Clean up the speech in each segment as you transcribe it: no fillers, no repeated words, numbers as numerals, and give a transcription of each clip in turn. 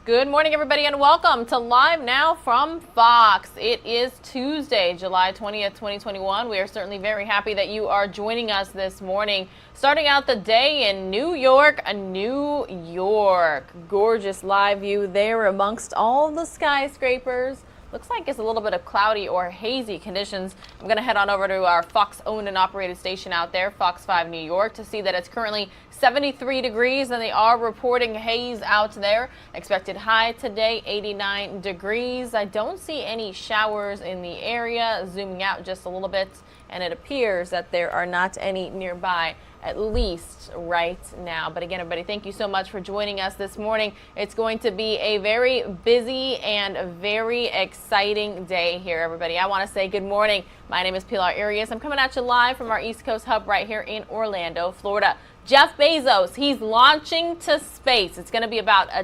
Good morning, everybody, and welcome to Live Now from Fox. It is Tuesday, July 20th, 2021. We are certainly very happy that you are joining us this morning. Starting out the day in New York, New York. Gorgeous live view there amongst all the skyscrapers. Looks like it's a little bit of cloudy or hazy conditions. I'm going to head on over to our Fox-owned and operated station out there, Fox 5 New York, to see that it's currently 73 degrees, and they are reporting haze out there. Expected high today, 89 degrees. I don't see any showers in the area. Zooming out just a little bit, and it appears that there are not any nearby, at least right now. But again, everybody, thank you so much for joining us this morning. It's going to be a very busy and a very exciting day here, everybody. I want to say good morning. My name is Pilar Arias. I'm coming at you live from our East Coast hub right here in Orlando, Florida. Jeff Bezos, he's launching to space. It's going to be about a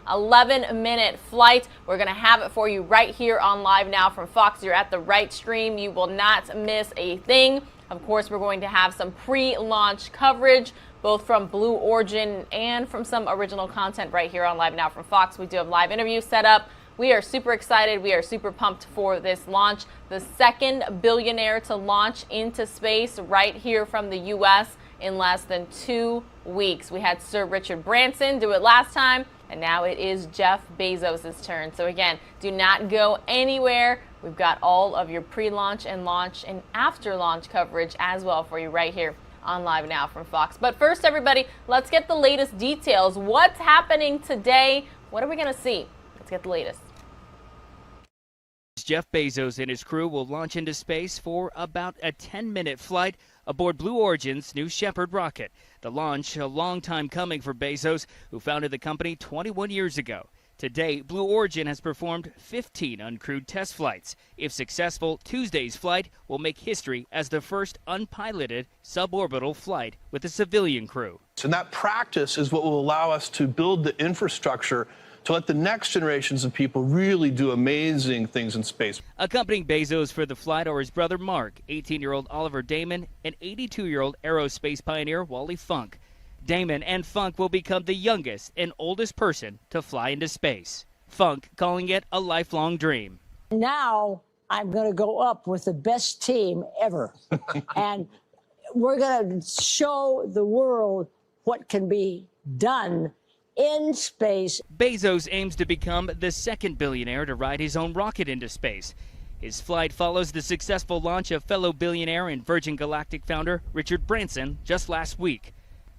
11-minute flight. We're going to have it for you right here on Live Now from Fox. You're at the right stream. You will not miss a thing. Of course, we're going to have some pre-launch coverage, both from Blue Origin and from some original content right here on Live Now from Fox. We do have live interviews set up. We are super excited. We are super pumped for this launch. The second billionaire to launch into space right here from the U.S. in less than 2 weeks. We had Sir Richard Branson do it last time, and now it is Jeff Bezos' turn. So again, do not go anywhere. We've got all of your pre-launch and launch and after-launch coverage as well for you right here on Live Now from Fox. But first, everybody, let's get the latest details. What's happening today? What are we going to see? Let's get the latest. Jeff Bezos and his crew will launch into space for about a 10-minute flight aboard Blue Origin's New Shepard rocket. The launch, a long time coming for Bezos, who founded the company 21 years ago. To date, Blue Origin has performed 15 uncrewed test flights. If successful, Tuesday's flight will make history as the first unpiloted suborbital flight with a civilian crew. And that practice is what will allow us to build the infrastructure to let the next generations of people really do amazing things in space. Accompanying Bezos for the flight are his brother Mark, 18-year-old Oliver Damon, and 82-year-old aerospace pioneer Wally Funk. Damon and Funk will become the youngest and oldest person to fly into space. Funk calling it a lifelong dream. Now I'm going to go up with the best team ever. And we're going to show the world what can be done in space. Bezos aims to become the second billionaire to ride his own rocket into space. His flight follows the successful launch of fellow billionaire and Virgin Galactic founder Richard Branson just last week.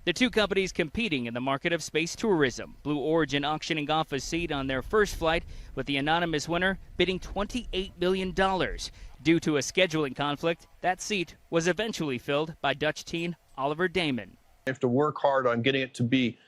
The two companies competing in the market of space tourism. Blue Origin auctioning off a seat on their first flight, with the anonymous winner bidding $28 million. Due to a scheduling conflict, that seat was eventually filled by Dutch teen Oliver Damon. You have to work hard on getting it to be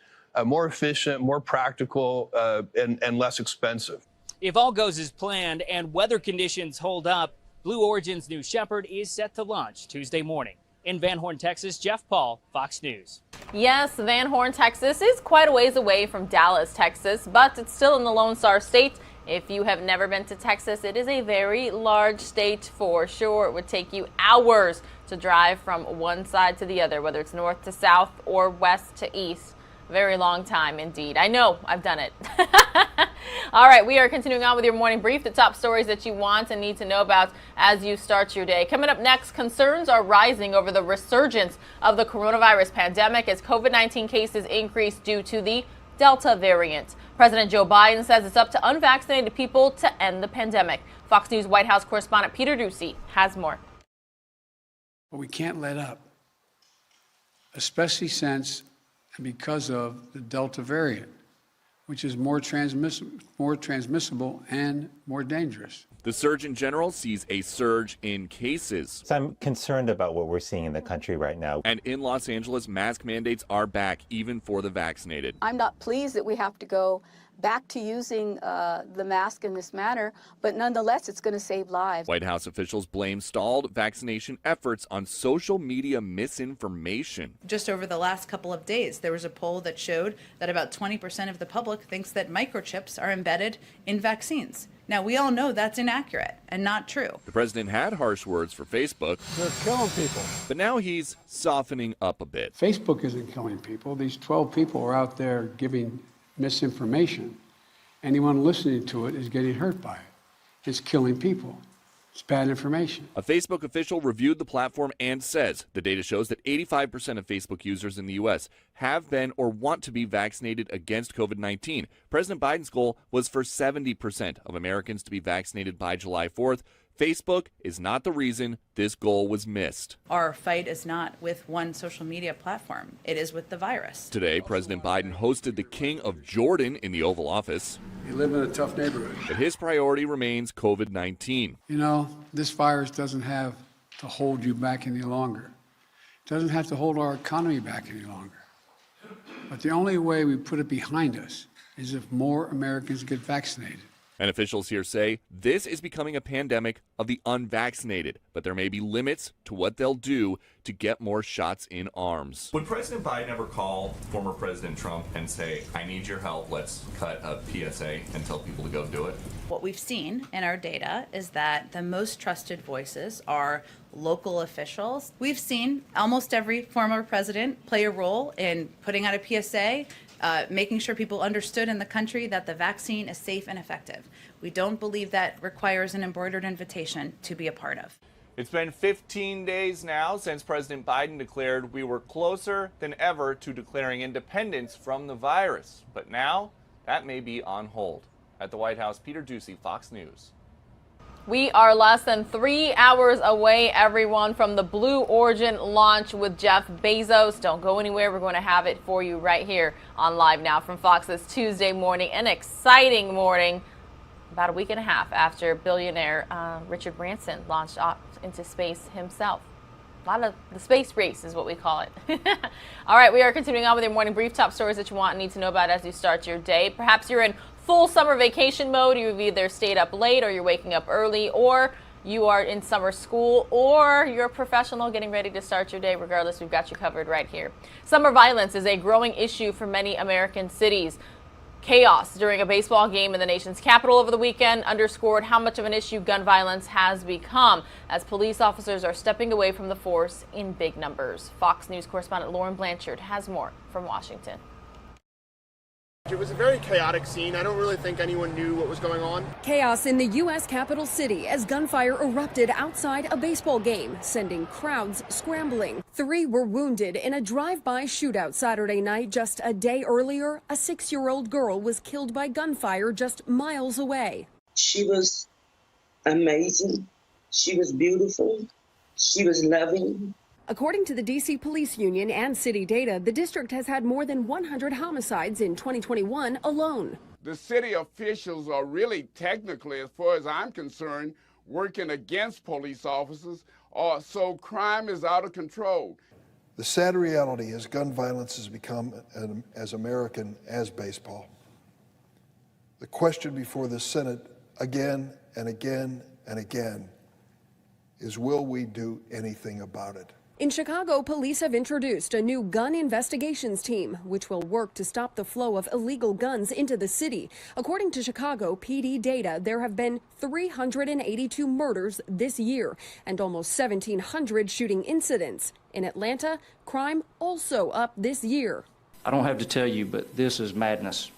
more efficient, more practical, and less expensive. If all goes as planned and weather conditions hold up, Blue Origin's New Shepard is set to launch Tuesday morning. In Van Horn, Texas, Jeff Paul, Fox News. Yes, Van Horn, Texas is quite a ways away from Dallas, Texas, but it's still in the Lone Star State. If you have never been to Texas, it is a very large state for sure. It would take you hours to drive from one side to the other, whether it's north to south or west to east. Very long time indeed. I know, I've done it. All right, we are continuing on with your morning brief, the top stories that you want and need to know about as you start your day. Coming up next, concerns are rising over the resurgence of the coronavirus pandemic as COVID-19 cases increase due to the Delta variant. President Joe Biden says it's up to unvaccinated people to end the pandemic. Fox News White House correspondent Peter Ducey has more. But we can't let up, especially since and because of the Delta variant, which is more transmissible and more dangerous. The Surgeon General sees a surge in cases. So I'm concerned about what we're seeing in the country right now. And in Los Angeles, mask mandates are back, even for the vaccinated. I'm not pleased that we have to go back to using the mask in this manner, but nonetheless, it's going to save lives. White House officials blame stalled vaccination efforts on social media misinformation. Just over the last couple of days, there was a poll that showed that about 20% of the public thinks that microchips are embedded in vaccines. Now, we all know that's inaccurate and not true. The president had harsh words for Facebook. They're killing people. But now he's softening up a bit. Facebook isn't killing people. These 12 people are out there giving misinformation. Anyone listening to it is getting hurt by it. It's killing people. It's bad information. A Facebook official reviewed the platform and says the data shows that 85% of Facebook users in the U.S. have been or want to be vaccinated against COVID-19. President Biden's goal was for 70% of Americans to be vaccinated by July 4th. Facebook is not the reason this goal was missed. Our fight is not with one social media platform. It is with the virus. Today, President Biden hosted the King of Jordan in the Oval Office. You live in a tough neighborhood. But his priority remains COVID-19. You know, this virus doesn't have to hold you back any longer. It doesn't have to hold our economy back any longer. But the only way we put it behind us is if more Americans get vaccinated. And officials here say this is becoming a pandemic of the unvaccinated, but there may be limits to what they'll do to get more shots in arms. Would President Biden ever call former President Trump and say, I need your help, let's cut a PSA and tell people to go do it? What we've seen in our data is that the most trusted voices are local officials. We've seen almost every former president play a role in putting out a PSA, making sure people understood in the country that the vaccine is safe and effective. We don't believe that requires an embroidered invitation to be a part of. It's been 15 days now since President Biden declared we were closer than ever to declaring independence from the virus. But now, that may be on hold. At the White House, Peter Ducey, Fox News. We are less than 3 hours away, everyone, from the Blue Origin launch with Jeff Bezos. Don't go anywhere. We're going to have it for you right here on Live Now from Fox this Tuesday morning. An exciting morning, about a week and a half after billionaire Richard Branson launched off into space himself. A lot of the space race is what we call it. All right, we are continuing on with your morning brief. Top stories that you want and need to know about as you start your day. Perhaps you're in full summer vacation mode. You've either stayed up late or you're waking up early, or you are in summer school, or you're a professional getting ready to start your day. Regardless, we've got you covered right here. Summer violence is a growing issue for many American cities. Chaos during a baseball game in the nation's capital over the weekend underscored how much of an issue gun violence has become as police officers are stepping away from the force in big numbers. Fox News correspondent Lauren Blanchard has more from Washington. It was a very chaotic scene. I don't really think anyone knew what was going on. Chaos in the U.S. capital city as gunfire erupted outside a baseball game, sending crowds scrambling. 3 were wounded in a drive-by shootout Saturday night. Just a day earlier, a 6-year-old girl was killed by gunfire just miles away. She was amazing. She was beautiful. She was loving. According to the D.C. Police Union and city data, the district has had more than 100 homicides in 2021 alone. The city officials are really technically, as far as I'm concerned, working against police officers, so crime is out of control. The sad reality is gun violence has become as American as baseball. The question before the Senate again and again and again is, will we do anything about it? In Chicago, police have introduced a new gun investigations team, which will work to stop the flow of illegal guns into the city. According to Chicago PD data, there have been 382 murders this year and almost 1,700 shooting incidents. In Atlanta, crime also up this year. I don't have to tell you, but this is madness.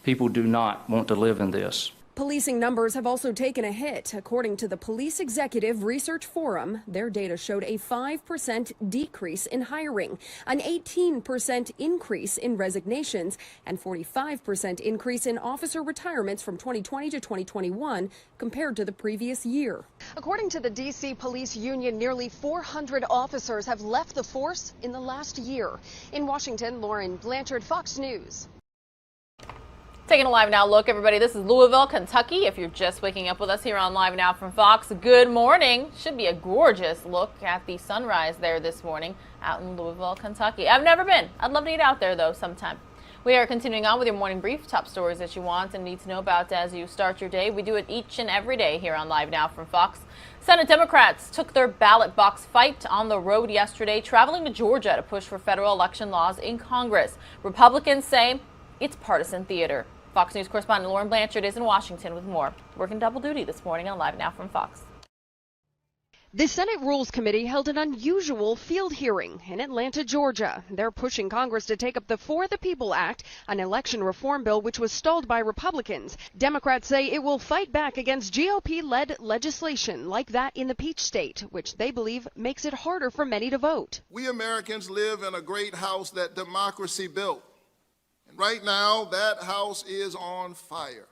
People do not want to live in this. Policing numbers have also taken a hit. According to the Police Executive Research Forum, their data showed a 5% decrease in hiring, an 18% increase in resignations, and 45% increase in officer retirements from 2020 to 2021 compared to the previous year. According to the D.C. Police Union, nearly 400 officers have left the force in the last year. In Washington, Lauren Blanchard, Fox News. Taking a Live Now look, everybody. This is Louisville, Kentucky. If you're just waking up with us here on Live Now from Fox, good morning. Should be a gorgeous look at the sunrise there this morning out in Louisville, Kentucky. I've never been. I'd love to get out there, though, sometime. We are continuing on with your morning brief. Top stories that you want and need to know about as you start your day. We do it each and every day here on Live Now from Fox. Senate Democrats took their ballot box fight on the road yesterday, traveling to Georgia to push for federal election laws in Congress. Republicans say it's partisan theater. Fox News correspondent Lauren Blanchard is in Washington with more. Working double duty this morning on Live Now from Fox. The Senate Rules Committee held an unusual field hearing in Atlanta, Georgia. They're pushing Congress to take up the For the People Act, an election reform bill which was stalled by Republicans. Democrats say it will fight back against GOP-led legislation like that in the Peach State, which they believe makes it harder for many to vote. We Americans live in a great house that democracy built. And right now, that house is on fire.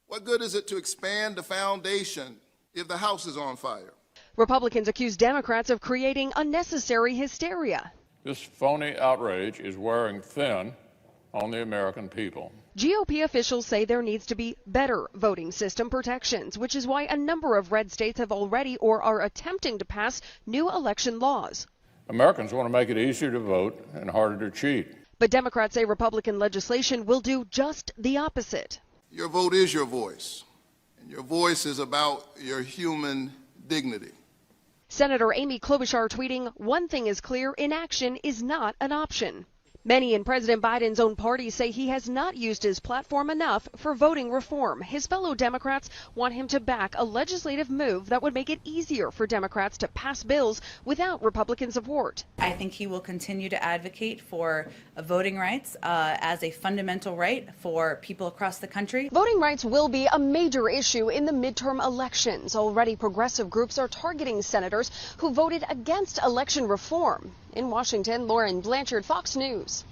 What good is it to expand the foundation if the house is on fire? Republicans accuse Democrats of creating unnecessary hysteria. This phony outrage is wearing thin on the American people. GOP officials say there needs to be better voting system protections, which is why a number of red states have already or are attempting to pass new election laws. Americans want to make it easier to vote and harder to cheat. But Democrats say Republican legislation will do just the opposite. Your vote is your voice, and your voice is about your human dignity. Senator Amy Klobuchar tweeting, "One thing is clear, inaction is not an option." Many in President Biden's own party say he has not used his platform enough for voting reform. His fellow Democrats want him to back a legislative move that would make it easier for Democrats to pass bills without Republican support. I think he will continue to advocate for voting rights as a fundamental right for people across the country. Voting rights will be a major issue in the midterm elections. Already progressive groups are targeting senators who voted against election reform. In Washington, Lauren Blanchard, Fox News.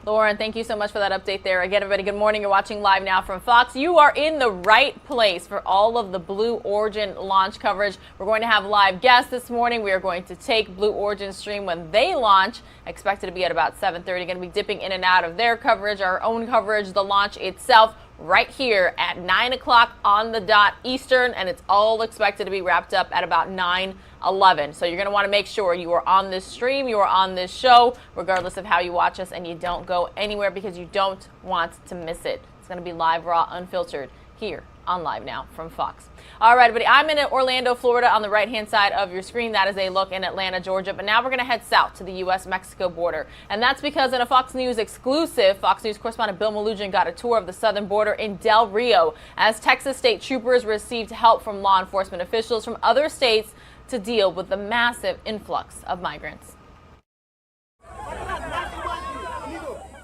Lauren, thank you so much for that update there. Again, everybody, good morning. You're watching Live Now from Fox. You are in the right place for all of the Blue Origin launch coverage. We're going to have live guests this morning. We are going to take Blue Origin stream when they launch. Expected to be at about 7:30. Going to be dipping in and out of their coverage, our own coverage, the launch itself, right here at 9 o'clock on the dot Eastern, and it's all expected to be wrapped up at about 9:11. So you're going to want to make sure you are on this stream, you are on this show, regardless of how you watch us, and you don't go anywhere because you don't want to miss it. It's going to be live, raw, unfiltered here on Live Now from Fox. All right, everybody, I'm in Orlando, Florida on the right-hand side of your screen. That is a look in Atlanta, Georgia. But now we're going to head south to the U.S.-Mexico border. And that's because in a Fox News exclusive, Fox News correspondent Bill Malugin got a tour of the southern border in Del Rio as Texas state troopers received help from law enforcement officials from other states to deal with the massive influx of migrants.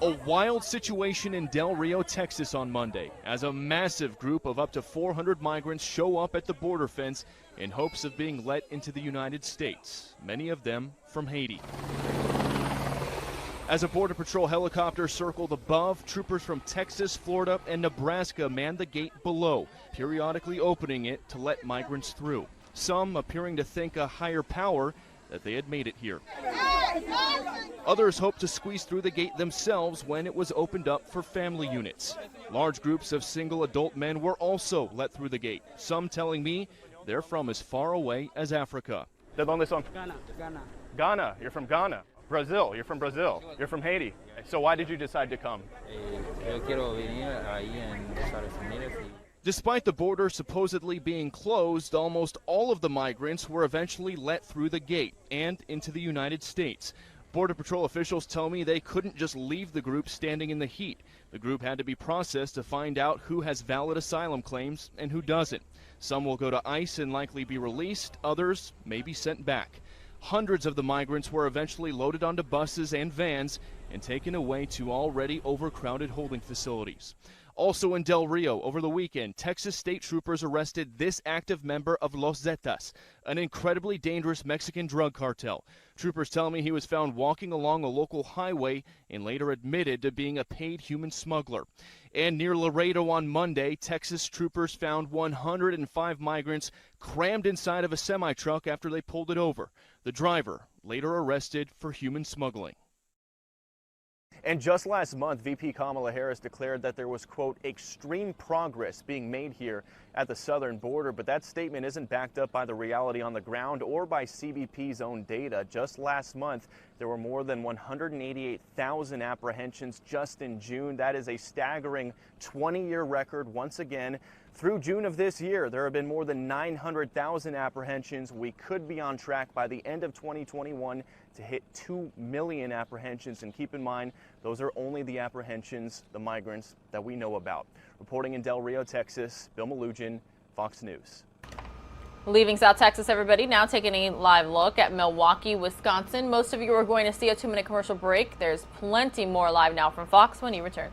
A wild situation in Del Rio, Texas on Monday as a massive group of up to 400 migrants show up at the border fence in hopes of being let into the United States, many of them from Haiti. As a Border Patrol helicopter circled above, troopers from Texas, Florida, and Nebraska manned the gate below, periodically opening it to let migrants through. Some appearing to thank a higher power that they had made it here. Others hoped to squeeze through the gate themselves when it was opened up for family units. Large groups of single adult men were also let through the gate, some telling me they're from as far away as Africa. ¿De dónde son? Ghana. Ghana, you're from Ghana. Brazil, you're from Brazil. You're from Haiti. So why did you decide to come? Despite the border supposedly being closed, almost all of the migrants were eventually let through the gate and into the United States. Border Patrol officials tell me they couldn't just leave the group standing in the heat. The group had to be processed to find out who has valid asylum claims and who doesn't. Some will go to ICE and likely be released, others may be sent back. Hundreds of the migrants were eventually loaded onto buses and vans and taken away to already overcrowded holding facilities. Also in Del Rio, over the weekend, Texas state troopers arrested this active member of Los Zetas, an incredibly dangerous Mexican drug cartel. Troopers tell me he was found walking along a local highway and later admitted to being a paid human smuggler. And near Laredo on Monday, Texas troopers found 105 migrants crammed inside of a semi-truck after they pulled it over. The driver later arrested for human smuggling. And just last month, VP Kamala Harris declared that there was, quote, extreme progress being made here at the southern border. But that statement isn't backed up by the reality on the ground or by CBP's own data. Just last month, there were more than 188,000 apprehensions just in June. That is a staggering 20-year record once again. Through June of this year, there have been more than 900,000 apprehensions. We could be on track by the end of 2021 to hit 2 million apprehensions. And keep in mind, those are only the apprehensions, the migrants that we know about. Reporting in Del Rio, Texas, Bill Malugin, Fox News. Leaving South Texas, everybody, now taking a live look at Milwaukee, Wisconsin. Most of you are going to see a 2-minute commercial break. There's plenty more Live Now from Fox when you return.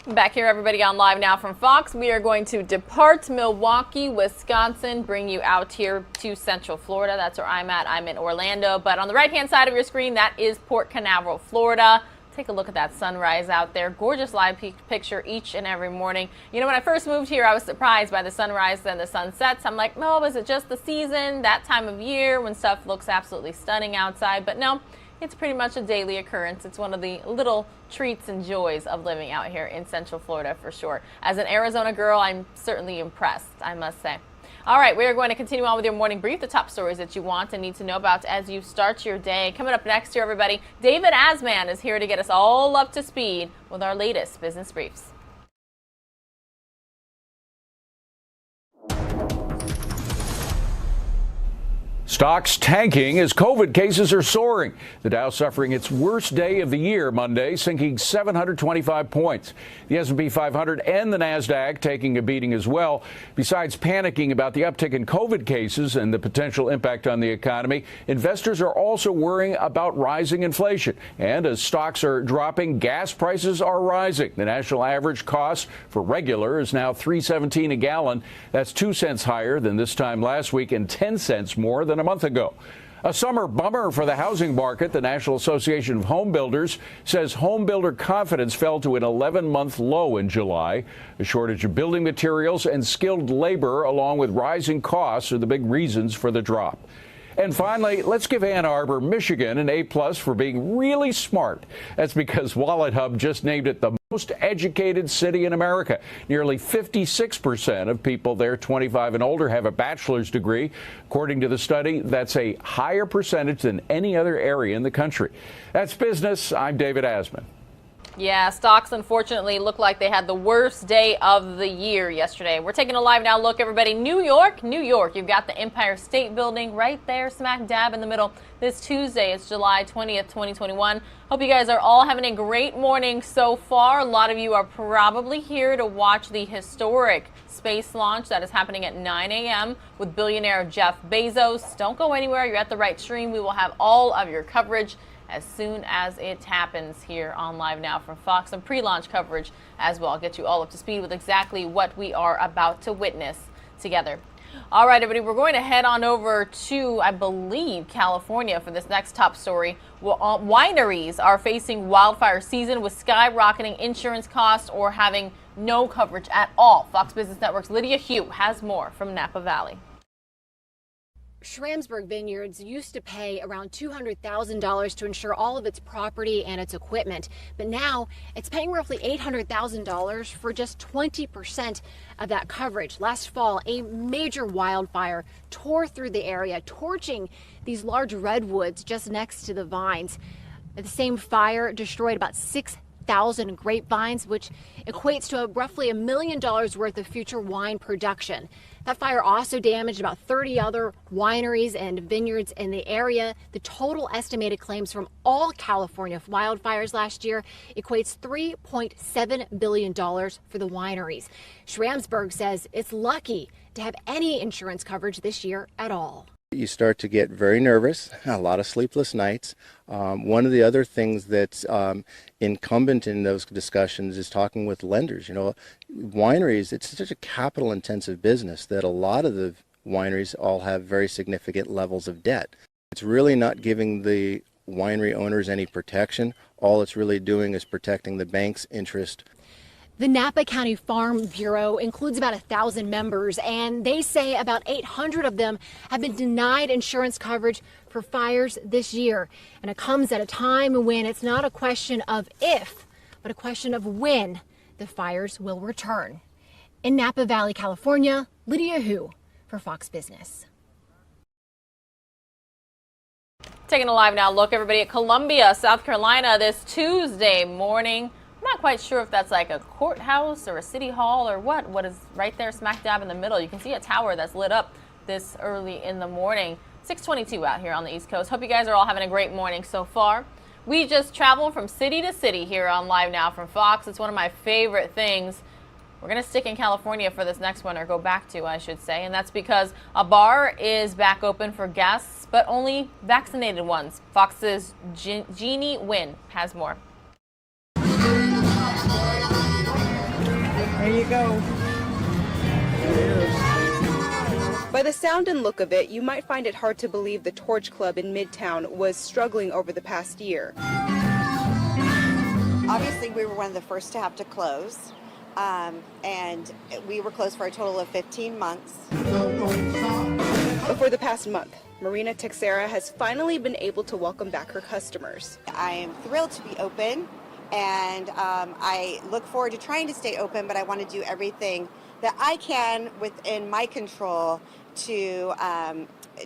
Back here, everybody, on Live Now from Fox. We are going to depart Milwaukee, Wisconsin, bring you out here to Central Florida. That's where I'm at. I'm in Orlando. But on the right-hand side of your screen, that is Port Canaveral, Florida. Take a look at that sunrise out there. Gorgeous live picture each and every morning. You know, when I first moved here, I was surprised by the sunrise and the sunsets. I'm like, no, is it just the season, that time of year when stuff looks absolutely stunning outside? But no. It's pretty much a daily occurrence. It's one of the little treats and joys of living out here in Central Florida for sure. As an Arizona girl, I'm certainly impressed, I must say. All right, we are going to continue on with your morning brief, the top stories that you want and need to know about as you start your day. Coming up next here, everybody, David Asman is here to get us all up to speed with our latest business briefs. Stocks tanking as COVID cases are soaring. The Dow suffering its worst day of the year Monday, sinking 725 points. The S&P 500 and the NASDAQ taking a beating as well. Besides panicking about the uptick in COVID cases and the potential impact on the economy, investors are also worrying about rising inflation. And as stocks are dropping, gas prices are rising. The national average cost for regular is now $3.17 a gallon. That's 2 cents higher than this time last week and 10 cents more than a month ago. A summer bummer for the housing market. The National Association of Home Builders says home builder confidence fell to an 11-month low in July. A shortage of building materials and skilled labor, along with rising costs, are the big reasons for the drop. And finally, let's give Ann Arbor, Michigan an A+ for being really smart. That's because Wallet Hub just named it the most educated city in America. Nearly 56% of people there 25 and older have a bachelor's degree. According to the study, that's a higher percentage than any other area in the country. That's business. I'm David Asman. Yeah, stocks unfortunately look like they had the worst day of the year yesterday. We're taking a live now look, everybody. New York, you've got the Empire State Building right there, smack dab in the middle. This Tuesday, it's July 20th, 2021. Hope you guys are all having a great morning so far. A lot of you are probably here to watch the historic space launch that is happening at 9 a.m. with billionaire Jeff Bezos. Don't go anywhere. You're at the right stream. We will have all of your coverage as soon as it happens here on Live Now from Fox, and pre-launch coverage as well. I'll get you all up to speed with exactly what we are about to witness together. All right, everybody, we're going to head on over to, I believe, California for this next top story. Well, wineries are facing wildfire season with skyrocketing insurance costs or having no coverage at all. Fox Business Network's Lydia Hugh has more from Napa Valley. Schramsberg Vineyards used to pay around $200,000 to insure all of its property and its equipment, but now it's paying roughly $800,000 for just 20% of that coverage. Last fall, a major wildfire tore through the area, torching these large redwoods just next to the vines. The same fire destroyed about 6,000 grapevines, which equates to roughly $1 million worth of future wine production. That fire also damaged about 30 other wineries and vineyards in the area. The total estimated claims from all California wildfires last year equates $3.7 billion for the wineries. Schramsberg says it's lucky to have any insurance coverage this year at all. You start to get very nervous, a lot of sleepless nights. One of the other things that's incumbent in those discussions is talking with lenders. You know, wineries, it's such a capital intensive business that a lot of the wineries all have very significant levels of debt. It's really not giving the winery owners any protection. All it's really doing is protecting the bank's interest. The Napa County Farm Bureau includes about 1,000 members, and they say about 800 of them have been denied insurance coverage for fires this year. And it comes at a time when it's not a question of if, but a question of when the fires will return. In Napa Valley, California, Lydia Hu for Fox Business. Taking a live now look, everybody, at Columbia, South Carolina this Tuesday morning. I'm not quite sure if that's like a courthouse or a city hall or what is right there smack dab in the middle. You can see a tower that's lit up this early in the morning. 6:22 out here on the East Coast. Hope you guys are all having a great morning so far. We just travel from city to city here on Live Now from Fox. It's one of my favorite things. We're going to stick in California for this next one, or go back to, I should say, and that's because a bar is back open for guests, but only vaccinated ones. Fox's Jeannie Nguyen has more. There you go. By the sound and look of it, you might find it hard to believe the Torch Club in Midtown was struggling over the past year. Obviously, we were one of the first to have to close, and we were closed for a total of 15 months. But for the past month, Marina Texera has finally been able to welcome back her customers. I am thrilled to be open. And I look forward to trying to stay open, but I want to do everything that I can within my control to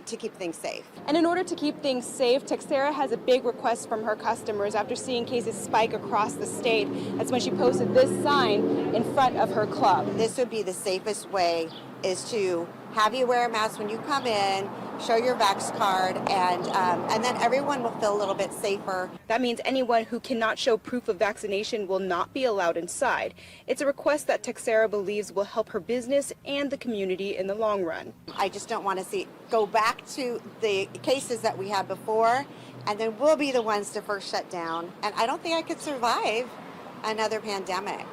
keep things safe. And in order to keep things safe, Texera has a big request from her customers after seeing cases spike across the state. That's when she posted this sign in front of her club. This would be the safest way, is to have you wear a mask when you come in, show your Vax card, and then everyone will feel a little bit safer. That means anyone who cannot show proof of vaccination will not be allowed inside. It's a request that Texera believes will help her business and the community in the long run. I just don't want to go back to the cases that we had before, and then we'll be the ones to first shut down. And I don't think I could survive another pandemic.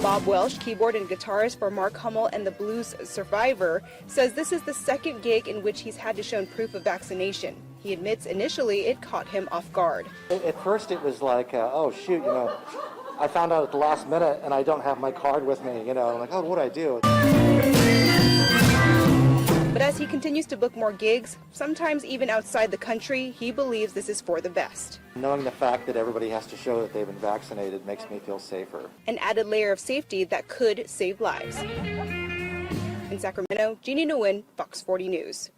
Bob Welsh, keyboard and guitarist for Mark Hummel and the Blues Survivor, says this is the second gig in which he's had to show proof of vaccination. He admits initially it caught him off guard. At first it was like, oh shoot, I found out at the last minute and I don't have my card with me, I'm like, oh, what do I do? But as he continues to book more gigs, sometimes even outside the country, he believes this is for the best. Knowing the fact that everybody has to show that they've been vaccinated makes me feel safer. An added layer of safety that could save lives. In Sacramento, Jeannie Nguyen, Fox 40 News.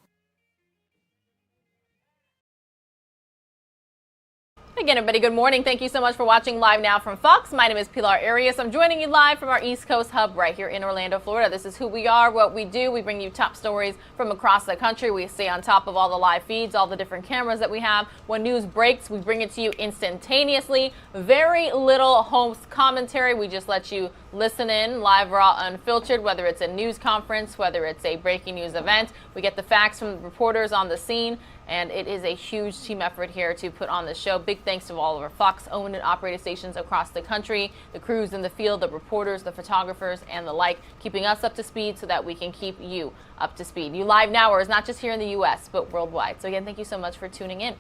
Again, everybody, good morning. Thank you so much for watching Live Now from Fox. My name is Pilar Arias. I'm joining you live from our East Coast hub right here in Orlando, Florida. This is who we are, what we do. We bring you top stories from across the country. We stay on top of all the live feeds, all the different cameras that we have. When news breaks, we bring it to you instantaneously. Very little host commentary. We just let you listen in, live, raw, unfiltered, whether it's a news conference, whether it's a breaking news event. We get the facts from the reporters on the scene. And it is a huge team effort here to put on the show. Big thanks to all of our Fox-owned and operated stations across the country, the crews in the field, the reporters, the photographers, and the like, keeping us up to speed so that we can keep you up to speed. You Live Nowers, not just here in the U.S., but worldwide. So again, thank you so much for tuning in.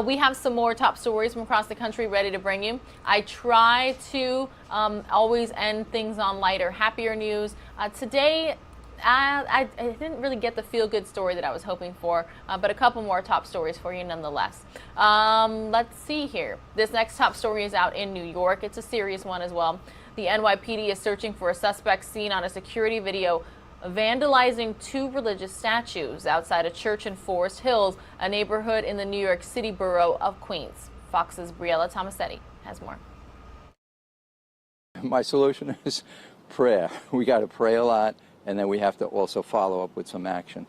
We have some more top stories from across the country ready to bring you. I try to always end things on lighter, happier news. Today, I didn't really get the feel-good story that I was hoping for, but a couple more top stories for you nonetheless. Let's see here. This next top story is out in New York. It's a serious one as well. The NYPD is searching for a suspect seen on a security video vandalizing two religious statues outside a church in Forest Hills, a neighborhood in the New York City borough of Queens. Fox's Briella Tomasetti has more. My solution is prayer. We got to pray a lot. And then we have to also follow up with some action.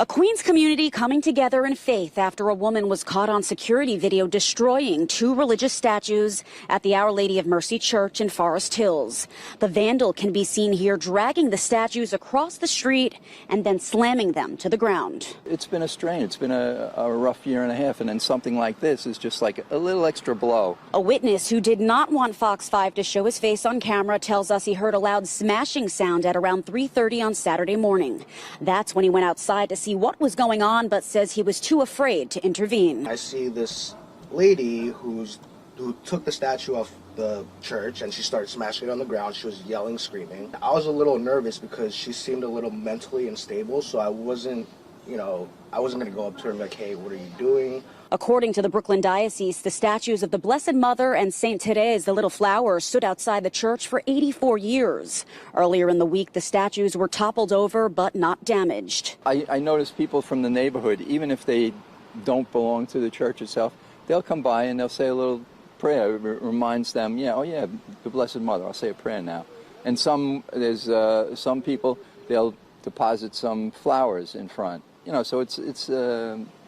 A Queens community coming together in faith after a woman was caught on security video destroying two religious statues at the Our Lady of Mercy Church in Forest Hills. The vandal can be seen here dragging the statues across the street and then slamming them to the ground. It's been a strain. It's been a rough year and a half, and then something like this is just like a little extra blow. A witness who did not want Fox 5 to show his face on camera tells us he heard a loud smashing sound at around 3:30 on Saturday morning. That's when he went outside to see what was going on, but says he was too afraid to intervene. I see this lady who took the statue off the church and she started smashing it on the ground. She was yelling, screaming. I was a little nervous because she seemed a little mentally unstable, so I wasn't going to go up to her and be like, hey, what are you doing? According to the Brooklyn Diocese, the statues of the Blessed Mother and Saint Therese, the Little Flower, stood outside the church for 84 years. Earlier in the week, the statues were toppled over but not damaged. I noticed people from the neighborhood, even if they don't belong to the church itself, they'll come by and they'll say a little prayer. It reminds them, the Blessed Mother, I'll say a prayer now. And there's some people, they'll deposit some flowers in front. So it's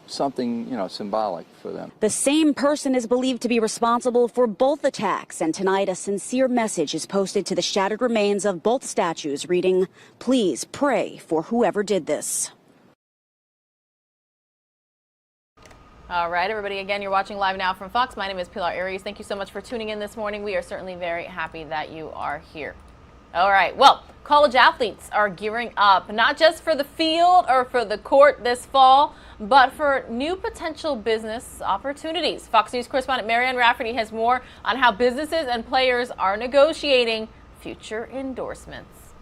something, symbolic for them. The same person is believed to be responsible for both attacks, and tonight a sincere message is posted to the shattered remains of both statues reading, "Please pray for whoever did this." All right, everybody, again, you're watching Live Now from Fox. My name is Pilar Arias. Thank you so much for tuning in this morning. We are certainly very happy that you are here. All right, well, college athletes are gearing up, not just for the field or for the court this fall, but for new potential business opportunities. Fox News correspondent Marianne Rafferty has more on how businesses and players are negotiating future endorsements.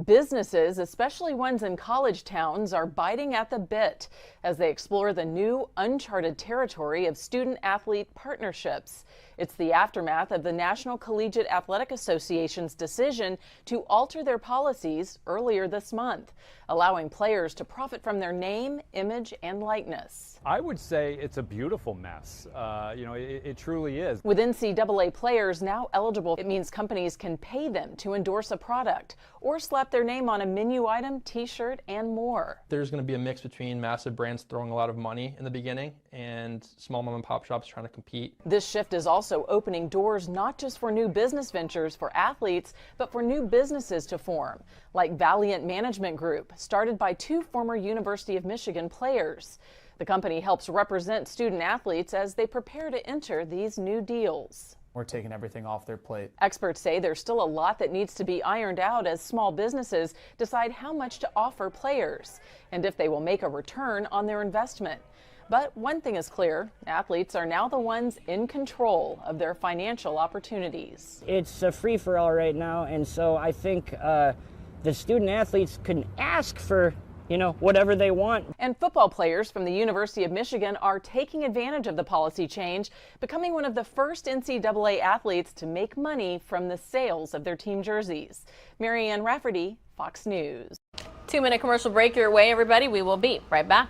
Businesses, especially ones in college towns, are biting at the bit as they explore the new uncharted territory of student-athlete partnerships. It's the aftermath of the National Collegiate Athletic Association's decision to alter their policies earlier this month, allowing players to profit from their name, image, and likeness. I would say it's a beautiful mess. It truly is. With NCAA players now eligible, it means companies can pay them to endorse a product or slap their name on a menu item, t-shirt, and more. There's going to be a mix between massive brands throwing a lot of money in the beginning and small mom and pop shops trying to compete. This shift is also opening doors not just for new business ventures for athletes, but for new businesses to form, like Valiant Management Group, started by two former University of Michigan players. The company helps represent student athletes as they prepare to enter these new deals. We're taking everything off their plate. Experts say there's still a lot that needs to be ironed out as small businesses decide how much to offer players and if they will make a return on their investment. But one thing is clear, athletes are now the ones in control of their financial opportunities. It's a free-for-all right now, and so I think the student athletes can ask for, whatever they want. And football players from the University of Michigan are taking advantage of the policy change, becoming one of the first NCAA athletes to make money from the sales of their team jerseys. Marianne Rafferty, Fox News. 2-minute commercial break your way, everybody. We will be right back.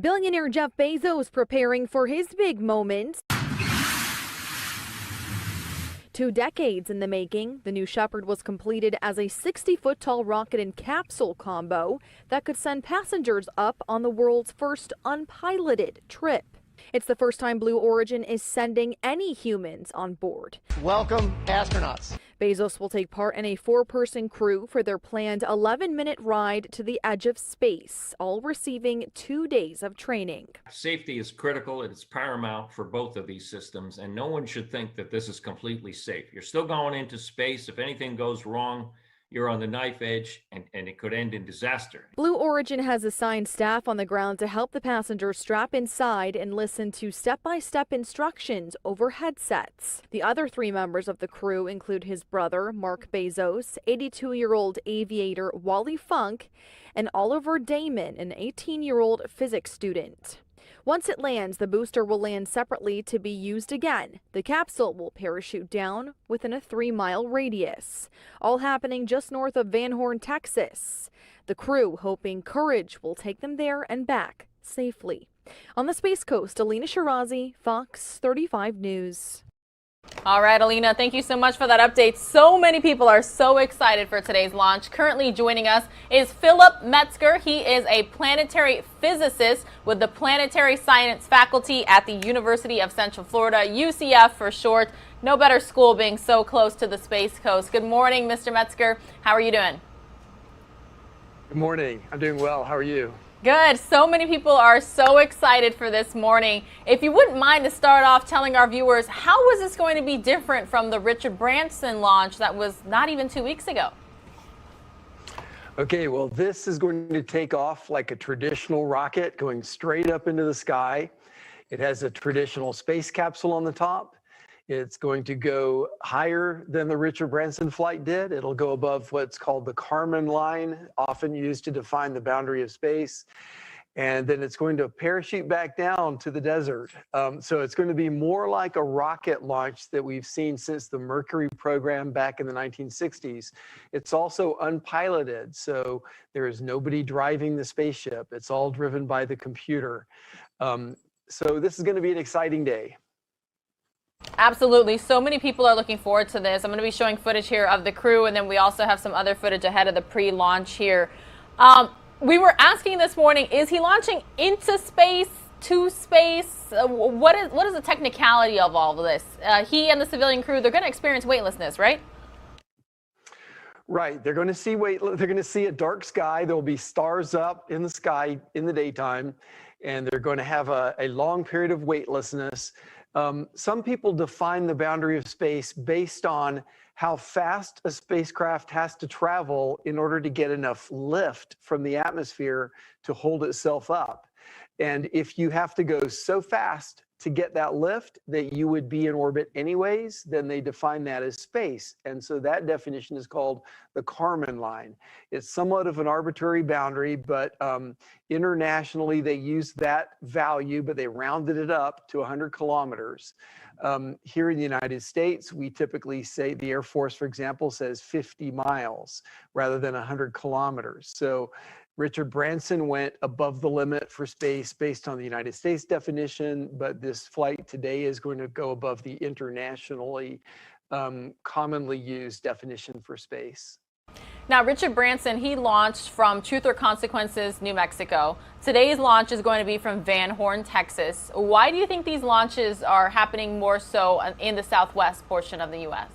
Billionaire Jeff Bezos preparing for his big moment. 2 decades in the making, the New Shepard was completed as a 60-foot tall rocket and capsule combo that could send passengers up on the world's first unpiloted trip. It's the first time Blue Origin is sending any humans on board. Welcome, astronauts. Bezos will take part in a 4-person crew for their planned 11-minute ride to the edge of space, all receiving 2 days of training. Safety is critical. It's paramount for both of these systems, and no one should think that this is completely safe. You're still going into space. If anything goes wrong, you're on the knife edge, and it could end in disaster. Blue Origin has assigned staff on the ground to help the passengers strap inside and listen to step-by-step instructions over headsets. The other 3 members of the crew include his brother, Mark Bezos, 82-year-old aviator Wally Funk, and Oliver Damon, an 18-year-old physics student. Once it lands, the booster will land separately to be used again. The capsule will parachute down within a 3-mile radius, all happening just north of Van Horn, Texas. The crew hoping courage will take them there and back safely. On the Space Coast, Alina Shirazi, Fox 35 News. All right, Alina, thank you so much for that update. So many people are so excited for today's launch. Currently joining us is Philip Metzger. He is a planetary physicist with the Planetary Science faculty at the University of Central Florida, UCF for short. No better school being so close to the Space Coast. Good morning, Mr. Metzger. How are you doing? Good morning. I'm doing well. How are you? Good. So many people are so excited for this morning. If you wouldn't mind to start off telling our viewers, how was this going to be different from the Richard Branson launch that was not even 2 weeks ago? Okay, well, this is going to take off like a traditional rocket going straight up into the sky. It has a traditional space capsule on the top. It's going to go higher than the Richard Branson flight did. It'll go above what's called the Kármán line, often used to define the boundary of space. And then it's going to parachute back down to the desert. So it's going to be more like a rocket launch that we've seen since the Mercury program back in the 1960s. It's also unpiloted, so there is nobody driving the spaceship. It's all driven by the computer. So this is going to be an exciting day. Absolutely. So many people are looking forward to this. I'm going to be showing footage here of the crew, and then we also have some other footage ahead of the pre-launch here. We were asking this morning, is he launching into space, to space? What is the technicality of all of this? He and the civilian crew, they're going to experience weightlessness, right? Right. They're going to see they're going to see a dark sky. There'll be stars up in the sky in the daytime, and they're going to have a long period of weightlessness. Some people define the boundary of space based on how fast a spacecraft has to travel in order to get enough lift from the atmosphere to hold itself up. And if you have to go so fast to get that lift that you would be in orbit anyways, then they define that as space. And so that definition is called the Kármán line. It's somewhat of an arbitrary boundary, but internationally they use that value, but they rounded it up to 100 kilometers. Here in the United States, we typically say, the Air Force, for example, says 50 miles rather than 100 kilometers. So Richard Branson went above the limit for space based on the United States definition, but this flight today is going to go above the internationally commonly used definition for space. Now, Richard Branson, he launched from Truth or Consequences, New Mexico. Today's launch is going to be from Van Horn, Texas. Why do you think these launches are happening more so in the southwest portion of the U.S.?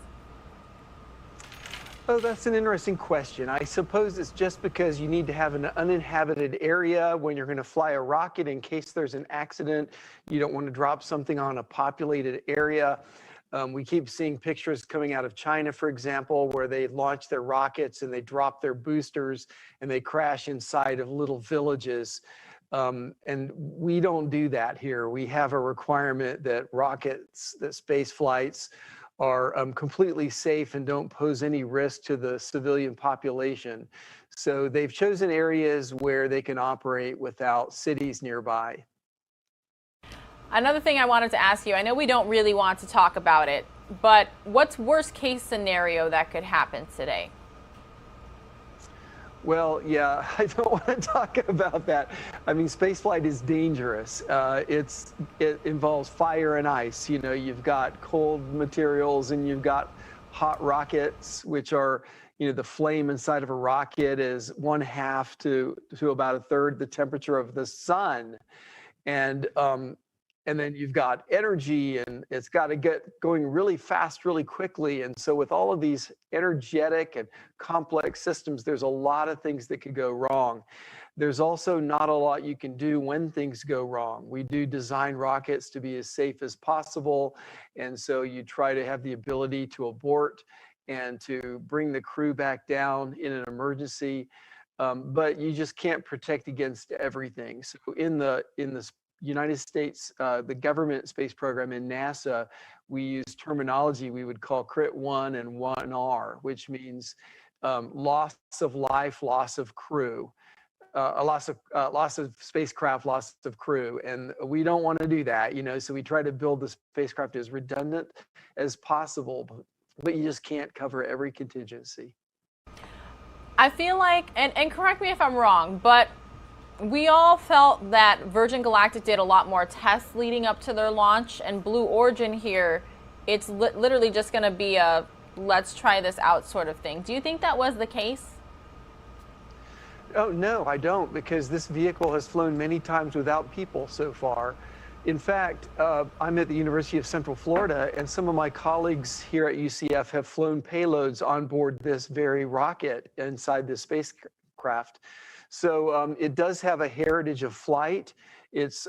Oh, that's an interesting question. I suppose it's just because you need to have an uninhabited area when you're going to fly a rocket in case there's an accident. You don't want to drop something on a populated area. We keep seeing pictures coming out of China, for example, where they launch their rockets and they drop their boosters and they crash inside of little villages. And we don't do that here. We have a requirement that rockets, that space flights are completely safe and don't pose any risk to the civilian population. So they've chosen areas where they can operate without cities nearby. Another thing I wanted to ask you, I know we don't really want to talk about it, but what's worst case scenario that could happen today? Well, yeah, I don't want to talk about that. I mean, spaceflight is dangerous. It involves fire and ice. You know, you've got cold materials and you've got hot rockets, which are, you know, the flame inside of a rocket is 1/2 to about 1/3 the temperature of the sun. And then you've got energy, and it's got to get going really fast, really quickly. And so with all of these energetic and complex systems, there's a lot of things that could go wrong. There's also not a lot you can do when things go wrong. We do design rockets to be as safe as possible. And so you try to have the ability to abort and to bring the crew back down in an emergency. But you just can't protect against everything. So in the United States, the government space program in NASA, we use terminology we would call Crit 1 and 1R, which means loss of life, loss of crew, loss of spacecraft, loss of crew. And we don't want to do that, you know, so we try to build the spacecraft as redundant as possible, but you just can't cover every contingency. I feel like, and correct me if I'm wrong, but we all felt that Virgin Galactic did a lot more tests leading up to their launch, and Blue Origin here, it's literally just going to be a let's try this out sort of thing. Do you think that was the case? Oh, no, I don't, because this vehicle has flown many times without people so far. In fact, I'm at the University of Central Florida, and some of my colleagues here at UCF have flown payloads on board this very rocket inside this spacecraft. So it does have a heritage of flight. It's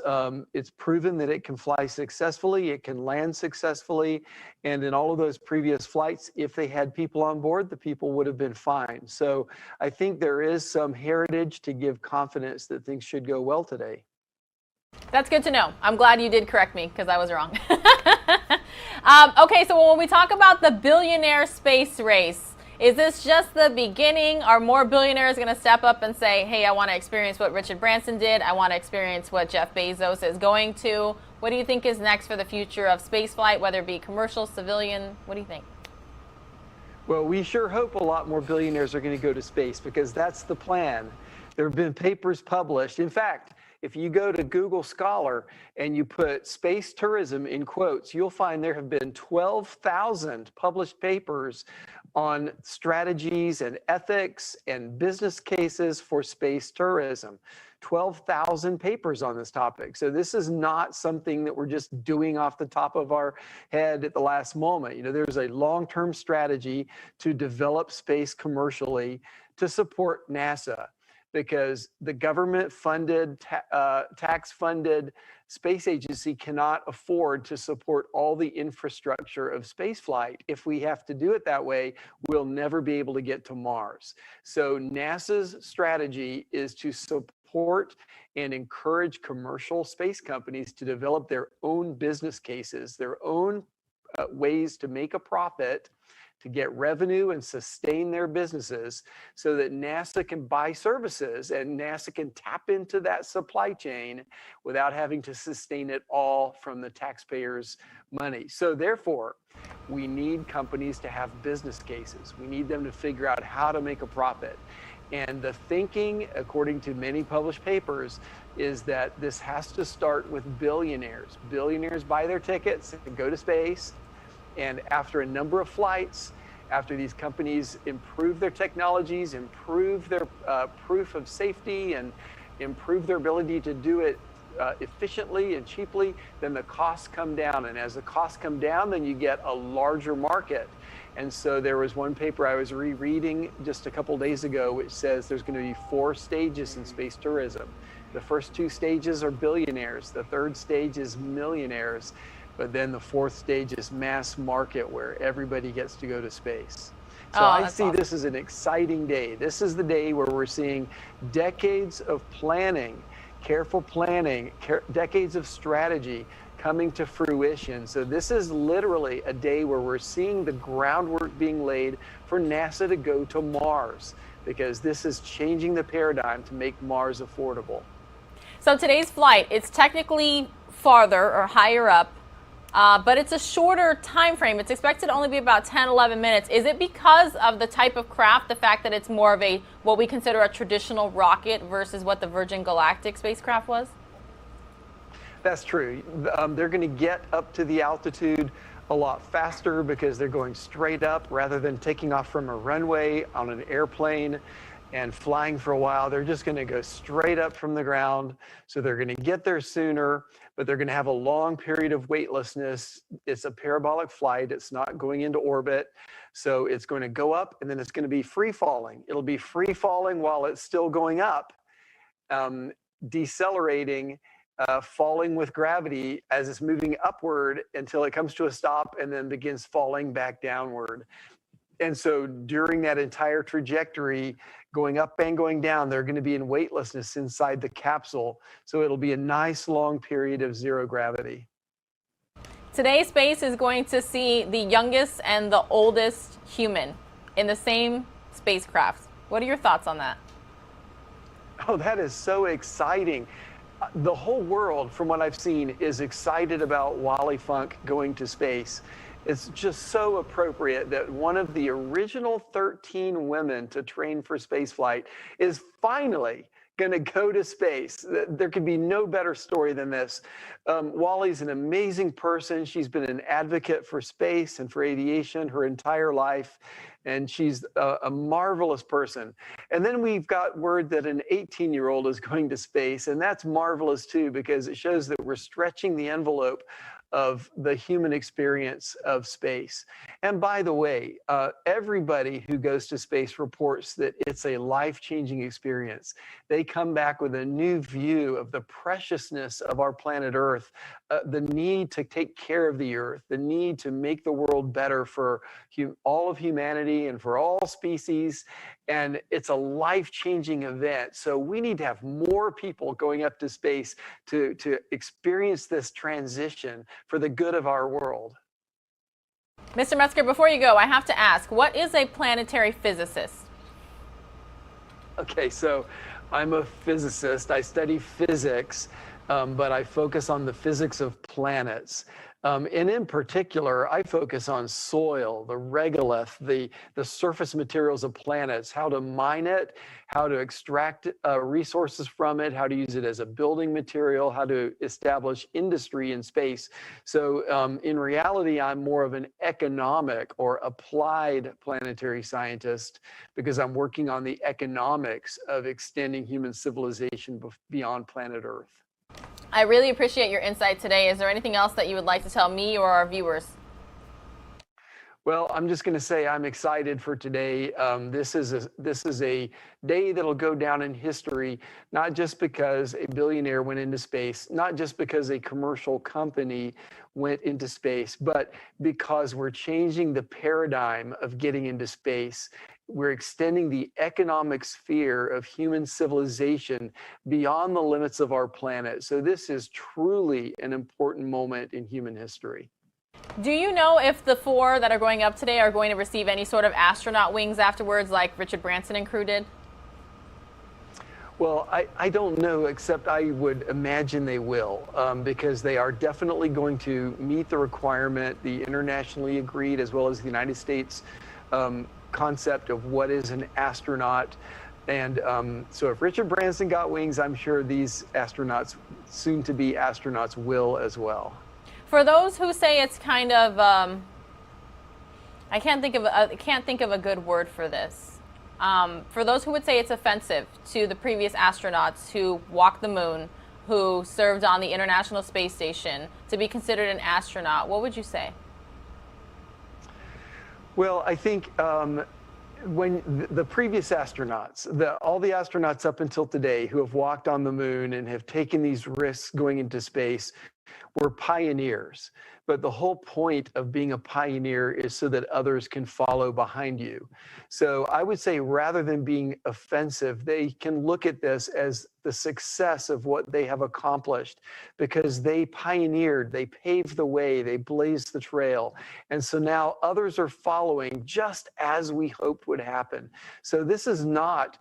proven that it can fly successfully, it can land successfully, and in all of those previous flights, if they had people on board, the people would have been fine. So I think there is some heritage to give confidence that things should go well today. That's good to know. I'm glad you did correct me because I was wrong. Okay, so when we talk about the billionaire space race, is this just the beginning? Are more billionaires going to step up and say, hey, I want to experience what Richard Branson did. I want to experience what Jeff Bezos is going to. What do you think is next for the future of spaceflight, whether it be commercial, civilian? What do you think? Well, we sure hope a lot more billionaires are going to go to space because that's the plan. There have been papers published. In fact, If you go to Google Scholar and you put space tourism in quotes, you'll find there have been 12,000 published papers on strategies and ethics and business cases for space tourism. 12,000 papers on this topic. So this is not something that we're just doing off the top of our head at the last moment. You know, there's a long-term strategy to develop space commercially to support NASA, because the government-funded, tax-funded space agency cannot afford to support all the infrastructure of spaceflight. If we have to do it that way, we'll never be able to get to Mars. So NASA's strategy is to support and encourage commercial space companies to develop their own business cases, their own ways to make a profit, to get revenue and sustain their businesses, so that NASA can buy services and NASA can tap into that supply chain without having to sustain it all from the taxpayers' money. So therefore, we need companies to have business cases. We need them to figure out how to make a profit. And the thinking, according to many published papers, is that this has to start with billionaires. Billionaires buy their tickets and go to space. And after a number of flights, after these companies improve their technologies, improve their proof of safety, and improve their ability to do it efficiently and cheaply, then the costs come down. And as the costs come down, then you get a larger market. And so there was one paper I was rereading just a couple days ago, which says there's going to be 4 stages in space tourism. The first 2 stages are billionaires. The third stage is millionaires. But then the 4th stage is mass market, where everybody gets to go to space. So I see awesome. This as an exciting day. This is the day where we're seeing decades of planning, careful planning, decades of strategy coming to fruition. So this is literally a day where we're seeing the groundwork being laid for NASA to go to Mars, because this is changing the paradigm to make Mars affordable. So today's flight, it's technically farther or higher up, but it's a shorter time frame. It's expected to only be about 10, 11 minutes. Is it because of the type of craft, the fact that it's more of a, what we consider a traditional rocket versus what the Virgin Galactic spacecraft was? That's true. They're going to get up to the altitude a lot faster because they're going straight up rather than taking off from a runway on an airplane and flying for a while. They're just going to go straight up from the ground. So they're going to get there sooner, but they're going to have a long period of weightlessness. It's a parabolic flight. It's not going into orbit. So it's going to go up, and then it's going to be free falling. It'll be free falling while it's still going up, decelerating, falling with gravity as it's moving upward until it comes to a stop and then begins falling back downward. And so during that entire trajectory, going up and going down, they're going to be in weightlessness inside the capsule. So it'll be a nice long period of zero gravity. Today, space is going to see the youngest and the oldest human in the same spacecraft. What are your thoughts on that? Oh, that is so exciting. The whole world, from what I've seen, is excited about Wally Funk going to space. It's just so appropriate that one of the original 13 women to train for spaceflight is finally going to go to space. There could be no better story than this. Wally's an amazing person. She's been an advocate for space and for aviation her entire life, and she's a marvelous person. And then we've got word that an 18-year-old is going to space, and that's marvelous too, because it shows that we're stretching the envelope of the human experience of space. And by the way, everybody who goes to space reports that it's a life-changing experience. They come back with a new view of the preciousness of our planet Earth, the need to take care of the Earth, the need to make the world better for all of humanity and for all species. And it's a life-changing event. So we need to have more people going up to space to experience this transition for the good of our world. Mr. Metzger, before you go, I have to ask, what is a planetary physicist? Okay, so I'm a physicist. I study physics, but I focus on the physics of planets. And in particular, I focus on soil, the regolith, the surface materials of planets, how to mine it, how to extract resources from it, how to use it as a building material, how to establish industry in space. So in reality, I'm more of an economic or applied planetary scientist because I'm working on the economics of extending human civilization beyond planet Earth. I really appreciate your insight today. Is there anything else that you would like to tell me or our viewers? Well, I'm just going to say I'm excited for today. This is a day that'll go down in history, not just because a billionaire went into space, not just because a commercial company went into space, but because we're changing the paradigm of getting into space. We're extending the economic sphere of human civilization beyond the limits of our planet. So this is truly an important moment in human history. Do you know if the 4 that are going up today are going to receive any sort of astronaut wings afterwards, like Richard Branson and crew did? Well, I don't know, except I would imagine they will, because they are definitely going to meet the requirement, the internationally agreed, as well as the United States concept of what is an astronaut. And so if Richard Branson got wings, I'm sure these astronauts, soon to be astronauts, will as well. For those who say it's kind of, I can't think of a good word for this. For those who would say it's offensive to the previous astronauts who walked the moon, who served on the International Space Station, to be considered an astronaut, what would you say? Well, I think when the previous astronauts, all the astronauts up until today who have walked on the moon and have taken these risks going into space were pioneers. But the whole point of being a pioneer is so that others can follow behind you. So I would say rather than being offensive, they can look at this as the success of what they have accomplished because they pioneered, they paved the way, they blazed the trail. And so now others are following just as we hoped would happen. So this is not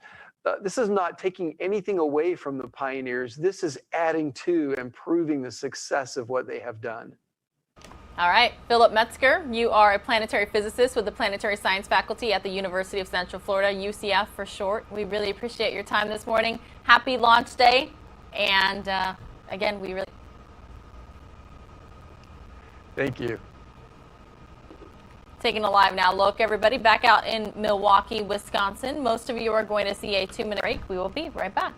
taking anything away from the pioneers. This is adding to and proving the success of what they have done. All right, Philip Metzger, you are a planetary physicist with the Planetary Science Faculty at the University of Central Florida, UCF for short. We really appreciate your time this morning. Happy launch day. And again, we really... Thank you. Taking a live now look, everybody, back out in Milwaukee, Wisconsin. Most of you are going to see a 2-minute break. We will be right back.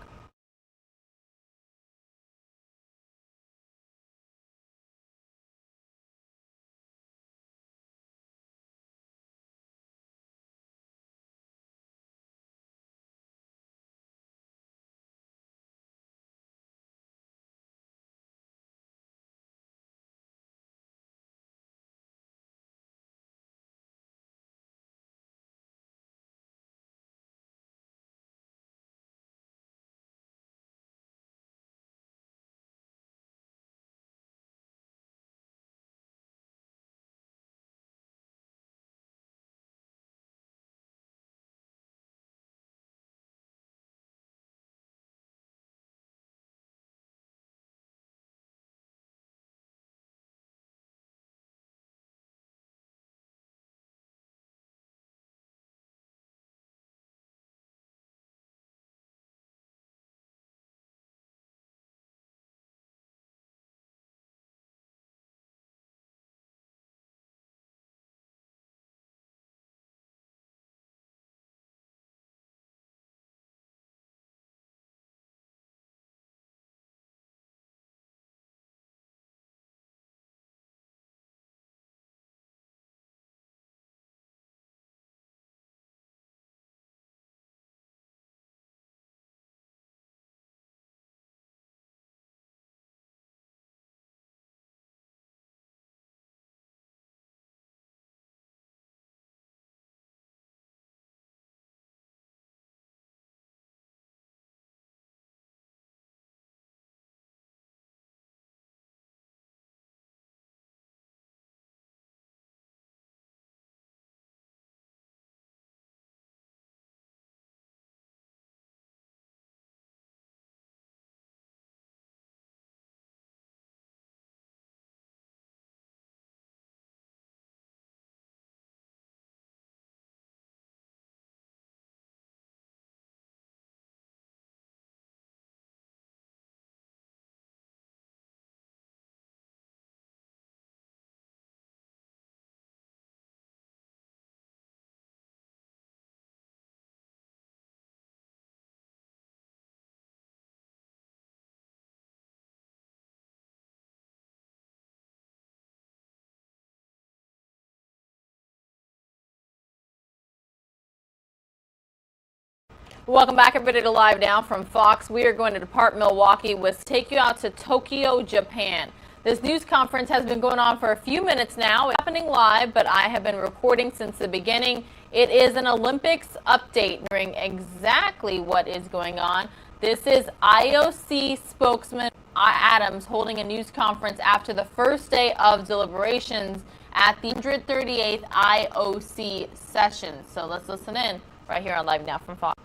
Welcome back, everybody, to Live Now from Fox. We are going to depart Milwaukee with take you out to Tokyo, Japan. This news conference has been going on for a few minutes now. It's happening live, but I have been reporting since the beginning. It is an Olympics update, knowing exactly what is going on. This is IOC spokesman Adams holding a news conference after the first day of deliberations at the 138th IOC session. So let's listen in right here on Live Now from Fox.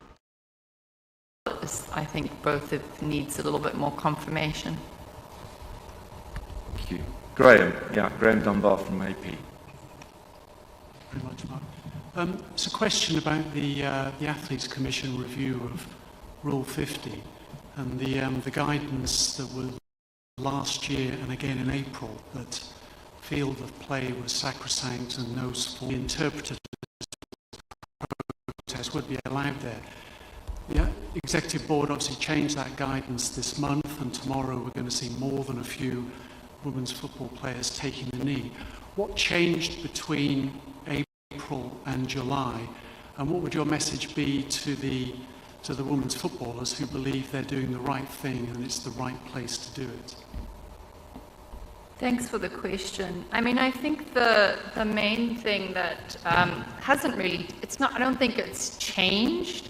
I think both it needs a little bit more confirmation. Thank you. Graham, Graham Dunbar from AP. Very much, Mark. It's a question about the Athletes Commission review of Rule 50 and the guidance that was last year and again in April that field of play was sacrosanct and no sport interpreted as protest would be allowed there. The Executive Board obviously changed that guidance this month, and tomorrow we're going to see more than a few women's football players taking the knee. What changed between April and July, and what would your message be to the women's footballers who believe they're doing the right thing and it's the right place to do it? Thanks for the question. I mean, I think the main thing that hasn't really, I don't think it's changed,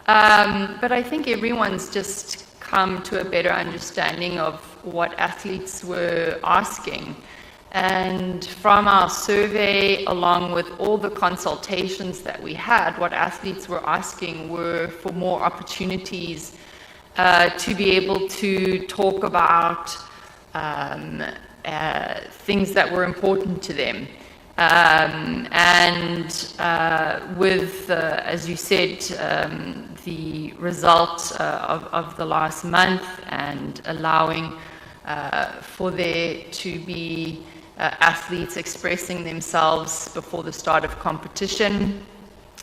but I think everyone's just come to a better understanding of what athletes were asking. And from our survey, along with all the consultations that we had, what athletes were asking were for more opportunities to be able to talk about things that were important to them. With, as you said, the result of the last month and allowing for there to be athletes expressing themselves before the start of competition.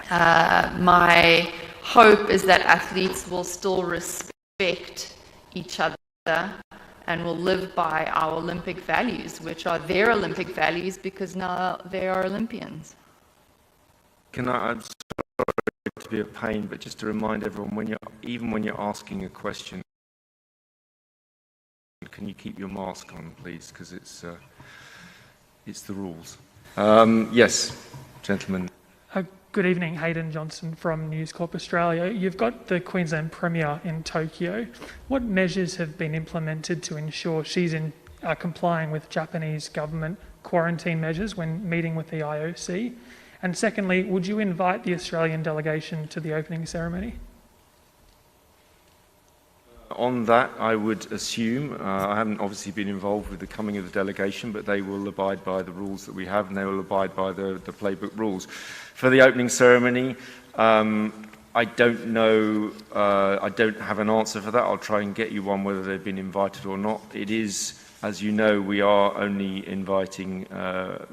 My hope is that athletes will still respect each other and will live by our Olympic values, which are their Olympic values because now they are Olympians. I'm sorry to be a pain, but just to remind everyone, even when you're asking a question, can you keep your mask on, please? Because it's the rules. Yes, gentlemen. Good evening, Hayden Johnson from News Corp Australia. You've got the Queensland Premier in Tokyo. What measures have been implemented to ensure she's complying with Japanese government quarantine measures when meeting with the IOC? And secondly, would you invite the Australian delegation to the opening ceremony? On that, I would assume, I haven't obviously been involved with the coming of the delegation, but they will abide by the rules that we have and they will abide by the playbook rules. For the opening ceremony, I don't know, I don't have an answer for that. I'll try and get you one whether they've been invited or not. It is, as you know, we are only inviting,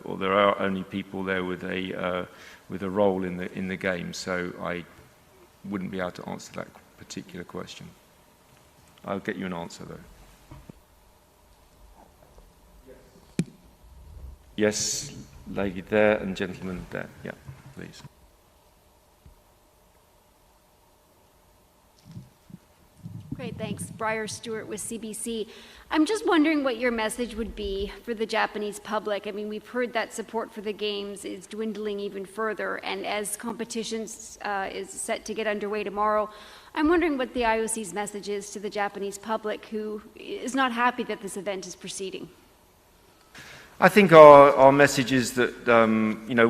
or there are only people there with a role in the game, so I wouldn't be able to answer that particular question. I'll get you an answer, though. Yes, lady there and gentleman there. Yeah, please. Great, thanks. Briar Stewart with CBC. I'm just wondering what your message would be for the Japanese public. I mean, we've heard that support for the Games is dwindling even further, and as competitions is set to get underway tomorrow, I'm wondering what the IOC's message is to the Japanese public who is not happy that this event is proceeding. I think our message is that,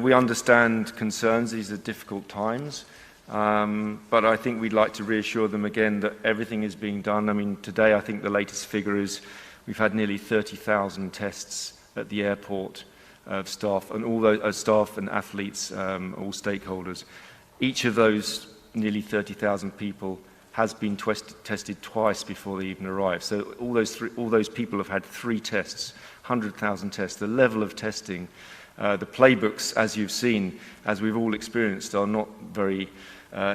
we understand concerns. These are difficult times. But I think we'd like to reassure them again that everything is being done. I mean, today I think the latest figure is we've had nearly 30,000 tests at the airport of staff and all those staff and athletes, all stakeholders. Each of those nearly 30,000 people has been tested twice before they even arrive. So all those people have had 3 tests, 100,000 tests. The level of testing, the playbooks, as you've seen, as we've all experienced, are not very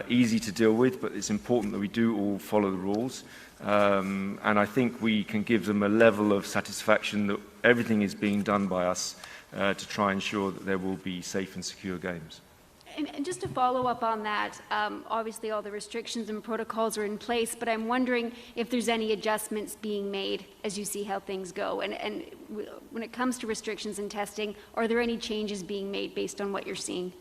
easy to deal with, but it's important that we do all follow the rules. And I think we can give them a level of satisfaction that everything is being done by us to try and ensure that there will be safe and secure games. And just to follow up on that, obviously all the restrictions and protocols are in place, but I'm wondering if there's any adjustments being made as you see how things go. And when it comes to restrictions and testing, are there any changes being made based on what you're seeing?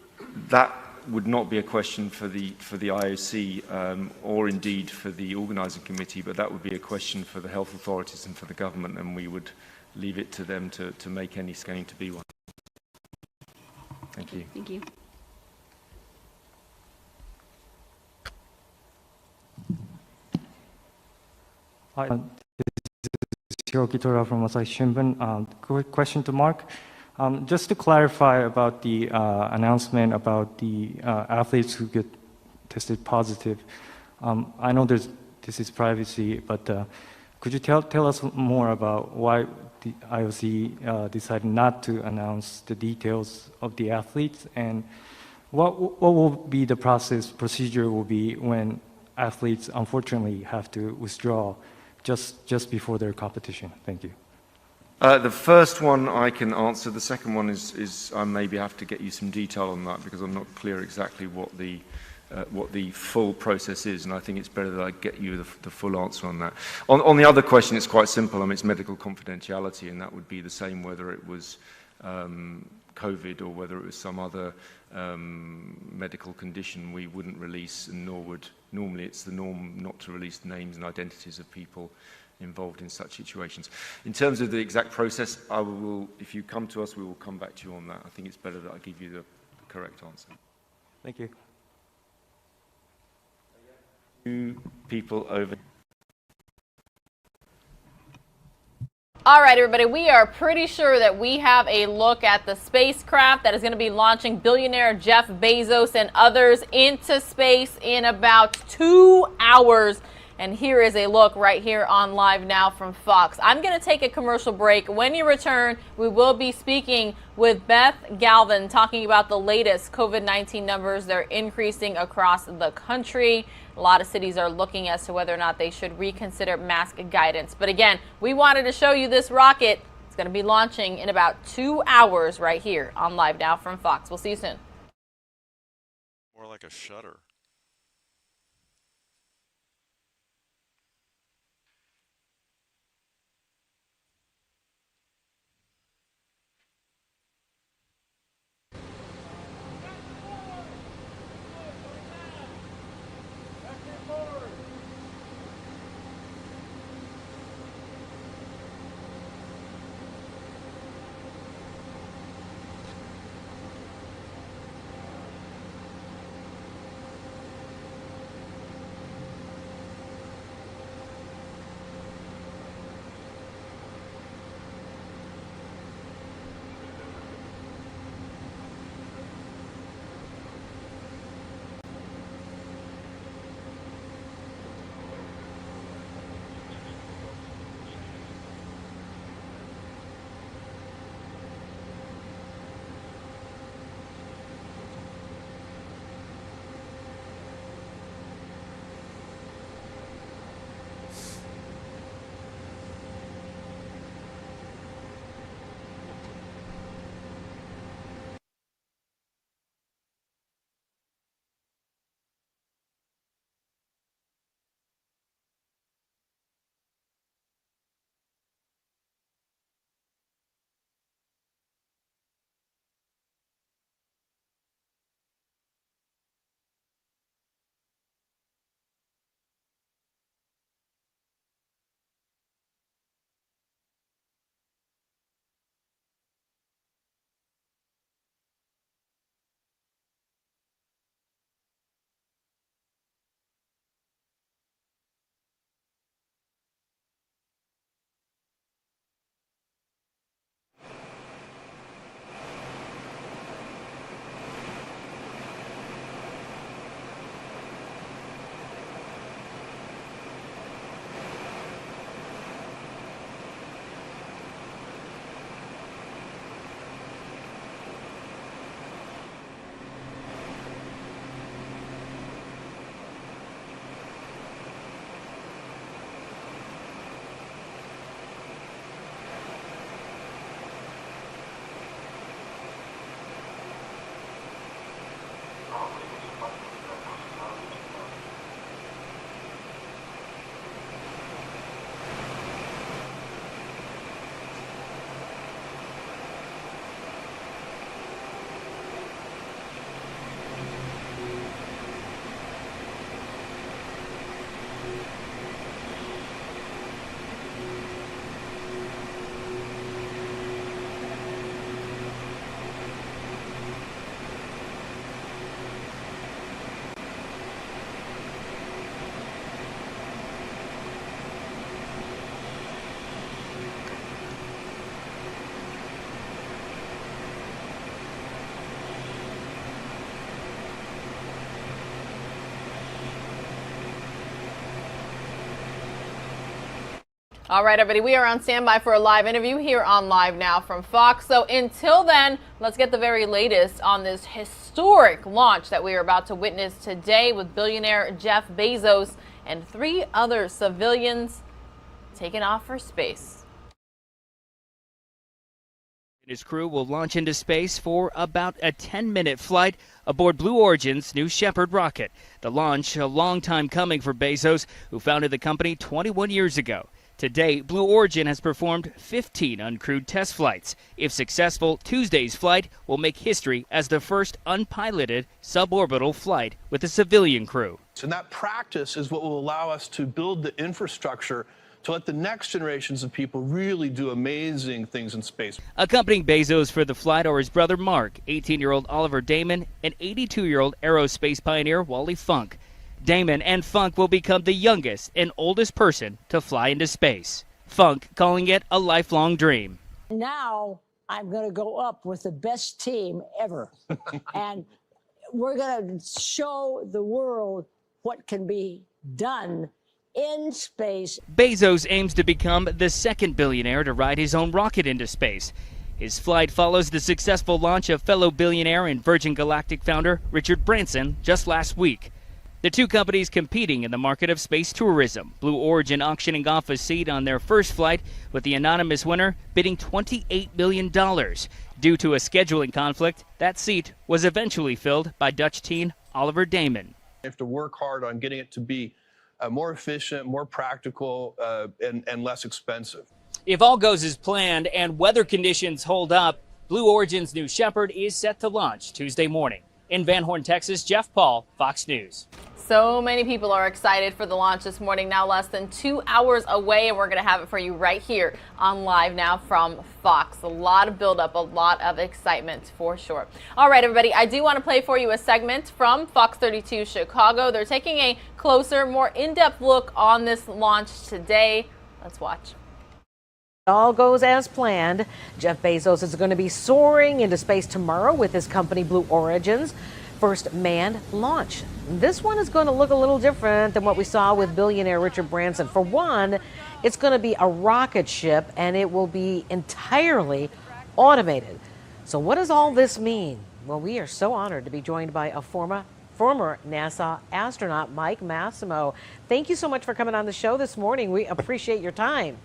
That would not be a question for the IOC or indeed for the organising committee, but that would be a question for the health authorities and for the government, and we would leave it to them to make any going to be one. Thank you. Thank you. Hi, this is Hiroki Tora from Asahi Shimbun. Quick question to Mark. Just to clarify about the announcement about the athletes who get tested positive. I know this is privacy, but could you tell us more about why the IOC decided not to announce the details of the athletes, and what will be the procedure will be when athletes unfortunately have to withdraw just before their competition? Thank you. The first one I can answer. The second one is I maybe have to get you some detail on that because I'm not clear exactly what the full process is, and I think it's better that I get you the full answer on that. On the other question, it's quite simple. I mean, it's medical confidentiality, and that would be the same whether it was COVID or whether it was some other medical condition. We wouldn't release, and nor would normally. It's the norm not to release names and identities of people involved in such situations. In terms of the exact process, I will, if you come to us, we will come back to you on that. I think it's better that I give you the correct answer. Thank you. Two people over. All right, everybody, we are pretty sure that we have a look at the spacecraft that is going to be launching billionaire Jeff Bezos and others into space in about 2 hours. And here is a look right here on Live Now from Fox. I'm going to take a commercial break. When you return, we will be speaking with Beth Galvin, talking about the latest COVID-19 numbers. They're increasing across the country. A lot of cities are looking as to whether or not they should reconsider mask guidance. But again, we wanted to show you this rocket. It's going to be launching in about 2 hours right here on Live Now from Fox. We'll see you soon. More like a shutter. All right, everybody, we are on standby for a live interview here on Live Now from Fox. So until then, let's get the very latest on this historic launch that we are about to witness today with billionaire Jeff Bezos and 3 other civilians taking off for space. His crew will launch into space for about a 10-minute flight aboard Blue Origin's New Shepard rocket. The launch, a long time coming for Bezos, who founded the company 21 years ago. Today, Blue Origin has performed 15 uncrewed test flights. If successful, Tuesday's flight will make history as the first unpiloted suborbital flight with a civilian crew. So that practice is what will allow us to build the infrastructure to let the next generations of people really do amazing things in space. Accompanying Bezos for the flight are his brother Mark, 18-year-old Oliver Damon, and 82-year-old aerospace pioneer Wally Funk. Damon and Funk will become the youngest and oldest person to fly into space. Funk calling it a lifelong dream. Now I'm going to go up with the best team ever. And we're going to show the world what can be done in space. Bezos aims to become the second billionaire to ride his own rocket into space. His flight follows the successful launch of fellow billionaire and Virgin Galactic founder Richard Branson just last week. The two companies competing in the market of space tourism, Blue Origin auctioning off a seat on their first flight with the anonymous winner bidding $28 million. Due to a scheduling conflict, that seat was eventually filled by Dutch teen Oliver Damon. You have to work hard on getting it to be more efficient, more practical, and less expensive. If all goes as planned and weather conditions hold up, Blue Origin's New Shepard is set to launch Tuesday morning. In Van Horn, Texas, Jeff Paul, Fox News. So many people are excited for the launch this morning, now less than 2 hours away, and we're going to have it for you right here on Live Now from Fox. A lot of buildup, a lot of excitement for sure. All right, everybody, I do want to play for you a segment from Fox 32 Chicago. They're taking a closer, more in-depth look on this launch today. Let's watch. All goes as planned. Jeff Bezos is going to be soaring into space tomorrow with his company Blue Origin's first manned launch. This one is going to look a little different than what we saw with billionaire Richard Branson. For one, it's going to be a rocket ship and it will be entirely automated. So what does all this mean? Well, we are so honored to be joined by a former NASA astronaut, Mike Massimo. Thank you so much for coming on the show this morning. We appreciate your time.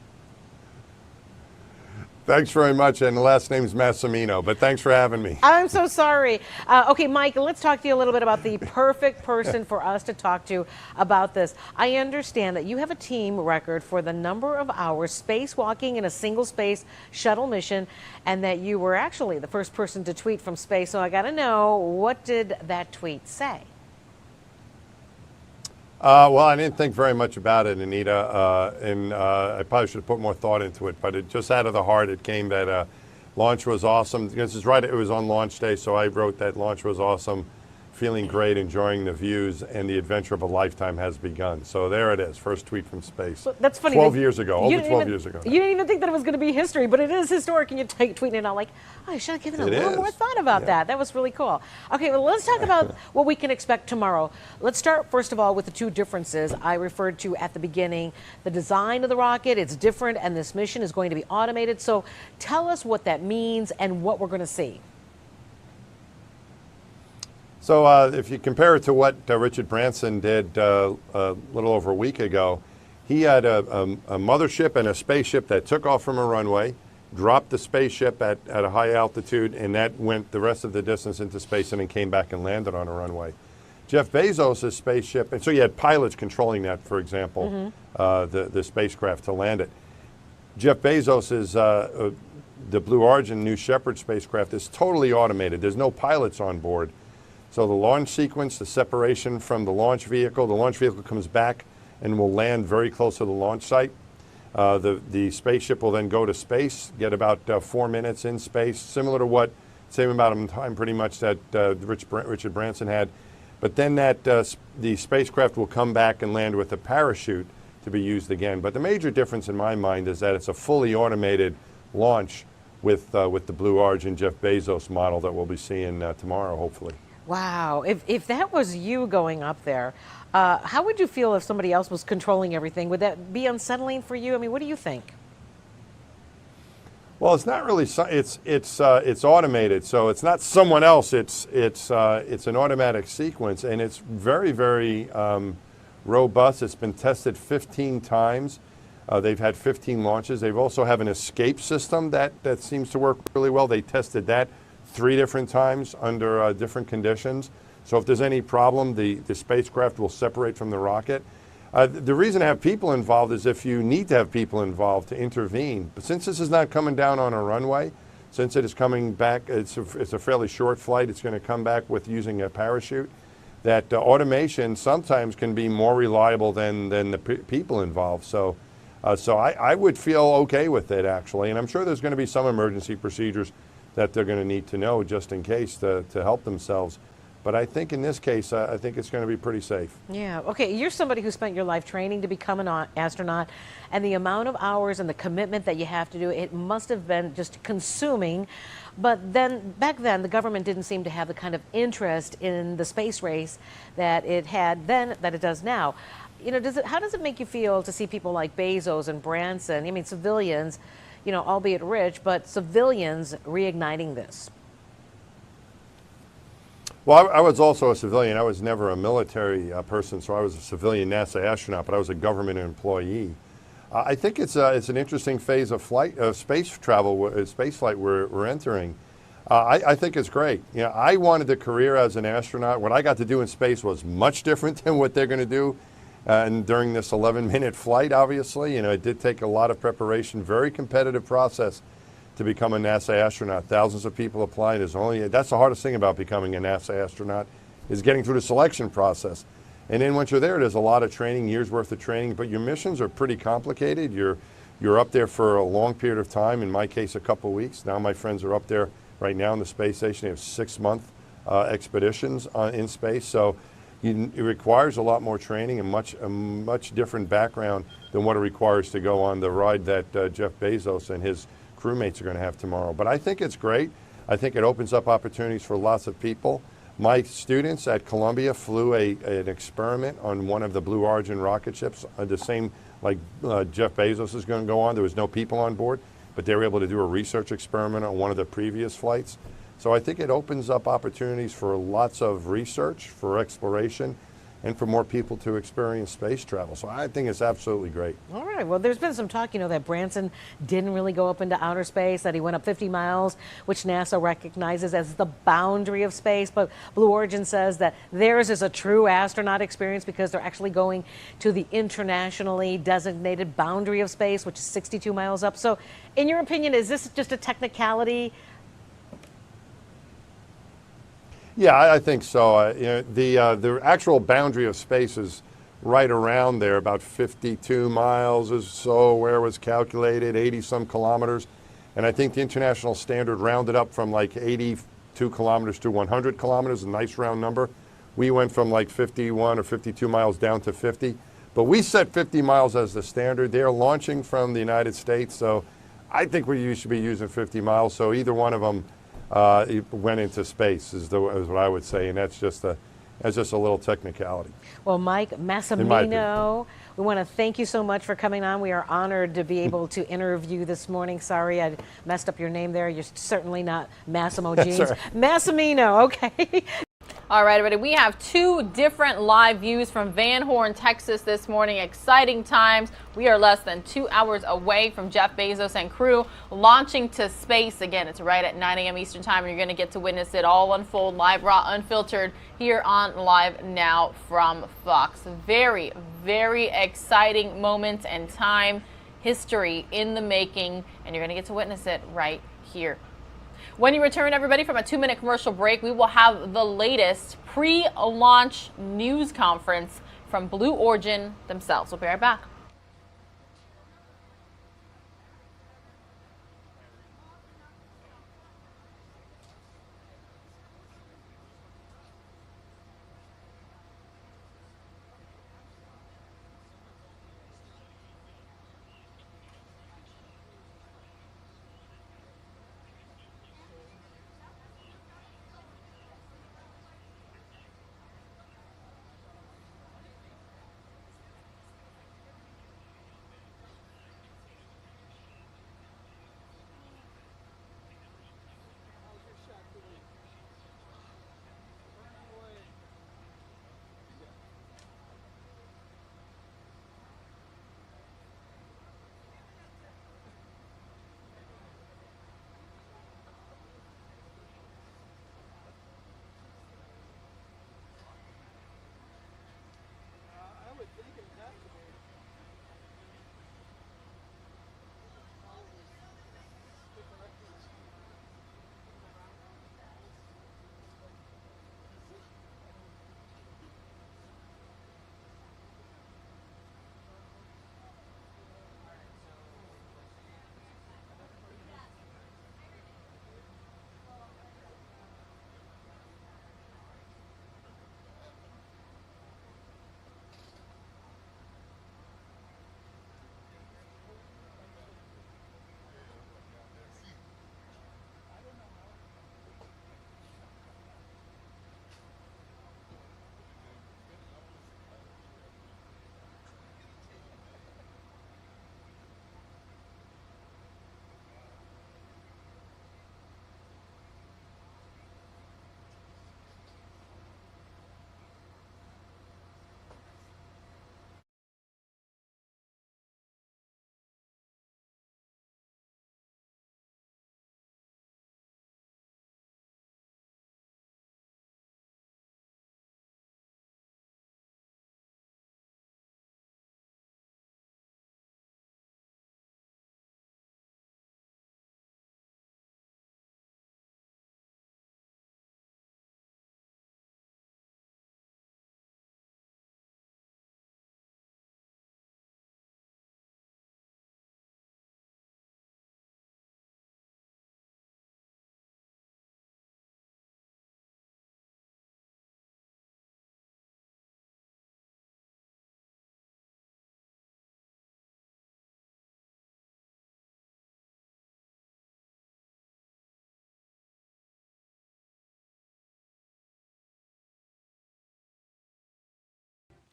Thanks very much, and the last name's Massimino, but thanks for having me. I'm so sorry. Okay, Mike, let's talk to you a little bit about the perfect person for us to talk to about this. I understand that you have a team record for the number of hours spacewalking in a single space shuttle mission, and that you were actually the first person to tweet from space. So I got to know, what did that tweet say? Well, I didn't think very much about it, Anita, and I probably should have put more thought into it, but it just out of the heart, it came that launch was awesome. This is right, it was on launch day, so I wrote that launch was awesome, feeling great, enjoying the views, and the adventure of a lifetime has begun. So there it is, first tweet from space. Well, that's funny. 12 years ago, over 12 years ago. You didn't even think that it was going to be history, but it is historic, and you're tweeting it out like, oh, I should have given a little more thought about that. That was really cool. Okay, well, let's talk about what we can expect tomorrow. Let's start, first of all, with the two differences I referred to at the beginning. The design of the rocket, it's different, and this mission is going to be automated. So tell us what that means and what we're going to see. So if you compare it to what Richard Branson did a little over a week ago, he had a mothership and a spaceship that took off from a runway, dropped the spaceship at a high altitude, and that went the rest of the distance into space and then came back and landed on a runway. Jeff Bezos' spaceship, and so you had pilots controlling that, for example, the spacecraft to land it. Jeff Bezos' the Blue Origin New Shepard spacecraft is totally automated. There's no pilots on board. So the launch sequence, the separation from the launch vehicle comes back and will land very close to the launch site. The spaceship will then go to space, get about 4 minutes in space, similar to what, same amount of time pretty much that Richard Branson had. But then the spacecraft will come back and land with a parachute to be used again. But the major difference in my mind is that it's a fully automated launch with the Blue Origin Jeff Bezos model that we'll be seeing tomorrow, hopefully. Wow. If that was you going up there, how would you feel if somebody else was controlling everything? Would that be unsettling for you? I mean, what do you think? Well, it's not really. It's automated, so it's not someone else. It's an automatic sequence, and it's very, very robust. It's been tested 15 times. They've had 15 launches. They've also have an escape system that seems to work really well. They tested that 3 different times under different conditions. So if there's any problem, the spacecraft will separate from the rocket. The reason to have people involved is if you need to have people involved to intervene. But since this is not coming down on a runway, since it is coming back, it's a fairly short flight. It's going to come back with using a parachute. That automation sometimes can be more reliable than the people involved. So I would feel okay with it, actually. And I'm sure there's going to be some emergency procedures that they're going to need to know just in case to help themselves. But I think in this case, I think it's going to be pretty safe. Yeah. Okay. You're somebody who spent your life training to become an astronaut, and the amount of hours and the commitment that you have to do, it must have been just consuming. But then back then, the government didn't seem to have the kind of interest in the space race that it had then that it does now. You know, how does it make you feel to see people like Bezos and Branson, I mean, civilians, you know, albeit rich, but civilians reigniting this? Well, I was also a civilian. I was never a military person, so I was a civilian NASA astronaut, but I was a government employee. I think it's an interesting phase of space travel, space flight we're entering. I think it's great. You know, I wanted a career as an astronaut. What I got to do in space was much different than what they're going to do and during this 11-minute flight, obviously. You know, it did take a lot of preparation, very competitive process to become a NASA astronaut. Thousands of people applying. That's the hardest thing about becoming a NASA astronaut is getting through the selection process. And then once you're there, there's a lot of training, years worth of training, but your missions are pretty complicated. You're up there for a long period of time, in my case, a couple weeks. Now my friends are up there right now in the space station. They have 6-month expeditions in space. So it requires a lot more training and a much different background than what it requires to go on the ride that Jeff Bezos and his crewmates are going to have tomorrow. But I think it's great. I think it opens up opportunities for lots of people. My students at Columbia flew an experiment on one of the Blue Origin rocket ships, the same like Jeff Bezos is going to go on. There was no people on board, but they were able to do a research experiment on one of the previous flights. So I think it opens up opportunities for lots of research, for exploration, and for more people to experience space travel. So I think it's absolutely great. All right. Well, there's been some talk, you know, that Branson didn't really go up into outer space, that he went up 50 miles, which NASA recognizes as the boundary of space. But Blue Origin says that theirs is a true astronaut experience because they're actually going to the internationally designated boundary of space, which is 62 miles up. So in your opinion, is this just a technicality? Yeah, I think so. You know, the actual boundary of space is right around there, about 52 miles or so, where it was calculated, 80-some kilometers. And I think the international standard rounded up from like 82 kilometers to 100 kilometers, a nice round number. We went from like 51 or 52 miles down to 50. But we set 50 miles as the standard. They're launching from the United States, so I think we should be using 50 miles. So either one of them went into space is what I would say, and that's just a little technicality. Well, Mike Massimino, we want to thank you so much for coming on. We are honored to be able to interview this morning. Sorry I messed up your name there. You're certainly not Massimo Jeans. Right. Massimino, okay. All right, everybody, we have 2 different live views from Van Horn, Texas this morning. Exciting times. We are less than 2 hours away from Jeff Bezos and crew launching to space. Again, it's right at 9 a.m. Eastern time, and you're going to get to witness it all unfold live, raw, unfiltered here on Live Now from Fox. Very, very exciting moments and time, history in the making, and you're going to get to witness it right here. When you return, everybody, from a 2-minute commercial break, we will have the latest pre-launch news conference from Blue Origin themselves. We'll be right back.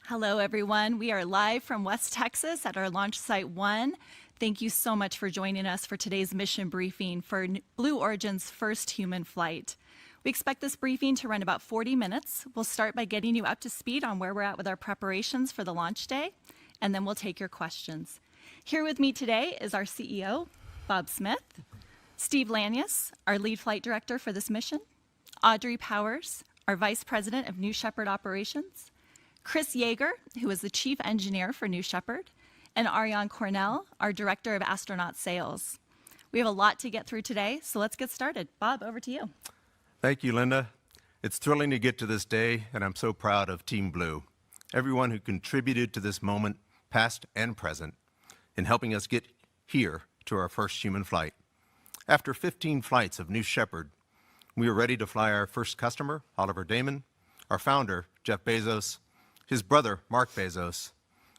Hello, everyone. We are live from West Texas at our launch site 1. Thank you so much for joining us for today's mission briefing for Blue Origin's first human flight. We expect this briefing to run about 40 minutes. We'll start by getting you up to speed on where we're at with our preparations for the launch day, and then we'll take your questions. Here with me today is our CEO, Bob Smith, Steve Lanius, our lead flight director for this mission, Audrey Powers, our vice president of New Shepard operations, Chris Yeager, who is the chief engineer for New Shepard, and Ariane Cornell, our director of astronaut sales. We have a lot to get through today, so let's get started. Bob, over to you. Thank you, Linda. It's thrilling to get to this day, and I'm so proud of Team Blue, everyone who contributed to this moment, past and present, in helping us get here to our first human flight. After 15 flights of New Shepard, we are ready to fly our first customer, Oliver Damon, our founder, Jeff Bezos, his brother, Mark Bezos,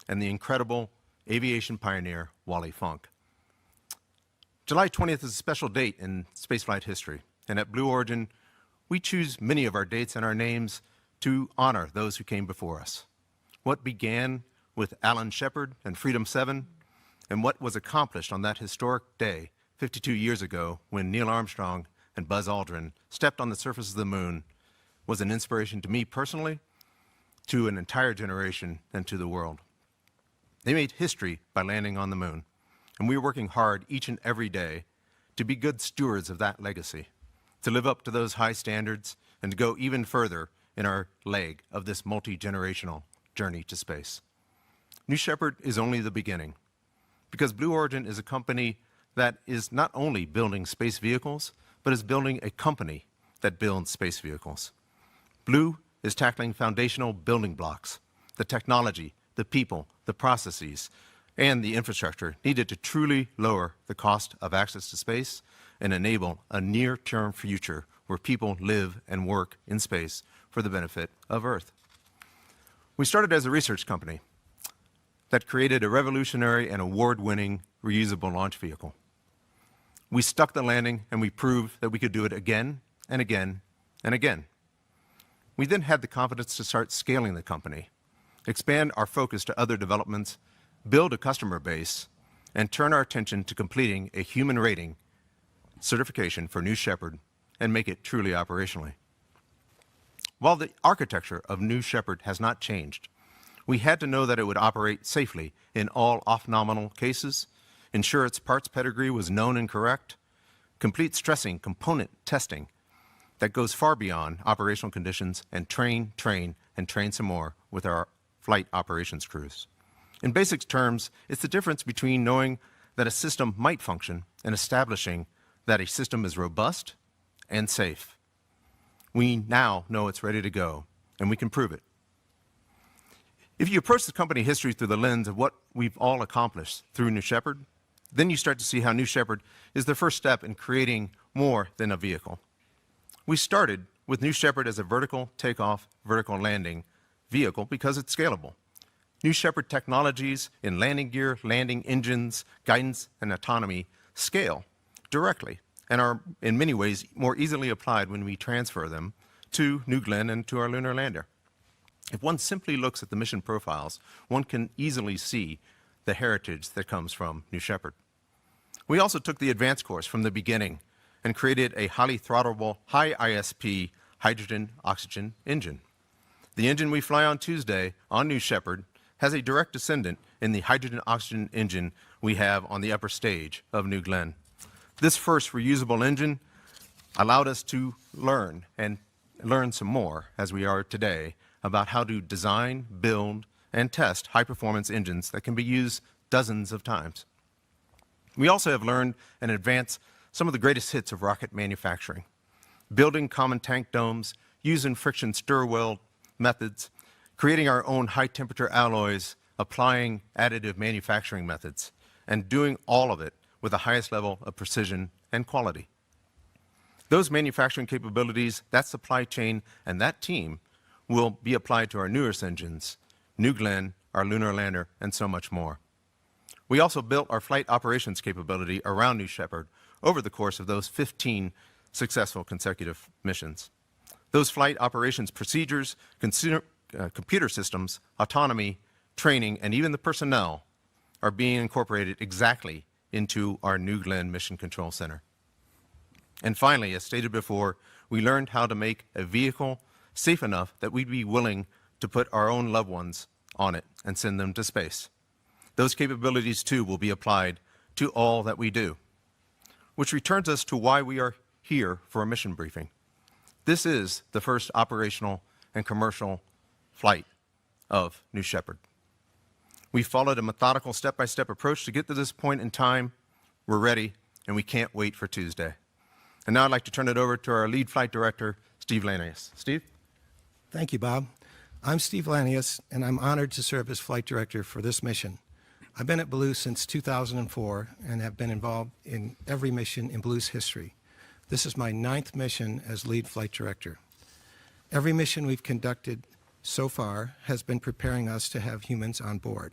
and the incredible aviation pioneer, Wally Funk. July 20th is a special date in spaceflight history, and at Blue Origin, we choose many of our dates and our names to honor those who came before us. What began with Alan Shepard and Freedom 7, and what was accomplished on that historic day 52 years ago when Neil Armstrong and Buzz Aldrin stepped on the surface of the moon, was an inspiration to me personally, to an entire generation, and to the world. They made history by landing on the moon, and we are working hard each and every day to be good stewards of that legacy, to live up to those high standards, and to go even further in our leg of this multi-generational journey to space. New Shepard is only the beginning, because Blue Origin is a company that is not only building space vehicles, but is building a company that builds space vehicles. Blue is tackling foundational building blocks, the technology, the people, the processes, and the infrastructure needed to truly lower the cost of access to space and enable a near-term future where people live and work in space for the benefit of Earth. We started as a research company that created a revolutionary and award-winning reusable launch vehicle. We stuck the landing, and we proved that we could do it again and again and again. We then had the confidence to start scaling the company, expand our focus to other developments, build a customer base, and turn our attention to completing a human rating certification for New Shepard and make it truly operationally. While the architecture of New Shepard has not changed, we had to know that it would operate safely in all off-nominal cases, ensure its parts pedigree was known and correct, complete stressing component testing that goes far beyond operational conditions, and train, and train some more with our flight operations crews. In basic terms, it's the difference between knowing that a system might function and establishing that a system is robust and safe. We now know it's ready to go, and we can prove it. If you approach the company history through the lens of what we've all accomplished through New Shepard, then you start to see how New Shepard is the first step in creating more than a vehicle. We started with New Shepard as a vertical takeoff, vertical landing vehicle because it's scalable. New Shepard technologies in landing gear, landing engines, guidance, and autonomy scale directly and are in many ways more easily applied when we transfer them to New Glenn and to our lunar lander. If one simply looks at the mission profiles, one can easily see the heritage that comes from New Shepard. We also took the advanced course from the beginning and created a highly throttleable, high ISP hydrogen-oxygen engine. The engine we fly on Tuesday on New Shepard has a direct descendant in the hydrogen-oxygen engine we have on the upper stage of New Glenn. This first reusable engine allowed us to learn some more, as we are today, about how to design, build, and test high-performance engines that can be used dozens of times. We also have learned and advanced some of the greatest hits of rocket manufacturing, building common tank domes, using friction stir weld methods, creating our own high-temperature alloys, applying additive manufacturing methods, and doing all of it with the highest level of precision and quality. Those manufacturing capabilities, that supply chain, and that team will be applied to our newest engines, New Glenn, our lunar lander, and so much more. We also built our flight operations capability around New Shepard over the course of those 15 successful consecutive missions. Those flight operations procedures computer systems, autonomy, training, and even the personnel are being incorporated exactly into our New Glenn Mission Control Center. And finally, as stated before, we learned how to make a vehicle safe enough that we'd be willing to put our own loved ones on it and send them to space. Those capabilities, too, will be applied to all that we do, which returns us to why we are here for a mission briefing. This is the first operational and commercial flight of New Shepard. We followed a methodical step-by-step approach to get to this point in time. We're ready, and we can't wait for Tuesday. And now I'd like to turn it over to our lead flight director, Steve Lanius. Steve? Thank you, Bob. I'm Steve Lanius, and I'm honored to serve as flight director for this mission. I've been at Blue since 2004 and have been involved in every mission in Blue's history. This is my 9th mission as lead flight director. Every mission we've conducted so far has been preparing us to have humans on board.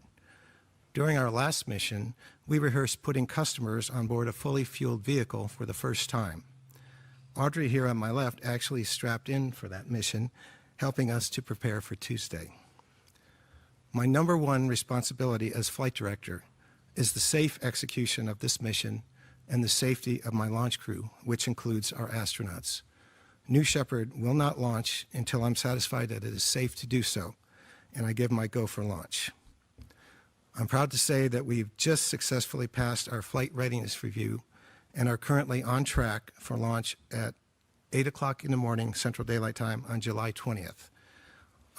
During our last mission, we rehearsed putting customers on board a fully fueled vehicle for the first time. Audrey here on my left actually strapped in for that mission, helping us to prepare for Tuesday. My number one responsibility as flight director is the safe execution of this mission and the safety of my launch crew, which includes our astronauts. New Shepard will not launch until I'm satisfied that it is safe to do so, and I give my go for launch. I'm proud to say that we've just successfully passed our flight readiness review and are currently on track for launch at 8 o'clock in the morning Central Daylight Time on July 20th.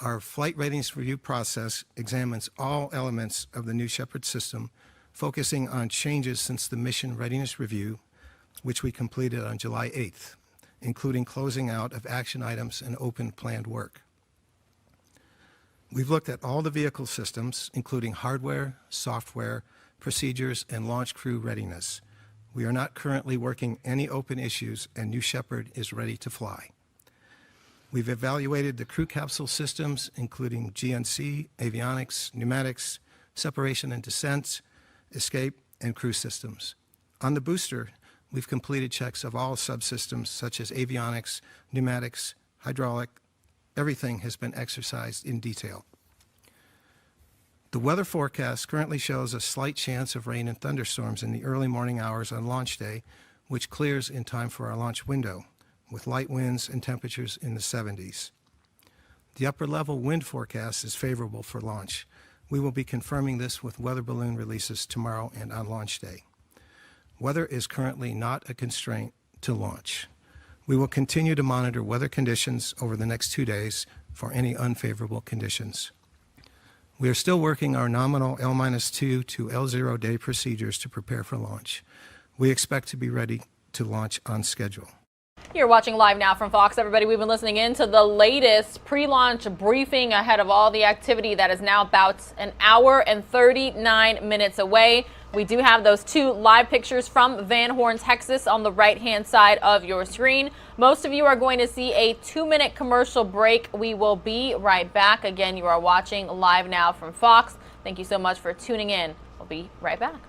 Our flight readiness review process examines all elements of the New Shepard system, focusing on changes since the mission readiness review, which we completed on July 8th, including closing out of action items and open planned work. We've looked at all the vehicle systems, including hardware, software, procedures, and launch crew readiness. We are not currently working any open issues, and New Shepard is ready to fly. We've evaluated the crew capsule systems, including GNC, avionics, pneumatics, separation and descent, escape, and crew systems. On the booster, we've completed checks of all subsystems such as avionics, pneumatics, hydraulic. Everything has been exercised in detail. The weather forecast currently shows a slight chance of rain and thunderstorms in the early morning hours on launch day, which clears in time for our launch window, with light winds and temperatures in the 70s. The upper level wind forecast is favorable for launch. We will be confirming this with weather balloon releases tomorrow and on launch day. Weather is currently not a constraint to launch. We will continue to monitor weather conditions over the next 2 days for any unfavorable conditions. We are still working our nominal L-2 to L0 day procedures to prepare for launch. We expect to be ready to launch on schedule. You're watching Live Now from Fox, everybody. We've been listening in to the latest pre-launch briefing ahead of all the activity that is now about an hour and 39 minutes away. We do have those 2 live pictures from Van Horn, Texas on the right-hand side of your screen. Most of you are going to see a 2-minute commercial break. We will be right back. Again, you are watching Live Now from Fox. Thank you so much for tuning in. We'll be right back.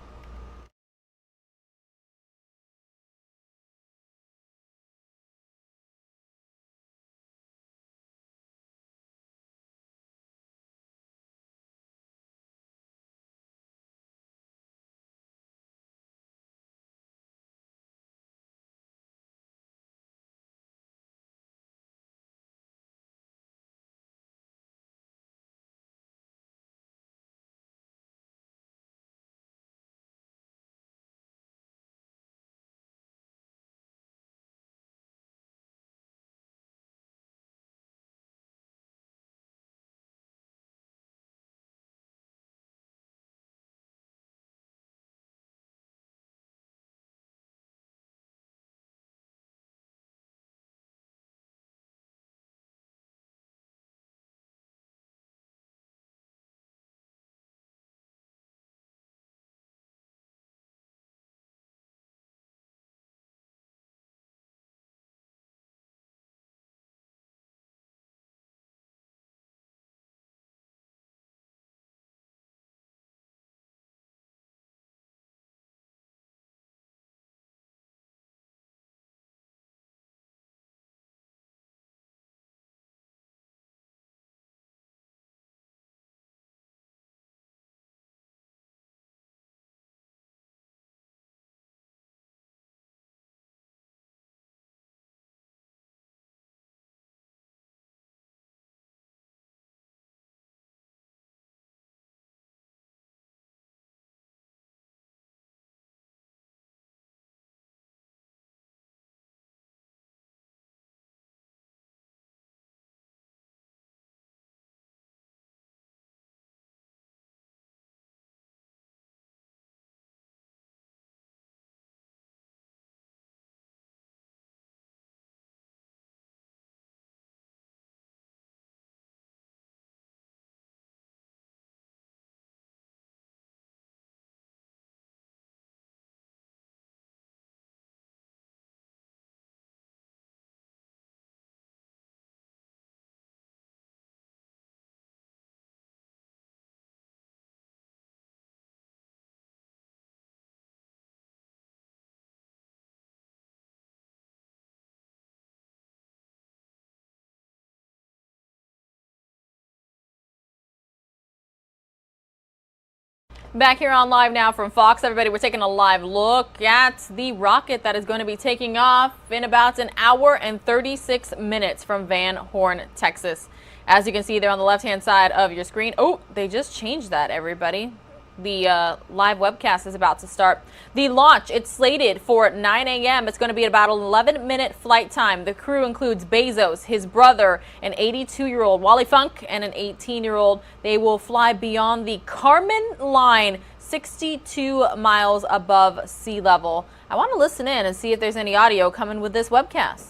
Back here on Live Now from Fox, everybody, we're taking a live look at the rocket that is going to be taking off in about an hour and 36 minutes from Van Horn, Texas. As you can see there on the left-hand side of your screen. Oh, they just changed that, everybody. The live webcast is about to start. The launch, it's slated for 9 a.m. It's going to be about an 11-minute flight time. The crew includes Bezos, his brother, an 82-year-old Wally Funk, and an 18-year-old. They will fly beyond the Kármán line, 62 miles above sea level. I want to listen in and see if there's any audio coming with this webcast.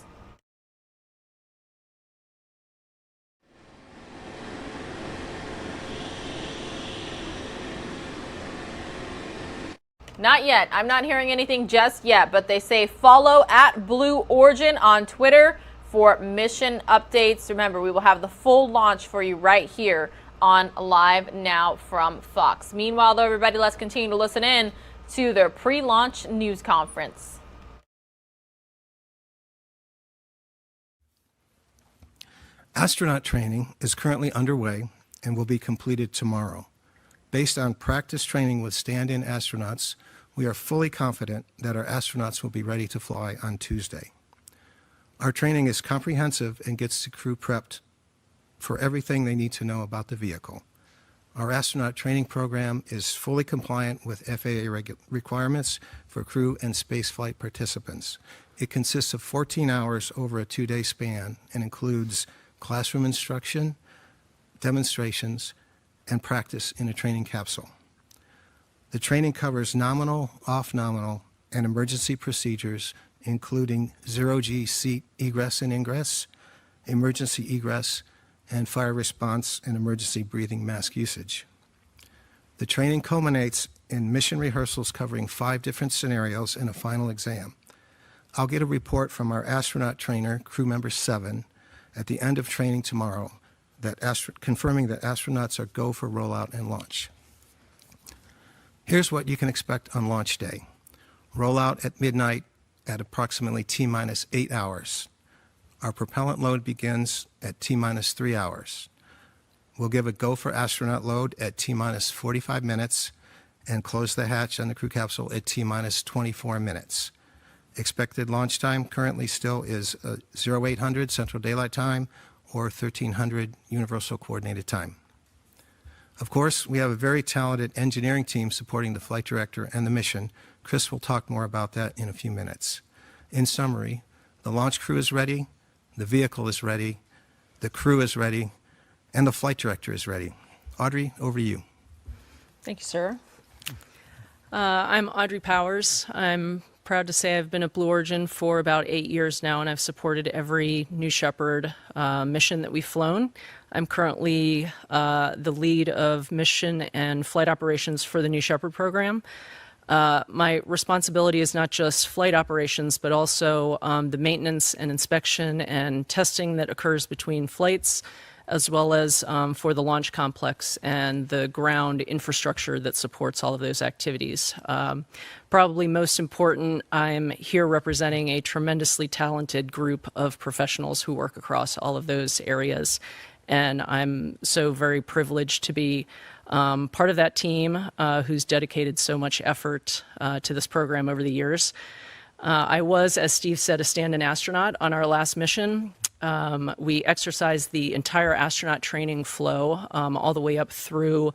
Not yet. I'm not hearing anything just yet, but they say follow at Blue Origin on Twitter for mission updates. Remember, we will have the full launch for you right here on Live Now from Fox. Meanwhile, though, everybody, let's continue to listen in to their pre-launch news conference. Astronaut training is currently underway and will be completed tomorrow. Based on practice training with stand-in astronauts, we are fully confident that our astronauts will be ready to fly on Tuesday. Our training is comprehensive and gets the crew prepped for everything they need to know about the vehicle. Our astronaut training program is fully compliant with FAA requirements for crew and spaceflight participants. It consists of 14 hours over a 2-day span and includes classroom instruction, demonstrations, and practice in a training capsule. The training covers nominal, off-nominal, and emergency procedures, including zero-G seat egress and ingress, emergency egress, and fire response and emergency breathing mask usage. The training culminates in mission rehearsals covering 5 different scenarios and a final exam. I'll get a report from our astronaut trainer, crew member 7, at the end of training tomorrow, confirming that astronauts are go for rollout and launch. Here's what you can expect on launch day. Rollout at midnight at approximately T-minus 8 hours. Our propellant load begins at T-minus 3 hours. We'll give a go for astronaut load at T-minus 45 minutes and close the hatch on the crew capsule at T-minus 24 minutes. Expected launch time currently still is 0800 Central Daylight Time or 1300 Universal Coordinated Time. Of course, we have a very talented engineering team supporting the flight director and the mission. Chris will talk more about that in a few minutes. In summary, the launch crew is ready, the vehicle is ready, the crew is ready, and the flight director is ready. Audrey, over to you. Thank you, sir. I'm Audrey Powers. I'm proud to say I've been at Blue Origin for about 8 years now, and I've supported every New Shepard mission that we've flown. I'm currently the lead of mission and flight operations for the New Shepard program. My responsibility is not just flight operations, but also the maintenance and inspection and testing that occurs between flights, as well as for the launch complex and the ground infrastructure that supports all of those activities. Probably most important, I'm here representing a tremendously talented group of professionals who work across all of those areas. And I'm so very privileged to be part of that team who's dedicated so much effort to this program over the years. I was, as Steve said, a stand-in astronaut on our last mission. We exercised the entire astronaut training flow all the way up through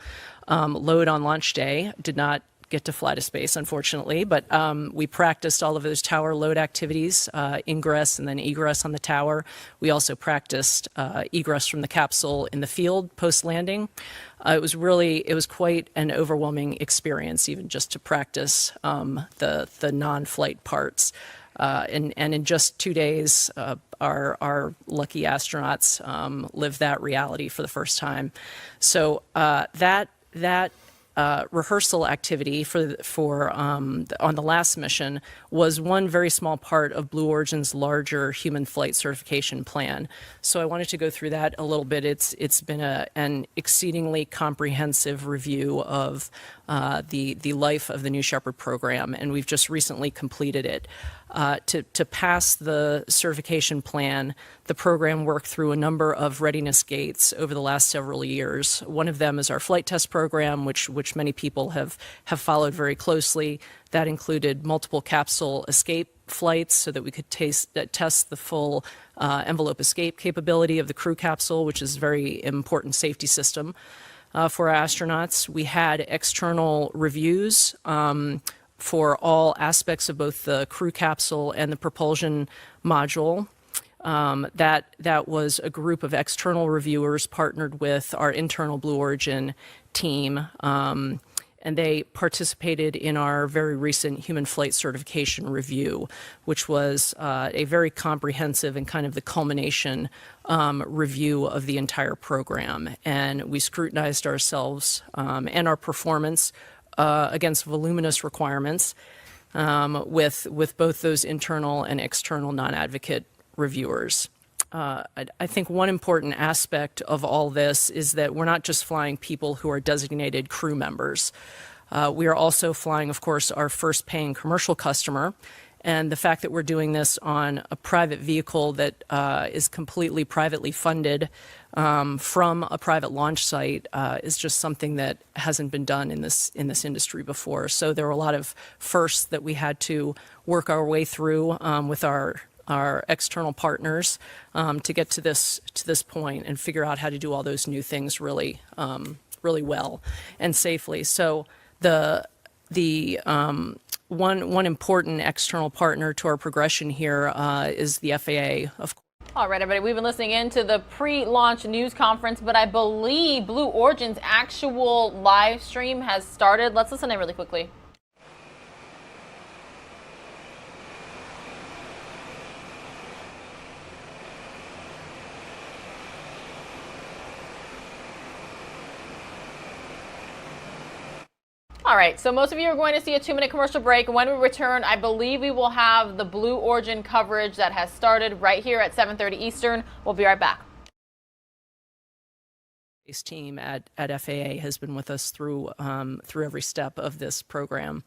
load on launch day. Did not get to fly to space, unfortunately, but we practiced all of those tower load activities, ingress and then egress on the tower. We also practiced egress from the capsule in the field post-landing. It was quite an overwhelming experience, even just to practice the non-flight parts. And in just 2 days, our lucky astronauts lived that reality for the first time. So that rehearsal activity on the last mission was one very small part of Blue Origin's larger human flight certification plan. So I wanted to go through that a little bit. It's been an exceedingly comprehensive review of the life of the New Shepard program, and we've just recently completed it. To pass the certification plan, the program worked through a number of readiness gates over the last several years. One of them is our flight test program, which many people have followed very closely. That included multiple capsule escape flights so that we could test the full envelope escape capability of the crew capsule, which is a very important safety system for our astronauts. We had external reviews for all aspects of both the crew capsule and the propulsion module. That was a group of external reviewers partnered with our internal Blue Origin team, and they participated in our very recent human flight certification review, which was a very comprehensive and kind of the culmination review of the entire program. And we scrutinized ourselves and our performance against voluminous requirements with both those internal and external non-advocate reviewers. I think one important aspect of all this is that we're not just flying people who are designated crew members. We are also flying, of course, our first paying commercial customer. And the fact that we're doing this on a private vehicle that is completely privately funded from a private launch site is just something that hasn't been done in this industry before. So there were a lot of firsts that we had to work our way through with our external partners to get to this point and figure out how to do all those new things really well and safely. So one important external partner to our progression here is the FAA, of course. All right, everybody, we've been listening in to the pre-launch news conference, but I believe Blue Origin's actual live stream has started. Let's listen in really quickly. All right, so most of you are going to see a 2-minute commercial break. When we return, I believe we will have the Blue Origin coverage that has started right here at 7:30 Eastern. We'll be right back. This team at FAA has been with us through every step of this program.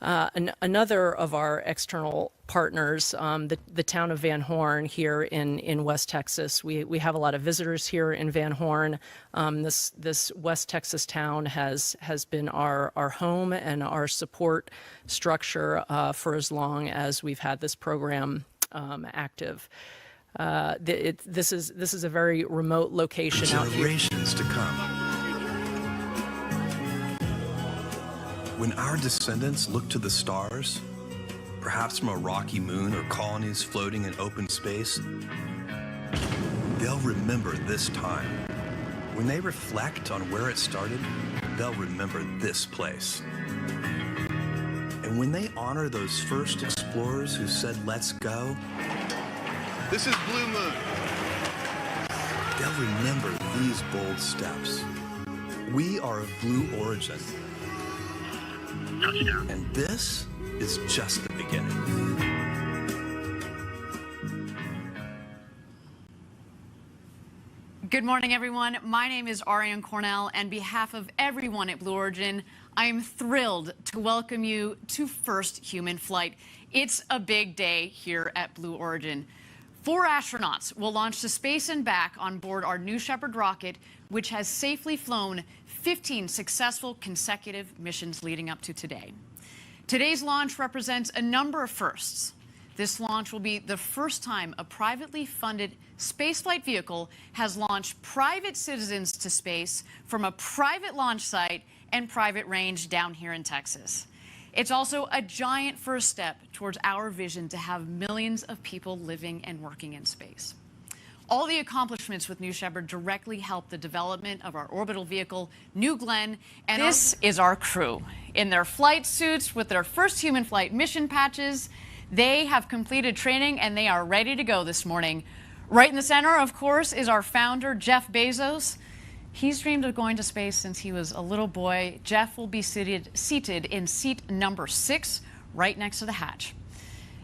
Another of our external partners, the town of Van Horn here in West Texas. We have a lot of visitors here in Van Horn. This West Texas town has been our home and our support structure for as long as we've had this program active. This is a very remote location out here. Generations to come. When our descendants look to the stars, perhaps from a rocky moon or colonies floating in open space, they'll remember this time. When they reflect on where it started, they'll remember this place. And when they honor those first explorers who said, "Let's go," this is Blue Moon. They'll remember these bold steps. We are of Blue Origin. And this is just the beginning. Good morning, everyone. My name is Ariane Cornell, and on behalf of everyone at Blue Origin, I am thrilled to welcome you to first human flight. It's a big day here at Blue Origin. 4 astronauts will launch to space and back on board our New Shepard rocket, which has safely flown 15 successful consecutive missions leading up to today. Today's launch represents a number of firsts. This launch will be the first time a privately funded spaceflight vehicle has launched private citizens to space from a private launch site and private range down here in Texas. It's also a giant first step towards our vision to have millions of people living and working in space. All the accomplishments with New Shepard directly help the development of our orbital vehicle, New Glenn, and this is our crew. In their flight suits with their first human flight mission patches, they have completed training and they are ready to go this morning. Right in the center, of course, is our founder, Jeff Bezos. He's dreamed of going to space since he was a little boy. Jeff will be seated in seat number 6, right next to the hatch.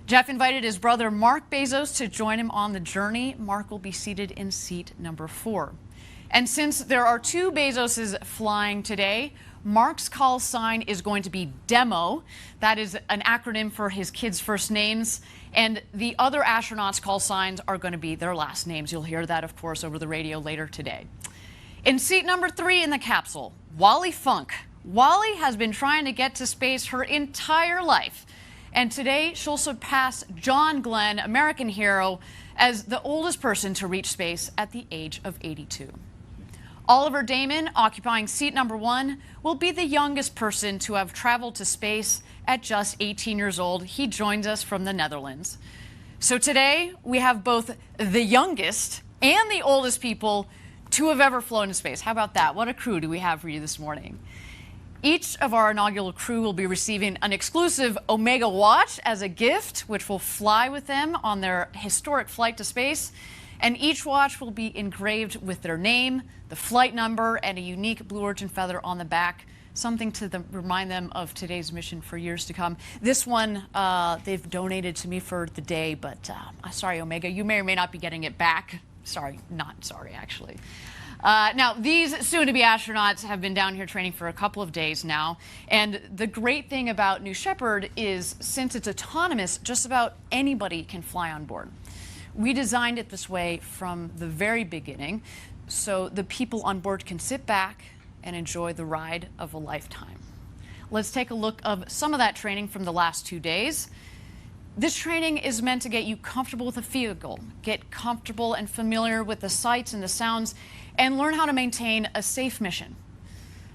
Jeff invited his brother Mark Bezos to join him on the journey. Mark will be seated in seat number 4. And since there are 2 Bezoses flying today, Mark's call sign is going to be Demo. That is an acronym for his kids' first names. And the other astronauts' call signs are going to be their last names. You'll hear that, of course, over the radio later today. In seat number 3 in the capsule, Wally Funk. Wally has been trying to get to space her entire life. And today she'll surpass John Glenn, American hero, as the oldest person to reach space at the age of 82. Oliver Damon, occupying seat number 1, will be the youngest person to have traveled to space at just 18 years old. He joins us from the Netherlands. So today we have both the youngest and the oldest people to have ever flown to space. How about that? What a crew do we have for you this morning? Each of our inaugural crew will be receiving an exclusive Omega watch as a gift, which will fly with them on their historic flight to space. And each watch will be engraved with their name, the flight number, and a unique Blue Origin feather on the back, something to remind them of today's mission for years to come. This one, they've donated to me for the day, but sorry, Omega, you may or may not be getting it back. Sorry, not sorry, actually. Now, these soon-to-be astronauts have been down here training for a couple of days now. And the great thing about New Shepard is, since it's autonomous, just about anybody can fly on board. We designed it this way from the very beginning, so the people on board can sit back and enjoy the ride of a lifetime. Let's take a look of some of that training from the last 2 days. This training is meant to get you comfortable with the vehicle, get comfortable and familiar with the sights and the sounds, and learn how to maintain a safe mission.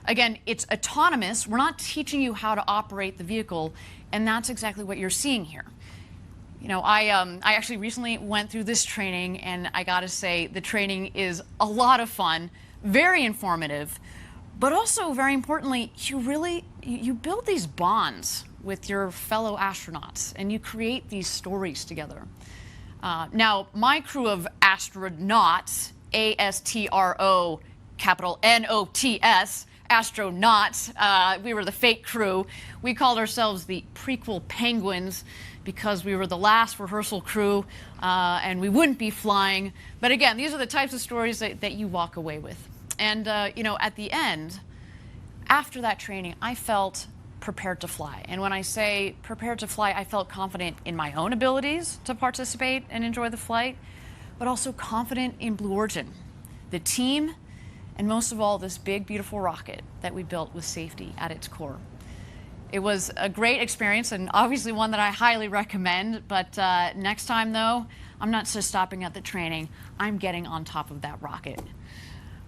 Again, it's autonomous. We're not teaching you how to operate the vehicle, and that's exactly what you're seeing here. You know, I actually recently went through this training, and I gotta say, the training is a lot of fun, very informative, but also, very importantly, you build these bonds with your fellow astronauts, and you create these stories together. Now, my crew of astronauts, A-S-T-R-O, capital N-O-T-S, astronauts, we were the fake crew. We called ourselves the prequel penguins because we were the last rehearsal crew, and we wouldn't be flying. But again, these are the types of stories that you walk away with. And, you know, at the end, after that training, I felt prepared to fly. And when I say prepared to fly, I felt confident in my own abilities to participate and enjoy the flight, but also confident in Blue Origin, the team, and most of all, this big, beautiful rocket that we built with safety at its core. It was a great experience, and obviously one that I highly recommend, but next time, though, I'm not just stopping at the training. I'm getting on top of that rocket.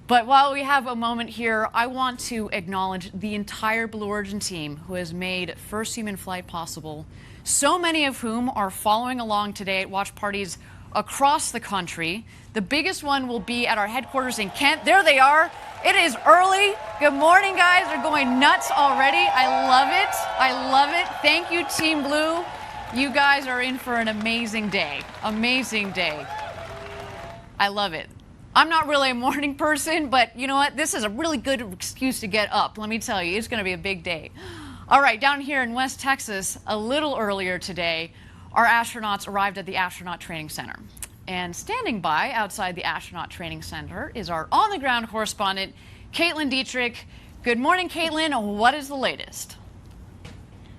But while we have a moment here, I want to acknowledge the entire Blue Origin team who has made first human flight possible, so many of whom are following along today at watch parties across the country. The biggest one will be at our headquarters in Kent. There they are. It is early. Good morning, guys. They're going nuts already. I love it. I love it. Thank you, Team Blue. You guys are in for an amazing day. Amazing day. I love it. I'm not really a morning person, but you know what? This is a really good excuse to get up. Let me tell you, it's going to be a big day. All right, down here in West Texas, a little earlier today, our astronauts arrived at the Astronaut Training Center. And standing by outside the Astronaut Training Center is our on-the-ground correspondent, Caitlin Dietrich. Good morning, Caitlin. What is the latest?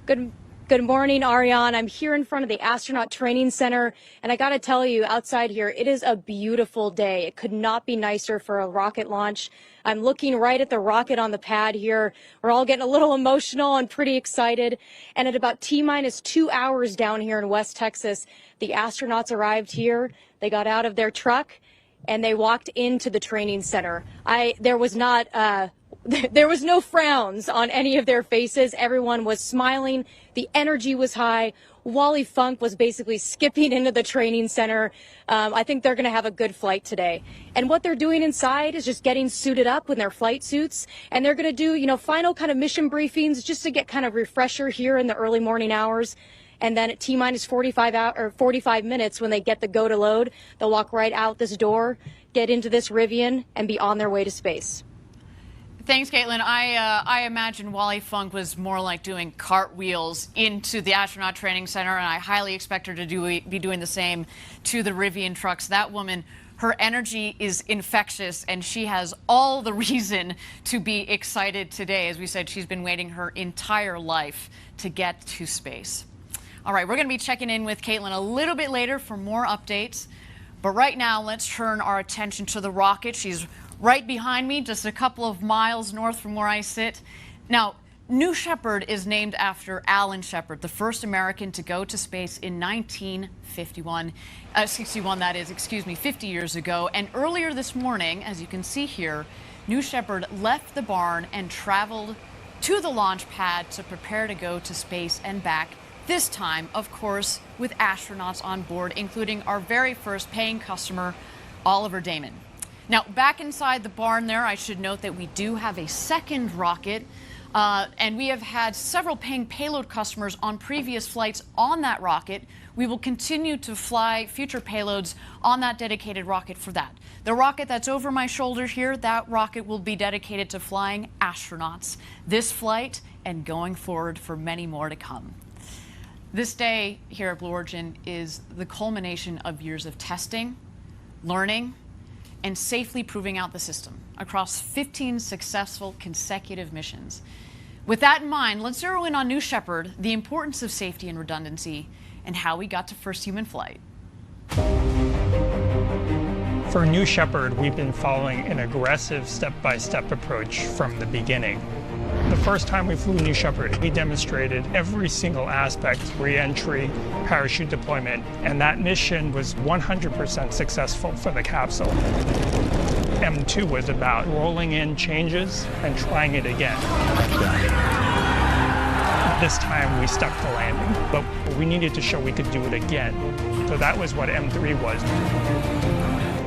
Good morning, Ariane. I'm here in front of the Astronaut Training Center, and I got to tell you, outside here, it is a beautiful day. It could not be nicer for a rocket launch. I'm looking right at the rocket on the pad here. We're all getting a little emotional and pretty excited. And at about T-minus 2 hours down here in West Texas, the astronauts arrived here. They got out of their truck, and they walked into the training center. There was no frowns on any of their faces. Everyone was smiling. The energy was high. Wally Funk was basically skipping into the training center. I think they're going to have a good flight today. And what they're doing inside is just getting suited up in their flight suits. And they're going to do, you know, final kind of mission briefings just to get kind of refresher here in the early morning hours. And then at T-minus 45 minutes, when they get the go to load, they'll walk right out this door, get into this Rivian, and be on their way to space. Thanks, Caitlin. I imagine Wally Funk was more like doing cartwheels into the Astronaut Training Center, and I highly expect her to be doing the same to the Rivian trucks. That woman, Her energy is infectious, and she has all the reason to be excited today. As we said, she's been waiting her entire life to get to space. All right, we're going to be checking in with Caitlin a little bit later for more updates. But right now, let's turn our attention to the rocket. She's right behind me, just a couple of miles north from where I sit. Now, New Shepard is named after Alan Shepard, the first American to go to space in 1951. 50 years ago. And earlier this morning, as you can see here, New Shepard left the barn and traveled to the launch pad to prepare to go to space and back. This time, of course, with astronauts on board, including our very first paying customer, Oliver Damon. Now, back inside the barn there, I should note that we do have a second rocket. And we have had several paying payload customers on previous flights on that rocket. We will continue to fly future payloads on that dedicated rocket for that. The rocket that's over my shoulder here, that rocket will be dedicated to flying astronauts this flight and going forward for many more to come. This day here at Blue Origin is the culmination of years of testing, learning, and safely proving out the system across 15 successful consecutive missions. With that in mind, let's zero in on New Shepard, the importance of safety and redundancy, and how we got to first human flight. For New Shepard, we've been following an aggressive step-by-step approach from the beginning. The first time we flew New Shepard, we demonstrated every single aspect, re-entry, parachute deployment, and that mission was 100% successful for the capsule. M2 was about rolling in changes and trying it again. This time we stuck the landing, but we needed to show we could do it again. So that was what M3 was.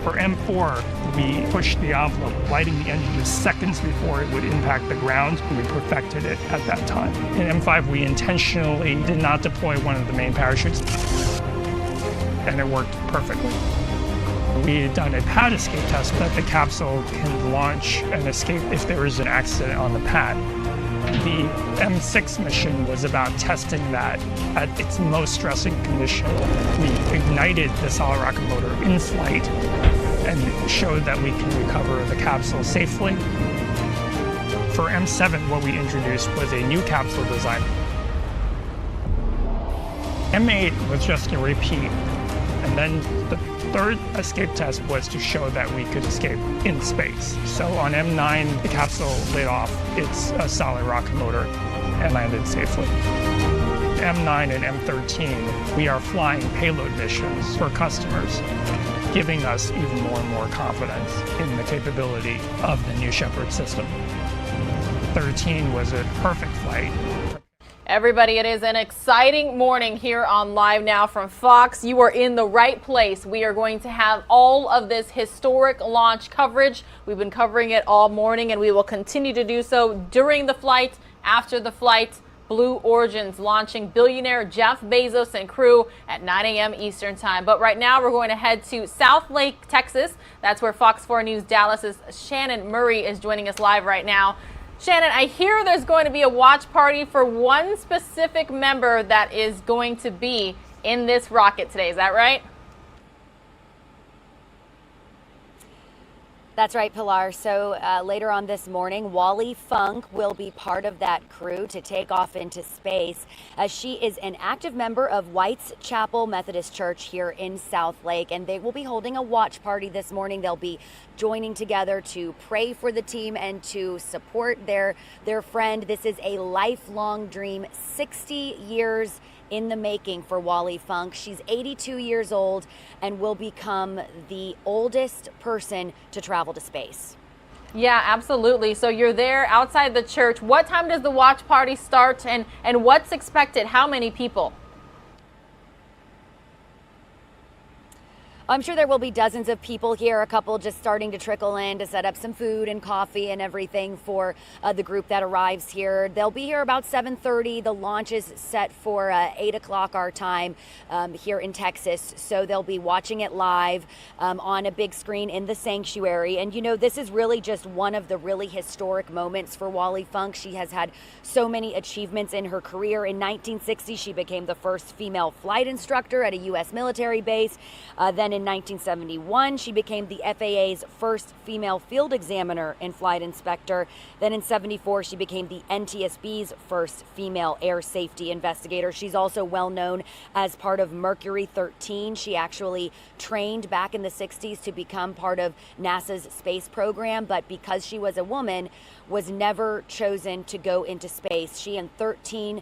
For M4, we pushed the envelope, lighting the engine just seconds before it would impact the ground. We perfected it at that time. In M5, we intentionally did not deploy one of the main parachutes, and it worked perfectly. We had done a pad escape test that the capsule can launch and escape if there is an accident on the pad. The M6 mission was about testing that at its most stressing condition. We ignited the solid rocket motor in flight and showed that we can recover the capsule safely. For M7, what we introduced was a new capsule design. M8 was just a repeat, and then the third escape test was to show that we could escape in space. So on M9, the capsule lit off its solid rocket motor and landed safely. M9 and M13, we are flying payload missions for customers, giving us even more and more confidence in the capability of the New Shepard system. 13 was a perfect flight. Everybody, it is an exciting morning here on Live Now from Fox. You are in the right place. We are going to have all of this historic launch coverage. We've been covering it all morning, and we will continue to do so during the flight, after the flight. Blue Origin's launching billionaire Jeff Bezos and crew at 9 a.m. Eastern Time. But right now, we're going to head to South Lake, Texas. That's where Fox 4 News Dallas's Shannon Murray is joining us live right now. Shannon, I hear there's going to be a watch party for one specific member that is going to be in this rocket today. Is that right? That's right, Pilar. So later on this morning, Wally Funk will be part of that crew to take off into space. She is an active member of White's Chapel Methodist Church here in South Lake, and they will be holding a watch party this morning. They'll be joining together to pray for the team and to support their friend. This is a lifelong dream, 60 years in the making for Wally Funk. She's 82 years old and will become the oldest person to travel to space. Yeah, absolutely. So you're there outside the church. What time does the watch party start, and what's expected? How many people? I'm sure there will be dozens of people here, a couple just starting to trickle in to set up some food and coffee and everything for the group that arrives here. They'll be here about 7:30. The launch is set for 8 o'clock our time here in Texas. So they'll be watching it live on a big screen in the sanctuary. And, you know, this is really just one of the really historic moments for Wally Funk. She has had so many achievements in her career. In 1960, she became the first female flight instructor at a U.S. military base. Then in in 1971, she became the FAA's first female field examiner and flight inspector. Then in 74, she became the NTSB's first female air safety investigator. She's also well known as part of Mercury 13. She actually trained back in the 60s to become part of NASA's space program, but because she was a woman, was never chosen to go into space. She and 13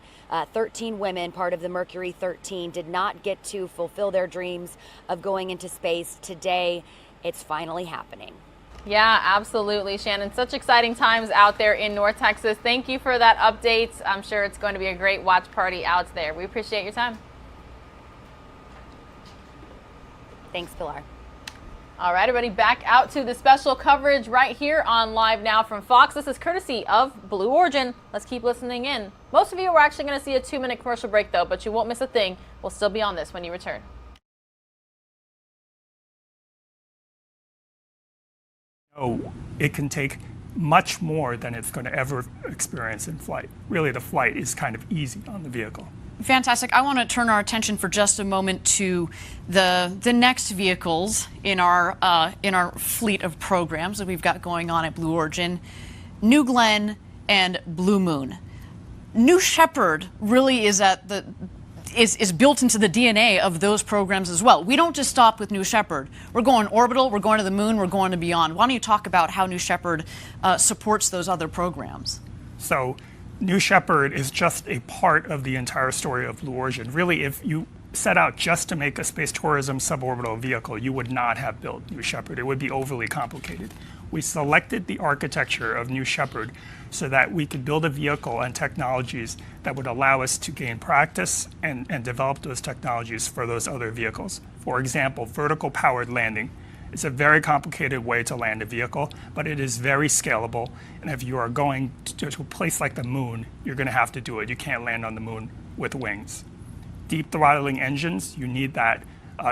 women, part of the Mercury 13, did not get to fulfill their dreams of going into space. Today, it's finally happening. Yeah, absolutely, Shannon. Such exciting times out there in North Texas. Thank you for that update. I'm sure it's going to be a great watch party out there. We appreciate your time. Thanks, Pilar. All right, everybody, back out to the special coverage right here on Live Now from Fox. This is courtesy of Blue Origin. Let's keep listening in. Most of you are actually going to see a 2-minute commercial break, though, but you won't miss a thing. We'll still be on this when you return. Oh, it can take much more than it's going to ever experience in flight. Really, the flight is kind of easy on the vehicle. Fantastic. I want to turn our attention for just a moment to the next vehicles in our fleet of programs that we've got going on at Blue Origin, New Glenn and Blue Moon. New Shepard really is is built into the DNA of those programs as well. We don't just stop with New Shepard. We're going orbital, we're going to the moon, we're going to beyond. Why don't you talk about how New Shepard supports those other programs? So New Shepard is just a part of the entire story of Blue Origin. Really, if you set out just to make a space tourism suborbital vehicle, you would not have built New Shepard. It would be overly complicated. We selected the architecture of New Shepard so that we could build a vehicle and technologies that would allow us to gain practice and develop those technologies for those other vehicles. For example, vertical powered landing. It's a very complicated way to land a vehicle, but it is very scalable. And if you are going to a place like the moon, you're going to have to do it. You can't land on the moon with wings. Deep throttling engines, you need that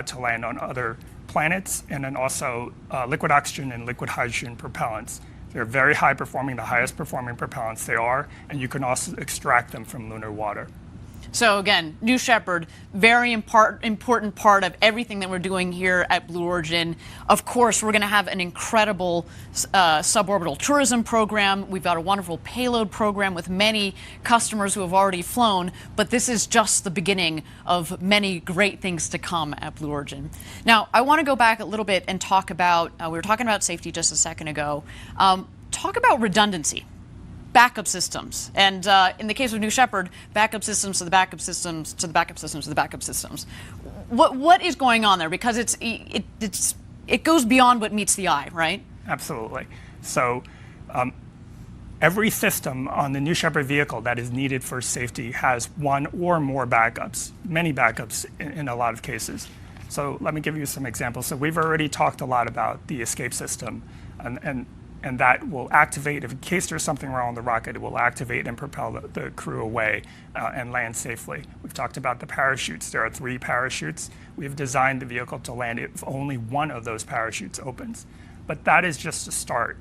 to land on other planets, and then also liquid oxygen and liquid hydrogen propellants. They're very high performing, the highest performing propellants they are, and you can also extract them from lunar water. So again, New Shepard, very important part of everything that we're doing here at Blue Origin. Of course, we're going to have an incredible suborbital tourism program. We've got a wonderful payload program with many customers who have already flown, but this is just the beginning of many great things to come at Blue Origin. Now, I want to go back a little bit and talk about, we were talking about safety just a second ago. Talk about redundancy. Backup systems, and in the case of New Shepard, backup systems to the backup systems to the backup systems to the backup systems. What is going on there? Because it goes beyond what meets the eye, right? Absolutely. So every system on the New Shepard vehicle that is needed for safety has one or more backups, many backups in a lot of cases. So let me give you some examples. So we've already talked a lot about the escape system, and that will activate, if in case there's something wrong with the rocket, it will activate and propel the crew away and land safely. We've talked about the parachutes. There are 3 parachutes. We've designed the vehicle to land if only one of those parachutes opens. But that is just a start.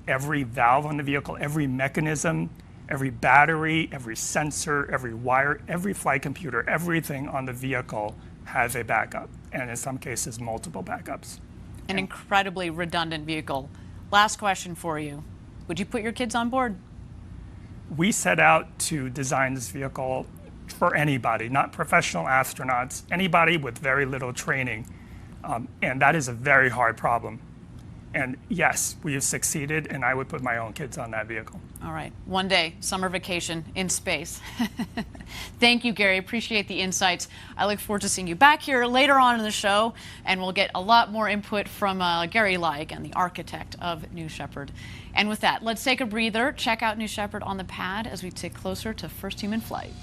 Every valve on the vehicle, every mechanism, every battery, every sensor, every wire, every flight computer, everything on the vehicle has a backup, and in some cases, multiple backups. An incredibly redundant vehicle. Last question for you. Would you put your kids on board? We set out to design this vehicle for anybody, not professional astronauts, anybody with very little training. And that is a very hard problem. And yes, we have succeeded, and I would put my own kids on that vehicle. All right. One day, summer vacation in space. Thank you, Gary. Appreciate the insights. I look forward to seeing you back here later on in the show, and we'll get a lot more input from Gary Lai, again, the architect of New Shepard. And with that, let's take a breather, check out New Shepard on the pad as we tick closer to first human flight.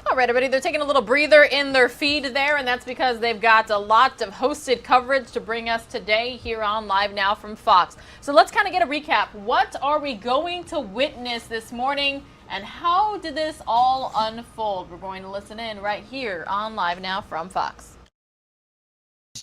All right, everybody, they're taking a little breather in their feed there, and that's because they've got a lot of hosted coverage to bring us today here on Live Now from Fox. So let's kind of get a recap. What are we going to witness this morning, and how did this all unfold? We're going to listen in right here on Live Now from Fox.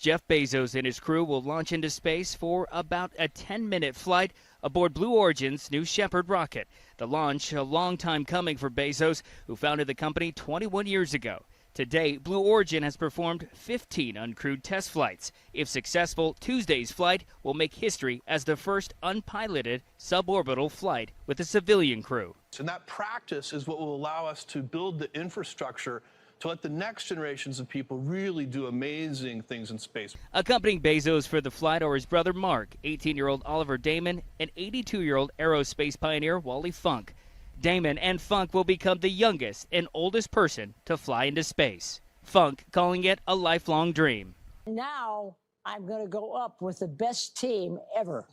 Jeff Bezos and his crew will launch into space for about a 10-minute flight aboard Blue Origin's New Shepard rocket. The launch, a long time coming for Bezos, who founded the company 21 years ago. To date, Blue Origin has performed 15 uncrewed test flights. If successful, Tuesday's flight will make history as the first unpiloted suborbital flight with a civilian crew. And that practice is what will allow us to build the infrastructure to let the next generations of people really do amazing things in space. Accompanying Bezos for the flight are his brother Mark, 18-year-old Oliver Damon, and 82-year-old aerospace pioneer Wally Funk. Damon and Funk will become the youngest and oldest person to fly into space. Funk calling it a lifelong dream. Now I'm going to go up with the best team ever.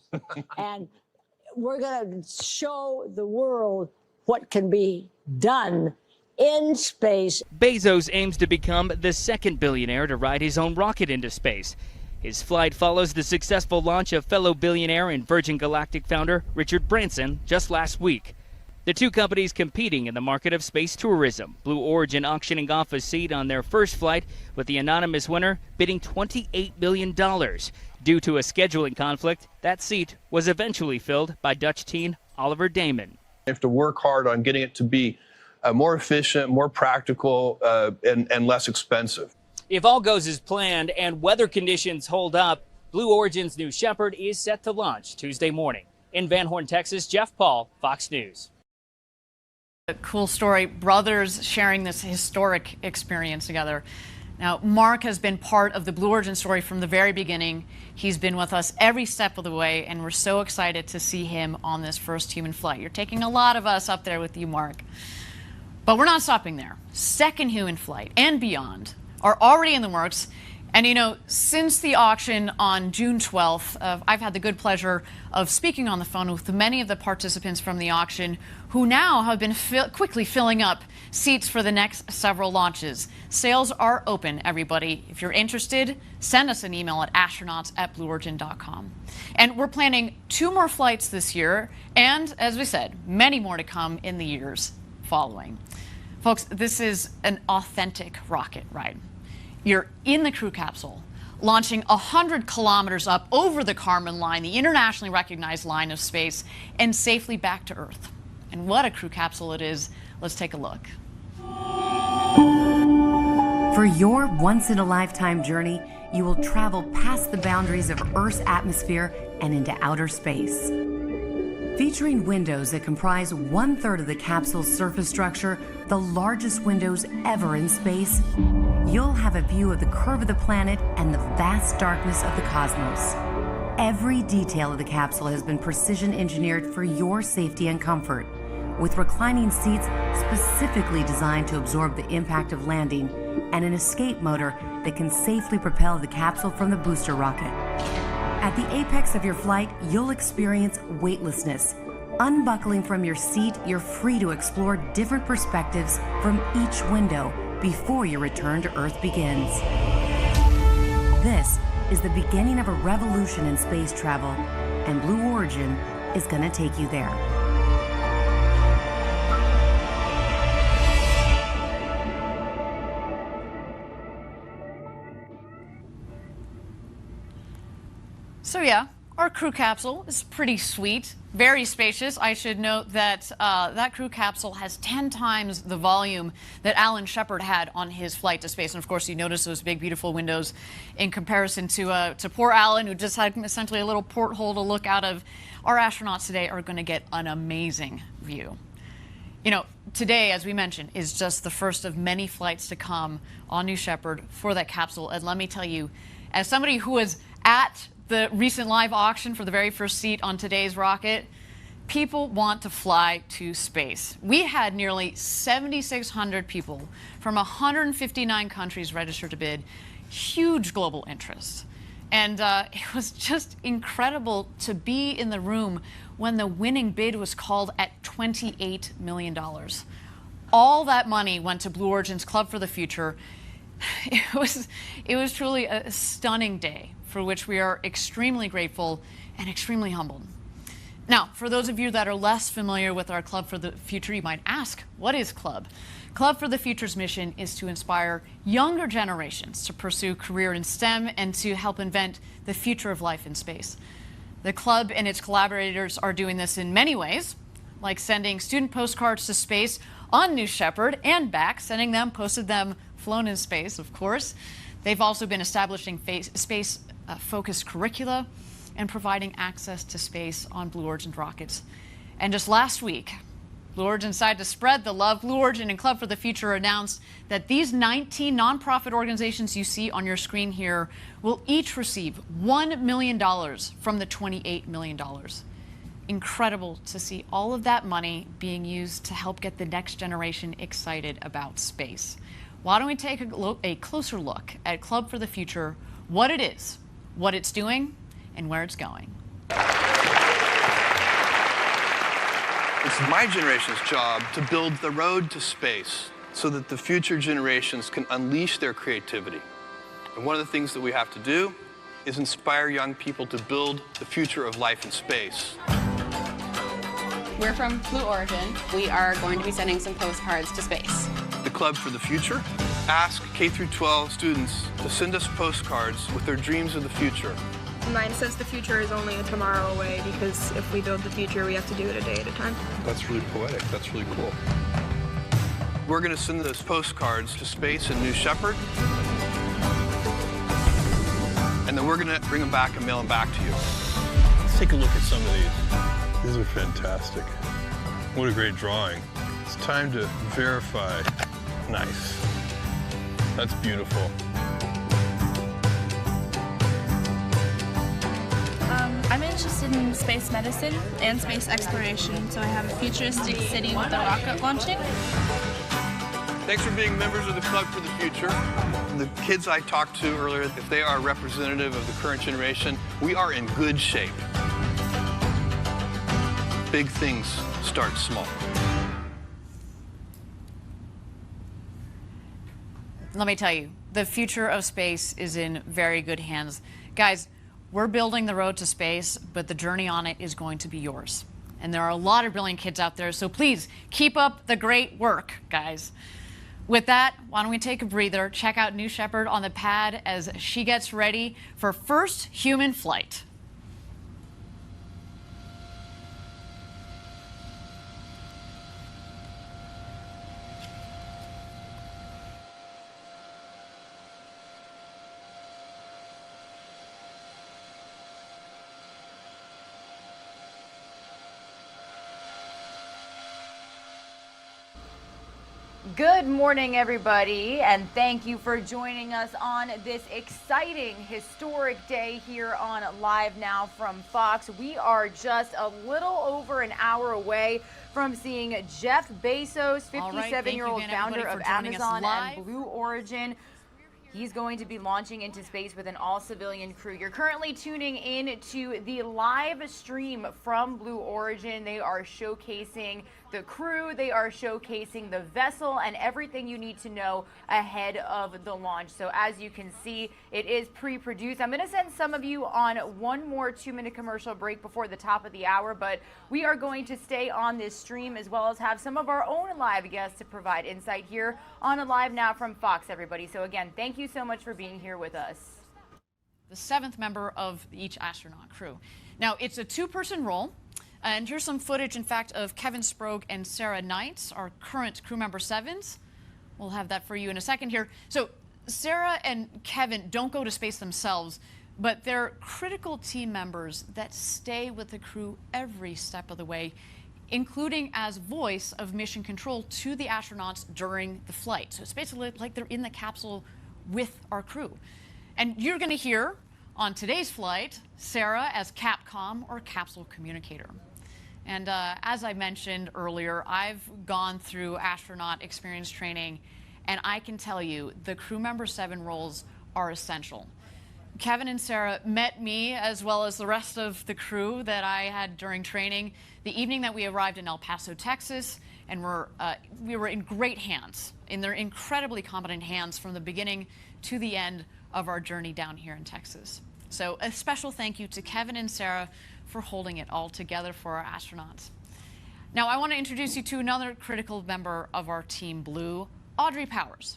And we're going to show the world what can be done in space. Bezos aims to become the second billionaire to ride his own rocket into space. His flight follows the successful launch of fellow billionaire and Virgin Galactic founder Richard Branson just last week. The two companies competing in the market of space tourism, Blue Origin auctioning off a seat on their first flight, with the anonymous winner bidding $28 million. Due to a scheduling conflict, that seat was eventually filled by Dutch teen Oliver Damon. You have to work hard on getting it to be more efficient, more practical, and less expensive. If all goes as planned and weather conditions hold up, Blue Origin's New Shepard is set to launch Tuesday morning. In Van Horn, Texas, Jeff Paul, Fox News. A cool story, brothers sharing this historic experience together. Now, Mark has been part of the Blue Origin story from the very beginning. He's been with us every step of the way, and we're so excited to see him on this first human flight. You're taking a lot of us up there with you, Mark. But we're not stopping there. Second human flight and beyond are already in the works. And, you know, since the auction on June 12th, I've had the good pleasure of speaking on the phone with many of the participants from the auction who now have been quickly filling up seats for the next several launches. Sales are open, everybody. If you're interested, send us an email at astronauts@blueorigin.com. And we're planning 2 more flights this year, and, as we said, many more to come in the years following. Folks, this is an authentic rocket ride. You're in the crew capsule, launching 100 kilometers up over the Kármán line, the internationally recognized line of space, and safely back to Earth. And what a crew capsule it is. Let's take a look. For your once-in-a-lifetime journey, you will travel past the boundaries of Earth's atmosphere and into outer space. Featuring windows that comprise 1/3 of the capsule's surface structure, the largest windows ever in space, you'll have a view of the curve of the planet and the vast darkness of the cosmos. Every detail of the capsule has been precision engineered for your safety and comfort, with reclining seats specifically designed to absorb the impact of landing and an escape motor that can safely propel the capsule from the booster rocket. At the apex of your flight, you'll experience weightlessness. Unbuckling from your seat, you're free to explore different perspectives from each window before your return to Earth begins. This is the beginning of a revolution in space travel, and Blue Origin is going to take you there. So yeah, our crew capsule is pretty sweet, very spacious. I should note that that crew capsule has 10 times the volume that Alan Shepard had on his flight to space. And of course, you notice those big, beautiful windows in comparison to poor Alan, who just had essentially a little porthole to look out of. Our astronauts today are going to get an amazing view. You know, today, as we mentioned, is just the first of many flights to come on New Shepard for that capsule. And let me tell you, as somebody who was at the recent live auction for the very first seat on today's rocket, people want to fly to space. We had nearly 7,600 people from 159 countries registered to bid. Huge global interest. And it was just incredible to be in the room when the winning bid was called at $28 million. All that money went to Blue Origin's Club for the Future. It was truly a stunning day, for which we are extremely grateful and extremely humbled. Now, for those of you that are less familiar with our Club for the Future, you might ask, what is Club? Club for the Future's mission is to inspire younger generations to pursue career in STEM and to help invent the future of life in space. The club and its collaborators are doing this in many ways, like sending student postcards to space on New Shepard and back, sending them, posted them, flown in space, of course. They've also been establishing space-focused curricula and providing access to space on Blue Origin rockets. And just last week, Blue Origin decided to spread the love. Blue Origin and Club for the Future announced that these 19 nonprofit organizations you see on your screen here will each receive $1 million from the $28 million. Incredible to see all of that money being used to help get the next generation excited about space. Why don't we take a closer look at Club for the Future, what it is, what it's doing, and where it's going. It's my generation's job to build the road to space so that the future generations can unleash their creativity. And one of the things that we have to do is inspire young people to build the future of life in space. We're from Blue Origin. We are going to be sending some postcards to space. The Club for the Future asks K-12 students to send us postcards with their dreams of the future. Mine says the future is only a tomorrow away because if we build the future, we have to do it a day at a time. That's really poetic. That's really cool. We're going to send those postcards to space in New Shepard. And then we're going to bring them back and mail them back to you. Let's take a look at some of these. These are fantastic. What a great drawing. It's time to verify. Nice. That's beautiful. I'm interested in space medicine and space exploration, so I have a futuristic city with a rocket launching. Thanks for being members of the Club for the Future. The kids I talked to earlier, if they are representative of the current generation, we are in good shape. Big things start small. Let me tell you, the future of space is in very good hands. Guys, we're building the road to space, but the journey on it is going to be yours. And there are a lot of brilliant kids out there, so please keep up the great work, guys. With that, why don't we take a breather, check out New Shepard on the pad as she gets ready for first human flight. Good morning, everybody, and thank you for joining us on this exciting, historic day here on Live Now from Fox. We are just a little over an hour away from seeing Jeff Bezos, 57-year-old founder of Amazon and Blue Origin. He's going to be launching into space with an all-civilian crew. You're currently tuning in to the live stream from Blue Origin. They are showcasing the crew, they are showcasing the vessel, and everything you need to know ahead of the launch. So as you can see, it is pre-produced. I'm going to send some of you on one more 2-minute commercial break before the top of the hour, but we are going to stay on this stream as well as have some of our own live guests to provide insight here on a Live Now from Fox, everybody. So again, thank you so much for being here with us. The 7th member of each astronaut crew. Now, it's a 2-person role. And here's some footage, in fact, of Kevin Sprague and Sarah Knights, our current crew member 7s. We'll have that for you in a second here. So Sarah and Kevin don't go to space themselves, but they're critical team members that stay with the crew every step of the way, including as voice of mission control to the astronauts during the flight. So it's basically like they're in the capsule with our crew. And you're going to hear on today's flight Sarah as Capcom, or capsule communicator. And as I mentioned earlier, I've gone through astronaut experience training, and I can tell you the crew member 7 roles are essential. Kevin and Sarah met me as well as the rest of the crew that I had during training the evening that we arrived in El Paso, Texas, and we were in great hands, in their incredibly competent hands from the beginning to the end of our journey down here in Texas. So a special thank you to Kevin and Sarah for holding it all together for our astronauts. Now, I want to introduce you to another critical member of our Team Blue, Audrey Powers.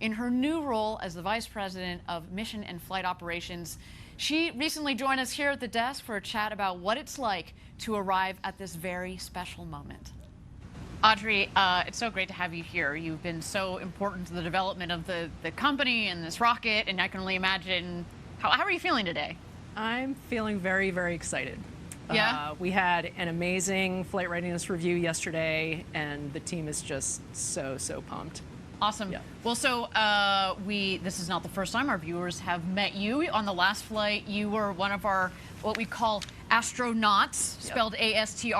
In her new role as the Vice President of Mission and Flight Operations, she recently joined us here at the desk for a chat about what it's like to arrive at this very special moment. Audrey, it's so great to have you here. You've been so important to the development of the company and this rocket, and I can only imagine, how are you feeling today? I'm feeling very, very excited. Yeah? We had an amazing flight readiness review yesterday, and the team is just so pumped. Awesome. Yeah. Well, so this is not the first time our viewers have met you. On the last flight, you were one of our, what we call astronauts, spelled A-S-T-R-O-N-O-T-S.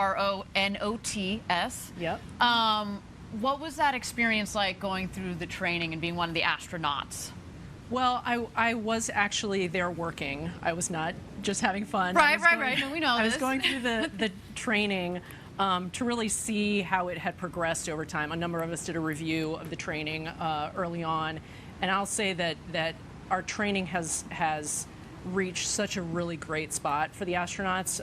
Yep. What was that experience like going through the training and being one of the astronauts? Well, I was actually there working. I was not just having fun. Right. No, we know I was this. going through the training to really see how it had progressed over time. A number of us did a review of the training early on, and I'll say that our training has reached such a really great spot for the astronauts.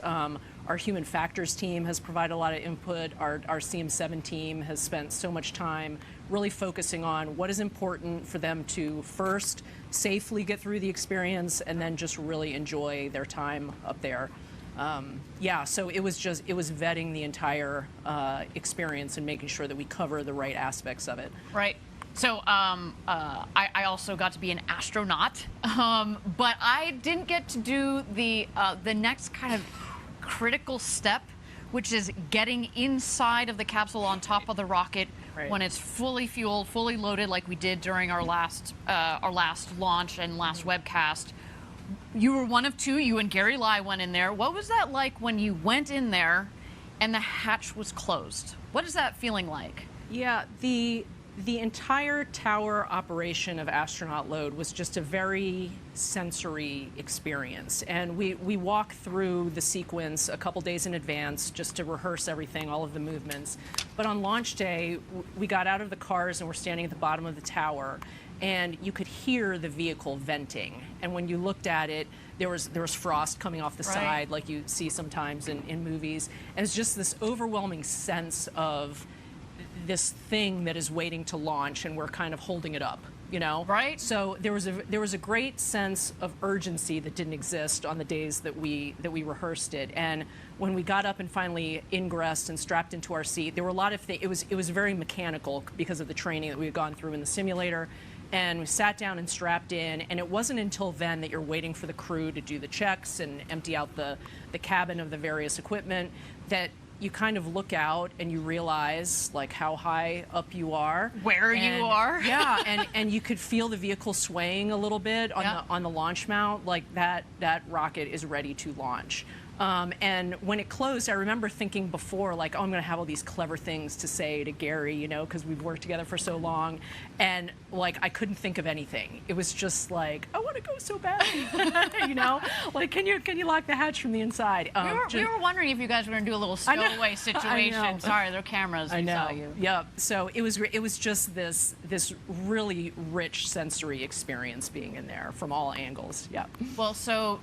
Our human factors team has provided a lot of input. Our CM7 team has spent so much time really focusing on what is important for them to first safely get through the experience and then just really enjoy their time up there. So it was vetting the entire experience and making sure that we cover the right aspects of it. Right. So I also got to be an astronaut, but I didn't get to do the next kind of critical step, which is getting inside of the capsule on top of the rocket when it's fully fueled, fully loaded, like we did during our last launch and last webcast. You were one of two. You and Gary Lai went in there. What was that like when you went in there and the hatch was closed? What is that feeling like? Yeah, the entire tower operation of Astronaut Load was just a very sensory experience. And we walked through the sequence a couple days in advance just to rehearse everything, all of the movements. But on launch day, we got out of the cars and we're standing at the bottom of the tower. And you could hear the vehicle venting. And when you looked at it, there was frost coming off the side like you see sometimes in movies. And it's just this overwhelming sense of this thing that is waiting to launch, and we're kind of holding it up, you know? Right. So there was a great sense of urgency that didn't exist on the days that we rehearsed it. And when we got up and finally ingressed and strapped into our seat, there were a lot of things. It was very mechanical because of the training that we had gone through in the simulator. And we sat down and strapped in, and it wasn't until then that you're waiting for the crew to do the checks and empty out the cabin of the various equipment that you kind of look out and you realize like how high up you are. Where you are. Yeah, and you could feel the vehicle swaying a little bit on the launch mount, like that rocket is ready to launch. And when it closed, I remember thinking before, like, oh, I'm going to have all these clever things to say to Gary, you know, because we've worked together for so long. And, like, I couldn't think of anything. It was just like, I want to go so bad, you know? Like, can you lock the hatch from the inside? We were wondering if you guys were going to do a little stowaway situation. Sorry, there are cameras. I know. Saw you. Yeah. So it was just this really rich sensory experience being in there from all angles. Yeah. Well, so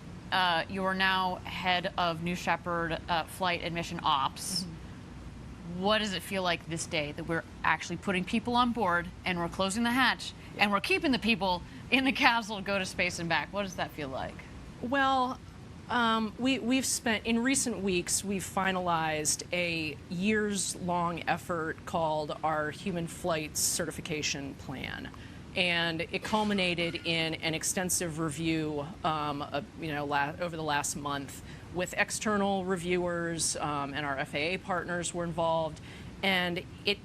you are now head of New Shepard Flight and Mission Ops. Mm-hmm. What does it feel like this day that we're actually putting people on board and we're closing the hatch and we're keeping the people in the capsule to go to space and back? What does that feel like? Well, we've spent, in recent weeks, we've finalized a years-long effort called our Human Flight Certification Plan. And it culminated in an extensive review, over the last month with external reviewers, and our FAA partners were involved. And it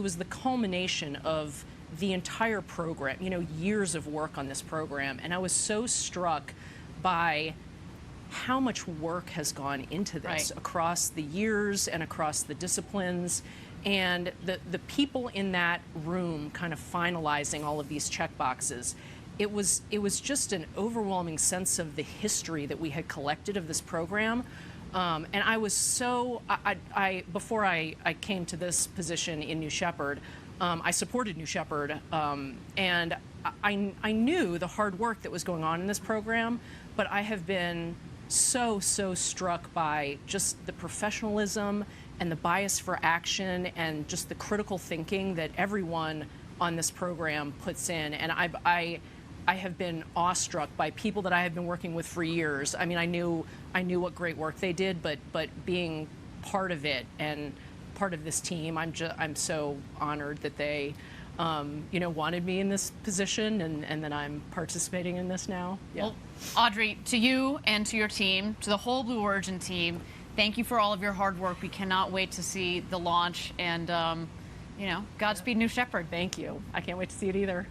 was the culmination of the entire program, years of work on this program. And I was so struck by how much work has gone into this across the years and across the disciplines. And the people in that room kind of finalizing all of these check boxes, it was just an overwhelming sense of the history that we had collected of this program. And I was before I came to this position in New Shepard, I supported New Shepard, and I knew the hard work that was going on in this program, but I have been so struck by just the professionalism the bias for action and just the critical thinking that everyone on this program puts in. And I have been awestruck by people that I have been working with for years. I mean, I knew what great work they did, but being part of it and part of this team, I'm so honored that they wanted me in this position, and that I'm participating in this now. Yeah. Well, Audrey, to you and to your team, to the whole Blue Origin team, thank you for all of your hard work. We cannot wait to see the launch, and Godspeed, New Shepard. Thank you. I can't wait to see it either.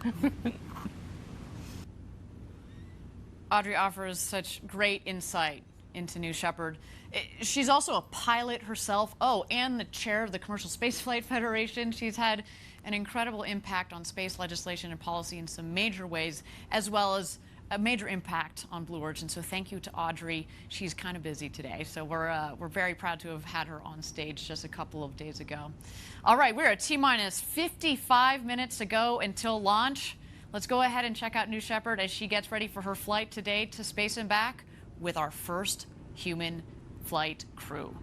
Audrey offers such great insight into New Shepard. She's also a pilot herself. Oh, and the chair of the Commercial Spaceflight Federation. She's had an incredible impact on space legislation and policy in some major ways, as well as a major impact on Blue Origin. So thank you to Audrey. She's kind of busy today, so we're very proud to have had her on stage just a couple of days ago. All right, we're at T-minus 55 minutes to go until launch. Let's go ahead and check out New Shepard as she gets ready for her flight today to space and back with our first human flight crew.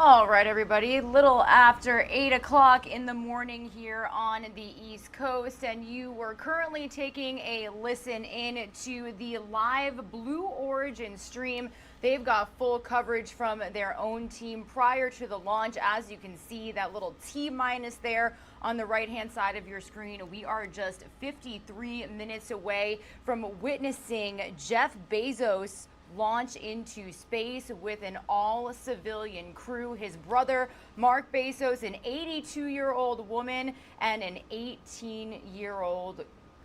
All right, everybody, little after 8 o'clock in the morning here on the East Coast, and you were currently taking a listen in to the live Blue Origin stream. They've got full coverage from their own team prior to the launch. As you can see, that little T-minus there on the right-hand side of your screen. We are just 53 minutes away from witnessing Jeff Bezos launch into space with an all-civilian crew. His brother, Mark Bezos, an 82-year-old woman, and an 18-year-old,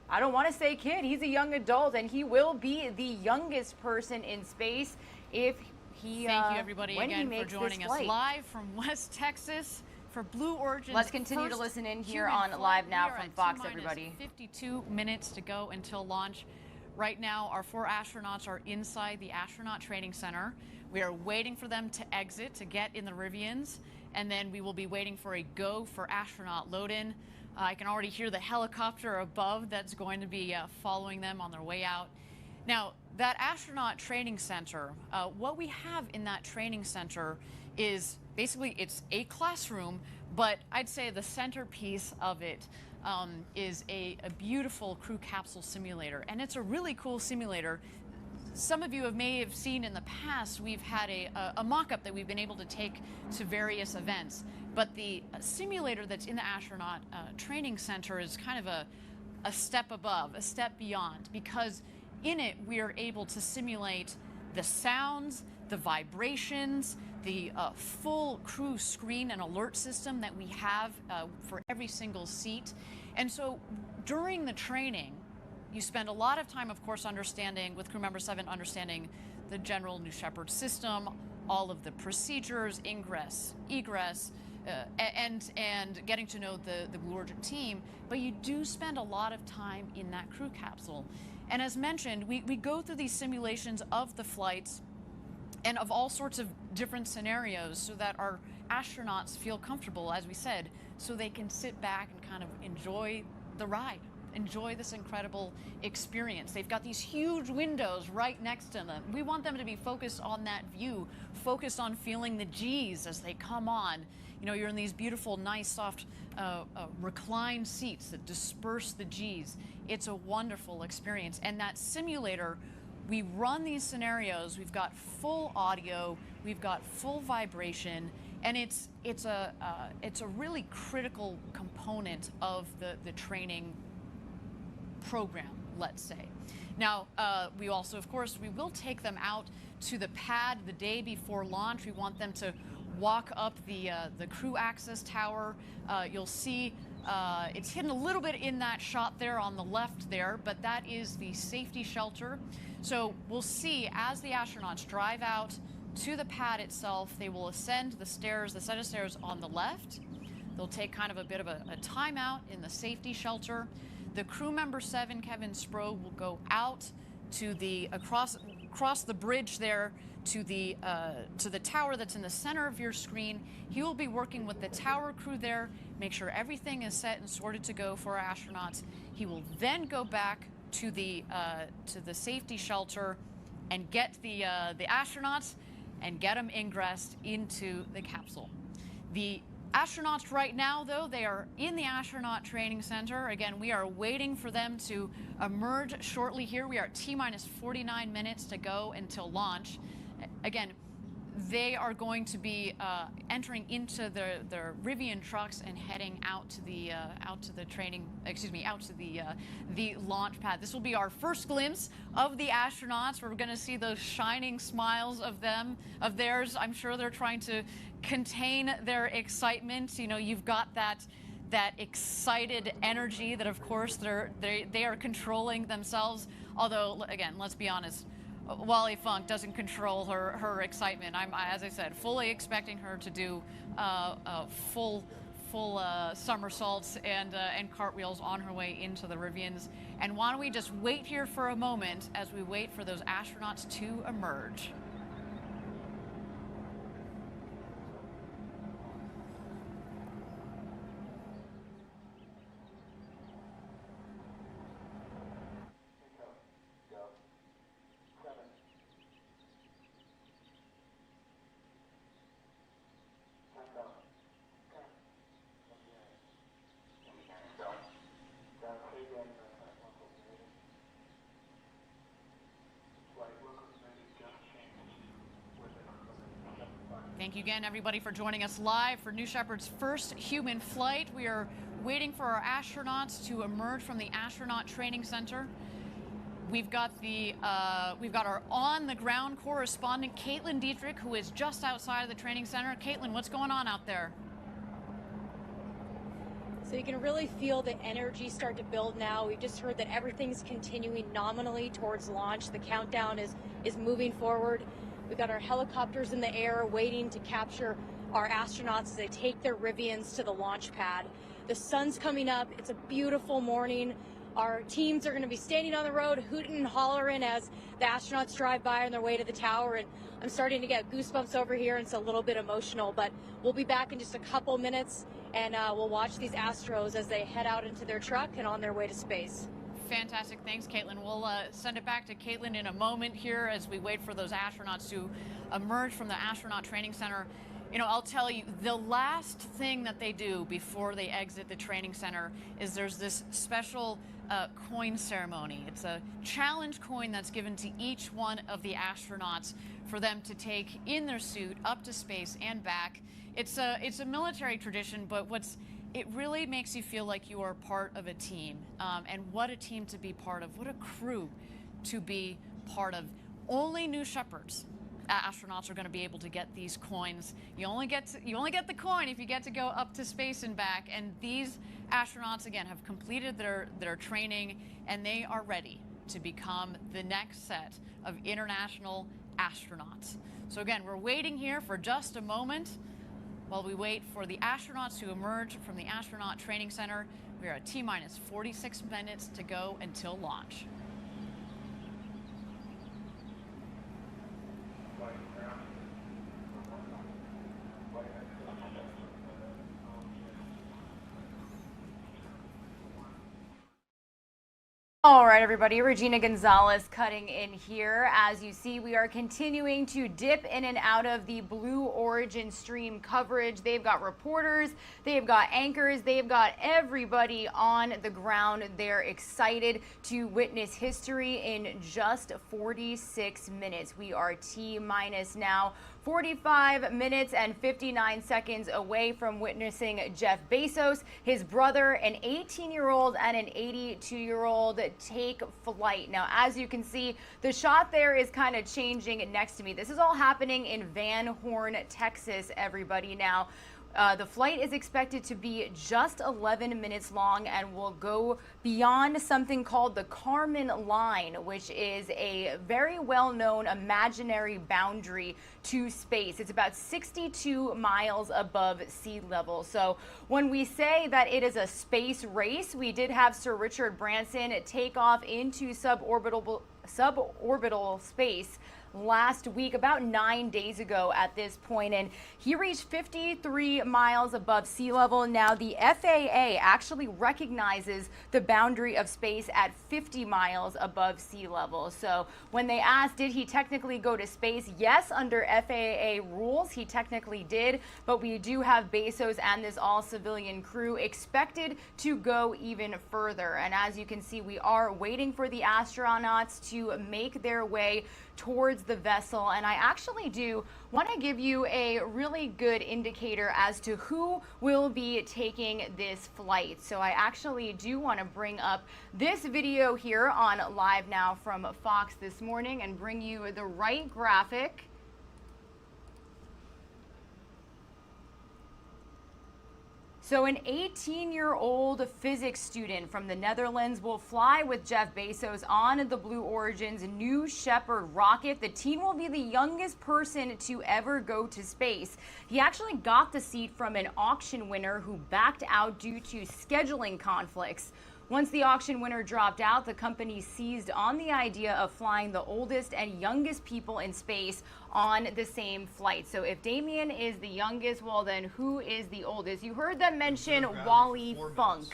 I don't want to say kid, he's a young adult, and he will be the youngest person in space if he, Thank you, everybody, when again, he makes for joining us live from West Texas for Blue Origin. Let's continue to listen in here on Live Now from Fox, everybody. 52 minutes to go until launch. Right now, our 4 astronauts are inside the Astronaut Training Center. We are waiting for them to exit, to get in the Rivians, and then we will be waiting for a go for astronaut load-in. I can already hear the helicopter above that's going to be following them on their way out. Now, that Astronaut Training Center, what we have in that training center is basically it's a classroom, but I'd say the centerpiece of it is a beautiful crew capsule simulator, and it's a really cool simulator. Some of you may have seen in the past, we've had a mock-up that we've been able to take to various events, but the simulator that's in the Astronaut Training Center is kind of a step above, a step beyond, because in it we are able to simulate the sounds, the vibrations, the full crew screen and alert system that we have for every single seat. And so during the training, you spend a lot of time, of course, understanding, with crew member 7, understanding the general New Shepard system, all of the procedures, ingress, egress, and getting to know the Blue Origin team. But you do spend a lot of time in that crew capsule. And as mentioned, we go through these simulations of the flights and of all sorts of different scenarios so that our astronauts feel comfortable, as we said, so they can sit back and kind of enjoy the ride. enjoy this incredible experience. They've got these huge windows right next to them. We want them to be focused on that view, focused on feeling the G's as they come on. You know, you're in these beautiful, nice, soft, reclined seats that disperse the G's. It's a wonderful experience. And that simulator, we run these scenarios. We've got full audio, we've got full vibration, and it's a really critical component of the training program, let's say. Now, we also, of course, we will take them out to the pad the day before launch. We want them to walk up the crew access tower. You'll see it's hidden a little bit in that shot there on the left there, but that is the safety shelter. So we'll see as the astronauts drive out to the pad itself, they will ascend the stairs, the set of stairs on the left. They'll take kind of a bit of a timeout in the safety shelter. The crew member 7, Kevin Spro, will go out to the across the bridge there to the tower that's in the center of your screen. He will be working with the tower crew there, make sure everything is set and sorted to go for our astronauts. He will then go back to the safety shelter and get the astronauts and get them ingressed into the capsule. The astronauts right now, though, they are in the Astronaut Training Center. Again, we are waiting for them to emerge shortly here. We are at T-minus 49 minutes to go until launch. Again, they are going to be entering into their Rivian trucks and heading out to the launch pad. This will be our first glimpse of the astronauts. We're going to see those shining smiles of theirs. I'm sure they're trying to contain their excitement. You know, you've got that excited energy that, of course, they are controlling themselves. Although, again, let's be honest, Wally Funk doesn't control her excitement. I'm, as I said, fully expecting her to do full somersaults and cartwheels on her way into the Rivians. And why don't we just wait here for a moment as we wait for those astronauts to emerge. Thank you again, everybody, for joining us live for New Shepard's first human flight. We are waiting for our astronauts to emerge from the Astronaut Training Center. We've got our on-the-ground correspondent, Caitlin Dietrich, who is just outside of the training center. Caitlin, what's going on out there? So you can really feel the energy start to build now. We've just heard that everything's continuing nominally towards launch. The countdown is moving forward. We've got our helicopters in the air waiting to capture our astronauts as they take their Rivians to the launch pad. The sun's coming up. It's a beautiful morning. Our teams are going to be standing on the road, hooting and hollering as the astronauts drive by on their way to the tower. And I'm starting to get goosebumps over here, and it's a little bit emotional. But we'll be back in just a couple minutes, and we'll watch these Astros as they head out into their truck and on their way to space. Fantastic. Thanks, Caitlin. We'll send it back to Caitlin in a moment here as we wait for those astronauts to emerge from the Astronaut Training Center. You know, I'll tell you, the last thing that they do before they exit the training center is there's this special coin ceremony. It's a challenge coin that's given to each one of the astronauts for them to take in their suit up to space and back. It's a military tradition, but it really makes you feel like you are part of a team, and what a team to be part of, what a crew to be part of. Only New Shepards astronauts are going to be able to get these coins. You only get the coin if you get to go up to space and back. And these astronauts, again, have completed their training, and they are ready to become the next set of international astronauts. So again, we're waiting here for just a moment while we wait for the astronauts to emerge from the Astronaut Training Center. We are at T-minus 46 minutes to go until launch. All right, everybody, Regina Gonzalez cutting in here. As you see, we are continuing to dip in and out of the Blue Origin stream coverage. They've got reporters, they've got anchors, they've got everybody on the ground. They're excited to witness history in just 46 minutes. We are T-minus now 45 minutes and 59 seconds away from witnessing Jeff Bezos, his brother, an 18-year-old and an 82-year-old take flight. Now, as you can see, the shot there is kind of changing next to me. This is all happening in Van Horn, Texas, everybody. Now, the flight is expected to be just 11 minutes long and will go beyond something called the Kármán line, which is a very well-known imaginary boundary to space. It's about 62 miles above sea level. So when we say that it is a space race, we did have Sir Richard Branson take off into suborbital space last week, about 9 days ago at this point, and he reached 53 miles above sea level. Now, the FAA actually recognizes the boundary of space at 50 miles above sea level. So when they asked, did he technically go to space? Yes, under FAA rules, he technically did, but we do have Bezos and this all-civilian crew expected to go even further. And as you can see, we are waiting for the astronauts to make their way towards the vessel, and I actually do want to give you a really good indicator as to who will be taking this flight. So I actually do want to bring up this video here on Live Now from Fox this morning and bring you the right graphic. So an 18-year-old physics student from the Netherlands will fly with Jeff Bezos on the Blue Origin's New Shepard rocket. The teen will be the youngest person to ever go to space. He actually got the seat from an auction winner who backed out due to scheduling conflicts. Once the auction winner dropped out, the company seized on the idea of flying the oldest and youngest people in space on the same flight. So if Damien is the youngest, well then who is the oldest? You heard them mention Wally Funk.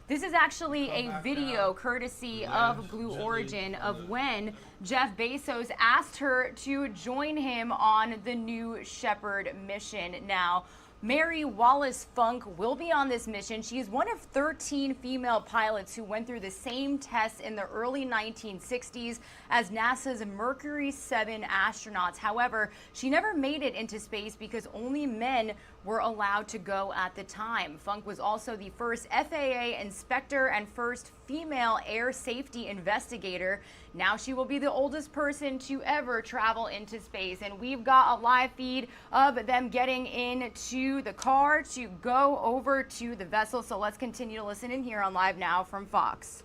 This is actually a video courtesy of Blue Origin of when Jeff Bezos asked her to join him on the New Shepard mission. Now, Mary Wallace Funk will be on this mission. She is one of 13 female pilots who went through the same tests in the early 1960s as NASA's Mercury 7 astronauts. However, she never made it into space because only men were allowed to go at the time. Funk was also the first FAA inspector and first female air safety investigator. Now she will be the oldest person to ever travel into space. And we've got a live feed of them getting into the car to go over to the vessel. So let's continue to listen in here on Live Now from Fox.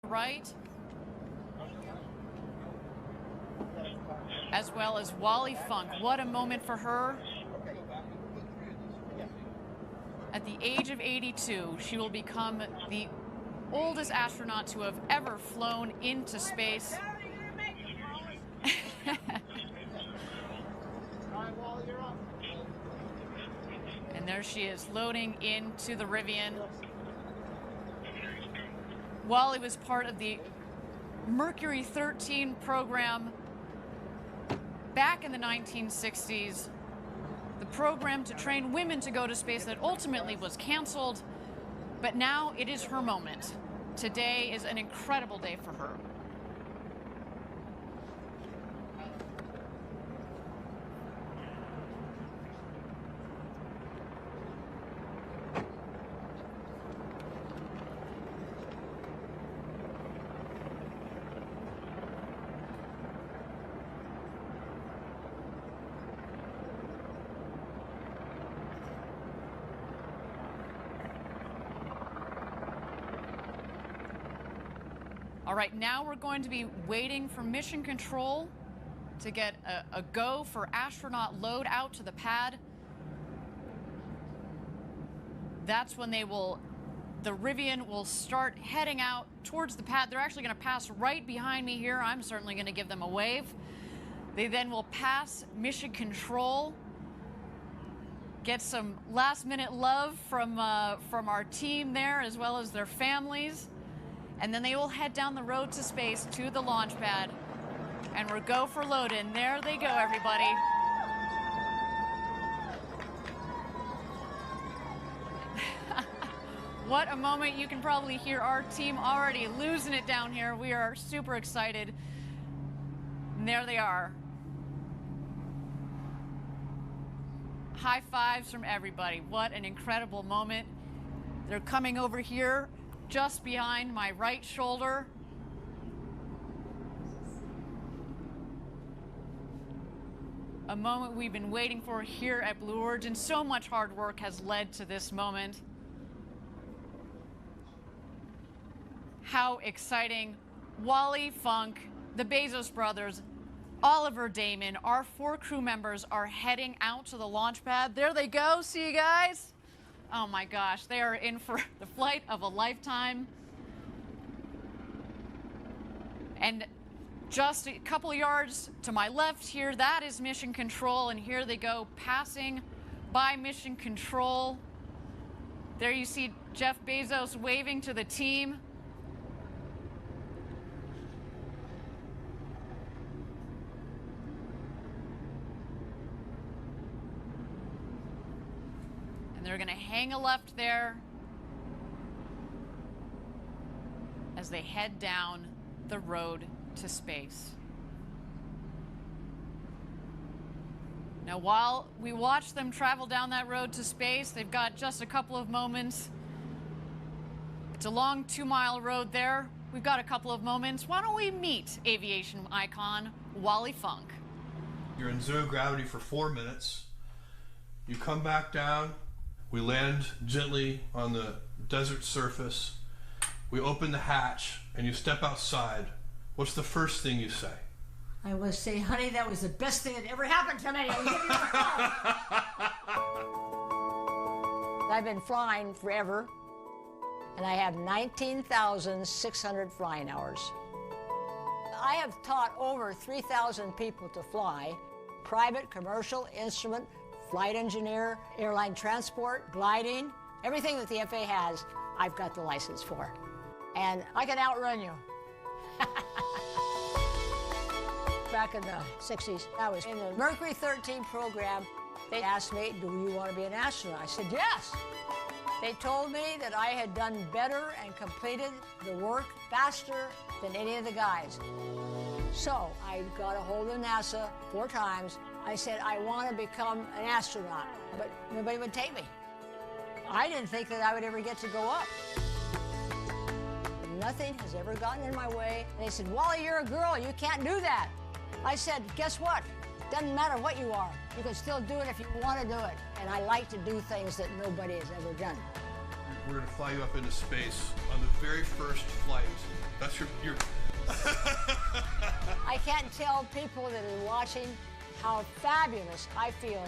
Right. As well as Wally Funk. What a moment for her. At the age of 82, she will become the oldest astronaut to have ever flown into space. And there she is, loading into the Rivian. Wally was part of the Mercury 13 program back in the 1960s. The program to train women to go to space that ultimately was canceled, but now it is her moment. Today is an incredible day for her. All right, now we're going to be waiting for mission control to get a go for astronaut load out to the pad. That's when the Rivian will start heading out towards the pad. They're actually going to pass right behind me here. I'm certainly going to give them a wave. They then will pass mission control. get some last-minute love from our team there, as well as their families. And then they will head down the road to space to the launch pad. And we'll go for load-in. There they go, everybody. What a moment. You can probably hear our team already losing it down here. We are super excited. And there they are. High fives from everybody. What an incredible moment. They're coming over here just behind my right shoulder. A moment we've been waiting for here at Blue Origin. So much hard work has led to this moment. How exciting. Wally Funk, the Bezos brothers, Oliver Damon, our 4 crew members are heading out to the launch pad. There they go. See you guys. Oh my gosh, they are in for the flight of a lifetime. And just a couple yards to my left here, that is Mission Control, and here they go, passing by Mission Control. There you see Jeff Bezos waving to the team. And they're going to hang a left there as they head down the road to space. Now, while we watch them travel down that road to space, they've got just a couple of moments. It's a long 2-mile road there. We've got a couple of moments. Why don't we meet aviation icon Wally Funk? You're in zero gravity for 4 minutes. You come back down. We land gently on the desert surface. We open the hatch and you step outside. What's the first thing you say? I will say, honey, that was the best thing that ever happened to me. I've been flying forever, and I have 19,600 flying hours. I have taught over 3,000 people to fly, private, commercial, instrument, flight engineer, airline transport, gliding, everything that the FAA has, I've got the license for. And I can outrun you. Back in the 60s, I was in the Mercury 13 program. They asked me, do you want to be an astronaut? I said, yes. They told me that I had done better and completed the work faster than any of the guys. So I got a hold of NASA 4 times. I said, I want to become an astronaut, but nobody would take me. I didn't think that I would ever get to go up. Nothing has ever gotten in my way. And they said, Wally, you're a girl, you can't do that. I said, guess what? Doesn't matter what you are. You can still do it if you want to do it. And I like to do things that nobody has ever done. We're going to fly you up into space on the very first flight. That's your I can't tell people that are watching how fabulous I feel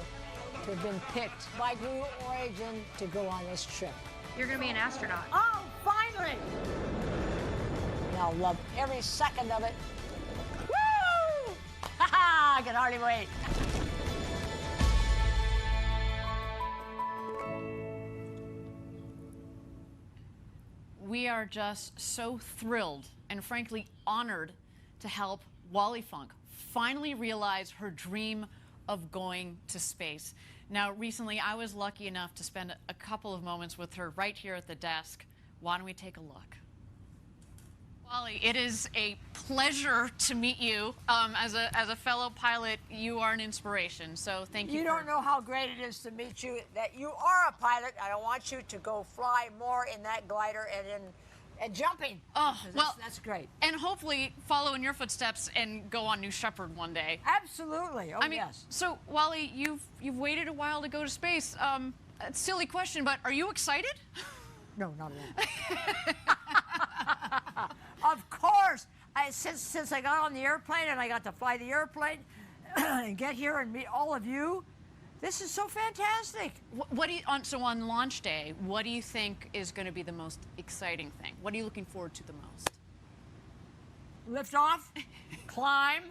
to have been picked by Blue Origin to go on this trip. You're going to be an astronaut. Oh, finally! And I'll love every second of it. Woo! Ha ha! I can hardly wait. We are just so thrilled and frankly honored to help Wally Funk finally realize her dream of going to space. Now, recently I was lucky enough to spend a couple of moments with her right here at the desk. Why don't we take a look? Wally, it is a pleasure to meet you. As a fellow pilot, you are an inspiration, so thank you. You don't know how great it is to meet you, that you are a pilot. I want you to go fly more in that glider and jumping. Oh, well, that's great. And hopefully follow in your footsteps and go on New Shepard one day. Absolutely. Oh, I mean, yes. So, Wally, you've waited a while to go to space. A silly question, but are you excited? No, not at all. Of course. Since I got on the airplane and I got to fly the airplane and get here and meet all of you, this is so fantastic. What do you, so on launch day, what do you think is going to be the most exciting thing? What are you looking forward to the most? Lift off, climb,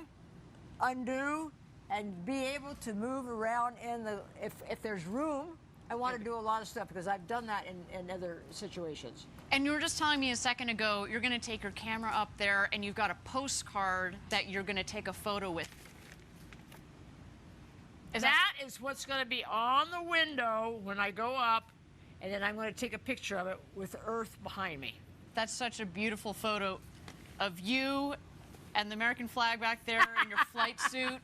undo, and be able to move around in the, if there's room, I want to do a lot of stuff because I've done that in other situations. And you were just telling me a second ago, you're going to take your camera up there and you've got a postcard that you're going to take a photo with. That is what's going to be on the window when I go up, and then I'm going to take a picture of it with the Earth behind me. That's such a beautiful photo of you and the American flag back there in your flight suit,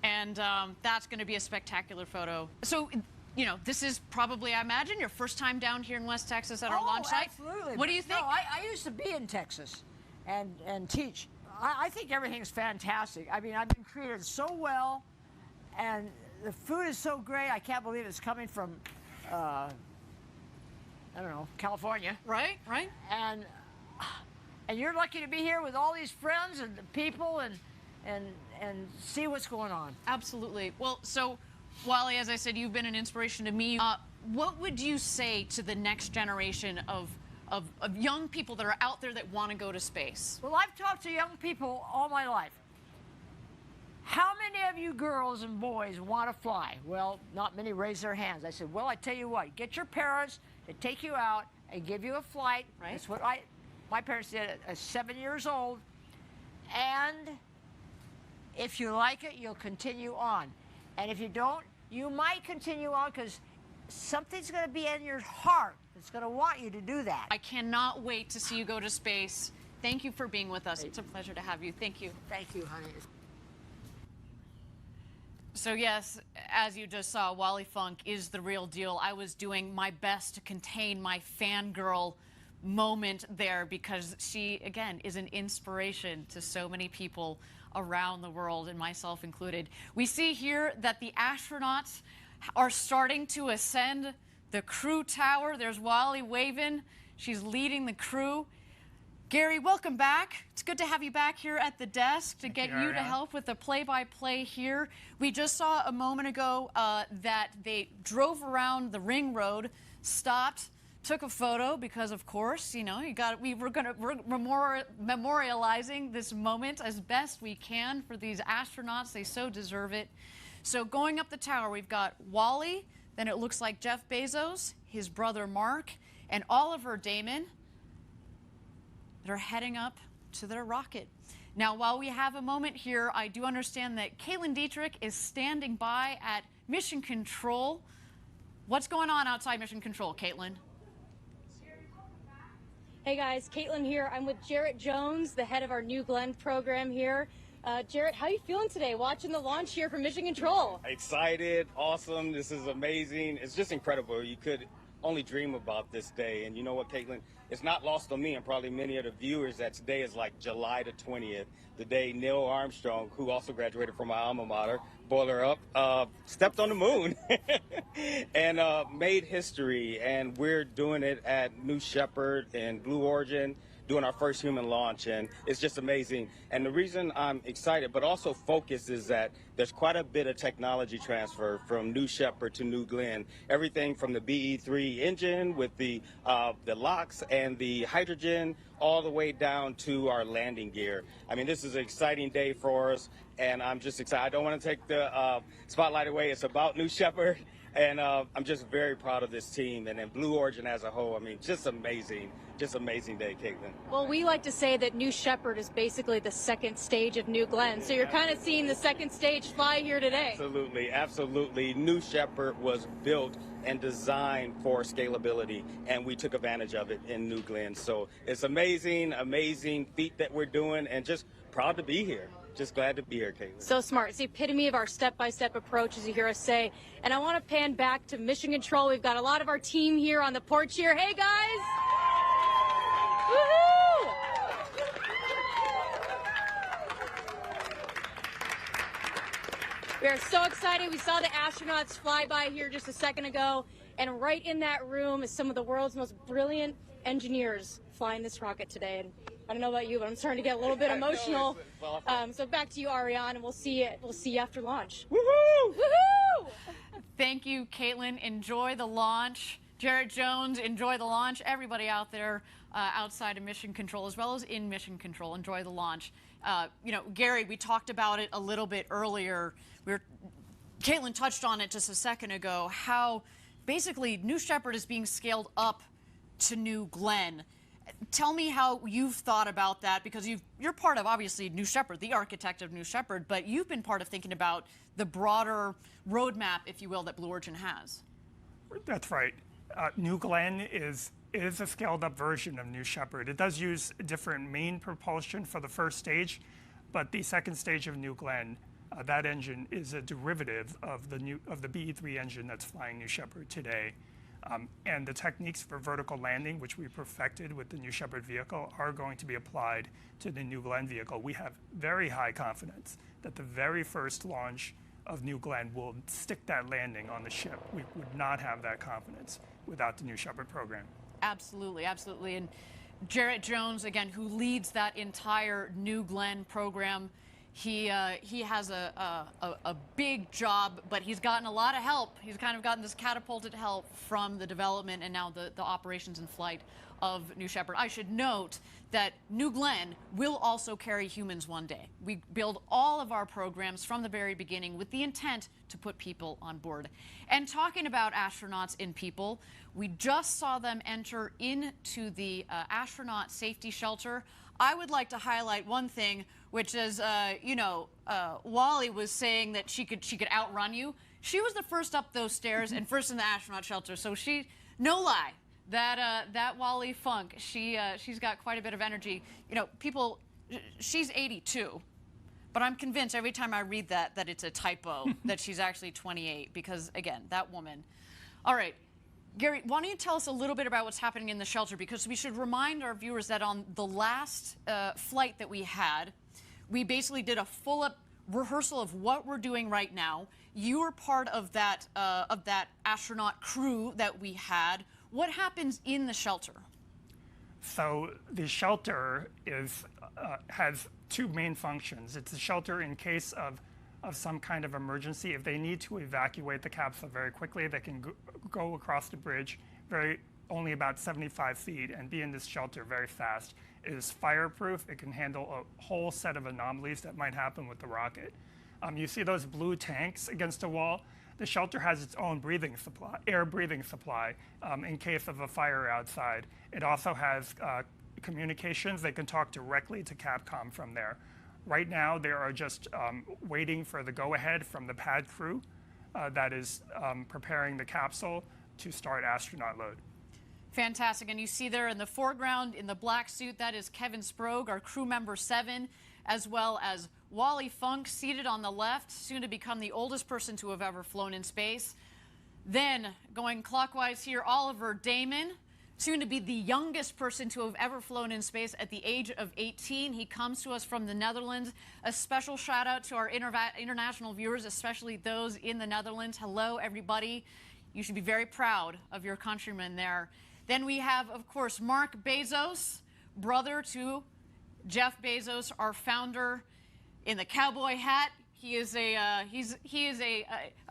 and that's going to be a spectacular photo. So, you know, this is probably, I imagine, your first time down here in West Texas at our launch site. Absolutely. What do you think? No, I used to be in Texas and teach. I think everything's fantastic. I mean, I've been treated so well, and the food is so great. I can't believe it's coming from, I don't know, California. Right, right. And you're lucky to be here with all these friends and the people and see what's going on. Absolutely. Well, so, Wally, as I said, you've been an inspiration to me. What would you say to the next generation of young people that are out there that want to go to space? Well, I've talked to young people all my life. How many of you girls and boys want to fly? Well, not many raise their hands. I said, well, I tell you what, get your parents to take you out and give you a flight. Right. That's what my parents did at 7 years old. And if you like it, you'll continue on. And if you don't, you might continue on because something's going to be in your heart that's going to want you to do that. I cannot wait to see you go to space. Thank you for being with us. It's a pleasure to have you. Thank you. Thank you, honey. So yes, as you just saw, Wally Funk is the real deal. I was doing my best to contain my fangirl moment there because she, again, is an inspiration to so many people around the world, and myself included. We see here that the astronauts are starting to ascend the crew tower. There's Wally waving. She's leading the crew. Gary, welcome back. It's good to have you back here at the desk to get you to help with the play-by-play here. We just saw a moment ago that they drove around the ring road, stopped, took a photo because, of course, you know, we're memorializing this moment as best we can for these astronauts. They so deserve it. So going up the tower, we've got Wally, then it looks like Jeff Bezos, his brother Mark, and Oliver Damon. They're heading up to their rocket. Now, while we have a moment here, I do understand that Caitlin Dietrich is standing by at Mission Control. What's going on outside Mission Control, Caitlin? Hey guys, Caitlin here. I'm with Jarrett Jones, the head of our New Glenn program here. Jarrett, how are you feeling today watching the launch here from Mission Control? Excited, awesome, this is amazing. It's just incredible. You could only dream about this day. And you know what, Caitlin? It's not lost on me and probably many of the viewers that today is like July the 20th, the day Neil Armstrong, who also graduated from my alma mater, Boiler Up, stepped on the moon and made history. And we're doing it at New Shepard and Blue Origin, doing our first human launch, and it's just amazing. And the reason I'm excited but also focused is that there's quite a bit of technology transfer from New Shepard to New Glenn. Everything from the BE-3 engine with the LOX and the hydrogen all the way down to our landing gear. I mean, this is an exciting day for us, and I'm just excited. I don't want to take the spotlight away. It's about New Shepard, and I'm just very proud of this team and then Blue Origin as a whole. I mean, just amazing day, Caitlin. Well, we like to say that New Shepard is basically the second stage of New Glenn, so you're kind of seeing the second stage fly here today. Absolutely, absolutely. New Shepard was built and designed for scalability, and we took advantage of it in New Glenn. So it's amazing feat that we're doing, and just proud to be here. Just glad to be here, Caitlin. So smart. It's the epitome of our step-by-step approach, as you hear us say. And I want to pan back to Mission Control. We've got a lot of our team here on the porch here. Hey, guys! Woohoo! We are so excited. We saw the astronauts fly by here just a second ago. And right in that room is some of the world's most brilliant engineers flying this rocket today. And I don't know about you, but I'm starting to get a little bit emotional. So back to you, Ariane, and we'll see you after launch. Woohoo! Woohoo! Thank you, Caitlin. Enjoy the launch. Jarrett Jones, enjoy the launch. Everybody out there outside of Mission Control, as well as in Mission Control, enjoy the launch. You know, Gary, we talked about it a little bit earlier. Caitlin touched on it just a second ago, how basically New Shepard is being scaled up to New Glenn. Tell me how you've thought about that, because you're part of, obviously, New Shepard, the architect of New Shepard, but you've been part of thinking about the broader roadmap, if you will, that Blue Origin has. That's right. New Glenn is a scaled-up version of New Shepard. It does use different main propulsion for the first stage, but the second stage of New Glenn, that engine is a derivative of the BE-3 engine that's flying New Shepard today. And the techniques for vertical landing, which we perfected with the New Shepard vehicle, are going to be applied to the New Glenn vehicle. We have very high confidence that the very first launch of New Glenn will stick that landing on the ship. We would not have that confidence without the New Shepard program. Absolutely, absolutely. And Jarrett Jones, again, who leads that entire New Glenn program, he has a big job, but he's gotten a lot of help. He's kind of gotten this catapulted help from the development and now the operations and flight of New Shepard. I should note that New Glenn will also carry humans one day. We build all of our programs from the very beginning with the intent to put people on board. And talking about astronauts and people, we just saw them enter into the astronaut safety shelter. I would like to highlight one thing, which is, Wally was saying that she could outrun you. She was the first up those stairs and first in the astronaut shelter. So no lie, that Wally Funk, she's got quite a bit of energy. You know, people, she's 82, but I'm convinced every time I read that it's a typo, that she's actually 28, because again, that woman. All right. Gary, why don't you tell us a little bit about what's happening in the shelter, because we should remind our viewers that on the last flight that we had, we basically did a full-up rehearsal of what we're doing right now. You were part of that astronaut crew that we had. What happens in the shelter? So the shelter has two main functions. It's a shelter in case of some kind of emergency. If they need to evacuate the capsule very quickly, they can go across the bridge only about 75 feet and be in this shelter very fast. It is fireproof. It can handle a whole set of anomalies that might happen with the rocket. You see those blue tanks against the wall? The shelter has its own air breathing supply in case of a fire outside. It also has communications. They can talk directly to Capcom from there. Right now, they are just waiting for the go-ahead from the pad crew that is preparing the capsule to start astronaut load. Fantastic. And you see there in the foreground, in the black suit, that is Kevin Sprague, our crew member 7, as well as Wally Funk, seated on the left, soon to become the oldest person to have ever flown in space. Then, going clockwise here, Oliver Damon, soon to be the youngest person to have ever flown in space at the age of 18. He comes to us from the Netherlands. A special shout out to our international viewers, especially those in the Netherlands. Hello, everybody. You should be very proud of your countrymen there. Then we have, of course, Mark Bezos, brother to Jeff Bezos, our founder, in the cowboy hat. He is a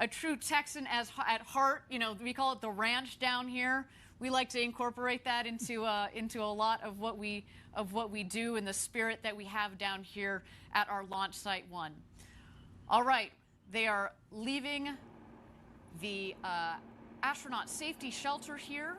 true Texan at heart. You know, we call it the ranch down here. We like to incorporate that into a lot of what we do, and the spirit that we have down here at our launch site 1. All right, they are leaving the astronaut safety shelter here.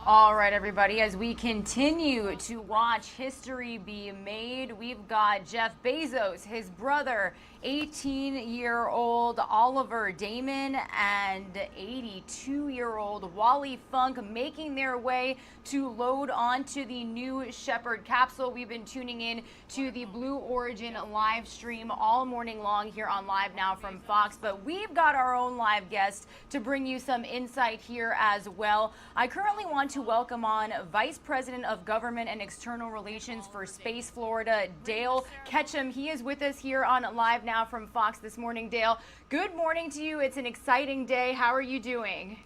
All right, everybody, as we continue to watch history be made, we've got Jeff Bezos, his brother, 18-year-old Oliver Damon, and 82-year-old Wally Funk making their way to load onto the New Shepard capsule. We've been tuning in to the Blue Origin live stream all morning long here on Live Now from Fox, but we've got our own live guest to bring you some insight here as well. I currently want to welcome on Vice President of Government and External Relations for Space Florida, Dale Ketchum. He is with us here on Live Now from Fox this morning. Dale, good morning to you. It's an exciting day. How are you doing?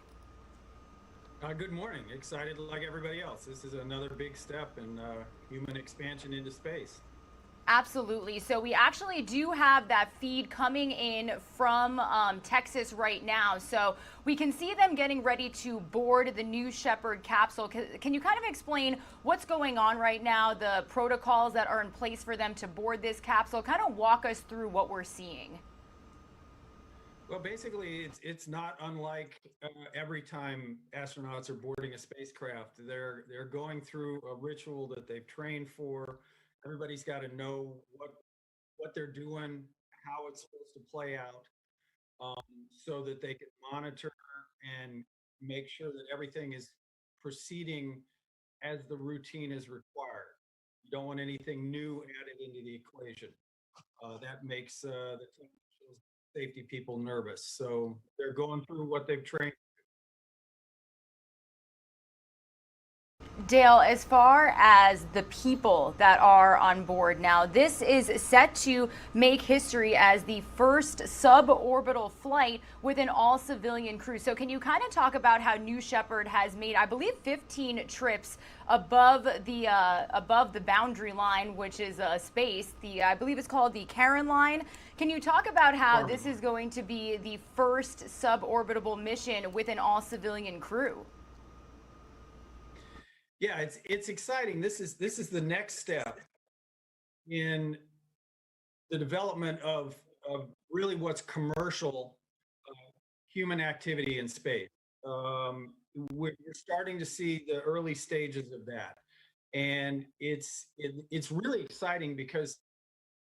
Good morning. Excited like everybody else. This is another big step in human expansion into space. Absolutely. So we actually do have that feed coming in from Texas right now. So we can see them getting ready to board the New Shepard capsule. Can you kind of explain what's going on right now, the protocols that are in place for them to board this capsule? Kind of walk us through what we're seeing. Well, basically, it's not unlike every time astronauts are boarding a spacecraft. They're going through a ritual that they've trained for. Everybody's got to know what they're doing, how it's supposed to play out, so that they can monitor and make sure that everything is proceeding as the routine is required. You don't want anything new added into the equation. That makes the safety people nervous. So they're going through what they've trained. Dale, as far as the people that are on board now, this is set to make history as the first suborbital flight with an all-civilian crew. So can you kind of talk about how New Shepard has made, I believe, 15 trips above the boundary line, which is space. I believe it's called the Karen line. Can you talk about how this is going to be the first suborbital mission with an all-civilian crew? Yeah, it's exciting. This is the next step in the development of really what's commercial human activity in space. We're starting to see the early stages of that, and it's really exciting because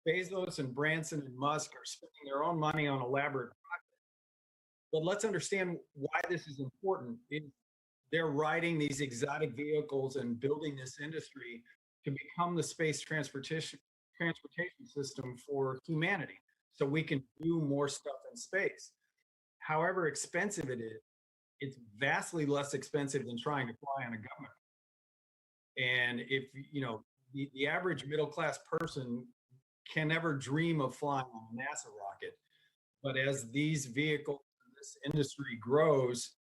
Bezos and Branson and Musk are spending their own money on elaborate projects. But let's understand why this is important. They're riding these exotic vehicles and building this industry to become the space transportation system for humanity, so we can do more stuff in space. However expensive it is, it's vastly less expensive than trying to fly on a government. And if the average middle class person can never dream of flying on a NASA rocket, but as these vehicles, this industry grows,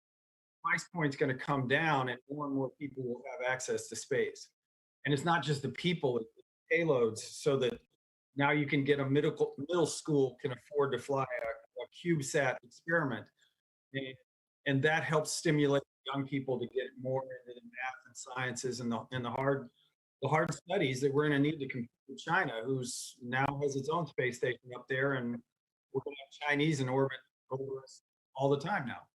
price point's going to come down and more people will have access to space. And it's not just the people, it's the payloads, so that now you can get a middle school can afford to fly a CubeSat experiment. And that helps stimulate young people to get more into the math and sciences and the hard studies that we're going to need to compete with China, who's now has its own space station up there, and we're going to have Chinese in orbit over us all the time now.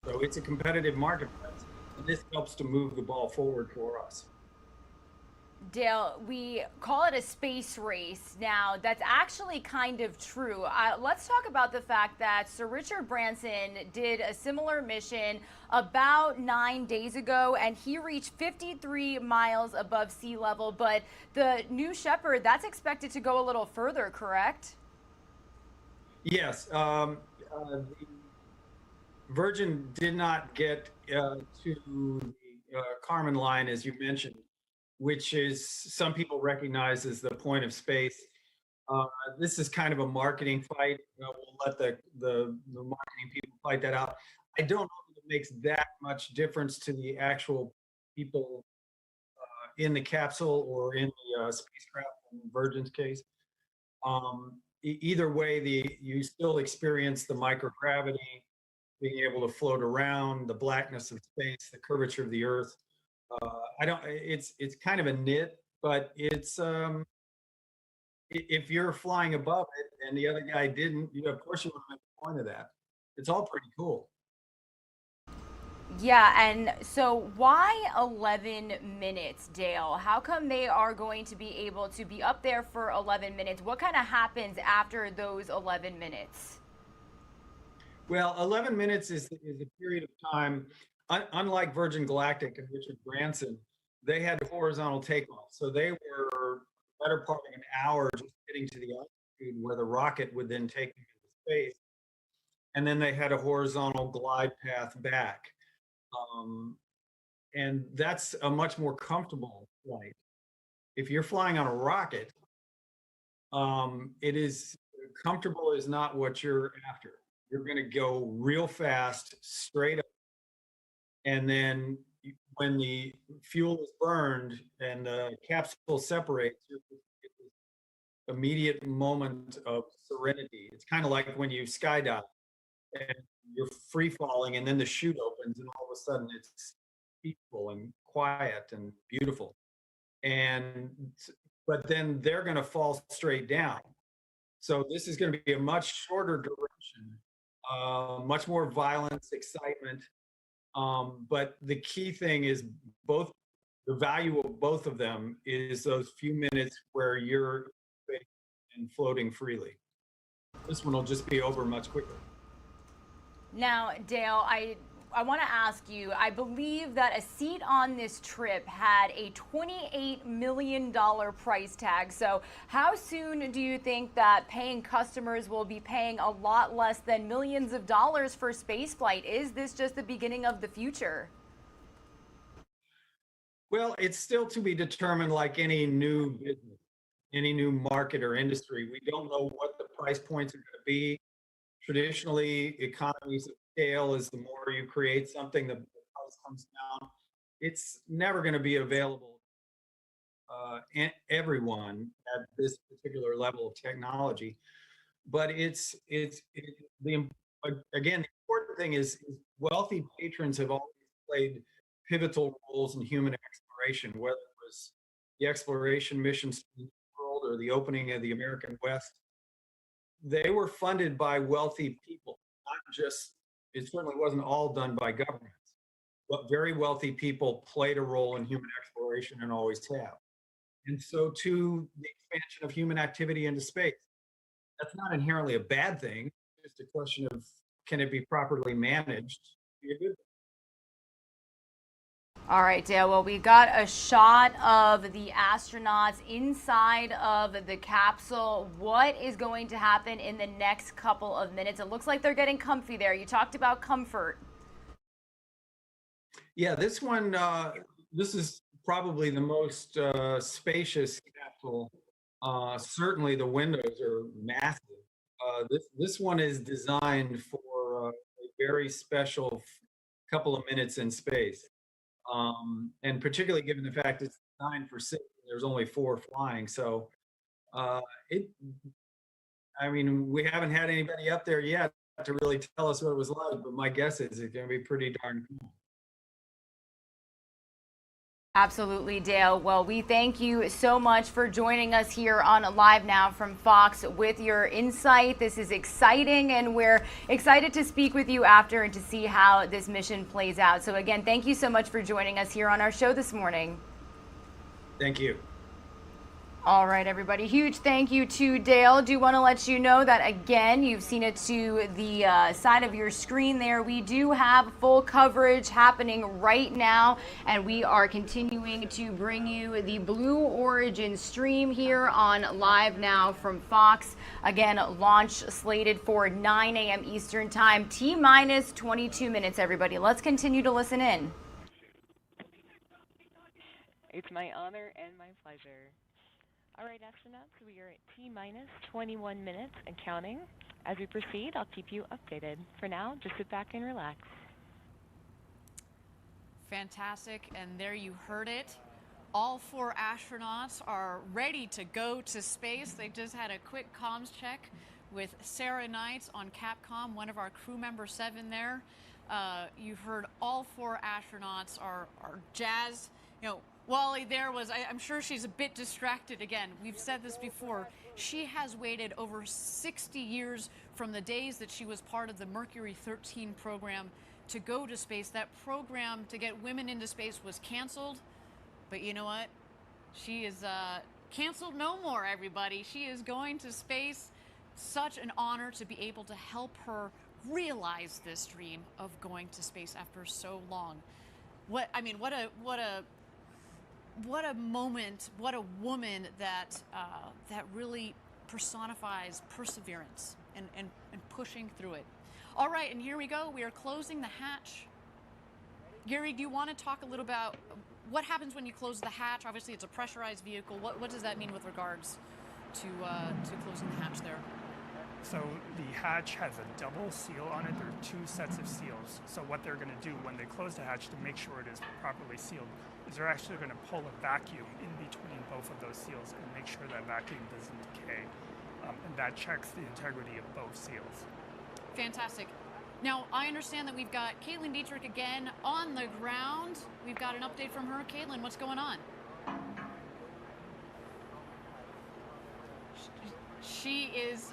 So it's a competitive marketplace, and this helps to move the ball forward for us. Dale, we call it a space race now. That's actually kind of true. Let's talk about the fact that Sir Richard Branson did a similar mission about 9 days ago, and he reached 53 miles above sea level. But the New Shepard, that's expected to go a little further, correct? Yes. Virgin did not get to the Kármán line, as you mentioned, which is some people recognize as the point of space. This is kind of a marketing fight. We'll let the marketing people fight that out. I don't know if it makes that much difference to the actual people in the capsule or in the spacecraft, in Virgin's case. Either way, you still experience the microgravity, being able to float around, the blackness of space, the curvature of the Earth. It's kind of a nit, but it's if you're flying above it and the other guy didn't, of course you want to make a point of that. It's all pretty cool. Yeah, and so why 11 minutes, Dale? How come they are going to be able to be up there for 11 minutes? What kind of happens after those 11 minutes? Well, 11 minutes is a period of time. Unlike Virgin Galactic and Richard Branson, they had horizontal takeoff. So they were better part of an hour just getting to the altitude where the rocket would then take them into space. And then they had a horizontal glide path back. And that's a much more comfortable flight. If you're flying on a rocket, it is comfortable is not what you're after. You're going to go real fast, straight up. And then when the fuel is burned and the capsule separates, immediate moment of serenity. It's kind of like when you skydive and you're free falling and then the chute opens and all of a sudden it's peaceful and quiet and beautiful. But then they're going to fall straight down. So this is going to be a much shorter duration, much more violence, excitement. But the key thing is the value of both of them is those few minutes where you're and floating freely. This one will just be over much quicker. Now, Dale, I want to ask you, I believe that a seat on this trip had a $28 million price tag. So how soon do you think that paying customers will be paying a lot less than millions of dollars for spaceflight? Is this just the beginning of the future? Well, it's still to be determined, like any new business, any new market or industry. We don't know what the price points are going to be. Traditionally, economies of scale is the more you create something, the price comes down. It's never going to be available to everyone at this particular level of technology. But again, the important thing is wealthy patrons have always played pivotal roles in human exploration, whether it was the exploration missions to the world or the opening of the American West. They were funded by wealthy people, not just, it certainly wasn't all done by governments, but very wealthy people played a role in human exploration and always have. And so too, the expansion of human activity into space. That's not inherently a bad thing. It's just a question of, can it be properly managed? Be a good thing. All right, Dale. Well, we got a shot of the astronauts inside of the capsule. What is going to happen in the next couple of minutes? It looks like they're getting comfy there. You talked about comfort. Yeah, this one, this is probably the most spacious capsule. Certainly the windows are massive. This one is designed for a very special couple of minutes in space. And particularly given the fact it's designed for 6, there's only 4 flying. So I mean, we haven't had anybody up there yet to really tell us what it was like, but my guess is it's going to be pretty darn cool. Absolutely, Dale. Well, we thank you so much for joining us here on Live Now from Fox with your insight. This is exciting, and we're excited to speak with you after and to see how this mission plays out. So again, thank you so much for joining us here on our show this morning. Thank you. All right, everybody. Huge thank you to Dale. Do want to let you know that, again, you've seen it to the side of your screen there. We do have full coverage happening right now, and we are continuing to bring you the Blue Origin stream here on Live Now from Fox. Again, launch slated for 9 a.m. Eastern Time, T-minus 22 minutes, everybody. Let's continue to listen in. It's my honor and my pleasure. All right, astronauts, we are at T-minus 21 minutes and counting. As we proceed, I'll keep you updated. For now, just sit back and relax. Fantastic, and there you heard it. All 4 astronauts are ready to go to space. They just had a quick comms check with Sarah Knight on Capcom, one of our crew member 7 there. You heard all 4 astronauts are jazzed. You know, Wally there was, I'm sure she's a bit distracted again. We've said this before. She has waited over 60 years from the days that she was part of the Mercury 13 program to go to space. That program to get women into space was canceled. But you know what? She is canceled no more, everybody. She is going to space. Such an honor to be able to help her realize this dream of going to space after so long. What a moment, what a woman that that really personifies perseverance and pushing through it. All right, and here we go. We are closing the hatch. Gary, do you want to talk a little about what happens when you close the hatch? Obviously, it's a pressurized vehicle. What does that mean with regards to closing the hatch there? So the hatch has a double seal on it. There are 2 sets of seals. So what they're going to do when they close the hatch to make sure it is properly sealed is they're actually going to pull a vacuum in between both of those seals and make sure that vacuum doesn't decay. And that checks the integrity of both seals. Fantastic. Now, I understand that we've got Caitlin Dietrich again on the ground. We've got an update from her. Caitlin, what's going on? She's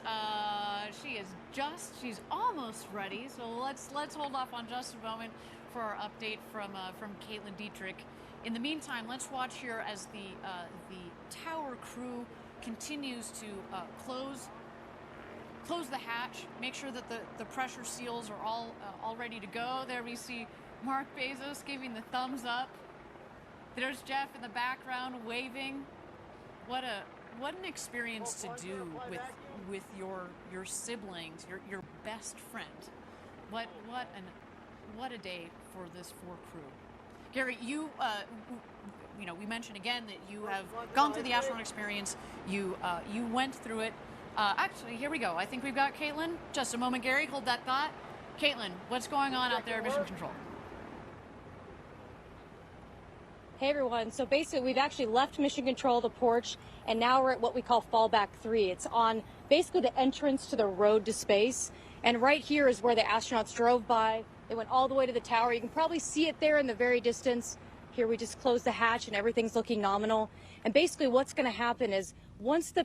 almost ready. So let's hold off on just a moment for our update from Caitlin Dietrich. In the meantime, let's watch here as the tower crew continues to close the hatch, make sure that the pressure seals are all ready to go. There we see Mark Bezos giving the thumbs up. There's Jeff in the background waving. What an experience to do with your siblings, your best friend. What a day for this 4 crew. Gary, you we mentioned again that you have gone through the astronaut experience. You went through it. Actually, here we go. I think we've got Caitlin. Just a moment, Gary. Hold that thought. Caitlin, what's going on out there at Mission Control? Hey everyone, so basically we've actually left Mission Control, the porch, and now we're at what we call fallback 3. It's on basically the entrance to the road to space. And right here is where the astronauts drove by. They went all the way to the tower. You can probably see it there in the very distance. Here we just closed the hatch and everything's looking nominal. And basically what's going to happen is once the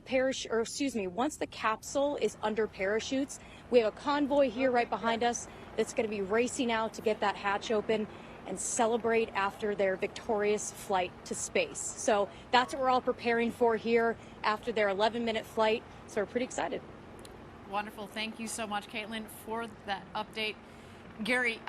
capsule is under parachutes, we have a convoy here right behind us that's going to be racing out to get that hatch open and celebrate after their victorious flight to space. So that's what we're all preparing for here after their 11-minute flight. So we're pretty excited. Wonderful. Thank you so much, Caitlin, for that update. Gary,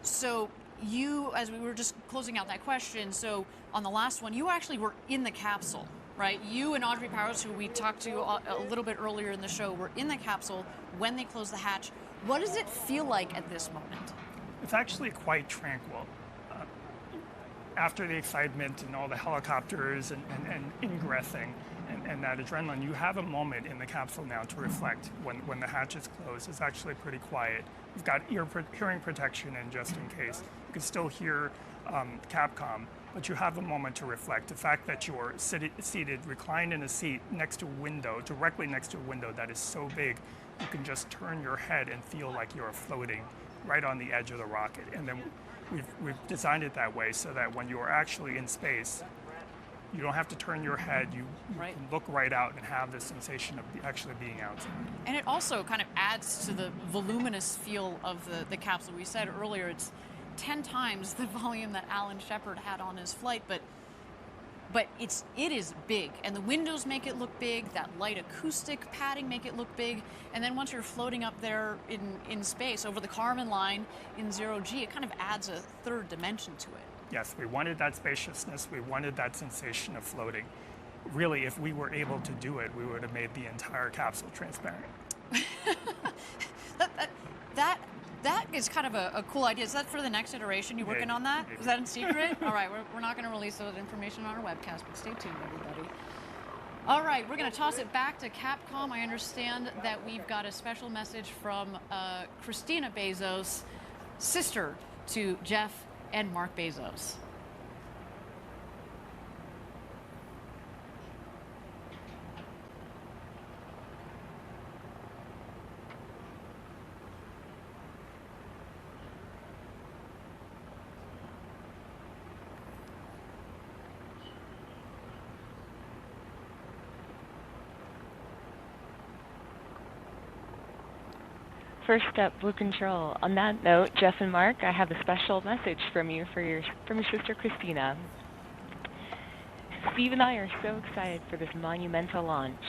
so you, as we were just closing out that question, so on the last one, you actually were in the capsule, right? You and Audrey Powers, who we talked to a little bit earlier in the show, were in the capsule when they closed the hatch. What does it feel like at this moment? It's actually quite tranquil. After the excitement and all the helicopters and ingressing and that adrenaline, you have a moment in the capsule now to reflect when the hatch is closed. It's actually pretty quiet. You've got hearing protection in just in case. You can still hear Capcom, but you have a moment to reflect. The fact that you're seated, reclined in a seat next to a window, directly next to a window that is so big, you can just turn your head and feel like you're floating right on the edge of the rocket. And then we've designed it that way so that when you're actually in space, you don't have to turn your head. You can look right out and have the sensation of actually being outside. And it also kind of adds to the voluminous feel of the capsule. We said earlier it's 10 times the volume that Alan Shepard had on his flight, but it is big, and the windows make it look big. That light acoustic padding make it look big, and then once you're floating up there in space over the Kármán line in 0G, it kind of adds a third dimension to it. Yes, we wanted that spaciousness. We wanted that sensation of floating. Really, if we were able to do it, we would have made the entire capsule transparent. That is kind of a cool idea. Is that for the next iteration? You working on that? Is that in secret? All right, we're not going to release that information on our webcast, but stay tuned, everybody. All right, we're going to toss it back to Capcom. I understand that we've got a special message from Christina Bezos, sister to Jeff and Mark Bezos. First up, Blue Control. On that note, Jeff and Mark, I have a special message from you from your sister Christina. Steve and I are so excited for this monumental launch.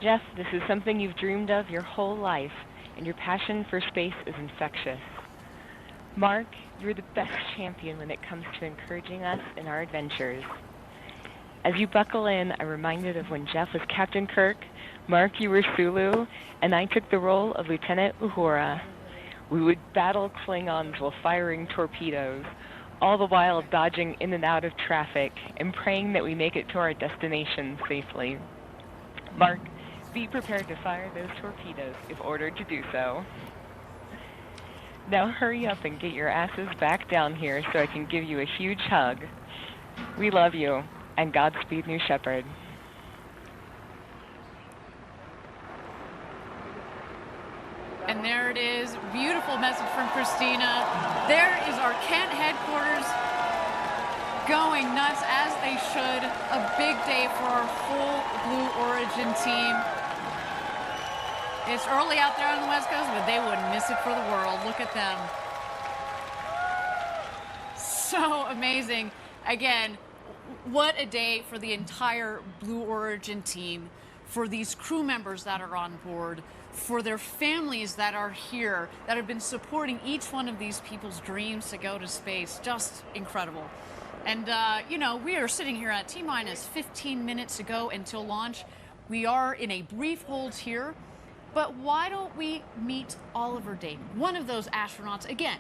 Jeff, this is something you've dreamed of your whole life, and your passion for space is infectious. Mark, you're the best champion when it comes to encouraging us in our adventures. As you buckle in, I'm reminded of when Jeff was Captain Kirk, Mark, you were Sulu, and I took the role of Lieutenant Uhura. We would battle Klingons while firing torpedoes, all the while dodging in and out of traffic and praying that we make it to our destination safely. Mark, Be prepared to fire those torpedoes if ordered to do so. Now hurry up and get your asses back down here so I can give you a huge hug. We love you, and Godspeed, New Shepard. And there it is. Beautiful message from Christina. There is our Kent headquarters going nuts as they should. A big day for our full Blue Origin team. It's early out there on the West Coast, but they wouldn't miss it for the world. Look at them. So amazing. Again, what a day for the entire Blue Origin team, for these crew members that are on board, for their families that are here, that have been supporting each one of these people's dreams to go to space. Just incredible. And, you know, we are sitting here at T-minus 15 minutes to go until launch. We are in a brief hold here. But why don't we meet Oliver Damon, one of those astronauts, again,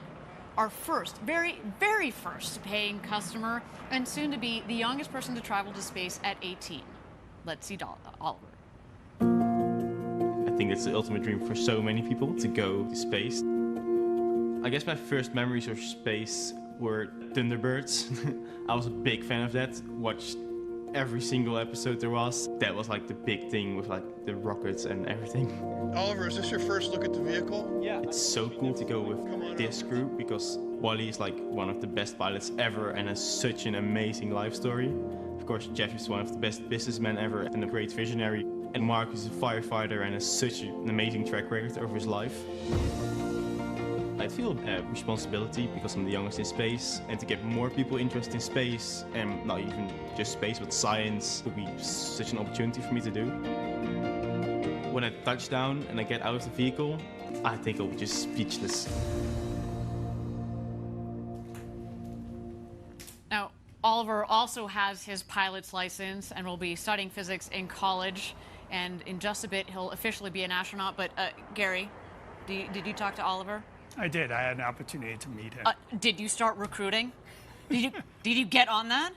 our first, very, very first paying customer, and soon to be the youngest person to travel to space at 18. Let's see Oliver. I think it's the ultimate dream for so many people to go to space. I guess my first memories of space were Thunderbirds. I was a big fan of that. Watched every single episode there was. That was like the big thing with like the rockets and everything. Oliver, is this your first look at the vehicle? Yeah. It's so cool to go with this group because Wally is like one of the best pilots ever and has such an amazing life story. Of course, Jeff is one of the best businessmen ever and a great visionary. And Mark is a firefighter and has such an amazing track record over his life. I feel a responsibility because I'm the youngest in space, and to get more people interested in space, and not even just space, but science, would be such an opportunity for me to do. When I touch down and I get out of the vehicle, I think I'll be just speechless. Now, Oliver also has his pilot's license and will be studying physics in college, and in just a bit he'll officially be an astronaut. But Gary, did you talk to Oliver? I did. I had an opportunity to meet him. Did you start recruiting? Did you get on that?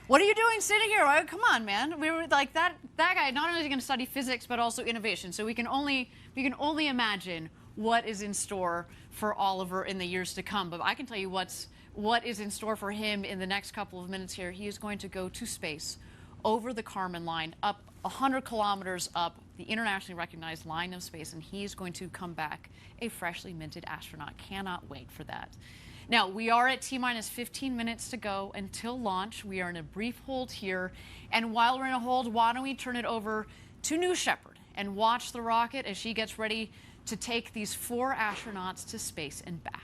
What are you doing sitting here? Come on, man. We were like that guy. Not only is he going to study physics, but also innovation. So we can only imagine what is in store for Oliver in the years to come. But I can tell you what is in store for him in the next couple of minutes here. He is going to go to space over the Kármán line, up 100 kilometers up the internationally recognized line of space, and he's going to come back a freshly minted astronaut. Cannot wait for that. Now, we are at T-minus 15 minutes to go until launch. We are in a brief hold here. And while we're in a hold, why don't we turn it over to New Shepard and watch the rocket as she gets ready to take these 4 astronauts to space and back.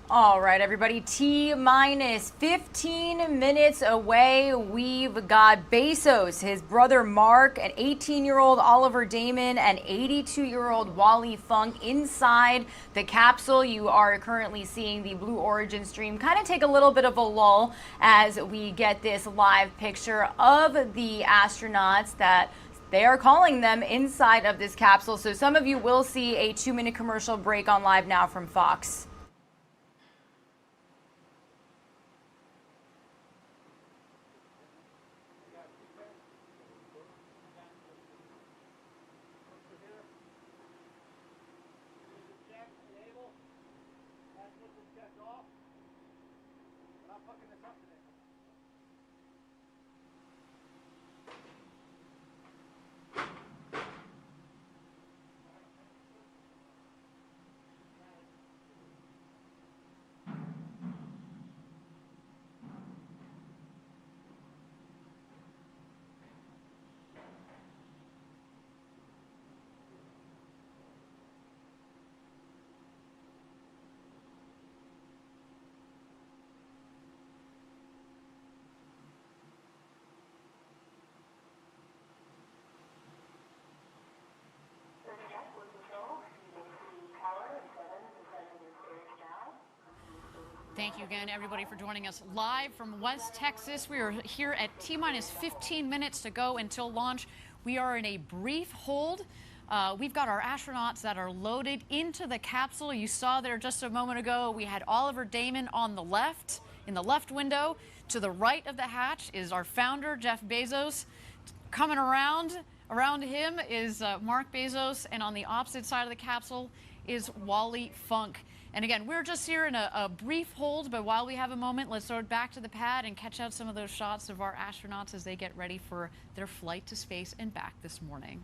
All right, everybody, T-minus 15 minutes away. We've got Bezos, his brother Mark, an 18-year-old Oliver Damon, and 82-year-old Wally Funk inside the capsule. You are currently seeing the Blue Origin stream kind of take a little bit of a lull as we get this live picture of the astronauts that they are calling them inside of this capsule. So some of you will see a 2-minute commercial break on LiveNOW from Fox. Thank you again, everybody, for joining us live from West Texas. We are here at T-minus 15 minutes to go until launch. We are in a brief hold. We've got our astronauts that are loaded into the capsule. You saw there just a moment ago, we had Oliver Damon on the left, in the left window. To the right of the hatch is our founder, Jeff Bezos. Coming around him is Mark Bezos, and on the opposite side of the capsule is Wally Funk. And again, we're just here in a brief hold, but while we have a moment, let's throw it back to the pad and catch out some of those shots of our astronauts as they get ready for their flight to space and back this morning.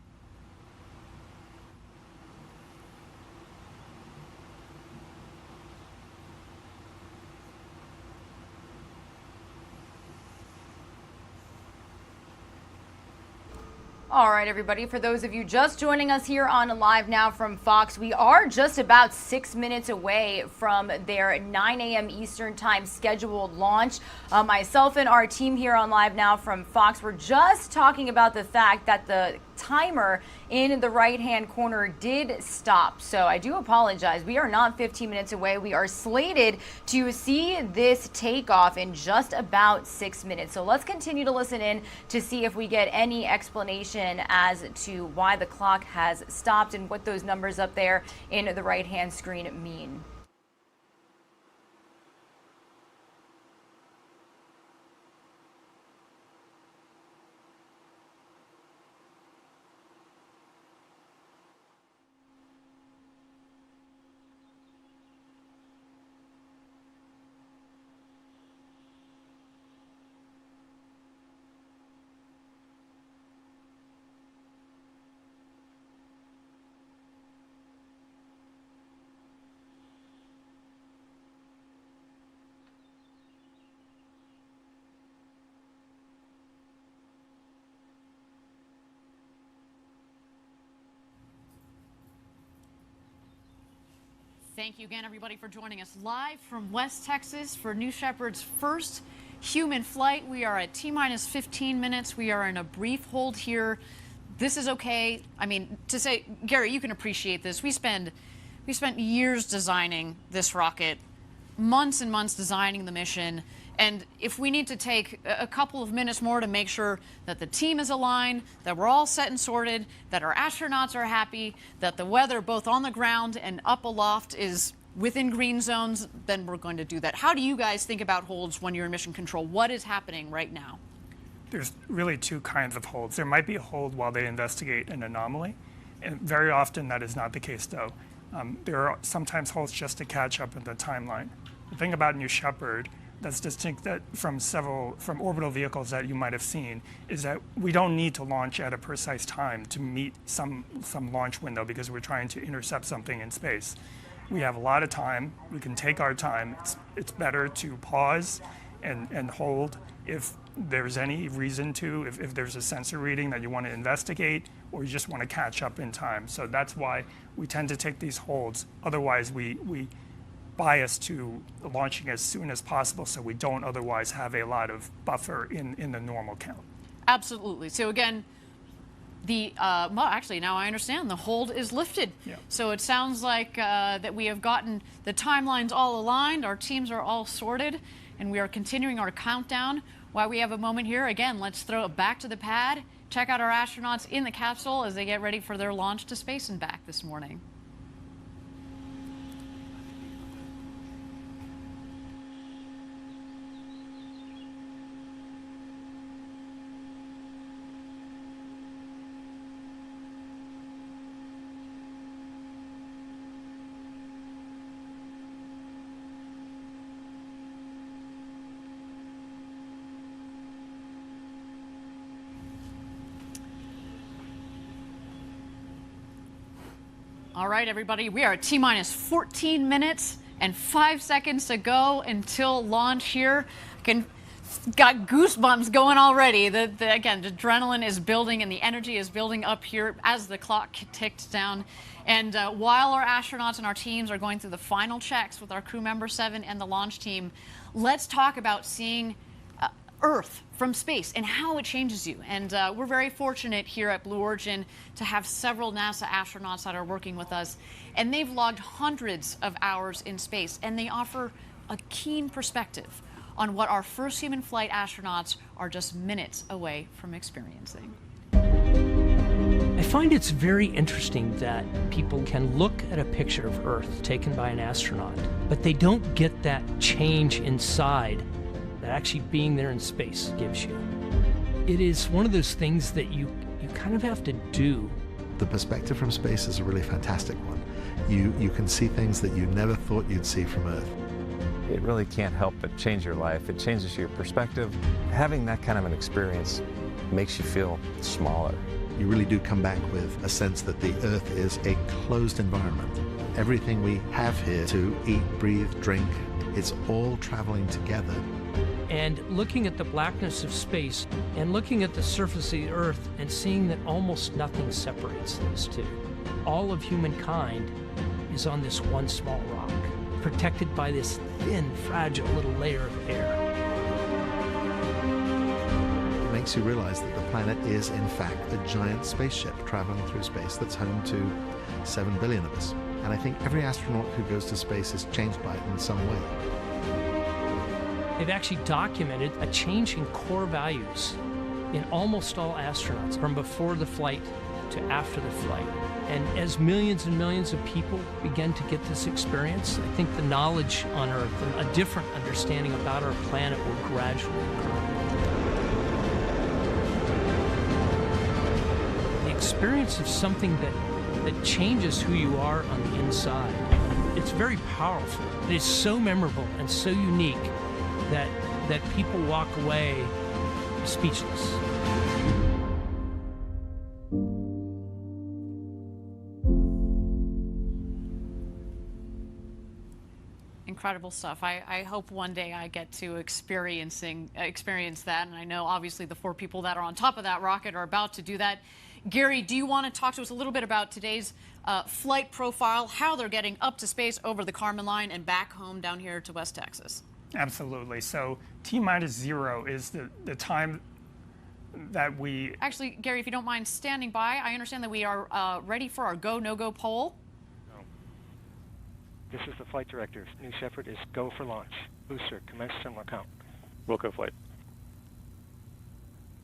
All right, everybody, for those of you just joining us here on Live Now from Fox, we are just about 6 minutes away from their 9 a.m. Eastern Time scheduled launch. Myself and our team here on Live Now from Fox were just talking about the fact that the timer in the right-hand corner did stop. So I do apologize. We are not 15 minutes away. We are slated to see this takeoff in just about 6 minutes. So let's continue to listen in to see if we get any explanation as to why the clock has stopped and what those numbers up there in the right-hand screen mean. Thank you again, everybody, for joining us live from West Texas for New Shepard's first human flight. We are at T-minus 15 minutes. We are in a brief hold here. This is okay. I mean, to say, Gary, you can appreciate this. We spent years designing this rocket, months and months designing the mission. And if we need to take a couple of minutes more to make sure that the team is aligned, that we're all set and sorted, that our astronauts are happy, that the weather both on the ground and up aloft is within green zones, then we're going to do that. How do you guys think about holds when you're in mission control? What is happening right now? There's really two kinds of holds. There might be a hold while they investigate an anomaly, and very often that is not the case, though. There are sometimes holds just to catch up in the timeline. The thing about New Shepard that's distinct from orbital vehicles that you might have seen is that we don't need to launch at a precise time to meet some launch window because we're trying to intercept something in space. We have a lot of time. We can take our time. It's better to pause and hold if there's any reason to, if there's a sensor reading that you want to investigate or you just want to catch up in time. So that's why we tend to take these holds. Otherwise, we bias to launching as soon as possible so we don't otherwise have a lot of buffer in the normal count. Absolutely. So again, well, actually, now I understand. The hold is lifted. Yeah. So it sounds like that we have gotten the timelines all aligned, our teams are all sorted, and we are continuing our countdown. While we have a moment here, again, let's throw it back to the pad, check out our astronauts in the capsule as they get ready for their launch to space and back this morning. All right, everybody, we are at T-minus 14 minutes and 5 seconds to go until launch here. Got goosebumps going already. Again, the adrenaline is building and the energy is building up here as the clock ticks down. And while our astronauts and our teams are going through the final checks with our crew member 7 and the launch team, let's talk about seeing Earth from space and how it changes you. And we're very fortunate here at Blue Origin to have several NASA astronauts that are working with us. And they've logged hundreds of hours in space, and they offer a keen perspective on what our first human flight astronauts are just minutes away from experiencing. I find it's very interesting that people can look at a picture of Earth taken by an astronaut, but they don't get that change inside that actually being there in space gives you. It is one of those things that you kind of have to do. The perspective from space is a really fantastic one. You can see things that you never thought you'd see from Earth. It really can't help but change your life. It changes your perspective. Having that kind of an experience makes you feel smaller. You really do come back with a sense that the Earth is a closed environment. Everything we have here to eat, breathe, drink, it's all traveling together. And looking at the blackness of space and looking at the surface of the Earth and seeing that almost nothing separates those two. All of humankind is on this one small rock, protected by this thin, fragile little layer of air. It makes you realize that the planet is, in fact, a giant spaceship traveling through space that's home to 7 billion of us. And I think every astronaut who goes to space is changed by it in some way. They've actually documented a change in core values in almost all astronauts from before the flight to after the flight. And as millions and millions of people begin to get this experience, I think the knowledge on Earth and a different understanding about our planet will gradually occur. The experience of something that changes who you are on the inside, it's very powerful. It is so memorable and so unique that people walk away speechless. Incredible stuff. I hope one day I get to experience that, and I know obviously the 4 people that are on top of that rocket are about to do that. Gary, do you want to talk to us a little bit about today's flight profile, how they're getting up to space over the Kármán line and back home down here to West Texas? Absolutely. So T-0 is the time that we... Actually, Gary, if you don't mind standing by, I understand that we are ready for our go, no-go poll. This is the flight director. New Shepard is go for launch. Booster, commence terminal count. Wilco flight.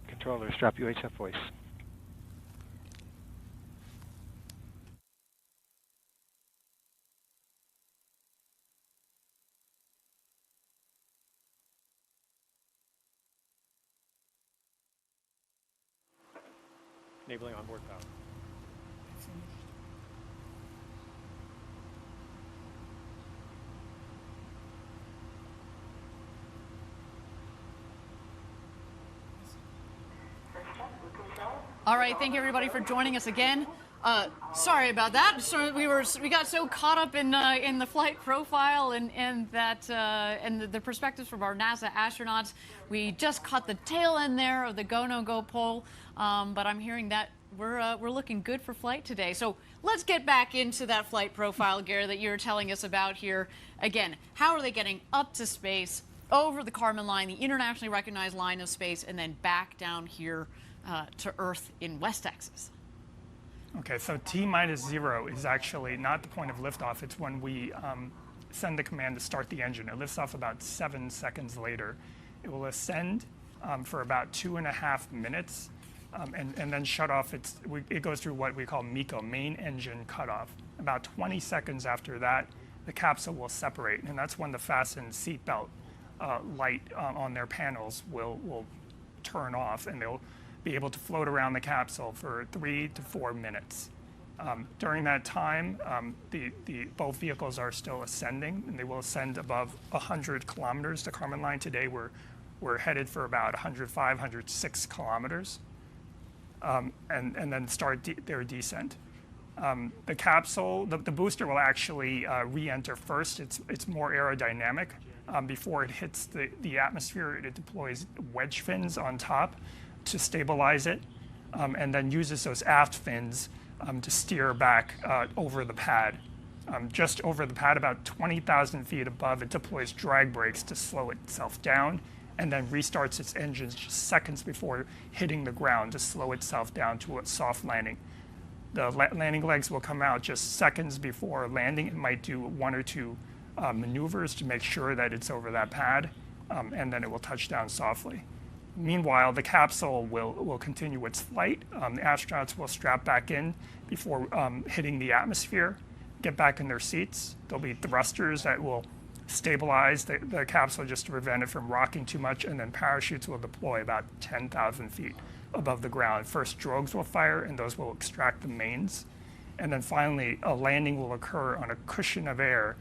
Controller, strap UHF voice. Enabling onboard power. All right, thank you everybody for joining us again. Sorry about that. So we got so caught up in the flight profile and the perspectives from our NASA astronauts. We just caught the tail end there of the go no go poll. But I'm hearing that we're looking good for flight today. So let's get back into that flight profile, Gary, that you were telling us about here. Again, how are they getting up to space, over the Kármán line, the internationally recognized line of space, and then back down here to Earth in West Texas? Okay, so T-0 is actually not the point of liftoff. It's when we send the command to start the engine. It lifts off about 7 seconds later. It will ascend for about 2.5 minutes and then shut off. It goes through what we call MECO, main engine cutoff. About 20 seconds after that, the capsule will separate, and that's when the fastened seatbelt light on their panels will turn off, and they'll be able to float around the capsule for 3 to 4 minutes. During that time, both vehicles are still ascending, and they will ascend above 100 kilometers. The Kármán line today, we're headed for about 105, 106 kilometers, and then start their descent. The capsule, the booster will actually re-enter first. It's more aerodynamic. Before it hits the atmosphere, it deploys wedge fins on top to stabilize it, and then uses those aft fins to steer back over the pad. Just over the pad, about 20,000 feet above, it deploys drag brakes to slow itself down, and then restarts its engines just seconds before hitting the ground to slow itself down to a soft landing. The landing legs will come out just seconds before landing. It might do 1 or 2 maneuvers to make sure that it's over that pad, and then it will touch down softly. Meanwhile, the capsule will continue its flight. The astronauts will strap back in before hitting the atmosphere, get back in their seats. There'll be thrusters that will stabilize the capsule just to prevent it from rocking too much, and then parachutes will deploy about 10,000 feet above the ground. First drogues will fire, and those will extract the mains. And then finally, a landing will occur on a cushion of air,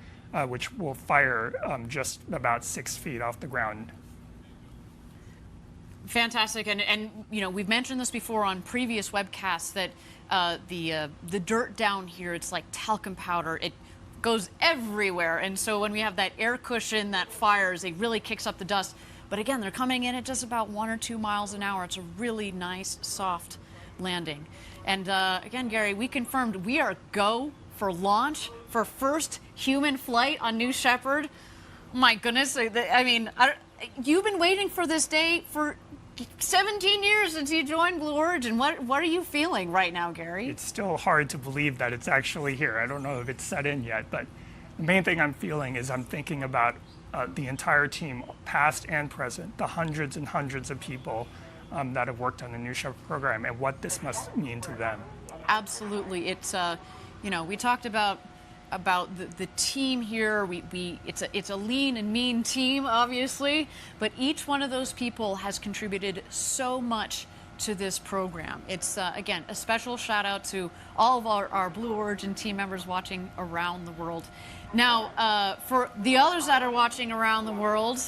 which will fire just about 6 feet off the ground. Fantastic, and you know, we've mentioned this before on previous webcasts that the dirt down here, it's like talcum powder. It goes everywhere, and so when we have that air cushion that fires, it really kicks up the dust. But again, they're coming in at just about 1 or 2 miles an hour. It's a really nice, soft landing. And again, Gary, we confirmed we are go for launch for first human flight on New Shepard. My goodness, I mean, you've been waiting for this day for 17 years since you joined Blue Origin. What are you feeling right now, Gary? It's still hard to believe that it's actually here. I don't know if it's set in yet, but the main thing I'm feeling is I'm thinking about the entire team, past and present, the hundreds and hundreds of people that have worked on the New Shepard program, and what this must mean to them. Absolutely. It's, you know, we talked about the team here. It's a lean and mean team, obviously, but each one of those people has contributed so much to this program. It's, again, a special shout out to all of our Blue Origin team members watching around the world. Now, for the others that are watching around the world,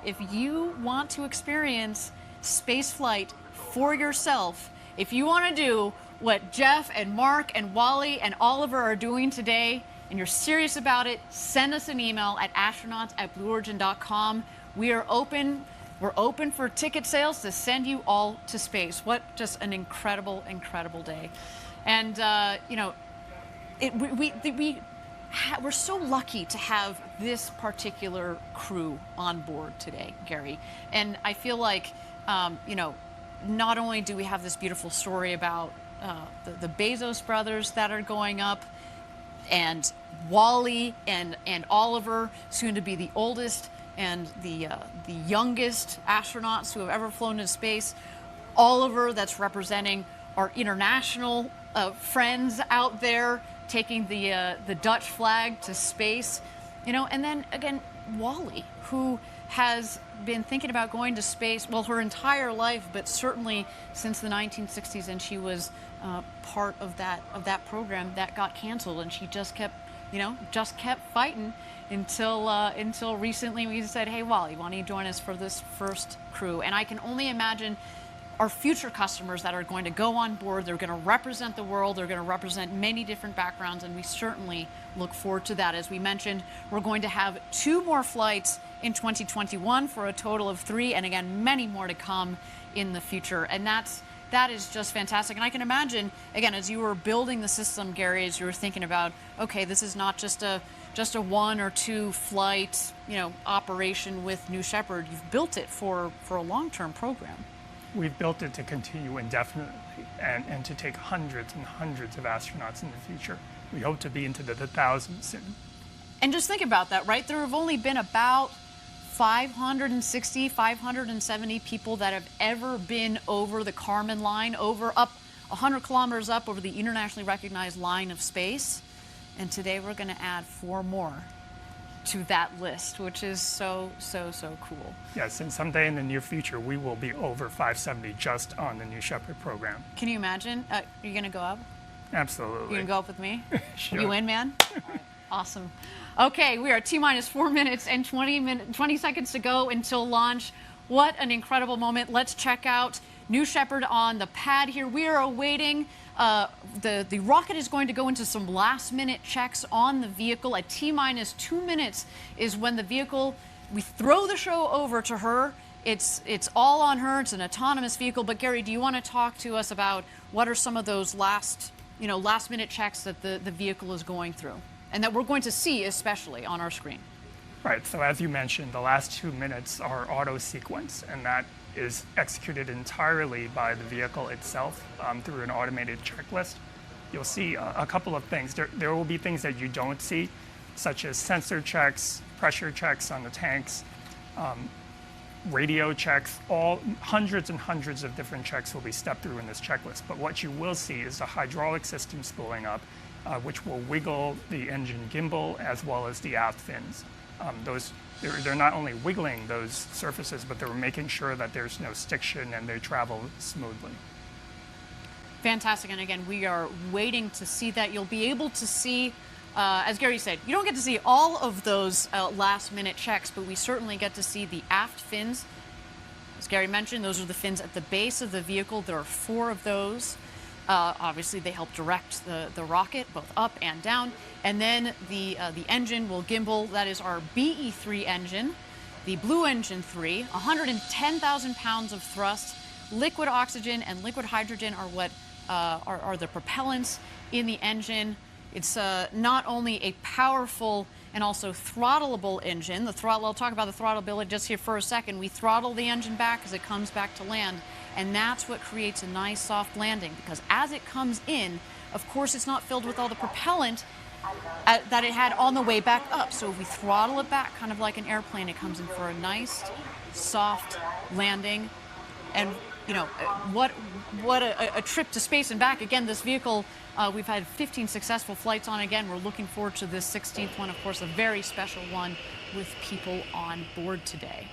if you want to experience spaceflight for yourself, if you want to do what Jeff and Mark and Wally and Oliver are doing today, and you're serious about it, send us an email at astronauts@blueorigin.com. We're open for ticket sales to send you all to space. What just an incredible, incredible day. And, you know, we're so lucky to have this particular crew on board today, Gary. And I feel like, you know, not only do we have this beautiful story about the Bezos brothers that are going up, and Wally and Oliver, soon to be the oldest and the youngest astronauts who have ever flown into space. Oliver, that's representing our international friends out there, taking the Dutch flag to space, you know. And then again, Wally, who has been thinking about going to space, well, her entire life, but certainly since the 1960s, and she was part of that program that got canceled, and she just kept fighting until recently we said, hey, Wally, why don't you join us for this first crew? And I can only imagine our future customers that are going to go on board. They're going to represent the world. They're going to represent many different backgrounds, and we certainly look forward to that. As we mentioned, we're going to have 2 more flights in 2021 for a total of 3, and again, many more to come in the future. And that is just fantastic. And I can imagine, again, as you were building the system, Gary, as you were thinking about, okay, this is not just a 1 or 2 flight, you know, operation with New Shepard. You've built it for a long-term program. We've built it to continue indefinitely and to take hundreds and hundreds of astronauts in the future. We hope to be into the thousands soon. And just think about that, right? There have only been about 560, 570 people that have ever been over the Kármán line, up 100 kilometers up over the internationally recognized line of space. And today we're going to add 4 more to that list, which is so cool. Yes, and someday in the near future, we will be over 570 just on the New Shepard program. Can you imagine? Are you going to go up? Absolutely. You going to go up with me? Sure. You in, man? All right. Awesome. Okay, we are T-minus 4 minutes and 20 seconds to go until launch. What an incredible moment. Let's check out New Shepard on the pad here. We are awaiting. The rocket is going to go into some last-minute checks on the vehicle. At T-minus 2 minutes is when the vehicle, we throw the show over to her. It's all on her. It's an autonomous vehicle. But Gary, do you want to talk to us about what are some of those last-minute checks that the vehicle is going through, and that we're going to see especially on our screen? Right. So as you mentioned, the last 2 minutes are auto sequence, and that is executed entirely by the vehicle itself through an automated checklist. You'll see a couple of things. There will be things that you don't see. such as sensor checks, pressure checks on the tanks, radio checks, all hundreds and hundreds of different checks will be stepped through in this checklist. But what you will see is the hydraulic system spooling up, which will wiggle the engine gimbal as well as the aft fins. They're not only wiggling those surfaces, but they're making sure that there's no stiction and they travel smoothly. Fantastic. And again, we are waiting to see that. You'll be able to see, as Gary said, you don't get to see all of those last-minute checks, but we certainly get to see the aft fins. As Gary mentioned, those are the fins at the base of the vehicle. There are 4 of those. Obviously, they help direct the rocket both up and down. And then the engine will gimbal. That is our BE-3 engine, the Blue Engine 3, 110,000 pounds of thrust. Liquid oxygen and liquid hydrogen are what are the propellants in the engine. It's not only a powerful and also throttleable engine. The throttle, I'll talk about the throttleability just here for a second. We throttle the engine back as it comes back to land, and that's what creates a nice soft landing, because as it comes in, of course, it's not filled with all the propellant that it had on the way back up. So if we throttle it back, kind of like an airplane, it comes in for a nice, soft landing. And you know, what a trip to space and back. Again, this vehicle, we've had 15 successful flights on. Again, we're looking forward to this 16th one, of course, a very special one with people on board today.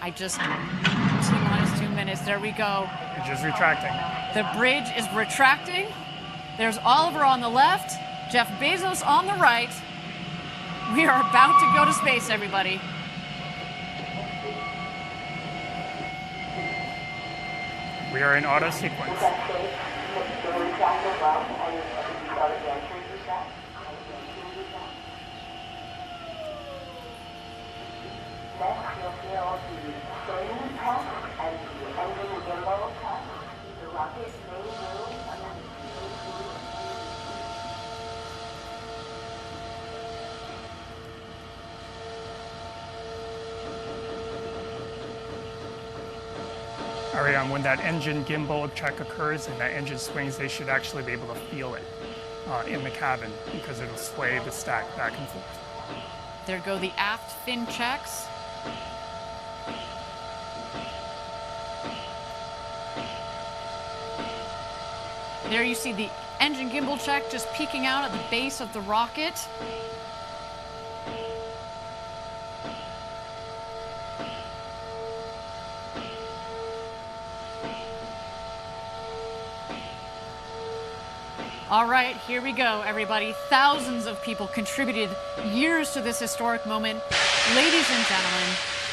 T-minus 2 minutes, there we go. Bridge is retracting. The bridge is retracting. There's Oliver on the left, Jeff Bezos on the right. We are about to go to space, everybody. We are in auto sequence. Ariane, when that engine gimbal check occurs and that engine swings, they should actually be able to feel it in the cabin, because it'll sway the stack back and forth. There go the aft fin checks. There you see the engine gimbal check just peeking out at the base of the rocket. All right, here we go, everybody. Thousands of people contributed years to this historic moment. Ladies and gentlemen,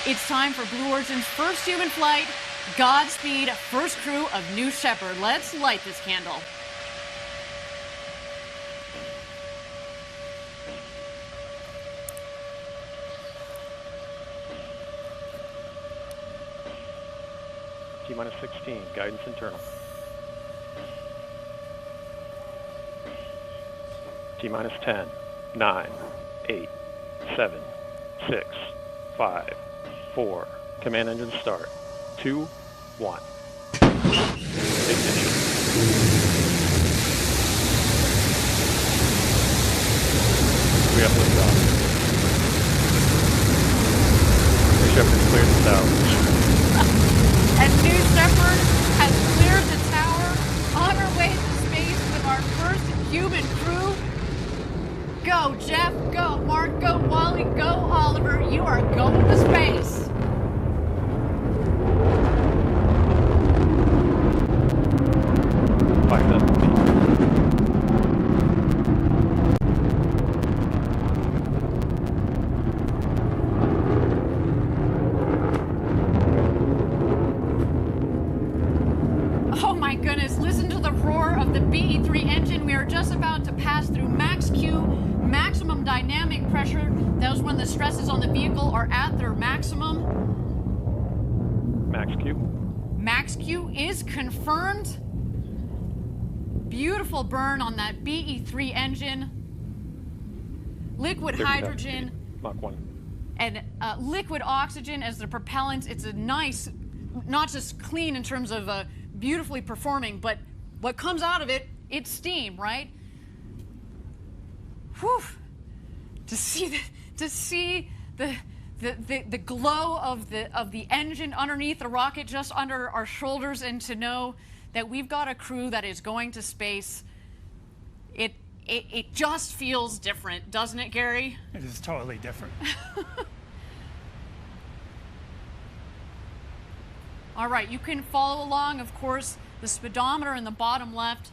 it's time for Blue Origin's first human flight. Godspeed, first crew of New Shepard. Let's light this candle. T-minus 16, guidance internal. T-minus 10, 9, 8, 7, 6, 5, 4. Command engine start. 2, 1. Ignition. We have liftoff. New Shepard cleared the tower. And New Shepard has cleared the tower on her way to space with our first human crew. Go, Jeff. Go, Mark. Go, Wally. Go, Oliver. You are going to space. Oh my goodness, listen to the roar of the BE-3 engine. We are just about to pass through max Q, maximum dynamic pressure. That is when the stresses on the vehicle are at their maximum. Max Q. Max Q is confirmed. Beautiful burn on that BE-3 engine. Liquid hydrogen. Mach 1. And liquid oxygen as the propellant. It's a nice, not just clean in terms of beautifully performing, but what comes out of it, it's steam, right? whew, to see the glow of the engine underneath the rocket just under our shoulders, and to know that we've got a crew that is going to space, it just feels different, doesn't it, Gary? It is totally different. All right, you can follow along, of course, the speedometer in the bottom left,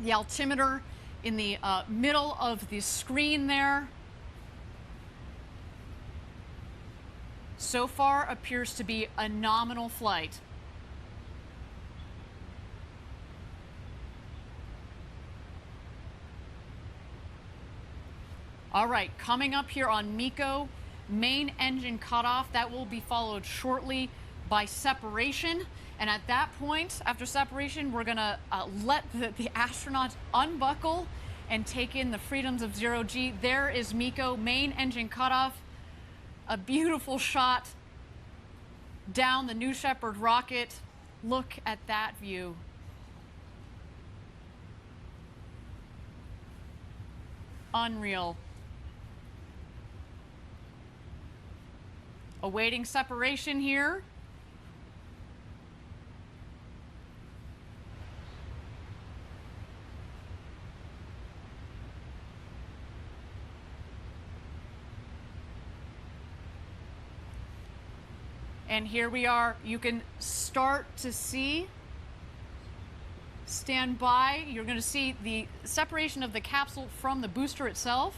the altimeter in the middle of the screen there. So far appears to be a nominal flight. All right, coming up here on MECO, main engine cutoff. That will be followed shortly by separation. And at that point, after separation, we're gonna let the astronauts unbuckle and take in the freedoms of zero G. There is MECO, main engine cutoff. A beautiful shot down the New Shepard rocket. Look at that view. Unreal. Awaiting separation here. And here we are. You can start to see, stand by. You're going to see the separation of the capsule from the booster itself.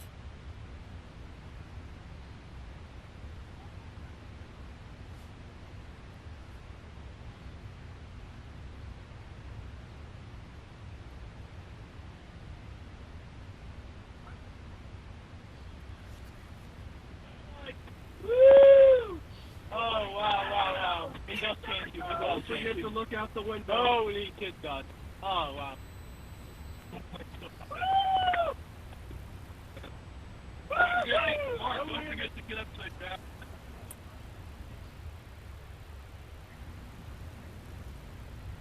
To look out the window. Holy kid God. Oh, wow. Don't forget to get upside down.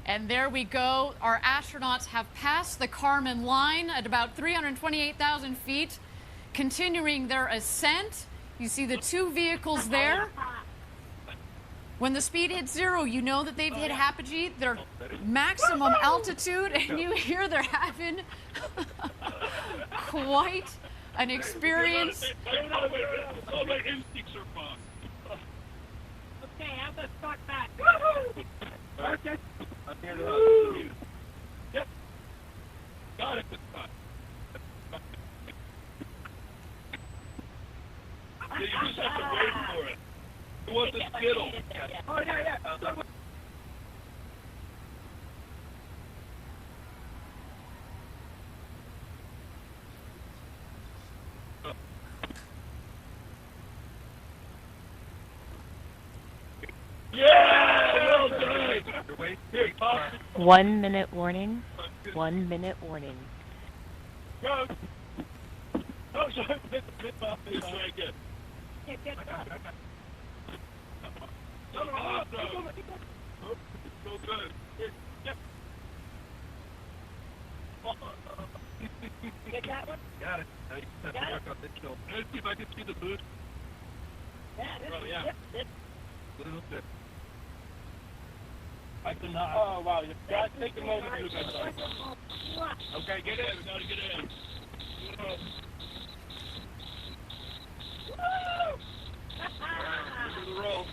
And there we go. Our astronauts have passed the Kármán line at about 328,000 feet, continuing their ascent. You see the two vehicles there. When the speed hits zero, you know that they've hit apogee, their maximum altitude, and you hear they're having quite an experience. All my instincts are fine. Okay, have the start back. Okay. I'm here to help you. Yep. Got it this time. Yeah, you just have to wait for it. You want the Skittle. Oh, yeah. Yeah! Well done! Here, 1 minute warning. 1 minute warning. Go! Oh, sorry. Let's try again. Awesome. So good. Yep. Get that one? Got it. Let's see if I can see the boost. Yeah. A little bit. I cannot. Oh, wow. You guys take a moment to look at that. Okay, get in. We gotta get in. Woo! The roll.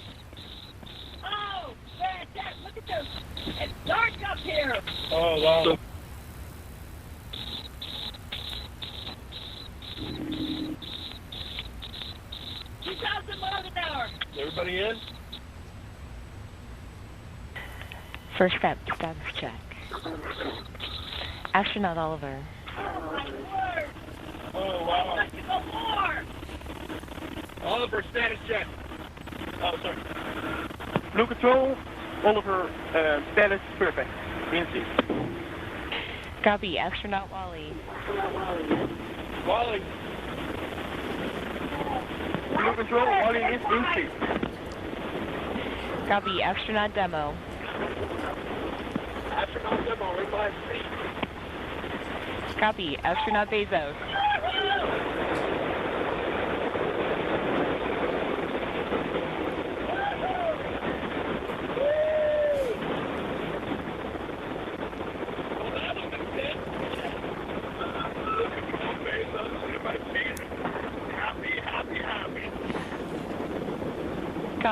Oh, fantastic. Look at this. It's dark up here. Oh, wow. 2,000 miles an hour. Everybody in? First step, status check. Astronaut Oliver. Oh, my word. Oh, wow. Let's go more. Oliver, status check. Oh, sorry. Blue Control, Oliver, status perfect. In seat. Copy, Astronaut Wally. Wally. Blue Control, Wally is in seat. Copy, Astronaut Demo. Astronaut demo, right by seat. Copy, Astronaut Bezos.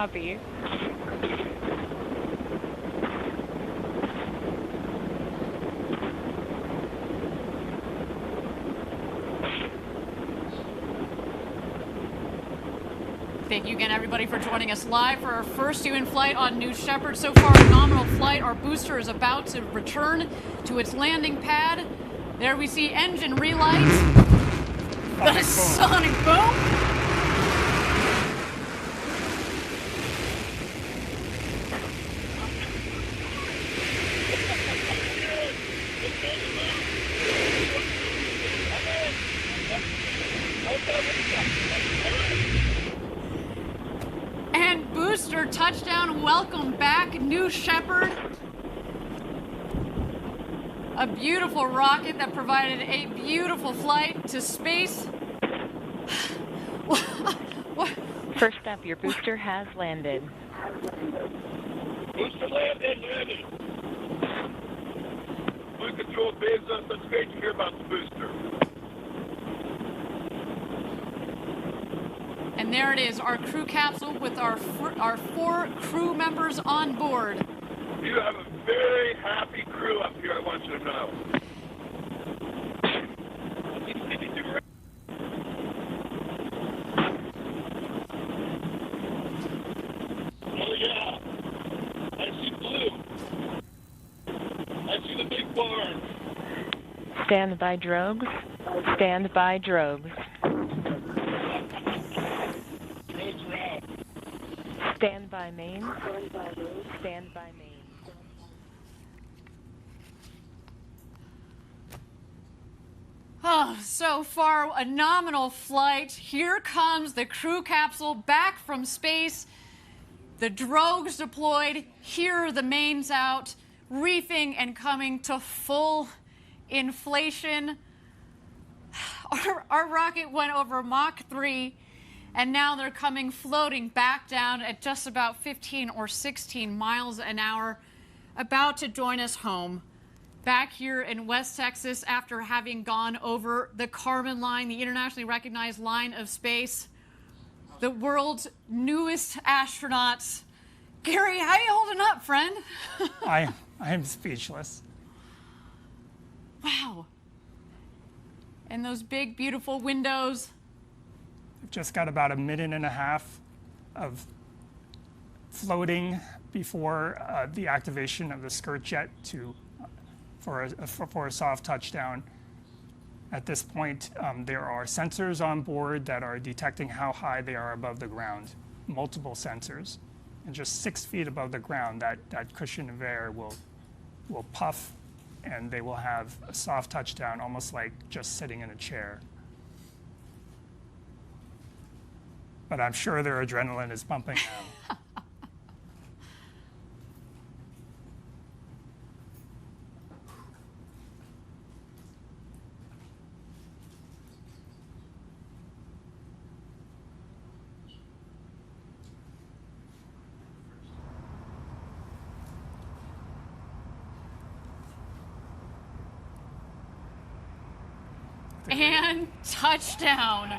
Copy. Thank you again, everybody, for joining us live for our first human flight on New Shepard. So far, a phenomenal flight. Our booster is about to return to its landing pad. There we see engine relight. The sonic boom. And booster touchdown. Welcome back, New Shepard. A beautiful rocket that provided a beautiful flight to space. First up, your booster has landed. Booster landed. Blue Control, Bezos, that's great to hear about the booster. And there it is, our crew capsule with our 4 crew members on board. You have a very happy crew up here, I want you to know. Oh yeah, I see blue. I see the big barn. Stand by drogues. Stand by drogues. Stand by main. Stand by main. Oh, so far, a nominal flight. Here comes the crew capsule back from space. The drogues deployed. Here are the mains out, reefing and coming to full inflation. Our rocket went over Mach 3, and now they're coming floating back down at just about 15 or 16 miles an hour, about to join us home. Back here in West Texas after having gone over the Kármán line, the internationally recognized line of space. The world's newest astronauts. Gary, how you holding up, friend? I am speechless. Wow. And those big, beautiful windows. I've just got about a minute and a half of floating before the activation of the skirt jet for a soft touchdown. At this point, there are sensors on board that are detecting how high they are above the ground, multiple sensors. And just 6 feet above the ground, that cushion of air will puff, and they will have a soft touchdown, almost like just sitting in a chair. But I'm sure their adrenaline is pumping now. And touchdown.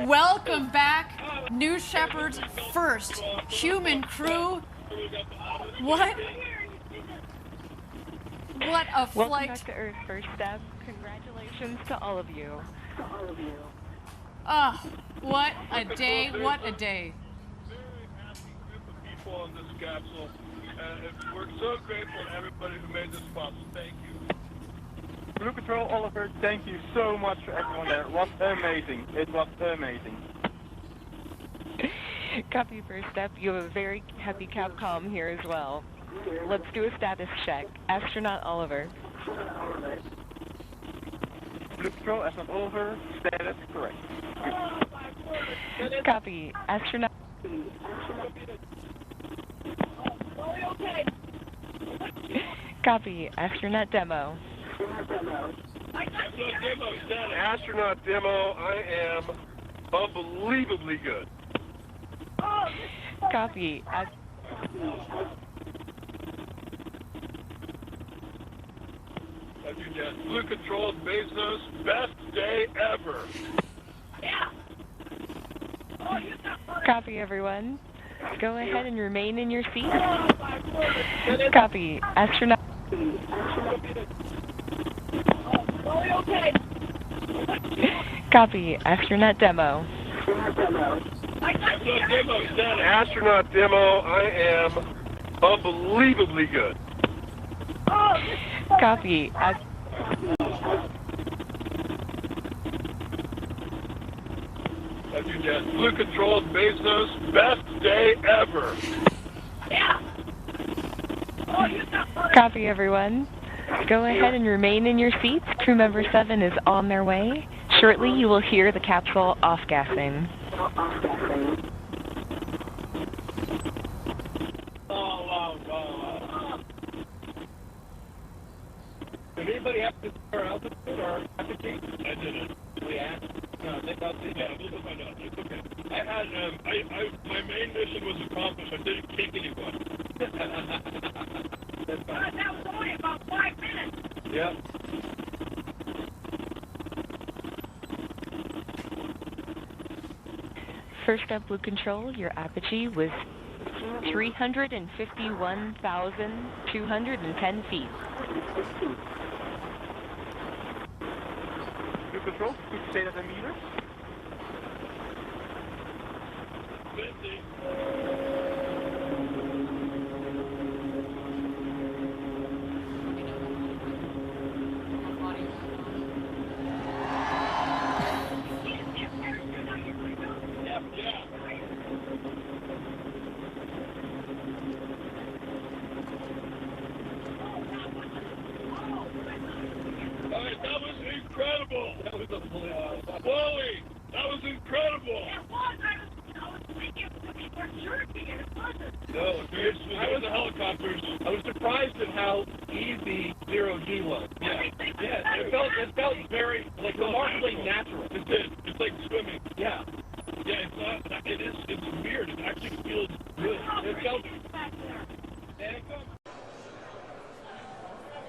Welcome back, New Shepard's first human crew. What a flight. Welcome back to Earth, first step. Congratulations to all of you. Oh, what a day, what a day. Very happy group of people on this capsule. We're so grateful to everybody who made this possible. Thank you. Blue Control, Oliver, thank you so much for everyone there. It was amazing. It was amazing. Copy, first step. You have a very happy Capcom here as well. Let's do a status check. Astronaut Oliver. Blue Control, Astronaut Oliver, status correct. Copy. Astronaut. Copy. Astronaut Demo. Astronaut Demo, I am unbelievably good. Copy. Blue Control, Bezos, best day ever. Copy, everyone. Go ahead and remain in your seat. Copy. Astronaut. Copy. Astronaut demo. Astronaut demo, I am unbelievably good. Copy. Blue Control, Bezos, best day ever. Copy, everyone. Go ahead and remain in your seats. Crew member 7 is on their way. Shortly, you will hear the capsule off-gassing. Did anybody have to or altitude or altitude? I didn't. We asked. No, they got the we'll find out. It's okay. I had my main mission was accomplished. I didn't kick anyone. That's fine. That was only about 5 minutes. Yep. First up, Blue Control, your apogee was 351,210 feet. Blue Control, could you say that in meters? 50. That was incredible. Wally, that was incredible. No, I was the helicopters. I was surprised at how easy 0G was. Yeah, it felt very remarkably natural. It did. It's like swimming. Yeah. Yeah, it's not. It's weird. It actually feels good. It felt.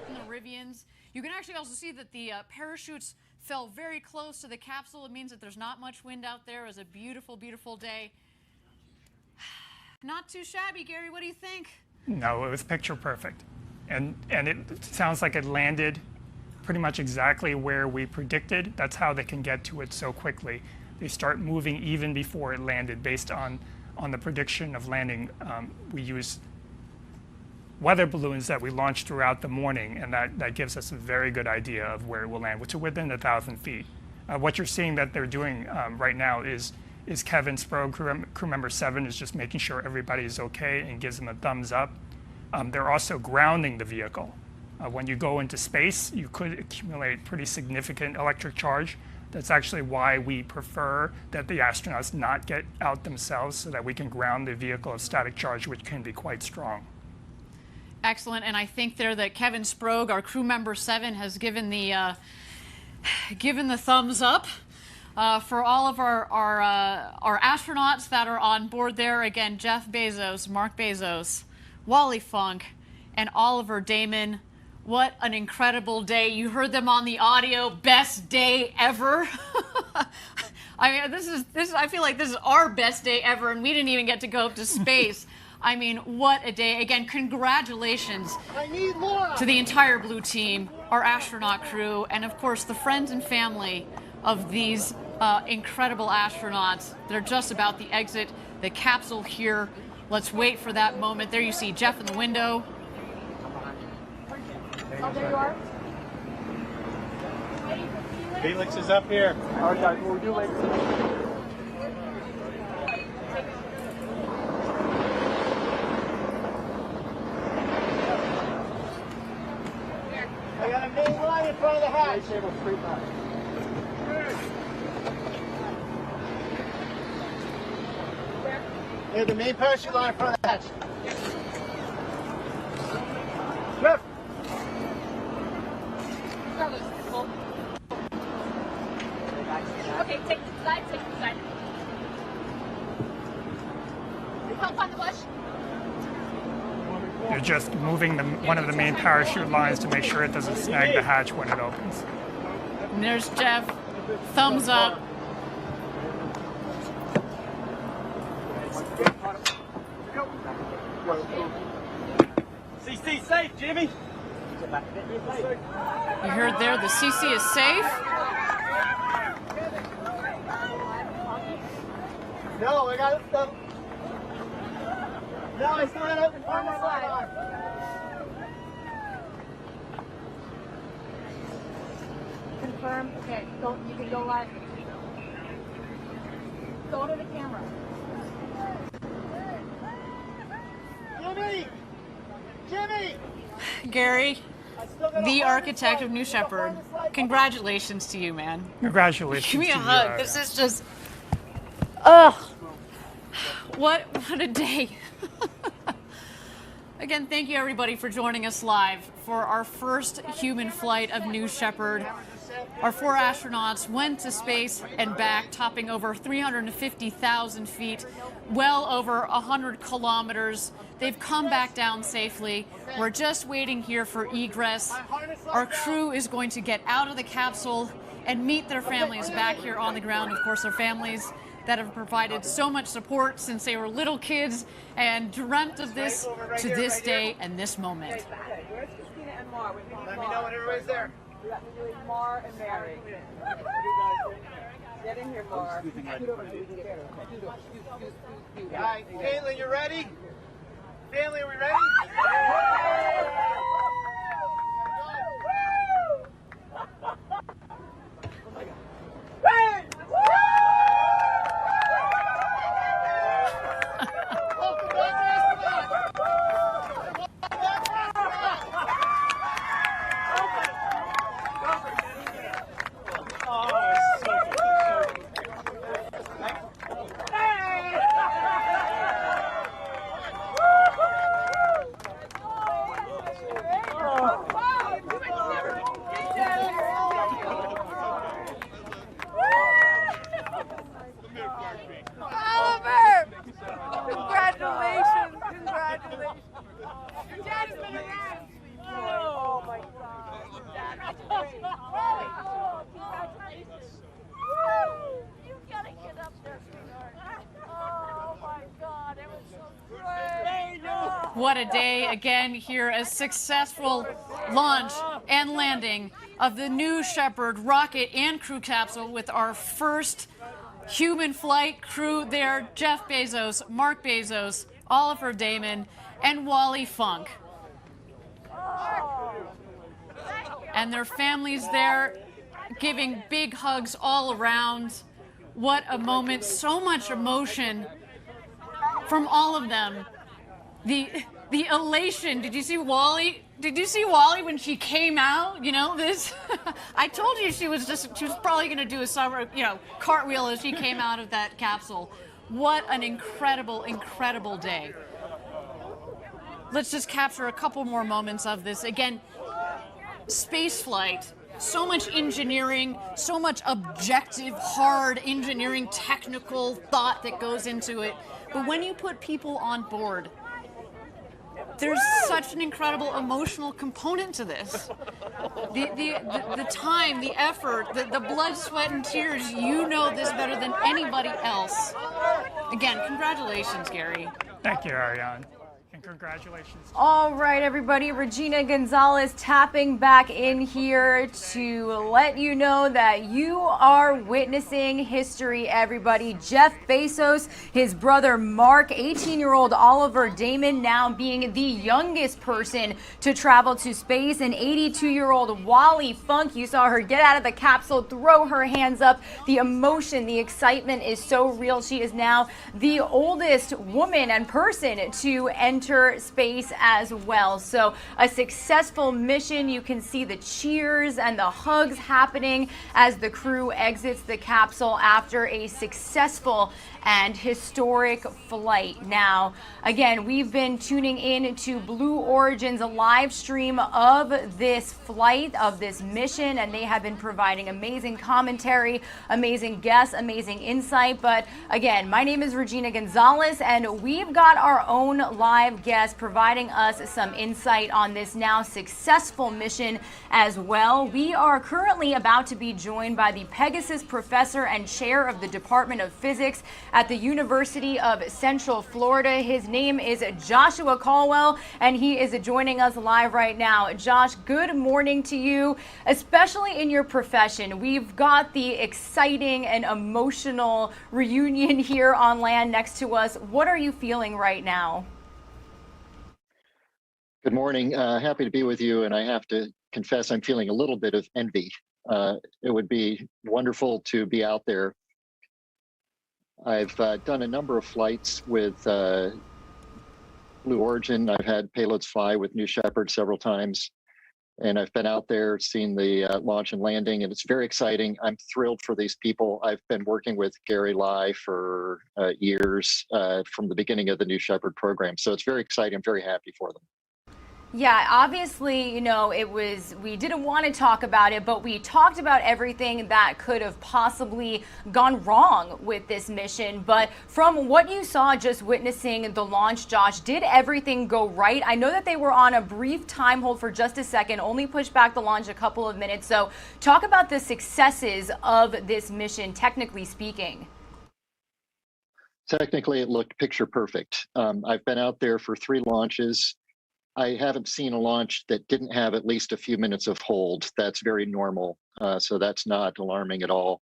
In the Rivians. You can actually also see that the parachutes fell very close to the capsule. It means that there's not much wind out there. It was a beautiful, beautiful day. Not too shabby, Gary. What do you think? No, it was picture perfect. And it sounds like it landed pretty much exactly where we predicted. That's how they can get to it so quickly. They start moving even before it landed based on the prediction of landing. We use weather balloons that we launched throughout the morning, and that gives us a very good idea of where it will land, which is within 1,000 feet. What you're seeing that they're doing right now is Kevin Sprague, crew member 7, is just making sure everybody is okay and gives them a thumbs up. They're also grounding the vehicle. When you go into space, you could accumulate pretty significant electric charge. That's actually why we prefer that the astronauts not get out themselves so that we can ground the vehicle of static charge, which can be quite strong. Excellent, and I think there that Kevin Sprague, our crew member 7, has given the thumbs up for all of our astronauts that are on board there. Again, Jeff Bezos, Mark Bezos, Wally Funk, and Oliver Damon. What an incredible day! You heard them on the audio. Best day ever. I mean, this is. I feel like this is our best day ever, and we didn't even get to go up to space. I mean, what a day. Again, congratulations to the entire Blue team, our astronaut crew, and of course the friends and family of these incredible astronauts. They're just about to exit the capsule here. Let's wait for that moment. There you see Jeff in the window. Oh, there you are. Felix is up here. All right, guys, what we do later. I got a main line in front of the hatch. Yeah, the main parachute line in front of the hatch. Jeff! Okay, take the side, take the side. Help on the bush. They're just moving one of the main parachute lines to make sure it doesn't snag the hatch when it opens. And there's Jeff. Thumbs up. CC safe, Jimmy. You heard there, the CC is safe. No, I got it. No, I still got it. On the slide. Confirm. Okay, go. You can go live. Go to the camera. Jimmy! Jimmy! Gary, the architect of New Shepard, congratulations to you, man. Congratulations. Give me a to hug. You, This is just, ugh. What a day. Again, thank you everybody for joining us live for our first human flight of New Shepard. Our 4 astronauts went to space and back, topping over 350,000 feet, well over 100 kilometers. They've come back down safely. We're just waiting here for egress. Our crew is going to get out of the capsule and meet their families back here on the ground. Of course, their families that have provided so much support since they were little kids and dreamt of this to this day and this moment. Let me know when everybody's there. Mar and Mary. Get in here, Mar. All right, Caitlin, you ready? Family, are we ready? What a day again here, a successful launch and landing of the New Shepard rocket and crew capsule with our first human flight crew there, Jeff Bezos, Mark Bezos, Oliver Damon, and Wally Funk. And their families there giving big hugs all around. What a moment, so much emotion from all of them. The elation. Did you see Wally? Did you see Wally when she came out? You know this. I told you she was probably going to do a summer, cartwheel as she came out of that capsule. What an incredible, incredible day. Let's just capture a couple more moments of this. Again, spaceflight. So much engineering, so much objective, hard engineering, technical thought that goes into it. But when you put people on board, there's such an incredible emotional component to this. The time, the effort, the blood, sweat, and tears, you know this better than anybody else. Again, congratulations, Gary. Thank you, Ariane. And congratulations. All right, everybody. Regina Gonzalez tapping back in here to let you know that you are witnessing history, everybody. Jeff Bezos, his brother Mark, 18-year-old Oliver Damon now being the youngest person to travel to space, and 82-year-old Wally Funk. You saw her get out of the capsule, throw her hands up. The emotion, the excitement is so real. She is now the oldest woman and person to enter space as well. So a successful mission. You can see the cheers and the hugs happening as the crew exits the capsule after a successful and historic flight. Now, again, we've been tuning in to Blue Origin's live stream of this flight, of this mission, and they have been providing amazing commentary, amazing guests, amazing insight. But again, my name is Regina Gonzalez, and we've got our own live guest, providing us some insight on this now successful mission as well. We are currently about to be joined by the Pegasus professor and chair of the Department of Physics at the University of Central Florida. His name is Joshua Caldwell, and he is joining us live right now. Josh, good morning to you, especially in your profession. We've got the exciting and emotional reunion here on land next to us. What are you feeling right now? Good morning. Happy to be with you, and I have to confess I'm feeling a little bit of envy. It would be wonderful to be out there. I've done a number of flights with Blue Origin. I've had payloads fly with New Shepard several times, and I've been out there, seen the launch and landing, and it's very exciting. I'm thrilled for these people. I've been working with Gary Lai for years from the beginning of the New Shepard program, so it's very exciting. I'm very happy for them. Yeah, obviously, you know, we didn't want to talk about it, but we talked about everything that could have possibly gone wrong with this mission. But from what you saw just witnessing the launch, Josh, did everything go right? I know that they were on a brief time hold for just a second, only pushed back the launch a couple of minutes. So talk about the successes of this mission, technically speaking. Technically, it looked picture perfect. I've been out there for 3 launches. I haven't seen a launch that didn't have at least a few minutes of hold. That's very normal, so that's not alarming at all.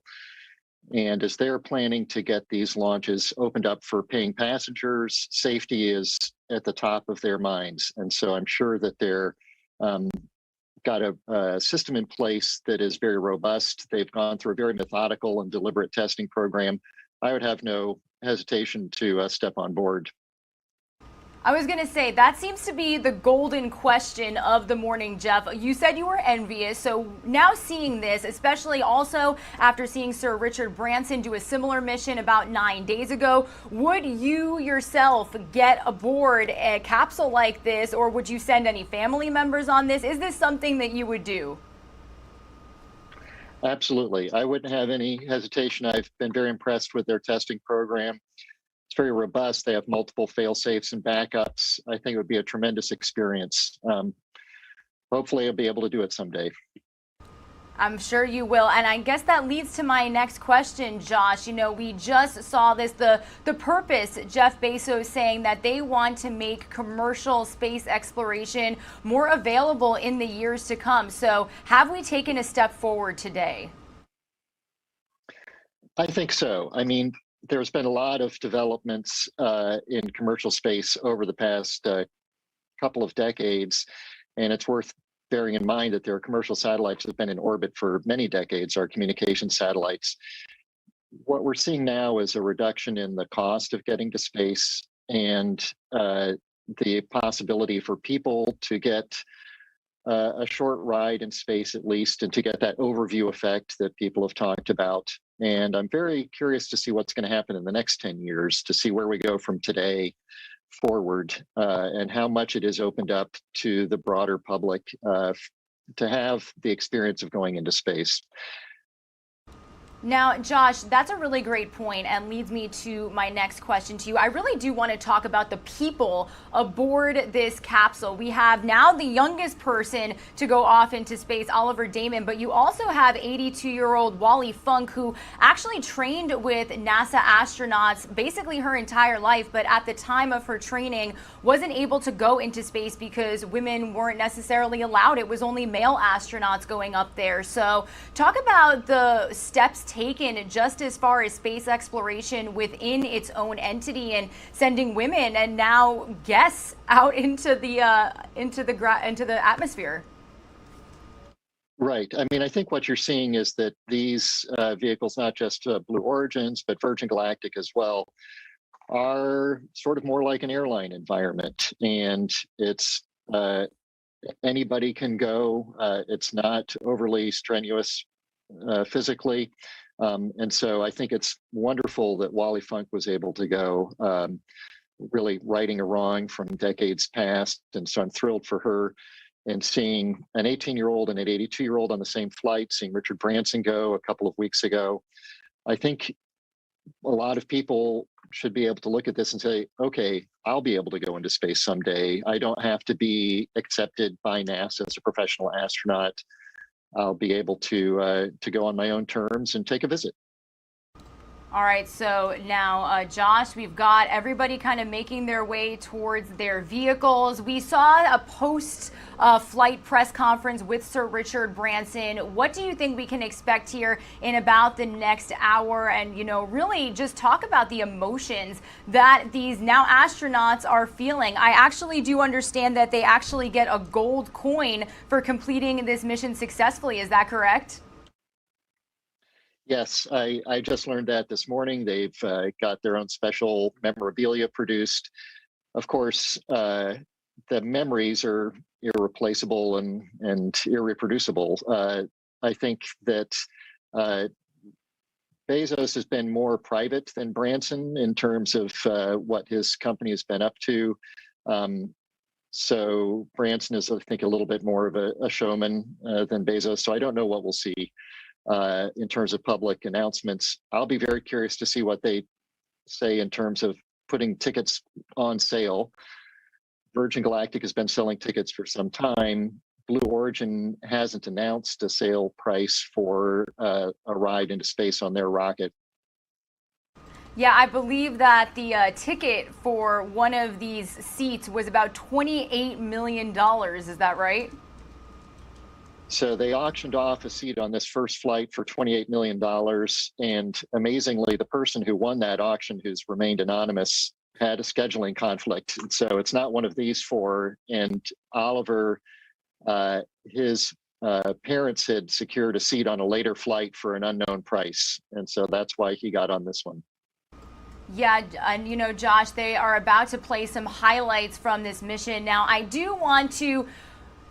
And as they're planning to get these launches opened up for paying passengers, safety is at the top of their minds. And so I'm sure that they're got a system in place that is very robust. They've gone through a very methodical and deliberate testing program. I would have no hesitation to step on board. I was going to say, that seems to be the golden question of the morning, Jeff. You said you were envious. So now seeing this, especially also after seeing Sir Richard Branson do a similar mission about 9 days ago, would you yourself get aboard a capsule like this, or would you send any family members on this? Is this something that you would do? Absolutely. I wouldn't have any hesitation. I've been very impressed with their testing program. It's very robust. They have multiple fail-safes and backups. I think it would be a tremendous experience. Hopefully I'll be able to do it someday. I'm sure you will. And I guess that leads to my next question, Josh. You know, we just saw this, the purpose, Jeff Bezos saying that they want to make commercial space exploration more available in the years to come. So have we taken a step forward today? I think so. I mean, there's been a lot of developments in commercial space over the past couple of decades, and it's worth bearing in mind that there are commercial satellites that have been in orbit for many decades, our communication satellites. What we're seeing now is a reduction in the cost of getting to space and the possibility for people to get a short ride in space at least, and to get that overview effect that people have talked about. And I'm very curious to see what's going to happen in the next 10 years, to see where we go from today forward, and how much it is opened up to the broader public to have the experience of going into space. Now, Josh, that's a really great point and leads me to my next question to you. I really do want to talk about the people aboard this capsule. We have now the youngest person to go off into space, Oliver Damon, but you also have 82-year-old Wally Funk, who actually trained with NASA astronauts basically her entire life, but at the time of her training wasn't able to go into space because women weren't necessarily allowed. It was only male astronauts going up there. So talk about the steps taken just as far as space exploration within its own entity and sending women and now guests out into the atmosphere. Right. I mean, I think what you're seeing is that these vehicles, not just Blue Origins, but Virgin Galactic as well, are sort of more like an airline environment. And it's anybody can go. It's not overly strenuous physically. And so I think it's wonderful that Wally Funk was able to go, really righting a wrong from decades past. And so I'm thrilled for her. And seeing an 18-year-old and an 82-year-old on the same flight, seeing Richard Branson go a couple of weeks ago, I think a lot of people should be able to look at this and say, okay, I'll be able to go into space someday. I don't have to be accepted by NASA as a professional astronaut. I'll be able to go on my own terms and take a visit. All right, so now, Josh, we've got everybody kind of making their way towards their vehicles. We saw a post-flight press conference with Sir Richard Branson. What do you think we can expect here in about the next hour? And, you know, really just talk about the emotions that these now astronauts are feeling. I actually do understand that they actually get a gold coin for completing this mission successfully. Is that correct? Yes, I just learned that this morning. They've got their own special memorabilia produced. Of course, the memories are irreplaceable and irreproducible. I think that Bezos has been more private than Branson in terms of what his company has been up to. So Branson is, I think, a little bit more of a showman than Bezos. So I don't know what we'll see in terms of public announcements. I'll be very curious to see what they say in terms of putting tickets on sale. Virgin Galactic has been selling tickets for some time. Blue Origin hasn't announced a sale price for a ride into space on their rocket. Yeah, I believe that the ticket for one of these seats was about $28 million. Is that right? So they auctioned off a seat on this first flight for $28 million. And amazingly, the person who won that auction, who's remained anonymous, had a scheduling conflict. And so it's not one of these four. And Oliver, his parents had secured a seat on a later flight for an unknown price. And so that's why he got on this one. Yeah, and you know, Josh, they are about to play some highlights from this mission. Now, I do want to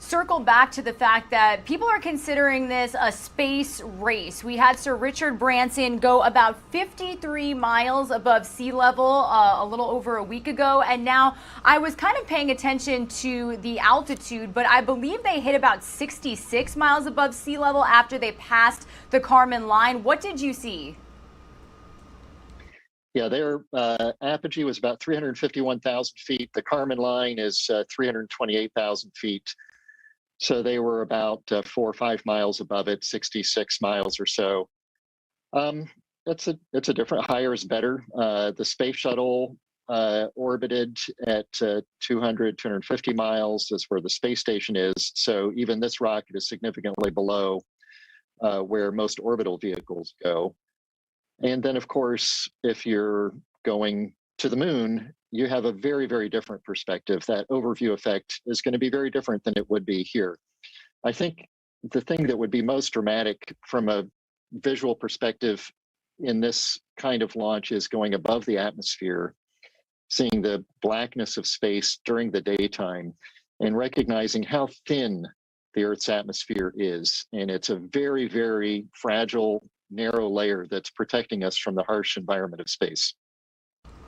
circle back to the fact that people are considering this a space race. We had Sir Richard Branson go about 53 miles above sea level a little over a week ago, and now I was kind of paying attention to the altitude, but I believe they hit about 66 miles above sea level after they passed the Kármán line. What did you see? Yeah, their apogee was about 351,000 feet. The Kármán line is 328,000 feet. So they were about 4 or 5 miles above it, 66 miles or so. It's a different, higher is better. The space shuttle orbited at 200, 250 miles. That's where the space station is. So even this rocket is significantly below where most orbital vehicles go. And then, of course, if you're going to the moon, you have a very, very different perspective. That overview effect is going to be very different than it would be here. I think the thing that would be most dramatic from a visual perspective in this kind of launch is going above the atmosphere, seeing the blackness of space during the daytime, and recognizing how thin the Earth's atmosphere is. And it's a very, very fragile, narrow layer that's protecting us from the harsh environment of space.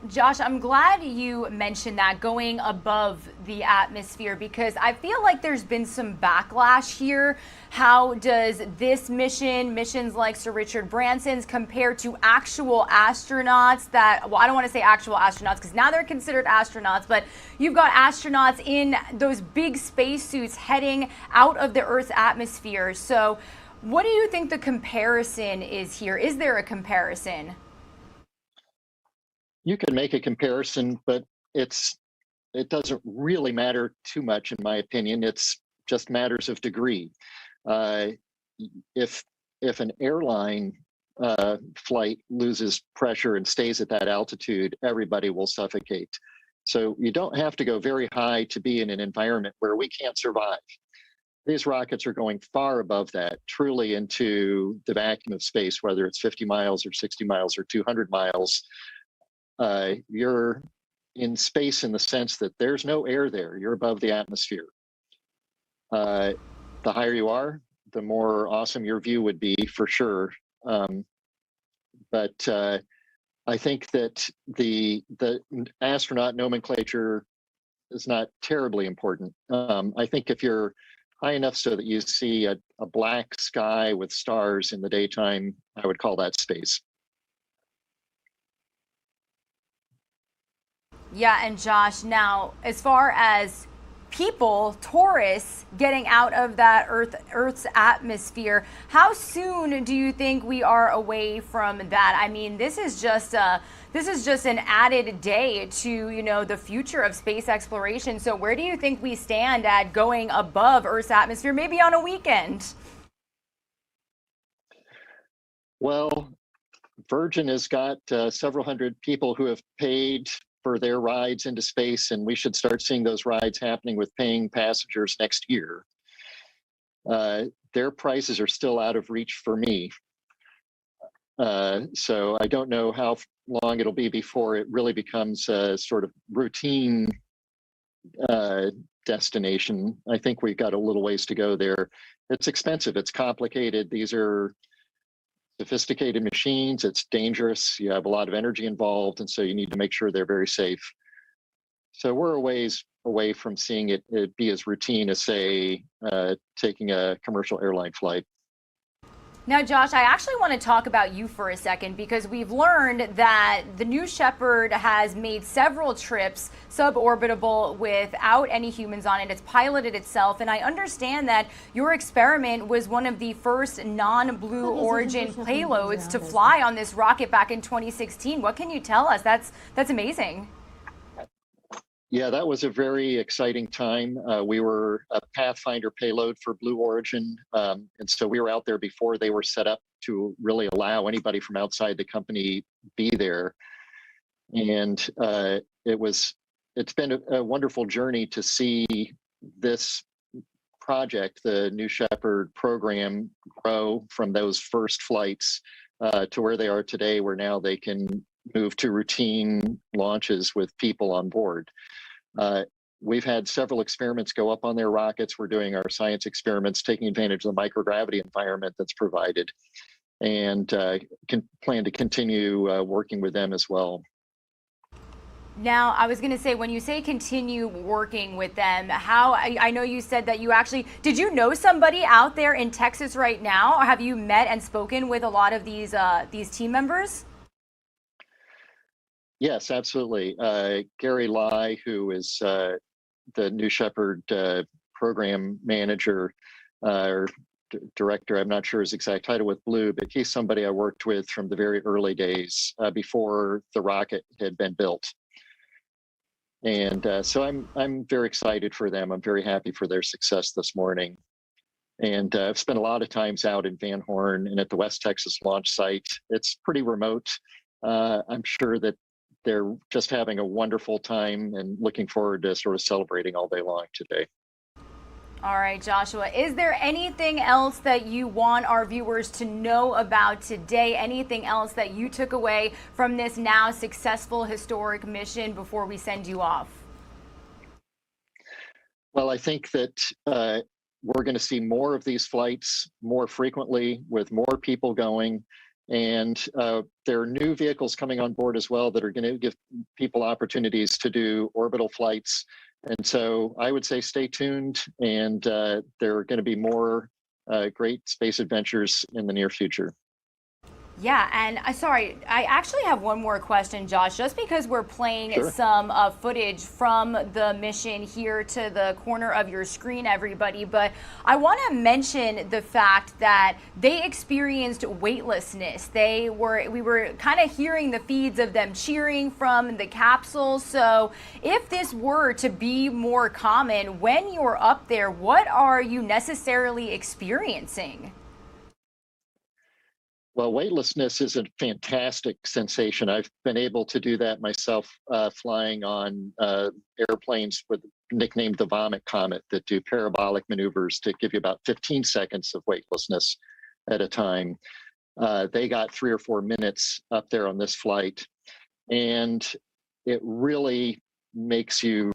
Josh, I'm glad you mentioned that, going above the atmosphere, because I feel like there's been some backlash here. How does this mission, missions like Sir Richard Branson's, compare to actual astronauts that, well, I don't want to say actual astronauts because now they're considered astronauts, but you've got astronauts in those big spacesuits heading out of the Earth's atmosphere. So what do you think the comparison is here? Is there a comparison? You can make a comparison, but it doesn't really matter too much, in my opinion. It's just matters of degree. If an airline flight loses pressure and stays at that altitude, everybody will suffocate. So you don't have to go very high to be in an environment where we can't survive. These rockets are going far above that, truly into the vacuum of space, whether it's 50 miles or 60 miles or 200 miles. You're in space in the sense that there's no air there. You're above the atmosphere. The higher you are, the more awesome your view would be, for sure. But I think that the astronaut nomenclature is not terribly important. I think if you're high enough so that you see a black sky with stars in the daytime, I would call that space. Yeah, and Josh, now as far as people, tourists getting out of that Earth's atmosphere, how soon do you think we are away from that? I mean, this is just an added day to, the future of space exploration. So where do you think we stand at going above Earth's atmosphere, maybe on a weekend? Well, Virgin has got several hundred people who have paid for their rides into space, and we should start seeing those rides happening with paying passengers next year. Their prices are still out of reach for me. So I don't know how long it'll be before it really becomes a sort of routine destination. I think we've got a little ways to go there. It's expensive, it's complicated. These are sophisticated machines, it's dangerous, you have a lot of energy involved, and so you need to make sure they're very safe. So we're a ways away from seeing it be as routine as, say, taking a commercial airline flight. Now, Josh, I actually want to talk about you for a second, because we've learned that the New Shepard has made several trips suborbitable without any humans on it. It's piloted itself, and I understand that your experiment was one of the first non-Blue Origin payloads to fly on this rocket back in 2016. What can you tell us? That's amazing. Yeah, that was a very exciting time. We were a Pathfinder payload for Blue Origin, and so we were out there before they were set up to really allow anybody from outside the company be there. And it's been a wonderful journey to see this project, the New Shepard program, grow from those first flights to where they are today, where now they can move to routine launches with people on board. We've had several experiments go up on their rockets. We're doing our science experiments, taking advantage of the microgravity environment that's provided, and can plan to continue working with them as well. Now, I was going to say, when you say continue working with them, how, I know you said that you actually, did you know somebody out there in Texas right now, or have you met and spoken with a lot of these team members? Yes, absolutely. Gary Lai, who is the New Shepard program manager or director, I'm not sure his exact title with Blue, but he's somebody I worked with from the very early days before the rocket had been built. And so I'm very excited for them. I'm very happy for their success this morning. And I've spent a lot of times out in Van Horn and at the West Texas launch site. It's pretty remote. I'm sure that they're just having a wonderful time and looking forward to sort of celebrating all day long today. All right, Joshua, is there anything else that you want our viewers to know about today? Anything else that you took away from this now successful historic mission before we send you off? Well, I think that we're going to see more of these flights more frequently with more people going. And there are new vehicles coming on board as well that are going to give people opportunities to do orbital flights. And so I would say stay tuned, and there are going to be more great space adventures in the near future. Yeah, and sorry, I actually have one more question, Josh, just because we're playing some footage from the mission here to the corner of your screen, everybody, but I want to mention the fact that they experienced weightlessness. We were kind of hearing the feeds of them cheering from the capsule. So if this were to be more common when you're up there, what are you necessarily experiencing? Well, weightlessness is a fantastic sensation. I've been able to do that myself flying on airplanes nicknamed the Vomit Comet that do parabolic maneuvers to give you about 15 seconds of weightlessness at a time. They got 3 or 4 minutes up there on this flight, and it really makes you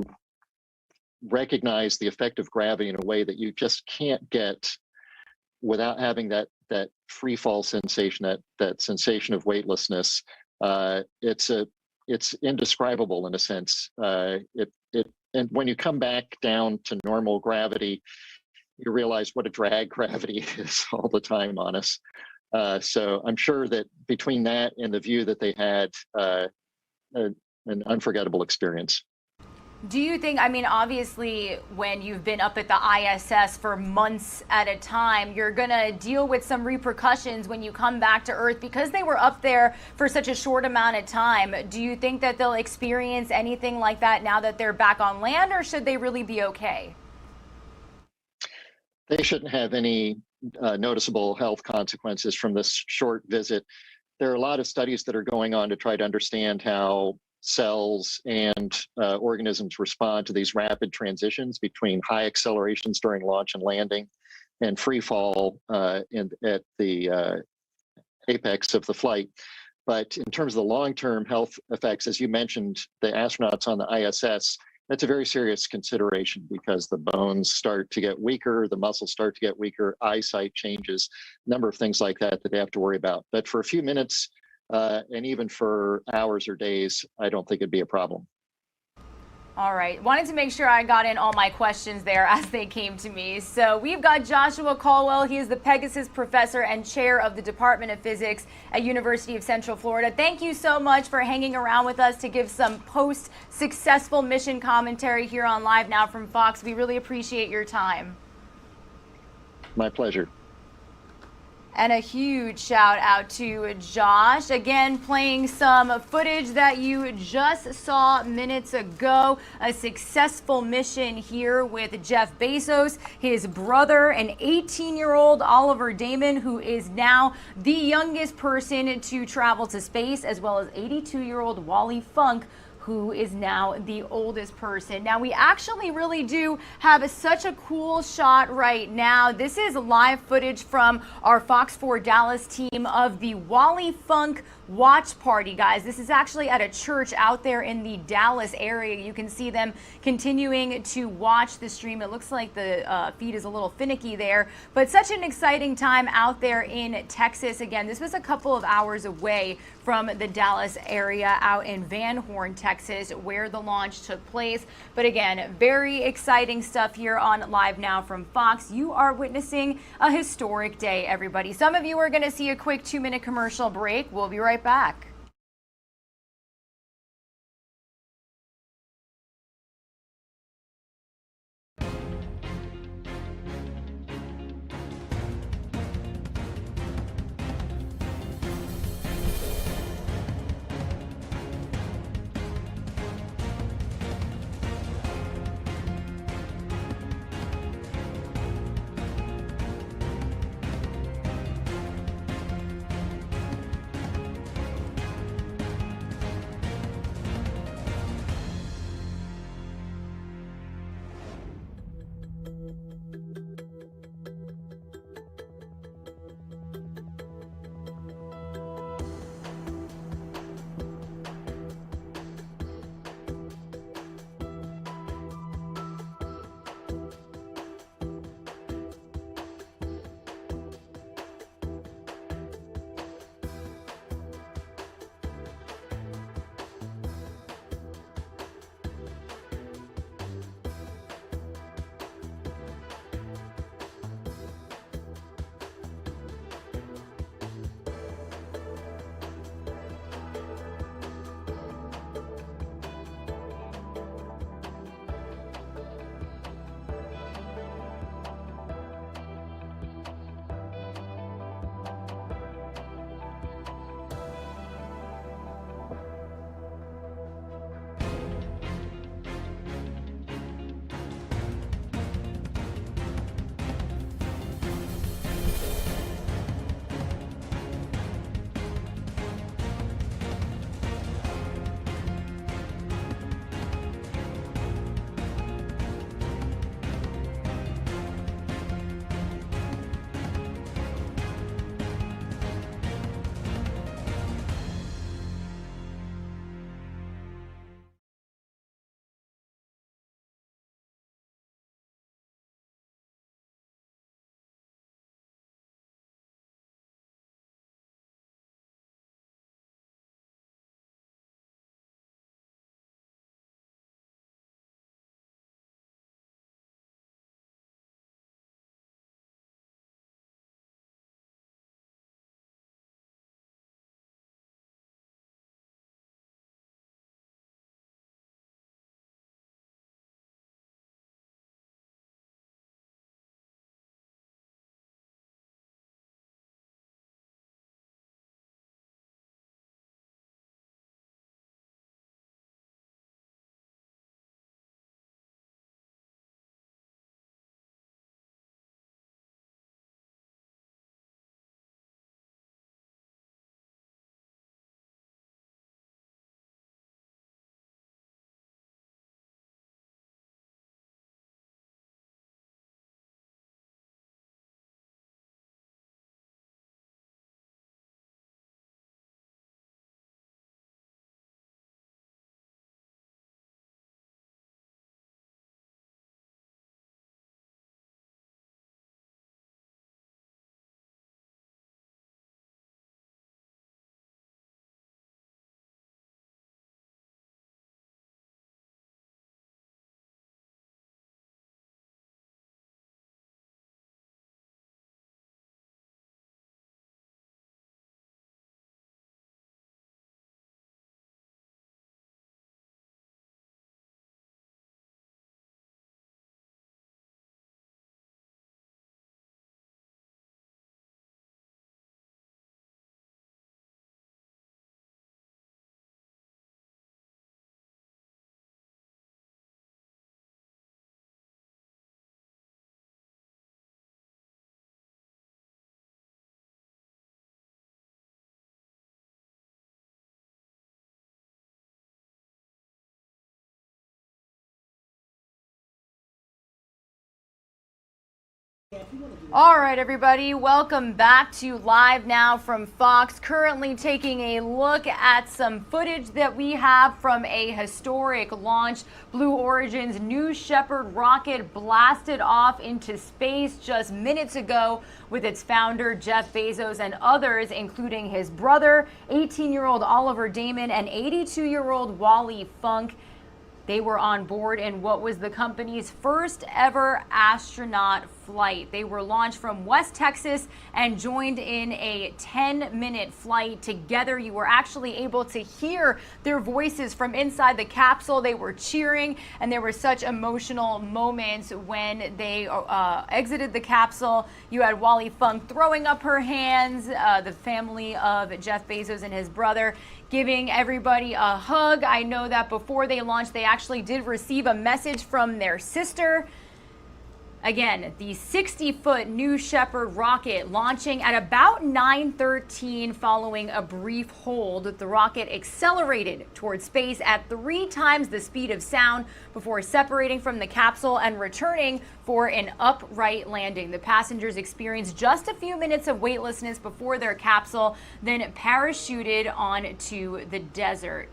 recognize the effect of gravity in a way that you just can't get without having that free fall sensation, that sensation of weightlessness. It's indescribable in a sense. And when you come back down to normal gravity, you realize what a drag gravity is all the time on us. So I'm sure that between that and the view that they had an unforgettable experience. Do you think, I mean, obviously, when you've been up at the ISS for months at a time, you're going to deal with some repercussions when you come back to Earth because they were up there for such a short amount of time. Do you think that they'll experience anything like that now that they're back on land, or should they really be okay? They shouldn't have any noticeable health consequences from this short visit. There are a lot of studies that are going on to try to understand how cells and organisms respond to these rapid transitions between high accelerations during launch and landing and free fall at the apex of the flight. But in terms of the long-term health effects, as you mentioned, the astronauts on the ISS, that's a very serious consideration because the bones start to get weaker, the muscles start to get weaker, eyesight changes, a number of things like that that they have to worry about. But for a few minutes, and even for hours or days, I don't think it'd be a problem. All right. Wanted to make sure I got in all my questions there as they came to me. So we've got Joshua Caldwell. He is the Pegasus Professor and Chair of the Department of Physics at University of Central Florida. Thank you so much for hanging around with us to give some post-successful mission commentary here on Live Now from Fox. We really appreciate your time. My pleasure. And a huge shout out to Josh, again playing some footage that you just saw minutes ago. A successful mission here with Jeff Bezos, his brother, an 18-year-old Oliver Damon, who is now the youngest person to travel to space, as well as 82-year-old Wally Funk, who is now the oldest person. Now, we actually really do have such a cool shot right now. This is live footage from our Fox 4 Dallas team of the Wally Funk watch party, guys. This is actually at a church out there in the Dallas area. You can see them continuing to watch the stream. It looks like the feed is a little finicky there, but such an exciting time out there in Texas. Again, this was a couple of hours away from the Dallas area out in Van Horn, Texas, where the launch took place. But again, very exciting stuff here on Live Now from Fox. You are witnessing a historic day, everybody. Some of you are going to see a quick 2-minute commercial break. We'll be right back. All right, everybody, welcome back to Live Now from Fox. Currently taking a look at some footage that we have from a historic launch. Blue Origin's New Shepard rocket blasted off into space just minutes ago with its founder, Jeff Bezos, and others, including his brother, 18-year-old Oliver Damon, and 82-year-old Wally Funk. They were on board in what was the company's first ever astronaut flight. They were launched from West Texas and joined in a 10-minute flight together. You were actually able to hear their voices from inside the capsule. They were cheering, and there were such emotional moments when they exited the capsule. You had Wally Funk throwing up her hands, the family of Jeff Bezos and his brother giving everybody a hug. I know that before they launched, they actually did receive a message from their sister. Again, the 60-foot New Shepard rocket launching at about 9:13 following a brief hold. The rocket accelerated towards space at 3 times the speed of sound before separating from the capsule and returning for an upright landing. The passengers experienced just a few minutes of weightlessness before their capsule then parachuted onto the desert.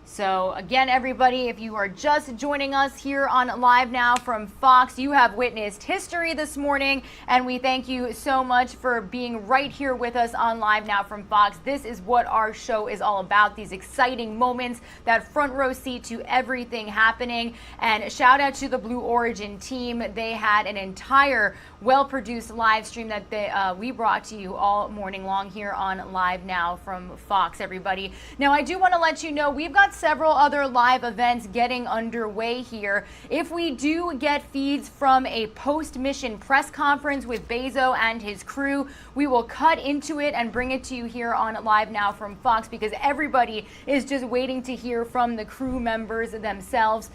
So again, everybody, if you are just joining us here on Live Now from Fox, you have witnessed history this morning, and we thank you so much for being right here with us on Live Now from Fox. This is what our show is all about, these exciting moments, that front row seat to everything happening. And shout out to the Blue Origin team. They had an entire well-produced live stream that we brought to you all morning long here on Live Now from Fox, everybody. Now, I do want to let you know we've got several other live events getting underway here. If we do get feeds from a post-mission press conference with Bezos and his crew, we will cut into it and bring it to you here on Live Now from Fox, because everybody is just waiting to hear from the crew members themselves.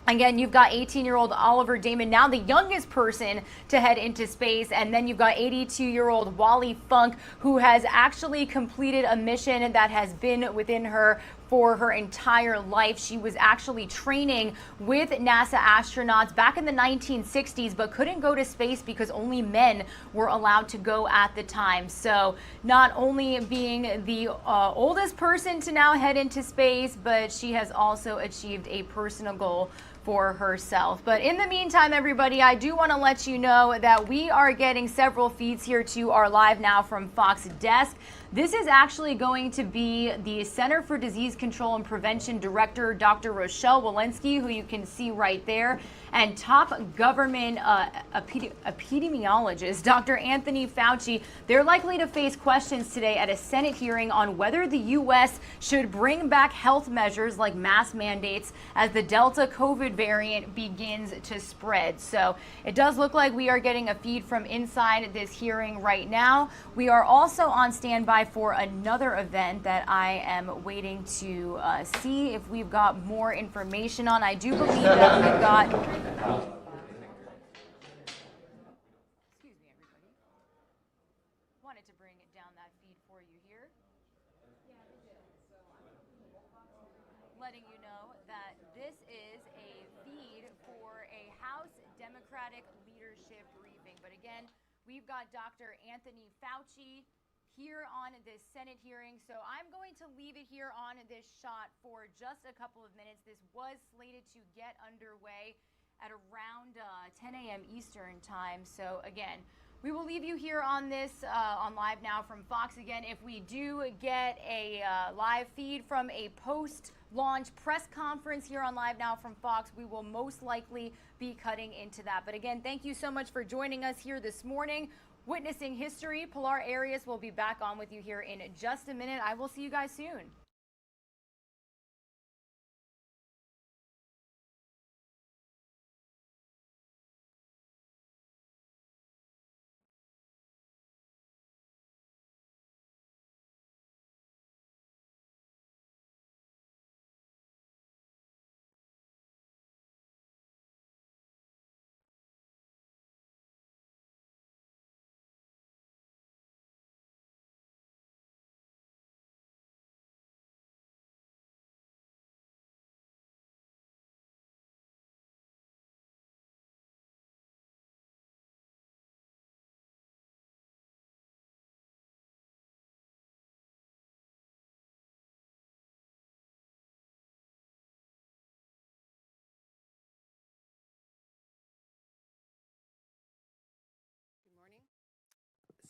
Again, you've got 18-year-old Oliver Damon, now the youngest person to head into space. And then you've got 82-year-old Wally Funk, who has actually completed a mission that has been within her for her entire life. She was actually training with NASA astronauts back in the 1960s, but couldn't go to space because only men were allowed to go at the time. So not only being the oldest person to now head into space, but she has also achieved a personal goal for herself. But in the meantime, everybody, I do want to let you know that we are getting several feeds here to our Live Now from Fox desk. This is actually going to be the Center for Disease Control and Prevention Director, Dr. Rochelle Walensky, who you can see right there, and top government epidemiologist, Dr. Anthony Fauci. They're likely to face questions today at a Senate hearing on whether the U.S. should bring back health measures like mask mandates as the Delta COVID variant begins to spread. So it does look like we are getting a feed from inside this hearing right now. We are also on standby for another event that I am waiting to see if we've got more information on. I do believe that we've got... Excuse me, everybody. Wanted to bring it down that feed for you here. Letting you know that this is a feed for a House Democratic leadership briefing. But again, we've got Dr. Anthony Fauci here on this Senate hearing. So I'm going to leave it here on this shot for just a couple of minutes. This was slated to get underway at around 10 a.m. Eastern time. So again, we will leave you here on this on Live Now from Fox. Again, if we do get a live feed from a post-launch press conference here on Live Now from Fox, we will most likely be cutting into that. But again, thank you so much for joining us here this morning. Witnessing history, Pilar Arias will be back on with you here in just a minute. I will see you guys soon.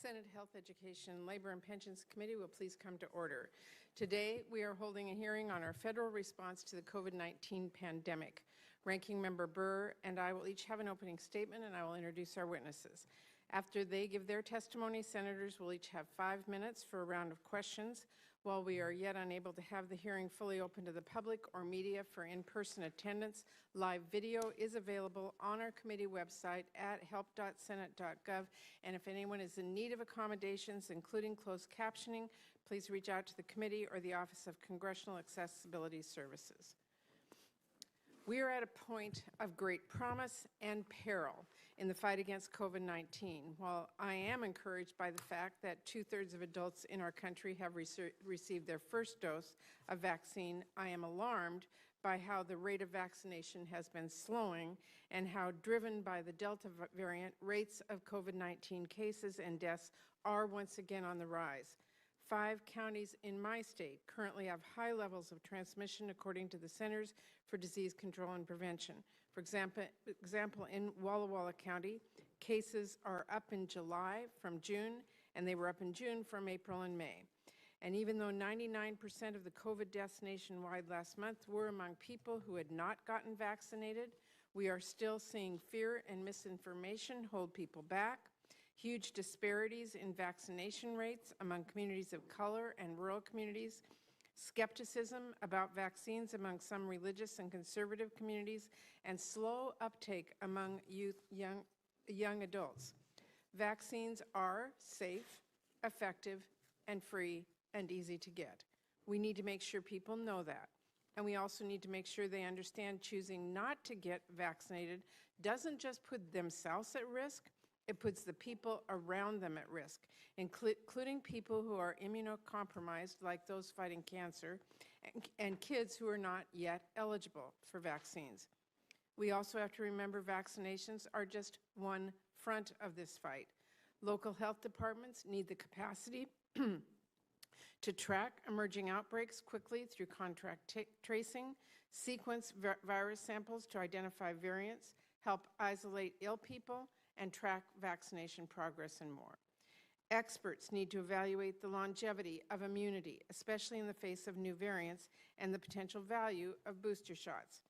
Senate Health, Education, Labor, and Pensions Committee will please come to order. Today, we are holding a hearing on our federal response to the COVID-19 pandemic. Ranking Member Burr and I will each have an opening statement, and I will introduce our witnesses. After they give their testimony, senators will each have 5 minutes for a round of questions. While we are yet unable to have the hearing fully open to the public or media for in-person attendance, live video is available on our committee website at help.senate.gov. And if anyone is in need of accommodations, including closed captioning, please reach out to the committee or the Office of Congressional Accessibility Services. We are at a point of great promise and peril in the fight against COVID-19. While I am encouraged by the fact that 2/3 of adults in our country have received their first dose of vaccine, I am alarmed by how the rate of vaccination has been slowing and how, driven by the Delta variant, rates of COVID-19 cases and deaths are once again on the rise. 5 counties in my state currently have high levels of transmission, according to the Centers for Disease Control and Prevention. For example, in Walla Walla County, cases are up in July from June, and they were up in June from April and May. And even though 99% of the COVID deaths nationwide last month were among people who had not gotten vaccinated, we are still seeing fear and misinformation hold people back. Huge disparities in vaccination rates among communities of color and rural communities, skepticism about vaccines among some religious and conservative communities, and slow uptake among young adults. Vaccines are safe, effective, and free and easy to get. We need to make sure people know that. And we also need to make sure they understand choosing not to get vaccinated doesn't just put themselves at risk, it puts the people around them at risk, including people who are immunocompromised, like those fighting cancer, and kids who are not yet eligible for vaccines. We also have to remember vaccinations are just one front of this fight. Local health departments need the capacity to track emerging outbreaks quickly through contact tracing, sequence virus samples to identify variants, help isolate ill people, and track vaccination progress and more. Experts need to evaluate the longevity of immunity, especially in the face of new variants, and the potential value of booster shots.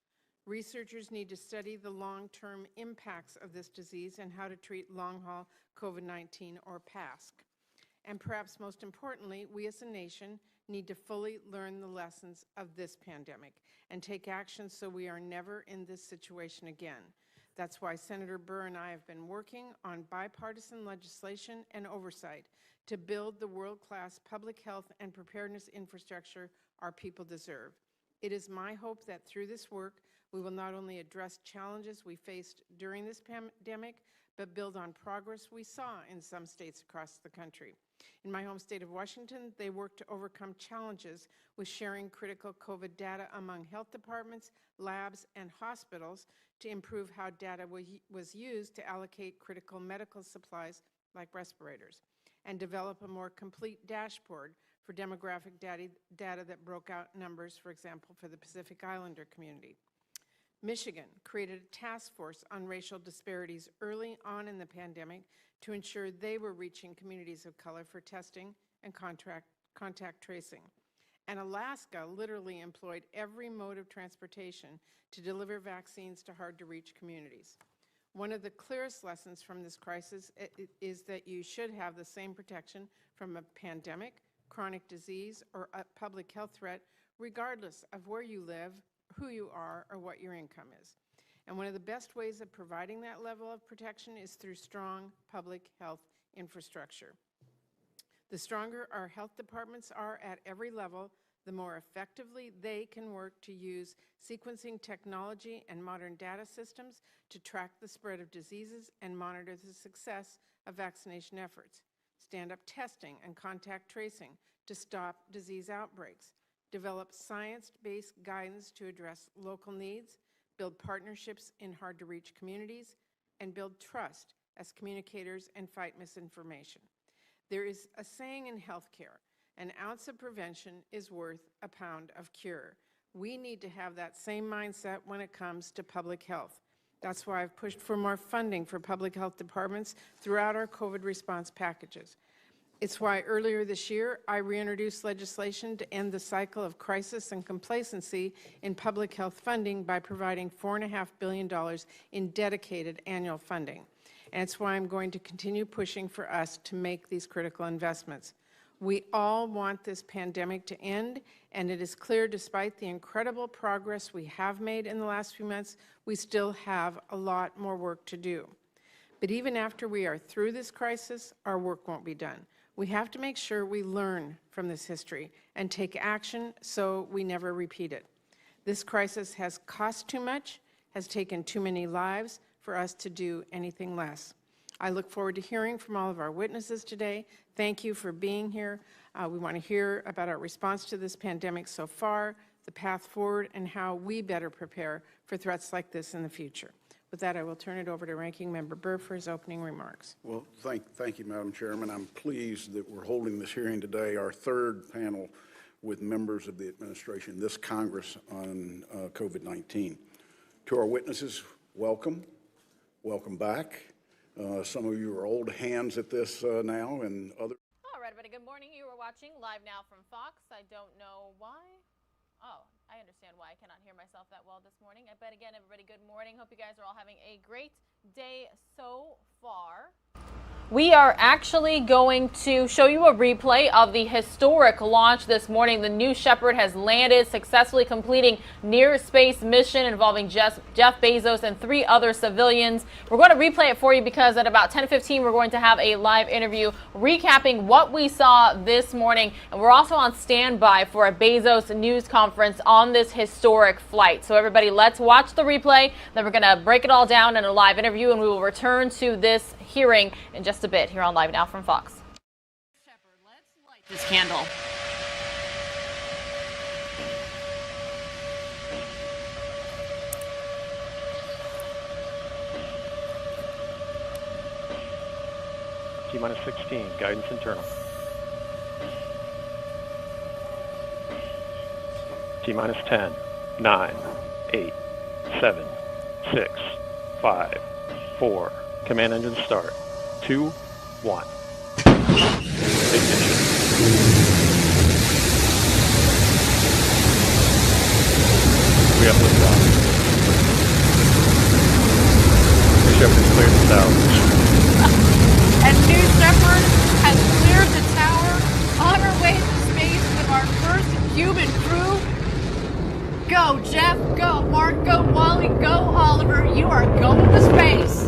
Researchers need to study the long-term impacts of this disease and how to treat long-haul COVID-19 or PASC. And perhaps most importantly, we as a nation need to fully learn the lessons of this pandemic and take action so we are never in this situation again. That's why Senator Burr and I have been working on bipartisan legislation and oversight to build the world-class public health and preparedness infrastructure our people deserve. It is my hope that through this work, we will not only address challenges we faced during this pandemic, but build on progress we saw in some states across the country. In my home state of Washington, they worked to overcome challenges with sharing critical COVID data among health departments, labs, and hospitals to improve how data was used to allocate critical medical supplies like respirators, and develop a more complete dashboard for demographic data that broke out numbers, for example, for the Pacific Islander community. Michigan created a task force on racial disparities early on in the pandemic to ensure they were reaching communities of color for testing and contact tracing. And Alaska literally employed every mode of transportation to deliver vaccines to hard-to-reach communities. One of the clearest lessons from this crisis is that you should have the same protection from a pandemic, chronic disease, or a public health threat, regardless of where you live, who you are, or what your income is. And one of the best ways of providing that level of protection is through strong public health infrastructure. The stronger our health departments are at every level, the more effectively they can work to use sequencing technology and modern data systems to track the spread of diseases and monitor the success of vaccination efforts, stand up testing and contact tracing to stop disease outbreaks, develop science-based guidance to address local needs, build partnerships in hard-to-reach communities, and build trust as communicators and fight misinformation. There is a saying in healthcare, an ounce of prevention is worth a pound of cure. We need to have that same mindset when it comes to public health. That's why I've pushed for more funding for public health departments throughout our COVID response packages. It's why earlier this year, I reintroduced legislation to end the cycle of crisis and complacency in public health funding by providing $4.5 billion in dedicated annual funding. And it's why I'm going to continue pushing for us to make these critical investments. We all want this pandemic to end, and it is clear despite the incredible progress we have made in the last few months, we still have a lot more work to do. But even after we are through this crisis, our work won't be done. We have to make sure we learn from this history and take action so we never repeat it. This crisis has cost too much, has taken too many lives for us to do anything less. I look forward to hearing from all of our witnesses today. Thank you for being here. We want to hear about our response to this pandemic so far, the path forward, and how we better prepare for threats like this in the future. With that, I will turn it over to Ranking Member Burr for his opening remarks. Well, thank you, Madam Chairman. I'm pleased that we're holding this hearing today, our third panel with members of the administration, this Congress, on COVID-19. To our witnesses, welcome. Welcome back. Some of you are old hands at this now, and others. All right, everybody, good morning. You are watching Live Now from Fox. I don't know why. Oh, I understand why I cannot hear myself that well this morning. I bet again, everybody, good morning. Hope you guys are all having a great day so far. We are actually going to show you a replay of the historic launch this morning. The New Shepard has landed, successfully completing near space mission involving Jeff Bezos and 3 other civilians. We're going to replay it for you because at about 10:15 we're going to have a live interview recapping what we saw this morning. And we're also on standby for a Bezos news conference on this historic flight. So everybody, let's watch the replay. Then we're going to break it all down in a live interview, and we will return to this hearing in just a bit here on Live Now from Fox. Shepard, let's light this candle. T-minus 16, guidance internal. T-minus 10, 9, 8, 7, 6, 5, 4. Command engine start. 2, 1. Ignition. We have liftoff. New Shepard cleared the tower. And New Shepard has cleared the tower on our way to space with our first human crew. Go, Jeff. Go, Mark. Go, Wally. Go, Oliver. You are going to space.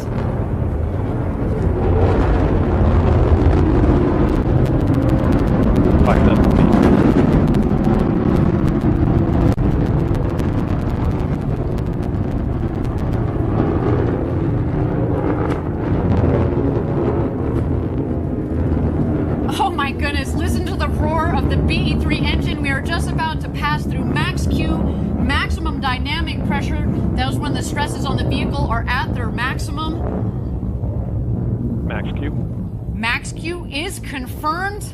Oh my goodness, listen to the roar of the BE-3 engine. We are just about to pass through max Q, maximum dynamic pressure. That is when the stresses on the vehicle are at their maximum. Max Q. Max Q is confirmed.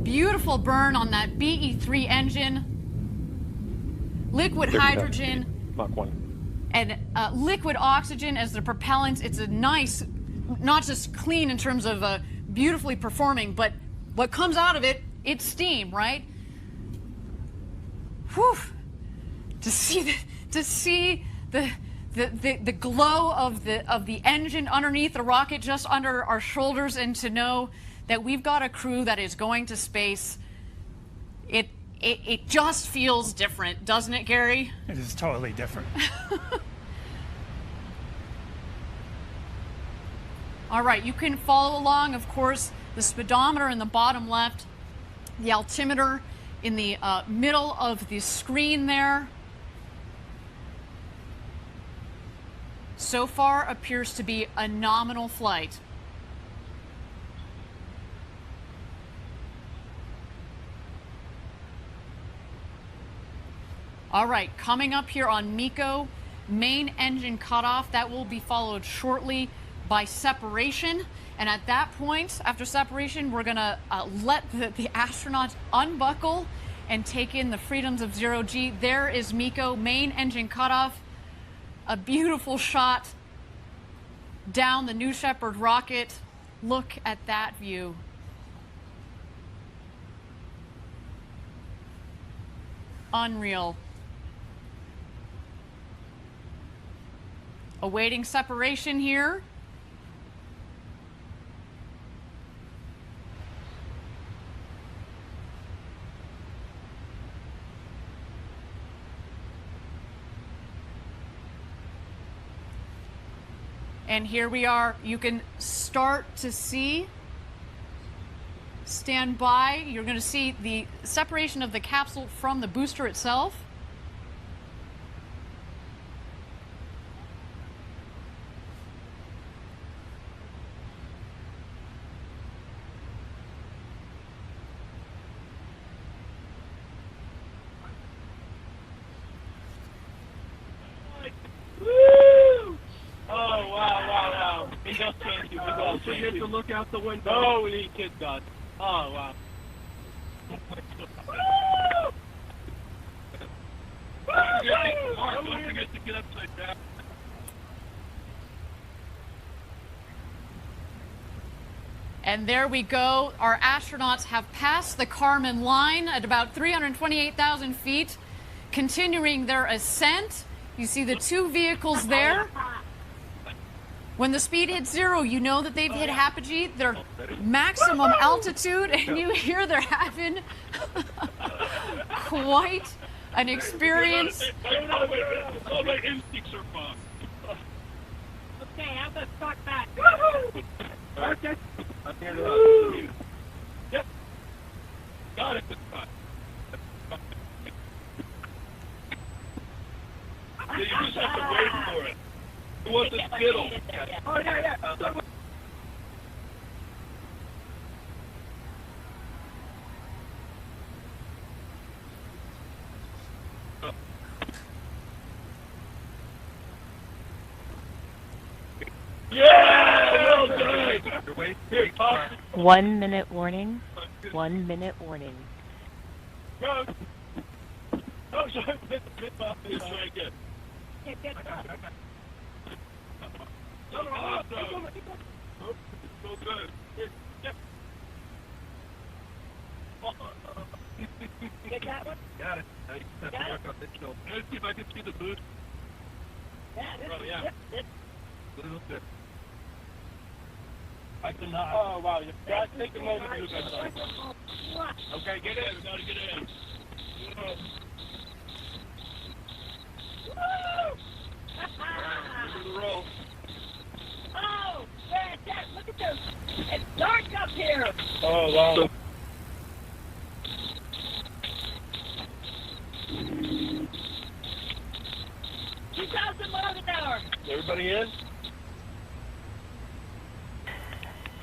Beautiful burn on that BE-3 engine. Liquid hydrogen. Mach 1. And liquid oxygen as the propellants. It's a nice, not just clean in terms of beautifully performing, but what comes out of it, it's steam, right? Whew. To see the glow of the engine underneath the rocket, just under our shoulders, and to know that we've got a crew that is going to space, it just feels different, doesn't it, Gary? It is totally different. All right, you can follow along, of course, the speedometer in the bottom left, the altimeter in the middle of the screen there. So far appears to be a nominal flight. All right, coming up here on MECO, main engine cutoff. That will be followed shortly by separation. And at that point, after separation, we're going to let the astronauts unbuckle and take in the freedoms of zero G. There is MECO, main engine cutoff. a beautiful shot down the New Shepard rocket. Look at that view. Unreal. Awaiting separation here. And here we are. You can start to see, stand by. You're going to see the separation of the capsule from the booster itself. You get to look out the window. Holy kid God. Oh, wow. Don't forget to get upside down. And there we go. Our astronauts have passed the Kármán line at about 328,000 feet, continuing their ascent. You see the two vehicles there. When the speed hits zero, you know that they've hit apogee, their maximum altitude, and you hear they're having quite an experience. All my instincts are fine. Okay, how about start back? Okay. I'm here to Yep. Got it this time. You just have to wait for it. Who wants the Skittle? Oh, yeah. Yeah! Well done! Here, pop. 1 minute warning. 1 minute warning. Go! Oh, sorry. Let's try again. Awesome. So good. Get that one? Got it. Let's see if I can see the boost. Yeah. I cannot. Oh, wow. You got to take a moment to do that. Okay, get in. We got to get in. Look at the roll. Oh, fantastic. Look at this. It's dark up here. Oh, wow. 2,000 miles an hour. Everybody in?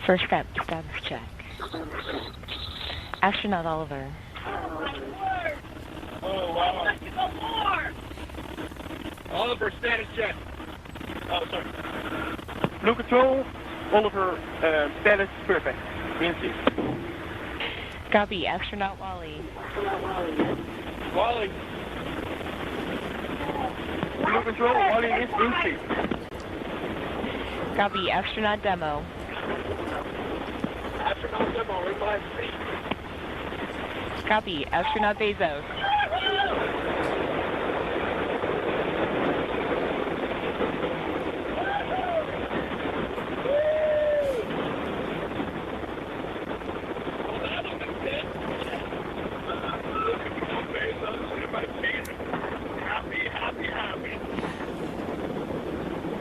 First step, status check. Astronaut Oliver. Oh, my word. Oh, wow. Let's go more. Oliver, status check. Oh, sorry. Blue Control, Oliver, status perfect. In seat. Copy, Astronaut Wally. Wally. Blue Control, Wally is in seat. Copy, Astronaut Demo. Astronaut demo, in my seat. Copy, Astronaut Bezos.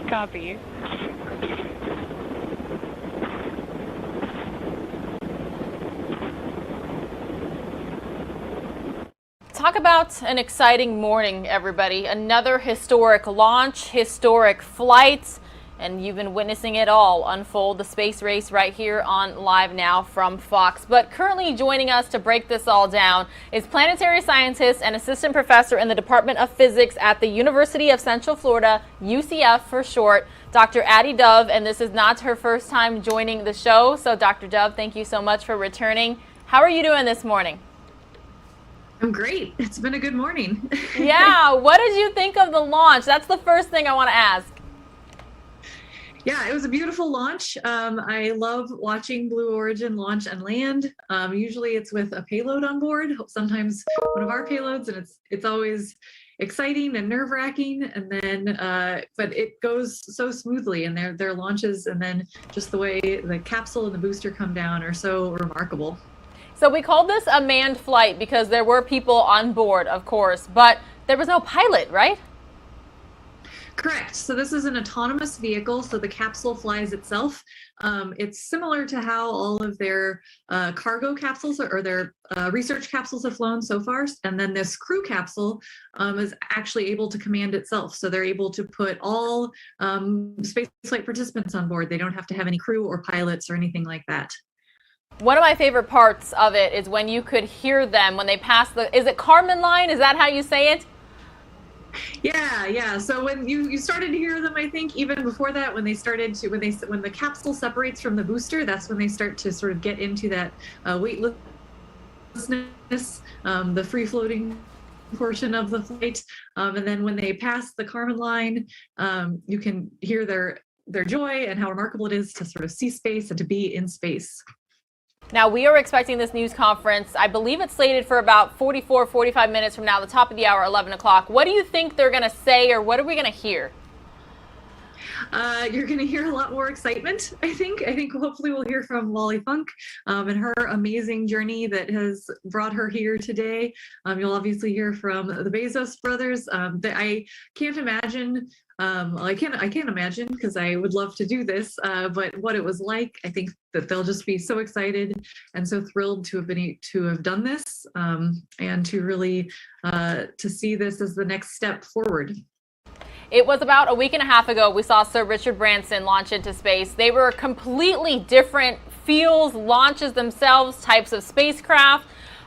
Copy. Talk about an exciting morning, everybody. Another historic launch, historic flights, and you've been witnessing it all unfold, the space race right here on Live Now from Fox. But currently joining us to break this all down is planetary scientist and assistant professor in the Department of Physics at the University of Central Florida, UCF for short, Dr. Addie Dove, and this is not her first time joining the show. So Dr. Dove, thank you so much for returning. How are you doing this morning? I'm great. It's been a good morning. Yeah, what did you think of the launch? That's the first thing I want to ask. Yeah, it was a beautiful launch. I love watching Blue Origin launch and land. Usually it's with a payload on board, sometimes one of our payloads, and it's always exciting and nerve-wracking, and then but it goes so smoothly, and their launches, and then just the way the capsule and the booster come down are so remarkable. So we called this a manned flight because there were people on board, of course, but there was no pilot, right? Correct. So this is an autonomous vehicle, so the capsule flies itself. It's similar to how all of their cargo capsules or their research capsules have flown so far. And then this crew capsule is actually able to command itself. So they're able to put all spaceflight participants on board. They don't have to have any crew or pilots or anything like that. One of my favorite parts of it is when you could hear them when they pass the, is it Kármán line? Is that how you say it? Yeah. So when you started to hear them, I think even before that, when they started to, when the capsule separates from the booster, that's when they start to sort of get into that weightlessness, the free floating portion of the flight. And then when they pass the Kármán line, you can hear their joy and how remarkable it is to sort of see space and to be in space. Now, we are expecting this news conference. I believe it's slated for about 45 minutes from now, the top of the hour, 11 o'clock. What do you think they're going to say, or what are we going to hear? You're going to hear a lot more excitement, I think. I think hopefully we'll hear from Wally Funk and her amazing journey that has brought her here today. You'll obviously hear from the Bezos brothers. I can't imagine I can't imagine, because I would love to do this, but what it was like. I think that they'll just be so excited and so thrilled to have done this, and to really to see this as the next step forward. It was about a week and a half ago we saw Sir Richard Branson launch into space. They were completely different feels, launches themselves, types of spacecraft.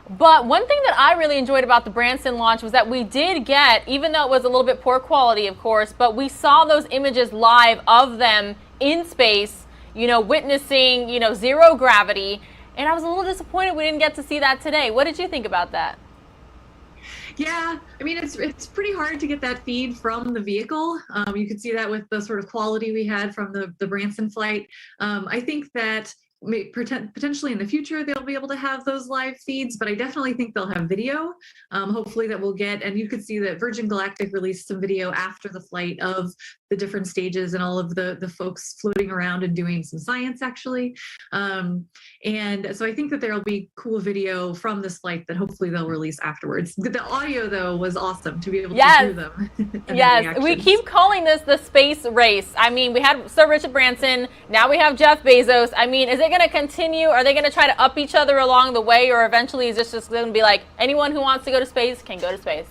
But one thing that I really enjoyed about the Branson launch was that we did get, even though it was a little bit poor quality, of course, but we saw those images live of them in space, witnessing, zero gravity. And I was a little disappointed we didn't get to see that today. What did you think about that? Yeah, I mean, it's pretty hard to get that feed from the vehicle. You could see that with the sort of quality we had from the Branson flight. I think that potentially in the future they'll be able to have those live feeds, but I definitely think they'll have video, hopefully, that we'll get. And you could see that Virgin Galactic released some video after the flight of the different stages and all of the folks floating around and doing some science, actually. And so I think that there'll be cool video from this flight that hopefully they'll release afterwards. The audio, though, was awesome to be able to hear them. Yes, we keep calling this the space race. I mean, we had Sir Richard Branson, now we have Jeff Bezos. I mean, is it going to continue? Are they going to try to up each other along the way, or eventually is this just going to be like anyone who wants to go to space can go to space?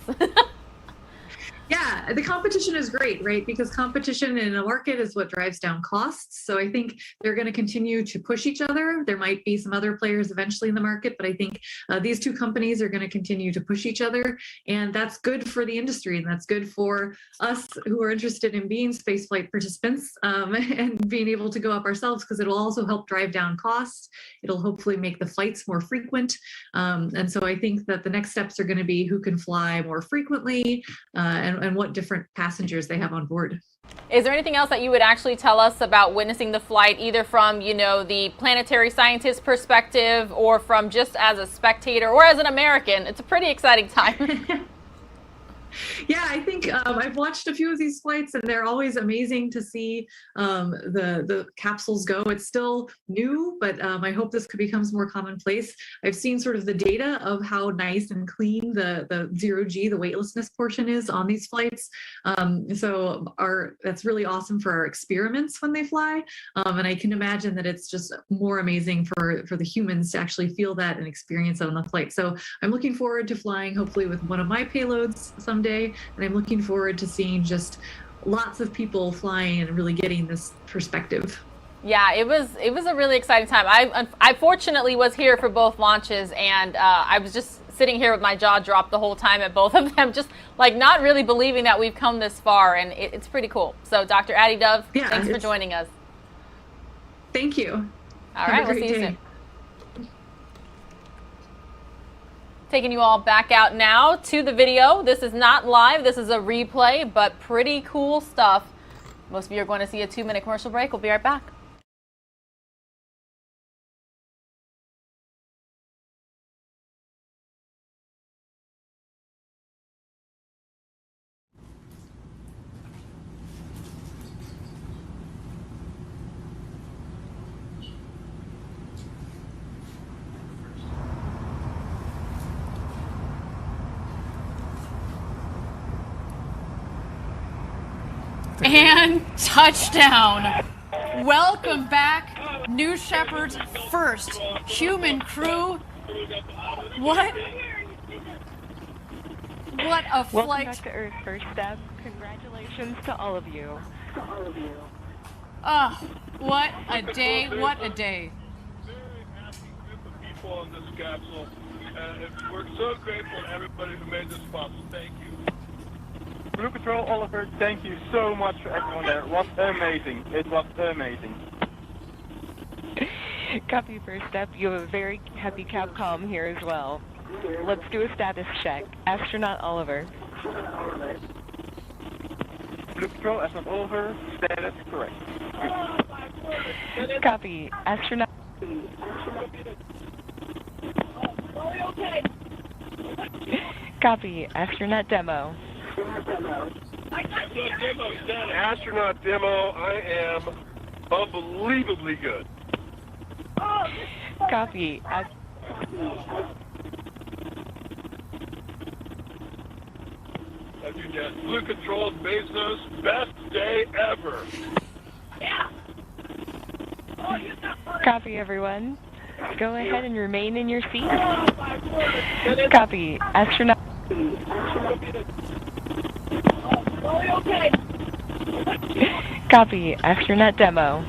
Yeah, the competition is great, right? Because competition in a market is what drives down costs. So I think they're going to continue to push each other. There might be some other players eventually in the market, but I think these two companies are going to continue to push each other. And that's good for the industry, and that's good for us who are interested in being spaceflight participants and being able to go up ourselves, because it'll also help drive down costs. It'll hopefully make the flights more frequent. And so I think that the next steps are going to be who can fly more frequently and what different passengers they have on board. Is there anything else that you would actually tell us about witnessing the flight, either from, the planetary scientist perspective or from just as a spectator or as an American? It's a pretty exciting time. Yeah, I think I've watched a few of these flights, and they're always amazing to see the capsules go. It's still new, but I hope this becomes more commonplace. I've seen sort of the data of how nice and clean the zero-G, the weightlessness portion, is on these flights. So that's really awesome for our experiments when they fly. And I can imagine that it's just more amazing for the humans to actually feel that and experience it on the flight. So I'm looking forward to flying, hopefully, with one of my payloads someday. And I'm looking forward to seeing just lots of people flying and really getting this perspective. Yeah, it was a really exciting time. I fortunately was here for both launches, and I was just sitting here with my jaw dropped the whole time at both of them, just like not really believing that we've come this far, and it's pretty cool. So Dr. Addie Dove, thanks for joining us. Thank you. All right, we'll see you soon. Taking you all back out now to the video. This is not live, this is a replay, but pretty cool stuff. Most of you are going to see a 2-minute commercial break. We'll be right back. And touchdown. Welcome back, New Shepard's first human crew. What a flight. Welcome back to Earth, first step. Congratulations to all of you. Oh, what a day, what a day. Very happy group of people on this capsule. We're so grateful to everybody who made this possible. Thank you. Blue Patrol, Oliver, thank you so much for everyone there. It was amazing. It was amazing. Copy, first step. You have a very happy Capcom here as well. Let's do a status check. Astronaut Oliver. Blue Patrol, Astronaut Oliver, status correct. Copy. Astronaut. Copy. Astronaut Demo. Astronaut Demo, I am unbelievably good. Copy. Blue Control, Bezos, best day ever. Yeah. Copy, everyone. Go ahead and remain in your seats. Copy. Astronaut. Copy. Astronaut Demo.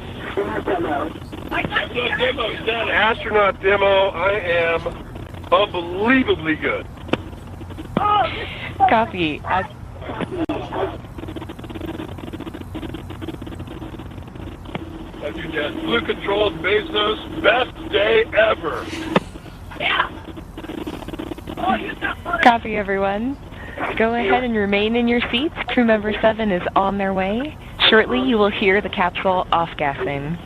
Astronaut Demo, I am unbelievably good. Copy. Blue Control, Bezos, best day ever. Yeah. Copy, everyone. Go ahead and remain in your seats. Crew member 7 is on their way. Shortly, you will hear the capsule off-gassing.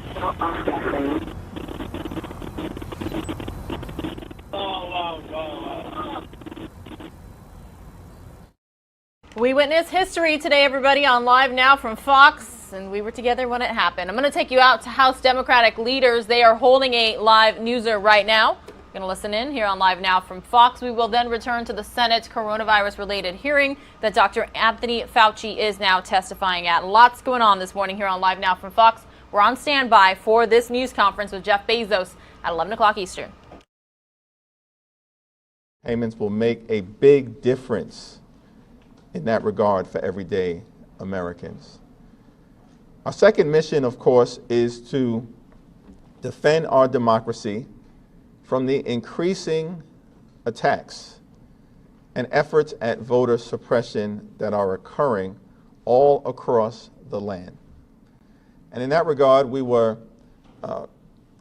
We witnessed history today, everybody, on Live Now from Fox, and we were together when it happened. I'm going to take you out to House Democratic leaders. They are holding a live newser right now. Going to listen in here on Live Now from Fox. We will then return to the Senate's coronavirus-related hearing that Dr. Anthony Fauci is now testifying at. Lots going on this morning here on Live Now from Fox. We're on standby for this news conference with Jeff Bezos at 11 o'clock Eastern. Payments will make a big difference in that regard for everyday Americans. Our second mission, of course, is to defend our democracy from the increasing attacks and efforts at voter suppression that are occurring all across the land. And in that regard, we were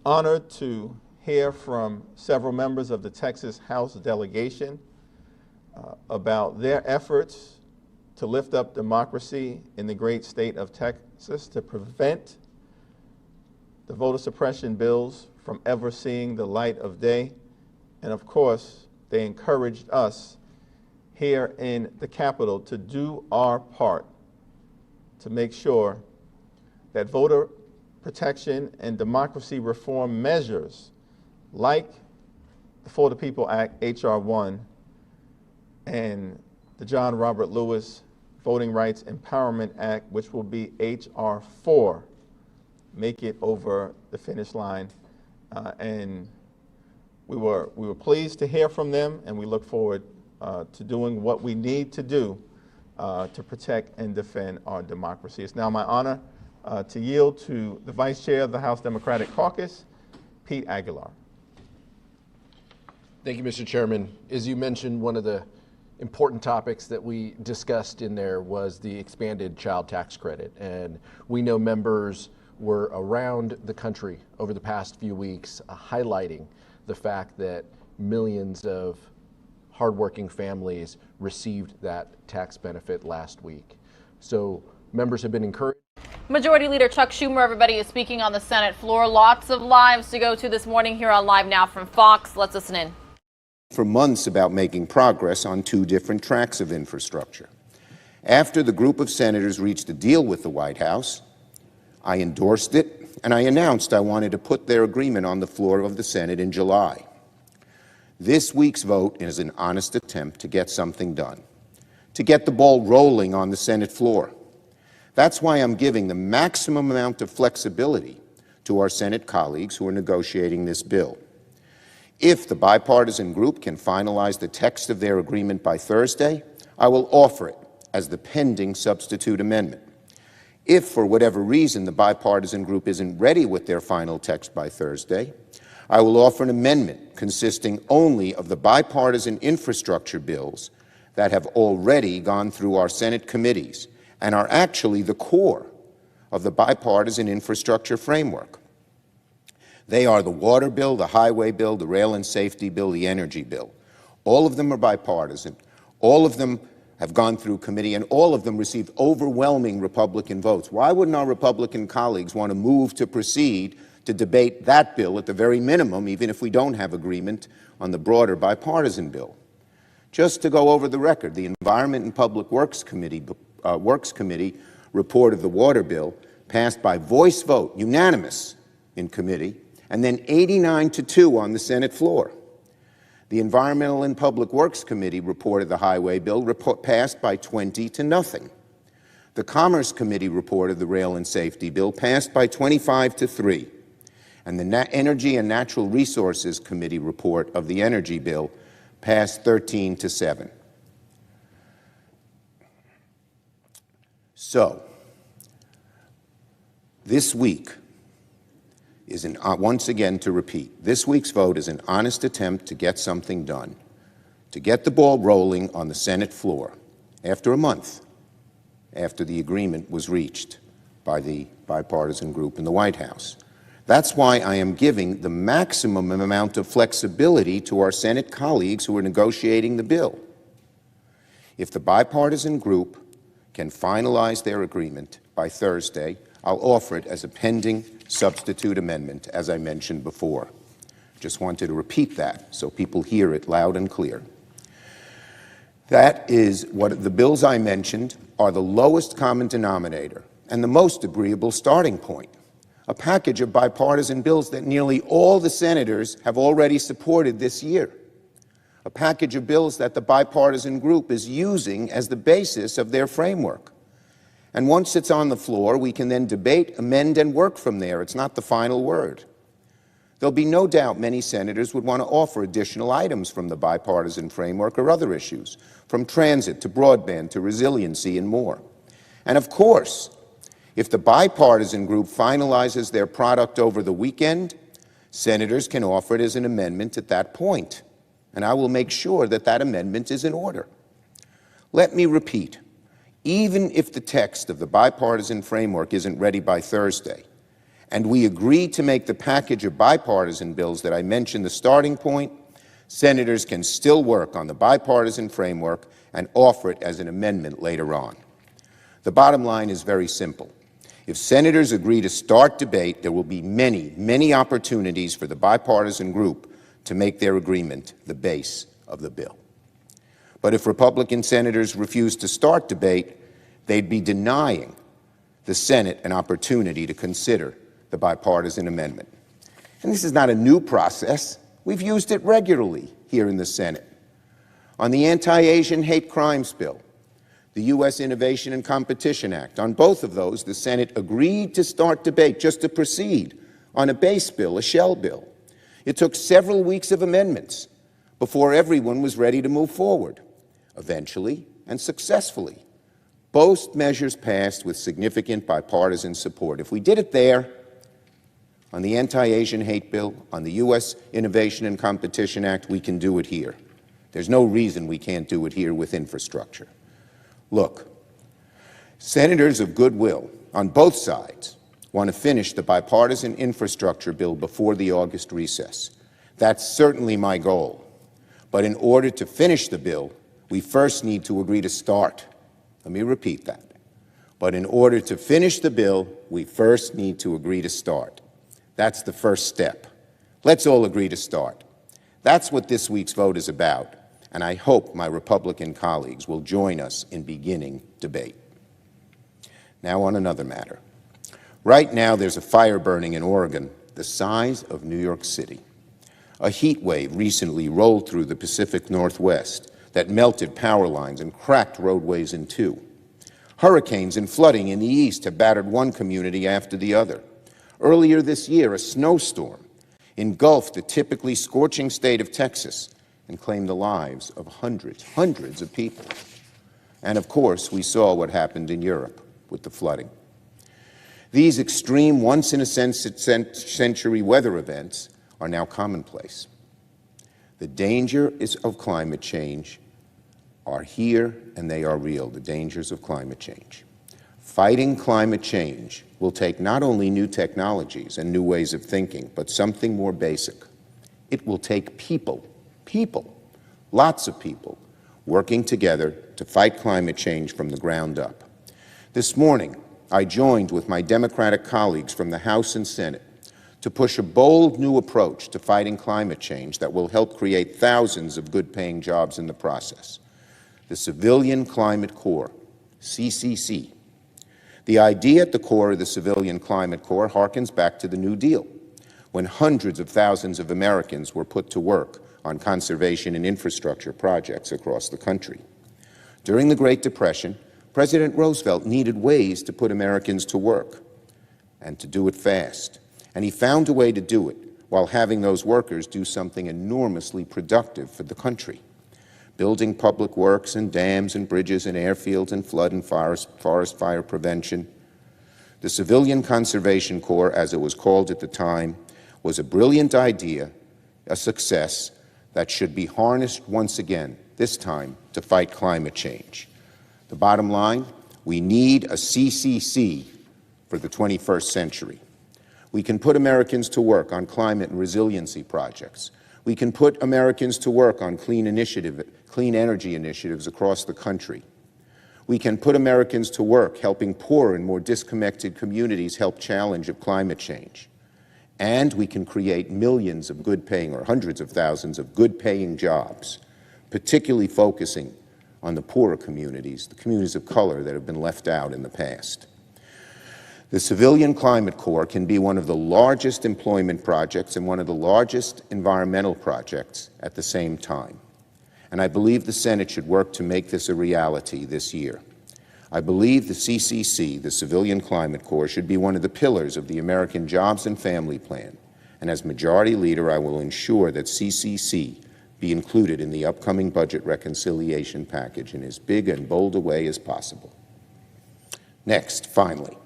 honored to hear from several members of the Texas House delegation about their efforts to lift up democracy in the great state of Texas, to prevent the voter suppression bills from ever seeing the light of day. And of course, they encouraged us here in the Capitol to do our part to make sure that voter protection and democracy reform measures like the For the People Act, H.R. 1, and the John Robert Lewis Voting Rights Empowerment Act, which will be H.R. 4, make it over the finish line. And we were pleased to hear from them, and we look forward to doing what we need to do to protect and defend our democracy. It's now my honor to yield to the Vice Chair of the House Democratic Caucus, Pete Aguilar. Thank you, Mr. Chairman. As you mentioned, one of the important topics that we discussed in there was the expanded child tax credit. And we know members were around the country over the past few weeks highlighting the fact that millions of hardworking families received that tax benefit last week. So members have been encouraged. Majority Leader Chuck Schumer, everybody, is speaking on the Senate floor. Lots of lives to go to this morning here on Live Now from Fox. Let's listen in. For months about making progress on two different tracks of infrastructure. After the group of senators reached a deal with the White House, I endorsed it, and I announced I wanted to put their agreement on the floor of the Senate in July. This week's vote is an honest attempt to get something done, to get the ball rolling on the Senate floor. That's why I'm giving the maximum amount of flexibility to our Senate colleagues who are negotiating this bill. If the bipartisan group can finalize the text of their agreement by Thursday, I will offer it as the pending substitute amendment. If, for whatever reason, the bipartisan group isn't ready with their final text by Thursday, I will offer an amendment consisting only of the bipartisan infrastructure bills that have already gone through our Senate committees and are actually the core of the bipartisan infrastructure framework. They are the water bill, the highway bill, the rail and safety bill, the energy bill. All of them are bipartisan. All of them have gone through committee, and all of them received overwhelming Republican votes. Why wouldn't our Republican colleagues want to move to proceed to debate that bill at the very minimum, even if we don't have agreement on the broader bipartisan bill? Just to go over the record, the Environment and Public Works Committee report of the water bill passed by voice vote, unanimous in committee, and then 89-2 on the Senate floor. The Environmental and Public Works Committee reported the highway bill passed by 20-0. The Commerce Committee reported the rail and safety bill passed by 25-3. And the Energy and Natural Resources Committee report of the energy bill passed 13-7. So, this week is once again to repeat, this week's vote is an honest attempt to get something done, to get the ball rolling on the Senate floor after a month after the agreement was reached by the bipartisan group in the White House. That's why I am giving the maximum amount of flexibility to our Senate colleagues who are negotiating the bill. If the bipartisan group can finalize their agreement by Thursday, I'll offer it as a pending substitute amendment, as I mentioned before. Just wanted to repeat that so people hear it loud and clear. That is what the bills I mentioned are the lowest common denominator and the most agreeable starting point. A package of bipartisan bills that nearly all the senators have already supported this year. A package of bills that the bipartisan group is using as the basis of their framework. And once it's on the floor, we can then debate, amend, and work from there. It's not the final word. There'll be no doubt many senators would want to offer additional items from the bipartisan framework or other issues, from transit to broadband to resiliency and more. And of course, if the bipartisan group finalizes their product over the weekend, senators can offer it as an amendment at that point. And I will make sure that that amendment is in order. Let me repeat. Even if the text of the bipartisan framework isn't ready by Thursday, and we agree to make the package of bipartisan bills that I mentioned the starting point, senators can still work on the bipartisan framework and offer it as an amendment later on. The bottom line is very simple. If senators agree to start debate, there will be many, many opportunities for the bipartisan group to make their agreement the base of the bill. But if Republican senators refuse to start debate, they'd be denying the Senate an opportunity to consider the bipartisan amendment. And this is not a new process. We've used it regularly here in the Senate. On the Anti-Asian Hate Crimes Bill, the U.S. Innovation and Competition Act, on both of those, the Senate agreed to start debate just to proceed on a base bill, a shell bill. It took several weeks of amendments before everyone was ready to move forward. Eventually, and successfully, both measures passed with significant bipartisan support. If we did it there, on the Anti-Asian Hate Bill, on the U.S. Innovation and Competition Act, we can do it here. There's no reason we can't do it here with infrastructure. Look, senators of goodwill on both sides want to finish the bipartisan infrastructure bill before the August recess. That's certainly my goal. But in order to finish the bill, we first need to agree to start. Let me repeat that. But in order to finish the bill, we first need to agree to start. That's the first step. Let's all agree to start. That's what this week's vote is about, and I hope my Republican colleagues will join us in beginning debate. Now on another matter. Right now there's a fire burning in Oregon the size of New York City. A heat wave recently rolled through the Pacific Northwest that melted power lines and cracked roadways in two. Hurricanes and flooding in the east have battered one community after the other. Earlier this year, a snowstorm engulfed the typically scorching state of Texas and claimed the lives of hundreds of people. And of course, we saw what happened in Europe with the flooding. These extreme, once-in-a-century weather events are now commonplace. The dangers of climate change are here, and they are real, the dangers of climate change. Fighting climate change will take not only new technologies and new ways of thinking, but something more basic. It will take people, lots of people, working together to fight climate change from the ground up. This morning, I joined with my Democratic colleagues from the House and Senate to push a bold new approach to fighting climate change that will help create thousands of good-paying jobs in the process. The Civilian Climate Corps, CCC. The idea at the core of the Civilian Climate Corps harkens back to the New Deal, when hundreds of thousands of Americans were put to work on conservation and infrastructure projects across the country. During the Great Depression, President Roosevelt needed ways to put Americans to work and to do it fast. And he found a way to do it while having those workers do something enormously productive for the country. Building public works and dams and bridges and airfields and flood and forest fire prevention. The Civilian Conservation Corps, as it was called at the time, was a brilliant idea, a success that should be harnessed once again, this time to fight climate change. The bottom line, we need a CCC for the 21st century. We can put Americans to work on climate and resiliency projects. We can put Americans to work on clean energy initiatives across the country. We can put Americans to work helping poorer and more disconnected communities help challenge of climate change. And we can create millions of good-paying or hundreds of thousands of good-paying jobs, particularly focusing on the poorer communities, the communities of color that have been left out in the past. The Civilian Climate Corps can be one of the largest employment projects and one of the largest environmental projects at the same time. And I believe the Senate should work to make this a reality this year. I believe the CCC, the Civilian Climate Corps, should be one of the pillars of the American Jobs and Family Plan. And as Majority Leader, I will ensure that CCC be included in the upcoming budget reconciliation package in as big and bold a way as possible. Next, finally,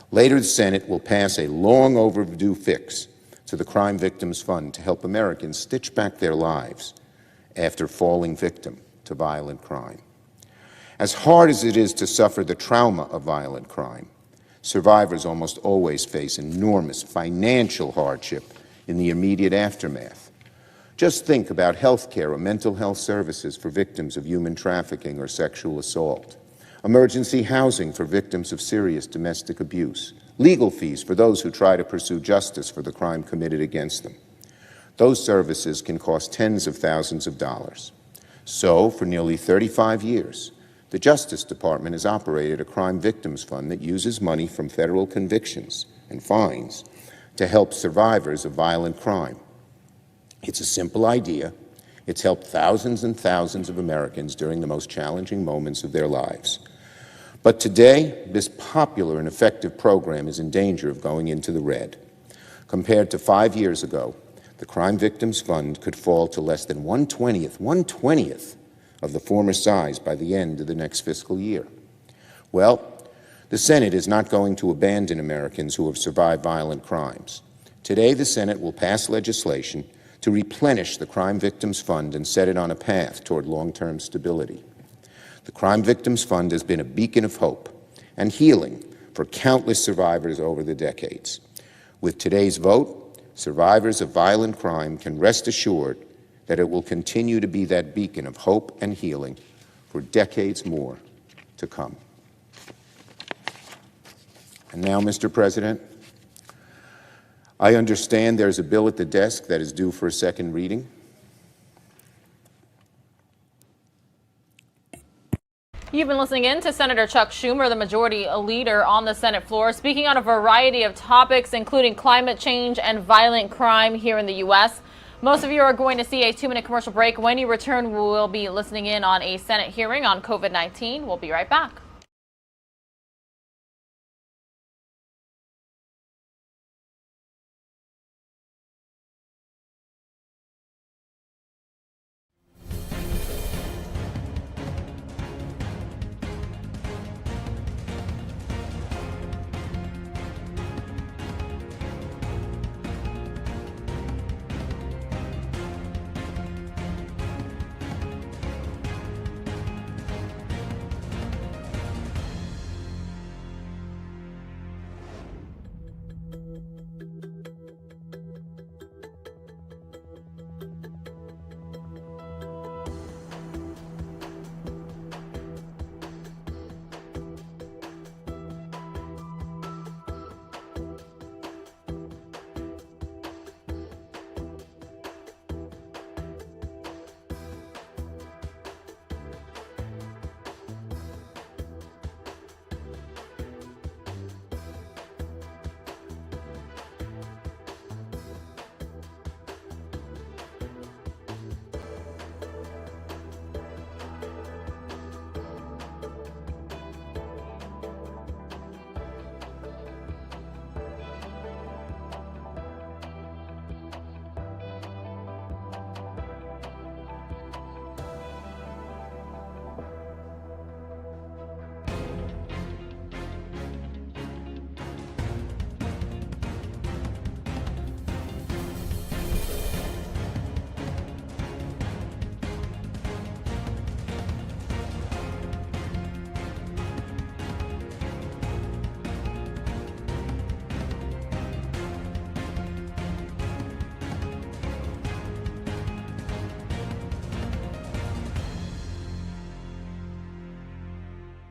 later the Senate will pass a long overdue fix to the Crime Victims Fund to help Americans stitch back their lives after falling victim to violent crime. As hard as it is to suffer the trauma of violent crime, survivors almost always face enormous financial hardship in the immediate aftermath. Just think about health care or mental health services for victims of human trafficking or sexual assault, emergency housing for victims of serious domestic abuse, legal fees for those who try to pursue justice for the crime committed against them. Those services can cost tens of thousands of dollars. So, for nearly 35 years, the Justice Department has operated a crime victims fund that uses money from federal convictions and fines to help survivors of violent crime. It's a simple idea. It's helped thousands and thousands of Americans during the most challenging moments of their lives. But today, this popular and effective program is in danger of going into the red. Compared to 5 years ago, the Crime Victims Fund could fall to less than 1/20th of the former size by the end of the next fiscal year. Well, the Senate is not going to abandon Americans who have survived violent crimes. Today, the Senate will pass legislation to replenish the Crime Victims Fund and set it on a path toward long-term stability. The Crime Victims Fund has been a beacon of hope and healing for countless survivors over the decades. With today's vote, survivors of violent crime can rest assured that it will continue to be that beacon of hope and healing for decades more to come. And now, Mr. President, I understand there's a bill at the desk that is due for a second reading. You've been listening in to Senator Chuck Schumer, the majority leader on the Senate floor, speaking on a variety of topics, including climate change and violent crime here in the U.S. Most of you are going to see a 2-minute commercial break. When you return, we'll be listening in on a Senate hearing on COVID-19. We'll be right back.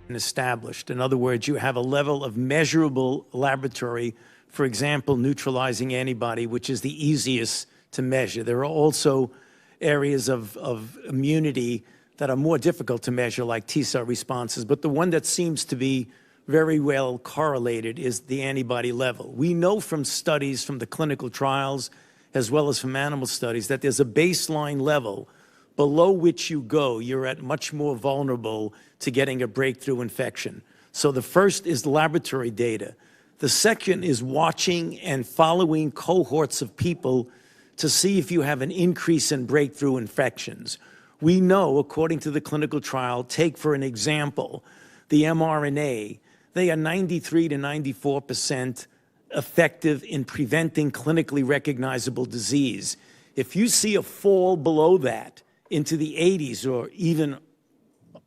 Established. In other words, you have a level of measurable laboratory, for example, neutralizing antibody, which is the easiest to measure. There are also areas of immunity that are more difficult to measure, like T-cell responses, but the one that seems to be very well correlated is the antibody level. We know from studies from the clinical trials, as well as from animal studies, that there's a baseline level below which you go, you're at much more vulnerable to getting a breakthrough infection. So the first is laboratory data. The second is watching and following cohorts of people to see if you have an increase in breakthrough infections. We know, according to the clinical trial, take for an example, the mRNA, they are 93 to 94% effective in preventing clinically recognizable disease. If you see a fall below that, into the 80s, or even,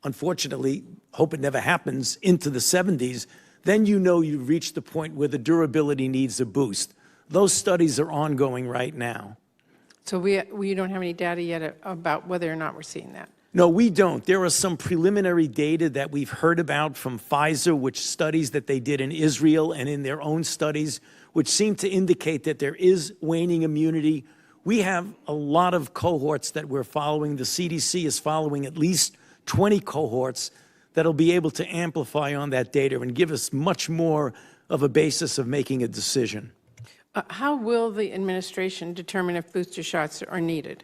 unfortunately, hope it never happens, into the 70s, then you know you've reached the point where the durability needs a boost. Those studies are ongoing right now. So we don't have any data yet about whether or not we're seeing that? No, we don't. There are some preliminary data that we've heard about from Pfizer, which studies that they did in Israel and in their own studies, which seem to indicate that there is waning immunity. We have a lot of cohorts that we're following. The CDC is following at least 20 cohorts that'll be able to amplify on that data and give us much more of a basis of making a decision. How will the administration determine if booster shots are needed?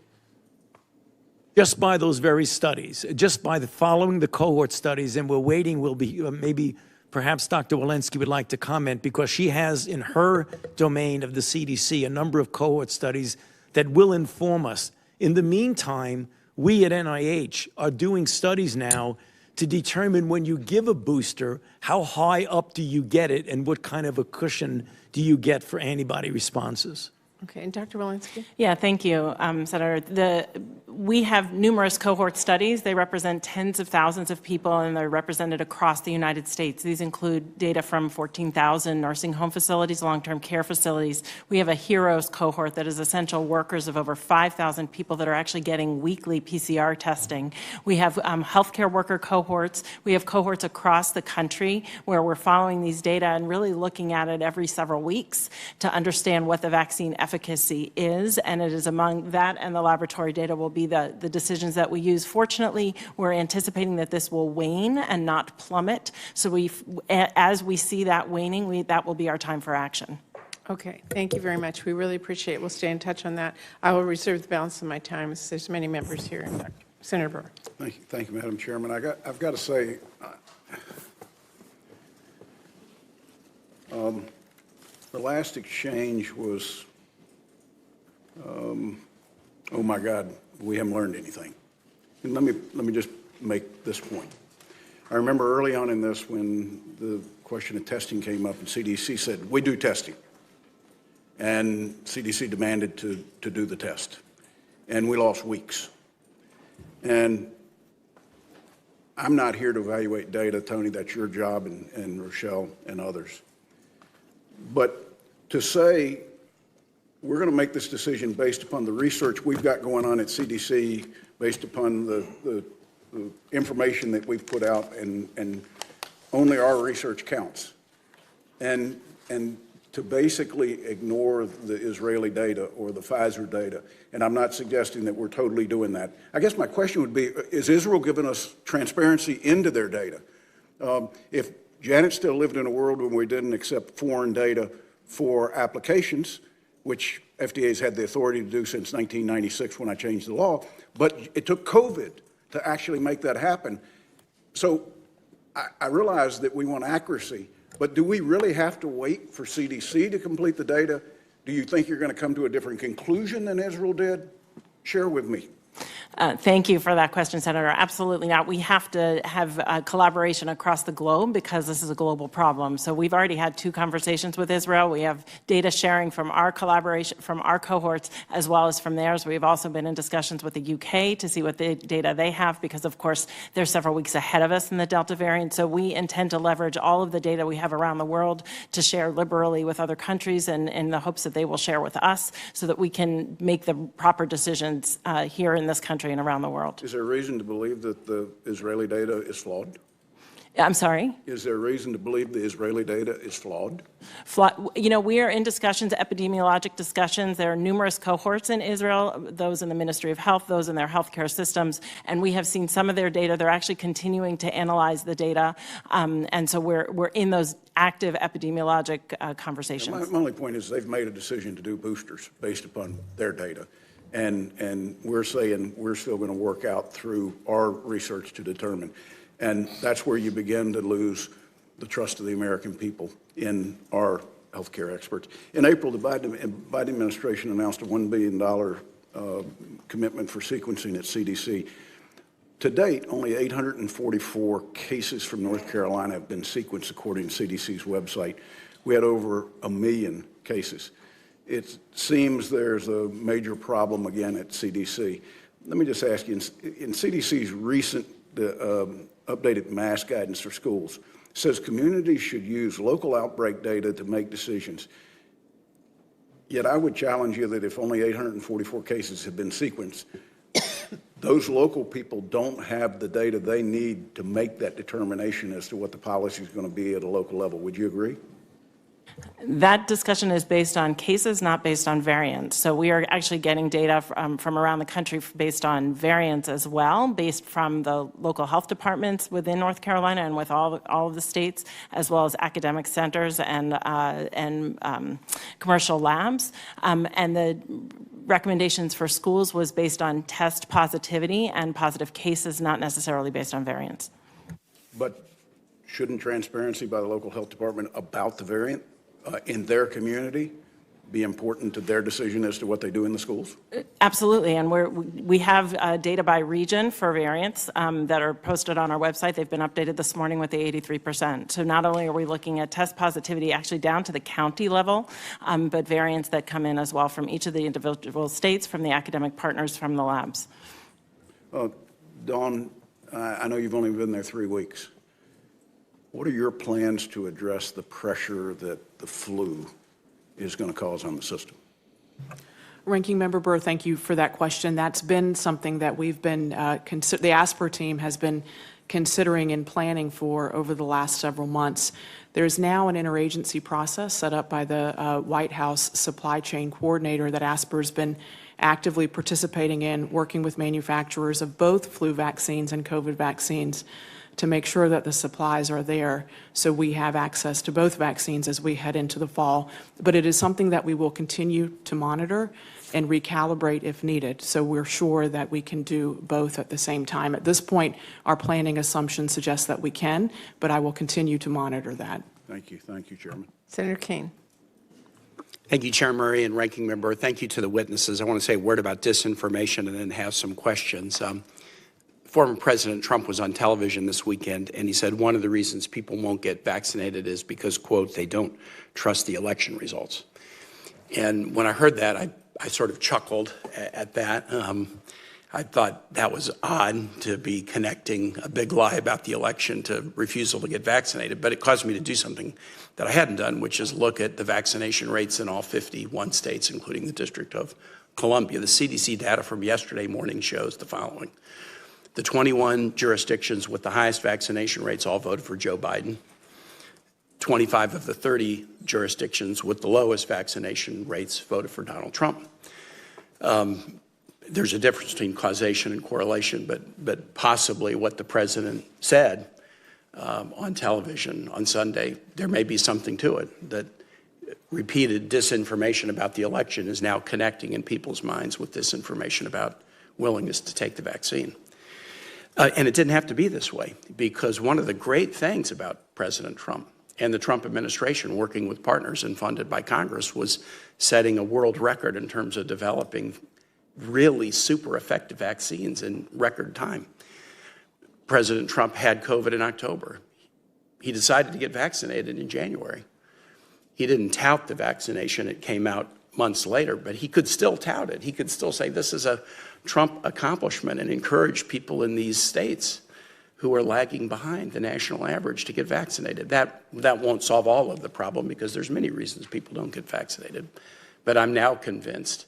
Just by those very studies, just by following the cohort studies, and we're waiting, we'll be, maybe perhaps Dr. Walensky would like to comment, because she has in her domain of the CDC a number of cohort studies that will inform us. In the meantime, we at NIH are doing studies now to determine when you give a booster, how high up do you get it and what kind of a cushion do you get for antibody responses. Okay, and Dr. Walensky? Yeah, thank you, Senator. We have numerous cohort studies. They represent tens of thousands of people, and they're represented across the United States. These include data from 14,000 nursing home facilities, long-term care facilities. We have a HEROES cohort that is essential workers of over 5,000 people that are actually getting weekly PCR testing. We have healthcare worker cohorts. We have cohorts across the country where we're following these data and really looking at it every several weeks to understand what the vaccine efficacy is, and it is among that and the laboratory data will be the decisions that we use. Fortunately, we're anticipating that this will wane and not plummet. So as we see that waning, that will be our time for action. Okay, thank you very much. We really appreciate it. We'll stay in touch on that. I will reserve the balance of my time as there's many members here. Senator Burr. Thank you, Madam Chairman. I've got to say, the last exchange was, oh my God, we haven't learned anything. And let me just make this point. I remember early on in this when the question of testing came up and CDC said, we do testing. And CDC demanded to do the test. And we lost weeks. And I'm not here to evaluate data, Tony, that's your job, and Rochelle and others. But to say we're going to make this decision based upon the research we've got going on at CDC, based upon the information that we've put out, and only our research counts. And to basically ignore the Israeli data or the Pfizer data, and I'm not suggesting that we're totally doing that. I guess my question would be, is Israel giving us transparency into their data? If Janet still lived in a world when we didn't accept foreign data for applications, which FDA's had the authority to do since 1996 when I changed the law, but it took COVID to actually make that happen. So I realize that we want accuracy, but do we really have to wait for CDC to complete the data? Do you think you're going to come to a different conclusion than Israel did? Share with me. Thank you for that question, Senator. Absolutely not. We have to have collaboration across the globe because this is a global problem. So we've already had 2 conversations with Israel. We have data sharing from our collaboration, from our cohorts, as well as from theirs. We've also been in discussions with the UK to see what the data they have, because of course they're several weeks ahead of us in the Delta variant. So we intend to leverage all of the data we have around the world to share liberally with other countries, and in the hopes that they will share with us so that we can make the proper decisions here in this country and around the world. Is there reason to believe that the Israeli data is flawed? I'm sorry? Is there reason to believe the Israeli data is flawed? You know, we are in discussions, epidemiologic discussions. There are numerous cohorts in Israel, those in the Ministry of Health, those in their healthcare systems, and we have seen some of their data. They're actually continuing to analyze the data, and so we're in those active epidemiologic conversations. My only point is they've made a decision to do boosters based upon their data. And we're saying we're still going to work out through our research to determine. And that's where you begin to lose the trust of the American people in our healthcare experts. In April, the Biden administration announced a $1 billion commitment for sequencing at CDC. To date, only 844 cases from North Carolina have been sequenced according to CDC's website. We had over 1 million cases. It seems there's a major problem again at CDC. Let me just ask you, in CDC's recent updated mask guidance for schools, it says communities should use local outbreak data to make decisions. Yet I would challenge you that if only 844 cases have been sequenced, those local people don't have the data they need to make that determination as to what the policy is going to be at a local level. Would you agree? That discussion is based on cases, not based on variants. So we are actually getting data from around the country based on variants as well, based from the local health departments within North Carolina and with all of the states, as well as academic centers and commercial labs. And the recommendations for schools was based on test positivity and positive cases, not necessarily based on variants. But shouldn't transparency by the local health department about the variant in their community be important to their decision as to what they do in the schools? Absolutely, and we have data by region for variants that are posted on our website. They've been updated this morning with the 83%. So not only are we looking at test positivity actually down to the county level, but variants that come in as well from each of the individual states, from the academic partners, from the labs. Dawn, I know you've only been there 3 weeks. What are your plans to address the pressure that the flu is going to cause on the system? Ranking Member Burr, thank you for that question. That's been something that we've been, the ASPR team has been considering and planning for over the last several months. There's now an interagency process set up by the White House supply chain coordinator that ASPR has been actively participating in, working with manufacturers of both flu vaccines and COVID vaccines to make sure that the supplies are there so we have access to both vaccines as we head into the fall. But it is something that we will continue to monitor and recalibrate if needed, so we're sure that we can do both at the same time. At this point, our planning assumption suggests that we can, but I will continue to monitor that. Thank you. Thank you, Chairman. Senator Kane. Thank you, Chair Murray and Ranking Member. Thank you to the witnesses. I want to say a word about disinformation and then have some questions. Former President Trump was on television this weekend, and he said one of the reasons people won't get vaccinated is because, quote, they don't trust the election results. And when I heard that, I sort of chuckled at that. I thought that was odd to be connecting a big lie about the election to refusal to get vaccinated, but it caused me to do something that I hadn't done, which is look at the vaccination rates in all 51 states, including the District of Columbia. The CDC data from yesterday morning shows the following. The 21 jurisdictions with the highest vaccination rates all voted for Joe Biden. 25 of the 30 jurisdictions with the lowest vaccination rates voted for Donald Trump. There's a difference between causation and correlation, but possibly what the president said on television on Sunday, there may be something to it, that repeated disinformation about the election is now connecting in people's minds with disinformation about willingness to take the vaccine. And it didn't have to be this way, because one of the great things about President Trump and the Trump administration working with partners and funded by Congress was setting a world record in terms of developing really super effective vaccines in record time. President Trump had COVID in October. He decided to get vaccinated in January. He didn't tout the vaccination. It came out months later, but he could still tout it. He could still say this is a Trump accomplishment and encourage people in these states who are lagging behind the national average to get vaccinated. That won't solve all of the problem, because there's many reasons people don't get vaccinated. But I'm now convinced.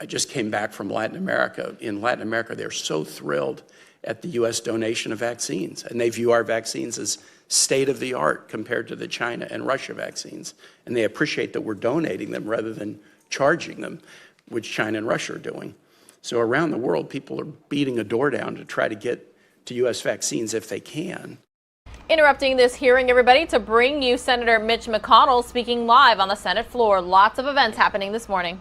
I just came back from Latin America. In Latin America, they're so thrilled at the U.S. donation of vaccines, and they view our vaccines as state-of-the-art compared to the China and Russia vaccines. And they appreciate that we're donating them rather than charging them, which China and Russia are doing. So around the world, people are beating a door down to try to get to U.S. vaccines if they can. Interrupting this hearing, everybody, to bring you Senator Mitch McConnell speaking live on the Senate floor. Lots of events happening this morning.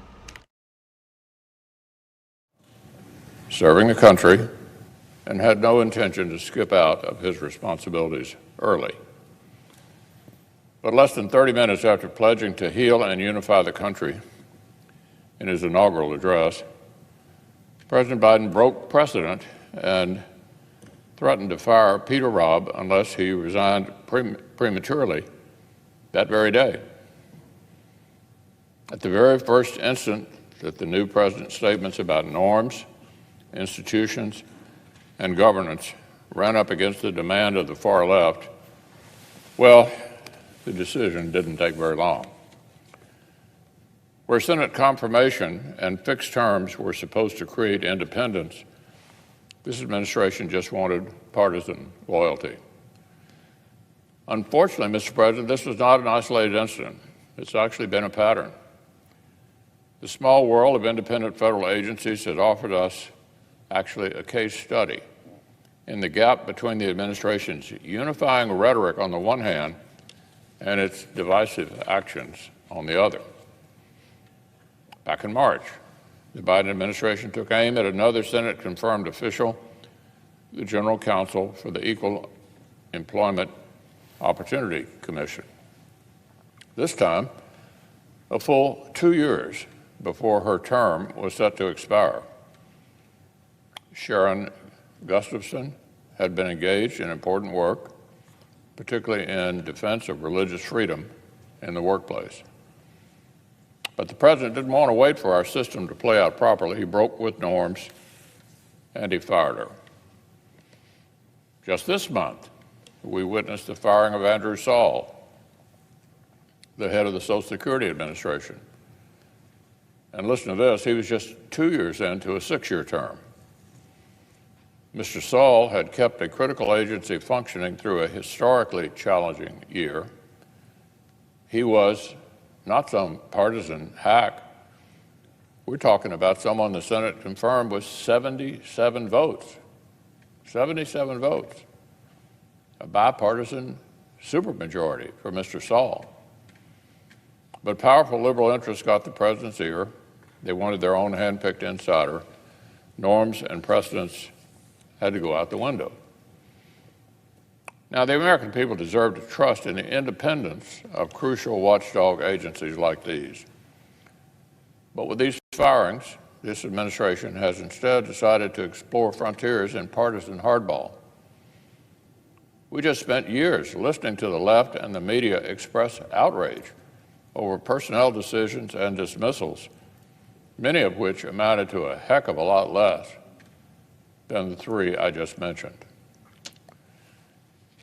Serving the country, and had no intention to skip out of his responsibilities early. But less than 30 minutes after pledging to heal and unify the country in his inaugural address, President Biden broke precedent and threatened to fire Peter Robb unless he resigned prematurely that very day. At the very first instant that the new president's statements about norms, institutions, and governance ran up against the demand of the far left, well, the decision didn't take very long. Where Senate confirmation and fixed terms were supposed to create independence, this administration just wanted partisan loyalty. Unfortunately, Mr. President, this was not an isolated incident. It's actually been a pattern. The small world of independent federal agencies has offered us actually a case study in the gap between the administration's unifying rhetoric on the one hand and its divisive actions on the other. Back in March, the Biden administration took aim at another Senate-confirmed official, the General Counsel for the Equal Employment Opportunity Commission. This time, a full 2 years before her term was set to expire. Sharon Gustafson had been engaged in important work, particularly in defense of religious freedom in the workplace. But the president didn't want to wait for our system to play out properly. He broke with norms and he fired her. Just this month, we witnessed the firing of Andrew Saul, the head of the Social Security Administration. And listen to this, he was just 2 years into a 6-year term. Mr. Saul had kept a critical agency functioning through a historically challenging year. He was not some partisan hack. We're talking about someone the Senate confirmed with 77 votes. 77 votes. A bipartisan supermajority for Mr. Saul. But powerful liberal interests got the president's ear. They wanted their own hand-picked insider. Norms and precedents had to go out the window. Now, the American people deserve to trust in the independence of crucial watchdog agencies like these. But with these firings, this administration has instead decided to explore frontiers in partisan hardball. We just spent years listening to the left and the media express outrage over personnel decisions and dismissals, many of which amounted to a heck of a lot less than the three I just mentioned.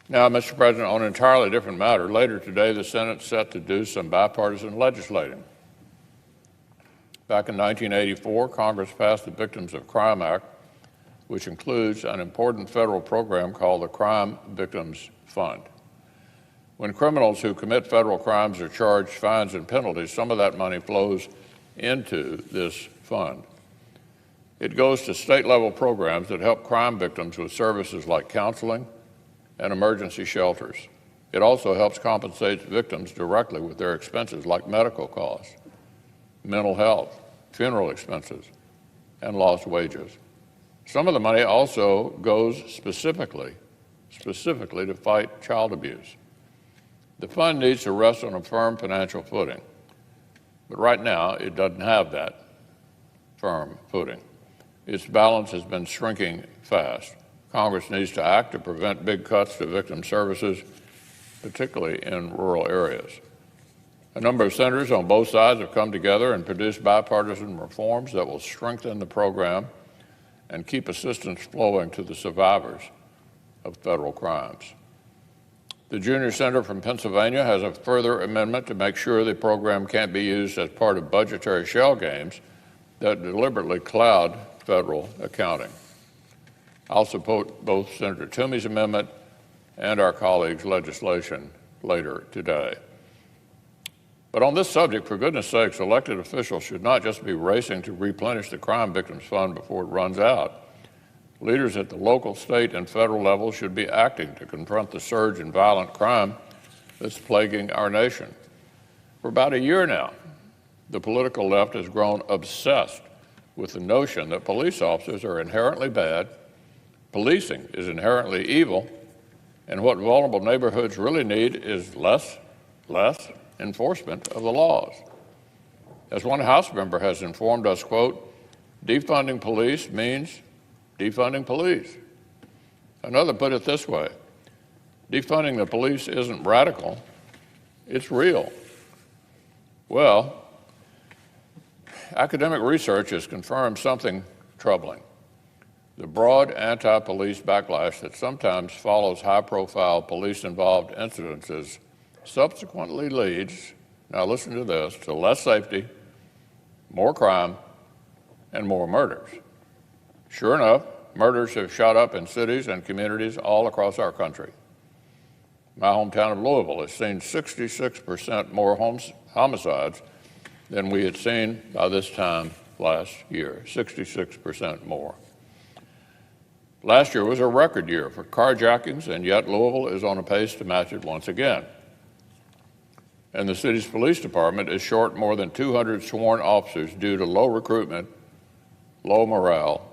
Now, Mr. President, on an entirely different matter, later today the Senate's set to do some bipartisan legislating. Back in 1984, Congress passed the Victims of Crime Act, which includes an important federal program called the Crime Victims Fund. When criminals who commit federal crimes are charged fines and penalties, some of that money flows into this fund. It goes to state-level programs that help crime victims with services like counseling and emergency shelters. It also helps compensate victims directly with their expenses like medical costs, mental health, funeral expenses, and lost wages. Some of the money also goes specifically to fight child abuse. The fund needs to rest on a firm financial footing, but right now it doesn't have that firm footing. Its balance has been shrinking fast. Congress needs to act to prevent big cuts to victim services, particularly in rural areas. A number of senators on both sides have come together and produced bipartisan reforms that will strengthen the program and keep assistance flowing to the survivors of federal crimes. The junior senator from Pennsylvania has a further amendment to make sure the program can't be used as part of budgetary shell games that deliberately cloud federal accounting. I'll support both Senator Toomey's amendment and our colleagues' legislation later today. But on this subject, for goodness sakes, elected officials should not just be racing to replenish the Crime Victims Fund before it runs out. Leaders at the local, state, and federal level should be acting to confront the surge in violent crime that's plaguing our nation. For about a year now, the political left has grown obsessed with the notion that police officers are inherently bad, policing is inherently evil, and what vulnerable neighborhoods really need is less enforcement of the laws. As one House member has informed us, quote, defunding police means defunding police. Another put it this way, defunding the police isn't radical, it's real. Well, academic research has confirmed something troubling. The broad anti-police backlash that sometimes follows high-profile police-involved incidences subsequently leads, now listen to this, to less safety, more crime, and more murders. Sure enough, murders have shot up in cities and communities all across our country. My hometown of Louisville has seen 66% more homicides than we had seen by this time last year, 66% more. Last year was a record year for carjackings, and yet Louisville is on a pace to match it once again. And the city's police department is short more than 200 sworn officers due to low recruitment, low morale,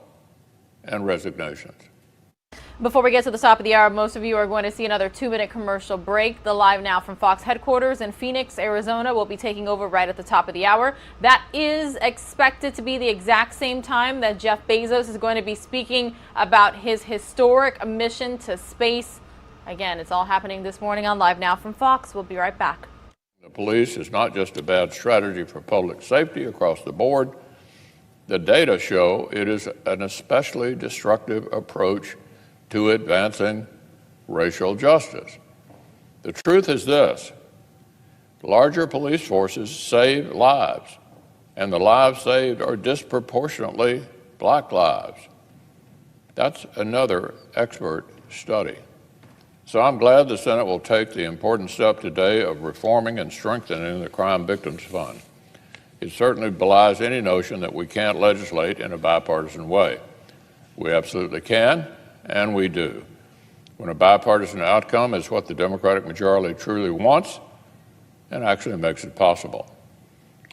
and resignations. Before we get to the top of the hour, most of you are going to see another 2-minute commercial break. The Live Now from Fox headquarters in Phoenix, Arizona will be taking over right at the top of the hour. That is expected to be the exact same time that Jeff Bezos is going to be speaking about his historic mission to space. Again, it's all happening this morning on Live Now from Fox. We'll be right back. The police is not just a bad strategy for public safety across the board. The data show it is an especially destructive approach to advancing racial justice. The truth is this: larger police forces save lives, and the lives saved are disproportionately black lives. That's another expert study. So I'm glad the Senate will take the important step today of reforming and strengthening the Crime Victims Fund. It certainly belies any notion that we can't legislate in a bipartisan way. We absolutely can, and we do. When a bipartisan outcome is what the Democratic majority truly wants and actually makes it possible.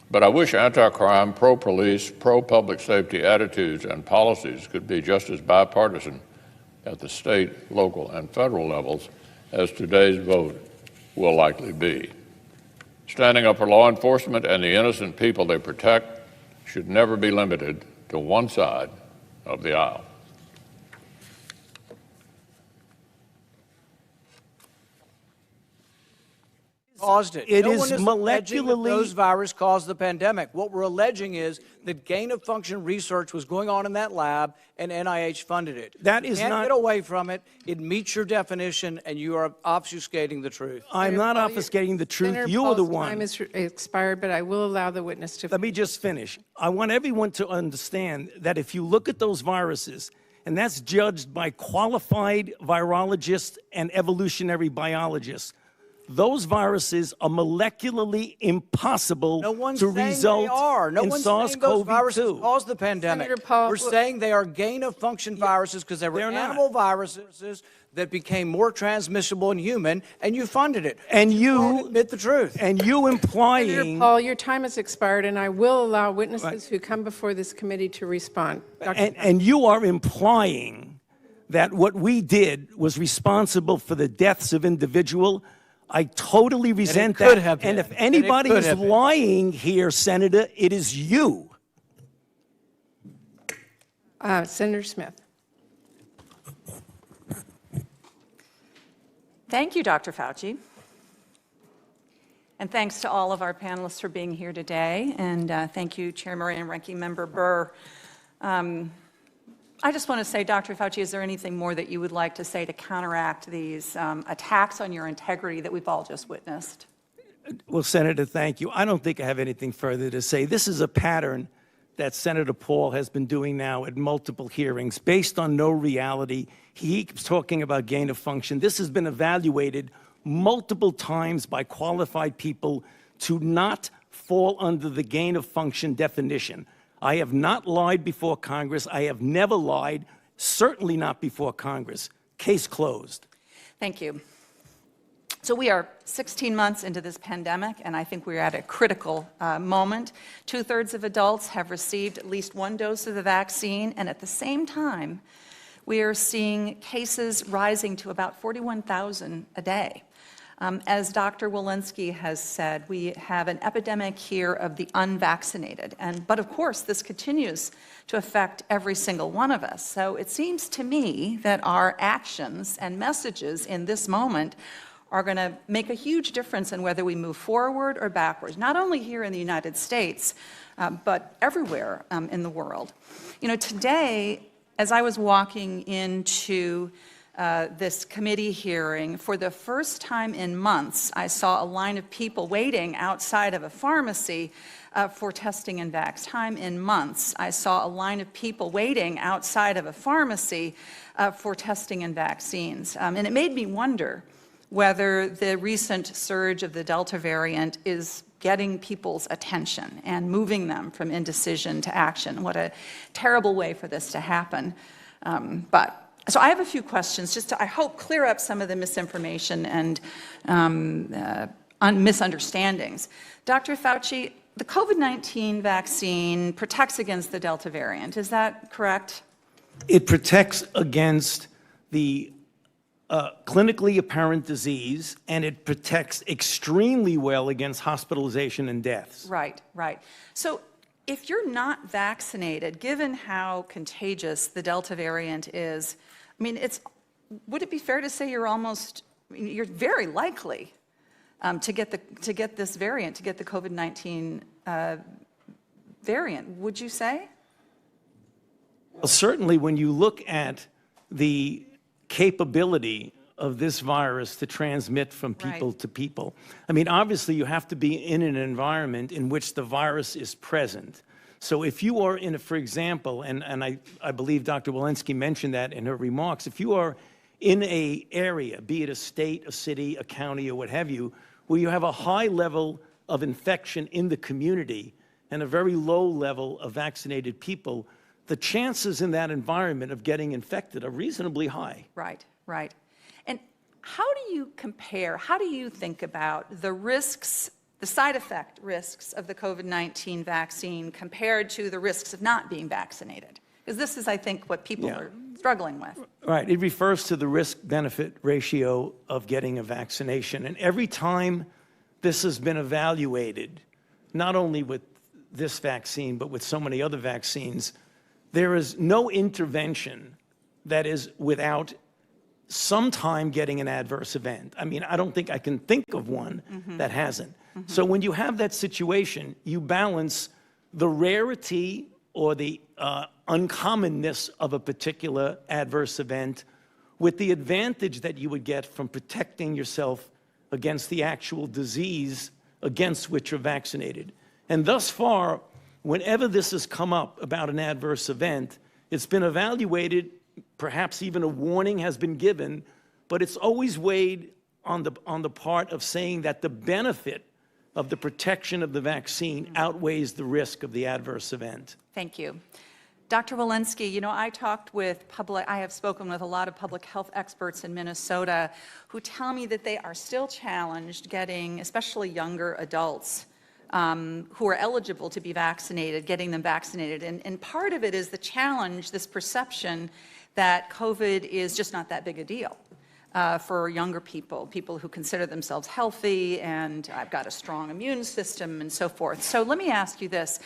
But I wish anti-crime, pro-police, pro-public safety attitudes and policies could be just as bipartisan at the state, local, and federal levels as today's vote will likely be. Standing up for law enforcement and the innocent people they protect should never be limited to one side of the aisle. Caused it. It No is one is alleging that molecularly- those viruses caused the pandemic. What we're alleging is that gain-of-function research was going on in that lab, and NIH funded it. That You is can't not- get away from it. It meets your definition, and you are obfuscating the truth. I'm not obfuscating the truth. Senator You are the Paul's one. time is expired, but I will allow the witness to. Let me just finish. I want everyone to understand that if you look at those viruses, and that's judged by qualified virologists and evolutionary biologists, those viruses are molecularly impossible No one's to saying result they are. No in one's saying those viruses SARS-CoV-2. caused the pandemic. Senator Paul, We're saying they are gain-of-function viruses because they were they're not. animal viruses that became more transmissible in human, and you funded it. And won't you admit the truth. And you Senator implying Paul, your time has expired, and I will allow witnesses who come before this committee to respond. and you are implying that what we did was responsible for the deaths of individual. I totally resent could that. have And been. if anybody And it could is have been. lying here, Senator, it is you. Senator Smith. Thank you, Dr. Fauci. And thanks to all of our panelists for being here today. And thank you, Chair Murray and Ranking Member Burr. I just want to say, Dr. Fauci, is there anything more that you would like to say to counteract these attacks on your integrity that we've all just witnessed? Well, Senator, thank you. I don't think I have anything further to say. This is a pattern that Senator Paul has been doing now at multiple hearings based on no reality. He keeps talking about gain of function. This has been evaluated multiple times by qualified people to not fall under the gain of function definition. I have not lied before Congress. I have never lied, certainly not before Congress. Case closed. Thank you. So we are 16 months into this pandemic, and I think we're at a critical moment. 2/3 of adults have received at least one dose of the vaccine, and at the same time, we are seeing cases rising to about 41,000 a day. As Dr. Walensky has said, we have an epidemic here of the unvaccinated. But of course, this continues to affect every single one of us. So it seems to me that our actions and messages in this moment are going to make a huge difference in whether we move forward or backwards, not only here in the United States, but everywhere in the world. You know, today, as I was walking into this committee hearing, for the first time in months, I saw a line of people waiting outside of a pharmacy for testing and vax. Time in months, I saw a line of people waiting outside of a pharmacy for testing and vaccines. And it made me wonder whether the recent surge of the Delta variant is getting people's attention and moving them from indecision to action. What a terrible way for this to happen. So I have a few questions just to, I hope, clear up some of the misinformation and misunderstandings. Dr. Fauci, the COVID-19 vaccine protects against the Delta variant. Is that correct? It protects against the clinically apparent disease, and it protects extremely well against hospitalization and deaths. Right, right. So if you're not vaccinated, given how contagious the Delta variant is, I mean, would it be fair to say you're very likely to get this variant, to get the COVID-19 variant, would you say? Well, certainly when you look at the capability of this virus to transmit from people to people, I mean, obviously you have to be in an environment in which the virus is present. So if you are in a, for example, and I believe Dr. Walensky mentioned that in her remarks, if you are in a area, be it a state, a city, a county, or what have you, where you have a high level of infection in the community and a very low level of vaccinated people, the chances in that environment of getting infected are reasonably high. Right, right. And how do you compare, how do you think about the risks, the side effect risks of the COVID-19 vaccine compared to the risks of not being vaccinated? Because this is, I think, what people are struggling with. Right. It refers to the risk-benefit ratio of getting a vaccination. And every time this has been evaluated, not only with this vaccine, but with so many other vaccines, there is no intervention that is without sometime getting an adverse event. I mean, I don't think I can think of one that hasn't. So when you have that situation, you balance the rarity or the uncommonness of a particular adverse event with the advantage that you would get from protecting yourself against the actual disease against which you're vaccinated. And thus far, whenever this has come up about an adverse event, it's been evaluated, perhaps even a warning has been given, but it's always weighed on the part of saying that the benefit of the protection of the vaccine outweighs the risk of the adverse event. Thank you. Dr. Walensky, you know, I have spoken with a lot of public health experts in Minnesota who tell me that they are still challenged getting, especially younger adults who are eligible to be vaccinated, getting them vaccinated. And part of it is the challenge, this perception that COVID is just not that big a deal for younger people, people who consider themselves healthy and I've got a strong immune system and so forth. So let me ask you this.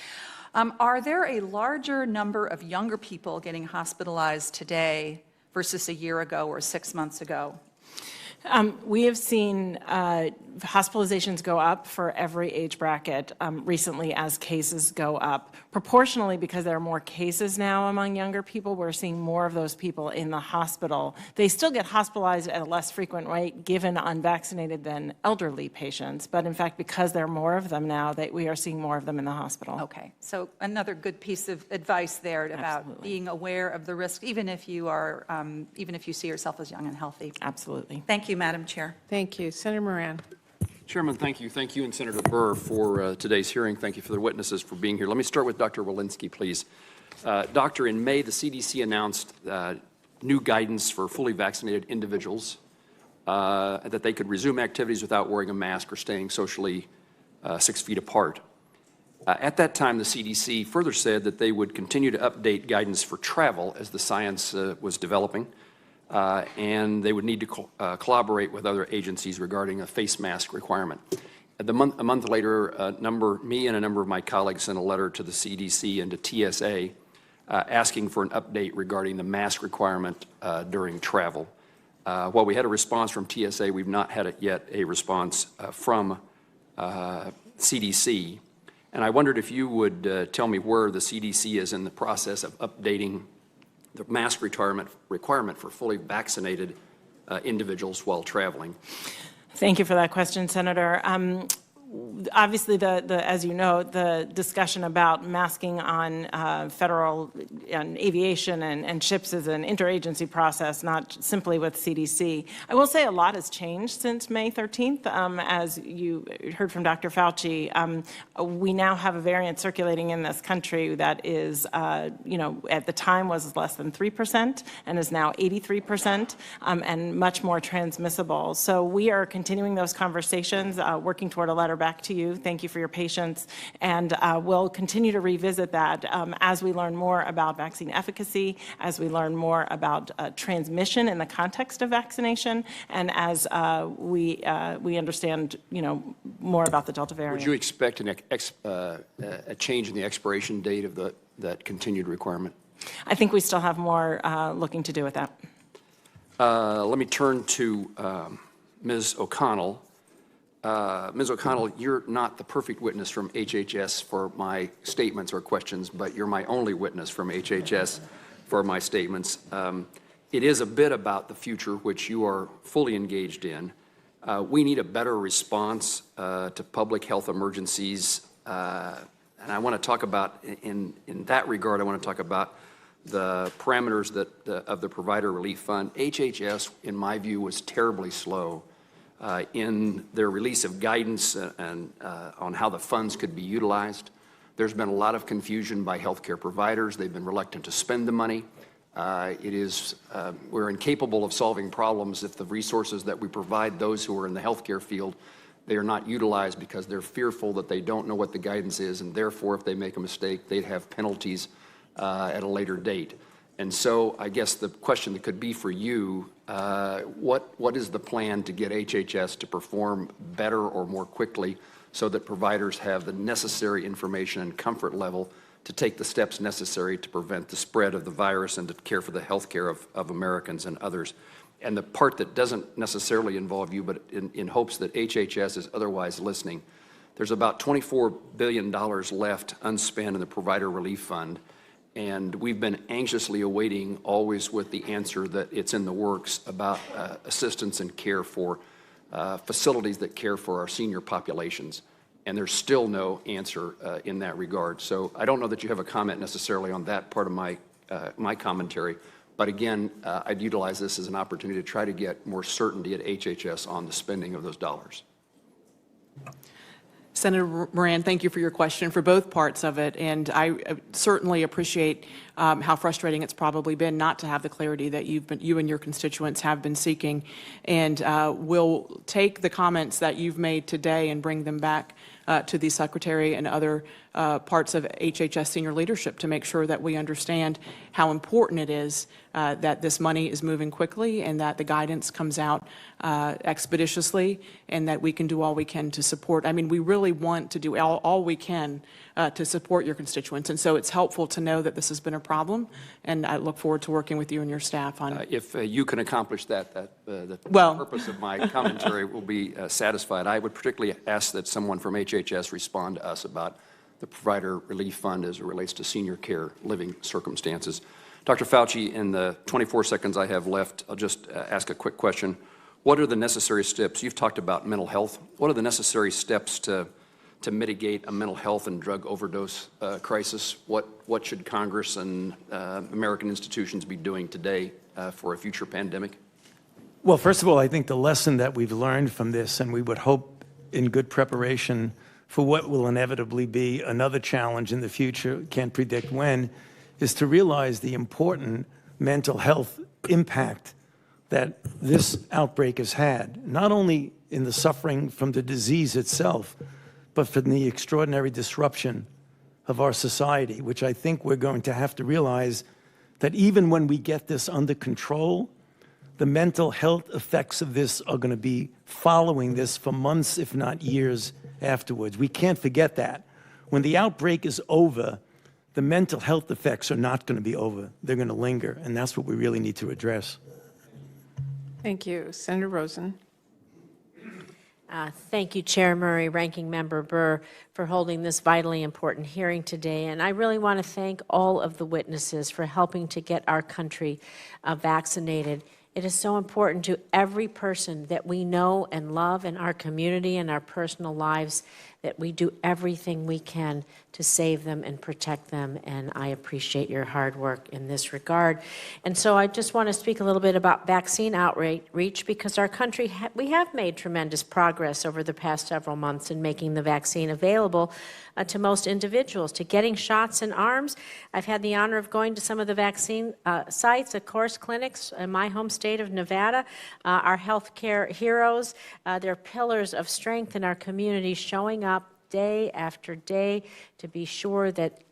Are there a larger number of younger people getting hospitalized today versus a year ago or 6 months ago? We have seen hospitalizations go up for every age bracket recently as cases go up. Proportionally, because there are more cases now among younger people, we're seeing more of those people in the hospital. They still get hospitalized at a less frequent rate given unvaccinated than elderly patients. But in fact, because there are more of them now, we are seeing more of them in the hospital. Okay, so another good piece of advice there about being aware of the risk, even if you are, even if you see yourself as young and healthy. Absolutely. Thank you, Madam Chair. Thank you. Senator Moran. Chairman, thank you. Thank you and Senator Burr for today's hearing. Thank you for the witnesses for being here. Let me start with Dr. Walensky, please. Doctor, in May, the CDC announced new guidance for fully vaccinated individuals that they could resume activities without wearing a mask or staying socially 6 feet apart. At that time, the CDC further said that they would continue to update guidance for travel as the science was developing. And they would need to collaborate with other agencies regarding a face mask requirement. A month later, me and a number of my colleagues sent a letter to the CDC and to TSA asking for an update regarding the mask requirement during travel. While we had a response from TSA, we've not had yet a response from CDC. And I wondered if you would tell me where the CDC is in the process of updating the mask requirement for fully vaccinated individuals while traveling. Thank you for that question, Senator. Obviously, as you know, the discussion about masking on federal and aviation and ships is an interagency process, not simply with CDC. I will say a lot has changed since May 13th. As you heard from Dr. Fauci, we now have a variant circulating in this country that is, at the time was less than 3% and is now 83% and much more transmissible. So we are continuing those conversations, working toward a letter back to you. Thank you for your patience. And we'll continue to revisit that as we learn more about vaccine efficacy, as we learn more about transmission in the context of vaccination, and as we understand, more about the Delta variant. Would you expect a change in the expiration date of that continued requirement? I think we still have more looking to do with that. Let me turn to Ms. O'Connell. Ms. O'Connell, you're not the perfect witness from HHS for my statements or questions, but you're my only witness from HHS for my statements. It is a bit about the future, which you are fully engaged in. We need a better response to public health emergencies. And I want to talk about, in that regard, I want to talk about the parameters of the Provider Relief Fund. HHS, in my view, was terribly slow in their release of guidance and on how the funds could be utilized. There's been a lot of confusion by healthcare providers. They've been reluctant to spend the money. We're incapable of solving problems if the resources that we provide those who are in the healthcare field, they are not utilized because they're fearful that they don't know what the guidance is, and therefore, if they make a mistake, they'd have penalties at a later date. And so I guess the question that could be for you, what is the plan to get HHS to perform better or more quickly so that providers have the necessary information and comfort level to take the steps necessary to prevent the spread of the virus and to care for the health care of Americans and others? And the part that doesn't necessarily involve you, but in hopes that HHS is otherwise listening, there's about $24 billion left unspent in the Provider Relief Fund, and we've been anxiously awaiting, always with the answer that it's in the works, about assistance and care for facilities that care for our senior populations. And there's still no answer in that regard. So I don't know that you have a comment necessarily on that part of my commentary. But again, I'd utilize this as an opportunity to try to get more certainty at HHS on the spending of those dollars. Senator Moran, thank you for your question, for both parts of it. And I certainly appreciate how frustrating it's probably been not to have the clarity that you and your constituents have been seeking. And we'll take the comments that you've made today and bring them back to the Secretary and other parts of HHS senior leadership to make sure that we understand how important it is that this money is moving quickly and that the guidance comes out expeditiously and that we can do all we can to support. I mean, we really want to do all we can to support your constituents. And so it's helpful to know that this has been a problem, and I look forward to working with you and your staff on it. If you can accomplish that, the purpose of my commentary will be satisfied. I would particularly ask that someone from HHS respond to us about the Provider Relief Fund as it relates to senior care living circumstances. Dr. Fauci, in the 24 seconds I have left, I'll just ask a quick question. What are the necessary steps? You've talked about mental health. What are the necessary steps to mitigate a mental health and drug overdose crisis? What should Congress and American institutions be doing today for a future pandemic? Well, first of all, I think the lesson that we've learned from this, and we would hope in good preparation for what will inevitably be another challenge in the future, can't predict when, is to realize the important mental health impact that this outbreak has had, not only in the suffering from the disease itself, but from the extraordinary disruption of our society, which I think we're going to have to realize that even when we get this under control, the mental health effects of this are going to be following this for months, if not years afterwards. We can't forget that. When the outbreak is over, the mental health effects are not going to be over. They're going to linger, and that's what we really need to address. Thank you. Senator Rosen. Thank you, Chair Murray, Ranking Member Burr, for holding this vitally important hearing today. And I really want to thank all of the witnesses for helping to get our country vaccinated. It is so important to every person that we know and love in our community and our personal lives that we do everything we can to save them and protect them, and I appreciate your hard work in this regard. And so I just want to speak a little bit about vaccine outreach, because our country, we have made tremendous progress over the past several months in making the vaccine available to most individuals, to getting shots in arms. I've had the honor of going to some of the vaccine sites, of course, clinics in my home state of Nevada. Our healthcare heroes, they're pillars of strength in our community, showing up day after day to be sure that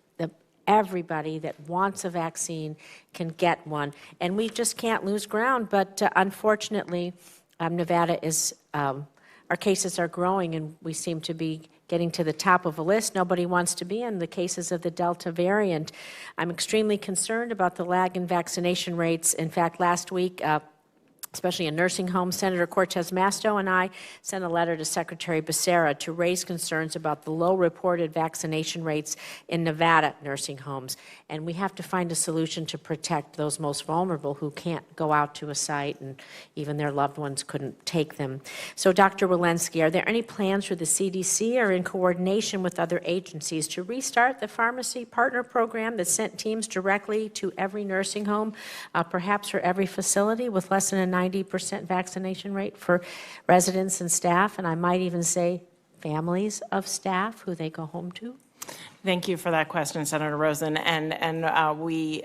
everybody that wants a vaccine can get one. And we just can't lose ground, but unfortunately, Nevada is, our cases are growing, and we seem to be getting to the top of a list. Nobody wants to be in the cases of the Delta variant. I'm extremely concerned about the lag in vaccination rates. In fact, last week, especially in nursing homes. Senator Cortez Masto and I sent a letter to Secretary Becerra to raise concerns about the low reported vaccination rates in Nevada nursing homes. And we have to find a solution to protect those most vulnerable who can't go out to a site and even their loved ones couldn't take them. So, Dr. Walensky, are there any plans for the CDC or in coordination with other agencies to restart the pharmacy partner program that sent teams directly to every nursing home, perhaps for every facility, with less than a 90% vaccination rate for residents and staff, and I might even say families of staff who they go home to? Thank you for that question, Senator Rosen. And we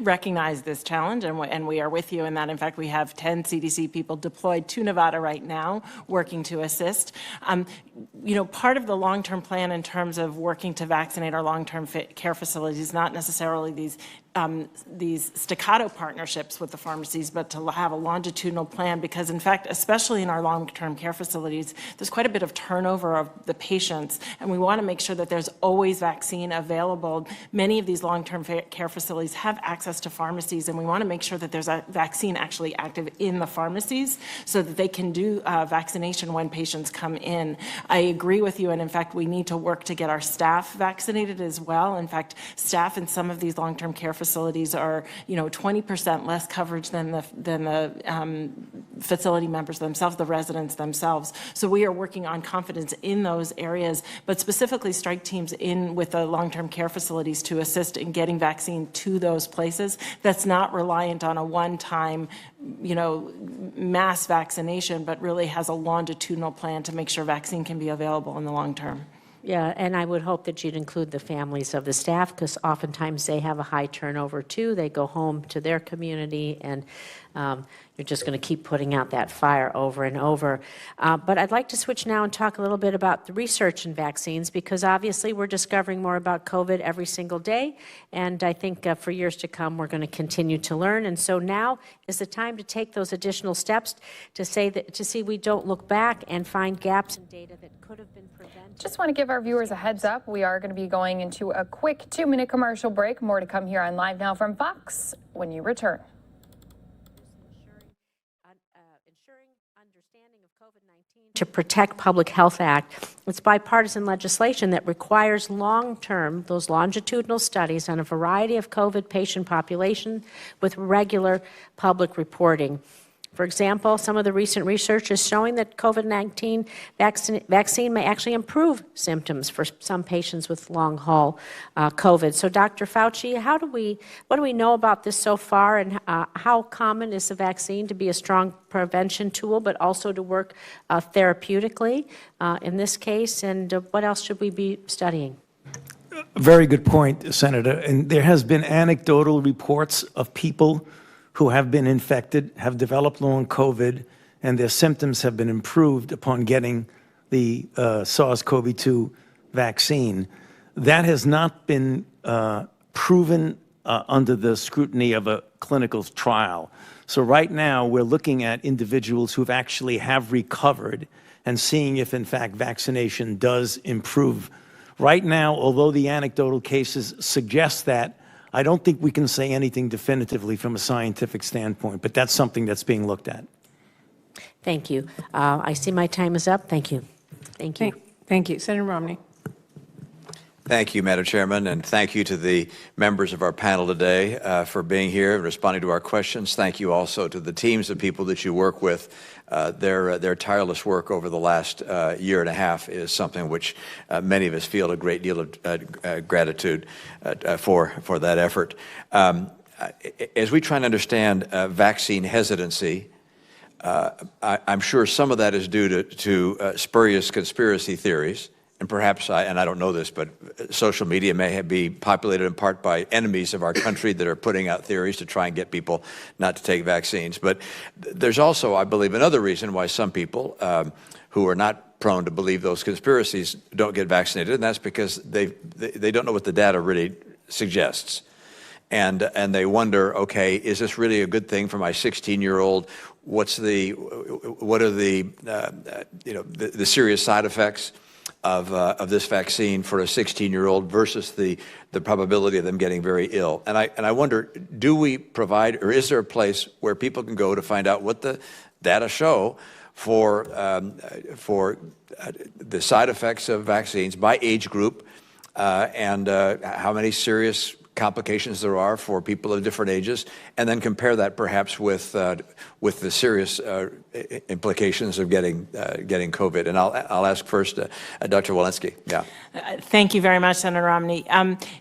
recognize this challenge, and we are with you in that. In fact, we have 10 CDC people deployed to Nevada right now working to assist. You know, part of the long-term plan in terms of working to vaccinate our long-term care facilities is not necessarily these staccato partnerships with the pharmacies, but to have a longitudinal plan, because in fact, especially in our long-term care facilities, there's quite a bit of turnover of the patients, and we want to make sure that there's always vaccine available. Many of these long-term care facilities have access to pharmacies, and we want to make sure that there's a vaccine actually active in the pharmacies so that they can do vaccination when patients come in. I agree with you, and in fact, we need to work to get our staff vaccinated as well. In fact, staff in some of these long-term care facilities are, 20% less coverage than the facility members themselves, the residents themselves. So we are working on confidence in those areas, but specifically strike teams in with the long-term care facilities to assist in getting vaccine to those places. That's not reliant on a one-time, mass vaccination, but really has a longitudinal plan to make sure vaccine can be available in the long term. Yeah, and I would hope that you'd include the families of the staff, because oftentimes they have a high turnover too. They go home to their community, and you're just going to keep putting out that fire over and over. But I'd like to switch now and talk a little bit about the research in vaccines, because obviously we're discovering more about COVID every single day, and I think for years to come we're going to continue to learn. And so now is the time to take those additional steps to see we don't look back and find gaps in data that could have been prevented. Just want to give our viewers a heads up. We are going to be going into a quick 2-minute commercial break. More to come here on Live Now from Fox when you return. To Protect Public Health Act. It's bipartisan legislation that requires those longitudinal studies on a variety of COVID patient populations with regular public reporting. For example, some of the recent research is showing that COVID-19 vaccine may actually improve symptoms for some patients with long-haul COVID. So, Dr. Fauci, what do we know about this so far, and how common is the vaccine to be a strong prevention tool, but also to work therapeutically in this case, and what else should we be studying? Very good point, Senator. And there has been anecdotal reports of people who have been infected, have developed long COVID, and their symptoms have been improved upon getting the SARS-CoV-2 vaccine. That has not been proven under the scrutiny of a clinical trial. So right now, we're looking at individuals who actually have recovered and seeing if, in fact, vaccination does improve. Right now, although the anecdotal cases suggest that, I don't think we can say anything definitively from a scientific standpoint, but that's something that's being looked at. Thank you. I see my time is up. Thank you. Thank you. Thank you. Senator Romney. Thank you, Madam Chairman, and thank you to the members of our panel today for being here and responding to our questions. Thank you also to the teams of people that you work with. Their tireless work over the last year and a half is something which many of us feel a great deal of gratitude for that effort. As we try and understand vaccine hesitancy, I'm sure some of that is due to spurious conspiracy theories. And perhaps, and I don't know this, but social media may be populated in part by enemies of our country that are putting out theories to try and get people not to take vaccines. But there's also, I believe, another reason why some people who are not prone to believe those conspiracies don't get vaccinated, and that's because they don't know what the data really suggests. And they wonder, okay, is this really a good thing for my 16-year-old? What are the serious side effects? of this vaccine for a 16-year-old versus the probability of them getting very ill. And I wonder, do we provide, or is there a place where people can go to find out what the data show for the side effects of vaccines by age group, and how many serious complications there are for people of different ages, and then compare that perhaps with the serious implications of getting COVID. And I'll ask first Dr. Walensky. Yeah. Thank you very much, Senator Romney.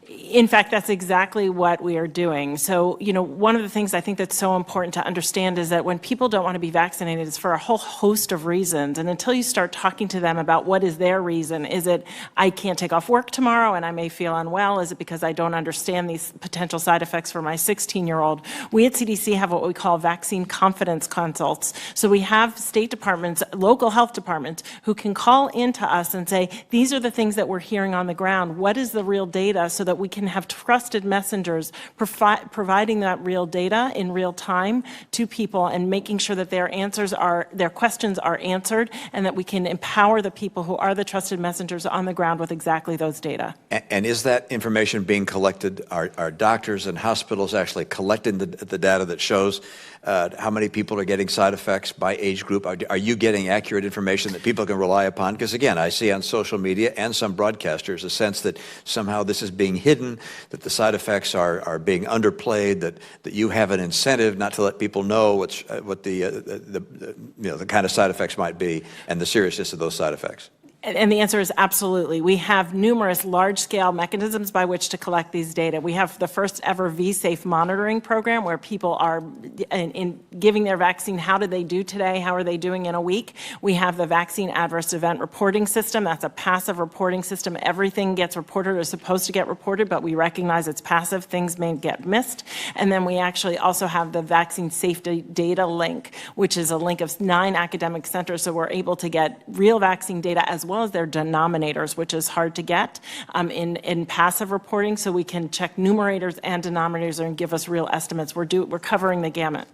In fact, that's exactly what we are doing. So, one of the things I think that's so important to understand is that when people don't want to be vaccinated, it's for a whole host of reasons. And until you start talking to them about what is their reason, is it I can't take off work tomorrow and I may feel unwell? Is it because I don't understand these potential side effects for my 16-year-old? We at CDC have what we call vaccine confidence consults. So we have state departments, local health departments, who can call into us and say, these are the things that we're hearing on the ground. What is the real data, so that we can have trusted messengers providing that real data in real time to people and making sure that their questions are answered, and that we can empower the people who are the trusted messengers on the ground with exactly those data. And is that information being collected? Are doctors and hospitals actually collecting the data that shows how many people are getting side effects by age group? Are you getting accurate information that people can rely upon? Because again, I see on social media and some broadcasters a sense that somehow this is being hidden, that the side effects are being underplayed, that you have an incentive not to let people know what the kind of side effects might be and the seriousness of those side effects. And the answer is absolutely. We have numerous large-scale mechanisms by which to collect these data. We have the first ever V-Safe monitoring program, where people are in giving their vaccine. How did they do today? How are they doing in a week? We have the vaccine adverse event reporting system. That's a passive reporting system. Everything gets reported or is supposed to get reported, but we recognize it's passive. Things may get missed. And then we actually also have the vaccine safety data link, which is a link of 9 academic centers. So we're able to get real vaccine data as well as their denominators, which is hard to get in passive reporting. So we can check numerators and denominators and give us real estimates. We're covering the gamut.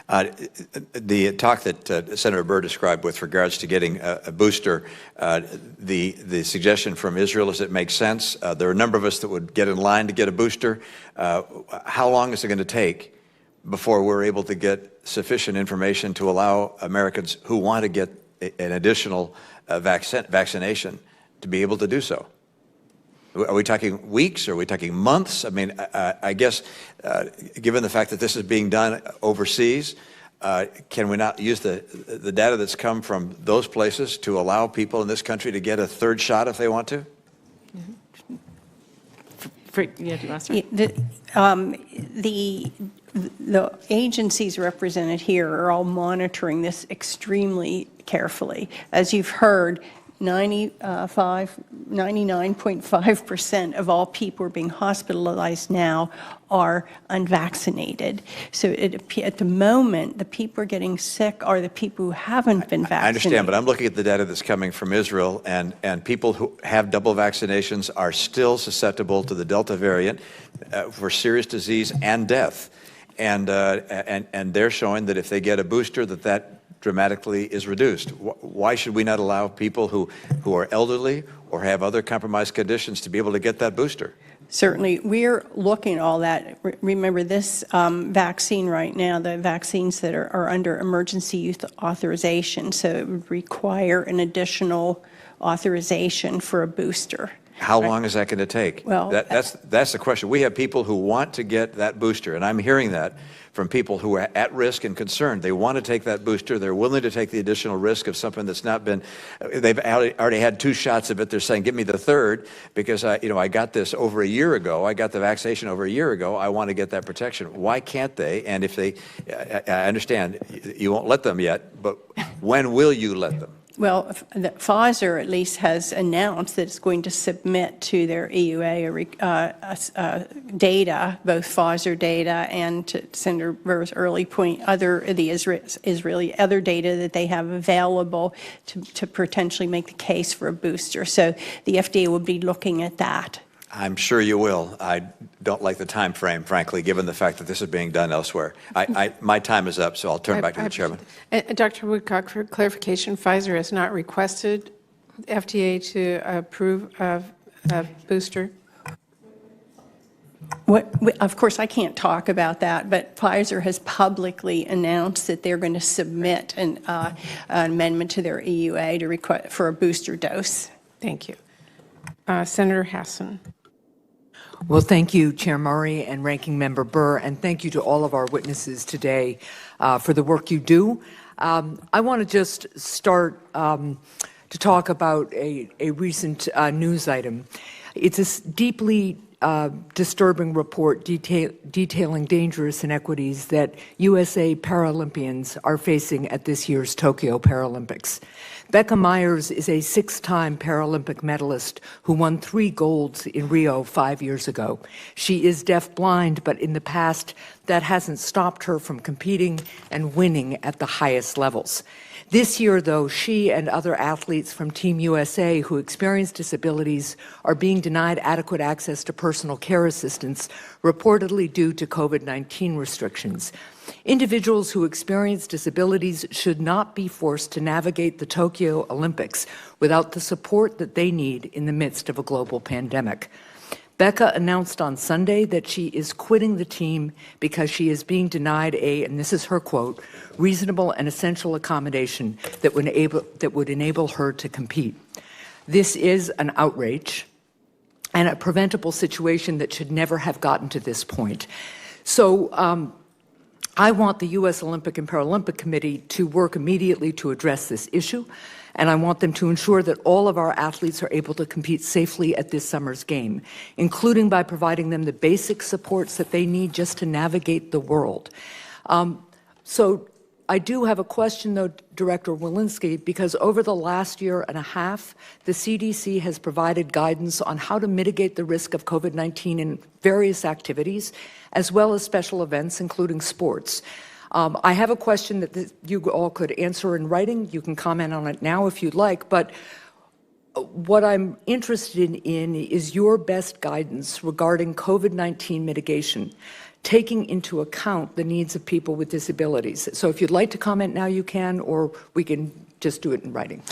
The talk that Senator Burr described with regards to getting a booster, the suggestion from Israel is it makes sense. There are a number of us that would get in line to get a booster. How long is it going to take before we're able to get sufficient information to allow Americans who want to get an additional vaccination to be able to do so? Are we talking weeks? Are we talking months? I mean, I guess, given the fact that this is being done overseas, can we not use the data that's come from those places to allow people in this country to get a third shot if they want to? Yeah, do you want to start? The agencies represented here are all monitoring this extremely carefully. As you've heard, 99.5% of all people who are being hospitalized now are unvaccinated. So at the moment, the people who are getting sick are the people who haven't been vaccinated. I understand, but I'm looking at the data that's coming from Israel, and people who have double vaccinations are still susceptible to the Delta variant for serious disease and death. And they're showing that if they get a booster, that dramatically is reduced. Why should we not allow people who are elderly or have other compromised conditions to be able to get that booster? Certainly, we're looking at all that. Remember, this vaccine right now, the vaccines that are under emergency use authorization, so it would require an additional authorization for a booster. How long is that going to take? Well, that's the question. We have people who want to get that booster, and I'm hearing that from people who are at risk and concerned. They want to take that booster. They're willing to take the additional risk of something that's not been, they've already had 2 shots of it. They're saying, give me the third because I got this over a year ago. I got the vaccination over a year ago. I want to get that protection. Why can't they? And if they, I understand you won't let them yet, but when will you let them? Well, Pfizer at least has announced that it's going to submit to their EUA data, both Pfizer data and, to Senator Burr's early point, the Israeli other data that they have available to potentially make the case for a booster. So the FDA will be looking at that. I'm sure you will. I don't like the time frame, frankly, given the fact that this is being done elsewhere. My time is up, so I'll turn back to the chairman. Dr. Woodcock, for clarification, Pfizer has not requested FDA to approve of booster? Of course, I can't talk about that, but Pfizer has publicly announced that they're going to submit an amendment to their EUA to request for a booster dose. Thank you. Senator Hassan. Well, thank you, Chair Murray and Ranking Member Burr, and thank you to all of our witnesses today for the work you do. I want to just start to talk about a recent news item. It's a deeply disturbing report detailing dangerous inequities that USA Paralympians are facing at this year's Tokyo Paralympics. Becca Myers is a 6-time Paralympic medalist who won 3 golds in Rio 5 years ago. She is deafblind, but in the past, that hasn't stopped her from competing and winning at the highest levels. This year, though, she and other athletes from Team USA who experience disabilities are being denied adequate access to personal care assistance, reportedly due to COVID-19 restrictions. Individuals who experience disabilities should not be forced to navigate the Tokyo Olympics without the support that they need in the midst of a global pandemic. Becca announced on Sunday that she is quitting the team because she is being denied and this is her quote, reasonable and essential accommodation that would enable her to compete. This is an outrage and a preventable situation that should never have gotten to this point. So I want the U.S. Olympic and Paralympic Committee to work immediately to address this issue, and I want them to ensure that all of our athletes are able to compete safely at this summer's game, including by providing them the basic supports that they need just to navigate the world. So I do have a question, though, Director Walensky, because over the last year and a half, the CDC has provided guidance on how to mitigate the risk of COVID-19 in various activities, as well as special events, including sports. I have a question that you all could answer in writing. You can comment on it now if you'd like, but what I'm interested in is your best guidance regarding COVID-19 mitigation, taking into account the needs of people with disabilities. So if you'd like to comment now, you can, or we can just do it in writing.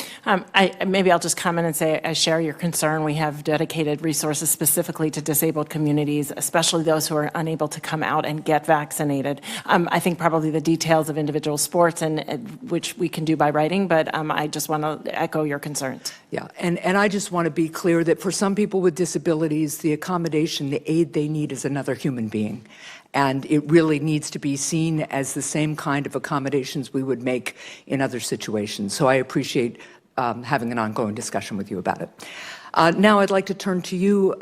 Maybe I'll just comment and say I share your concern. We have dedicated resources specifically to disabled communities, especially those who are unable to come out and get vaccinated. I think probably the details of individual sports, and which we can do by writing, but I just want to echo your concerns. Yeah, and I just want to be clear that for some people with disabilities, the accommodation, the aid they need is another human being. And it really needs to be seen as the same kind of accommodations we would make in other situations. So I appreciate having an ongoing discussion with you about it. Now I'd like to turn to you,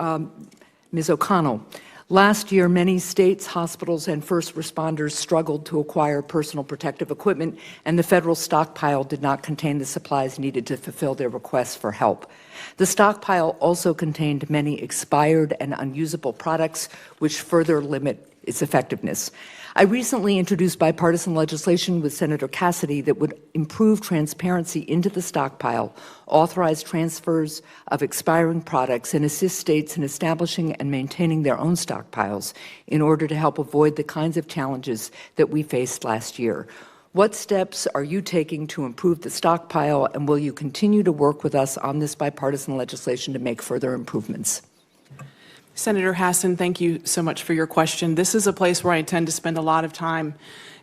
Ms. O'Connell. Last year, many states, hospitals, and first responders struggled to acquire personal protective equipment, and the federal stockpile did not contain the supplies needed to fulfill their requests for help. The stockpile also contained many expired and unusable products, which further limit its effectiveness. I recently introduced bipartisan legislation with Senator Cassidy that would improve transparency into the stockpile, authorize transfers of expiring products, and assist states in establishing and maintaining their own stockpiles in order to help avoid the kinds of challenges that we faced last year. What steps are you taking to improve the stockpile, and will you continue to work with us on this bipartisan legislation to make further improvements? Senator Hassan, thank you so much for your question. This is a place where I intend to spend a lot of time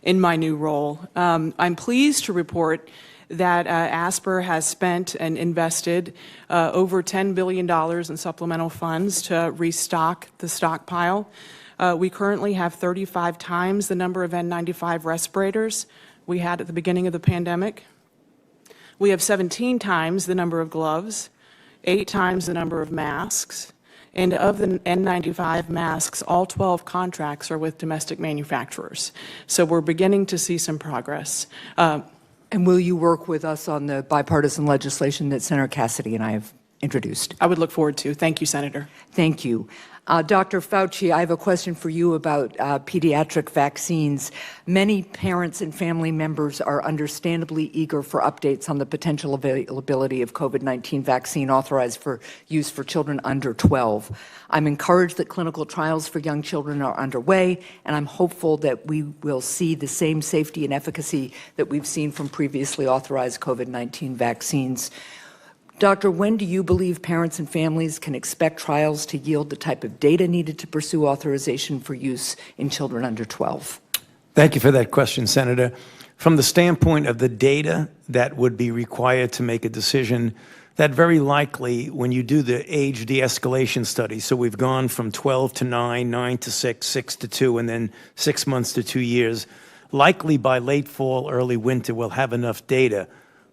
in my new role. I'm pleased to report that ASPR has spent and invested over $10 billion in supplemental funds to restock the stockpile. We currently have 35 times the number of N95 respirators we had at the beginning of the pandemic. We have 17 times the number of gloves, 8 times the number of masks, and of the N95 masks, all 12 contracts are with domestic manufacturers. So we're beginning to see some progress. And will you work with us on the bipartisan legislation that Senator Cassidy and I have introduced? I would look forward to. Thank you, Senator. Thank you. Dr. Fauci, I have a question for you about pediatric vaccines. Many parents and family members are understandably eager for updates on the potential availability of COVID-19 vaccine authorized for use for children under 12. I'm encouraged that clinical trials for young children are underway, and I'm hopeful that we will see the same safety and efficacy that we've seen from previously authorized COVID-19 vaccines. Doctor, when do you believe parents and families can expect trials to yield the type of data needed to pursue authorization for use in children under 12? Thank you for that question, Senator. From the standpoint of the data that would be required to make a decision, that very likely when you do the age de-escalation study, so we've gone from 12 to 9, 9 to 6, 6 to 2, and then 6 months to 2 years, likely by late fall, early winter, we'll have enough data.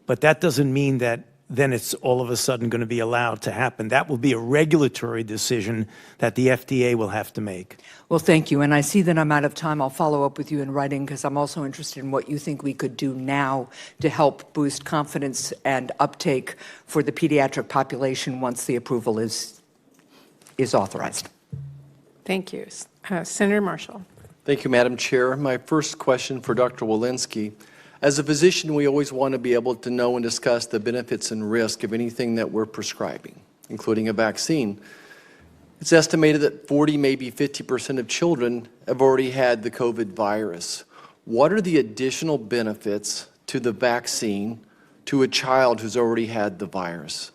But that doesn't mean that then it's all of a sudden going to be allowed to happen. That will be a regulatory decision that the FDA will have to make. Well, thank you. And I see that I'm out of time. I'll follow up with you in writing because I'm also interested in what you think we could do now to help boost confidence and uptake for the pediatric population once the approval is authorized. Thank you. Senator Marshall. Thank you, Madam Chair. My first question for Dr. Walensky. As a physician, we always want to be able to know and discuss the benefits and risk of anything that we're prescribing, including a vaccine. It's estimated that 40, maybe 50% of children have already had the COVID virus. What are the additional benefits to the vaccine to a child who's already had the virus?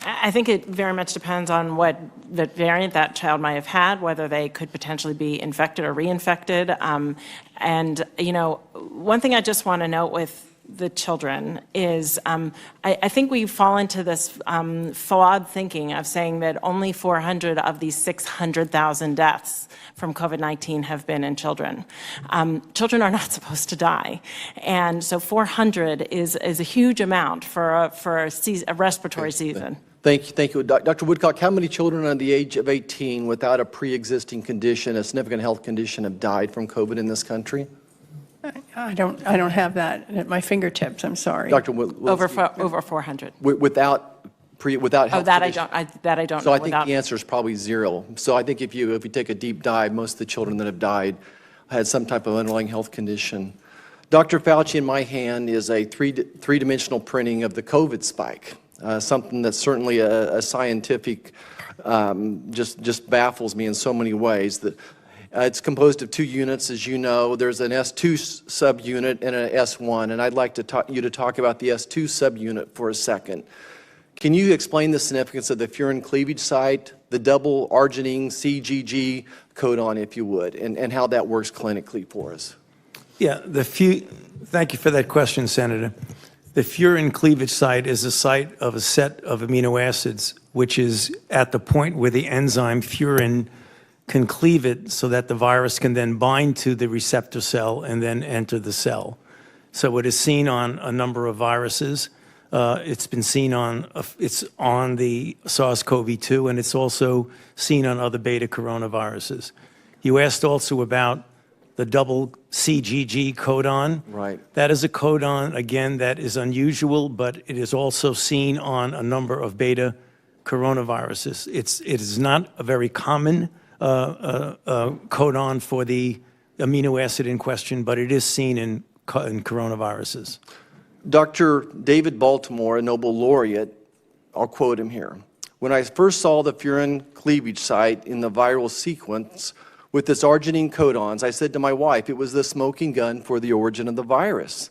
I think it very much depends on what the variant that child might have had, whether they could potentially be infected or reinfected. And, you know, one thing I just want to note with the children is I think we fall into this flawed thinking of saying that only 400 of these 600,000 deaths from COVID-19 have been in children. Children are not supposed to die. And so 400 is a huge amount for a respiratory season. Thank you. Dr. Woodcock, how many children under the age of 18 without a pre-existing condition, a significant health condition, have died from COVID in this country? I don't have that at my fingertips. I'm sorry. Dr. Over 400. Without health that condition? I don't So know. I think the answer is probably 0. So I think if you take a deep dive, most of the children that have died had some type of underlying health condition. Dr. Fauci, in my hand is a three-dimensional printing of the COVID spike. Something that's certainly a scientific, just baffles me in so many ways. That it's composed of 2 units, as you know. There's an S2 subunit and an S1, and I'd like you to talk about the S2 subunit for a second. Can you explain the significance of the furin cleavage site, the double arginine CGG codon, if you would, and how that works clinically for us? Yeah, thank you for that question, Senator. The furin cleavage site is a site of a set of amino acids, which is at the point where the enzyme furin can cleave it so that the virus can then bind to the receptor cell and then enter the cell. So it is seen on a number of viruses. It's been seen it's on the SARS-CoV-2, and it's also seen on other beta coronaviruses. You asked also about the double CGG codon. Right. That is a codon, again, that is unusual, but it is also seen on a number of beta coronaviruses. It is not a very common codon for the amino acid in question, but it is seen in coronaviruses. Dr. David Baltimore, a Nobel laureate, I'll quote him here. When I first saw the furin cleavage site in the viral sequence with its arginine codons, I said to my wife, it was the smoking gun for the origin of the virus.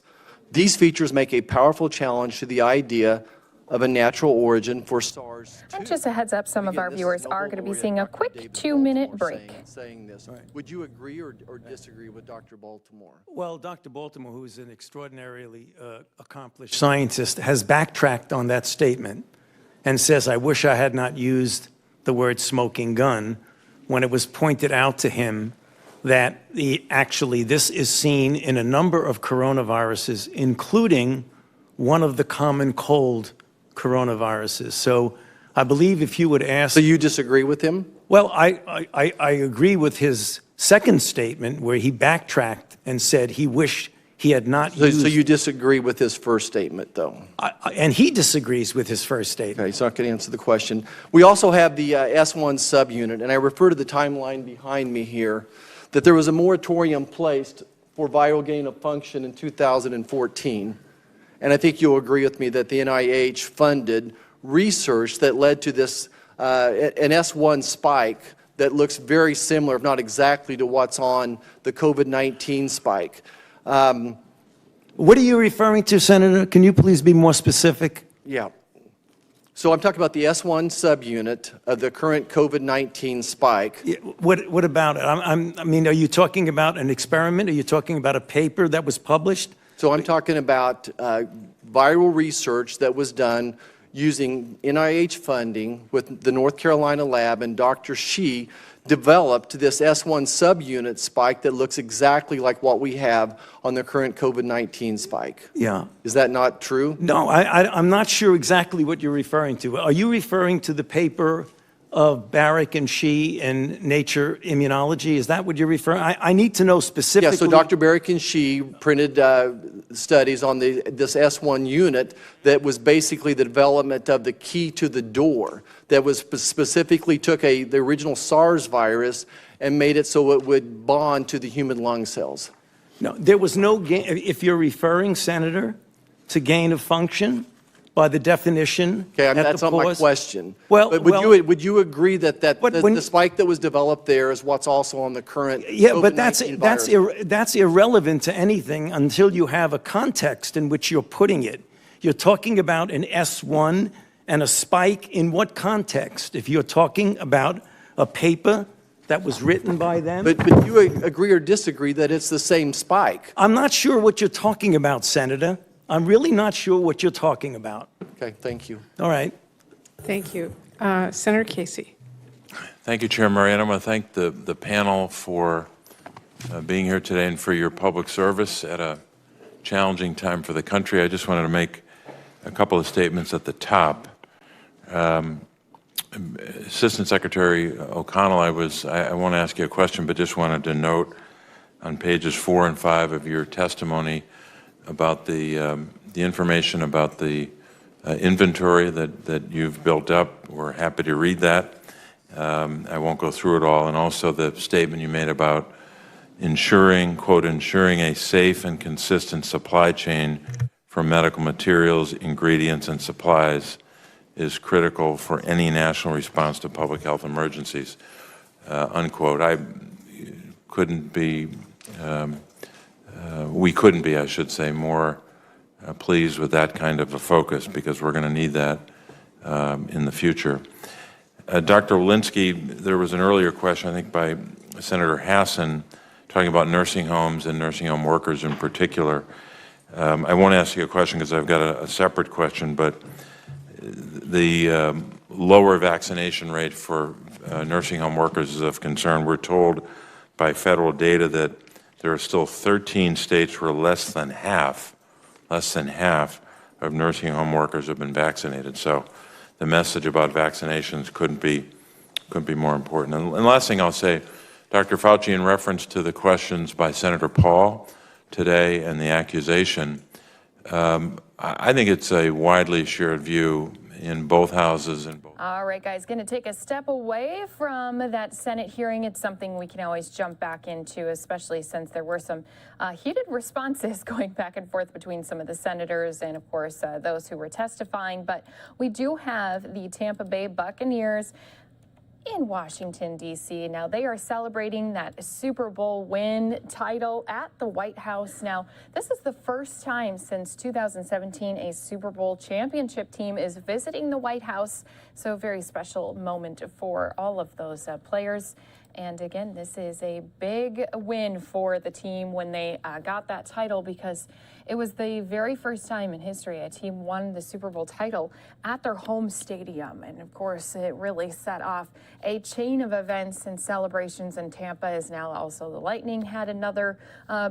These features make a powerful challenge to the idea of a natural origin for SARS. And just a heads up, some of our viewers are going to be seeing a quick 2-minute break. Saying this. Right. Would you agree or disagree with Dr. Baltimore? Well, Dr. Baltimore, who is an extraordinarily accomplished scientist, has backtracked on that statement and says, I wish I had not used the word smoking gun, when it was pointed out to him that actually this is seen in a number of coronaviruses, including one of the common cold coronaviruses. So I believe if you would ask... So you disagree with him? Well, I agree with his second statement where he backtracked and said he wished he had not used... So you disagree with his first statement, though? And he disagrees with his first statement. Okay, he's not going to answer the question. We also have the S1 subunit, and I refer to the timeline behind me here, that there was a moratorium placed for viral gain of function in 2014. And I think you'll agree with me that the NIH funded research that led to this, an S1 spike that looks very similar, if not exactly, to what's on the COVID-19 spike. What are you referring to, Senator? Can you please be more specific? Yeah. So I'm talking about the S1 subunit of the current COVID-19 spike. What about it? I mean, are you talking about an experiment? Are you talking about a paper that was published? So I'm talking about viral research that was done using NIH funding with the North Carolina lab, and Dr. Shi developed this S1 subunit spike that looks exactly like what we have on the current COVID-19 spike. Yeah. Is that not true? No, I'm not sure exactly what you're referring to. Are you referring to the paper of Barrick and Shi in Nature Immunology? Is that what you're referring? I need to know specifically. Yeah, so Dr. Barrick and Shi printed studies on this S1 unit that was basically the development of the key to the door that was specifically took the original SARS virus and made it so it would bond to the human lung cells. No, there was no gain. If you're referring, Senator, to gain of function, by the definition. Okay, that's not my question. Well, but would you agree that the spike that was developed there is what's also on the current Yeah, but COVID-19 virus? that's irrelevant to anything until you have a context in which you're putting it. You're talking about an S1 and a spike in what context? If you're talking about a paper that was written by them? But you agree or disagree that it's the same spike? I'm not sure what you're talking about, Senator. I'm really not sure what you're talking about. Okay, thank you. All right. Thank you. Senator Casey. Thank you, Chair Murray. And I want to thank the panel for being here today and for your public service at a challenging time for the country. I just wanted to make a couple of statements at the top. Assistant Secretary O'Connell, I want to ask you a question, but just wanted to note on pages 4 and 5 of your testimony about the information about the inventory that you've built up. We're happy to read that. I won't go through it all. And also the statement you made about ensuring, quote, ensuring a safe and consistent supply chain for medical materials, ingredients, and supplies is critical for any national response to public health emergencies, unquote. We couldn't be, I should say, more pleased with that kind of a focus, because we're going to need that in the future. Dr. Walensky, there was an earlier question, I think, by Senator Hassan, talking about nursing homes and nursing home workers in particular. I won't ask you a question because I've got a separate question, but the lower vaccination rate for nursing home workers is of concern. We're told by federal data that there are still 13 states where less than half of nursing home workers have been vaccinated. So the message about vaccinations couldn't be more important. And last thing I'll say, Dr. Fauci, in reference to the questions by Senator Paul today and the accusation, I think it's a widely shared view in both houses. All right, guys, going to take a step away from that Senate hearing. It's something we can always jump back into, especially since there were some heated responses going back and forth between some of the senators and, of course, those who were testifying. But we do have the Tampa Bay Buccaneers in Washington, D.C. Now, they are celebrating that Super Bowl win title at the White House. Now, this is the first time since 2017 a Super Bowl championship team is visiting the White House. So a very special moment for all of those players. And again, this is a big win for the team when they got that title, because it was the very first time in history a team won the Super Bowl title at their home stadium. And of course, it really set off a chain of events and celebrations in Tampa. As now also the Lightning had another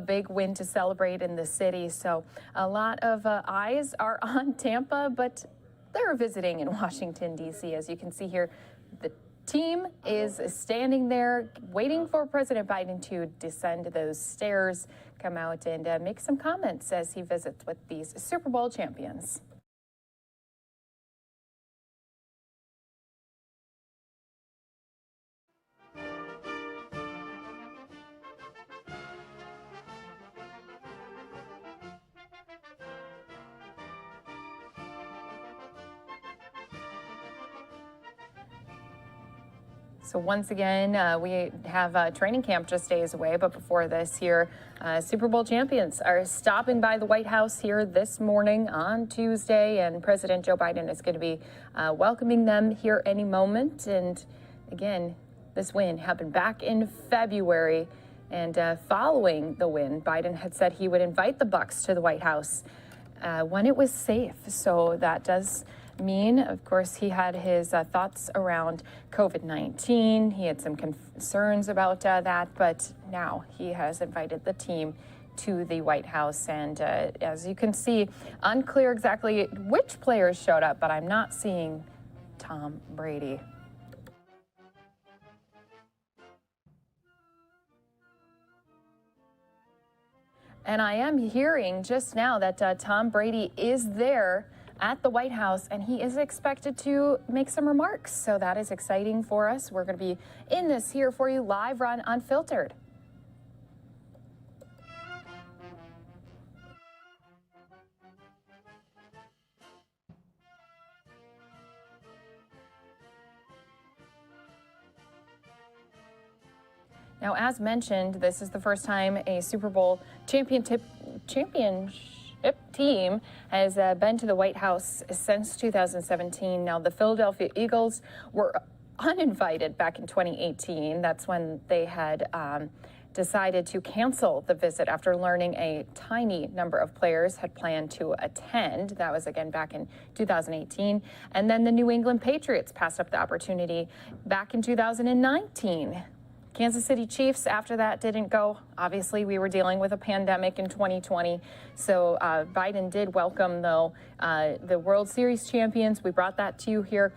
big win to celebrate in the city. So a lot of eyes are on Tampa, but they're visiting in Washington, D.C. As you can see here, the team is standing there waiting for President Biden to descend those stairs, come out and make some comments as he visits with these Super Bowl champions. So once again, we have training camp just days away, but before this here, Super Bowl champions are stopping by the White House here this morning on Tuesday, and President Joe Biden is going to be welcoming them here any moment. And again, this win happened back in February, and following the win, Biden had said he would invite the Bucs to the White House when it was safe. So that does mean, of course, he had his thoughts around COVID-19. He had some concerns about that, but now he has invited the team to the White House. And as you can see, unclear exactly which players showed up, but I'm not seeing Tom Brady. And I am hearing just now that Tom Brady is there at the White House, and he is expected to make some remarks. So that is exciting for us. We're going to be in this here for you live on Unfiltered. Now, as mentioned, this is the first time a Super Bowl championship team has been to the White House since 2017. Now, the Philadelphia Eagles were uninvited back in 2018. That's when they had decided to cancel the visit after learning a tiny number of players had planned to attend. That was again back in 2018. And then the New England Patriots passed up the opportunity back in 2019. Kansas City Chiefs, after that, didn't go. Obviously, we were dealing with a pandemic in 2020. So Biden did welcome, though, the World Series champions. We brought that to you here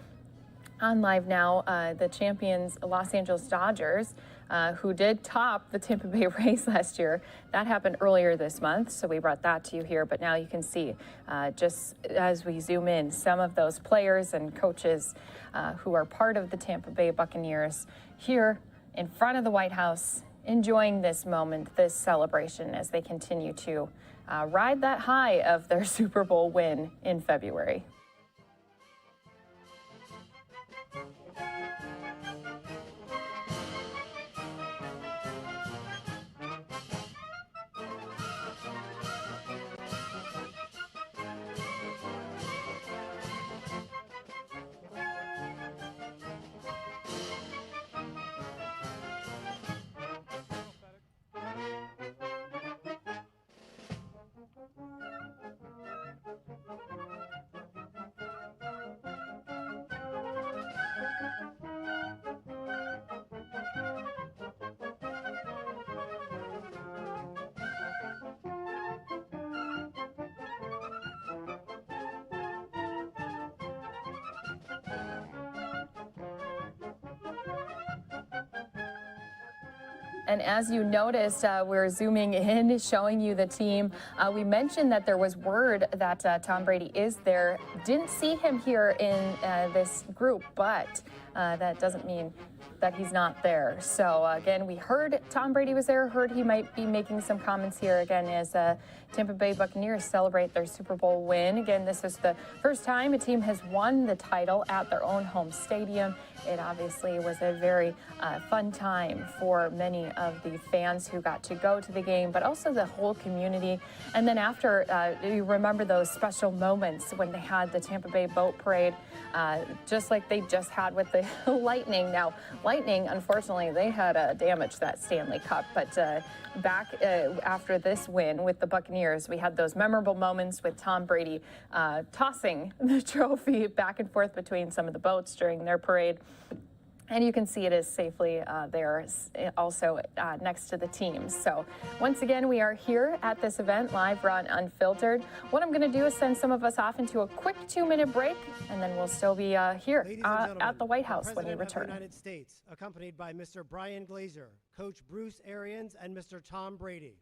on LiveNOW. The champions, Los Angeles Dodgers, who did top the Tampa Bay Rays last year. That happened earlier this month, so we brought that to you here. But now you can see, just as we zoom in, some of those players and coaches who are part of the Tampa Bay Buccaneers here in front of the White House, enjoying this moment, this celebration, as they continue to ride that high of their Super Bowl win in February. And as you noticed, we're zooming in, showing you the team. We mentioned that there was word that Tom Brady is there. Didn't see him here in this group, but that doesn't mean that he's not there. So again, we heard Tom Brady was there, heard he might be making some comments here again as Tampa Bay Buccaneers celebrate their Super Bowl win. Again, this is the first time a team has won the title at their own home stadium. It obviously was a very fun time for many of the fans who got to go to the game, but also the whole community. And then after, you remember those special moments when they had the Tampa Bay boat parade, just like they just had with the Lightning. Now, Lightning, unfortunately, they had damaged that Stanley Cup, but back after this win with the Buccaneers, we had those memorable moments with Tom Brady tossing the trophy back and forth between some of the boats during their parade. And you can see it is safely there also next to the teams. So once again, we are here at this event, live on Unfiltered. What I'm going to do is send some of us off into a quick 2-minute break, and then we'll still be here at the White House when we return. Of the United States, accompanied by Mr. Brian Glazer, Coach Bruce Arians, and Mr. Tom Brady.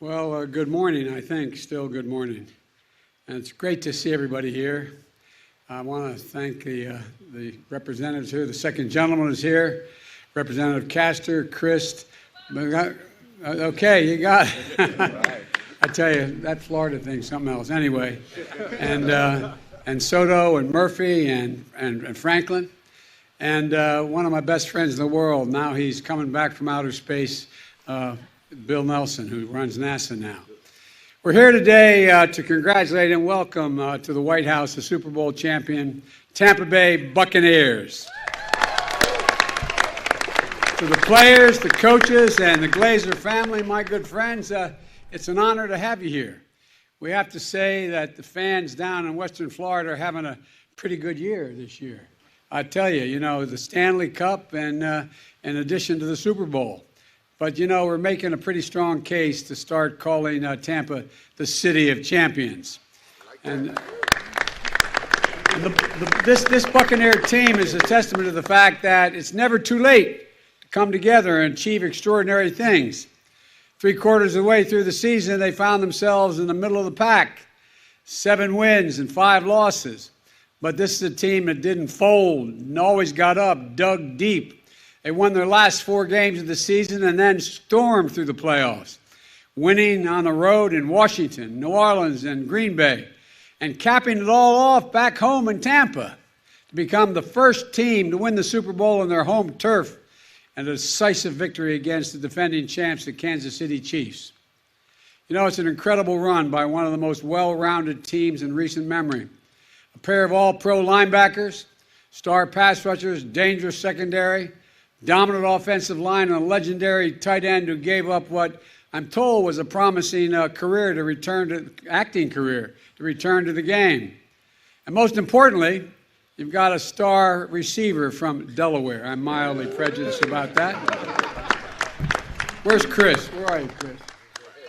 Well, good morning, I think, still good morning. And it's great to see everybody here. I want to thank the representatives here. The second gentleman is here, Representative Castor, Christ. Okay, you got it. I tell you, that Florida thing's something else. Anyway, and Soto and Murphy and Franklin. And one of my best friends in the world, now he's coming back from outer space, Bill Nelson, who runs NASA now. We're here today to congratulate and welcome to the White House the Super Bowl champion Tampa Bay Buccaneers. To the players, the coaches, and the Glazer family, my good friends, it's an honor to have you here. We have to say that the fans down in Western Florida are having a pretty good year this year. I tell you, you know, the Stanley Cup and in addition to the Super Bowl. But, you know, we're making a pretty strong case to start calling Tampa the city of champions. And this Buccaneer team is a testament to the fact that it's never too late to come together and achieve extraordinary things. 3/4 of the way through the season, they found themselves in the middle of the pack. 7 wins and 5 losses. But this is a team that didn't fold and always got up, dug deep. They won their last 4 games of the season and then stormed through the playoffs, winning on the road in Washington, New Orleans, and Green Bay, and capping it all off back home in Tampa to become the first team to win the Super Bowl on their home turf and a decisive victory against the defending champs, the Kansas City Chiefs. You know, it's an incredible run by one of the most well-rounded teams in recent memory. A pair of all-pro linebackers, star pass rushers, dangerous secondary, dominant offensive line, and a legendary tight end who gave up what I'm told was a promising career to return to acting career to return to the game. And most importantly, you've got a star receiver from Delaware. I'm mildly prejudiced about that. Where's Chris? Where are you, Chris?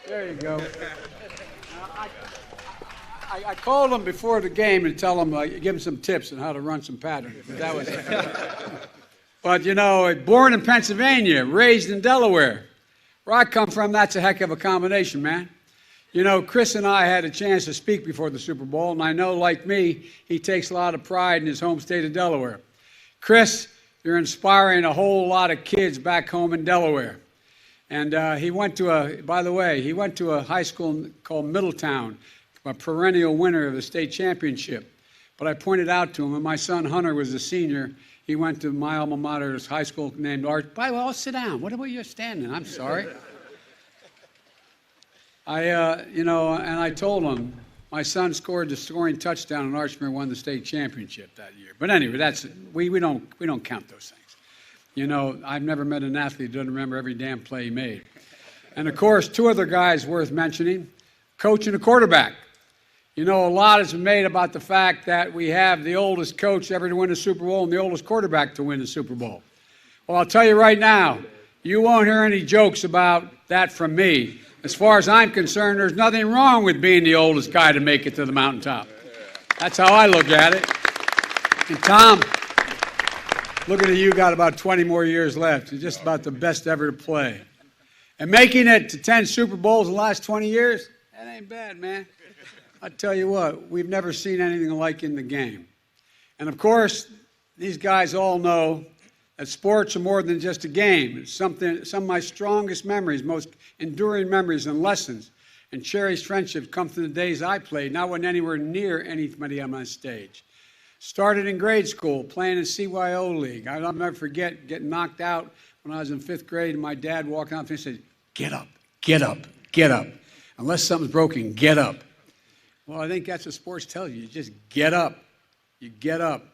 There you go. I called him before the game to tell him, give him some tips on how to run some patterns. But that was But, you know, born in Pennsylvania, raised in Delaware. Where I come from, that's a heck of a combination, man. You know, Chris and I had a chance to speak before the Super Bowl, and I know, like me, he takes a lot of pride in his home state of Delaware. Chris, you're inspiring a whole lot of kids back home in Delaware. And he went to a high school called Middletown, a perennial winner of the state championship. But I pointed out to him, and my son Hunter was a senior. He went to my alma mater's high school named Arch. By the way, sit down. What about you standing? I'm sorry. And I told him my son scored the scoring touchdown, and Archmere won the state championship that year. But anyway, we don't count those things. You know, I've never met an athlete who doesn't remember every damn play he made. And of course, 2 other guys worth mentioning: coach and a quarterback. You know, a lot has been made about the fact that we have the oldest coach ever to win a Super Bowl and the oldest quarterback to win the Super Bowl. Well, I'll tell you right now, you won't hear any jokes about that from me. As far as I'm concerned, there's nothing wrong with being the oldest guy to make it to the mountaintop. That's how I look at it. And Tom, looking at you, got about 20 more years left. You're just about the best ever to play. And making it to 10 Super Bowls in the last 20 years, that ain't bad, man. I tell you what, we've never seen anything like in the game. And of course, these guys all know that sports are more than just a game. It's some of my strongest memories, most enduring memories and lessons and cherished friendships come from the days I played, and I wasn't anywhere near anybody on my stage. Started in grade school, playing in CYO League. I'll never forget getting knocked out when I was in 5th grade, and my dad walking out and said, "Get up, get up, get up. Unless something's broken, get up." Well, I think that's what sports tells you. You just get up. You get up.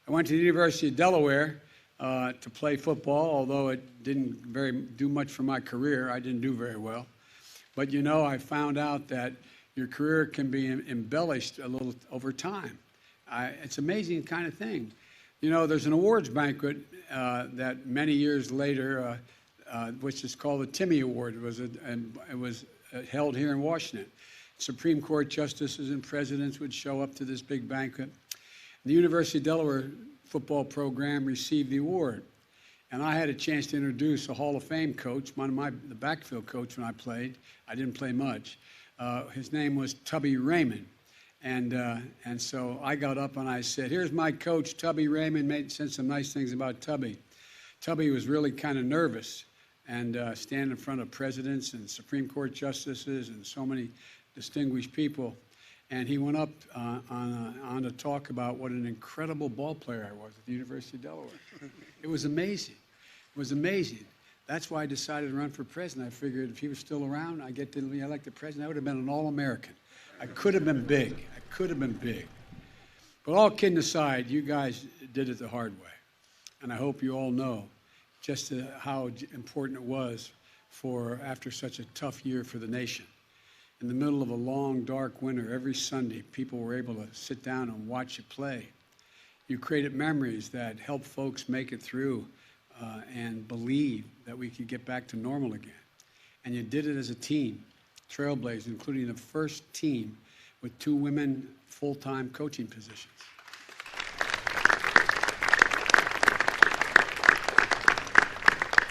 I went to the University of Delaware to play football, although it didn't do much for my career. I didn't do very well. But, you know, I found out that your career can be embellished a little over time. It's an amazing kind of thing. You know, there's an awards banquet that many years later, which is called the Timmy Award. It was held here in Washington. Supreme Court justices and presidents would show up to this big banquet. The University of Delaware football program received the award. And I had a chance to introduce a Hall of Fame coach, the backfield coach when I played. I didn't play much. His name was Tubby Raymond. And so I got up and I said, here's my coach, Tubby Raymond, said some nice things about Tubby. Tubby was really kind of nervous and stand in front of presidents and Supreme Court justices and so many distinguished people. And he went up on to talk about what an incredible ball player I was at the University of Delaware. It was amazing. It was amazing. That's why I decided to run for president. I figured if he was still around, I'd get to be elected president. I would have been an all-American. I could have been big. I could have been big. But all kidding aside, you guys did it the hard way. And I hope you all know just how important it was after such a tough year for the nation. In the middle of a long, dark winter, every Sunday, people were able to sit down and watch you play. You created memories that helped folks make it through and believe that we could get back to normal again. And you did it as a team, trailblazers, including the first team with 2 women full-time coaching positions.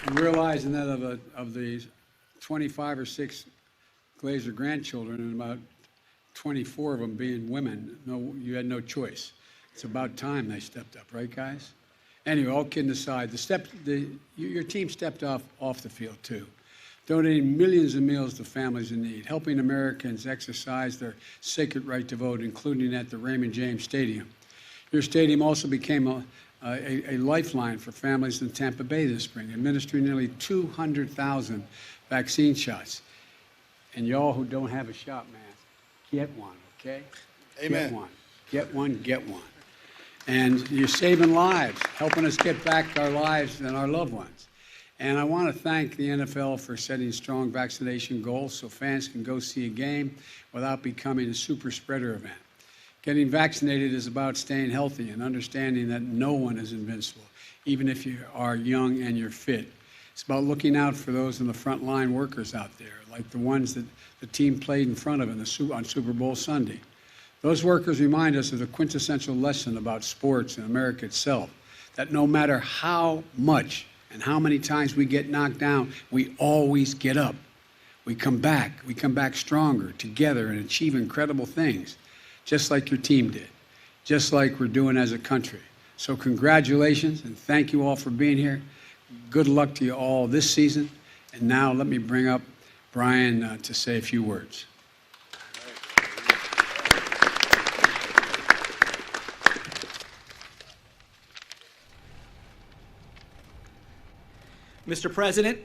And realizing that of the 25 or 6 Glazer grandchildren and about 24 of them being women, you had no choice. It's about time they stepped up, right, guys? Anyway, all kidding aside, your team stepped off the field too, donating millions of meals to families in need, helping Americans exercise their sacred right to vote, including at the Raymond James Stadium. Your stadium also became a lifeline for families in Tampa Bay this spring, administering nearly 200,000 vaccine shots. And y'all who don't have a shot, man, get one, okay? Amen. Get one. Get one, get one. And you're saving lives, helping us get back our lives and our loved ones. And I want to thank the NFL for setting strong vaccination goals so fans can go see a game without becoming a super spreader event. Getting vaccinated is about staying healthy and understanding that no one is invincible, even if you are young and you're fit. It's about looking out for those in the frontline workers out there, like the ones that the team played in front of on Super Bowl Sunday. Those workers remind us of the quintessential lesson about sports and America itself, that no matter how much and how many times we get knocked down, we always get up. We come back stronger together and achieve incredible things, just like your team did, just like we're doing as a country. So congratulations and thank you all for being here. Good luck to you all this season. And now let me bring up Brian to say a few words. Mr. President,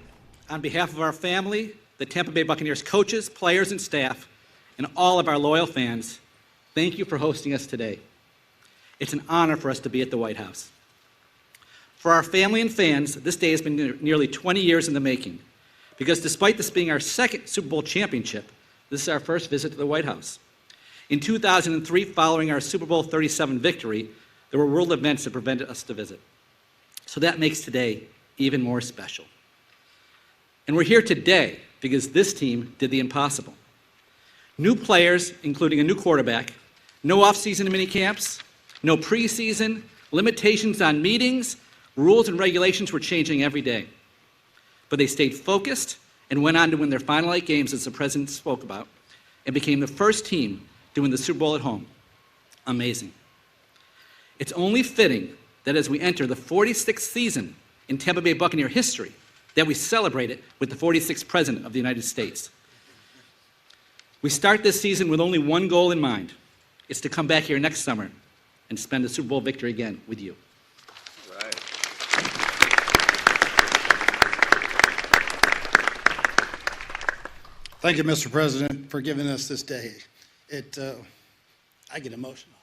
on behalf of our family, the Tampa Bay Buccaneers coaches, players, and staff, and all of our loyal fans, thank you for hosting us today. It's an honor for us to be at the White House. For our family and fans, this day has been nearly 20 years in the making, because despite this being our second Super Bowl championship, this is our first visit to the White House. In 2003, following our Super Bowl 37 victory, there were world events that prevented us to visit. So that makes today even more special. And we're here today because this team did the impossible. New players, including a new quarterback, no off-season mini camps, no preseason, limitations on meetings, rules and regulations were changing every day. But they stayed focused and went on to win their final 8 games, as the president spoke about, and became the first team to win the Super Bowl at home. Amazing. It's only fitting that as we enter the 46th season in Tampa Bay Buccaneer history, that we celebrate it with the 46th President of the United States. We start this season with only one goal in mind. It's to come back here next summer and spend a Super Bowl victory again with you. Right. Thank you, Mr. President, for giving us this day. I get emotional,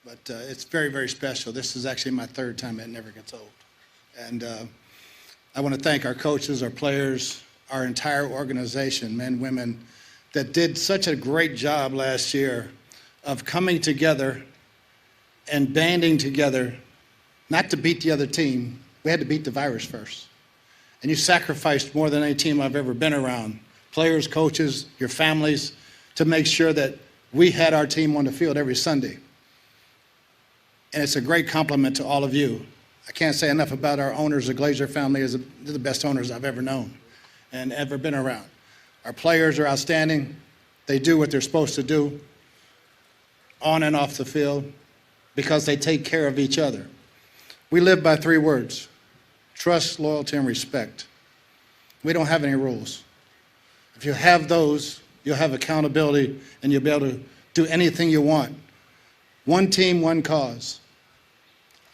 but it's very, very special. This is actually my 3rd time. It never gets old. And I want to thank our coaches, our players, our entire organization, men, women, that did such a great job last year of coming together and banding together, not to beat the other team. We had to beat the virus first. And you sacrificed more than any team I've ever been around, players, coaches, your families, to make sure that we had our team on the field every Sunday. And it's a great compliment to all of you I can't say enough about our owners. The Glazer family is they're the best owners I've ever known and ever been around. Our players are outstanding. They do what they're supposed to do on and off the field because they take care of each other. We live by 3 words: trust, loyalty, and respect. We don't have any rules. If you have those, you'll have accountability and you'll be able to do anything you want. One team, one cause.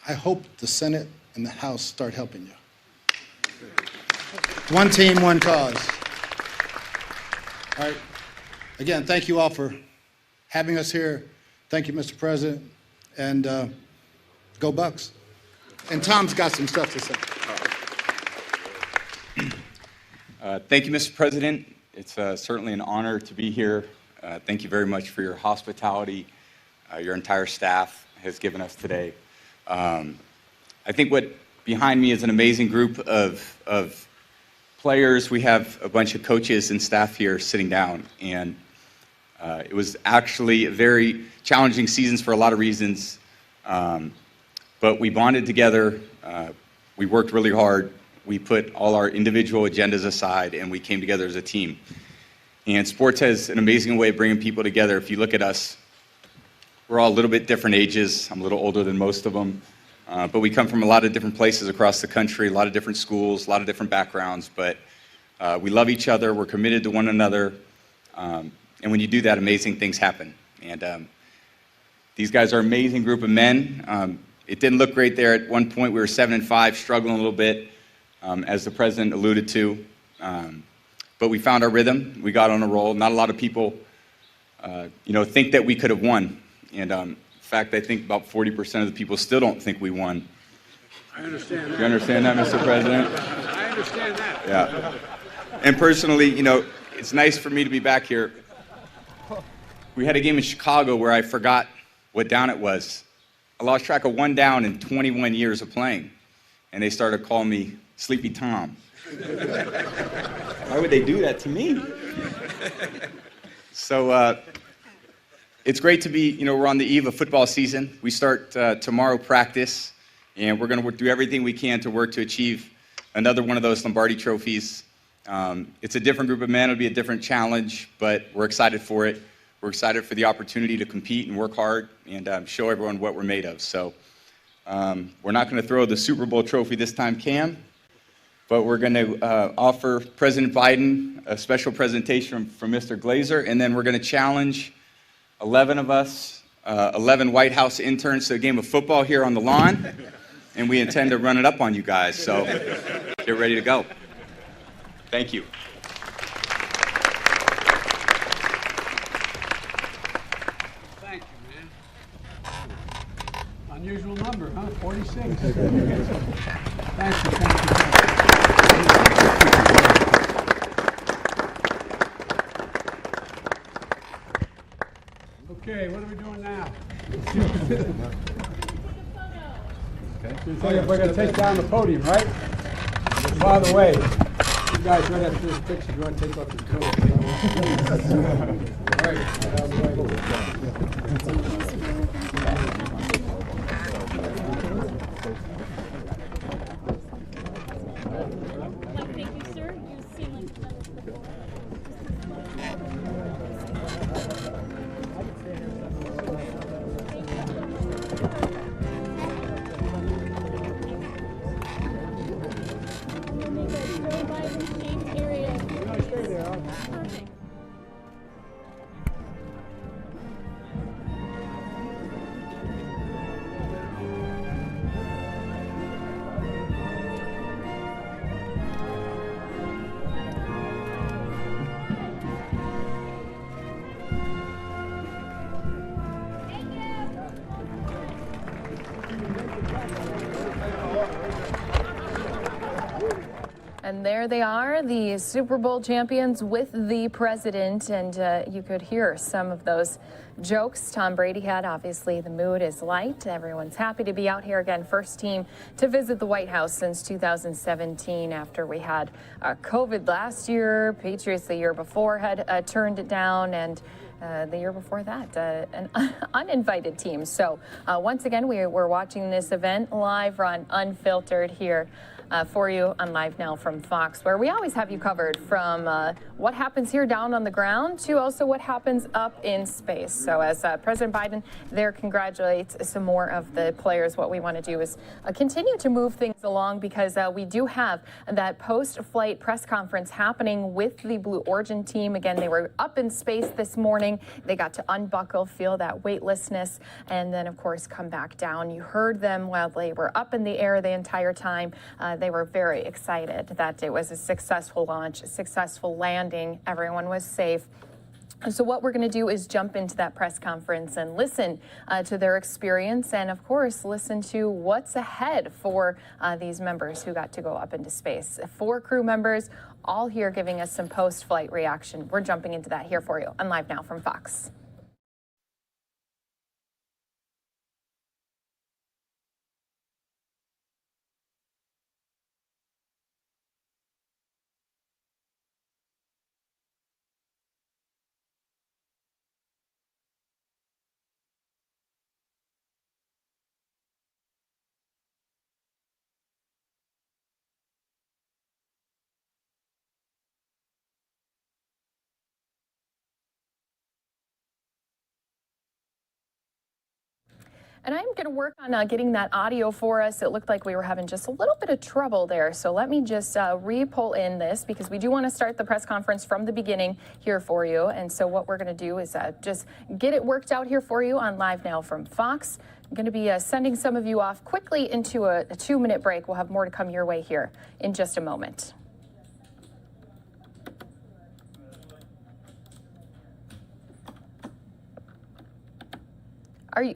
I hope the Senate and the House start helping you. One team, one cause. All right. Again, thank you all for having us here. Thank you, Mr. President. And go Bucs. And Tom's got some stuff to say. Thank you, Mr. President. It's certainly an honor to be here. Thank you very much for your hospitality your entire staff has given us today. I think what behind me is an amazing group of players. We have a bunch of coaches and staff here sitting down, and it was actually a very challenging seasons for a lot of reasons, but we bonded together. We worked really hard. We put all our individual agendas aside, and we came together as a team. And sports has an amazing way of bringing people together. If you look at us, we're all a little bit different ages. I'm a little older than most of them. But we come from a lot of different places across the country, a lot of different schools, a lot of different backgrounds. But we love each other. We're committed to one another. And when you do that, amazing things happen. And these guys are an amazing group of men. It didn't look great there. At one point, we were 7-5, struggling a little bit, as the president alluded to. But we found our rhythm. We got on a roll. Not a lot of people, think that we could have won. And in fact, I think about 40% of the people still don't think we won. I understand that. You understand that, Mr. President? I understand that. Yeah. And personally, it's nice for me to be back here. We had a game in Chicago where I forgot what down it was. I lost track of 1 down in 21 years of playing. And they started calling me Sleepy Tom. Why would they do that to me? So it's great to be, we're on the eve of football season. We start tomorrow practice, and we're going to do everything we can to work to achieve another one of those Lombardi trophies. It's a different group of men. It'll be a different challenge, but we're excited for it. We're excited for the opportunity to compete and work hard and show everyone what we're made of. So we're not going to throw the Super Bowl trophy this time, Cam, but we're going to offer President Biden a special presentation from Mr. Glazer, and then we're going to challenge 11 of us, 11 White House interns to a game of football here on the lawn, and we intend to run it up on you guys, so get ready to go. Thank you. Thank you, man. Unusual number, huh? 46. Thank you. Okay, what are we doing now? Okay. We're going to take down the podium, right? By the way, you guys right after this picture, you want to take off your coat? All Thank you, sir. You seem like And there they are, the Super Bowl champions with the president, and you could hear some of those jokes Tom Brady had. Obviously, the mood is light. Everyone's happy to be out here again. First team to visit the White House since 2017 after we had COVID last year. Patriots the year before had turned it down, and The year before that, an uninvited team. So once again, we're watching this event live on Unfiltered here for you on Live Now from Fox, where we always have you covered from what happens here down on the ground to also what happens up in space. So as President Biden there congratulates some more of the players, what we want to do is continue to move things along, because we do have that post-flight press conference happening with the Blue Origin team. Again, they were up in space this morning. They got to unbuckle, feel that weightlessness, and then, of course, come back down. You heard them while they were up in the air the entire time. They were very excited that it was a successful launch, a successful landing. Everyone was safe. So what we're going to do is jump into that press conference and listen to their experience, and of course listen to what's ahead for these members who got to go up into space. 4 crew members all here giving us some post-flight reaction. We're jumping into that here for you on Live Now from Fox. And I'm going to work on getting that audio for us. It looked like we were having just a little bit of trouble there. So let me just re-pull in this, because we do want to start the press conference from the beginning here for you. And so what we're going to do is just get it worked out here for you on Live Now from Fox. I'm going to be sending some of you off quickly into a 2-minute break. We'll have more to come your way here in just a moment. Are you...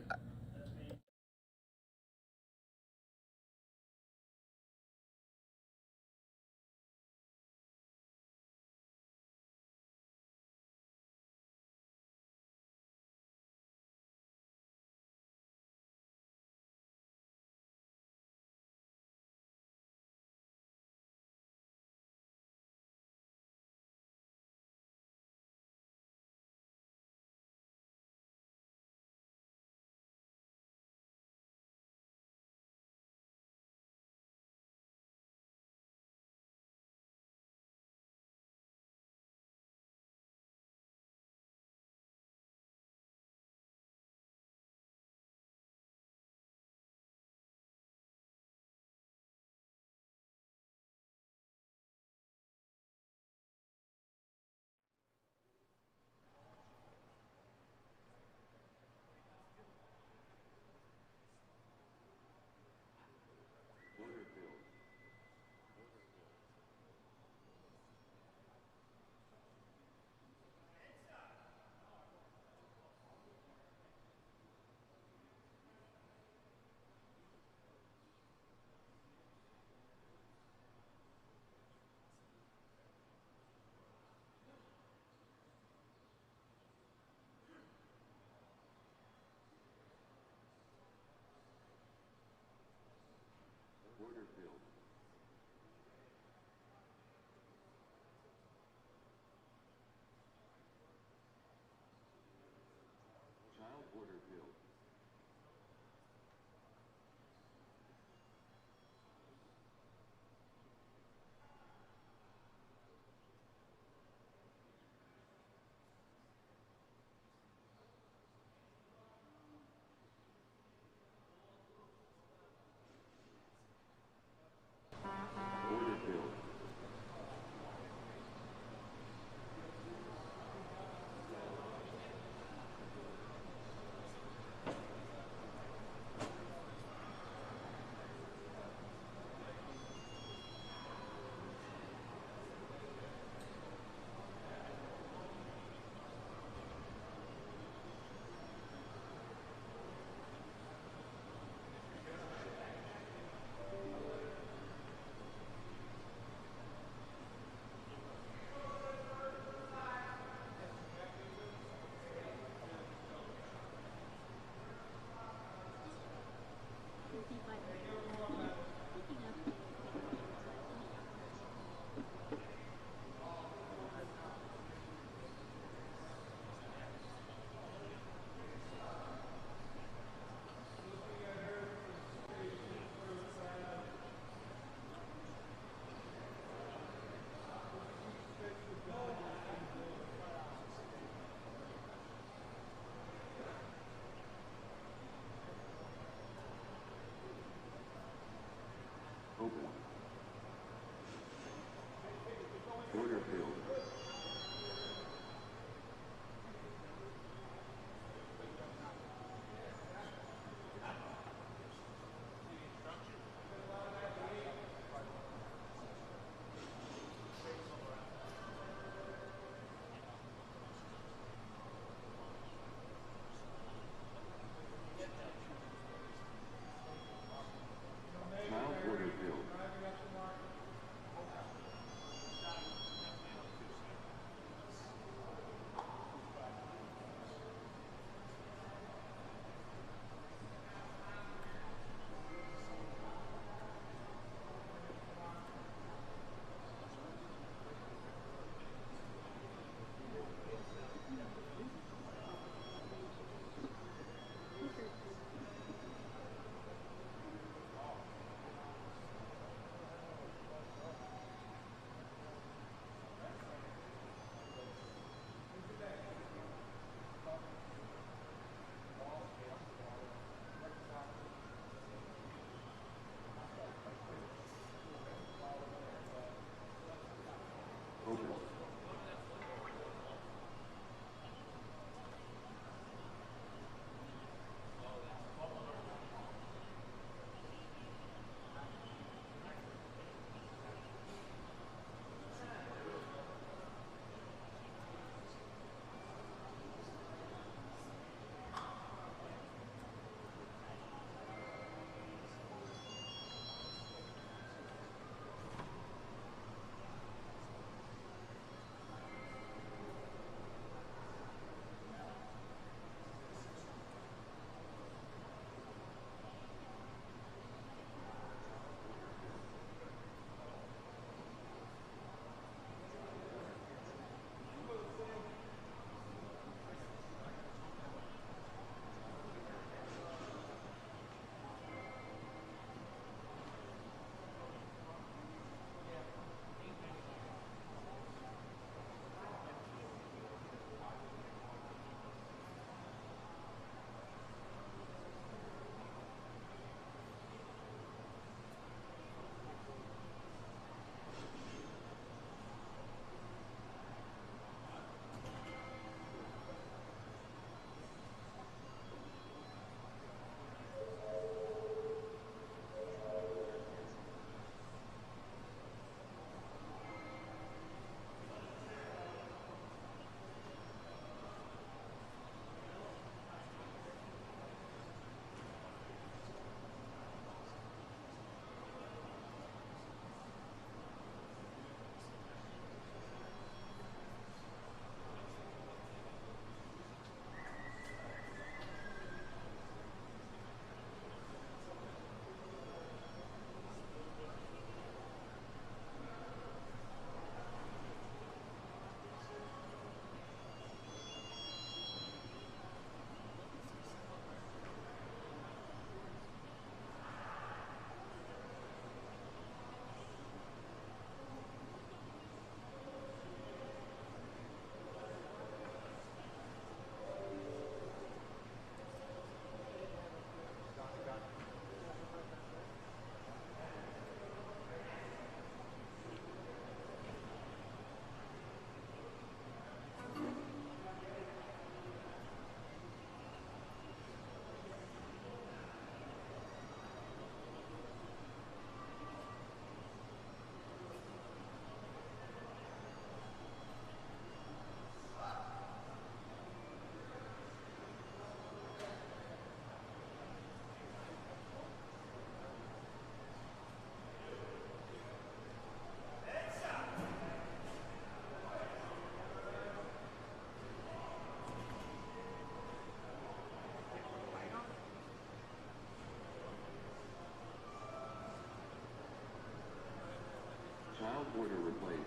order replace.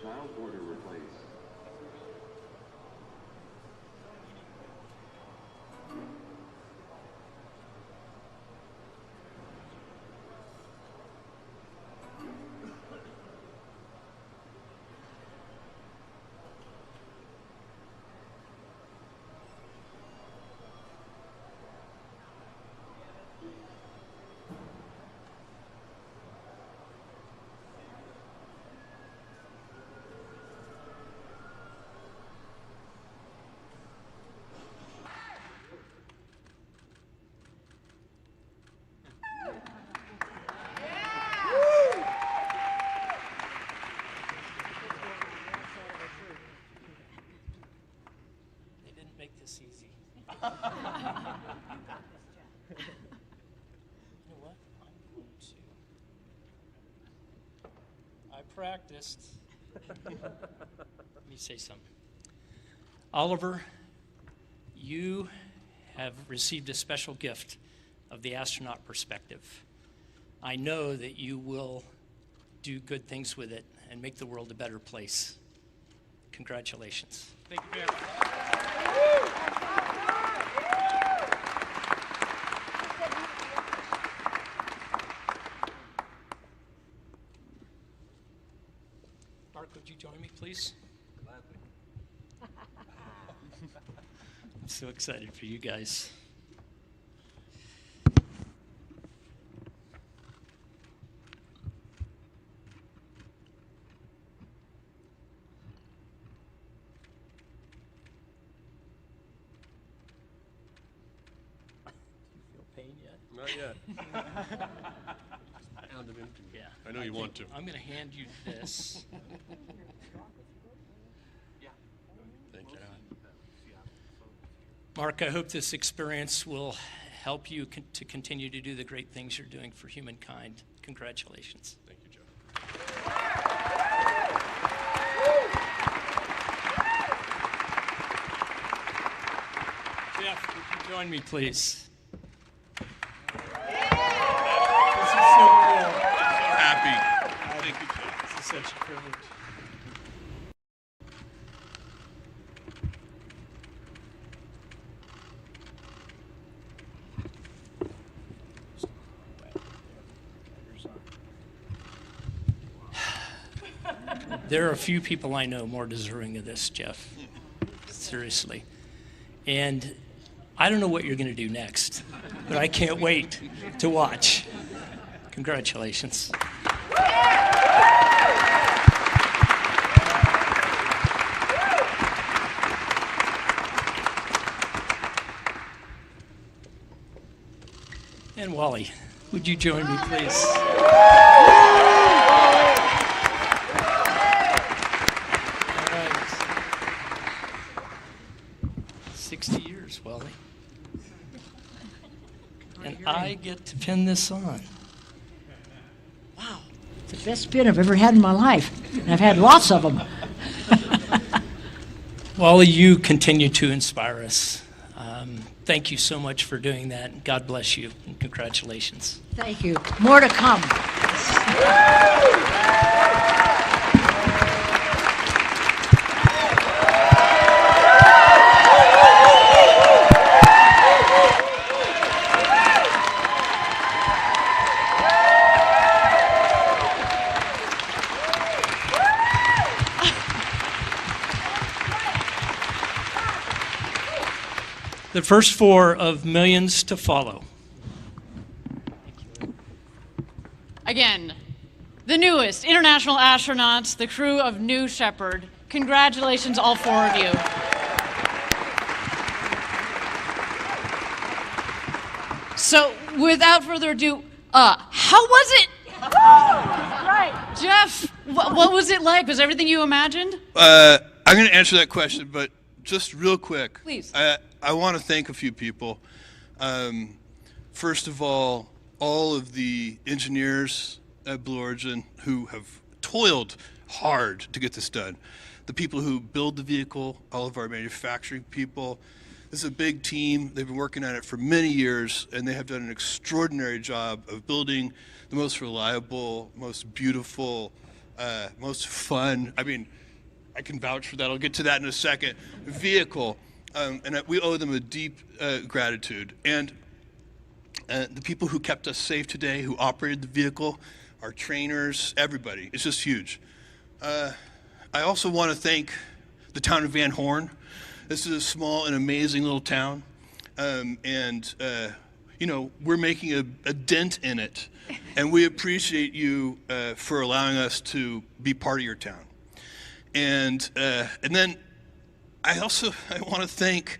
Child order replace. Make this easy. You know what? I'm going to. I practiced. Let me say something. Oliver, you have received a special gift of the astronaut perspective. I know that you will do good things with it and make the world a better place. Congratulations. Thank you very much. Mark, would you join me, please? Gladly. I'm so excited for you guys. Not yet. Pound it into me. Yeah. I know you want to. I'm going to hand you this. Thank you. Mark, I hope this experience will help you to continue to do the great things you're doing for humankind. Congratulations. Thank you, Joe. Jeff, would you join me, please? Happy. Thank you, Joe. This is such a privilege. There are a few people I know more deserving of this, Jeff. Seriously. And I don't know what you're going to do next, but I can't wait to watch. Congratulations. And Wally, would you join me, please? All right. 60 years, Wally. And I get to pin this on. Wow, it's the best pin I've ever had in my life. And I've had lots of them. Wally, you continue to inspire us. Thank you so much for doing that. God bless you, and congratulations. Thank you. More to come. The first 4 of millions to follow. Again, the newest international astronauts, the crew of New Shepard. Congratulations, all 4 of you. So, without further ado, how was it? Right. Jeff, what was it like? Was everything you imagined? I'm going to answer that question, but just real quick. Please. I want to thank a few people. First of all of the engineers at Blue Origin who have toiled hard to get this done. The people who build the vehicle, all of our manufacturing people, This is a big team. They've been working on it for many years, and they have done an extraordinary job of building the most reliable, most beautiful, most fun, I mean, I can vouch for that, I'll get to that in a second, vehicle. And we owe them a deep gratitude. And the people who kept us safe today, who operated the vehicle, our trainers, everybody, it's just huge. I also want to thank the town of Van Horn. This is a small and amazing little town. You know, we're making a dent in it. And we appreciate you for allowing us to be part of your town. And then I want to thank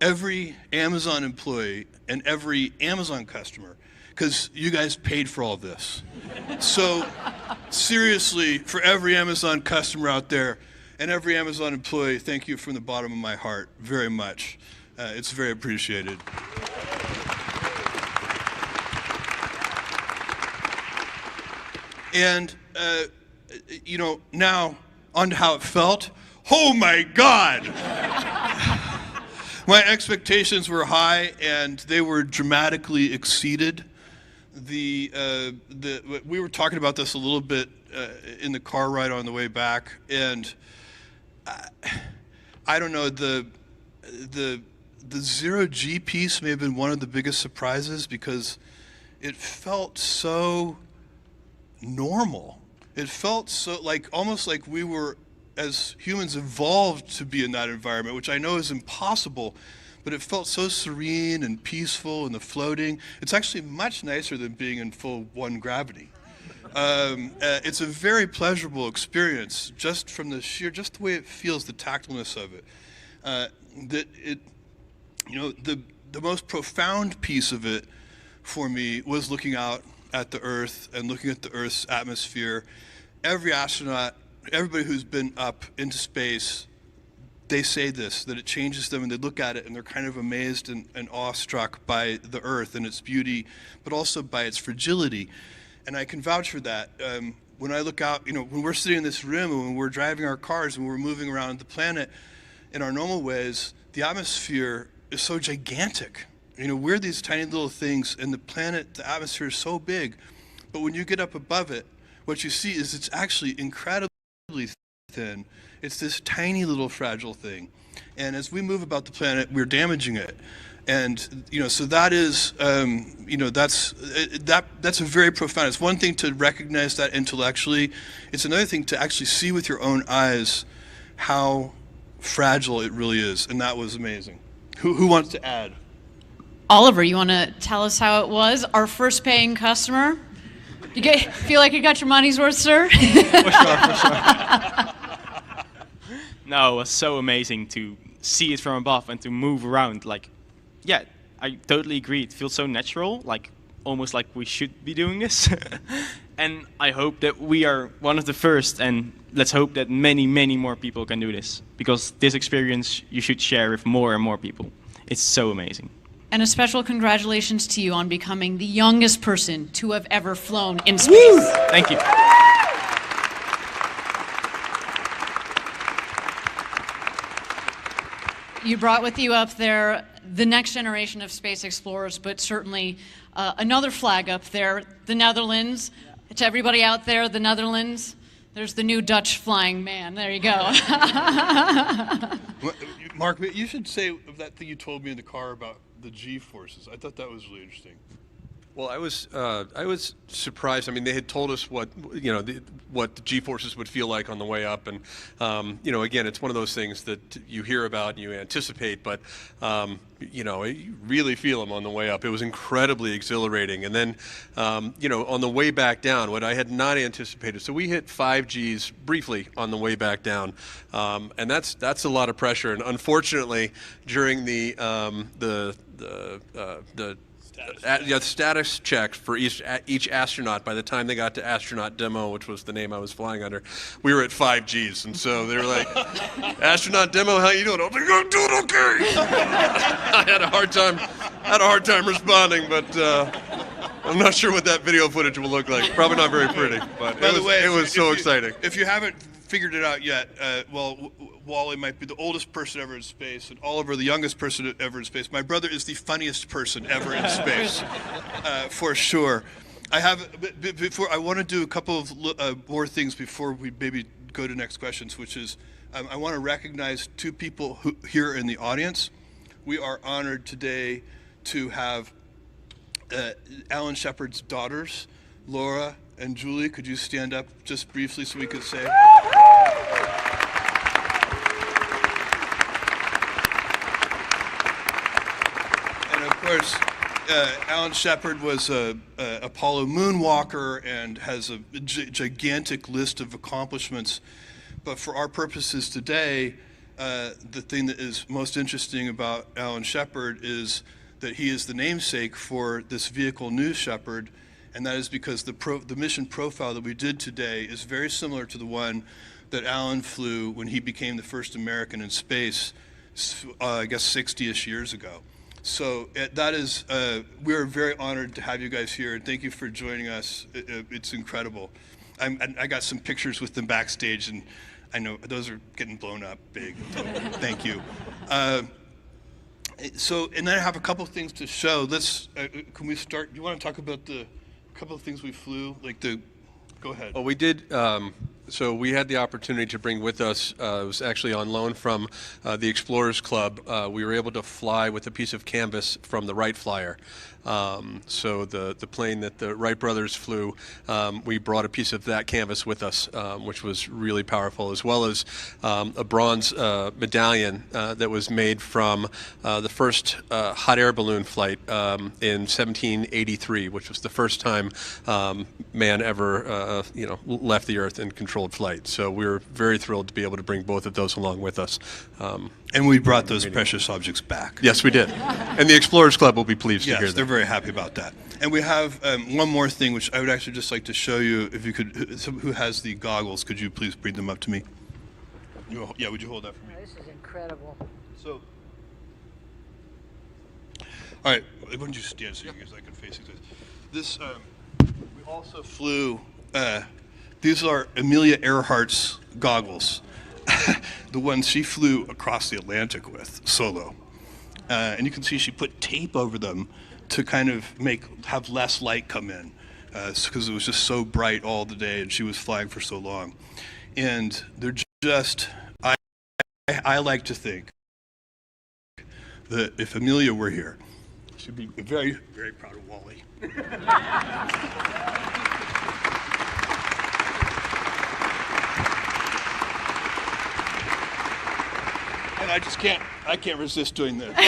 every Amazon employee and every Amazon customer, because you guys paid for all this. So seriously, for every Amazon customer out there and every Amazon employee, thank you from the bottom of my heart very much. It's very appreciated. And, you know, now on to how it felt. Oh my God! My expectations were high and they were dramatically exceeded. We were talking about this a little bit in the car ride on the way back, and I don't know, the zero-G piece may have been one of the biggest surprises because it felt so normal. It felt so almost like we were, as humans, evolved to be in that environment, which I know is impossible, but it felt so serene and peaceful, and the floating. It's actually much nicer than being in full one gravity. It's a very pleasurable experience, just from the just the way it feels, the tactfulness of it. You know, the most profound piece of it for me was looking out at the Earth and looking at the Earth's atmosphere. Every astronaut, everybody who's been up into space, they say this, that it changes them, and they look at it and they're kind of amazed and awestruck by the Earth and its beauty, but also by its fragility. And I can vouch for that. When I look out, you know, when we're sitting in this room and when we're driving our cars and we're moving around the planet in our normal ways, the atmosphere is so gigantic. You know, we're these tiny little things, and the planet, the atmosphere is so big. But when you get up above it, what you see is it's actually incredibly thin. It's this tiny little fragile thing. And as we move about the planet, we're damaging it. And, you know, so that is, you know, that's a very profound, it's one thing to recognize that intellectually. It's another thing to actually see with your own eyes how fragile it really is. And that was amazing. Who wants to add? Oliver, you want to tell us how it was? Our first paying customer? Feel like you got your money's worth, sir? For sure. No, it was so amazing to see it from above and to move around. Like, yeah, I totally agree. It feels so natural, like almost like we should be doing this. And I hope that we are one of the first, and let's hope that many, many more people can do this, because this experience you should share with more and more people. It's so amazing. And a special congratulations to you on becoming the youngest person to have ever flown in space. Woo! Thank you. You brought with you up there the next generation of space explorers, but certainly another flag up there, the Netherlands. To everybody out there, the Netherlands, there's the new Dutch flying man. There you go. Mark, you should say that thing you told me in the car about the G-forces. I thought that was really interesting. Well, I was surprised. I mean, they had told us what what the G-forces would feel like on the way up, and you know, again, it's one of those things that you hear about and you anticipate, but you know, you really feel them on the way up. It was incredibly exhilarating, and then you know, on the way back down, what I had not anticipated. So we hit 5 Gs briefly on the way back down, and that's a lot of pressure. And unfortunately, during the status check for each astronaut, by the time they got to Astronaut Demo, which was the name I was flying under, we were at 5 Gs. And so they were like, Astronaut Demo, how you doing? I was like, I'm doing okay. I had a hard time responding, but I'm not sure what that video footage will look like. Probably not very pretty, but it was so exciting. If you haven't figured it out yet, well, Wally might be the oldest person ever in space, and Oliver the youngest person ever in space. My brother is the funniest person ever in space, for sure. I want to do a couple of more things before we maybe go to next questions, which is I want to recognize two people here in the audience. We are honored today to have Alan Shepard's daughters, Laura and Julie. Could you stand up just briefly so we could say? And of course, Alan Shepard was a Apollo moonwalker and has a gigantic list of accomplishments. But for our purposes today, the thing that is most interesting about Alan Shepard is that he is the namesake for this vehicle, New Shepard, and that is because the mission profile that we did today is very similar to the one that Alan flew when he became the first American in space, I guess 60-ish years ago. So that is, we're very honored to have you guys here, and thank you for joining us. It's incredible. I got some pictures with them backstage, and I know those are getting blown up big. Thank you. So, and then I have a couple of things to show. Can we start? Do you want to talk about the couple of things we flew? Go ahead. Well, we did. So we had the opportunity to bring with us, it was actually on loan from the Explorers Club. We were able to fly with a piece of canvas from the Wright Flyer. So the plane that the Wright brothers flew, we brought a piece of that canvas with us, which was really powerful, as well as a bronze medallion that was made from the first hot air balloon flight in 1783, which was the first time man ever left the Earth in controlled flight. So we were very thrilled to be able to bring both of those along with us. And we brought those precious objects back. Yes, we did. And the Explorers Club will be pleased to hear that. Yes, they're very happy about that. And we have one more thing, which I would actually just like to show you. If you could, who has the goggles, could you please bring them up to me? Yeah, would you hold that for me? This is incredible. So, all right, why don't you stand so you guys I can face it. This, we also flew, these are Amelia Earhart's goggles, the ones she flew across the Atlantic with, solo. And you can see she put tape over them to kind of have less light come in, because it was just so bright all the day and she was flying for so long. And they're just, I like to think that if Amelia were here, she'd be very, very proud of Wally. And I can't resist doing this. So,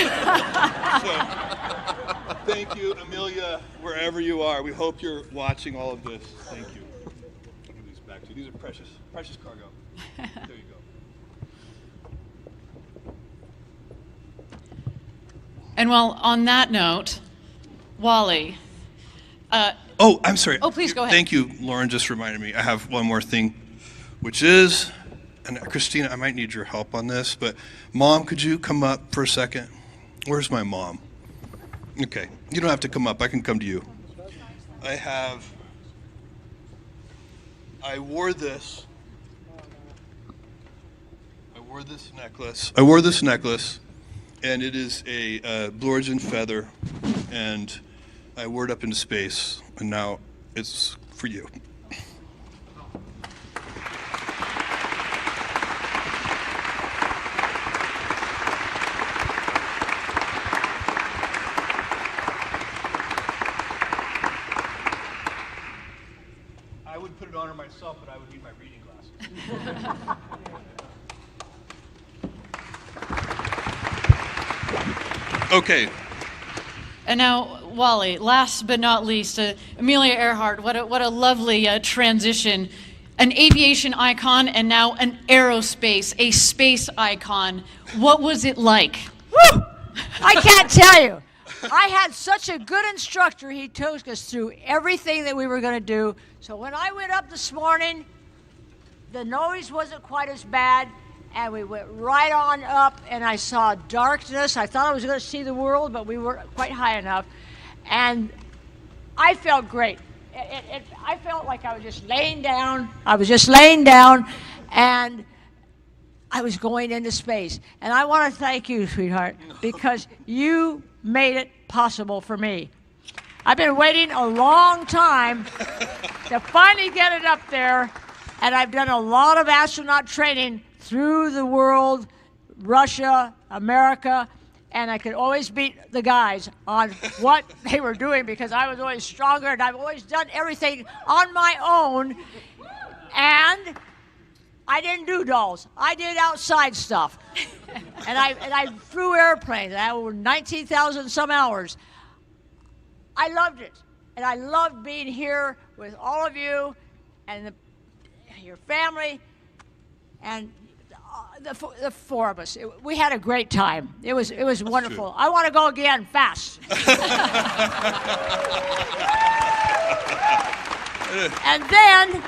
thank you, Amelia, wherever you are. We hope you're watching all of this. Thank you. I'll give these back to you. These are precious cargo. There you go. And well, on that note, Wally. Oh, I'm sorry. Oh, please go ahead. Thank you, Lauren. Just reminded me. I have one more thing, which is, and Christina, I might need your help on this, but Mom, could you come up for a second? Where's my mom? Okay, you don't have to come up. I can come to you. I wore this necklace, and it is a Blue Origin feather, and I wore it up into space, and now it's for you. I would put it on her myself, but I would need my reading glasses. Okay. And now, Wally, last but not least, Amelia Earhart, what a lovely transition. An aviation icon and now an aerospace, a space icon. What was it like? Woo! I can't tell you. I had such a good instructor. He took us through everything that we were going to do. So when I went up this morning, the noise wasn't quite as bad. And we went right on up, and I saw darkness. I thought I was going to see the world, but we weren't quite high enough. And I felt great. I felt like I was just laying down. And I was going into space. And I want to thank you, sweetheart, because you made it possible for me. I've been waiting a long time to finally get it up there, and I've done a lot of astronaut training through the world, Russia, America, and I could always beat the guys on what they were doing because I was always stronger, and I've always done everything on my own, and I didn't do dolls. I did outside stuff. and I flew airplanes. I over 19,000 some hours. I loved it. And I loved being here with all of you and your family and the four of us. We had a great time. It was wonderful. True. I want to go again fast. And then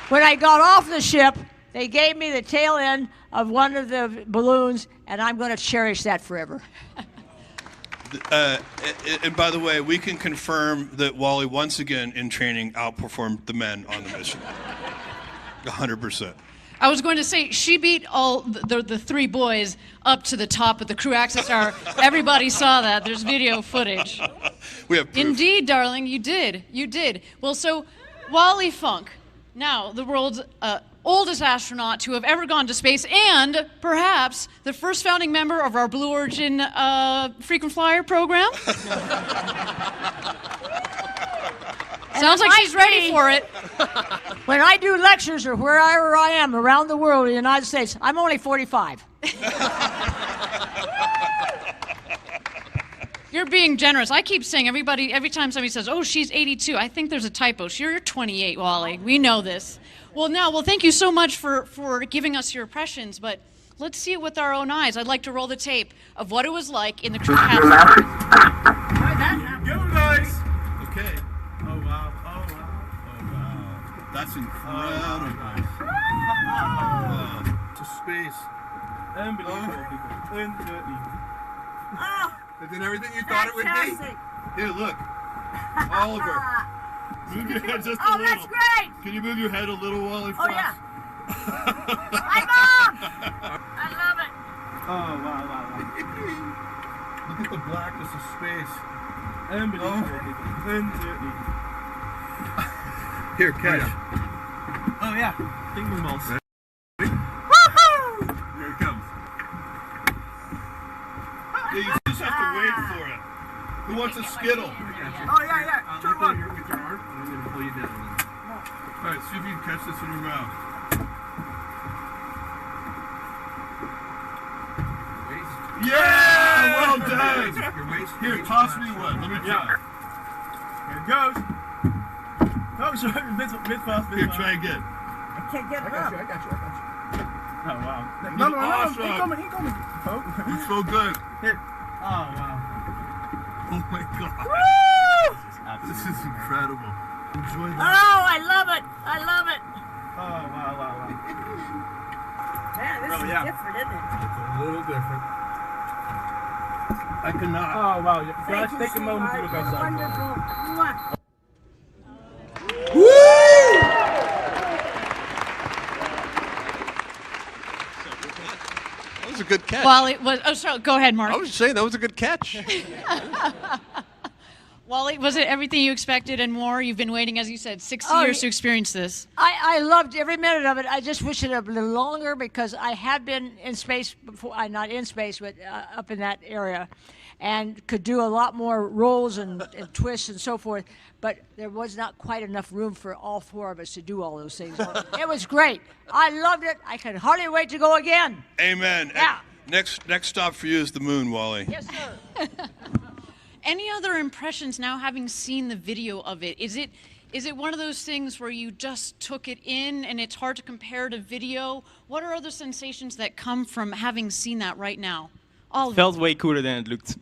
when I got off the ship, they gave me the tail end of one of the balloons, and I'm going to cherish that forever. And by the way, we can confirm that Wally once again in training outperformed the men on the mission. 100%. I was going to say, she beat all the three boys up to the top of the crew access tower. Everybody saw that. There's video footage. We have proof. Indeed, darling, you did. You did. Well, so Wally Funk, now the world's oldest astronaut to have ever gone to space, and perhaps the first founding member of our Blue Origin frequent flyer program. Sounds like she's ready for it. When I do lectures or wherever I am around the world in the United States, I'm only 45. You're being generous. I keep saying every time somebody says, oh, she's 82, I think there's a typo. You're 28, Wally. We know this. Well, thank you so much for giving us your impressions, but let's see it with our own eyes. I'd like to roll the tape of what it was like in the crew cabin. Go, guys! Okay. Oh, wow. Oh, wow. Oh, wow. That's incredible. To space. Unbelievable. Is it everything you thought it would be? Here, look. Oliver. Move your head just a little. Oh, that's great! Can you move your head a little, Wally? Oh, yeah. Hi, Mom! I love it. Oh, wow. Look at the blackness of space. Unbelievable. Here, catch. Oh, yeah. Finger balls. Woohoo! Here it comes. Yeah, you just have to wait for it. Who wants a Skittle? Oh, yeah. Turn one. With your arm, and I'm going to pull you down. All right, see if you can catch this in your mouth. Yeah! Well done! Here, toss me one. Let me try. Here it goes. Oh, sorry. Mid-fast. Here, try again. I can't get it up. I got you. Oh, wow. No, awesome. He coming. Oh. You're so good. Here. Oh, wow. Oh, my God. Woo! This is incredible. Enjoy Oh, that. I love it. I love it. Oh, wow. Man, this is different, isn't it? It's a little different. I cannot. Oh, wow. Thank you, take a moment to look outside. Wonderful. Mwah. That was a good catch. Wally was. Oh, sorry. Go ahead, Mark. I was saying that was a good catch. Wally, was it everything you expected and more? You've been waiting, as you said, 60 years to experience this. I loved every minute of it. I just wish it had a little longer because I had been in space before. Not in space, but up in that area, and could do a lot more rolls and twists and so forth. But there was not quite enough room for all four of us to do all those things. It was great. I loved it. I can hardly wait to go again. Amen. Yeah. Next stop for you is the moon, Wally. Yes, sir. Any other impressions now, having seen the video of it? Is it one of those things where you just took it in and it's hard to compare to video? What are other sensations that come from having seen that right now? It felt way cooler than it looked.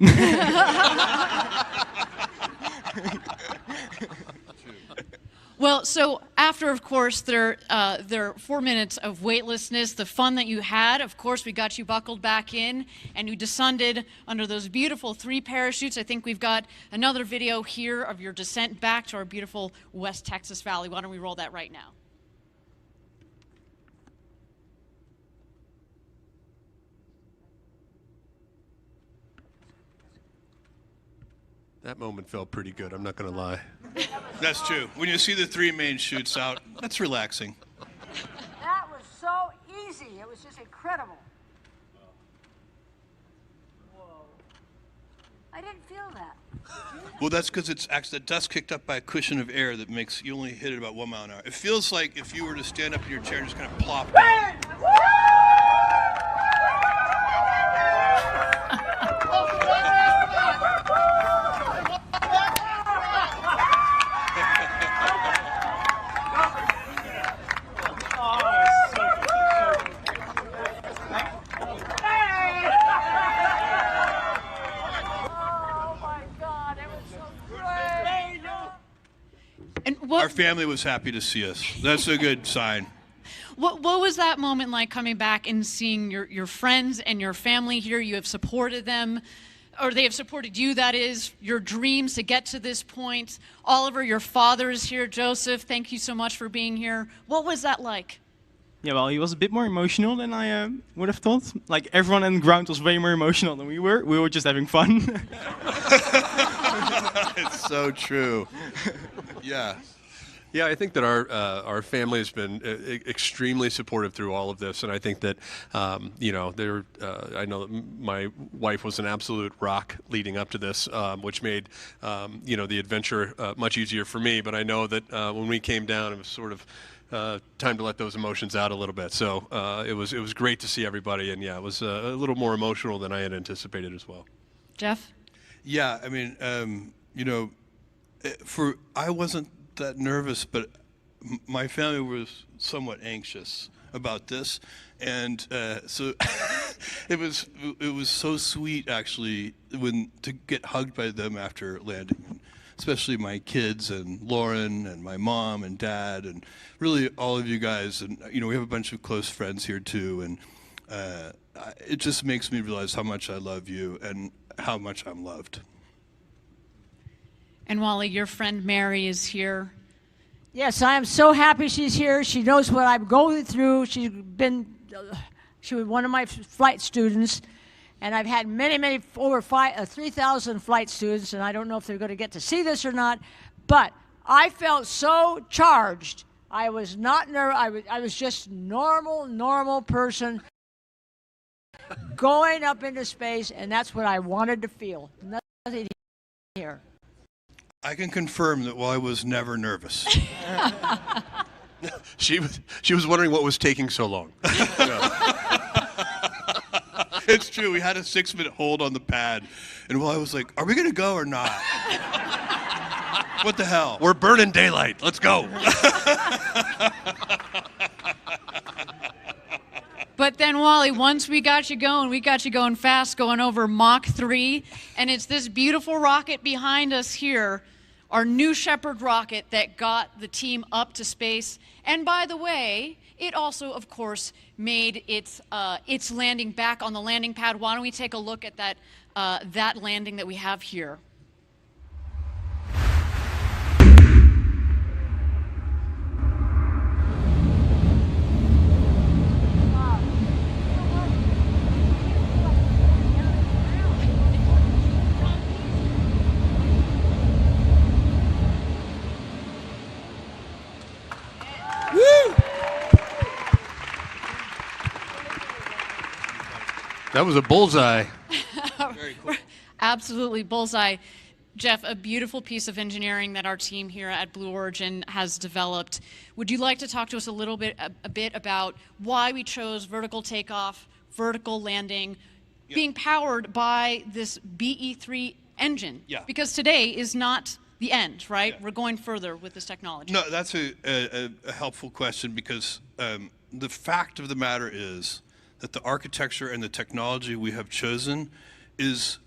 Well, so after, of course, their 4 minutes of weightlessness, the fun that you had, of course, we got you buckled back in, and you descended under those beautiful 3 parachutes. I think we've got another video here of your descent back to our beautiful West Texas Valley. Why don't we roll that right now? That moment felt pretty good, I'm not going to lie. That's true. When you see the 3 main chutes out, that's relaxing. That was so easy. It was just incredible. Whoa. I didn't feel that. Well, that's because it's actually the dust kicked up by a cushion of air that makes you only hit it about 1 mile an hour. It feels like if you were to stand up in your chair and just kind of plop down. Our family was happy to see us. That's a good sign. What was that moment like coming back and seeing your friends and your family here? You have supported them, or they have supported you, that is, your dreams to get to this point. Oliver, your father is here. Joseph, thank you so much for being here. What was that like? Yeah, well, he was a bit more emotional than I would have thought. Like, everyone on the ground was way more emotional than we were. We were just having fun. It's so true. Yeah. Yeah, I think that our family has been extremely supportive through all of this, and I think that you know, I know that my wife was an absolute rock leading up to this, which made you know, the adventure much easier for me. But I know that when we came down, it was sort of time to let those emotions out a little bit. So it was great to see everybody, and yeah, it was a little more emotional than I had anticipated as well. Jeff? Yeah, I mean, you know, I wasn't that nervous, but my family was somewhat anxious about this, and so it was so sweet actually to get hugged by them after landing, especially my kids and Lauren and my mom and dad and really all of you guys, and you know, we have a bunch of close friends here too, and it just makes me realize how much I love you and how much I'm loved. And Wally, your friend Mary is here. Yes, I am so happy she's here. She knows what I'm going through. She was one of my flight students, and I've had many, over 3,000 flight students, and I don't know if they're going to get to see this or not, but I felt so charged. I was not nervous. I was just normal person going up into space, and that's what I wanted to feel. Nothing here. I can confirm that Wally was never nervous. She was wondering what was taking so long. It's true. We had a 6-minute hold on the pad, and Wally was like, "Are we gonna go or not? What the hell? We're burning daylight. Let's go." But then, Wally, once we got you going fast, going over Mach 3, and it's this beautiful rocket behind us here, our New Shepard rocket that got the team up to space. And by the way, it also, of course, made its landing back on the landing pad. Why don't we take a look at that landing that we have here? That was a bullseye. Very cool. Absolutely, bullseye. Jeff, a beautiful piece of engineering that our team here at Blue Origin has developed. Would you like to talk to us a bit about why we chose vertical takeoff, vertical landing, being powered by this BE3 engine? Yeah. Because today is not the end, right? Yeah. We're going further with this technology. No, that's a helpful question, because the fact of the matter is that the architecture and the technology we have chosen is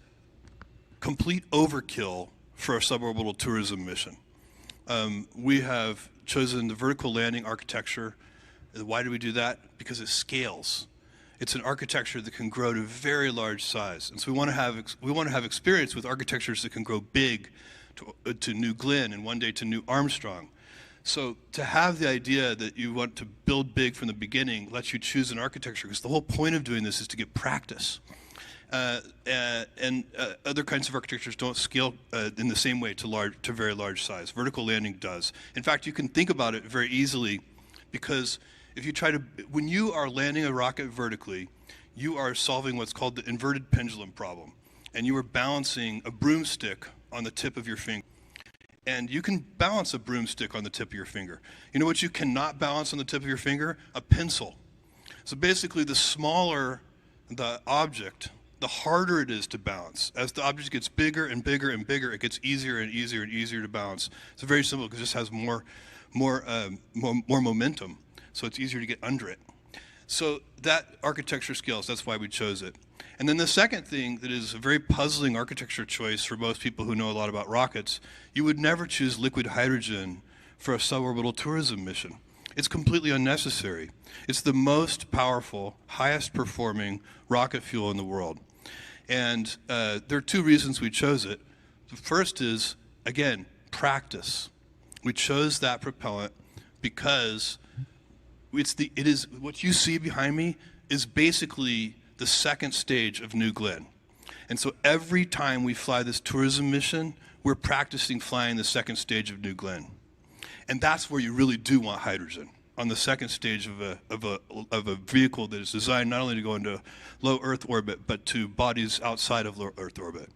complete overkill for a suborbital tourism mission. We have chosen the vertical landing architecture. Why do we do that? Because it scales. It's an architecture that can grow to very large size, and so we want to have experience with architectures that can grow big to New Glenn and one day to New Armstrong. So to have the idea that you want to build big from the beginning lets you choose an architecture, because the whole point of doing this is to get practice. and other kinds of architectures don't scale in the same way to very large size. Vertical landing does. In fact, you can think about it very easily, because if you when you are landing a rocket vertically, you are solving what's called the inverted pendulum problem, and you are balancing a broomstick on the tip of your finger. And you can balance a broomstick on the tip of your finger. You know what you cannot balance on the tip of your finger? A pencil. So basically, the smaller the object, the harder it is to balance. As the object gets bigger and bigger and bigger, it gets easier and easier and easier to balance. It's very simple because it just has more momentum, so it's easier to get under it. So that architecture scales, that's why we chose it. And then the second thing that is a very puzzling architecture choice for most people who know a lot about rockets, you would never choose liquid hydrogen for a suborbital tourism mission. It's completely unnecessary. It's the most powerful, highest performing rocket fuel in the world. And there are two reasons we chose it. The first is, again, practice. We chose that propellant because it is what you see behind me is basically the second stage of New Glenn. And so every time we fly this tourism mission, we're practicing flying the second stage of New Glenn. And that's where you really do want hydrogen, on the second stage of a vehicle that is designed not only to go into low Earth orbit, but to bodies outside of low Earth orbit.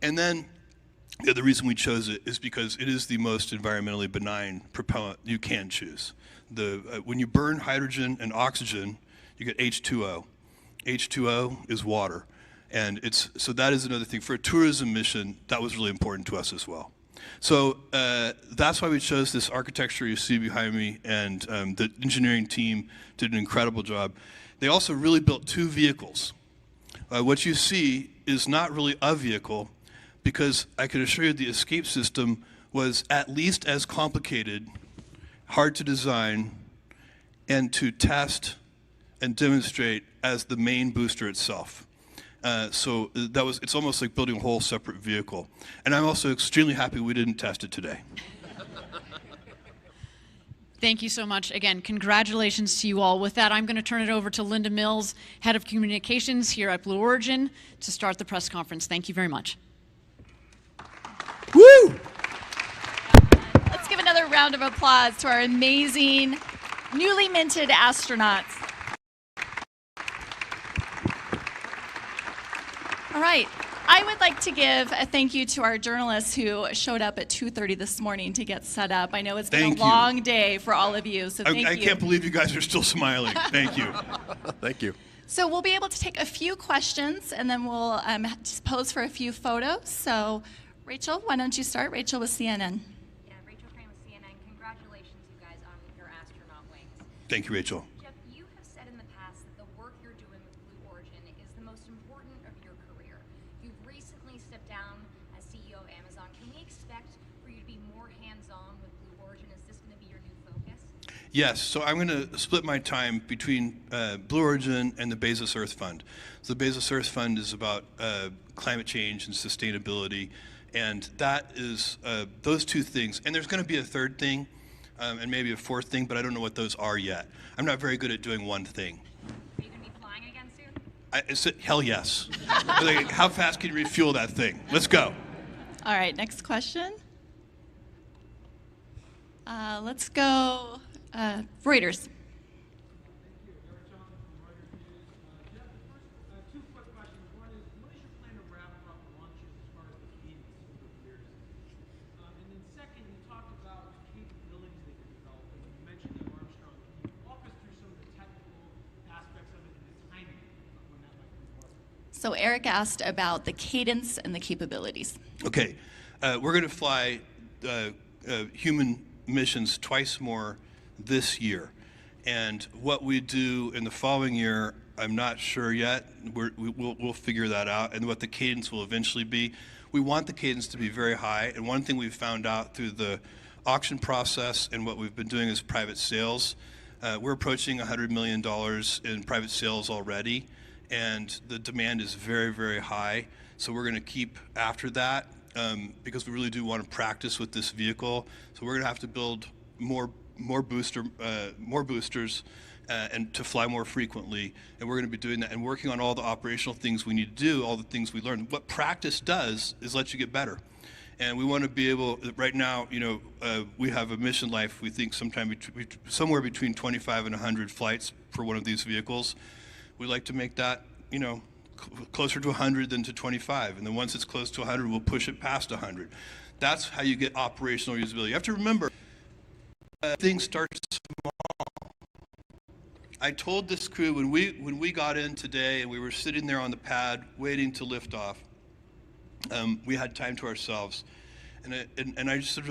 And then the other reason we chose it is because it is the most environmentally benign propellant you can choose. When you burn hydrogen and oxygen, you get H2O. H2O is water. And so that is another thing. For a tourism mission, that was really important to us as well. So that's why we chose this architecture you see behind me, and the engineering team did an incredible job. They also really built two vehicles. What you see is not really a vehicle, because I can assure you the escape system was at least as complicated, hard to design, and to test and demonstrate as the main booster itself. So it's almost like building a whole separate vehicle. And I'm also extremely happy we didn't test it today. Thank you so much. Again, congratulations to you all. With that, I'm going to turn it over to Linda Mills, Head of Communications here at Blue Origin, to start the press conference. Thank you very much. Woo! Let's give another round of applause to our amazing, newly minted astronauts. All right. I would like to give a thank you to our journalists who showed up at 2:30 this morning to get set up. I know it's been a long day for all of you, so thank you. I can't believe you guys are still smiling. Thank you. Thank you. So we'll be able to take a few questions, and then we'll just pose for a few photos. So, Rachel, why don't you start? Rachel with CNN. Yeah, Rachel Crane with CNN. Congratulations, you guys, on your astronaut wings. Thank you, Rachel. Jeff, you have said in the past that the work you're doing with Blue Origin is the most important of your career. You've recently stepped down as CEO of Amazon. Can we expect for you to be more hands-on with Blue Origin? Is this going to be your new focus? Yes, so I'm going to split my time between Blue Origin and the Bezos Earth Fund. So the Bezos Earth Fund is about climate change and sustainability, and that is those two things. And there's going to be a third thing and maybe a fourth thing, but I don't know what those are yet. I'm not very good at doing one thing. Are you going to be flying again soon? Hell yes. Like, how fast can you refuel that thing? Let's go. All right, next question. Let's go Reuters. So Eric asked about the cadence and the capabilities. Okay, we're going to fly human missions twice more this year. And what we do in the following year, I'm not sure yet. We'll figure that out, and what the cadence will eventually be. We want the cadence to be very high, and one thing we've found out through the auction process and what we've been doing is private sales, we're approaching $100 million in private sales already, and the demand is very, very high. So we're going to keep after that because we really do want to practice with this vehicle. So we're going to have to build more boosters, and to fly more frequently. And we're going to be doing that and working on all the operational things we need to do, all the things we learn. What practice does is let you get better. And we want to be able, right now, we have a mission life, we think somewhere between 25 and 100 flights for one of these vehicles. We like to make that, closer to 100 than to 25. And then once it's close to 100, we'll push it past 100. That's how you get operational usability. You have to remember, things start small. I told this crew when we got in today and we were sitting there on the pad waiting to lift off, we had time to ourselves, and I just said,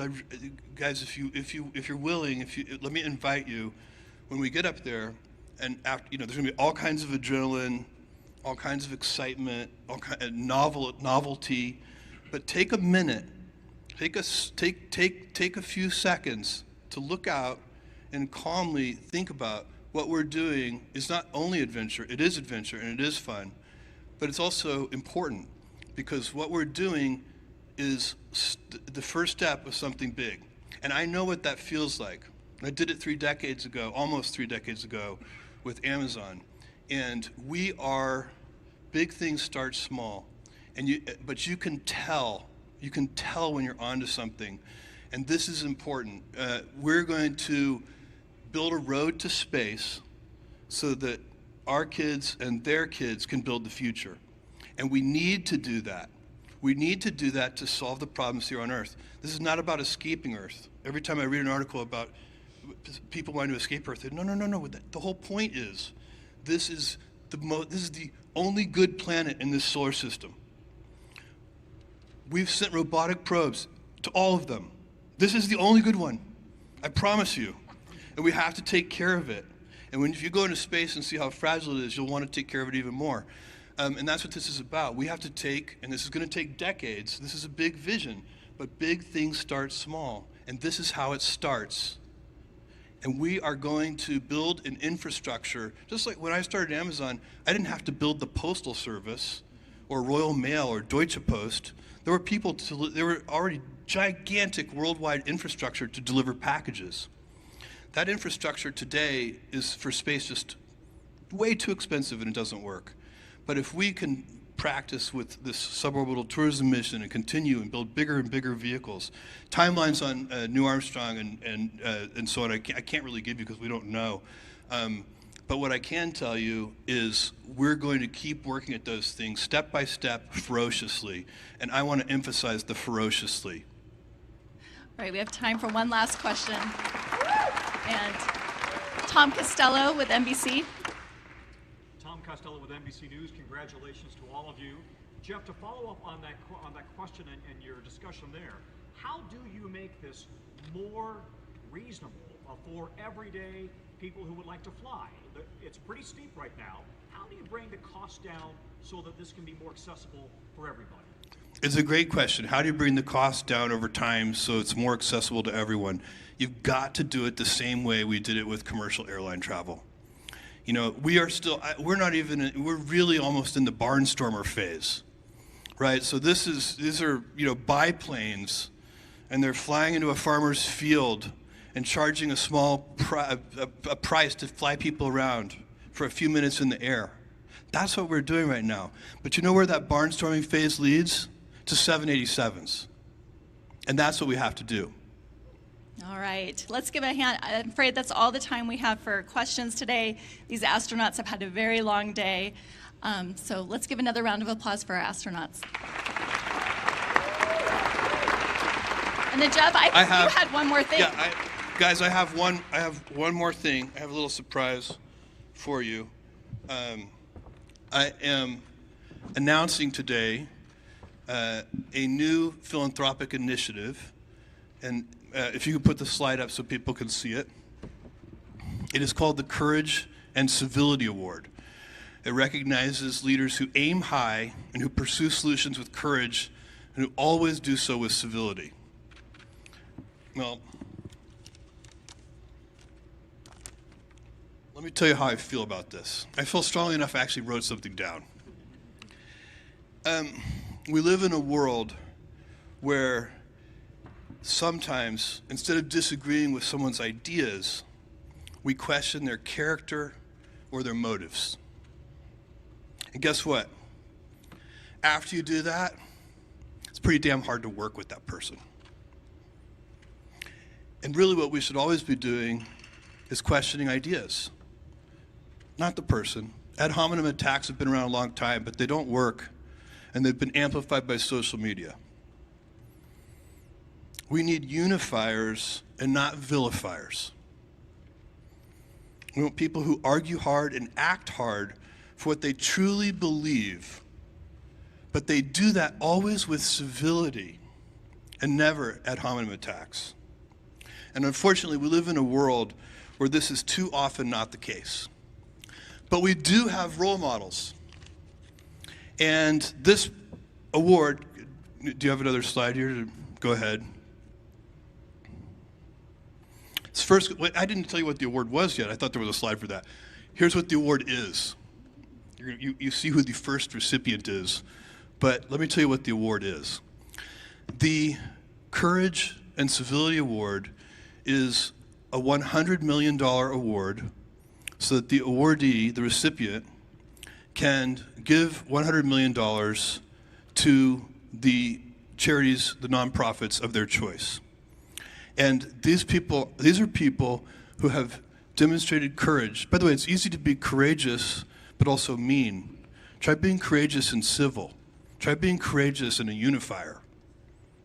guys, if you're willing, let me invite you when we get up there, and after, there's gonna be all kinds of adrenaline, all kinds of excitement, all kind of novelty, but take a minute, take a few seconds to look out and calmly think about what we're doing is not only adventure, it is adventure and it is fun, but it's also important. Because what we're doing is the first step of something big. And I know what that feels like. I did it 3 decades ago, almost 3 decades ago, with Amazon. And big things start small. But you can tell when you're onto something. And this is important. We're going to build a road to space so that our kids and their kids can build the future. And we need to do that. We need to do that to solve the problems here on Earth. This is not about escaping Earth. Every time I read an article about people wanting to escape Earth, no. The whole point is, this is the only good planet in this solar system. We've sent robotic probes to all of them. This is the only good one. I promise you. And we have to take care of it. And if you go into space and see how fragile it is, you'll want to take care of it even more. And that's what this is about. We have to take, and this is going to take decades, this is a big vision, but big things start small. And this is how it starts. And we are going to build an infrastructure, just like when I started Amazon, I didn't have to build the Postal Service or Royal Mail or Deutsche Post. There were already gigantic worldwide infrastructure to deliver packages. That infrastructure today is for space just way too expensive and it doesn't work. But if we can practice with this suborbital tourism mission and continue and build bigger and bigger vehicles, timelines on Neil Armstrong and so on, I can't really give you because we don't know. But what I can tell you is we're going to keep working at those things step by step, ferociously. And I want to emphasize the ferociously. All right, we have time for one last question. And Tom Costello with NBC. Tom Costello with NBC News. Congratulations to all of you. Jeff, to follow up on that question and your discussion there, how do you make this more reasonable for everyday people who would like to fly? It's pretty steep right now. How do you bring the cost down so that this can be more accessible for everybody? It's a great question. How do you bring the cost down over time so it's more accessible to everyone? You've got to do it the same way we did it with commercial airline travel. You know, we're really almost in the barnstormer phase, right? So these are, biplanes, and they're flying into a farmer's field and charging a small price to fly people around for a few minutes in the air. That's what we're doing right now. But you know where that barnstorming phase leads? To 787s. And that's what we have to do. All right, let's give a hand. I'm afraid that's all the time we have for questions today. These astronauts have had a very long day. So let's give another round of applause for our astronauts. And then Jeff, you had one more thing. Yeah, guys, I have one more thing. I have a little surprise for you. I am announcing today a new philanthropic initiative, and if you could put the slide up so people can see it. It is called the Courage and Civility Award. It recognizes leaders who aim high and who pursue solutions with courage and who always do so with civility. Well, let me tell you how I feel about this. I feel strongly enough I actually wrote something down. We live in a world where sometimes, instead of disagreeing with someone's ideas, we question their character or their motives. And guess what? After you do that, it's pretty damn hard to work with that person. And really what we should always be doing is questioning ideas, not the person. Ad hominem attacks have been around a long time, but they don't work, and they've been amplified by social media. We need unifiers and not vilifiers. We want people who argue hard and act hard for what they truly believe, but they do that always with civility and never ad hominem attacks. And unfortunately, we live in a world where this is too often not the case. But we do have role models. And this award, do you have another slide here? Go ahead. It's first, I didn't tell you what the award was yet. I thought there was a slide for that. Here's what the award is. You see who the first recipient is. But let me tell you what the award is. The Courage and Civility Award is a $100 million award so that the awardee, the recipient, can give $100 million to the charities, the nonprofits of their choice. And these are people who have demonstrated courage. By the way, it's easy to be courageous, but also mean. Try being courageous and civil. Try being courageous and a unifier.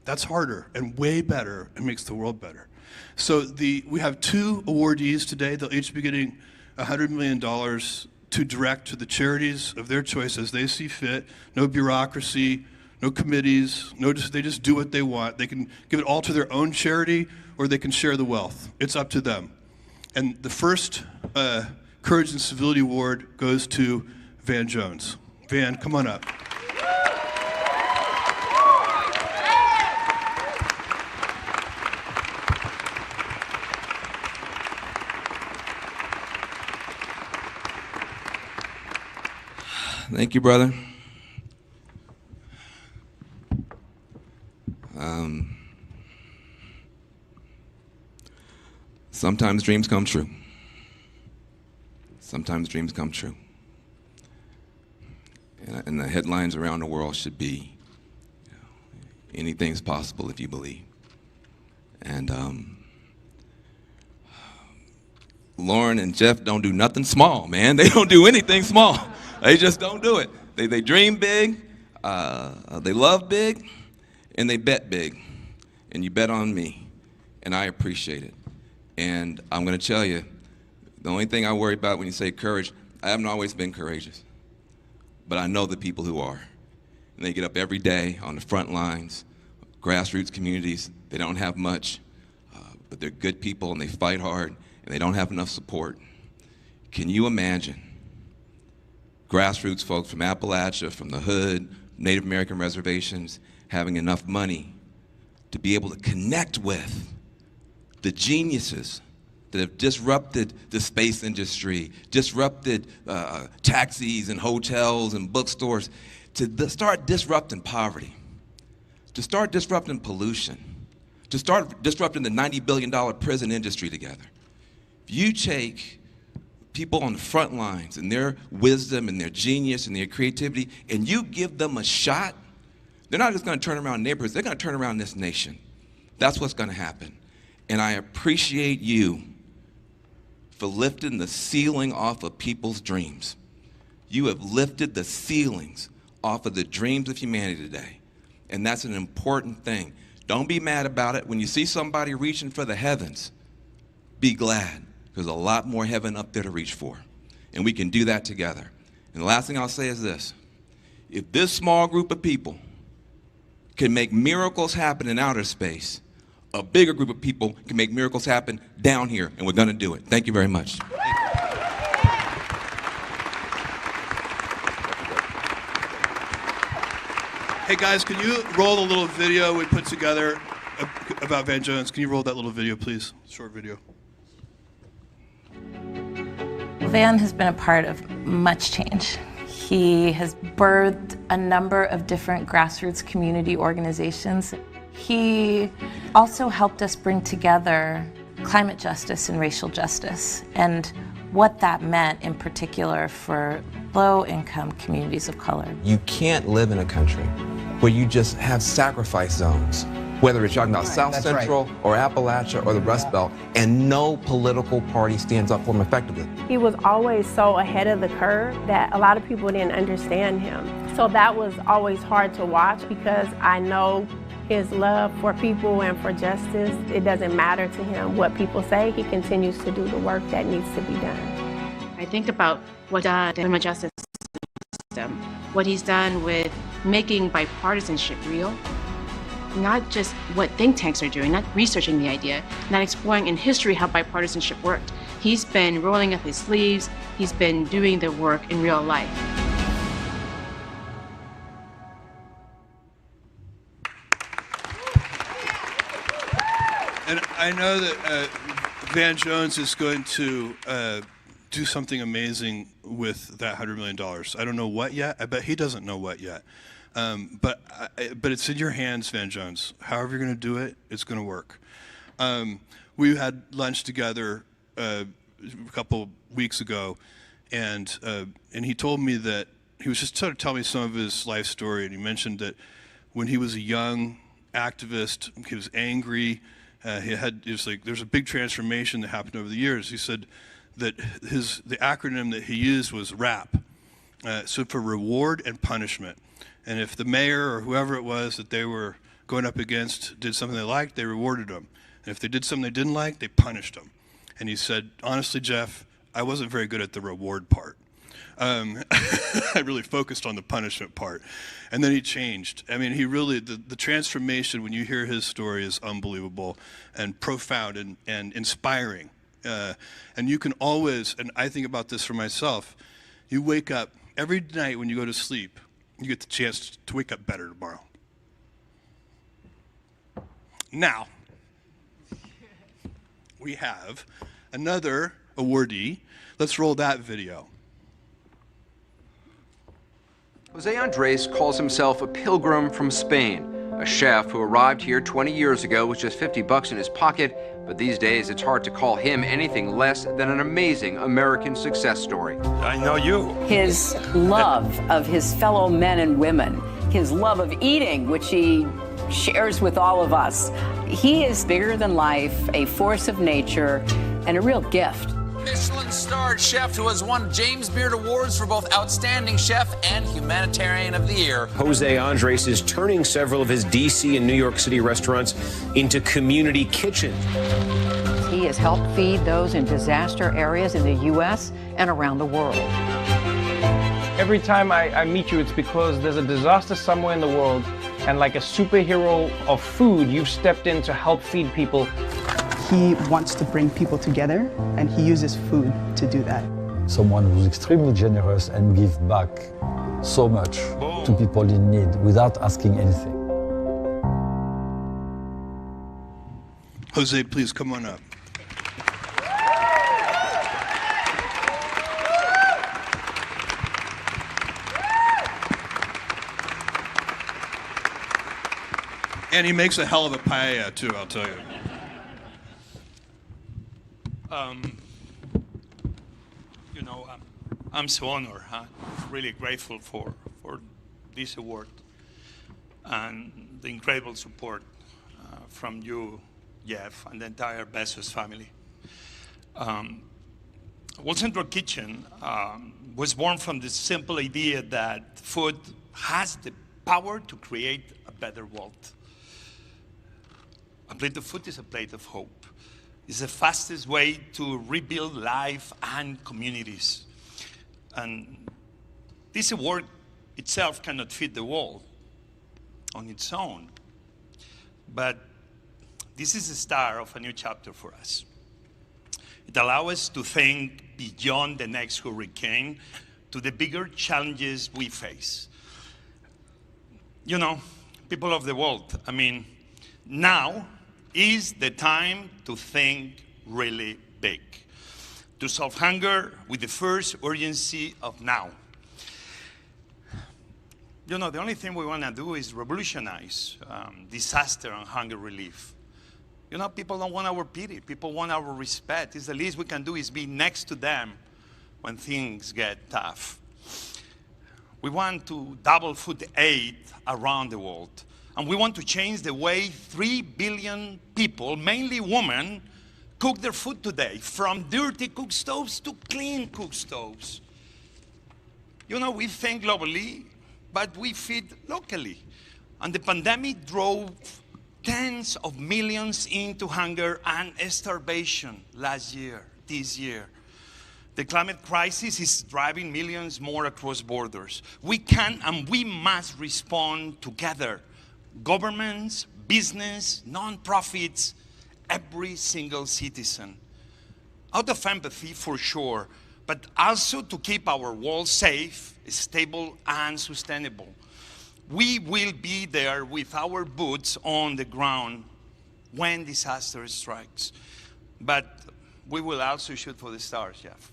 That's harder and way better and makes the world better. So we have two awardees today. They'll each be getting $100 million to direct to the charities of their choice as they see fit. No bureaucracy, no committees, they just do what they want. They can give it all to their own charity or they can share the wealth. It's up to them. And the first Courage and Civility Award goes to Van Jones. Van, come on up. Thank you, brother. Sometimes dreams come true. Sometimes dreams come true. And the headlines around the world should be, anything's possible if you believe. And Lauren and Jeff don't do nothing small, man. They don't do anything small. They just don't do it. They dream big, they love big, and they bet big. And you bet on me, and I appreciate it. And I'm going to tell you, the only thing I worry about when you say courage, I haven't always been courageous. But I know the people who are. And they get up every day on the front lines, grassroots communities. They don't have much, but they're good people, and they fight hard, and they don't have enough support. Can you imagine grassroots folks from Appalachia, from the hood, Native American reservations, having enough money to be able to connect with the geniuses that have disrupted the space industry, disrupted taxis and hotels and bookstores, to start disrupting poverty, to start disrupting pollution, to start disrupting the $90 billion prison industry together. If you take people on the front lines and their wisdom and their genius and their creativity, and you give them a shot, they're not just going to turn around neighborhoods, they're going to turn around this nation. That's what's going to happen. And I appreciate you for lifting the ceiling off of people's dreams. You have lifted the ceilings off of the dreams of humanity today. And that's an important thing. Don't be mad about it. When you see somebody reaching for the heavens, be glad. There's a lot more heaven up there to reach for. And we can do that together. And the last thing I'll say is this. If this small group of people can make miracles happen in outer space, a bigger group of people can make miracles happen down here, and we're going to do it. Thank you very much. Hey guys, can you roll the little video we put together about Van Jones? Can you roll that little video, please? Short video. Van has been a part of much change. He has birthed a number of different grassroots community organizations. He also helped us bring together climate justice and racial justice, and what that meant in particular for low-income communities of color. You can't live in a country where you just have sacrifice zones, whether it's talking about South Central or Appalachia or the Rust Belt, and no political party stands up for them effectively. He was always so ahead of the curve that a lot of people didn't understand him. So that was always hard to watch, because I know his love for people and for justice. It doesn't matter to him what people say. He continues to do the work that needs to be done. I think about what the criminal justice system, what he's done with making bipartisanship real. Not just what think tanks are doing, not researching the idea, not exploring in history how bipartisanship worked. He's been rolling up his sleeves, he's been doing the work in real life. And I know that Van Jones is going to do something amazing with that $100 million. I don't know what yet. I bet he doesn't know what yet. But it's in your hands, Van Jones. However you're going to do it, it's going to work. We had lunch together a couple weeks ago, and he told me that he was just trying to tell me some of his life story, and he mentioned that when he was a young activist, he was angry. There's a big transformation that happened over the years. He said that the acronym that he used was RAP, so for reward and punishment. And if the mayor or whoever it was that they were going up against did something they liked, they rewarded them. And if they did something they didn't like, they punished them. And he said, honestly, Jeff, I wasn't very good at the reward part. I really focused on the punishment part. And then he changed. I mean, he really, the transformation, when you hear his story, is unbelievable and profound and inspiring. And you can always, and I think about this for myself, you wake up every night when you go to sleep, you get the chance to wake up better tomorrow. Now, we have another awardee. Let's roll that video. Jose Andres calls himself a pilgrim from Spain, a chef who arrived here 20 years ago with just $50 in his pocket, but these days it's hard to call him anything less than an amazing American success story. I know you. His love of his fellow men and women, his love of eating, which he shares with all of us. He is bigger than life, a force of nature, and a real gift. Michelin-starred chef who has won James Beard Awards for both Outstanding Chef and Humanitarian of the Year. Jose Andres is turning several of his D.C. and New York City restaurants into community kitchens. He has helped feed those in disaster areas in the U.S. and around the world. Every time I meet you, it's because there's a disaster somewhere in the world, and like a superhero of food, you've stepped in to help feed people. He wants to bring people together, and he uses food to do that. Someone who's extremely generous and give back so much to people in need without asking anything. Jose, please come on up. And he makes a hell of a paella, too, I'll tell you. I'm so honored, really grateful for this award and the incredible support from you, Jeff, and the entire Bezos family. World Central Kitchen was born from the simple idea that food has the power to create a better world. A plate of food is a plate of hope. It's the fastest way to rebuild life and communities. And this award itself cannot feed the world on its own. But this is the start of a new chapter for us. It allows us to think beyond the next hurricane to the bigger challenges we face. You know, people of the world, I mean, now is the time to think really big, to solve hunger with the first urgency of now. You know, the only thing we want to do is revolutionize disaster and hunger relief. You know, people don't want our pity. People want our respect. It's the least we can do is be next to them when things get tough. We want to double food aid around the world. And we want to change the way 3 billion people, mainly women, cook their food today, from dirty cook stoves to clean cook stoves. You know, we think globally, but we feed locally. And the pandemic drove tens of millions into hunger and starvation this year. The climate crisis is driving millions more across borders. We can and we must respond together. Governments, business, non-profits, every single citizen. Out of empathy, for sure, but also to keep our world safe, stable, and sustainable. We will be there with our boots on the ground when disaster strikes. But we will also shoot for the stars, Jeff.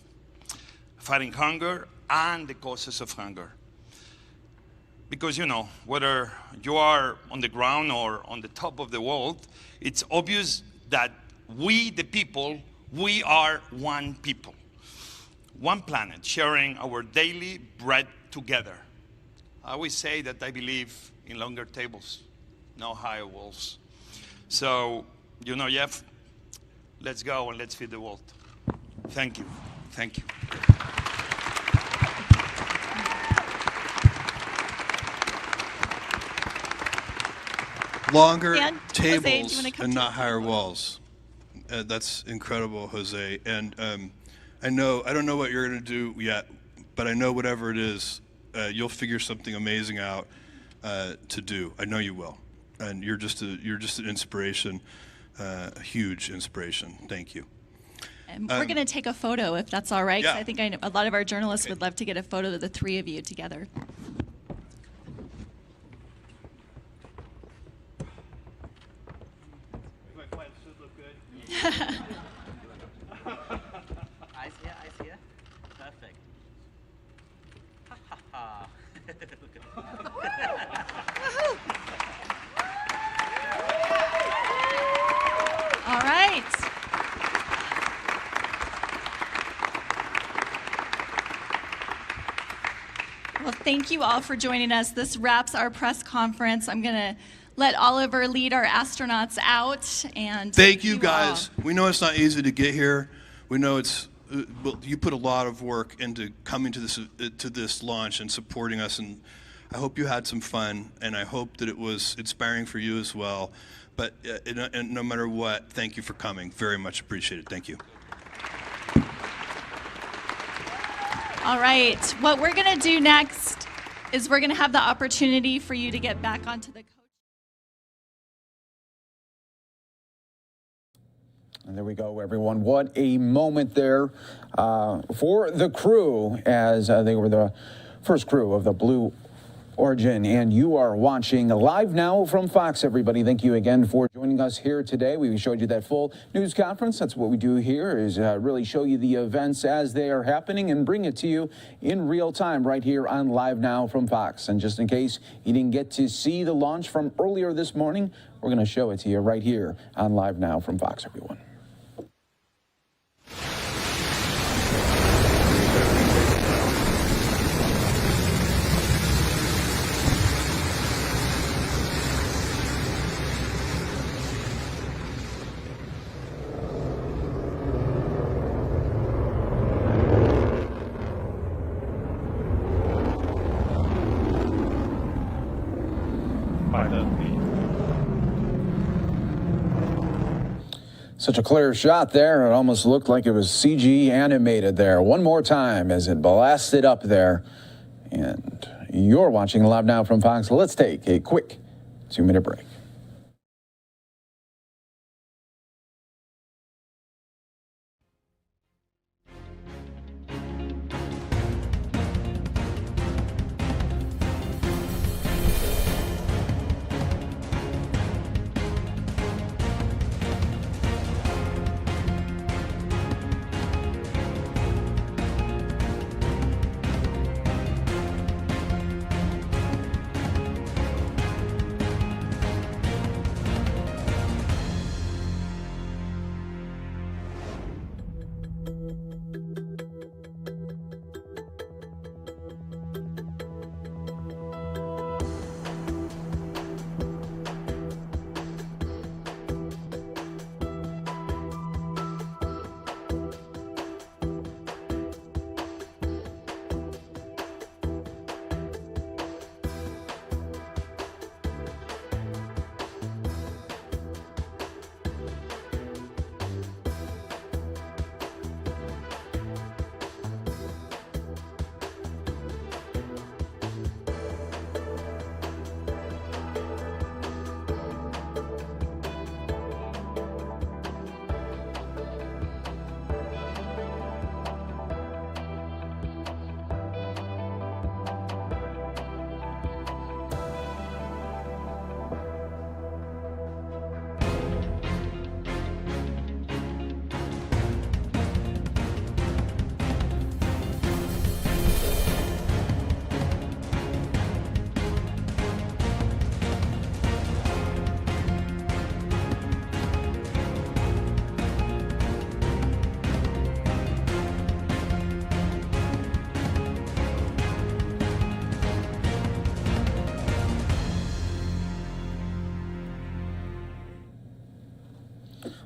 Fighting hunger and the causes of hunger. Because, you know, whether you are on the ground or on the top of the world, it's obvious that we, the people, we are one people. One planet, sharing our daily bread together. I always say that I believe in longer tables, no higher walls. So, you know, Jeff, let's go and let's feed the world. Thank you. Thank you. Longer And tables Jose, do you wanna come and to not the higher walls. That's incredible, Jose. And I don't know what you're going to do yet, but I know whatever it is, you'll figure something amazing out to do. I know you will. And you're just an inspiration, a huge inspiration. Thank you. And we're going to take a photo, if that's all right. 'Cause Yeah. I think a lot of our journalists would love to get a photo of the three of you together. I see ya. Perfect. Ha ha ha. Look at All right. Well, thank you all for joining us. This wraps our press conference. I'm going to let Oliver lead our astronauts out. And Thank you guys. We know it's not easy to get here. We know you put a lot of work into coming to this launch and supporting us, and I hope you had some fun, and I hope that it was inspiring for you as well. But and no matter what, thank you for coming. Very much appreciated. Thank you. All right. What we're going to do next is we're going to have the opportunity for you to get back onto the And there we go, everyone. What a moment there for the crew, as they were the first crew of the Blue Origin. And you are watching Live Now from Fox, everybody. Thank you again for joining us here today. We showed you that full news conference. That's what we do here, is really show you the events as they are happening and bring it to you in real time right here on Live Now from Fox. And just in case you didn't get to see the launch from earlier this morning, we're going to show it to you right here on Live Now from Fox, everyone. Such a clear shot there. It almost looked like it was CG animated there. One more time as it blasted up there. And you're watching Live Now from Fox. Let's take a quick 2-minute break.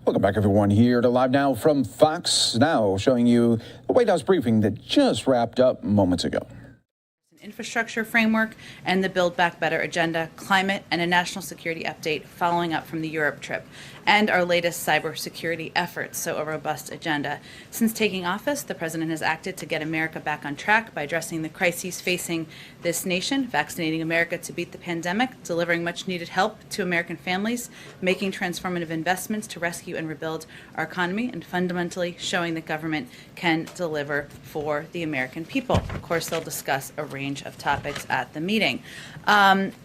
Welcome back, everyone, here to Live Now from Fox Now, showing you the White House briefing that just wrapped up moments ago. Infrastructure framework and the Build Back Better agenda, climate, and a national security update following up from the Europe trip, and our latest cybersecurity efforts, so a robust agenda. Since taking office, the president has acted to get America back on track by addressing the crises facing this nation, vaccinating America to beat the pandemic, delivering much-needed help to American families, making transformative investments to rescue and rebuild our economy, and fundamentally showing that government can deliver for the American people. Of course, they'll discuss a range of topics at the meeting.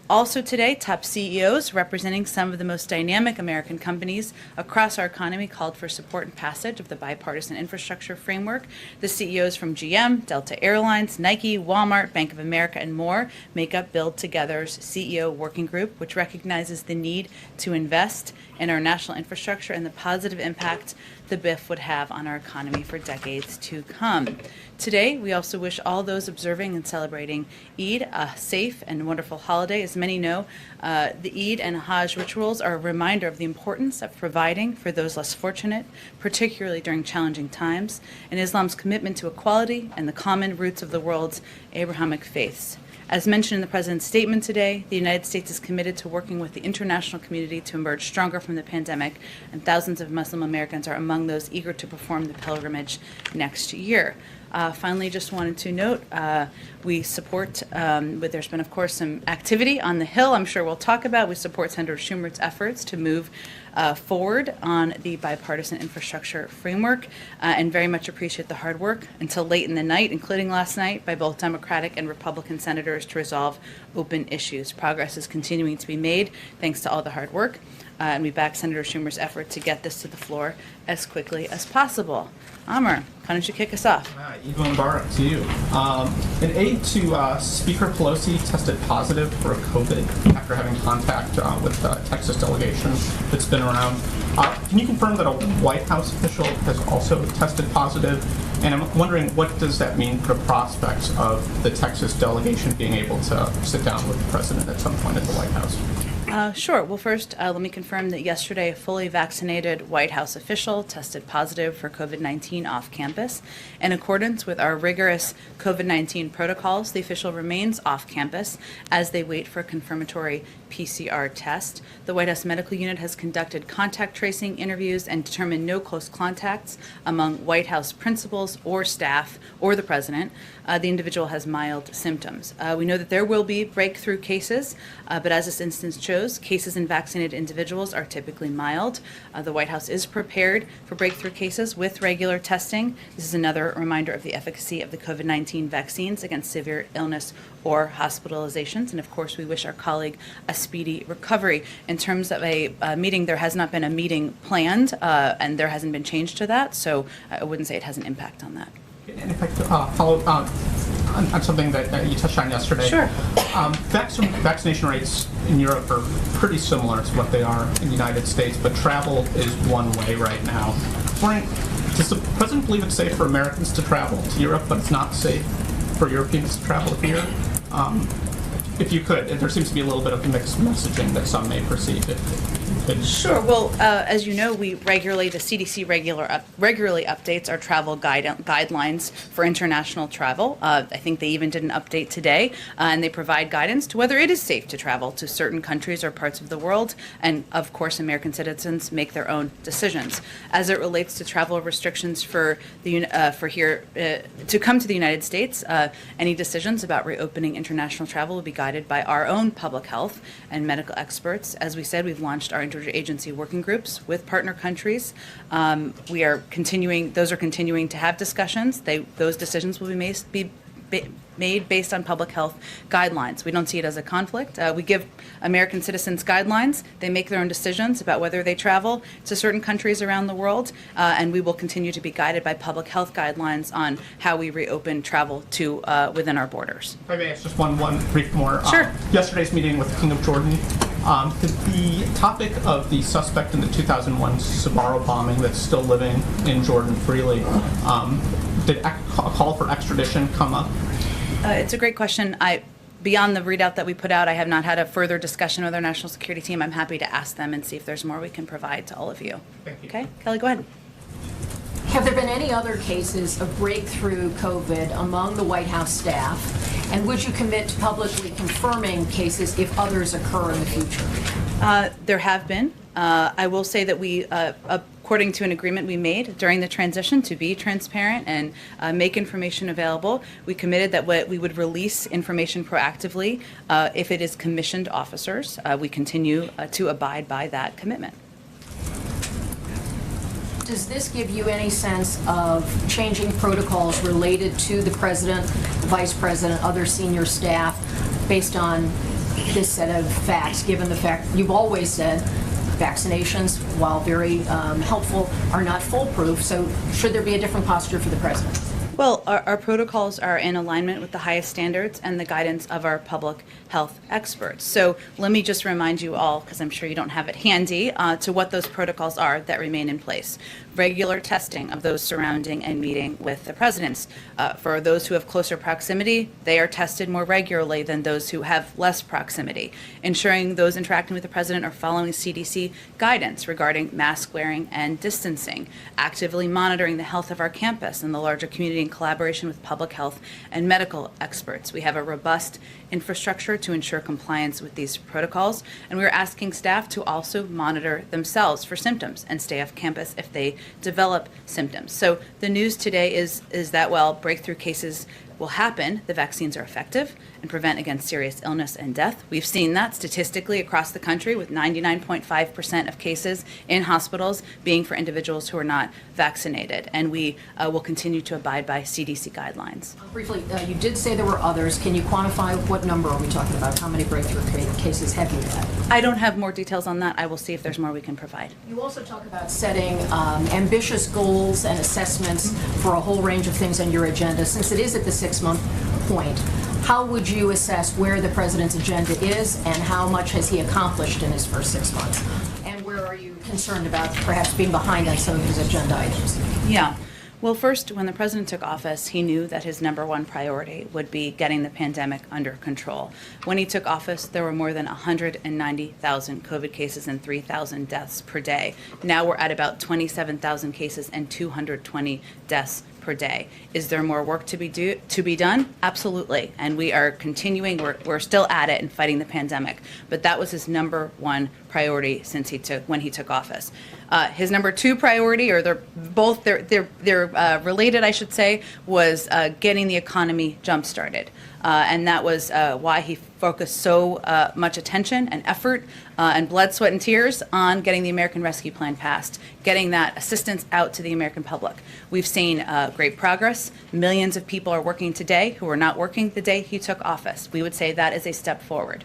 Also today, top CEOs representing some of the most dynamic American companies across our economy called for support and passage of the bipartisan infrastructure framework. The CEOs from GM, Delta Airlines, Nike, Walmart, Bank of America, and more make up Build Together's CEO working group, which recognizes the need to invest in our national infrastructure and the positive impact the BIF would have on our economy for decades to come. Today, we also wish all those observing and celebrating Eid a safe and wonderful holiday. As many know, the Eid and Hajj rituals are a reminder of the importance of providing for those less fortunate, particularly during challenging times, and Islam's commitment to equality and the common roots of the world's Abrahamic faiths. As mentioned in the President's statement today, the United States is committed to working with the international community to emerge stronger from the pandemic, and thousands of Muslim Americans are among those eager to perform the pilgrimage next year. Finally, just wanted to note, we support, but there's been, of course, some activity on the Hill I'm sure we'll talk about. We support Senator Schumer's efforts to move forward on the bipartisan infrastructure framework and very much appreciate the hard work until late in the night, including last night, by both Democratic and Republican senators to resolve open issues. Progress is continuing to be made thanks to all the hard work, and we back Senator Schumer's effort to get this to the floor as quickly as possible. Amr, why don't you kick us off? Evelyn Barrett, to you. An aide to Speaker Pelosi tested positive for COVID after having contact with the Texas delegation that's been around. Can you confirm that a White House official has also tested positive? And I'm wondering, what does that mean for the prospects of the Texas delegation being able to sit down with the president at some point at the White House? Sure. Well, first, let me confirm that yesterday a fully vaccinated White House official tested positive for COVID-19 off campus. In accordance with our rigorous COVID-19 protocols, the official remains off campus as they wait for a confirmatory PCR test. The White House Medical Unit has conducted contact tracing interviews and determined no close contacts among White House principals or staff or the president. The individual has mild symptoms. We know that there will be breakthrough cases, but as this instance shows, cases in vaccinated individuals are typically mild. The White House is prepared for breakthrough cases with regular testing. This is another reminder of the efficacy of the COVID-19 vaccines against severe illness or hospitalizations. And of course, we wish our colleague a speedy recovery. In terms of a meeting, there has not been a meeting planned, and there hasn't been change to that, so I wouldn't say it has an impact on that. And if I could follow on something that you touched on yesterday. Sure. Vaccination rates in Europe are pretty similar to what they are in the United States, but travel is one way right now. Does the president believe it's safe for Americans to travel to Europe, but it's not safe for Europeans to travel here? If you could, there seems to be a little bit of mixed messaging that some may perceive. Sure. Well, as you know, the CDC regularly updates our travel guidelines for international travel. I think they even did an update today, and they provide guidance to whether it is safe to travel to certain countries or parts of the world. And of course, American citizens make their own decisions. As it relates to travel restrictions to come to the United States, any decisions about reopening international travel will be guided by our own public health and medical experts. As we said, we've launched our interagency working groups with partner countries. Those are continuing to have discussions. Those decisions will be made based on public health guidelines. We don't see it as a conflict. We give American citizens guidelines. They make their own decisions about whether they travel to certain countries around the world, and we will continue to be guided by public health guidelines on how we reopen travel to within our borders. If I may ask just one brief more. Sure. Yesterday's meeting with the King of Jordan, the topic of the suspect in the 2001 Sbarro bombing that's still living in Jordan freely, did a call for extradition come up? It's a great question. beyond the readout that we put out, I have not had a further discussion with our national security team. I'm happy to ask them and see if there's more we can provide to all of you. Okay, Kelly, go ahead. Have there been any other cases of breakthrough COVID among the White House staff? And would you commit to publicly confirming cases if others occur in the future? There have been. I will say that we, according to an agreement we made during the transition to be transparent and make information available, we committed that we would release information proactively if it is commissioned officers. We continue to abide by that commitment. Does this give you any sense of changing protocols related to the president, the vice president, other senior staff, based on this set of facts, given the fact you've always said vaccinations, while very helpful, are not foolproof? So should there be a different posture for the president? Well, our protocols are in alignment with the highest standards and the guidance of our public health experts. So let me just remind you all, because I'm sure you don't have it handy, to what those protocols are that remain in place. Regular testing of those surrounding and meeting with the presidents. For those who have closer proximity, they are tested more regularly than those who have less proximity. Ensuring those interacting with the president are following CDC guidance regarding mask wearing and distancing. Actively monitoring the health of our campus and the larger community in collaboration with public health and medical experts. We have a robust infrastructure to ensure compliance with these protocols, and we're asking staff to also monitor themselves for symptoms and stay off campus if they develop symptoms. So the news today is that while breakthrough cases will happen, the vaccines are effective and prevent against serious illness and death. We've seen that statistically across the country, with 99.5% of cases in hospitals being for individuals who are not vaccinated. And we will continue to abide by CDC guidelines. Briefly, you did say there were others. Can you quantify what number are we talking about? How many breakthrough cases have you had? I don't have more details on that. I will see if there's more we can provide. You also talk about setting ambitious goals and assessments for a whole range of things on your agenda. Since it is at the 6-month point, how would you assess where the president's agenda is and how much has he accomplished in his first 6 months? And where are you concerned about perhaps being behind on some of his agenda items? Yeah. Well, first, when the president took office, he knew that his #1 priority would be getting the pandemic under control. When he took office, there were more than 190,000 COVID cases and 3,000 deaths per day. Now we're at about 27,000 cases and 220 deaths per day. Is there more work to be done? Absolutely. And we are continuing, we're still at it and fighting the pandemic. But that was his #1 priority since when he took office. His #2 priority, or they're related, I should say, was getting the economy jump-started. And that was why he focused so much attention and effort and blood, sweat, and tears on getting the American Rescue Plan passed, getting that assistance out to the American public. We've seen great progress. Millions of people are working today who were not working the day he took office. We would say that is a step forward.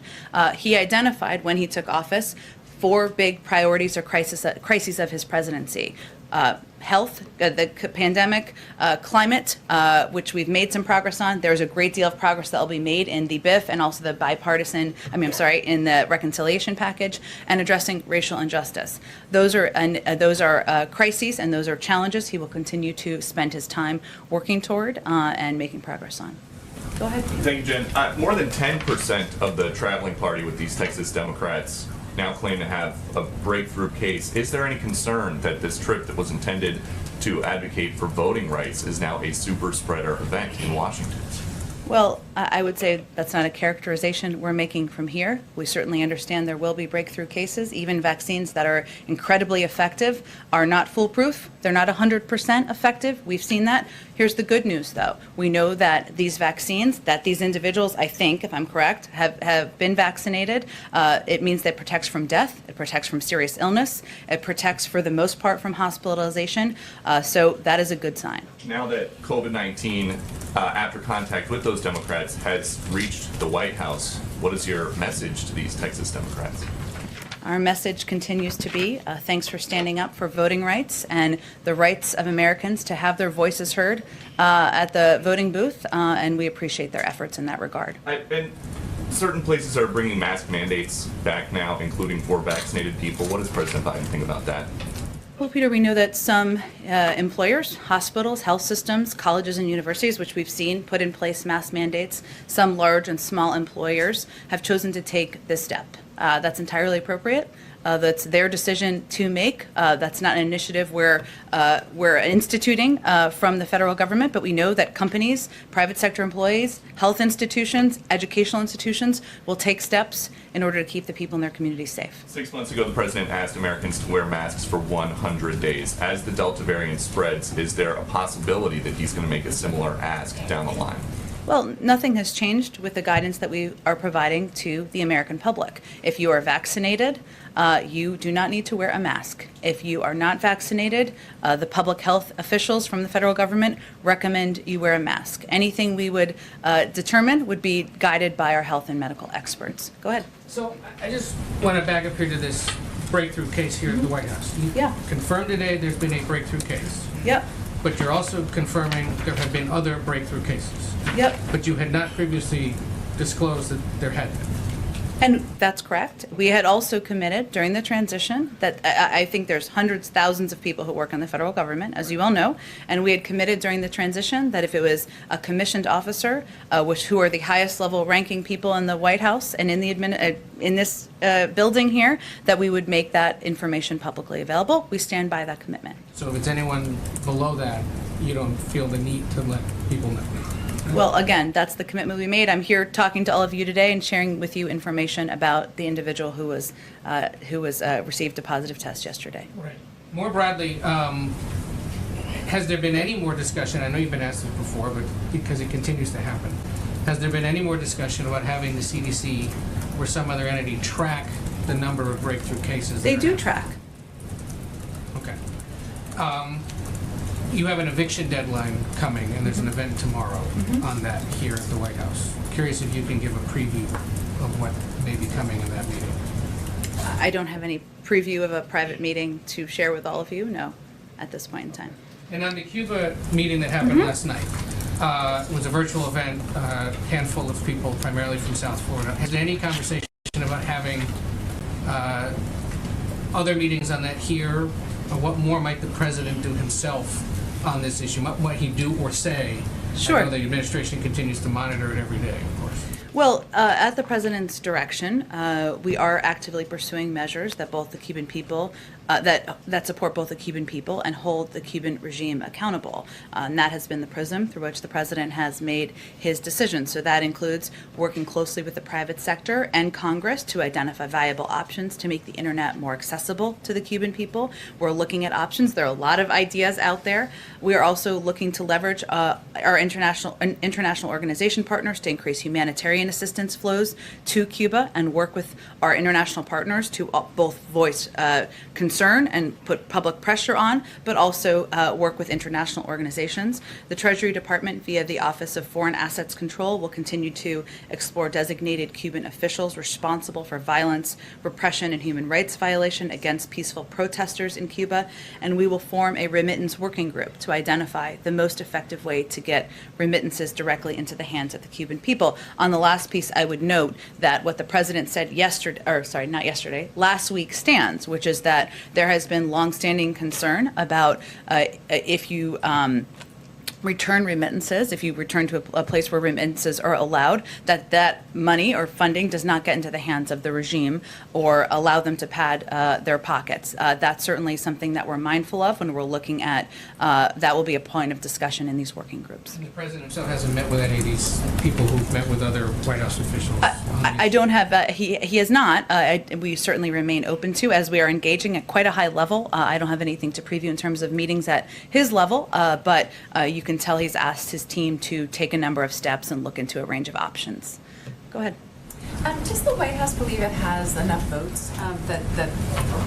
He identified when he took office 4 big priorities or crises of his presidency. Health, the pandemic, climate, which we've made some progress on. There's a great deal of progress that will be made in the BIF and also the in the reconciliation package, and addressing racial injustice. Those are crises and those are challenges he will continue to spend his time working toward and making progress on. Go ahead. Thank you, Jen. More than 10% of the traveling party with these Texas Democrats now claim to have a breakthrough case. Is there any concern that this trip that was intended to advocate for voting rights is now a super spreader event in Washington? Well, I would say that's not a characterization we're making from here. We certainly understand there will be breakthrough cases. Even vaccines that are incredibly effective are not foolproof. They're not 100% effective. We've seen that. Here's the good news, though. We know that these vaccines, that these individuals, I think, if I'm correct, have been vaccinated. It means that it protects from death. It protects from serious illness. It protects, for the most part, from hospitalization. So that is a good sign. Now that COVID-19, after contact with those Democrats, has reached the White House, what is your message to these Texas Democrats? Our message continues to be thanks for standing up for voting rights and the rights of Americans to have their voices heard at the voting booth, and we appreciate their efforts in that regard. And certain places are bringing mask mandates back now, including for vaccinated people. What does President Biden think about that? Well, Peter, we know that some employers, hospitals, health systems, colleges, and universities, which we've seen put in place mask mandates, some large and small employers have chosen to take this step. That's entirely appropriate. That's their decision to make. That's not an initiative we're instituting from the federal government, but we know that companies, private sector employees, health institutions, educational institutions will take steps in order to keep the people in their communities safe. 6 months ago, the president asked Americans to wear masks for 100 days. As the Delta variant spreads, is there a possibility that he's going to make a similar ask down the line? Well, nothing has changed with the guidance that we are providing to the American public. If you are vaccinated, you do not need to wear a mask. If you are not vaccinated, the public health officials from the federal government recommend you wear a mask. Anything we would determine would be guided by our health and medical experts. Go ahead. So I just want to back up here to this breakthrough case here at the White House. You confirmed today there's been a breakthrough case. Yep. But you're also confirming there have been other breakthrough cases. Yep. But you had not previously disclosed that there had been. And that's correct. We had also committed during the transition that I think there's hundreds, thousands of people who work in the federal government, as you all know, and we had committed during the transition that if it was a commissioned officer, who are the highest level ranking people in the White House and in the in this building here, that we would make that information publicly available. We stand by that commitment. So if it's anyone below that, you don't feel the need to let people know? Well, again, that's the commitment we made. I'm here talking to all of you today and sharing with you information about the individual who was received a positive test yesterday. Right. More broadly, has there been any more discussion? I know you've been asked this before, but because it continues to happen, has there been any more discussion about having the CDC or some other entity track the number of breakthrough cases? They do track. Okay. You have an eviction deadline coming, and there's an event tomorrow on that here at the White House. Curious if you can give a preview of what may be coming in that meeting. I don't have any preview of a private meeting to share with all of you, no, at this point in time. And on the Cuba meeting that happened last night, it was a virtual event, a handful of people, primarily from South Florida. Has there any conversation about having other meetings on that here? Or what more might the president do himself on this issue? What might he do or say? Sure. I know the administration continues to monitor it every day, of course. Well, at the president's direction, we are actively pursuing measures that both the Cuban people, that support both the Cuban people and hold the Cuban regime accountable. And that has been the prism through which the president has made his decisions. So that includes working closely with the private sector and Congress to identify viable options to make the internet more accessible to the Cuban people. We're looking at options. There are a lot of ideas out there. We are also looking to leverage our international organization partners to increase humanitarian assistance flows to Cuba and work with our international partners to both voice concern and put public pressure on, but also work with international organizations. The Treasury Department, via the Office of Foreign Assets Control, will continue to explore designated Cuban officials responsible for violence, repression, and human rights violation against peaceful protesters in Cuba, and we will form a remittance working group to identify the most effective way to get remittances directly into the hands of the Cuban people. On the last piece, I would note that what the president said last week stands, which is that there has been longstanding concern about if you return remittances, if you return to a place where remittances are allowed, that money or funding does not get into the hands of the regime or allow them to pad their pockets. That's certainly something that we're mindful of when we're looking at, that will be a point of discussion in these working groups. And the president himself hasn't met with any of these people who've met with other White House officials? I don't have, he has not. We certainly remain open to, as we are engaging at quite a high level. I don't have anything to preview in terms of meetings at his level, but you can tell he's asked his team to take a number of steps and look into a range of options. Go ahead. Does the White House believe it has enough votes, that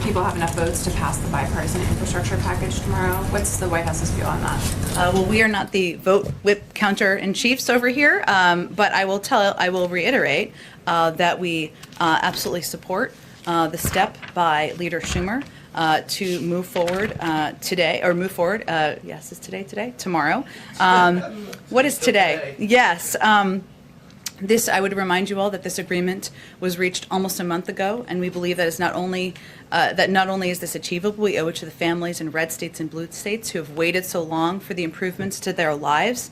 people have enough votes to pass the bipartisan infrastructure package tomorrow? What's the White House's view on that? Well, we are not the vote whip counter in chiefs over here, but I will reiterate that we absolutely support the step by Leader Schumer to move forward today, or move forward, yes, is today? Tomorrow. What is today? Yes. I would remind you all that this agreement was reached almost a month ago, and we believe that not only is this achievable, we owe it to the families in red states and blue states who have waited so long for the improvements to their lives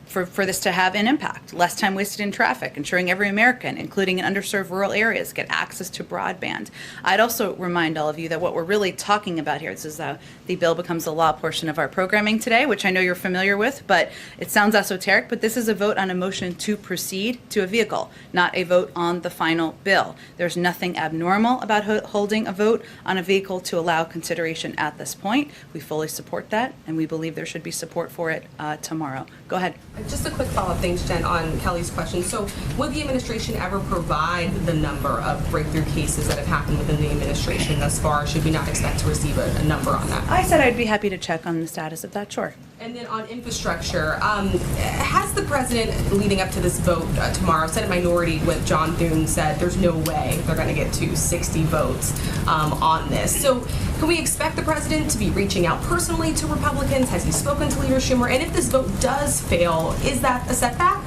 for this to have an impact. Less time wasted in traffic, ensuring every American, including in underserved rural areas, get access to broadband. I'd also remind all of you that what we're really talking about here, this is the bill becomes a law portion of our programming today, which I know you're familiar with, but it sounds esoteric, but this is a vote on a motion to proceed to a vehicle, not a vote on the final bill. There's nothing abnormal about holding a vote on a vehicle to allow consideration at this point. We fully support that, and we believe there should be support for it tomorrow. Go ahead. Just a quick follow-up, thanks, Jen, on Kelly's question. So will the administration ever provide the number of breakthrough cases that have happened within the administration thus far? Should we not expect to receive a number on that? I said I'd be happy to check on the status of that, sure. And then on infrastructure, has the president, leading up to this vote tomorrow, Senate Minority with John Thune said there's no way they're going to get to 60 votes on this. So can we expect the president to be reaching out personally to Republicans? Has he spoken to Leader Schumer? And if this vote does fail, is that a setback?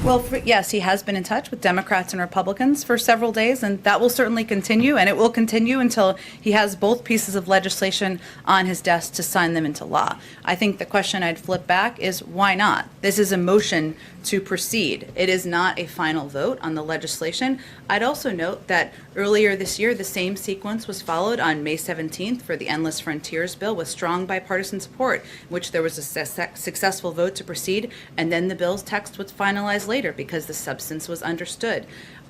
Well, yes, he has been in touch with Democrats and Republicans for several days, and that will certainly continue, and it will continue until he has both pieces of legislation on his desk to sign them into law. I think the question I'd flip back is, why not? This is a motion to proceed. It is not a final vote on the legislation. I'd also note that earlier this year, the same sequence was followed on May 17th for the Endless Frontiers bill with strong bipartisan support, in which there was a successful vote to proceed, and then the bill's text was finalized later because the substance was understood.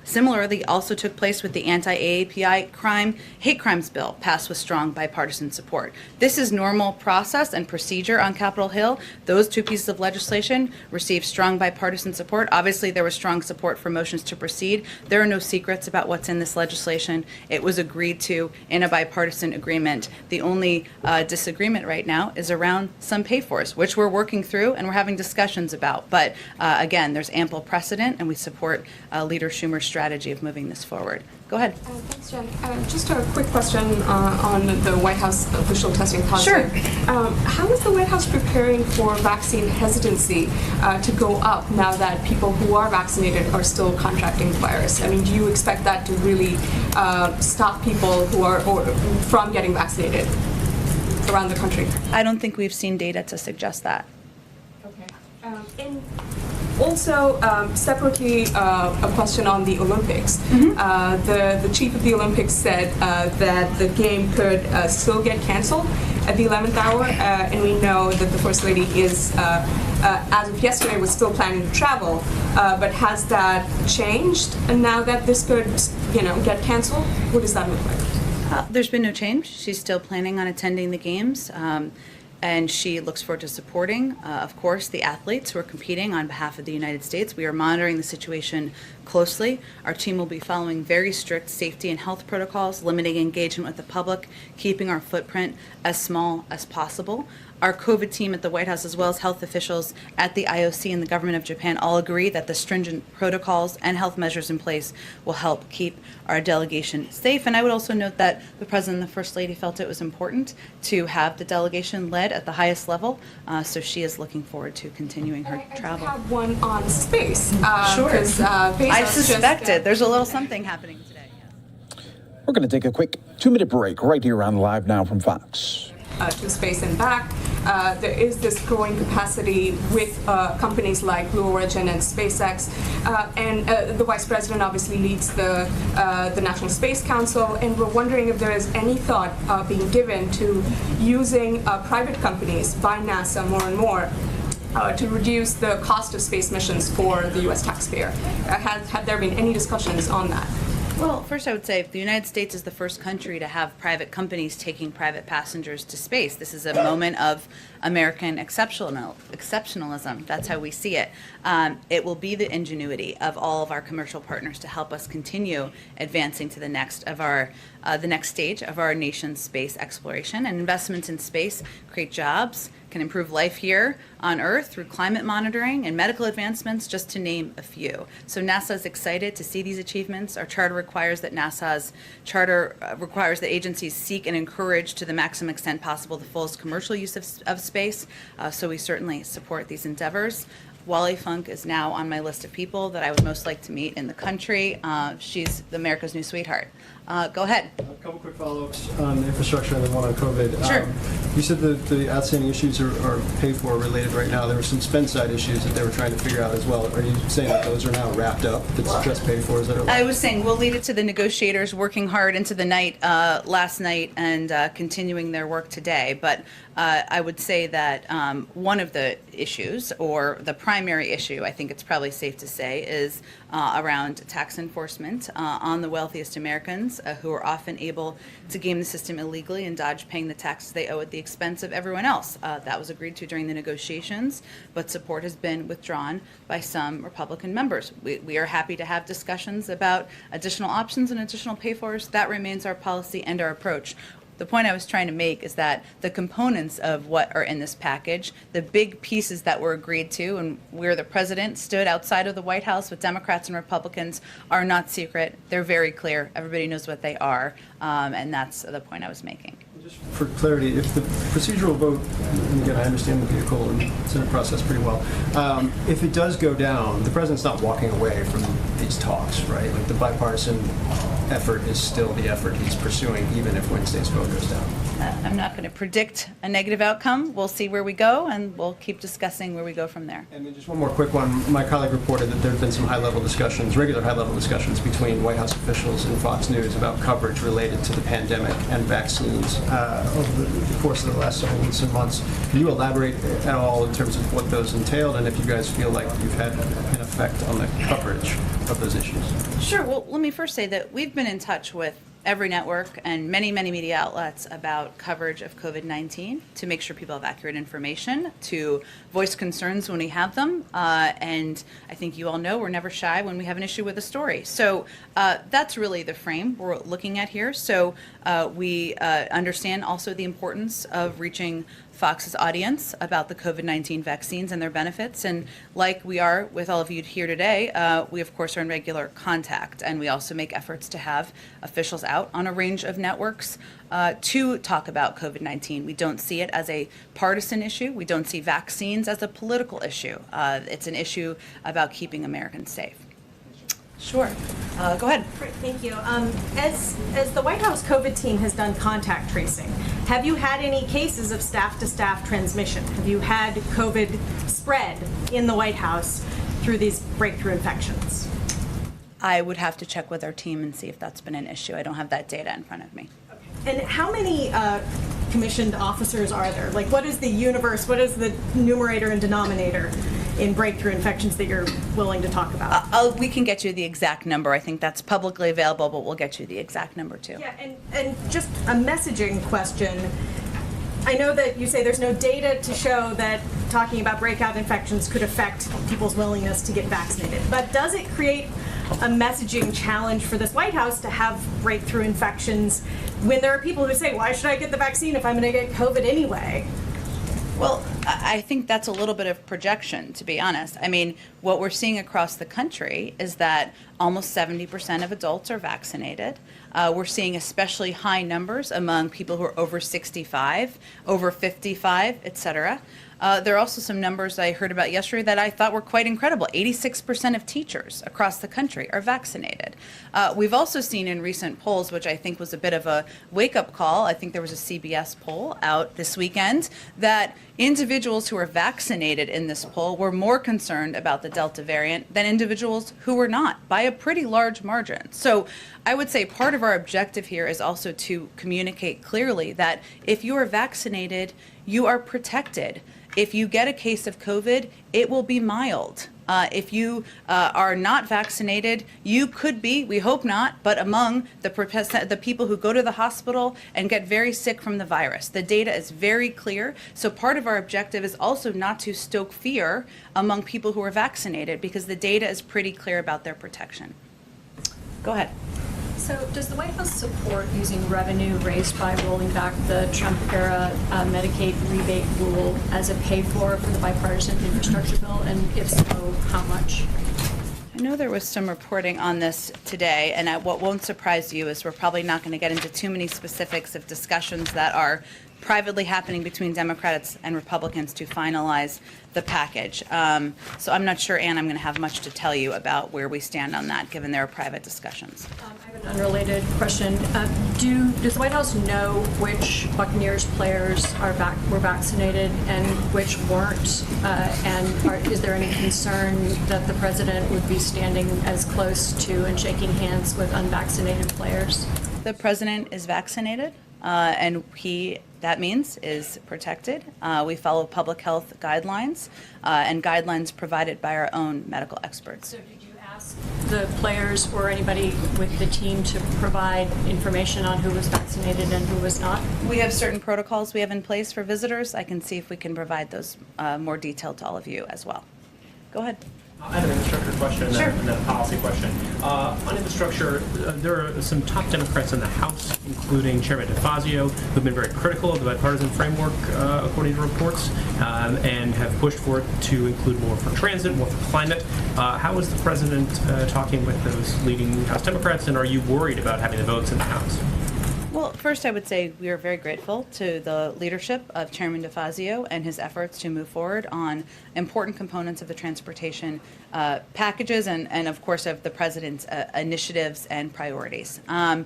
Similarly, also took place with the anti-AAPI hate crimes bill, passed with strong bipartisan support. This is normal process and procedure on Capitol Hill. Those two pieces of legislation received strong bipartisan support. Obviously, there was strong support for motions to proceed. There are no secrets about what's in this legislation. It was agreed to in a bipartisan agreement. The only disagreement right now is around some pay-fors, which we're working through and we're having discussions about. But again, there's ample precedent, and we support Leader Schumer's strategy of moving this forward. Go ahead. Thanks, Jen. Just a quick question on the White House official testing positive. Sure. How is the White House preparing for vaccine hesitancy to go up now that people who are vaccinated are still contracting the virus? I mean, do you expect that to really stop people who are from getting vaccinated around the country? I don't think we've seen data to suggest that. Okay. And also, separately, a question on the Olympics. The chief of the Olympics said that the game could still get canceled at the 11th hour, and we know that the First Lady is, as of yesterday, was still planning to travel. But has that changed? And now that this could, get canceled, what does that look like? There's been no change. She's still planning on attending the games. And she looks forward to supporting, of course, the athletes who are competing on behalf of the United States. We are monitoring the situation closely. Our team will be following very strict safety and health protocols, limiting engagement with the public, keeping our footprint as small as possible. Our COVID team at the White House, as well as health officials at the IOC and the government of Japan, all agree that the stringent protocols and health measures in place will help keep our delegation safe. And I would also note that the President and the First Lady felt it was important to have the delegation led at the highest level, so she is looking forward to continuing her travel. I have one on space. Sure. I suspected. There's a little something happening today. We're going to take a quick 2-minute break right here on Live Now from Fox. To space and back. There is this growing capacity with companies like Blue Origin and SpaceX, and the Vice President obviously leads the National Space Council, and we're wondering if there is any thought being given to using private companies by NASA more and more to reduce the cost of space missions for the U.S. taxpayer. Have there been any discussions on that? Well, first I would say the United States is the first country to have private companies taking private passengers to space. This is a moment of American exceptionalism. That's how we see it. It will be the ingenuity of all of our commercial partners to help us continue advancing to the next stage of our nation's space exploration. And investments in space create jobs, can improve life here on Earth through climate monitoring and medical advancements, just to name a few. So NASA is excited to see these achievements. Our charter requires that requires that agencies seek and encourage to the maximum extent possible the fullest commercial use of space. So we certainly support these endeavors. Wally Funk is now on my list of people that I would most like to meet in the country. She's America's new sweetheart. Go ahead. A couple quick follow-ups on infrastructure and then one on COVID. Sure. You said that the outstanding issues are paid for related right now. There were some spend side issues that they were trying to figure out as well. Are you saying that those are now wrapped up? It's just paid for? Is that I was saying we'll leave it to the negotiators working hard into the night last night and continuing their work today. But I would say that one of the issues, or the primary issue, I think it's probably safe to say, is around tax enforcement on the wealthiest Americans who are often able to game the system illegally and dodge paying the taxes they owe at the expense of everyone else. That was agreed to during the negotiations, but support has been withdrawn by some Republican members. We are happy to have discussions about additional options and additional pay-fors. That remains our policy and our approach. The point I was trying to make is that the components of what are in this package, the big pieces that were agreed to, and where the president stood outside of the White House with Democrats and Republicans, are not secret. They're very clear. Everybody knows what they are, and that's the point I was making. Just for clarity, if the procedural vote, and again, I understand the vehicle and Senate process pretty well, if it does go down, the president's not walking away from these talks, right? Like, the bipartisan effort is still the effort he's pursuing, even if Wednesday's vote goes down. I'm not going to predict a negative outcome. We'll see where we go, and we'll keep discussing where we go from there. And then just one more quick one. My colleague reported that there have been some high-level discussions, regular high-level discussions between White House officials and Fox News about coverage related to the pandemic and vaccines over the course of the last several weeks and months. Can you elaborate at all in terms of what those entailed, and if you guys feel like you've had an effect on the coverage of those issues? Sure. Well, let me first say that we've been in touch with every network and many, many media outlets about coverage of COVID-19 to make sure people have accurate information, to voice concerns when we have them. And I think you all know we're never shy when we have an issue with a story. So that's really the frame we're looking at here. So we understand also the importance of reaching Fox's audience about the COVID-19 vaccines and their benefits. And like we are with all of you here today, we of course are in regular contact. And we also make efforts to have officials out on a range of networks to talk about COVID-19. We don't see it as a partisan issue. We don't see vaccines as a political issue. It's an issue about keeping Americans safe. Sure. Go ahead. Great, thank you. As the White House COVID team has done contact tracing, have you had any cases of staff-to-staff transmission? Have you had COVID spread in the White House through these breakthrough infections? I would have to check with our team and see if that's been an issue. I don't have that data in front of me. And how many commissioned officers are there? Like, what is the universe, what is the numerator and denominator in breakthrough infections that you're willing to talk about? We can get you the exact number. I think that's publicly available, but we'll get you the exact number too. Yeah, and just a messaging question. I know that you say there's no data to show that talking about breakout infections could affect people's willingness to get vaccinated, but does it create a messaging challenge for this White House to have breakthrough infections when there are people who say, why should I get the vaccine if I'm going to get COVID anyway? Well, I think that's a little bit of projection, to be honest. I mean, what we're seeing across the country is that almost 70% of adults are vaccinated. We're seeing especially high numbers among people who are over 65, over 55, et cetera. There are also some numbers I heard about yesterday that I thought were quite incredible. 86% of teachers across the country are vaccinated. We've also seen in recent polls, which I think was a bit of a wake-up call, I think there was a CBS poll out this weekend, that individuals who were vaccinated in this poll were more concerned about the Delta variant than individuals who were not, by a pretty large margin. So I would say part of our objective here is also to communicate clearly that if you are vaccinated, you are protected. If you get a case of COVID, it will be mild. If you are not vaccinated, you could be, we hope not, but among the people who go to the hospital and get very sick from the virus. The data is very clear. So part of our objective is also not to stoke fear among people who are vaccinated, because the data is pretty clear about their protection. Go ahead. So does the White House support using revenue raised by rolling back the Trump-era Medicaid rebate rule as a pay-for the bipartisan infrastructure bill? And if so, how much? I know there was some reporting on this today, and what won't surprise you is we're probably not going to get into too many specifics of discussions that are privately happening between Democrats and Republicans to finalize the package. So I'm not sure, Ann, I'm going to have much to tell you about where we stand on that, given there are private discussions. I have an unrelated question. Does the White House know which Buccaneers players were vaccinated and which weren't? Is there any concern that the president would be standing as close to and shaking hands with unvaccinated players? The president is vaccinated, and that means is protected. We follow public health guidelines and guidelines provided by our own medical experts. So did you ask the players or anybody with the team to provide information on who was vaccinated and who was not? We have certain protocols we have in place for visitors. I can see if we can provide those more detailed to all of you as well. Go ahead. I have an infrastructure question and then a policy question. On infrastructure, there are some top Democrats in the House, including Chairman DeFazio, who have been very critical of the bipartisan framework, according to reports, and have pushed for it to include more for transit, more for climate. How is the president talking with those leading House Democrats, and are you worried about having the votes in the House? Well, first I would say we are very grateful to the leadership of Chairman DeFazio and his efforts to move forward on important components of the transportation packages and of course of the president's initiatives and priorities. I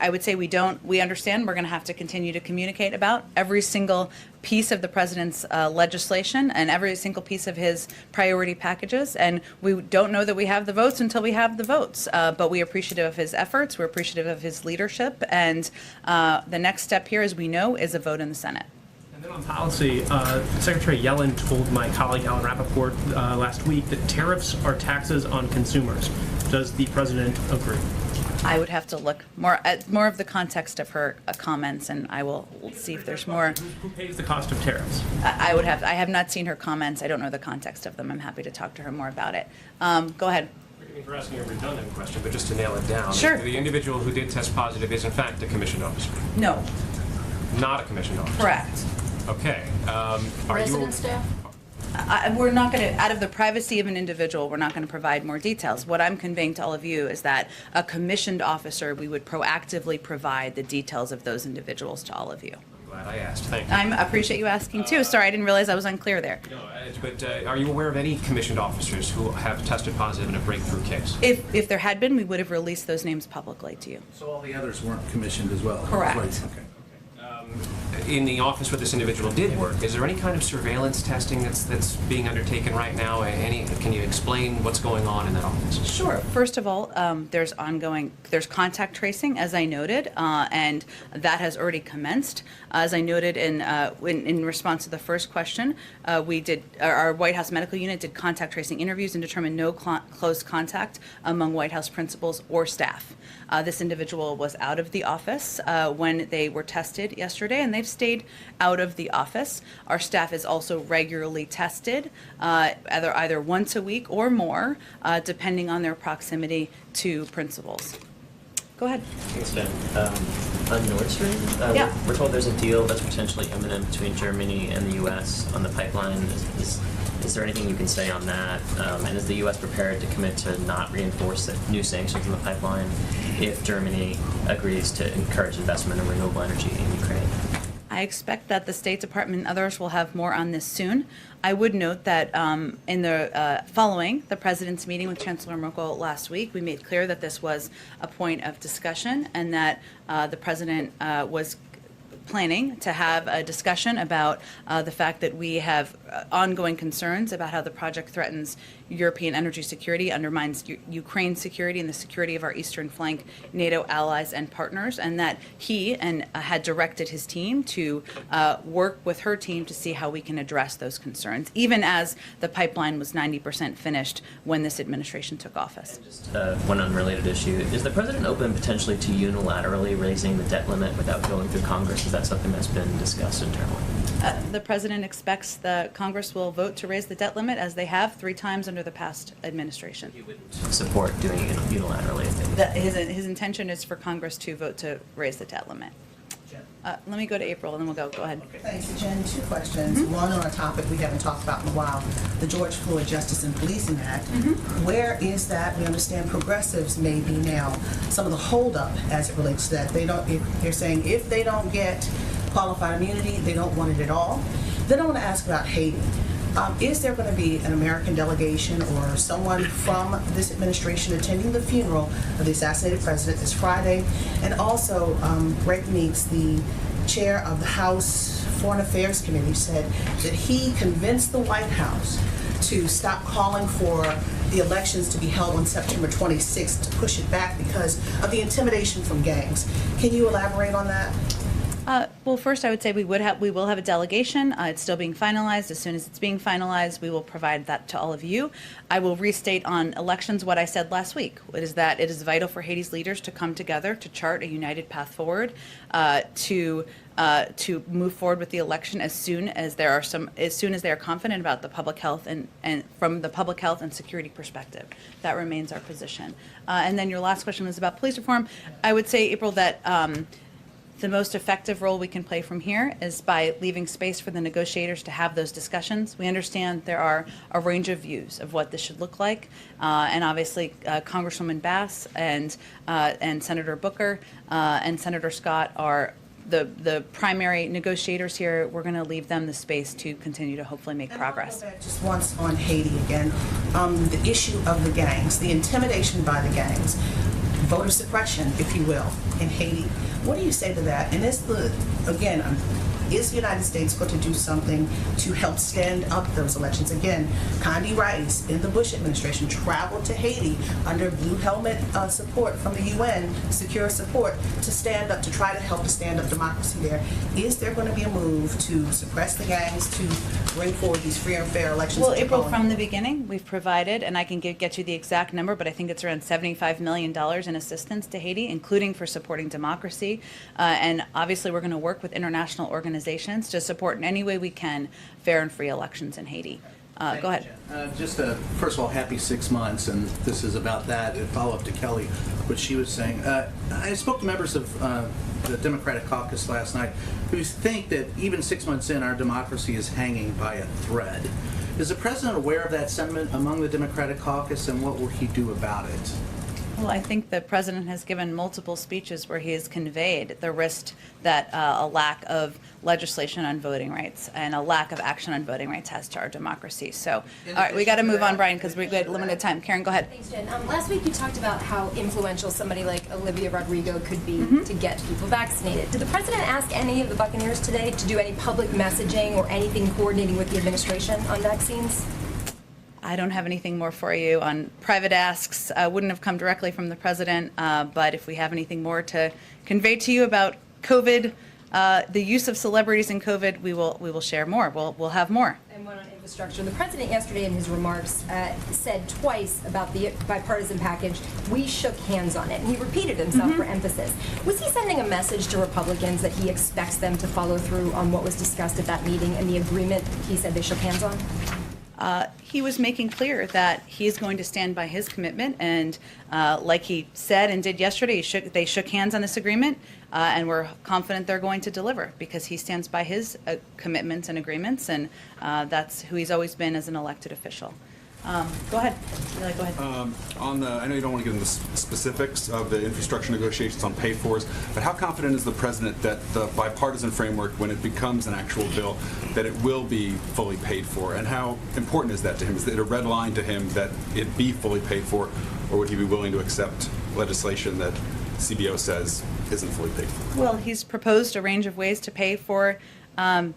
would say we understand we're going to have to continue to communicate about every single piece of the president's legislation and every single piece of his priority packages, and we don't know that we have the votes until we have the votes, but we're appreciative of his efforts, we're appreciative of his leadership, and the next step here, as we know, is a vote in the Senate. And then on policy, Secretary Yellen told my colleague Alan Rappaport last week that tariffs are taxes on consumers. Does the president agree? I would have to look more at more of the context of her comments, and I will see if there's more. Who pays the cost of tariffs? I have not seen her comments. I don't know the context of them. I'm happy to talk to her more about it. Go ahead. Forgive me for asking a redundant question, but just to nail it down. Sure. The individual who did test positive is in fact a commissioned officer? No. Not a commissioned officer? Correct. Okay. Resident staff? We're not going to, out of the privacy of an individual, we're not going to provide more details. What I'm conveying to all of you is that a commissioned officer, we would proactively provide the details of those individuals to all of you. I'm glad I asked. Thank you. I appreciate you asking too. Sorry, I didn't realize I was unclear there. No, but are you aware of any commissioned officers who have tested positive in a breakthrough case? If there had been, we would have released those names publicly to you. So all the others weren't commissioned as well? Correct. Right. Okay. In the office where this individual did work, is there any kind of surveillance testing that's being undertaken right now? Can you explain what's going on in that office? Sure. First of all, there's contact tracing, as I noted, and that has already commenced. As I noted in response to the first question, our White House medical unit did contact tracing interviews and determined no close contact among White House principals or staff. This individual was out of the office when they were tested yesterday, and they've stayed out of the office. Our staff is also regularly tested, either once a week or more, depending on their proximity to principals. Go ahead. Thanks, Jen. On Nord Stream, yeah. We're told there's a deal that's potentially imminent between Germany and the U.S. on the pipeline. Is there anything you can say on that? And is the U.S. prepared to commit to not reinforce the new sanctions on the pipeline if Germany agrees to encourage investment in renewable energy in Ukraine? I expect that the State Department and others will have more on this soon. I would note that following the President's meeting with Chancellor Merkel last week, we made clear that this was a point of discussion and that the President was planning to have a discussion about the fact that we have ongoing concerns about how the project threatens European energy security, undermines Ukraine's security and the security of our eastern flank NATO allies and partners, and that he had directed his team to work with her team to see how we can address those concerns, even as the pipeline was 90% finished when this administration took office. Just one unrelated issue. Is the President open potentially to unilaterally raising the debt limit without going through Congress? Is that something that's been discussed internally? The President expects the Congress will vote to raise the debt limit, as they have 3 times under the past administration. He wouldn't support doing it unilaterally? His intention is for Congress to vote to raise the debt limit. Let me go to April, and then we'll go. Go ahead. Okay. Thanks, Jen. 2 questions. One on a topic we haven't talked about in a while, the George Floyd Justice and Policing Act. Where is that? We understand progressives may be now some of the holdup as it relates to that. They're saying if they don't get qualified immunity. They don't want it at all. Then I want to ask about Haiti. Is there going to be an American delegation or someone from this administration attending the funeral of the assassinated president this Friday? And also, Greg Meeks, the chair of the House Foreign Affairs Committee, said that he convinced the White House to stop calling for the elections to be held on September 26th, to push it back because of the intimidation from gangs. Can you elaborate on that? Well, first I would say we will have a delegation. It's still being finalized. As soon as it's being finalized, we will provide that to all of you. I will restate on elections what I said last week. It is that it is vital for Haiti's leaders to come together to chart a united path forward, to move forward with the election as soon as they are confident about the public health and from the public health and security perspective. That remains our position. And then your last question was about police reform. I would say, April, that the most effective role we can play from here is by leaving space for the negotiators to have those discussions. We understand there are a range of views of what this should look like, and obviously Congresswoman Bass and Senator Booker and Senator Scott are the primary negotiators here. We're going to leave them the space to continue to hopefully make progress. I'll go back just once on Haiti again. The issue of the gangs, the intimidation by the gangs, voter suppression, if you will, in Haiti. What do you say to that? And is the United States going to do something to help stand up those elections? Again, Condi Rice in the Bush administration traveled to Haiti under blue helmet support from the UN, secure support, to stand up, to try to help to stand up democracy there. Is there going to be a move to suppress the gangs, to bring forward these free and fair elections? Well, April, from the beginning, we've provided, and I can get you the exact number, but I think it's around $75 million in assistance to Haiti, including for supporting democracy. And obviously, we're going to work with international organizations to support in any way we can fair and free elections in Haiti. Go ahead. First of all, happy 6 months, and this is about that. A follow-up to Kelly, what she was saying. I spoke to members of the Democratic caucus last night who think that even 6 months in, our democracy is hanging by a thread. Is the president aware of that sentiment among the Democratic caucus, and what will he do about it? Well, I think the president has given multiple speeches where he has conveyed the risk that a lack of legislation on voting rights and a lack of action on voting rights has to our democracy. So, all right, we got to move on, Brian, because we've got limited time. Karen, go ahead. Thanks, Jen. Last week you talked about how influential somebody like Olivia Rodrigo could be to get people vaccinated. Did the president ask any of the Buccaneers today to do any public messaging or anything coordinating with the administration on vaccines? I don't have anything more for you on private asks. Wouldn't have come directly from the president, but if we have anything more to convey to you about COVID, the use of celebrities in COVID, we will share more. We'll have more. And one on infrastructure. The president yesterday in his remarks said twice about the bipartisan package, we shook hands on it. And he repeated himself for emphasis. Was he sending a message to Republicans that he expects them to follow through on what was discussed at that meeting and the agreement he said they shook hands on? He was making clear that he's going to stand by his commitment, and like he said and did yesterday, they shook hands on this agreement, and we're confident they're going to deliver because he stands by his commitments and agreements, and that's who he's always been as an elected official. Go ahead. Go ahead. I know you don't want to get into the specifics of the infrastructure negotiations on pay-fors, but how confident is the president that the bipartisan framework, when it becomes an actual bill, that it will be fully paid for? And how important is that to him? Is it a red line to him that it be fully paid for, or would he be willing to accept legislation that CBO says isn't fully paid for? Well, he's proposed a range of ways to pay for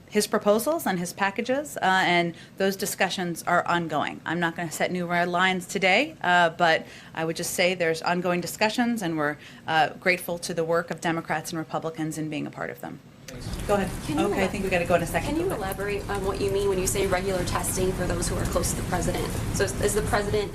his proposals and his packages, and those discussions are ongoing. I'm not going to set new red lines today, but I would just say there's ongoing discussions, and we're grateful to the work of Democrats and Republicans in being a part of them. Go ahead. Okay, I think we got to go in a second. Can you elaborate on what you mean when you say regular testing for those who are close to the president? So is the president...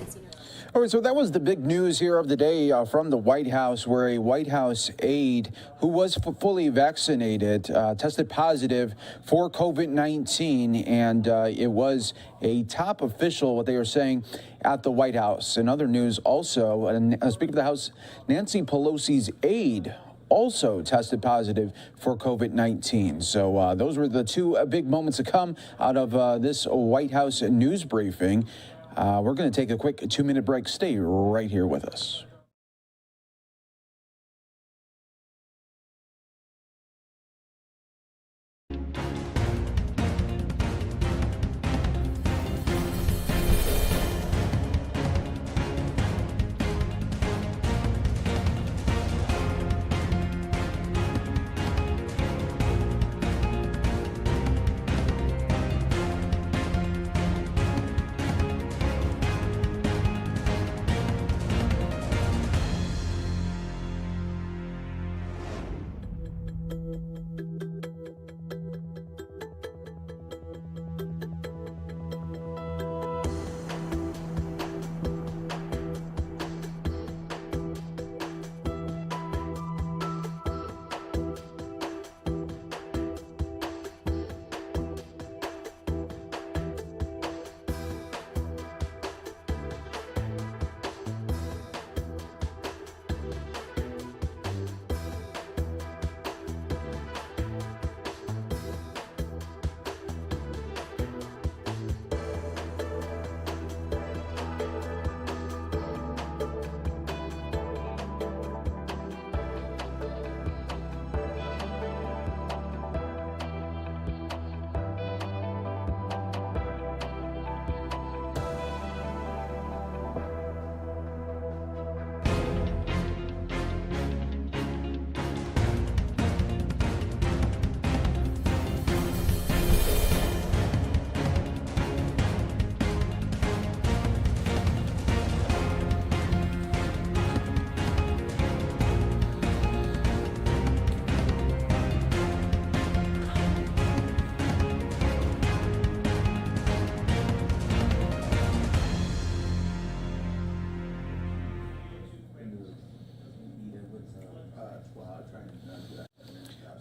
All right, so that was the big news here of the day from the White House, where a White House aide who was fully vaccinated tested positive for COVID-19, and it was a top official, what they were saying, at the White House. In other news also, Speaker of the House Nancy Pelosi's aide also tested positive for COVID-19. So those were the two big moments to come out of this White House news briefing. We're going to take a quick 2-minute break. Stay right here with us.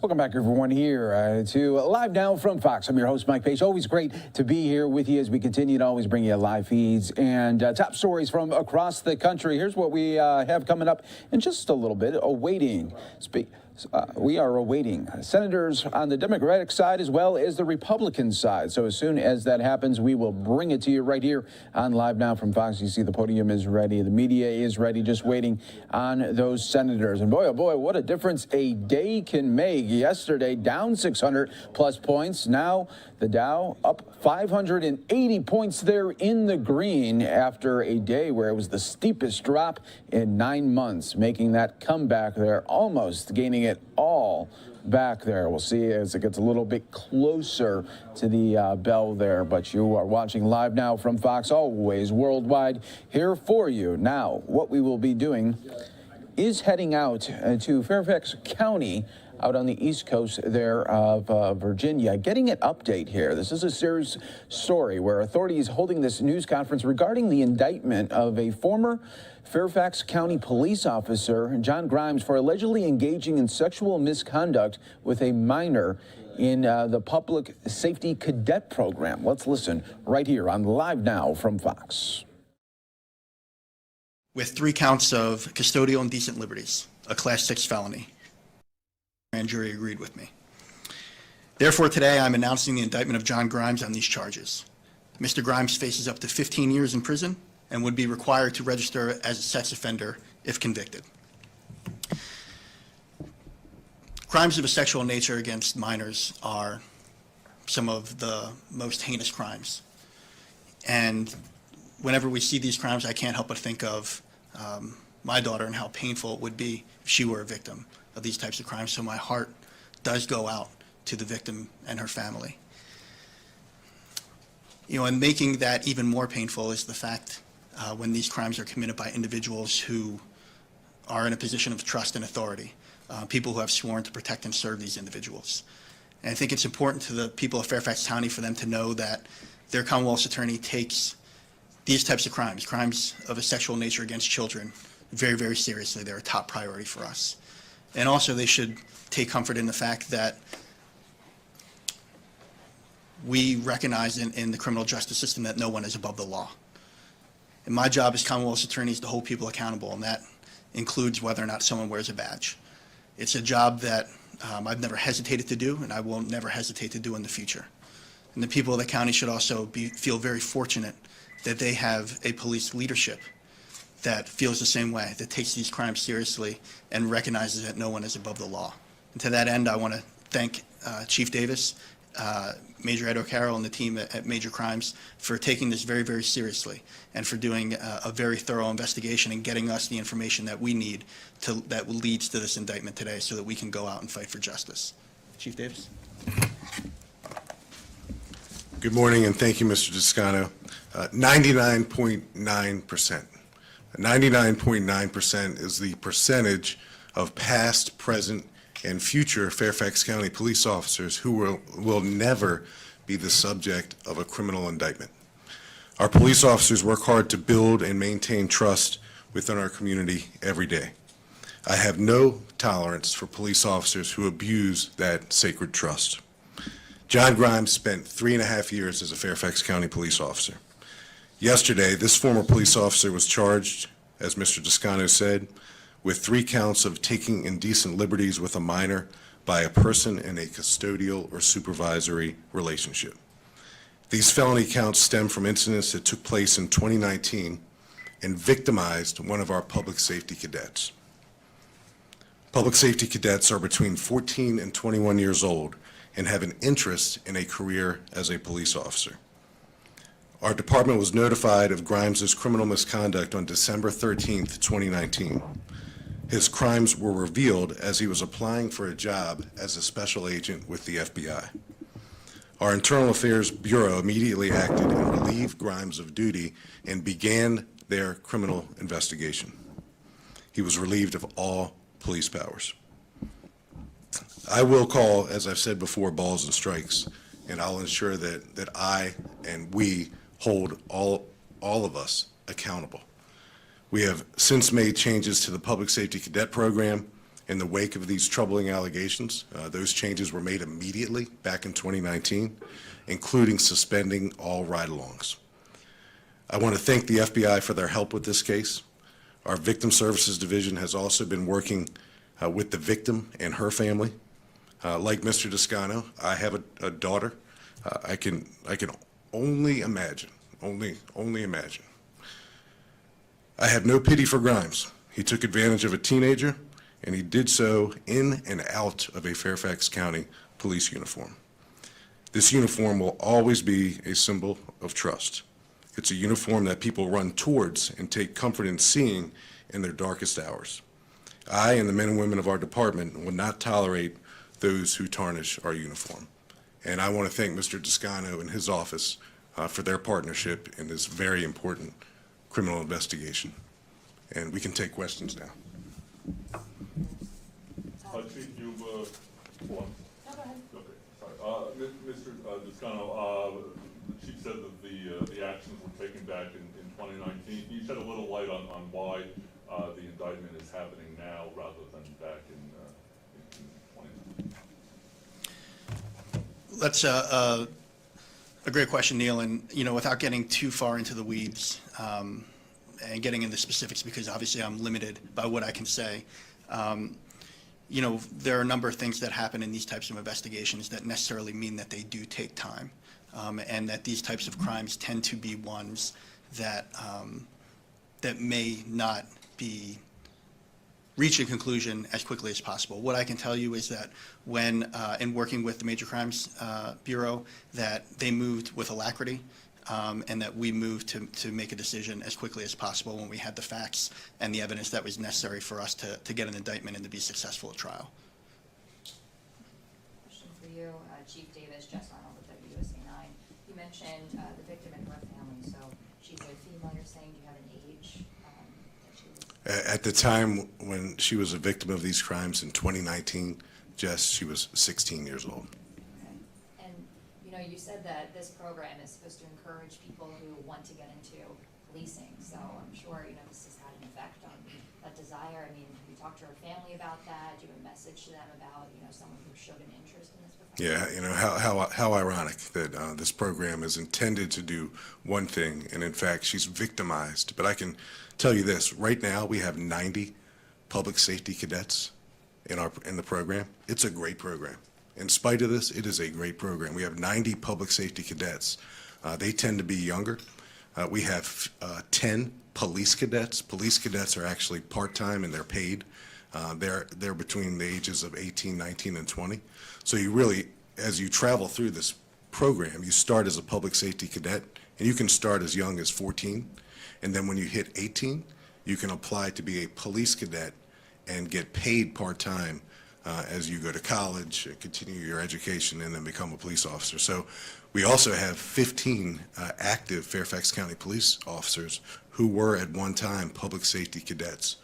Welcome back, everyone, here to Live Now from Fox. I'm your host, Mike Page. Always great to be here with you as we continue to always bring you live feeds and top stories from across the country. Here's what we have coming up in just a little bit. We are awaiting senators on the Democratic side as well as the Republican side. So as soon as that happens, we will bring it to you right here on Live Now from Fox. You see the podium is ready. The media is ready, just waiting on those senators. And boy, oh boy, what a difference a day can make. Yesterday, down 600 plus points. Now the Dow up 580 points there in the green after a day where it was the steepest drop in 9 months, making that comeback there, almost gaining it all back there. We'll see as it gets a little bit closer to the bell there, but you are watching Live Now from Fox, always worldwide, here for you. Now, what we will be doing is heading out to Fairfax County out on the East Coast there of Virginia, getting an update here. This is a serious story where authorities holding this news conference regarding the indictment of a former Fairfax County police officer, John Grimes, for allegedly engaging in sexual misconduct with a minor in the public safety cadet program. Let's listen right here on Live Now from Fox. With 3 counts of custodial indecent liberties, a Class 6 felony. The grand jury agreed with me. Therefore, today I'm announcing the indictment of John Grimes on these charges. Mr. Grimes faces up to 15 years in prison and would be required to register as a sex offender if convicted. Crimes of a sexual nature against minors are some of the most heinous crimes. And whenever we see these crimes, I can't help but think of my daughter and how painful it would be if she were a victim of these types of crimes. So my heart does go out to the victim and her family. You know, and making that even more painful is the fact when these crimes are committed by individuals who are in a position of trust and authority, people who have sworn to protect and serve these individuals. And I think it's important to the people of Fairfax County for them to know that their Commonwealth's attorney takes these types of crimes, crimes of a sexual nature against children, very, very seriously. They're a top priority for us. And also they should take comfort in the fact that we recognize in the criminal justice system that no one is above the law. And my job as Commonwealth's attorney is to hold people accountable, and that includes whether or not someone wears a badge. It's a job that I've never hesitated to do, and I will never hesitate to do in the future. And the people of the county should also feel very fortunate that they have a police leadership that feels the same way, that takes these crimes seriously and recognizes that no one is above the law. And to that end, I want to thank Chief Davis, Major Ed O'Carroll, and the team at Major Crimes for taking this very, very seriously and for doing a very thorough investigation and getting us the information that we need that leads to this indictment today so that we can go out and fight for justice. Chief Davis. Good morning, and thank you, Mr. Toscano. 99.9%. 99.9% is the percentage of past, present, and future Fairfax County police officers who will never be the subject of a criminal indictment. Our police officers work hard to build and maintain trust within our community every day. I have no tolerance for police officers who abuse that sacred trust. John Grimes spent 3.5 years as a Fairfax County police officer. Yesterday, this former police officer was charged, as Mr. Toscano said, with 3 counts of taking indecent liberties with a minor by a person in a custodial or supervisory relationship. These felony counts stem from incidents that took place in 2019 and victimized one of our public safety cadets. Public safety cadets are between 14 and 21 years old and have an interest in a career as a police officer. Our department was notified of Grimes's criminal misconduct on December 13th, 2019. His crimes were revealed as he was applying for a job as a special agent with the FBI. Our Internal Affairs Bureau immediately acted and relieved Grimes of duty and began their criminal investigation. He was relieved of all police powers. I will call, as I've said before, balls and strikes, and I'll ensure that I and we hold all of us accountable. We have since made changes to the public safety cadet program In the wake of these troubling allegations, those changes were made immediately back in 2019, including suspending all ride-alongs. I want to thank the FBI for their help with this case. Our Victim Services Division has also been working with the victim and her family. Like Mr. Descano, I have a daughter. I can only imagine, only imagine. I have no pity for Grimes. He took advantage of a teenager, and he did so in and out of a Fairfax County police uniform. This uniform will always be a symbol of trust. It's a uniform that people run towards and take comfort in seeing in their darkest hours. I and the men and women of our department will not tolerate those who tarnish our uniform. And I want to thank Mr. Descano and his office for their partnership in this very important criminal investigation. And we can take questions now. Chief, you've, hold on. No, go ahead. Okay, sorry. Mr. Descano, the chief said that the actions were taken back in 2019. Can you shed a little light on why the indictment is happening now rather than back in 2019? That's a great question, Neil. And, you know, without getting too far into the weeds and getting into specifics, because obviously I'm limited by what I can say, you know, there are a number of things that happen in these types of investigations that necessarily mean that they do take time, and that these types of crimes tend to be ones that that may not be reach a conclusion as quickly as possible. What I can tell you is that when, in working with the Major Crimes Bureau, that they moved with alacrity, and that we moved to make a decision as quickly as possible when we had the facts and the evidence that was necessary for us to get an indictment and to be successful at trial. Question for you, Chief Davis, Jess Arnold with WUSA 9. You mentioned the victim and her family, so she's a female, you're saying, do you have an age that she was? At the time when she was a victim of these crimes in 2019, Jess, she was 16 years old. Okay. And, you know, you said that this program is supposed to encourage people who want to get into policing, so I'm sure, you know, this has had an effect on that desire. I mean, have you talked to her family about that? Do you have a message to them about, you know, someone who showed an interest in this profession? Yeah, you know, how ironic that this program is intended to do one thing, and in fact, she's victimized. But I can tell you this, right now we have 90 public safety cadets in the program. It's a great program. In spite of this, it is a great program. We have 90 public safety cadets. They tend to be younger. We have 10 police cadets. Police cadets are actually part-time and they're paid. They're between the ages of 18, 19, and 20. So you really, as you travel through this program, you start as a public safety cadet, and you can start as young as 14. And then when you hit 18, you can apply to be a police cadet and get paid part-time as you go to college, continue your education, and then become a police officer. So we also have 15 active Fairfax County police officers who were at one time public safety cadets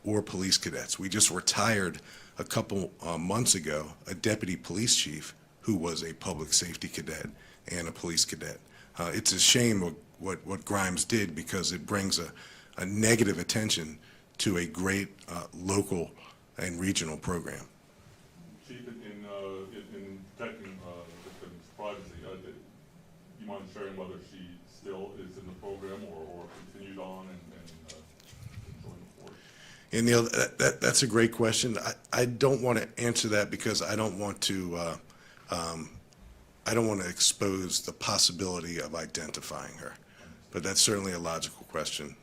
or police cadets. We just retired a couple months ago a deputy police chief who was a public safety cadet and a police cadet. It's a shame what Grimes did, because it brings a negative attention to a great local and regional program. Chief, in protecting victims' privacy, do you mind sharing whether she still is in the program or continued on and joined the force? And Neil, that's a great question. I don't want to answer that because I don't want to expose the possibility of identifying her. But that's certainly a logical question.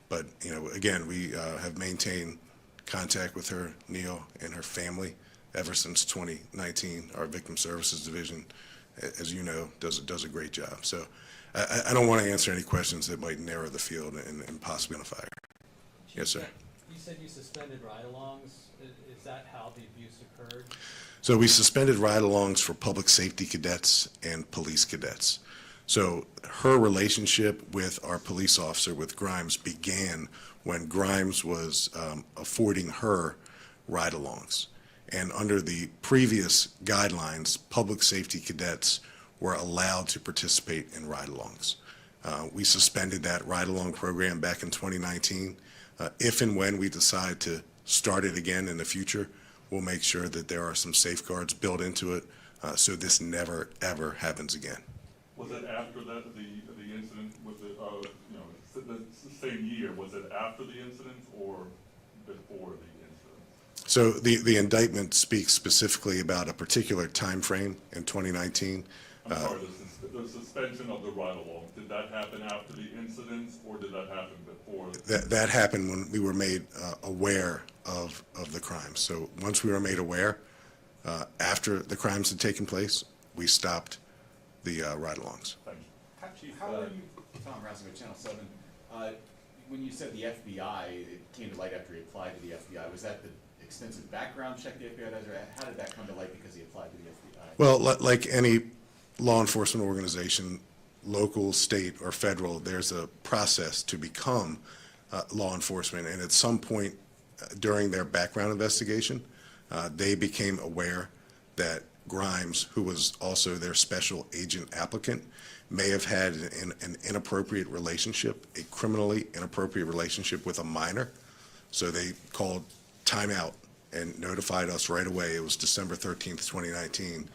But you know, again, we have maintained contact with her, Neil, and her family ever since 2019. Our Victim Services Division, as you know, does a great job. So I don't want to answer any questions that might narrow the field and possibly identify her. Yes, sir. You said you suspended ride-alongs. Is that how the abuse occurred? So we suspended ride-alongs for public safety cadets and police cadets. So her relationship with our police officer, with Grimes, began when Grimes was affording her ride-alongs. And under the previous guidelines, public safety cadets were allowed to participate in ride-alongs. We suspended that ride-along program back in 2019. If and when we decide to start it again in the future, we'll make sure that there are some safeguards built into it so this never, ever happens again. Was it after that, the incident, was it, you know, the same year, was it after the incident or before the incident? So the indictment speaks specifically about a particular time frame in 2019. I'm sorry, the suspension of the ride-along, did that happen after the incident or did that happen before? That happened when we were made aware of the crime. So once we were made aware, after the crimes had taken place, we stopped the ride-alongs. Chief, how are you, Tom Rassler, Channel 7, when you said the FBI, it came to light after he applied to the FBI, was that the extensive background check the FBI does, or how did that come to light because he applied to the FBI? Well, like any law enforcement organization, local, state, or federal, there's a process to become law enforcement, and at some point during their background investigation, they became aware that Grimes, who was also their special agent applicant, may have had an inappropriate relationship, a criminally inappropriate relationship with a minor. So they called timeout and notified us right away. It was December 13th, 2019,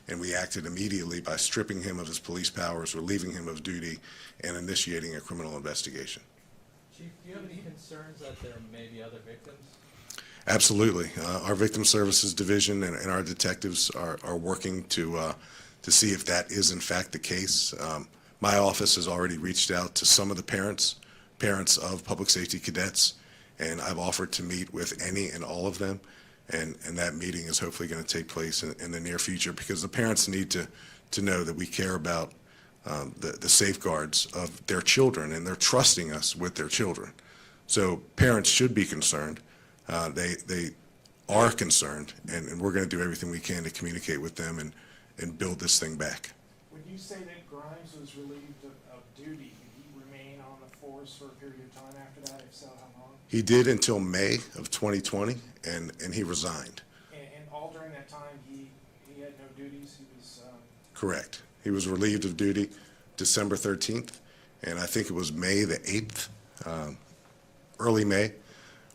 and we acted immediately by stripping him of his police powers, relieving him of duty, and initiating a criminal investigation. Chief, do you have any concerns that there may be other victims? Absolutely. Our Victim Services Division and our detectives are working to see if that is in fact the case. My office has already reached out to some of the parents of public safety cadets, and I've offered to meet with any and all of them, and that meeting is hopefully going to take place in the near future, because the parents need to know that we care about the safeguards of their children, and they're trusting us with their children. So parents should be concerned. They are concerned, and we're going to do everything we can to communicate with them and build this thing back. When you say that Grimes was relieved of duty, did he remain on the force for a period of time after that? If so, how long? He did until May of 2020, and he resigned. And all during that time, he had no duties? He was... Correct. He was relieved of duty December 13th, and I think it was May the 8th, early May,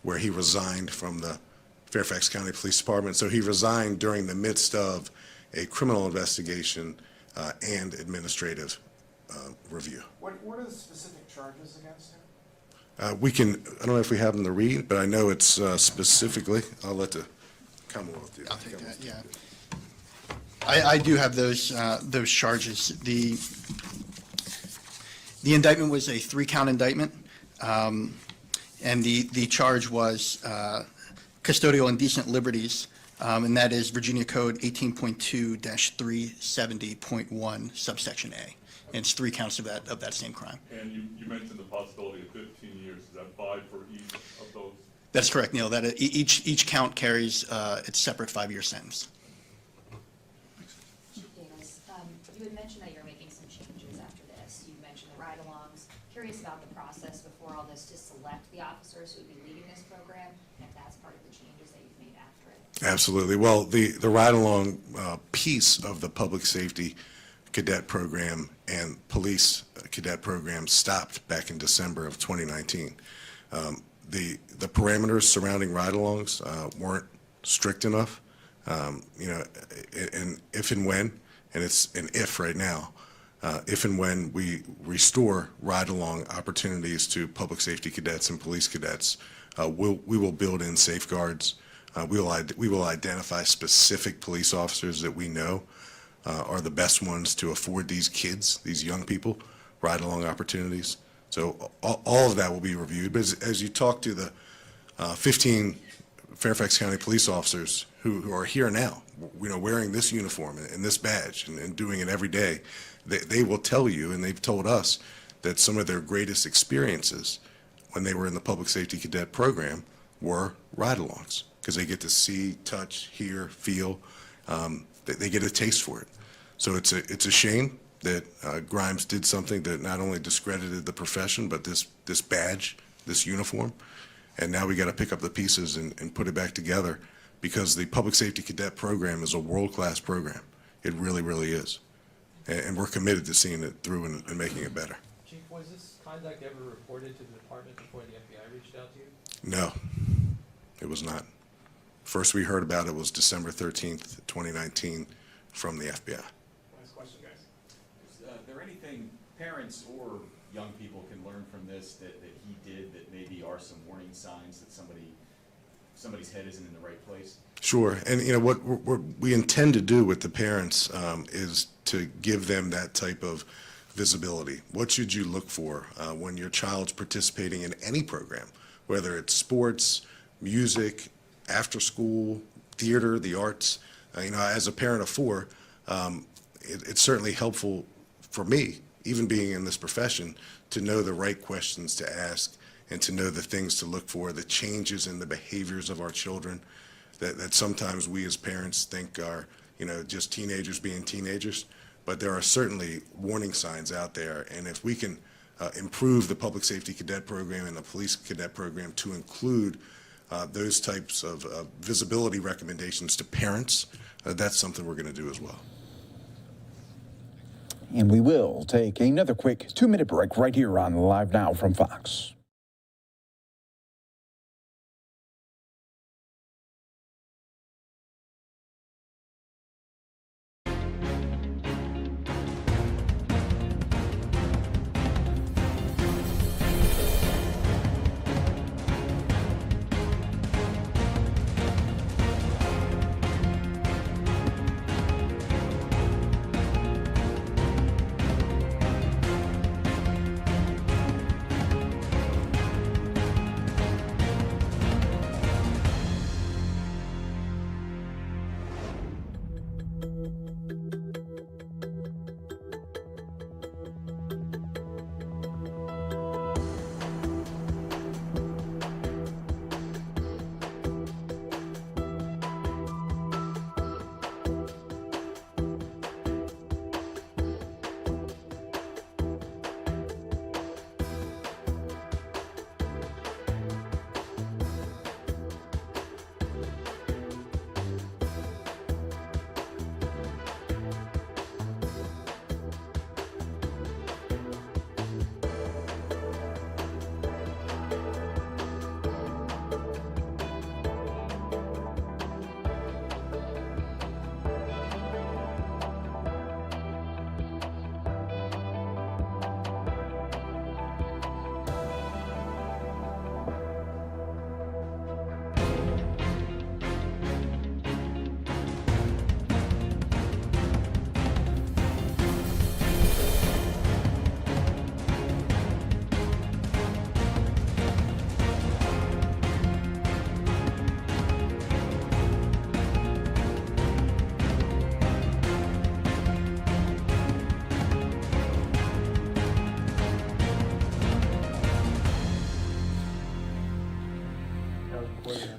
where he resigned from the Fairfax County Police Department. So he resigned during the midst of a criminal investigation and administrative review. What are the specific charges against him? I don't know if we have them to read, but I know it's specifically, I'll let the Commonwealth do it. I'll take that, yeah. I do have those charges. The indictment was a 3-count indictment. And the charge was custodial indecent liberties, and that is Virginia Code 18.2-370.1, subsection A. And it's 3 counts of that same crime. And you mentioned the possibility of 15 years. Is that 5 for each of those? That's correct, Neil. That each count carries its separate 5-year sentence. Chief Davis, you had mentioned that you're making some changes after this. You mentioned the ride-alongs. Curious about the process before all this to select the officers who would be leading this program, and if that's part of the changes that you've made after it. Absolutely. Well, the ride-along piece of the public safety cadet program and police cadet program stopped back in December of 2019. The parameters surrounding ride-alongs weren't strict enough. You know, and if and when, and it's an if right now, if and when we restore ride-along opportunities to public safety cadets and police cadets, we will build in safeguards. We will identify specific police officers that we know are the best ones to afford these kids, these young people, ride-along opportunities. So all of that will be reviewed. But as you talk to the 15 Fairfax County police officers who are here now, you know, wearing this uniform and this badge and doing it every day, they will tell you, and they've told us, that some of their greatest experiences when they were in the public safety cadet program were ride-alongs, because they get to see, touch, hear, feel. They get a taste for it. So it's a shame that Grimes did something that not only discredited the profession, but this badge, this uniform. And now we got to pick up the pieces and put it back together, because the public safety cadet program is a world-class program. It really, really is. And we're committed to seeing it through and making it better. Chief, was this conduct ever reported to the department before the FBI reached out to you? No. It was not. First we heard about it was December 13th, 2019 from the FBI. Last question, guys. Is there anything parents or young people can learn from this that he did that maybe are some warning signs that somebody's head isn't in the right place? Sure, and what we intend to do with the parents is to give them that type of visibility. What should you look for when your child's participating in any program, whether it's sports, music, after school, theater, the arts? As a parent of four, it's certainly helpful for me, even being in this profession, to know the right questions to ask and to know the things to look for, the changes in the behaviors of our children that sometimes we as parents think are, just teenagers being teenagers. But there are certainly warning signs out there. And if we can improve the public safety cadet program and the police cadet program to include those types of visibility recommendations to parents, that's something we're going to do as well. And we will take another quick 2-minute break right here on Live Now from Fox.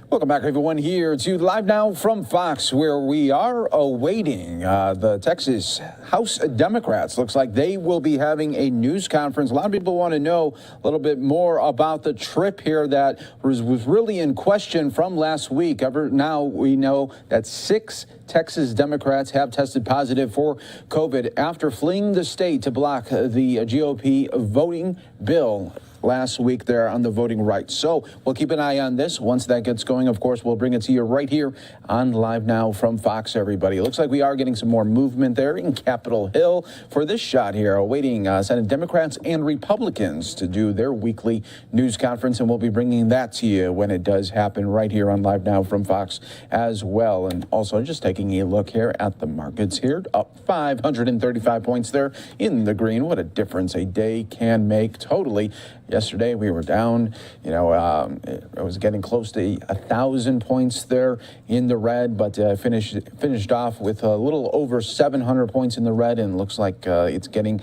Welcome back, everyone, here to Live Now from Fox, where we are awaiting the Texas House Democrats. Looks like they will be having a news conference. A lot of people want to know a little bit more about the trip here that was really in question from last week. Now we know that 6 Texas Democrats have tested positive for COVID after fleeing the state to block the GOP voting bill last week there on the voting rights. So we'll keep an eye on this. Once that gets going, of course, we'll bring it to you right here on Live Now from Fox, everybody. It looks like we are getting some more movement there in Capitol Hill for this shot here, awaiting Senate Democrats and Republicans to do their weekly news conference, and we'll be bringing that to you when it does happen right here on Live Now from Fox as well. And also just taking a look here at the markets here, up 535 points there in the green. What a difference a day can make, totally. Yesterday we were down, it was getting close to 1,000 points there in the red, but finished off with a little over 700 points in the red, and looks like it's getting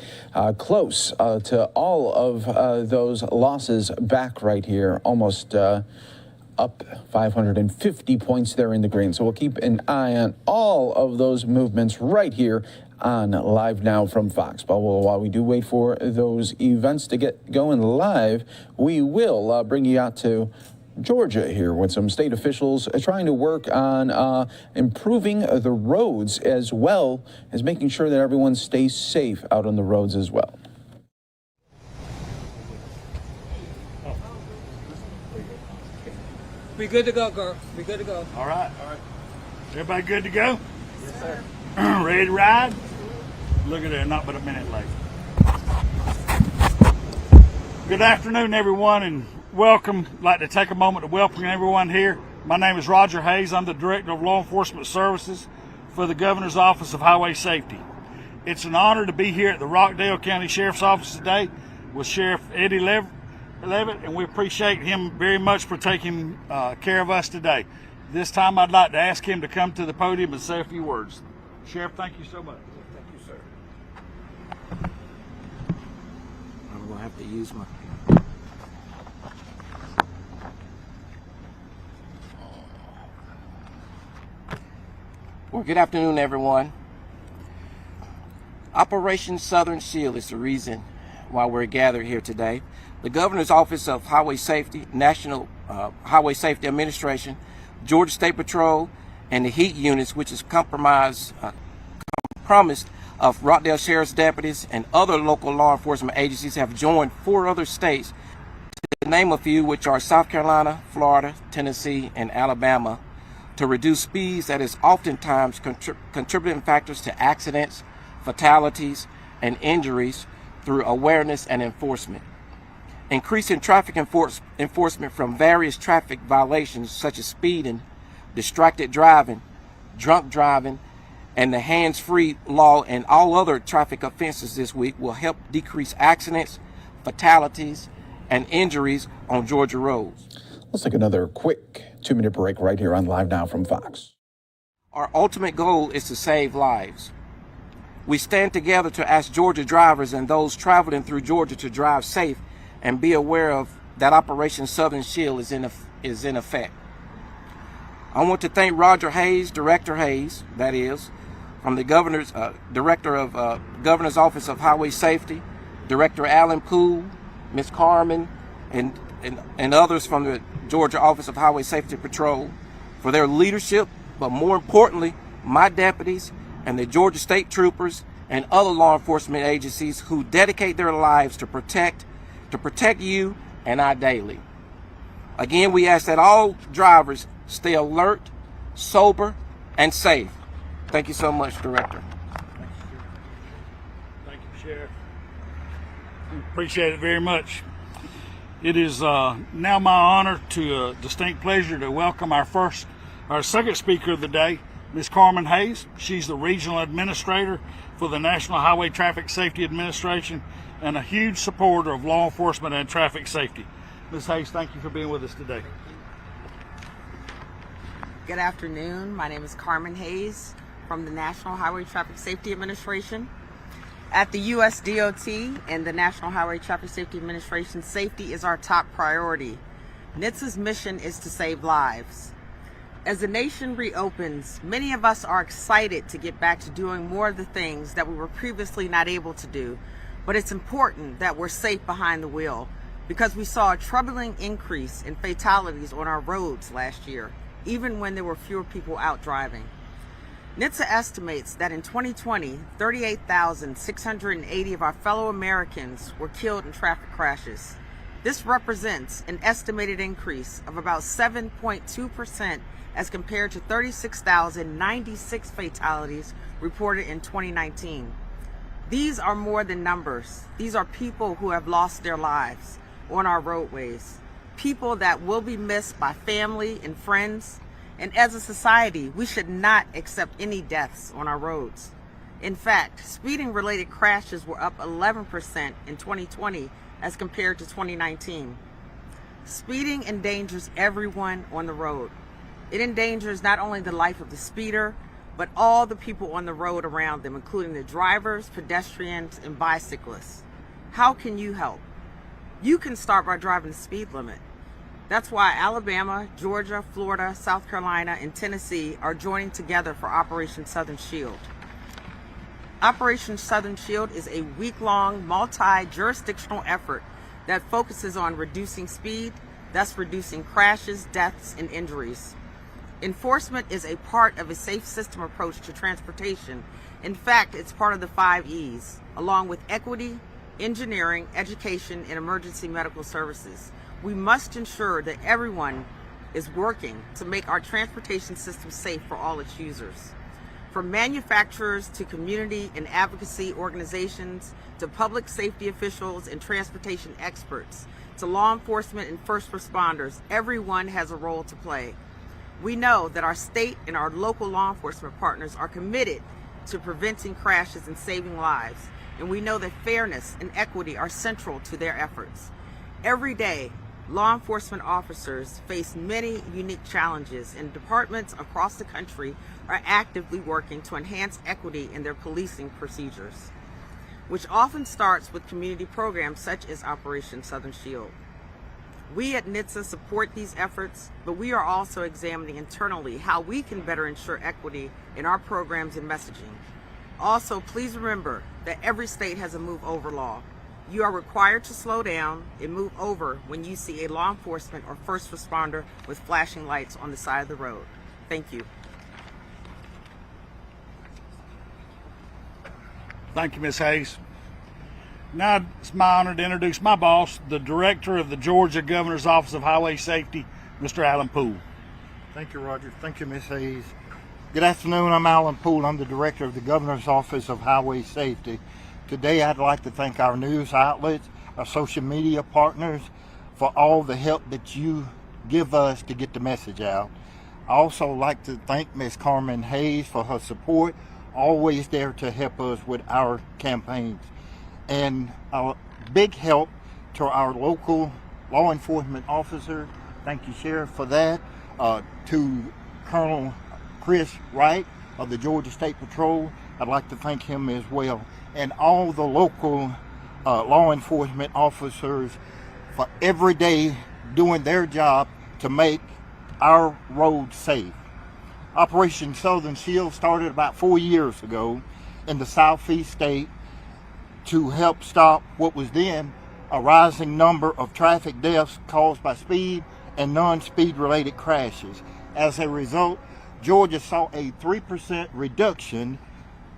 close to all of those losses back right here, almost up 550 points there in the green. So we'll keep an eye on all of those movements right here on Live Now from Fox. But while we do wait for those events to get going live, we will bring you out to Georgia here with some state officials trying to work on improving the roads as well as making sure that everyone stays safe out on the roads as well. We good to go, girl. We good to go. All right. All right. Everybody good to go? Yes, sir. Ready to ride? Look at there, not but a minute late. Good afternoon, everyone, and welcome. I'd like to take a moment to welcome everyone here. My name is Roger Hayes. I'm the Director of Law Enforcement Services for the Governor's Office of Highway Safety. It's an honor to be here at the Rockdale County Sheriff's Office today with Sheriff Eddie Levitt, and we appreciate him very much for taking care of us today. This time I'd like to ask him to come to the podium and say a few words. Sheriff, thank you so much. Thank you, sir. I'm going to have to use my... Well, good afternoon, everyone. Operation Southern Shield is the reason why we're gathered here today. The Governor's Office of Highway Safety, National Highway Safety Administration, Georgia State Patrol, and the HEAT units, which is promised of Rockdale Sheriff's deputies and other local law enforcement agencies, have joined 4 other states, to name a few, which are South Carolina, Florida, Tennessee, and Alabama, to reduce speeds that is oftentimes contributing factors to accidents, fatalities, and injuries through awareness and enforcement. Increasing traffic enforcement from various traffic violations such as speeding, distracted driving, drunk driving, and the hands-free law and all other traffic offenses this week will help decrease accidents, fatalities, and injuries on Georgia roads. Let's take another quick 2-minute break right here on Live Now from Fox. Our ultimate goal is to save lives. We stand together to ask Georgia drivers and those traveling through Georgia to drive safe and be aware of that Operation Southern Shield is in effect. I want to thank Roger Hayes, Director Hayes, that is, from the Governor's Director of Governor's Office of Highway Safety, Director Alan Poole, Ms. Carmen, and others from the Georgia Office of Highway Safety Patrol for their leadership, but more importantly, my deputies and the Georgia State Troopers and other law enforcement agencies who dedicate their lives to protect you and I daily. Again, we ask that all drivers stay alert, sober, and safe. Thank you so much, Director. Thank you, Sheriff. Appreciate it very much. It is now my honor to distinct pleasure to welcome our second speaker of the day, Ms. Carmen Hayes. She's the Regional Administrator for the National Highway Traffic Safety Administration and a huge supporter of law enforcement and traffic safety. Ms. Hayes, thank you for being with us today. Good afternoon. My name is Carmen Hayes from the National Highway Traffic Safety Administration. At the U.S. DOT and the National Highway Traffic Safety Administration, safety is our top priority. NHTSA's mission is to save lives. As the nation reopens, many of us are excited to get back to doing more of the things that we were previously not able to do, but it's important that we're safe behind the wheel because we saw a troubling increase in fatalities on our roads last year, even when there were fewer people out driving. NHTSA estimates that in 2020, 38,680 of our fellow Americans were killed in traffic crashes. This represents an estimated increase of about 7.2% as compared to 36,096 fatalities reported in 2019. These are more than numbers. These are people who have lost their lives on our roadways, people that will be missed by family and friends. And as a society, we should not accept any deaths on our roads. In fact, speeding-related crashes were up 11% in 2020 as compared to 2019. Speeding endangers everyone on the road. It endangers not only the life of the speeder, but all the people on the road around them, including the drivers, pedestrians, and bicyclists. How can you help? You can start by driving the speed limit. That's why Alabama, Georgia, Florida, South Carolina, and Tennessee are joining together for Operation Southern Shield. Operation Southern Shield is a week-long, multi-jurisdictional effort that focuses on reducing speed, thus reducing crashes, deaths, and injuries. Enforcement is a part of a safe system approach to transportation. In fact, it's part of the 5 E's, along with equity, engineering, education, and emergency medical services. We must ensure that everyone is working to make our transportation system safe for all its users. From manufacturers to community and advocacy organizations to public safety officials and transportation experts to law enforcement and first responders, everyone has a role to play. We know that our state and our local law enforcement partners are committed to preventing crashes and saving lives, and we know that fairness and equity are central to their efforts. Every day, law enforcement officers face many unique challenges, and departments across the country are actively working to enhance equity in their policing procedures, which often starts with community programs such as Operation Southern Shield. We at NHTSA support these efforts, but we are also examining internally how we can better ensure equity in our programs and messaging. Also, please remember that every state has a move over law. You are required to slow down and move over when you see a law enforcement or first responder with flashing lights on the side of the road. Thank you. Thank you, Ms. Hayes. Now it's my honor to introduce my boss, the Director of the Georgia Governor's Office of Highway Safety, Mr. Alan Poole. Thank you, Roger. Thank you, Ms. Hayes. Good afternoon. I'm Alan Poole. I'm the Director of the Governor's Office of Highway Safety. Today I'd like to thank our news outlets, our social media partners for all the help that you give us to get the message out. I also like to thank Ms. Carmen Hayes for her support, always there to help us with our campaigns. And a big help to our local law enforcement officers. Thank you, Sheriff, for that. To Colonel Chris Wright of the Georgia State Patrol, I'd like to thank him as well. And all the local law enforcement officers for every day doing their job to make our roads safe. Operation Southern Shield started about 4 years ago in the Southeast state to help stop what was then a rising number of traffic deaths caused by speed and non-speed related crashes. As a result, Georgia saw a 3% reduction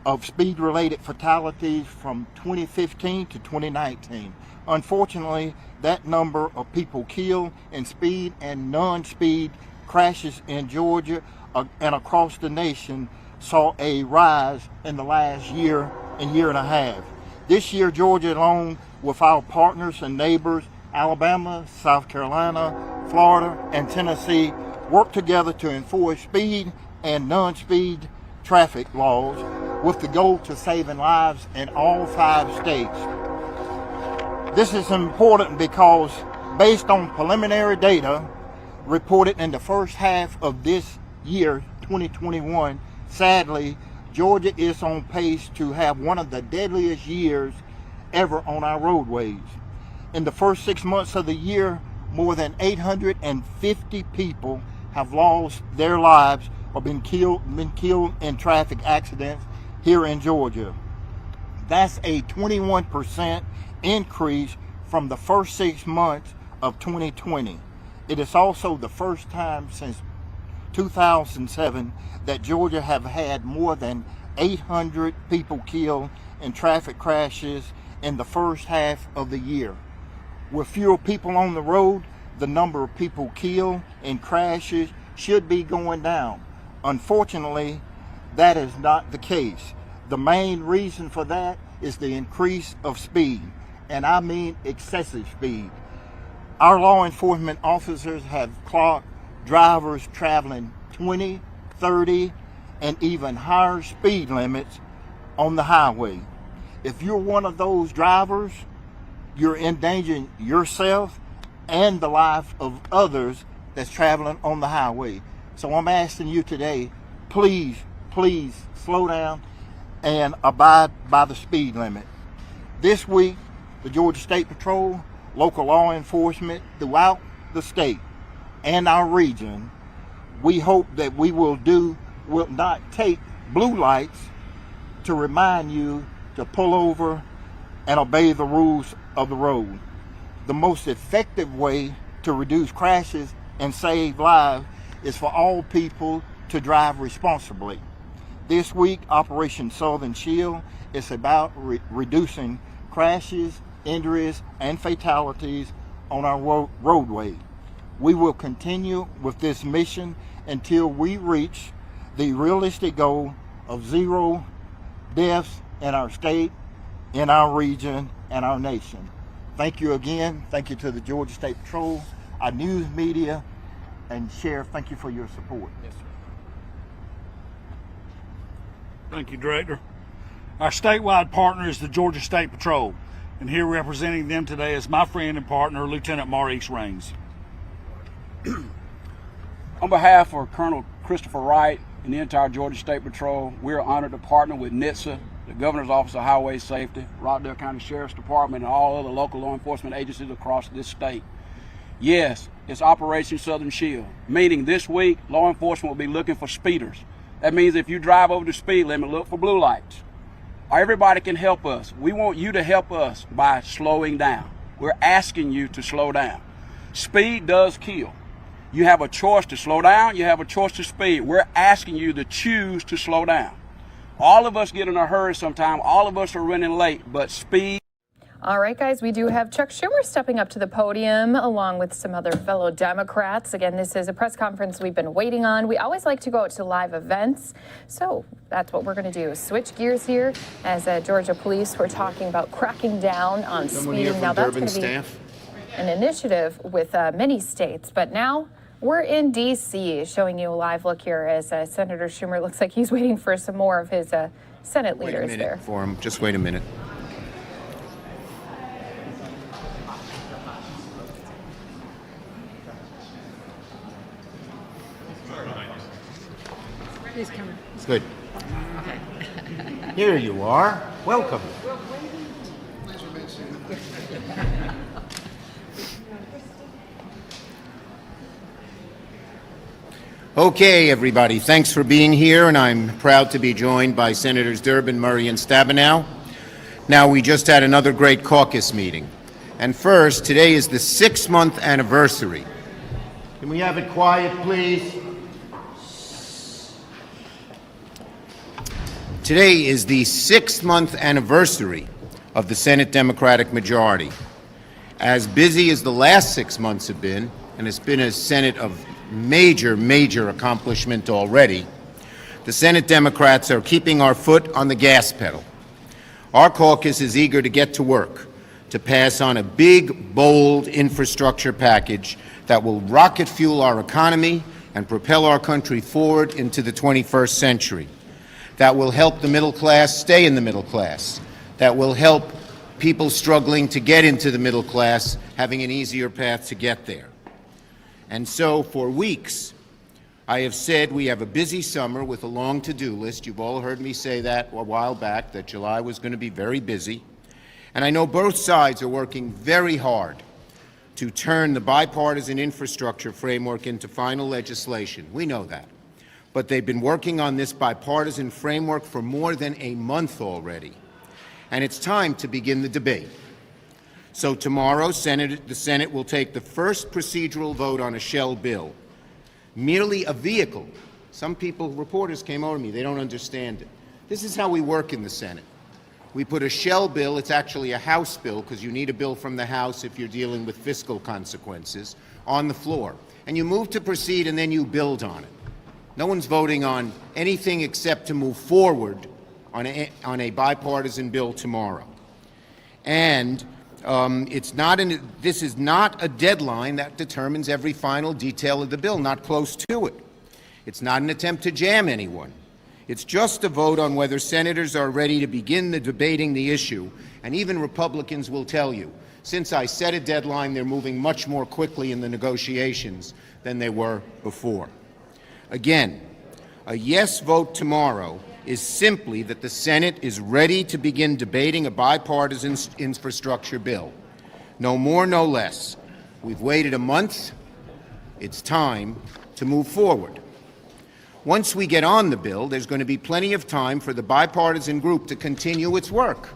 of speed related fatalities from 2015 to 2019. Unfortunately, that number of people killed in speed and non-speed crashes in Georgia and across the nation saw a rise in the last year and year and a half. This year, Georgia, along with our partners and neighbors, Alabama, South Carolina, Florida, and Tennessee, worked together to enforce speed and non-speed traffic laws with the goal to saving lives in all 5 states. This is important because based on preliminary data reported in the first half of this year, 2021, sadly, Georgia is on pace to have one of the deadliest years ever on our roadways. In the first 6 months of the year, more than 850 people have lost their lives or been killed in traffic accidents here in Georgia. That's a 21% increase from the first 6 months of 2020. It is also the first time since 2007 that Georgia have had more than 800 people killed in traffic crashes in the first half of the year. With fewer people on the road, the number of people killed in crashes should be going down. Unfortunately, that is not the case. The main reason for that is the increase of speed, and I mean excessive speed. Our law enforcement officers have clocked drivers traveling 20, 30, and even higher speed limits on the highway. If you're one of those drivers, you're endangering yourself and the life of others that's traveling on the highway. So I'm asking you today, please slow down and abide by the speed limit. This week, the Georgia State Patrol, local law enforcement throughout the state and our region, we hope that we will not take blue lights to remind you to pull over and obey the rules of the road. The most effective way to reduce crashes and save lives is for all people to drive responsibly. This week, Operation Southern Shield is about reducing crashes, injuries, and fatalities on our roadway. We will continue with this mission until we reach the realistic goal of 0 deaths in our state, in our region, and our nation. Thank you again. Thank you to the Georgia State Patrol, our news media, and Sheriff, thank you for your support. Yes, sir. Thank you, Director. Our statewide partner is the Georgia State Patrol, and here representing them today is my friend and partner, Lieutenant Maurice Raines. On behalf of Colonel Christopher Wright and the entire Georgia State Patrol, we are honored to partner with NHTSA, the Governor's Office of Highway Safety, Rockdale County Sheriff's Department, and all other local law enforcement agencies across this state. Yes, it's Operation Southern Shield, meaning this week, law enforcement will be looking for speeders. That means if you drive over the speed limit, look for blue lights. Everybody can help us. We want you to help us by slowing down. We're asking you to slow down. Speed does kill. You have a choice to slow down, you have a choice to speed. We're asking you to choose to slow down. All of us get in a hurry sometime, all of us are running late, but speed. All right, guys, we do have Chuck Schumer stepping up to the podium along with some other fellow Democrats. Again, this is a press conference we've been waiting on. We always like to go out to live events, so that's what we're going to do. Switch gears here as Georgia police were talking about cracking down on speeding. Now that's going to be an initiative with many states, but now we're in D.C. showing you a live look here as Senator Schumer looks like he's waiting for some more of his Senate leaders there. For him. Just wait a minute. He's coming. Good. Okay. Here you are. Welcome. Okay, everybody, thanks for being here, and I'm proud to be joined by Senators Durbin, Murray, and Stabenow. Now, we just had another great caucus meeting. And first, today is the 6-month anniversary. Can we have it quiet, please? Today is the 6-month anniversary of the Senate Democratic majority. As busy as the last 6 months have been, and it's been a Senate of major accomplishment already, the Senate Democrats are keeping our foot on the gas pedal. Our caucus is eager to get to work to pass on a big, bold infrastructure package that will rocket fuel our economy and propel our country forward into the 21st century. That will help the middle class stay in the middle class. That will help people struggling to get into the middle class having an easier path to get there. And so for weeks, I have said we have a busy summer with a long to-do list. You've all heard me say that a while back, that July was going to be very busy. And I know both sides are working very hard to turn the bipartisan infrastructure framework into final legislation. We know that. But they've been working on this bipartisan framework for more than a month already. And it's time to begin the debate. So tomorrow, the Senate will take the first procedural vote on a shell bill, merely a vehicle. Some people, reporters came over to me, they don't understand it. This is how we work in the Senate. We put a shell bill, it's actually a House bill, because you need a bill from the House if you're dealing with fiscal consequences, on the floor. And you move to proceed and then you build on it. No one's voting on anything except to move forward on a bipartisan bill tomorrow. And this is not a deadline that determines every final detail of the bill, not close to it. It's not an attempt to jam anyone. It's just a vote on whether senators are ready to begin debating the issue. And even Republicans will tell you, since I set a deadline, they're moving much more quickly in the negotiations than they were before. Again, a yes vote tomorrow is simply that the Senate is ready to begin debating a bipartisan infrastructure bill. No more, no less. We've waited a month. It's time to move forward. Once we get on the bill, there's going to be plenty of time for the bipartisan group to continue its work.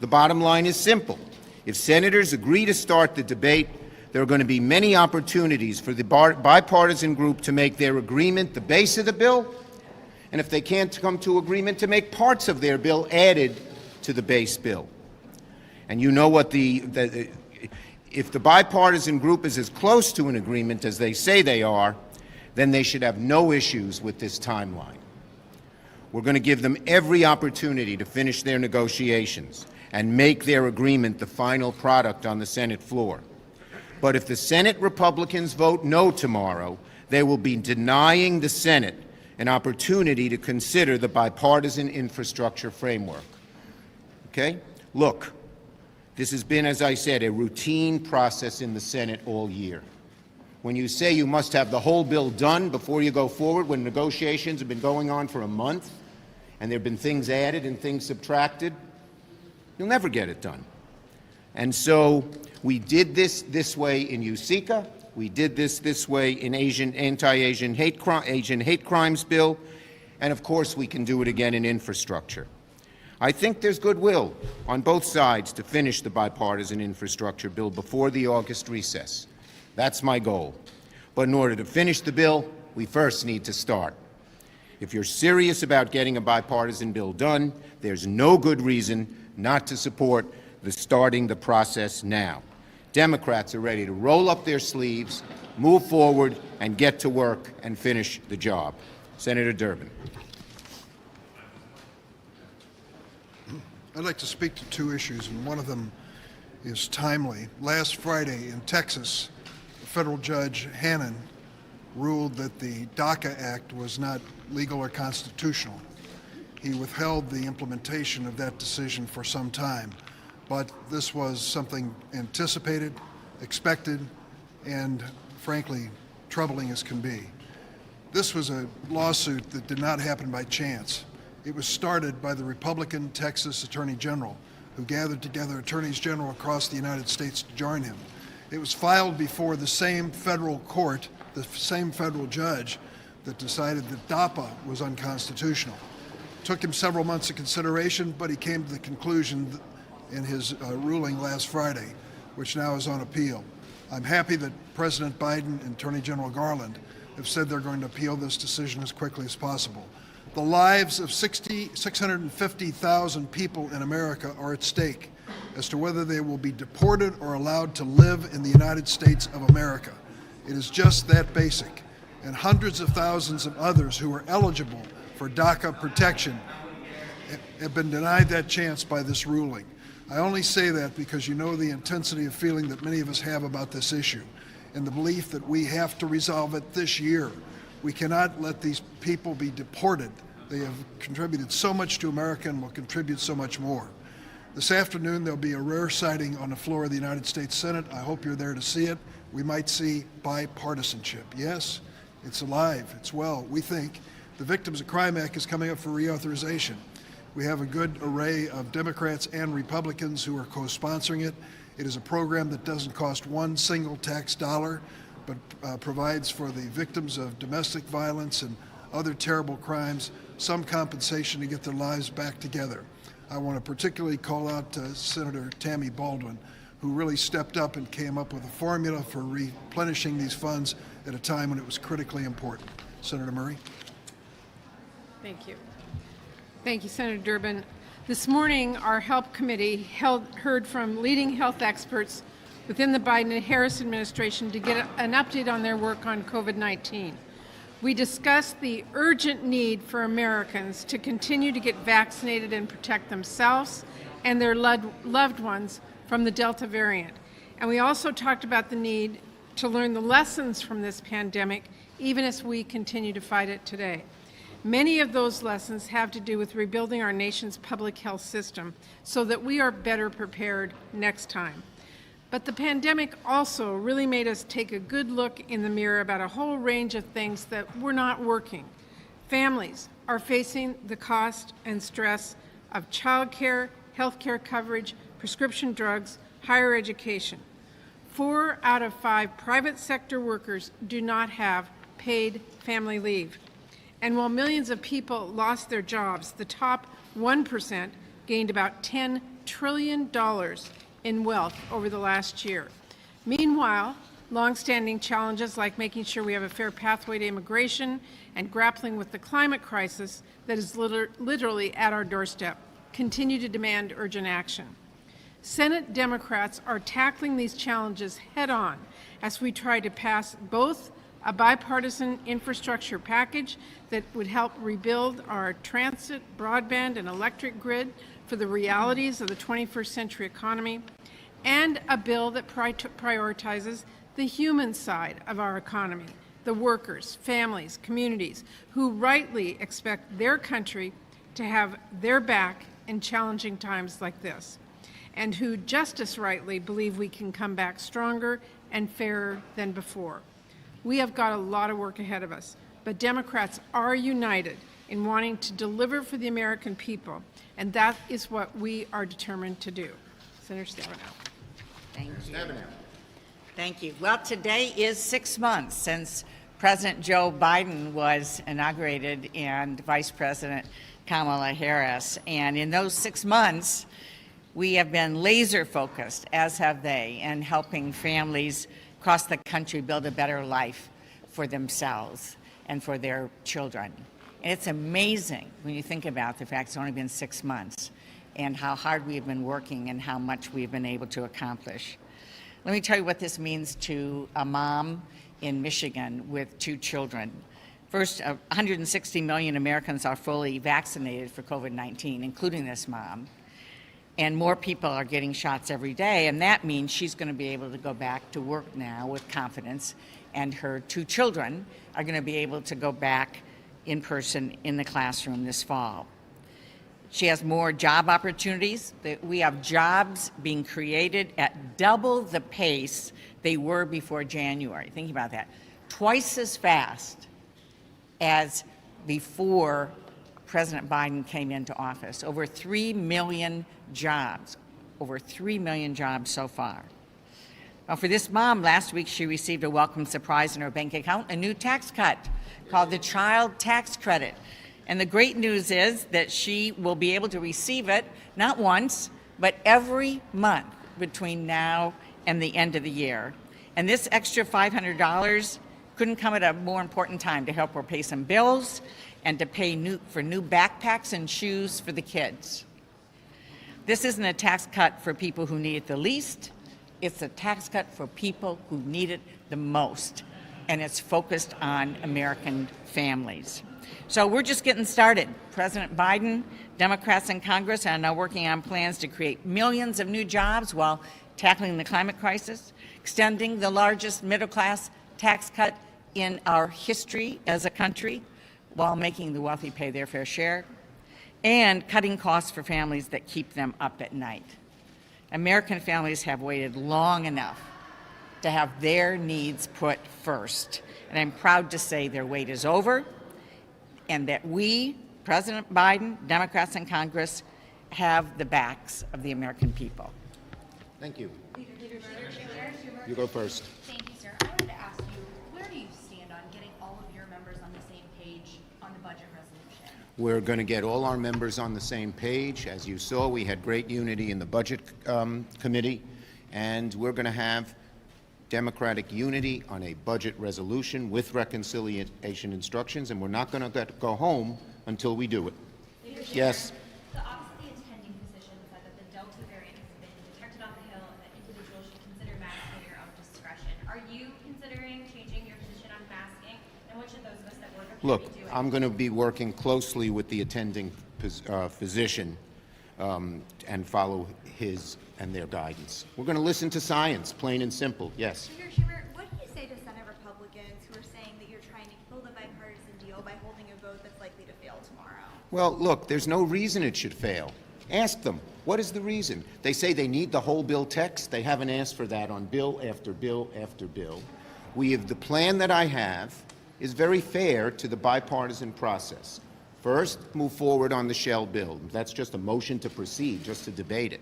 The bottom line is simple. If senators agree to start the debate, there are going to be many opportunities for the bipartisan group to make their agreement the base of the bill, and if they can't come to agreement, to make parts of their bill added to the base bill. And you know what If the bipartisan group is as close to an agreement as they say they are, then they should have no issues with this timeline. We're going to give them every opportunity to finish their negotiations and make their agreement the final product on the Senate floor. But if the Senate Republicans vote no tomorrow, they will be denying the Senate an opportunity to consider the bipartisan infrastructure framework. Okay? Look, this has been, as I said, a routine process in the Senate all year. When you say you must have the whole bill done before you go forward, when negotiations have been going on for a month, and there have been things added and things subtracted, you'll never get it done. And so we did this way in USICA, we did this way in anti-Asian hate crimes bill, and of course we can do it again in infrastructure. I think there's goodwill on both sides to finish the bipartisan infrastructure bill before the August recess. That's my goal. But in order to finish the bill, we first need to start. If you're serious about getting a bipartisan bill done, there's no good reason not to support starting the process now. Democrats are ready to roll up their sleeves, move forward, and get to work and finish the job. Senator Durbin. I'd like to speak to two issues, and one of them is timely. Last Friday in Texas, federal judge Hannon ruled that the DACA Act was not legal or constitutional. He withheld the implementation of that decision for some time, but this was something anticipated, expected, and frankly, troubling as can be. This was a lawsuit that did not happen by chance. It was started by the Republican Texas Attorney General, who gathered together attorneys general across the United States to join him. It was filed before the same federal court, the same federal judge that decided that DAPA was unconstitutional. It took him several months of consideration, but he came to the conclusion in his ruling last Friday, which now is on appeal. I'm happy that President Biden and Attorney General Garland have said they're going to appeal this decision as quickly as possible. The lives of 650,000 people in America are at stake as to whether they will be deported or allowed to live in the United States of America. It is just that basic. And hundreds of thousands of others who are eligible for DACA protection have been denied that chance by this ruling. I only say that because you know the intensity of feeling that many of us have about this issue and the belief that we have to resolve it this year. We cannot let these people be deported. They have contributed so much to America and will contribute so much more. This afternoon, there'll be a rare sighting on the floor of the United States Senate. I hope you're there to see it. We might see bipartisanship. Yes, it's alive, it's well. We think the Victims of Crime Act is coming up for reauthorization. We have a good array of Democrats and Republicans who are co-sponsoring it. It is a program that doesn't cost one single tax dollar, but provides for the victims of domestic violence and other terrible crimes some compensation to get their lives back together. I want to particularly call out Senator Tammy Baldwin, who really stepped up and came up with a formula for replenishing these funds at a time when it was critically important. Senator Murray. Thank you. Thank you, Senator Durbin. This morning, our HELP committee heard from leading health experts within the Biden and Harris administration to get an update on their work on COVID-19. We discussed the urgent need for Americans to continue to get vaccinated and protect themselves and their loved ones from the Delta variant. And we also talked about the need to learn the lessons from this pandemic, even as we continue to fight it today. Many of those lessons have to do with rebuilding our nation's public health system so that we are better prepared next time. But the pandemic also really made us take a good look in the mirror about a whole range of things that were not working. Families are facing the cost and stress of childcare, healthcare coverage, prescription drugs, higher education. 4 out of 5 private sector workers do not have paid family leave. And while millions of people lost their jobs, the top 1% gained about $10 trillion in wealth over the last year. Meanwhile, longstanding challenges like making sure we have a fair pathway to immigration and grappling with the climate crisis that is literally at our doorstep continue to demand urgent action. Senate Democrats are tackling these challenges head-on as we try to pass both a bipartisan infrastructure package that would help rebuild our transit, broadband, and electric grid for the realities of the 21st century economy, and a bill that prioritizes the human side of our economy, the workers, families, communities who rightly expect their country to have their back in challenging times like this, and who just as rightly believe we can come back stronger and fairer than before. We have got a lot of work ahead of us, but Democrats are united in wanting to deliver for the American people, and that is what we are determined to do. Senator Stabenow. Thank you. Thank you. Well, today is 6 months since President Joe Biden was inaugurated and Vice President Kamala Harris. And in those 6 months, we have been laser focused, as have they, in helping families across the country build a better life for themselves and for their children. And it's amazing when you think about the fact it's only been 6 months and how hard we've been working and how much we've been able to accomplish. Let me tell you what this means to a mom in Michigan with 2 children. First, 160 million Americans are fully vaccinated for COVID-19, including this mom. And more people are getting shots every day, and that means she's going to be able to go back to work now with confidence, and her 2 children are going to be able to go back in person in the classroom this fall. She has more job opportunities. We have jobs being created at double the pace they were before January. Think about that. Twice as fast as before President Biden came into office. Over 3 million jobs. Over 3 million jobs so far. Now, for this mom, last week she received a welcome surprise in her bank account, a new tax cut called the Child Tax Credit. And the great news is that she will be able to receive it not once, but every month between now and the end of the year. And this extra $500 couldn't come at a more important time to help her pay some bills and to pay for new backpacks and shoes for the kids. This isn't a tax cut for people who need it the least. It's a tax cut for people who need it the most. And it's focused on American families. So we're just getting started. President Biden, Democrats in Congress are now working on plans to create millions of new jobs while tackling the climate crisis, extending the largest middle-class tax cut in our history as a country, while making the wealthy pay their fair share, and cutting costs for families that keep them up at night. American families have waited long enough to have their needs put first. And I'm proud to say their wait is over, and that we, President Biden, Democrats in Congress, have the backs of the American people. Thank you. You go first. Thank you, sir. I wanted to ask you, where do you stand on getting all of your members on the same page on the budget resolution? We're going to get all our members on the same page. As you saw, we had great unity in the Budget Committee, and we're going to have Democratic unity on a budget resolution with reconciliation instructions, and we're not going to go home until we do it. Yes? The Office of the Attending Physician said that the Delta variant has been detected on the Hill and that individuals should consider masking at your own discretion. Are you considering changing your position on masking, and what should those of us that work up here Look, be doing? I'm going to be working closely with the attending physician and follow his and their guidance. We're going to listen to science, plain and simple. Yes? Senator Schumer, what do you say to Senate Republicans who are saying that you're trying to build a bipartisan deal by holding a vote that's likely to fail tomorrow? Well, look, there's no reason it should fail. Ask them, what is the reason? They say they need the whole bill text. They haven't asked for that on bill after bill after bill. The plan that I have is very fair to the bipartisan process. First, move forward on the shell bill. That's just a motion to proceed, just to debate it.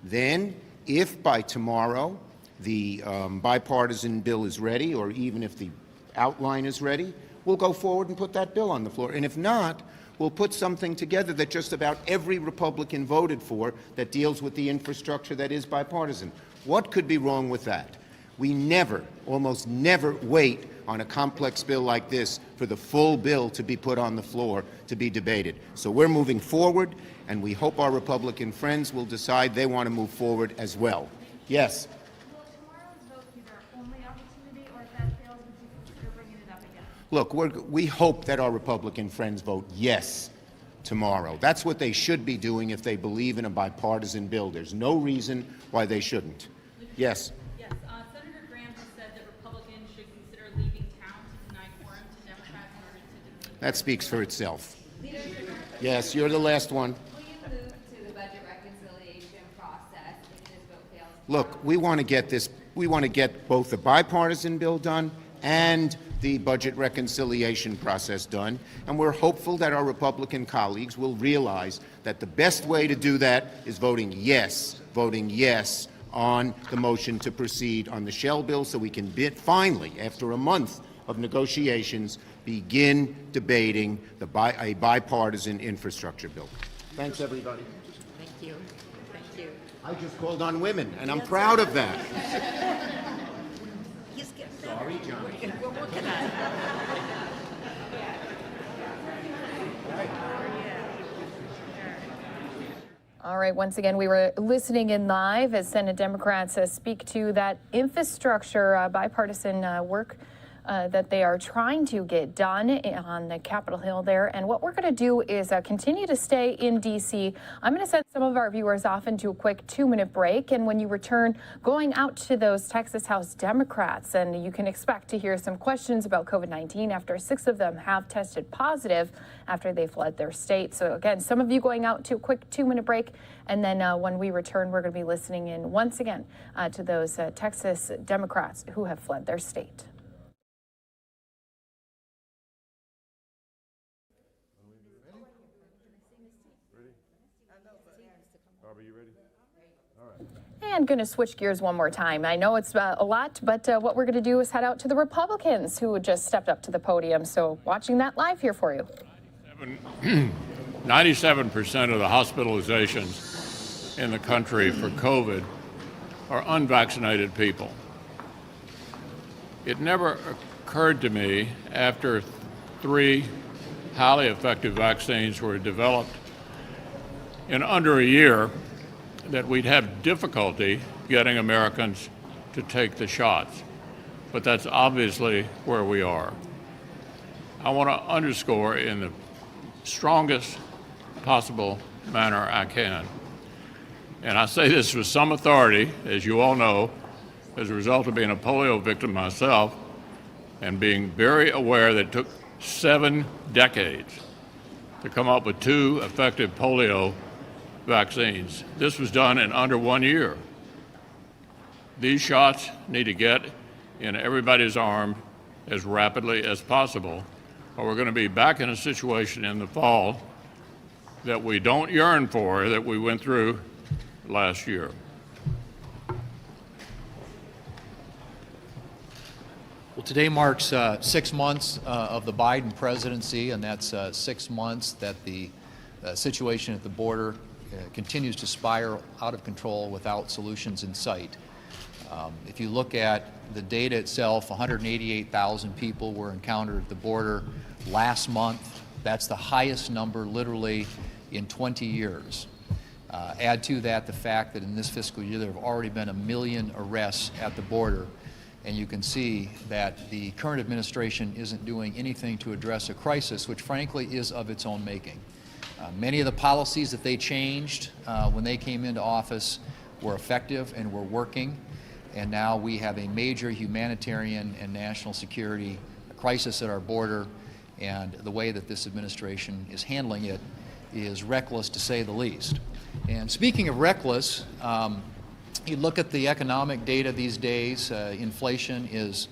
Then, if by tomorrow the bipartisan bill is ready, or even if the outline is ready, we'll go forward and put that bill on the floor. And if not, we'll put something together that just about every Republican voted for that deals with the infrastructure that is bipartisan. What could be wrong with that? We never, almost never wait on a complex bill like this for the full bill to be put on the floor to be debated. So we're moving forward, and we hope our Republican friends will decide they want to move forward as well. Yes? Look, we hope that our Republican friends vote yes tomorrow. That's what they should be doing if they believe in a bipartisan bill. There's no reason why they shouldn't. Yes? Yes, Senator Graham has said that Republicans should consider leaving town to deny quorum to Democrats in order to defeat. That speaks for itself. Yes, you're the last one. Will you move to the budget reconciliation process if this vote fails? Look, we want to get this, we want to get both the bipartisan bill done and the budget reconciliation process done, and we're hopeful that our Republican colleagues will realize that the best way to do that is voting yes on the motion to proceed on the shell bill, so we can finally, after a month of negotiations, begin debating a bipartisan infrastructure bill. Thanks, everybody. Thank you. Thank you. I just called on women, and I'm proud of that. He's getting better. Sorry, John. We're working on it. All right, once again, we were listening in live as Senate Democrats speak to that infrastructure bipartisan work that they are trying to get done on the Capitol Hill there. And what we're going to do is continue to stay in D.C. I'm going to send some of our viewers off into a quick 2-minute break. And when you return, going out to those Texas House Democrats, and you can expect to hear some questions about COVID-19 after 6 of them have tested positive after they fled their state. So again, some of you going out to a quick 2-minute break. And then when we return, we're going to be listening in once again to those Texas Democrats who have fled their state. And going to switch gears one more time. I know it's a lot, but what we're going to do is head out to the Republicans who just stepped up to the podium. So watching that live here for you. 97% of the hospitalizations in the country for COVID are unvaccinated people. It never occurred to me after 3 highly effective vaccines were developed in under a year that we'd have difficulty getting Americans to take the shots. But that's obviously where we are. I want to underscore in the strongest possible manner I can, and I say this with some authority, as you all know, as a result of being a polio victim myself and being very aware that it took 7 decades to come up with 2 effective polio vaccines. This was done in under 1 year. These shots need to get in everybody's arm as rapidly as possible, or we're going to be back in a situation in the fall that we don't yearn for, that we went through last year. Well, today marks 6 months of the Biden presidency, and that's 6 months that the situation at the border continues to spiral out of control without solutions in sight. If you look at the data itself, 188,000 people were encountered at the border last month. That's the highest number literally in 20 years. Add to that the fact that in this fiscal year there have already been 1 million arrests at the border, and you can see that the current administration isn't doing anything to address a crisis which frankly is of its own making. Many of the policies that they changed when they came into office were effective and were working, and now we have a major humanitarian and national security crisis at our border, and the way that this administration is handling it is reckless to say the least. And speaking of reckless, you look at the economic data these days, inflation is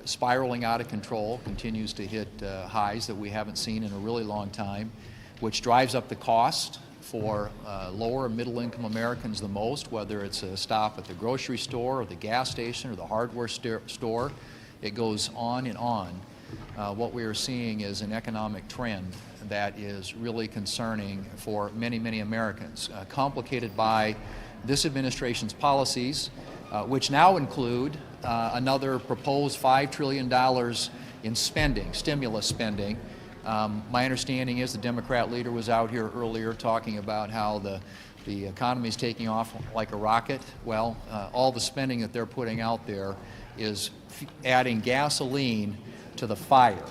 spiraling out of control, continues to hit highs that we haven't seen in a really long time, which drives up the cost for lower and middle income Americans the most, whether it's a stop at the grocery store or the gas station or the hardware store. It goes on and on. What we are seeing is an economic trend that is really concerning for many, many Americans, complicated by this administration's policies, which now include another proposed $5 trillion in spending, stimulus spending. My understanding is the Democrat leader was out here earlier talking about how the economy is taking off like a rocket. Well, all the spending that they're putting out there is adding gasoline to the fire,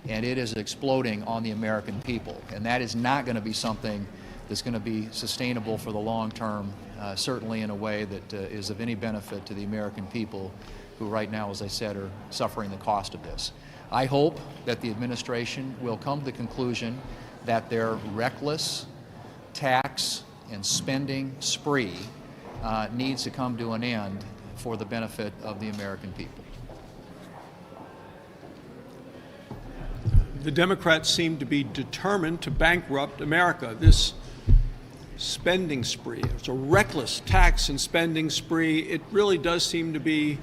and it is exploding on the American people. And that is not going to be something that's going to be sustainable for the long term, certainly in a way that is of any benefit to the American people who right now, as I said, are suffering the cost of this. I hope that the administration will come to the conclusion that their reckless tax and spending spree needs to come to an end for the benefit of the American people. The Democrats seem to be determined to bankrupt America. This spending spree, it's a reckless tax and spending spree. It really does seem to be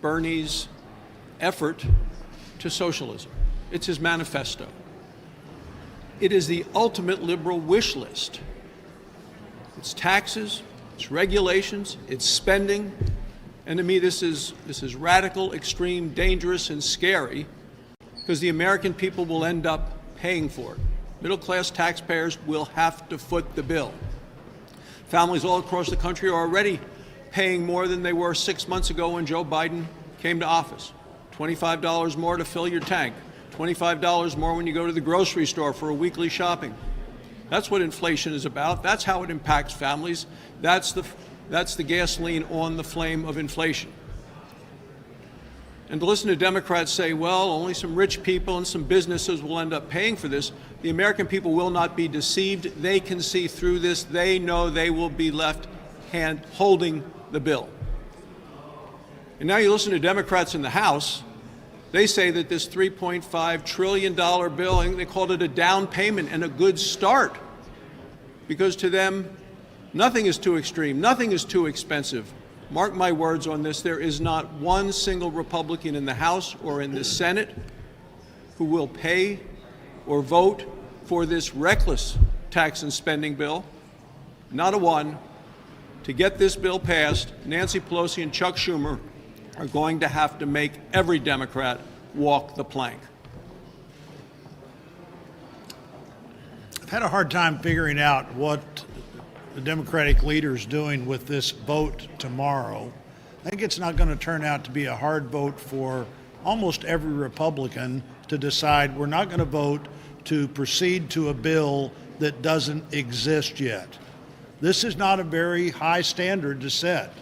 Bernie's effort to socialism. It's his manifesto. It is the ultimate liberal wish list. It's taxes, it's regulations, it's spending, and to me this is radical, extreme, dangerous, and scary, because the American people will end up paying for it. Middle-class taxpayers will have to foot the bill. Families all across the country are already paying more than they were 6 months ago when Joe Biden came to office. $25 more to fill your tank, $25 more when you go to the grocery store for a weekly shopping. That's what inflation is about. That's how it impacts families. That's the gasoline on the flame of inflation. And to listen to Democrats say, well, only some rich people and some businesses will end up paying for this, the American people will not be deceived. They can see through this. They know they will be left holding the bill. And now you listen to Democrats in the House. They say that this $3.5 trillion bill, and they called it a down payment and a good start, because to them, nothing is too extreme, nothing is too expensive. Mark my words on this, there is not one single Republican in the House or in the Senate who will pay or vote for this reckless tax and spending bill. Not a one. To get this bill passed, Nancy Pelosi and Chuck Schumer are going to have to make every Democrat walk the plank. I've had a hard time figuring out what the Democratic leader is doing with this vote tomorrow. I think it's not going to turn out to be a hard vote for almost every Republican to decide we're not going to vote to proceed to a bill that doesn't exist yet. This is not a very high standard to set.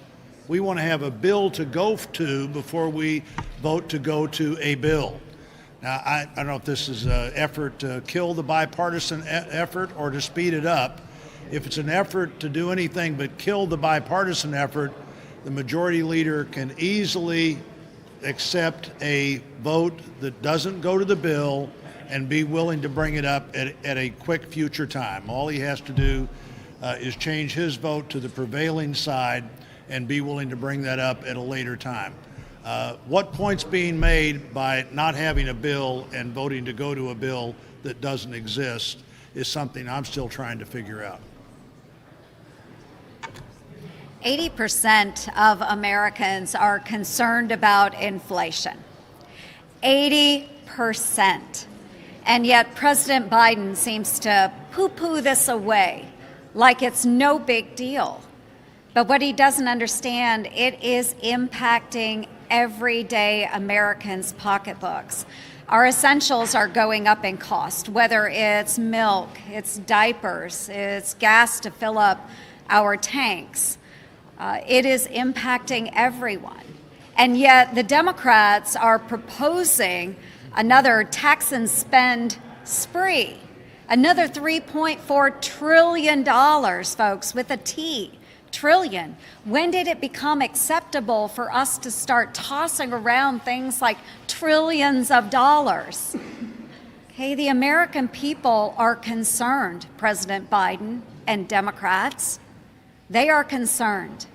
We want to have a bill to go to before we vote to go to a bill. Now, I don't know if this is an effort to kill the bipartisan effort or to speed it up. If it's an effort to do anything but kill the bipartisan effort, the majority leader can easily accept a vote that doesn't go to the bill and be willing to bring it up at a quick future time. All he has to do is change his vote to the prevailing side and be willing to bring that up at a later time. What point's being made by not having a bill and voting to go to a bill that doesn't exist is something I'm still trying to figure out. 80% of Americans are concerned about inflation. 80%. And yet President Biden seems to poo-poo this away like it's no big deal. But what he doesn't understand, it is impacting everyday Americans' pocketbooks. Our essentials are going up in cost, whether it's milk, it's diapers, it's gas to fill up our tanks. It is impacting everyone. And yet the Democrats are proposing another tax and spend spree, another $3.4 trillion, folks, with a T, trillion. When did it become acceptable for us to start tossing around things like trillions of dollars? Okay, the American people are concerned, President Biden and Democrats. They are concerned,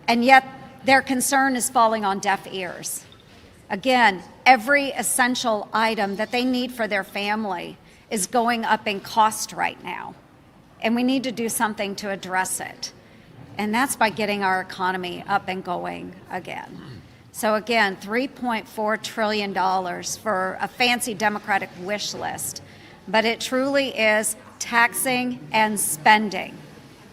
and yet their concern is falling on deaf ears. Again, every essential item that they need for their family is going up in cost right now, and we need to do something to address it. And that's by getting our economy up and going again. So again, $3.4 trillion for a fancy Democratic wish list. But it truly is taxing and spending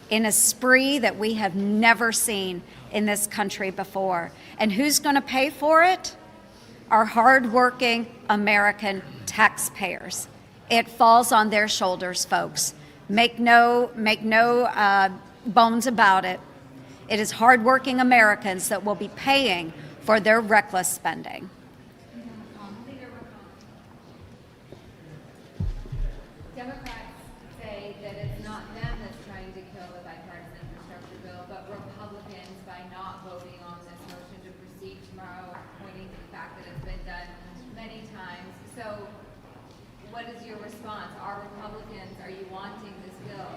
in a spree that we have never seen in this country before. And who's going to pay for it? Our hardworking American taxpayers. It falls on their shoulders, folks. Make no bones about it. It is hardworking Americans that will be paying for their reckless spending. Democrats say that it's not them that's trying to kill the bipartisan infrastructure bill, but Republicans by not voting on this motion to proceed tomorrow, pointing to the fact that it's been done many times. So what is your response? Are you wanting this bill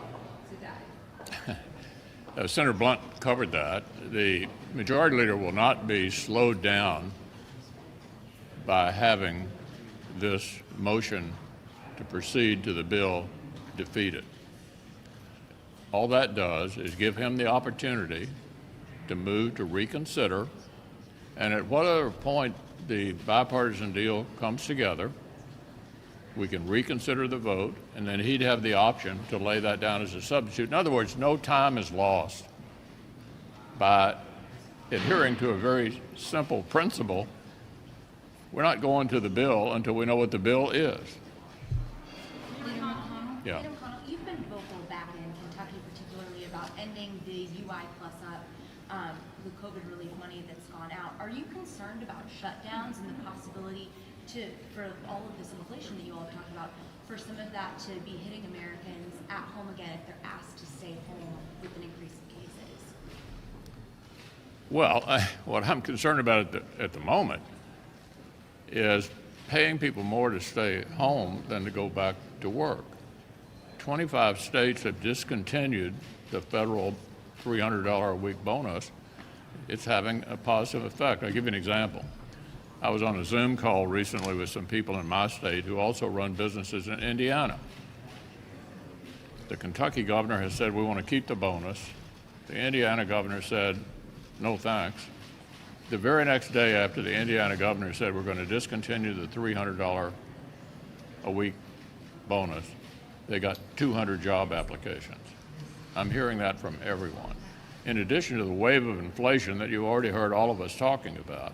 to die? Senator Blunt covered that. The majority leader will not be slowed down by having this motion to proceed to the bill defeated. All that does is give him the opportunity to move to reconsider, and at whatever point the bipartisan deal comes together, we can reconsider the vote, and then he'd have the option to lay that down as a substitute. In other words, no time is lost by adhering to a very simple principle. We're not going to the bill until we know what the bill is. Yeah. Leader McConnell, you've been vocal back in Kentucky, particularly about ending the UI plus up, the COVID relief money that's gone out. Are you concerned about shutdowns and the possibility for all of this inflation that you all have talked about, for some of that to be hitting Americans at home again if they're asked to stay home with an increase in cases? Well, what I'm concerned about at the moment is paying people more to stay home than to go back to work. 25 states have discontinued the federal $300 a week bonus. It's having a positive effect. I'll give you an example. I was on a Zoom call recently with some people in my state who also run businesses in Indiana. The Kentucky governor has said we want to keep the bonus. The Indiana governor said, no thanks. The very next day after the Indiana governor said we're going to discontinue the $300 a week bonus, they got 200 job applications. I'm hearing that from everyone. In addition to the wave of inflation that you already heard all of us talking about,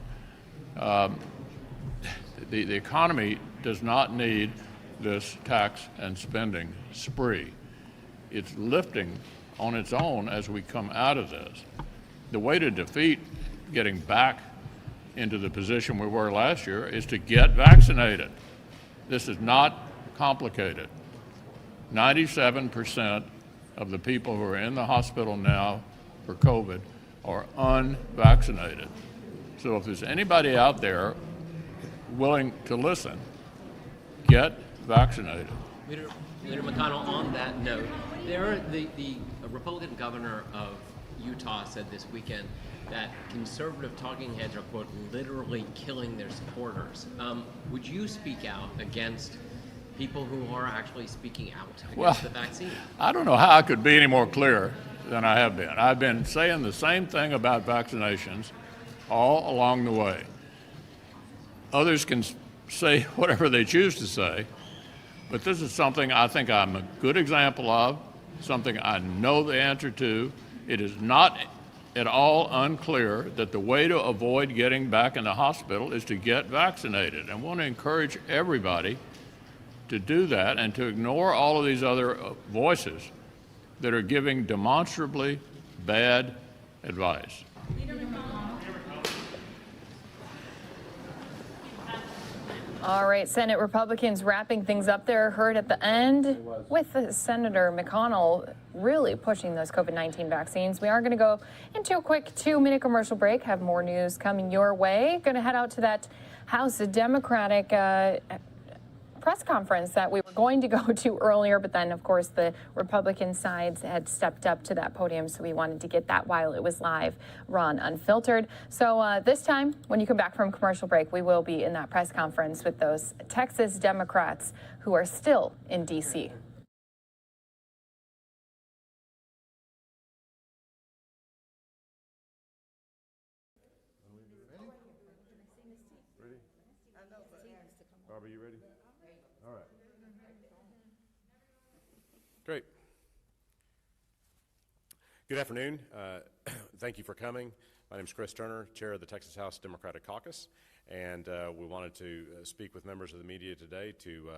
the economy does not need this tax and spending spree. It's lifting on its own as we come out of this. The way to defeat getting back into the position we were last year is to get vaccinated. This is not complicated. 97% of the people who are in the hospital now for COVID are unvaccinated. So if there's anybody out there willing to listen, get vaccinated. Leader McConnell, on that note, the Republican governor of Utah said this weekend that conservative talking heads are, quote, literally killing their supporters. Would you speak out against people who are actually speaking out against the vaccine? I don't know how I could be any more clear than I have been. I've been saying the same thing about vaccinations all along the way. Others can say whatever they choose to say, but this is something I think I'm a good example of, something I know the answer to. It is not at all unclear that the way to avoid getting back in the hospital is to get vaccinated. I want to encourage everybody to do that and to ignore all of these other voices that are giving demonstrably bad advice. All right, Senate Republicans wrapping things up there, heard at the end with Senator McConnell really pushing those COVID-19 vaccines. We are going to go into a quick 2-minute commercial break, have more news coming your way. Going to head out to that House Democratic press conference that we were going to go to earlier, but then, of course, the Republican sides had stepped up to that podium, so we wanted to get that while it was live, run unfiltered. So this time, when you come back from commercial break, we will be in that press conference with those Texas Democrats who are still in D.C. Good afternoon. Thank you for coming. My name is Chris Turner, Chair of the Texas House Democratic Caucus, and we wanted to speak with members of the media today to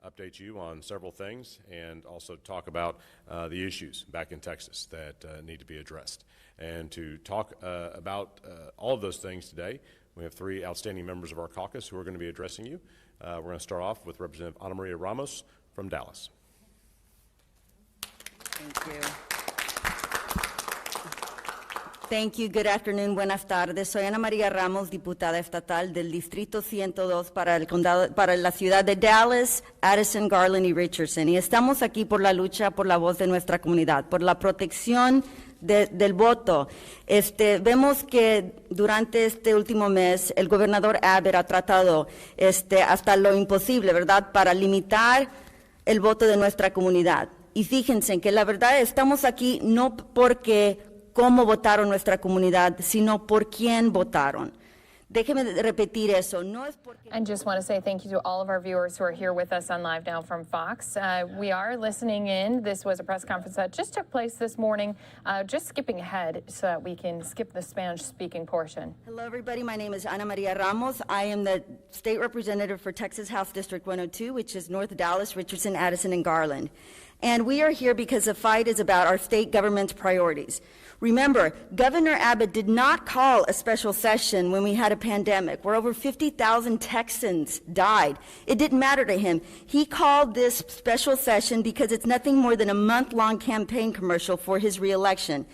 update you on several things and also talk about the issues back in Texas that need to be addressed. And to talk about all of those things today, we have three outstanding members of our caucus who are going to be addressing you. We're going to start off with Representative Ana Maria Ramos from Dallas. Thank you. Thank you. Good afternoon. Buenas tardes. Soy Ana María Ramos, diputada estatal del Distrito 102 para la ciudad de Dallas, Addison, Garland y Richardson. Y estamos aquí por la lucha por la voz de nuestra comunidad, por la protección del voto. Vemos que durante este último mes el gobernador Abbott ha tratado hasta lo imposible, ¿verdad?, para limitar el voto de nuestra comunidad. Y fíjense que la verdad estamos aquí no porque cómo votaron nuestra comunidad, sino por quién votaron. Déjeme repetir eso. No es porque... And just want to say thank you to all of our viewers who are here with us on Live Now from Fox. We are listening in. This was a press conference that just took place this morning. Just skipping ahead so that we can skip the Spanish-speaking portion. Hello, everybody. My name is Ana Maria Ramos. I am the state representative for Texas House District 102, which is North Dallas, Richardson, Addison, and Garland. And we are here because the fight is about our state government's priorities. Remember, Governor Abbott did not call a special session when we had a pandemic where over 50,000 Texans died. It didn't matter to him. He called this special session because it's nothing more than a month-long campaign commercial for his reelection.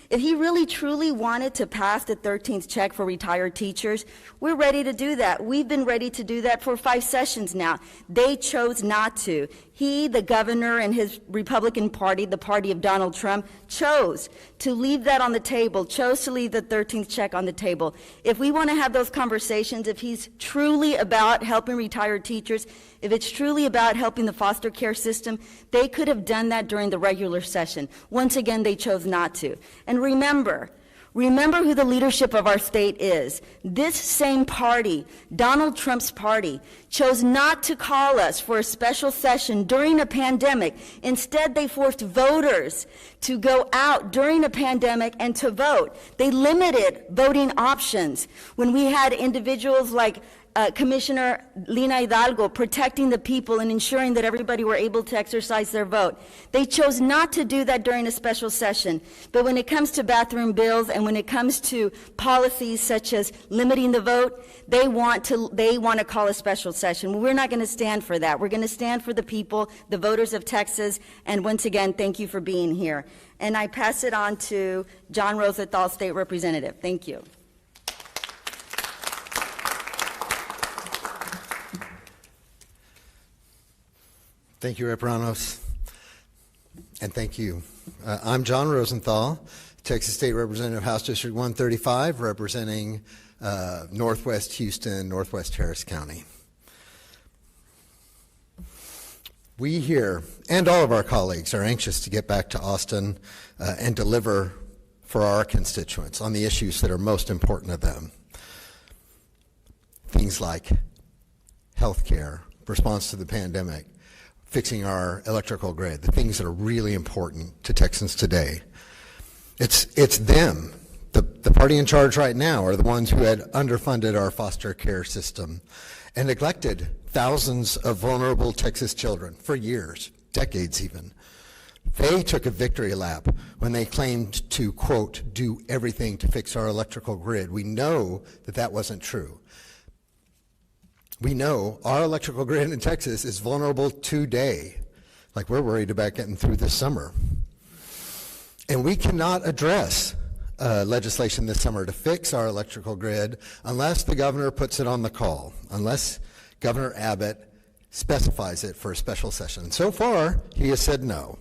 If he really truly wanted to pass the 13th check for retired teachers, we're ready to do that. We've been ready to do that for 5 sessions now. They chose not to. He, the governor, and his Republican Party, the party of Donald Trump, chose to leave that on the table, chose to leave the 13th check on the table. If we want to have those conversations, if he's truly about helping retired teachers, if it's truly about helping the foster care system, they could have done that during the regular session. Once again, they chose not to. And remember who the leadership of our state is. This same party, Donald Trump's party, chose not to call us for a special session during a pandemic. Instead, they forced voters to go out during a pandemic and to vote. They limited voting options when we had individuals like Commissioner Lina Hidalgo protecting the people and ensuring that everybody were able to exercise their vote. They chose not to do that during a special session. But when it comes to bathroom bills and when it comes to policies such as limiting the vote, they want to call a special session. We're not going to stand for that. We're going to stand for the people, the voters of Texas, and once again, thank you for being here. And I pass it on to John Rosenthal, State Representative. Thank you. Thank you, Rep. Ramos, and thank you. I'm John Rosenthal, Texas State Representative, House District 135, representing Northwest Houston, Northwest Harris County. We here, and all of our colleagues, are anxious to get back to Austin and deliver for our constituents on the issues that are most important to them. Things like health care, response to the pandemic, fixing our electrical grid, the things that are really important to Texans today. It's them, the party in charge right now, are the ones who had underfunded our foster care system and neglected thousands of vulnerable Texas children for years, decades even. They took a victory lap when they claimed to, quote, do everything to fix our electrical grid. We know that that wasn't true. We know our electrical grid in Texas is vulnerable today, like we're worried about getting through this summer. And we cannot address legislation this summer to fix our electrical grid unless the governor puts it on the call, unless Governor Abbott specifies it for a special session. So far, he has said no.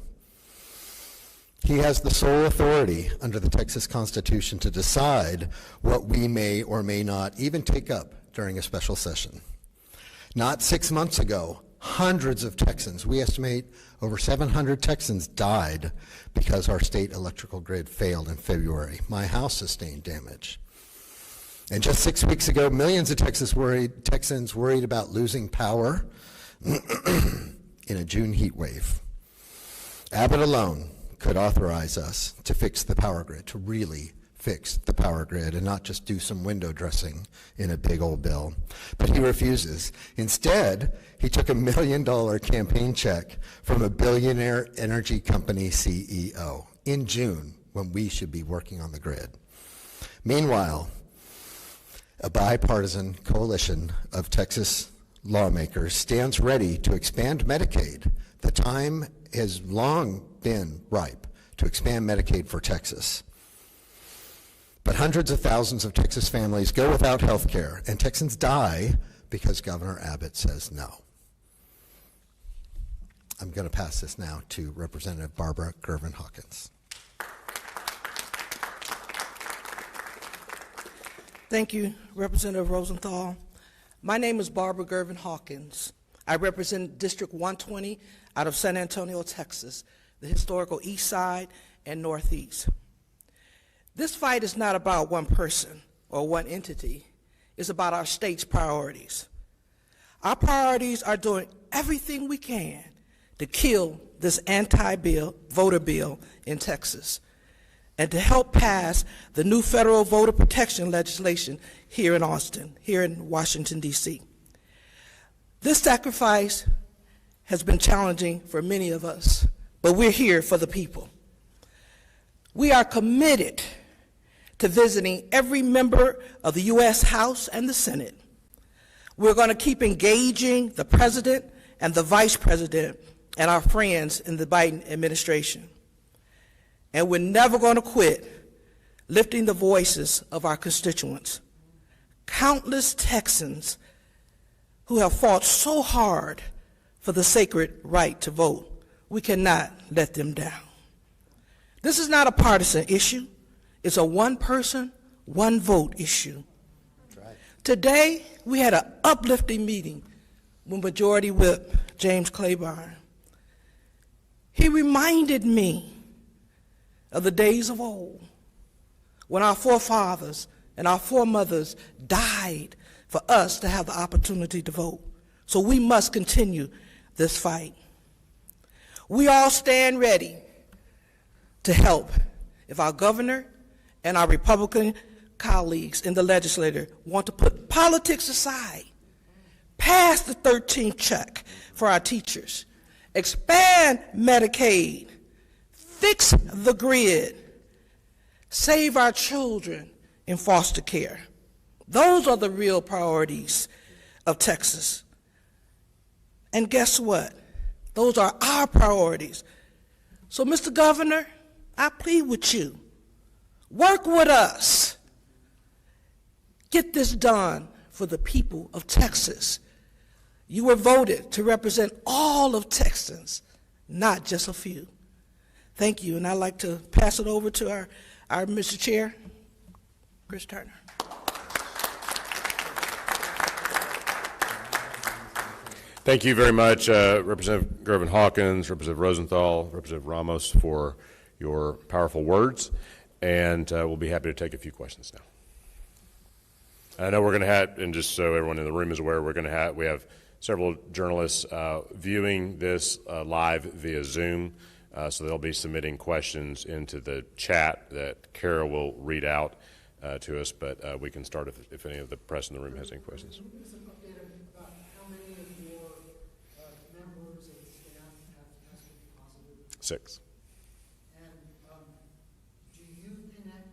He has the sole authority under the Texas Constitution to decide what we may or may not even take up during a special session. Not 6 months ago, hundreds of Texans, we estimate over 700 Texans died because our state electrical grid failed in February. My house sustained damage. And just 6 weeks ago, millions of Texans worried about losing power in a June heat wave. Abbott alone could authorize us to fix the power grid, to really fix the power grid and not just do some window dressing in a big old bill. But he refuses. Instead, he took $1 million campaign check from a billionaire energy company CEO in June, when we should be working on the grid. Meanwhile, a bipartisan coalition of Texas lawmakers stands ready to expand Medicaid. The time has long been ripe to expand Medicaid for Texas. But hundreds of thousands of Texas families go without health care, and Texans die because Governor Abbott says no. I'm going to pass this now to Representative Barbara Gervin-Hawkins. Thank you, Representative Rosenthal. My name is Barbara Gervin-Hawkins. I represent District 120 out of San Antonio, Texas, the historical East Side and Northeast. This fight is not about one person or one entity. It's about our state's priorities. Our priorities are doing everything we can to kill this anti-voter bill in Texas and to help pass the new federal voter protection legislation here in Austin, here in Washington, D.C. This sacrifice has been challenging for many of us, but we're here for the people. We are committed to visiting every member of the U.S. House and the Senate. We're going to keep engaging the President and the Vice President and our friends in the Biden administration. And we're never going to quit lifting the voices of our constituents. Countless Texans who have fought so hard for the sacred right to vote. We cannot let them down. This is not a partisan issue. It's a one-person, one-vote issue. That's right. Today, we had an uplifting meeting with Majority Whip James Claiborne. He reminded me of the days of old when our forefathers and our foremothers died for us to have the opportunity to vote. So we must continue this fight. We all stand ready to help if our governor and our Republican colleagues in the legislature want to put politics aside, pass the 13th check for our teachers, expand Medicaid, fix the grid, save our children in foster care. Those are the real priorities of Texas. And guess what? Those are our priorities. So, Mr. Governor, I plead with you. Work with us. Get this done for the people of Texas. You were voted to represent all of Texans, not just a few. Thank you, and I'd like to pass it over to our Mr. Chair, Chris Turner. Thank you very much, Representative Gervin-Hawkins, Representative Rosenthal, Representative Ramos, for your powerful words, and we'll be happy to take a few questions now. I know we're going to have, and just so everyone in the room is aware, we have several journalists viewing this live via Zoom, so they'll be submitting questions into the chat that Kara will read out to us, but we can start if any of the press in the room has any questions. Six. And do you connect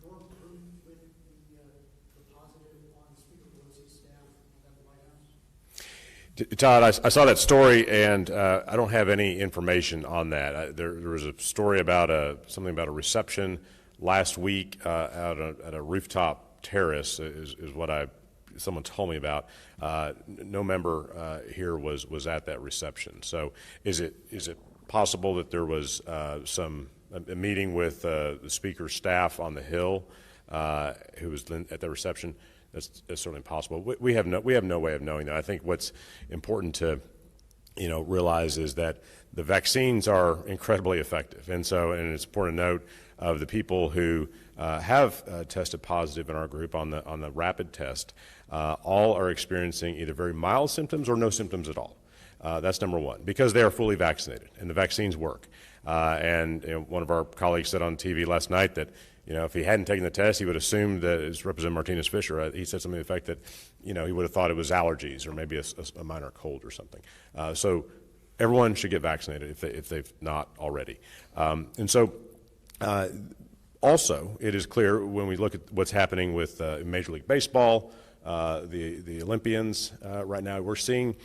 your group with the positive on Speaker Pelosi's staff at the White House? Todd, I saw that story, and I don't have any information on that. There was a story about something about a reception last week at a rooftop terrace, is what someone told me about. No member here was at that reception. So is it possible that there was a meeting with the speaker's staff on the Hill who was at the reception? That's certainly possible. We have no way of knowing that. I think what's important to realize is that the vaccines are incredibly effective, and it's important to note of the people who have tested positive in our group on the rapid test. All are experiencing either very mild symptoms or no symptoms at all. That's number one, because they are fully vaccinated and the vaccines work. And one of our colleagues said on TV last night that if he hadn't taken the test, he would assume that, as Representative Martinez-Fisher, he said something to the effect that he would have thought it was allergies or maybe a minor cold or something. So everyone should get vaccinated if they've not already. And so also, it is clear when we look at what's happening with Major League Baseball, the Olympians right now, we're seeing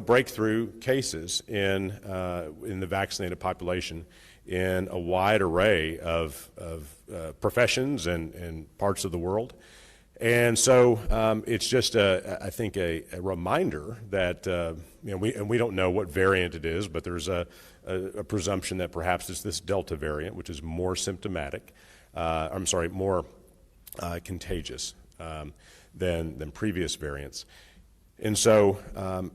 breakthrough cases in the vaccinated population in a wide array of professions and parts of the world. And so it's just, I think, a reminder that we don't know what variant it is, but there's a presumption that perhaps it's this Delta variant, which is more symptomatic. More contagious than previous variants. And so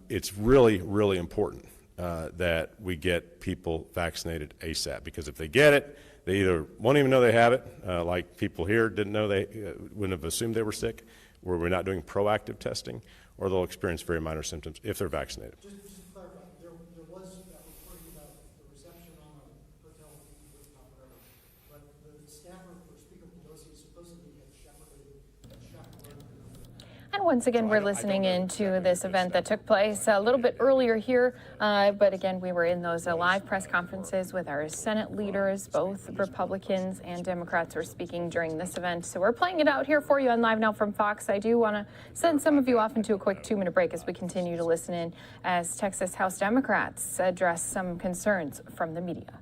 it's really, really important that we get people vaccinated ASAP, because if they get it, they either won't even know they have it, like people here didn't know they wouldn't have assumed they were sick, where we're not doing proactive testing, or they'll experience very minor symptoms if they're vaccinated. Just to clarify, there was that reporting about the reception on a hotel rooftop, whatever, but the staffer for Speaker Pelosi supposedly had shepherded. And once again, we're listening into this event that took place a little bit earlier here. But again, we were in those live press conferences with our Senate leaders. Both Republicans and Democrats were speaking during this event. So we're playing it out here for you on Live Now from Fox. I do want to send some of you off into a quick 2-minute break as we continue to listen in as Texas House Democrats address some concerns from the media.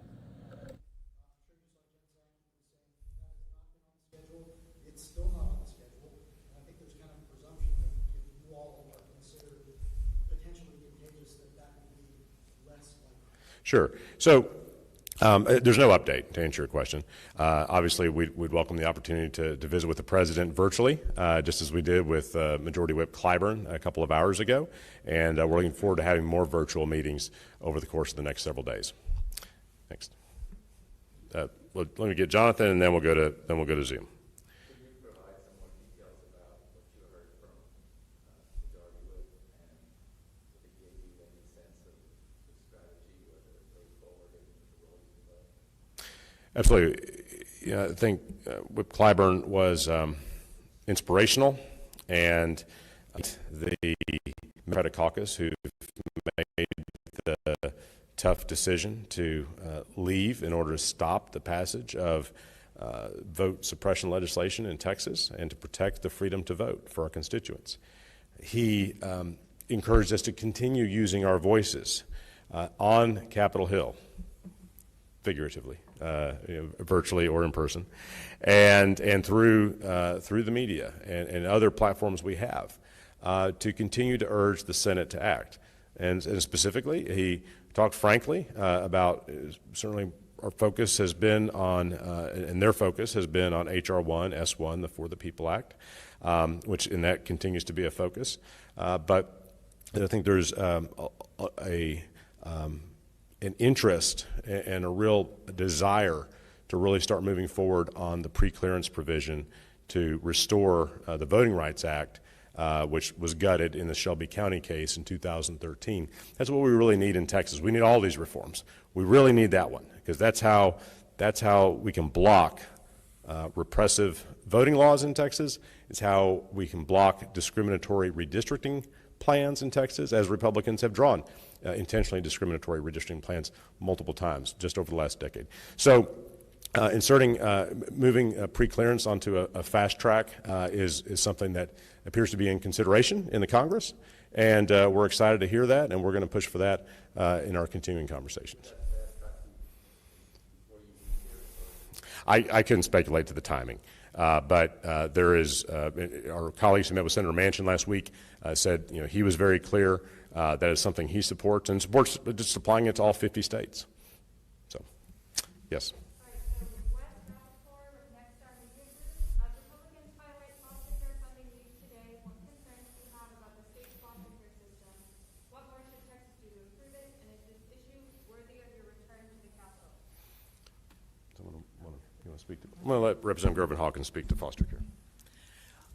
It's still not on the schedule. I think there's kind of a presumption that if you all are considered potentially contagious, that would be less likely. Sure. So there's no update, to answer your question. Obviously, we'd welcome the opportunity to visit with the president virtually, just as we did with Majority Whip Clyburn a couple of hours ago. And we're looking forward to having more virtual meetings over the course of the next several days. Next. Let me get Jonathan, and then we'll go to Zoom. Absolutely. I think Whip Clyburn was inspirational, and the Democratic caucus who made the tough decision to leave in order to stop the passage of vote suppression legislation in Texas and to protect the freedom to vote for our constituents. He encouraged us to continue using our voices on Capitol Hill, figuratively, virtually or in person, and through the media and other platforms we have, to continue to urge the Senate to act. And specifically, he talked frankly about, certainly our focus has been on, and their focus has been on H.R. 1, S1, the For the People Act, and that continues to be a focus. But I think there's an interest and a real desire to really start moving forward on the pre-clearance provision to restore the Voting Rights Act, which was gutted in the Shelby County case in 2013. That's what we really need in Texas. We need all these reforms. We really need that one, because that's how we can block repressive voting laws in Texas. It's how we can block discriminatory redistricting plans in Texas, as Republicans have drawn intentionally discriminatory redistricting plans multiple times just over the last decade. So moving pre-clearance onto a fast track is something that appears to be in consideration in the Congress, and we're excited to hear that, and we're going to push for that in our continuing conversations. I couldn't speculate to the timing, but there is our colleagues who met with Senator Manchin last week said he was very clear that is something he supports, and supports just applying it to all 50 states. So, yes. I'm going to let Representative Gervin Hawkins speak to foster care.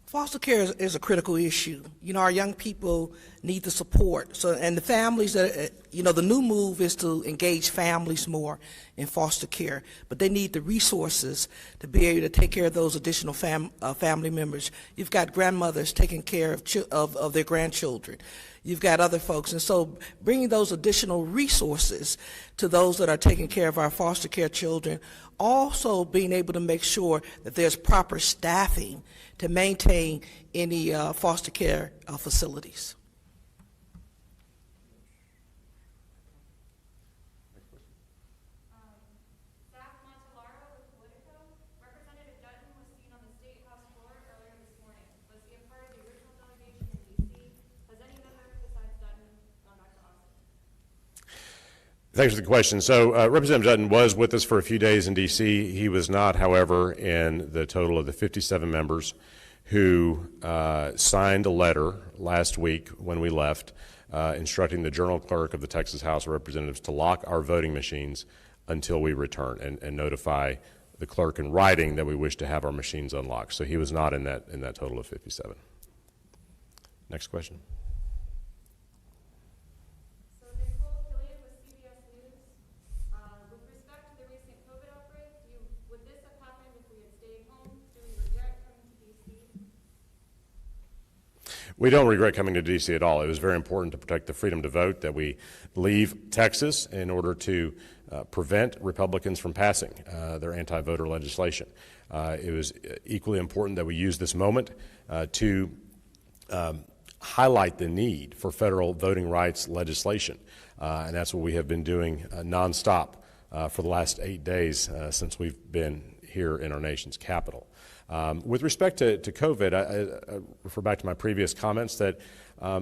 Foster care is a critical issue. Our young people need the support. And the families that, the new move is to engage families more in foster care, but they need the resources to be able to take care of those additional family members. You've got grandmothers taking care of their grandchildren. You've got other folks, and so bringing those additional resources to those that are taking care of our foster care children, also being able to make sure that there's proper staffing to maintain any foster care facilities. Thanks for the question. So Representative Dutton was with us for a few days in D.C. He was not, however, in the total of the 57 members who signed a letter last week when we left instructing the Journal Clerk of the Texas House of Representatives to lock our voting machines until we return and notify the clerk in writing that we wish to have our machines unlocked. So he was not in that total of 57. Next question. We don't regret coming to D.C. at all. It was very important to protect the freedom to vote that we leave Texas in order to prevent Republicans from passing their anti-voter legislation. It was equally important that we use this moment to highlight the need for federal voting rights legislation. And that's what we have been doing nonstop for the last 8 days since we've been here in our nation's capital. With respect to COVID, I refer back to my previous comments that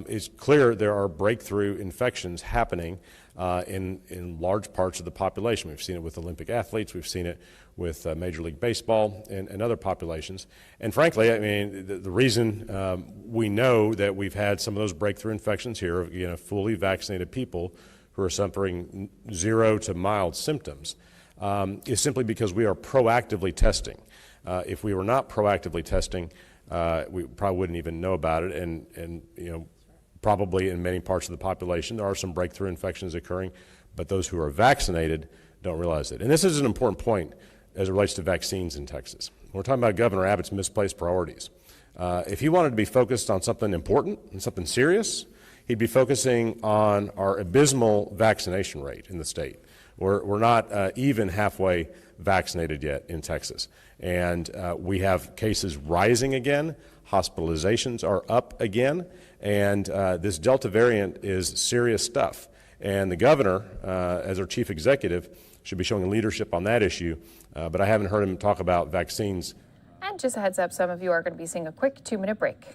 it's clear there are breakthrough infections happening in large parts of the population. We've seen it with Olympic athletes, we've seen it with Major League Baseball and other populations. And frankly, I mean, the reason we know that we've had some of those breakthrough infections here, fully vaccinated people who are suffering 0 to mild symptoms, is simply because we are proactively testing. If we were not proactively testing, we probably wouldn't even know about it, and probably in many parts of the population there are some breakthrough infections occurring, but those who are vaccinated don't realize it. And this is an important point as it relates to vaccines in Texas. We're talking about Governor Abbott's misplaced priorities. If he wanted to be focused on something important and something serious, he'd be focusing on our abysmal vaccination rate in the state. We're not even halfway vaccinated yet in Texas. And we have cases rising again, hospitalizations are up again, and this Delta variant is serious stuff. And the governor, as our chief executive, should be showing leadership on that issue, but I haven't heard him talk about vaccines. And just a heads up, some of you are going to be seeing a quick 2-minute break.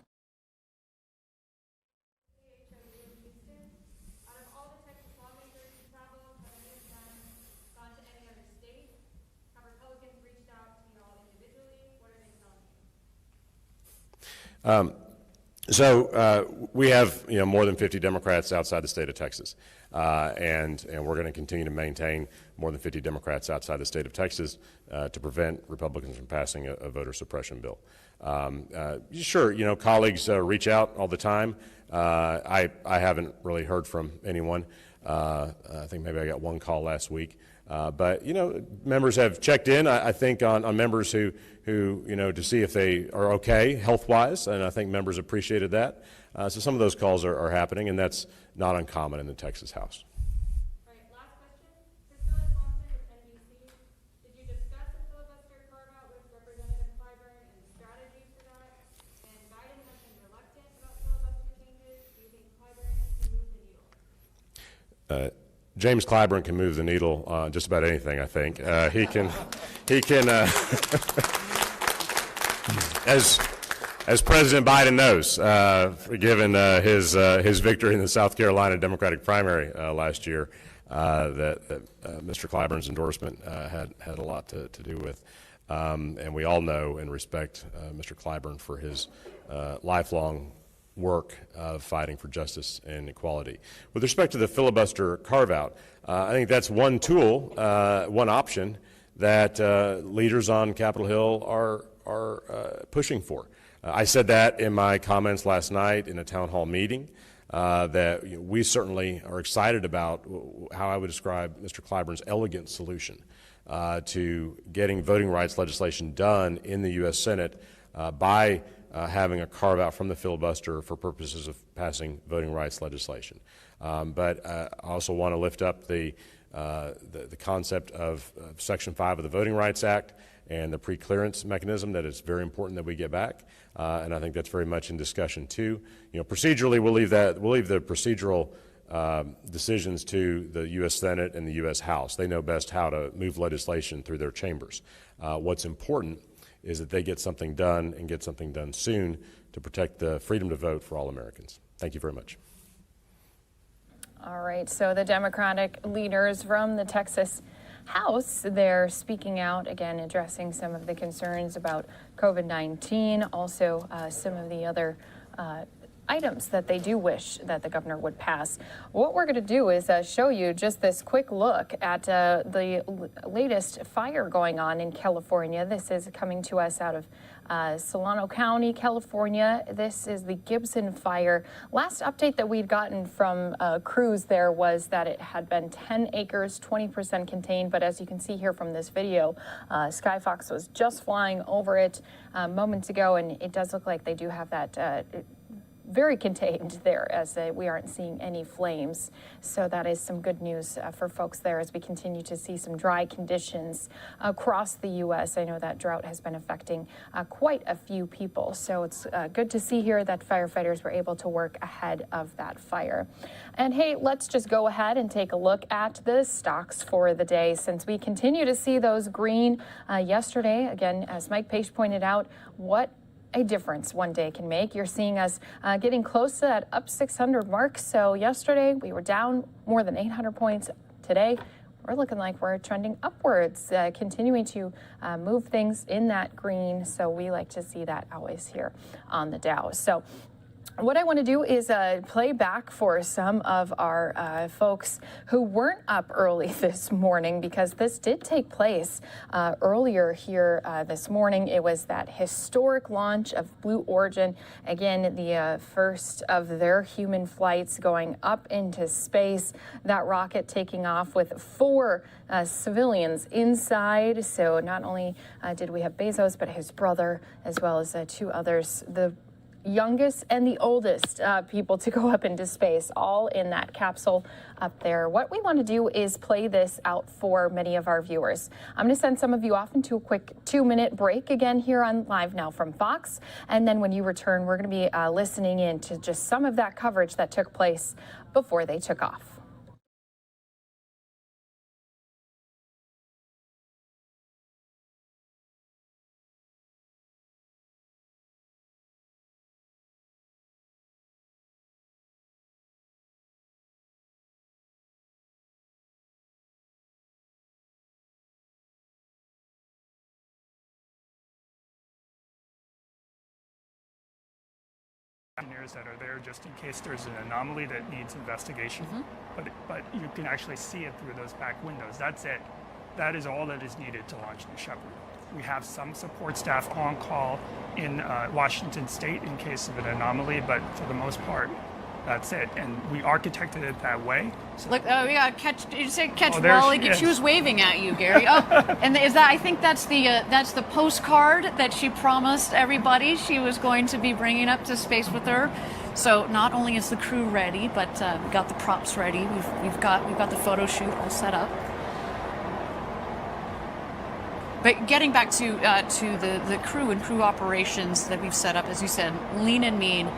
We have more than 50 Democrats outside the state of Texas, and we're going to continue to maintain more than 50 Democrats outside the state of Texas to prevent Republicans from passing a voter suppression bill. Sure, colleagues reach out all the time. I haven't really heard from anyone. I think maybe I got one call last week. But members have checked in, I think, on members who to see if they are okay health-wise, and I think members appreciated that. So some of those calls are happening, and that's not uncommon in the Texas House. All right, last question. Priscilla Thompson with NBC. Did you discuss the filibuster carve-out with Representative Clyburn and the strategy for that? And Biden has been reluctant about filibuster changes. Do you think Clyburn can move the needle? James Clyburn can move the needle on just about anything, I think. He can, as President Biden knows, given his victory in the South Carolina Democratic primary last year, that Mr. Clyburn's endorsement had a lot to do with. And we all know and respect Mr. Clyburn for his lifelong work of fighting for justice and equality. With respect to the filibuster carve-out, I think that's one tool, one option that leaders on Capitol Hill are pushing for. I said that in my comments last night in a town hall meeting. that we certainly are excited about how I would describe Mr. Clyburn's elegant solution to getting voting rights legislation done in the U.S. Senate by having a carve-out from the filibuster for purposes of passing voting rights legislation. But I also want to lift up the concept of Section 5 of the Voting Rights Act and the pre-clearance mechanism that it's very important that we get back, and I think that's very much in discussion too. Procedurally, we'll leave the procedural decisions to the U.S. Senate and the U.S. House. They know best how to move legislation through their chambers. What's important is that they get something done and get something done soon to protect the freedom to vote for all Americans. Thank you very much. All right, so the Democratic leaders from the Texas House, they're speaking out, again, addressing some of the concerns about COVID-19, also some of the other items that they do wish that the governor would pass. What we're going to do is show you just this quick look at the latest fire going on in California. This is coming to us out of Solano County, California. This is the Gibson fire. Last update that we'd gotten from crews there was that it had been 10 acres, 20% contained, but as you can see here from this video, Skyfox was just flying over it moments ago, and it does look like they do have that very contained there, as we aren't seeing any flames. So that is some good news for folks there as we continue to see some dry conditions across the U.S. I know that drought has been affecting quite a few people. So it's good to see here that firefighters were able to work ahead of that fire. And hey, let's just go ahead and take a look at the stocks for the day, since we continue to see those green. Yesterday, again, as Mike Page pointed out, what a difference one day can make. You're seeing us getting close to that up 600 mark. So yesterday we were down more than 800 points. Today we're looking like we're trending upwards, continuing to move things in that green. So we like to see that always here on the Dow. So what I want to do is play back for some of our folks who weren't up early this morning, because this did take place earlier here this morning. It was that historic launch of Blue Origin. Again, the first of their human flights going up into space. That rocket taking off with 4 civilians inside. So not only did we have Bezos, but his brother, as well as 2 others. The youngest and the oldest people to go up into space, all in that capsule up there. What we want to do is play this out for many of our viewers. I'm going to send some of you off into a quick 2-minute break again here on Live Now from Fox. And then when you return, we're going to be listening in to just some of that coverage that took place before they took off. Engineers that are there just in case there's an anomaly that needs investigation. But you can actually see it through those back windows. That's it. That is all that is needed to launch New Shepard. We have some support staff on call in Washington State in case of an anomaly, but for the most part, that's it. And we architected it that way. So Look, we got catch. You said catch there Wally. she is. She was waving at you, Gary. Oh, and is that? I think that's the postcard that she promised everybody she was going to be bringing up to space with her. So not only is the crew ready, but we got the props ready. We've got the photo shoot all set up. But getting back to the crew and crew operations that we've set up, as you said, lean and mean,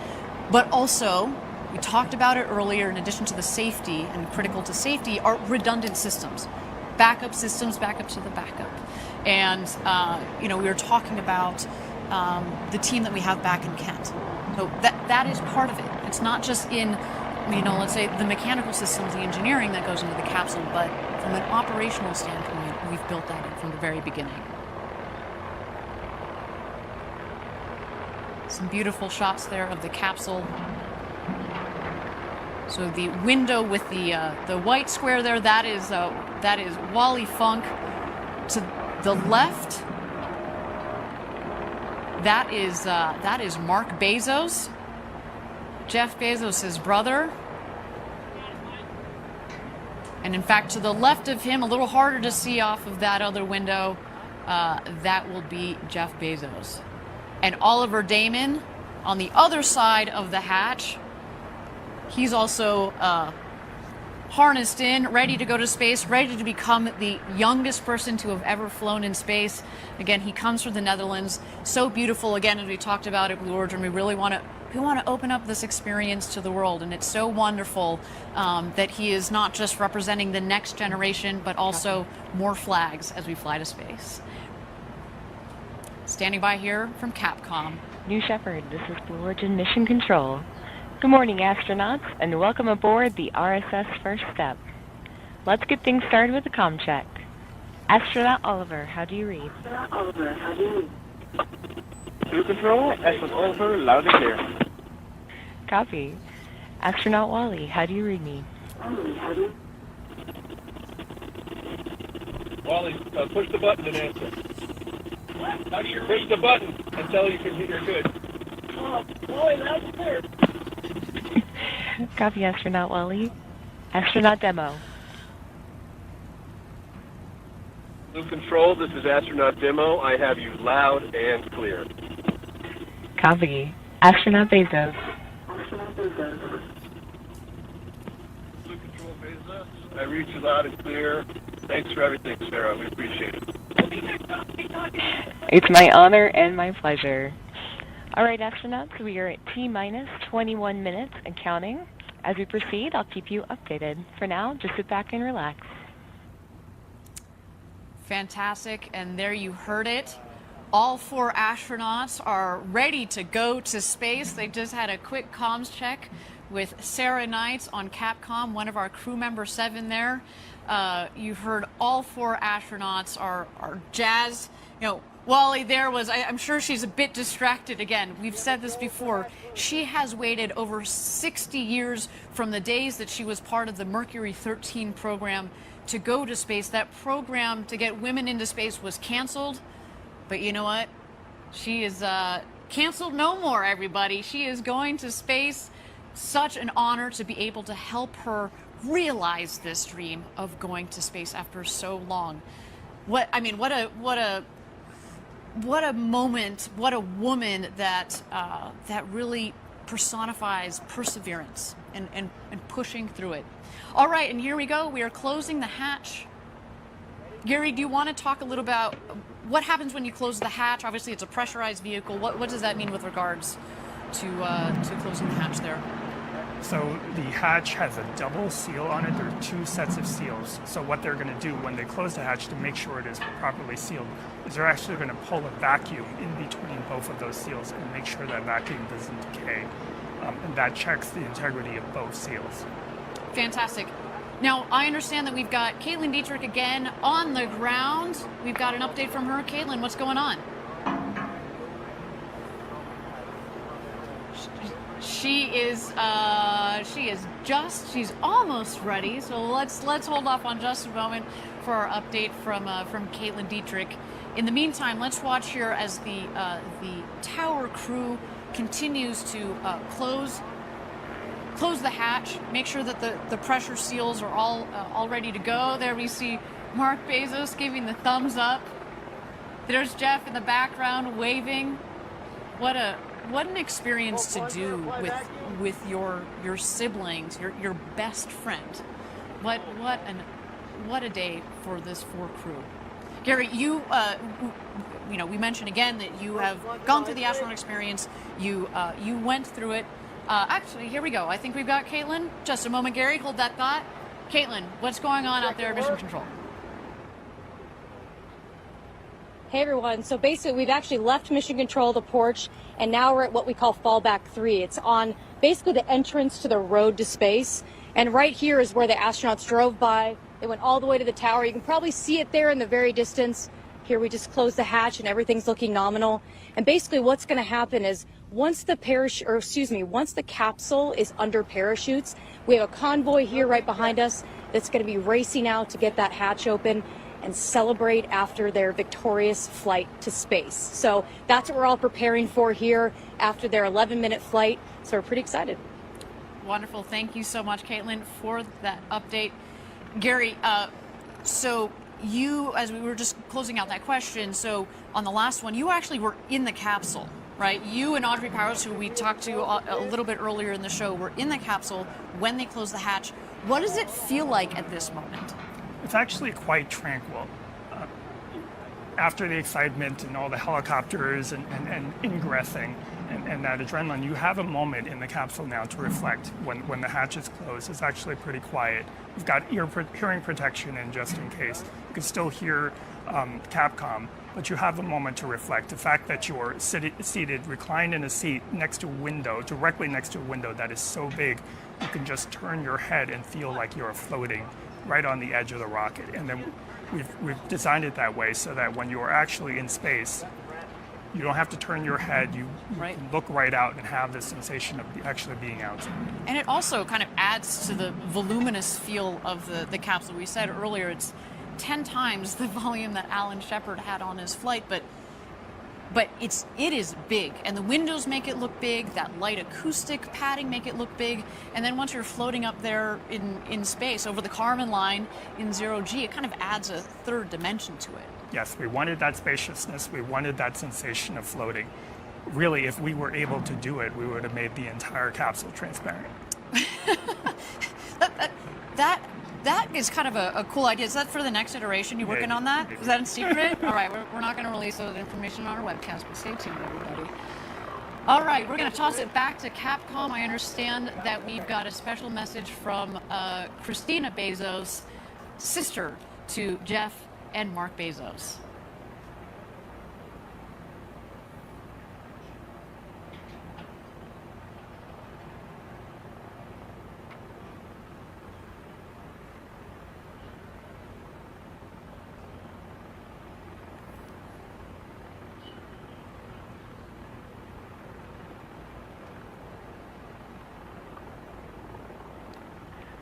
but also. We talked about it earlier, in addition to the safety and critical to safety are redundant systems, backup systems, backup to the backup. And, we were talking about the team that we have back in Kent. So that is part of it. It's not just in, let's say the mechanical systems, the engineering that goes into the capsule, but from an operational standpoint, we've built that in from the very beginning. Some beautiful shots there of the capsule. So the window with the white square there, that is Wally Funk. To the left, that is Mark Bezos. Jeff Bezos' brother. And in fact, to the left of him, a little harder to see off of that other window, that will be Jeff Bezos. And Oliver Damon on the other side of the hatch. He's also harnessed in, ready to go to space, ready to become the youngest person to have ever flown in space. Again, he comes from the Netherlands. So beautiful. Again, as we talked about at Blue Origin, we really want to open up this experience to the world, and it's so wonderful that he is not just representing the next generation, but also more flags as we fly to space. Standing by here from Capcom. New Shepard, this is Blue Origin Mission Control. Good morning, astronauts, and welcome aboard the RSS First Step. Let's get things started with a comm check. Astronaut Oliver, how do you read? Oliver, how do you read? Blue Control, Astronaut Oliver, loud and clear. Copy. Astronaut Wally, how do you read me? Wally, how do you... Wally, push the button and answer. Push the button and tell you're good. Wally, loud and clear. Copy, Astronaut Wally. Astronaut Demo. Blue Control, this is Astronaut Demo. I have you loud and clear. Copy. Astronaut Bezos. Astronaut Bezos. Blue Control, Bezos. I read you loud and clear. Thanks for everything, Sarah. We appreciate it. It's my honor and my pleasure. All right, astronauts, we are at T-minus 21 minutes and counting. As we proceed, I'll keep you updated. For now, just sit back and relax. Fantastic, and there you heard it. All 4 astronauts are ready to go to space. They just had a quick comms check with Sarah Knights on Capcom, one of our crew member 7 there. You heard all 4 astronauts are jazzed. You know, Wally there was, I'm sure she's a bit distracted again. We've said this before. She has waited over 60 years from the days that she was part of the Mercury 13 program to go to space. That program to get women into space was canceled. But you know what? She is canceled no more, everybody. She is going to space. Such an honor to be able to help her realize this dream of going to space after so long. What a moment, what a woman that that really personifies perseverance and pushing through it. All right, and here we go. We are closing the hatch. Gary, do you want to talk a little about what happens when you close the hatch? Obviously, it's a pressurized vehicle. What does that mean with regards to closing the hatch there? So the hatch has a double seal on it. There are 2 sets of seals. So what they're going to do when they close the hatch to make sure it is properly sealed is they're actually going to pull a vacuum in between both of those seals and make sure that vacuum doesn't decay. And that checks the integrity of both seals. Fantastic. Now, I understand that we've got Caitlin Dietrich again on the ground. We've got an update from her. Caitlin, what's going on? She's almost ready. So let's hold off on just a moment for our update from Caitlin Dietrich. In the meantime, let's watch here as the tower crew continues to close the hatch, make sure that the pressure seals are all ready to go. There we see Mark Bezos giving the thumbs up. There's Jeff in the background waving. What an experience to do with your siblings, your best friend. What a day for this 4 crew. Gary, you we mentioned again that you have gone through the astronaut experience. You went through it. Actually, here we go. I think we've got Caitlin. Just a moment, Gary. Hold that thought. Caitlin, what's going on out there at Mission Control? Hey everyone, so basically we've actually left Mission Control, the porch, and now we're at what we call fallback 3. It's on basically the entrance to the road to space, and right here is where the astronauts drove by. They went all the way to the tower. You can probably see it there in the very distance. Here we just closed the hatch and everything's looking nominal. And basically what's going to happen is once the capsule is under parachutes, we have a convoy here right behind us that's going to be racing out to get that hatch open and celebrate after their victorious flight to space. So that's what we're all preparing for here after their 11-minute flight. So we're pretty excited. Wonderful. Thank you so much, Caitlin, for that update. Gary, so you, as we were just closing out that question, so on the last one, you actually were in the capsule, right? You and Audrey Powers, who we talked to a little bit earlier in the show, were in the capsule when they closed the hatch. What does it feel like at this moment? It's actually quite tranquil. After the excitement and all the helicopters and ingressing and that adrenaline, you have a moment in the capsule now to reflect. When the hatch is closed, it's actually pretty quiet. You've got hearing protection in just in case. You can still hear Capcom, but you have a moment to reflect. The fact that you're seated, reclined in a seat next to a window, directly next to a window that is so big, you can just turn your head and feel like you're floating right on the edge of the rocket. And then we've designed it that way so that when you are actually in space, you don't have to turn your head. You can look right out and have the sensation of actually being outside. And it also kind of adds to the voluminous feel of the capsule. We said earlier it's 10 times the volume that Alan Shepard had on his flight, but it is big, and the windows make it look big, that light acoustic padding make it look big, and then once you're floating up there in space over the Kármán line in zero-G, it kind of adds a third dimension to it. Yes, we wanted that spaciousness, we wanted that sensation of floating. Really, if we were able to do it, we would have made the entire capsule transparent. That is kind of a cool idea. Is that for the next iteration? You working on that? Is that in secret? All right, we're not going to release that information on our webcast, but stay tuned, everybody. All right, we're going to toss it back to Capcom. I understand that we've got a special message from Christina Bezos, sister to Jeff and Mark Bezos.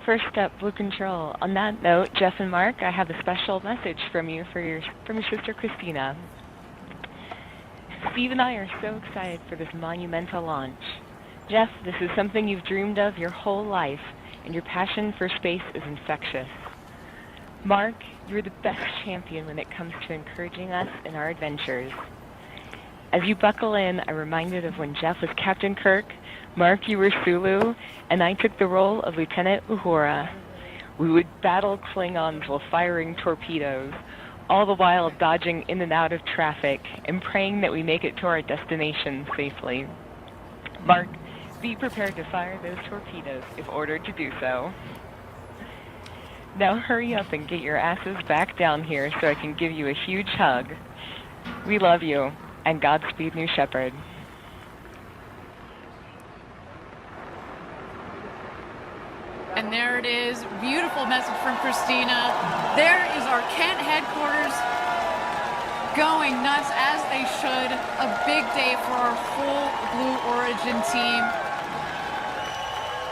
First up, Blue Control. On that note, Jeff and Mark, I have a special message from you from your sister Christina. Steve and I are so excited for this monumental launch. Jeff, this is something you've dreamed of your whole life, and your passion for space is infectious. Mark, you're the best champion when it comes to encouraging us in our adventures. As you buckle in, I'm reminded of when Jeff was Captain Kirk, Mark, you were Sulu, and I took the role of Lieutenant Uhura. We would battle Klingons while firing torpedoes, all the while dodging in and out of traffic and praying that we make it to our destination safely. Mark, be prepared to fire those torpedoes if ordered to do so. Now hurry up and get your asses back down here so I can give you a huge hug. We love you, and Godspeed, New Shepard. And there it is, beautiful message from Christina. There is our Kent headquarters going nuts as they should. A big day for our full Blue Origin team.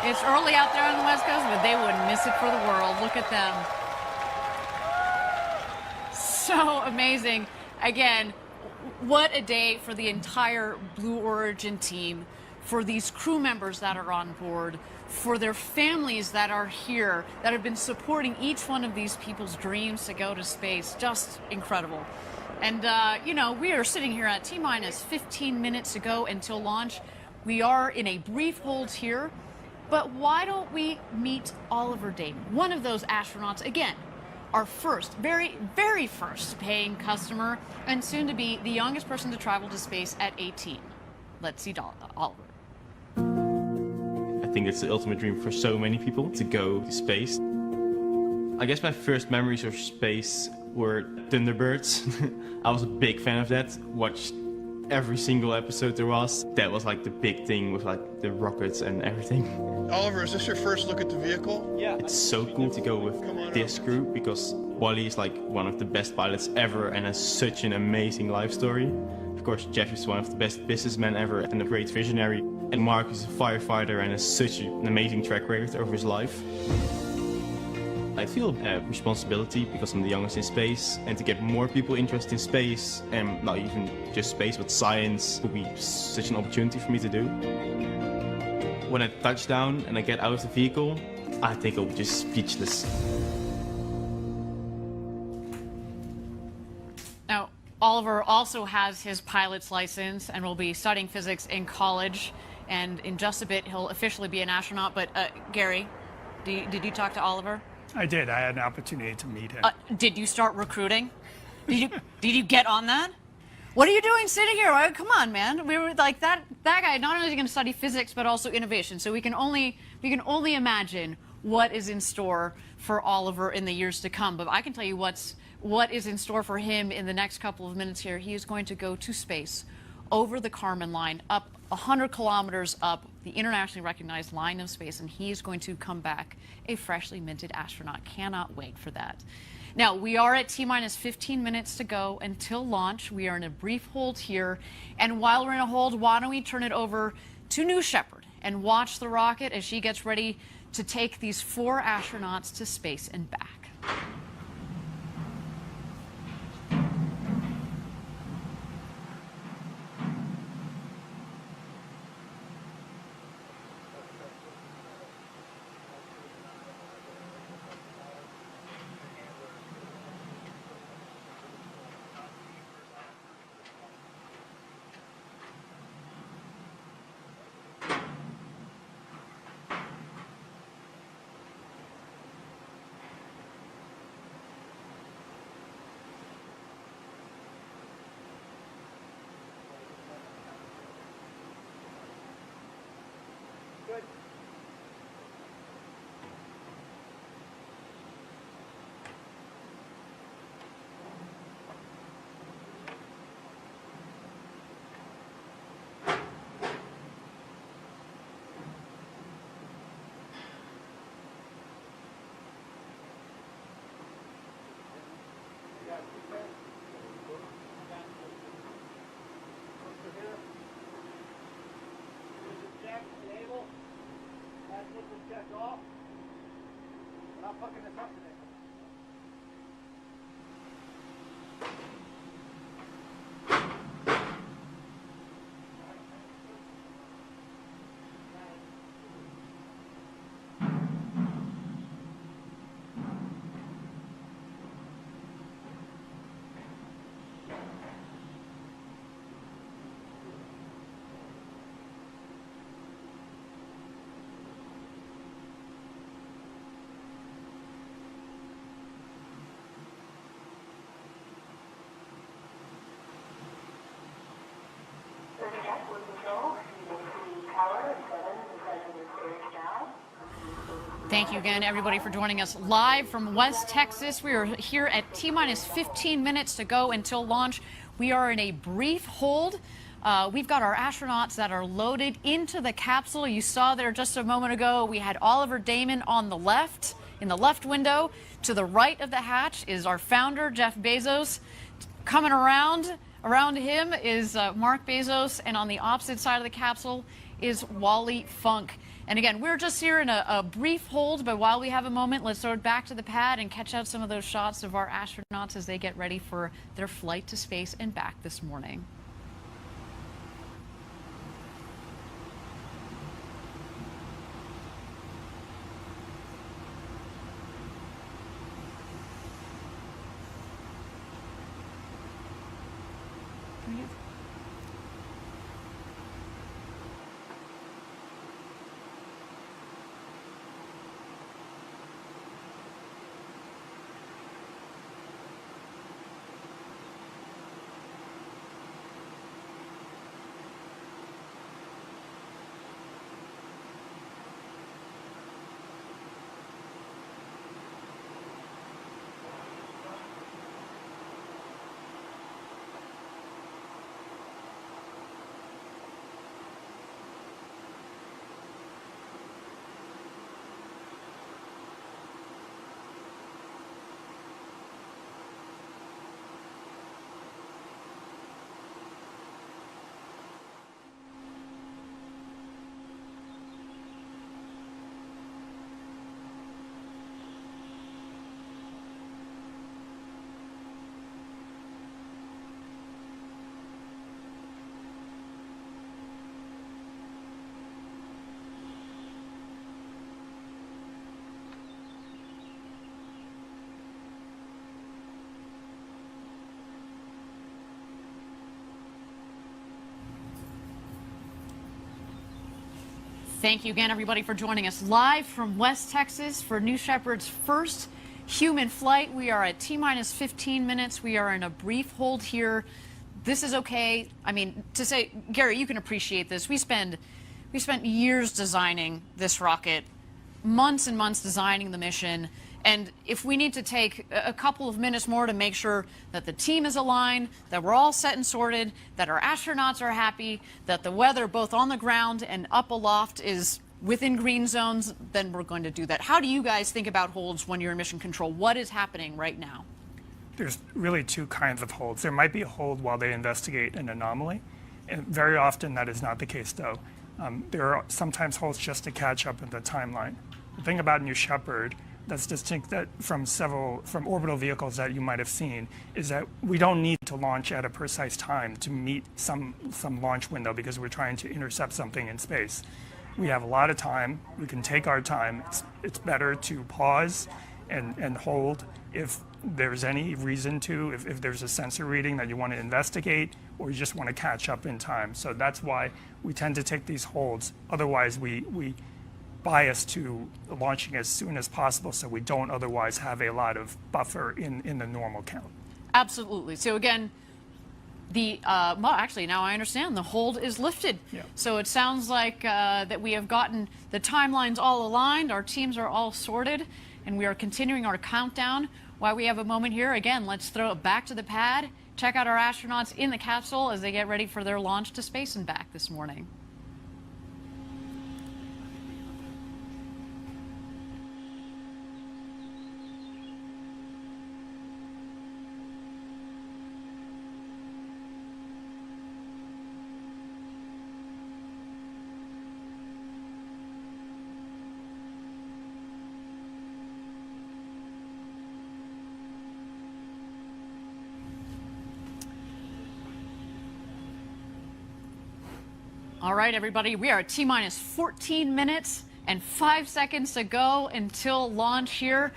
It's early out there on the West Coast, but they wouldn't miss it for the world. Look at them. So amazing. Again, what a day for the entire Blue Origin team, for these crew members that are on board, for their families that are here, that have been supporting each one of these people's dreams to go to space. Just incredible. And, you know, we are sitting here at T-minus 15 minutes to go until launch. We are in a brief hold here, but why don't we meet Oliver Dayton, one of those astronauts, again, our first, very, very first paying customer, and soon to be the youngest person to travel to space at 18. Let's see Oliver. I think it's the ultimate dream for so many people to go to space. I guess my first memories of space were Thunderbirds. I was a big fan of that. Watched every single episode there was. That was like the big thing with like the rockets and everything. Oliver, is this your first look at the vehicle? Yeah. It's so cool to go with this group because Wally is like one of the best pilots ever and has such an amazing life story. Of course, Jeff is one of the best businessmen ever and a great visionary. And Mark is a firefighter and has such an amazing track record over his life. I feel a responsibility because I'm the youngest in space, and to get more people interested in space, and not even just space, but science, would be such an opportunity for me to do. when I touch down and I get out of the vehicle, I think I'm just speechless. Now, Oliver also has his pilot's license and will be studying physics in college. And in just a bit, he'll officially be an astronaut. But Gary, did you talk to Oliver? I did. I had an opportunity to meet him. Did you start recruiting? Did you get on that? What are you doing sitting here? Come on, man. We were like that guy. Not only is he going to study physics, but also innovation. So we can only imagine what is in store for Oliver in the years to come. But I can tell you what is in store for him in the next couple of minutes here. He is going to go to space, over the Kármán line, up 100 kilometers up the internationally recognized line of space, and he is going to come back a freshly minted astronaut. Cannot wait for that. Now, we are at T-minus 15 minutes to go until launch. We are in a brief hold here. And while we're in a hold, why don't we turn it over to New Shepard and watch the rocket as she gets ready to take these 4 astronauts to space and back. Thank you again, everybody, for joining us live from West Texas. We are here at T-minus 15 minutes to go until launch. We are in a brief hold. We've got our astronauts that are loaded into the capsule. You saw there just a moment ago, we had Oliver Damon on the left, in the left window. To the right of the hatch is our founder, Jeff Bezos. Coming around him is Mark Bezos, and on the opposite side of the capsule is Wally Funk. And again, we're just here in a brief hold, but while we have a moment, let's throw it back to the pad and catch out some of those shots of our astronauts as they get ready for their flight to space and back this morning. Thank you again, everybody, for joining us live from West Texas for New Shepard's first human flight. We are at T-minus 15 minutes. We are in a brief hold here. This is okay. I mean, to say, Gary, you can appreciate this. We spent years designing this rocket, months and months designing the mission. And if we need to take a couple of minutes more to make sure that the team is aligned, that we're all set and sorted, that our astronauts are happy, that the weather both on the ground and up aloft is within green zones, then we're going to do that. How do you guys think about holds when you're in mission control? What is happening right now? There's really two kinds of holds. There might be a hold while they investigate an anomaly, and very often that is not the case, though. There are sometimes holds just to catch up in the timeline. The thing about New Shepard that's distinct from orbital vehicles that you might have seen is that we don't need to launch at a precise time to meet some launch window because we're trying to intercept something in space. We have a lot of time. We can take our time. It's better to pause and hold if there's any reason to, if there's a sensor reading that you want to investigate or you just want to catch up in time. So that's why we tend to take these holds. Otherwise, we bias to launching as soon as possible so we don't otherwise have a lot of buffer in the normal count. Absolutely. So again, well, actually, now I understand the hold is lifted. Yeah. So it sounds like that we have gotten the timelines all aligned, our teams are all sorted, and we are continuing our countdown. While we have a moment here, again, let's throw it back to the pad, check out our astronauts in the capsule as they get ready for their launch to space and back this morning. All right, everybody, we are at T-minus 14 minutes and 5 seconds to go until launch here.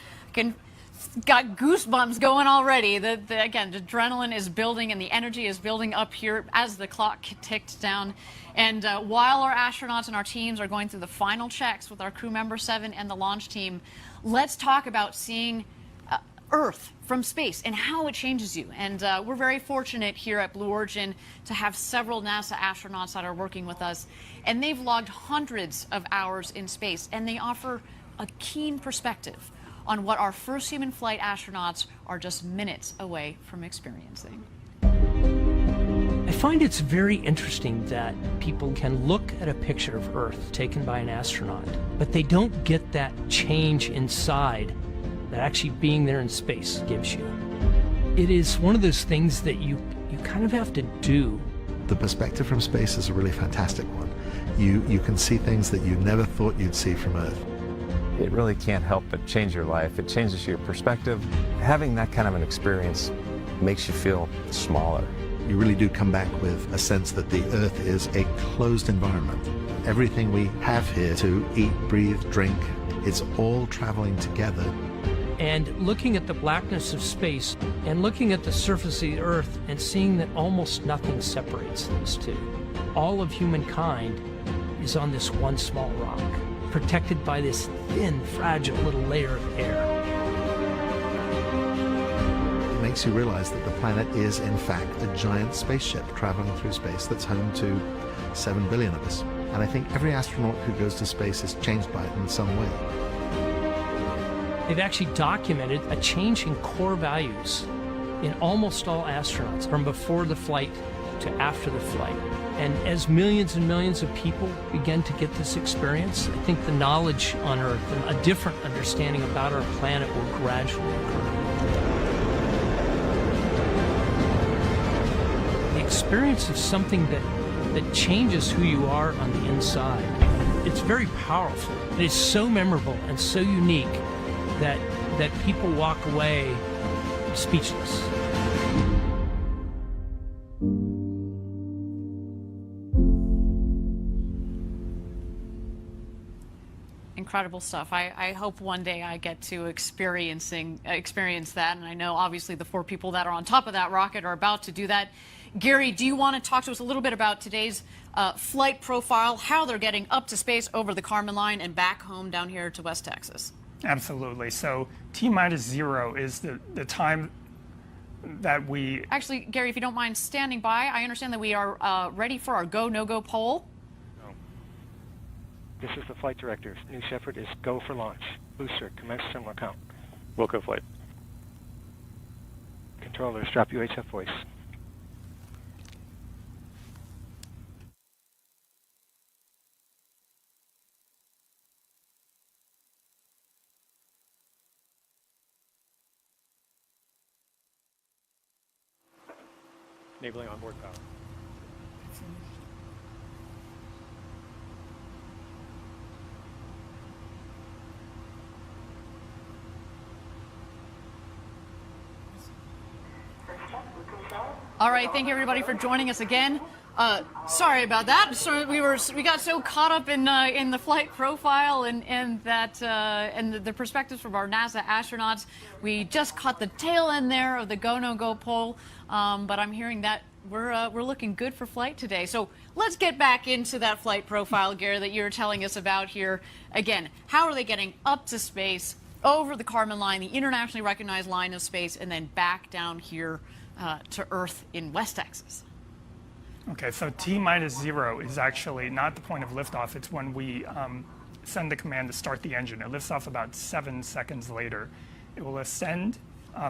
Got goosebumps going already. Again, the adrenaline is building and the energy is building up here as the clock ticks down. And while our astronauts and our teams are going through the final checks with our crew member 7 and the launch team, let's talk about seeing Earth from space and how it changes you. And we're very fortunate here at Blue Origin to have several NASA astronauts that are working with us. And they've logged hundreds of hours in space, and they offer a keen perspective on what our first human flight astronauts are just minutes away from experiencing. I find it's very interesting that people can look at a picture of Earth taken by an astronaut, but they don't get that change inside that actually being there in space gives you. It is one of those things that you kind of have to do. The perspective from space is a really fantastic one. You can see things that you never thought you'd see from Earth. It really can't help but change your life. It changes your perspective. Having that kind of an experience makes you feel smaller. You really do come back with a sense that the Earth is a closed environment. Everything we have here to eat, breathe, drink, it's all traveling together. And looking at the blackness of space and looking at the surface of the Earth and seeing that almost nothing separates those two. All of humankind is on this one small rock, protected by this thin, fragile little layer of air. It makes you realize that the planet is, in fact, a giant spaceship traveling through space that's home to 7 billion of us. And I think every astronaut who goes to space is changed by it in some way. They've actually documented a change in core values in almost all astronauts from before the flight to after the flight. And as millions and millions of people begin to get this experience, I think the knowledge on Earth and a different understanding about our planet will gradually occur. The experience of something that changes who you are on the inside, it's very powerful. It is so memorable and so unique that people walk away speechless. incredible stuff. I hope one day I get to experience that, and I know obviously the 4 people that are on top of that rocket are about to do that. Gary, do you want to talk to us a little bit about today's flight profile, how they're getting up to space over the Kármán line and back home down here to West Texas? Absolutely. So T-0 is the time that we... Actually, Gary, if you don't mind standing by, I understand that we are ready for our go, no-go poll. This is the flight director. New Shepard is go for launch. Booster, commence similar count. Wilco flight. Controllers, drop UHF voice. Enabling onboard power. All right, thank you everybody for joining us again. Sorry about that. So we got so caught up in the flight profile and the perspectives from our NASA astronauts. We just caught the tail end there of the go no go poll. But I'm hearing that we're looking good for flight today. So let's get back into that flight profile, Gary, that you're telling us about here. Again, how are they getting up to space over the Kármán line, the internationally recognized line of space, and then back down here to Earth in West Texas? Okay, so T-0 is actually not the point of liftoff. It's when we send the command to start the engine. It lifts off about 7 seconds later. It will ascend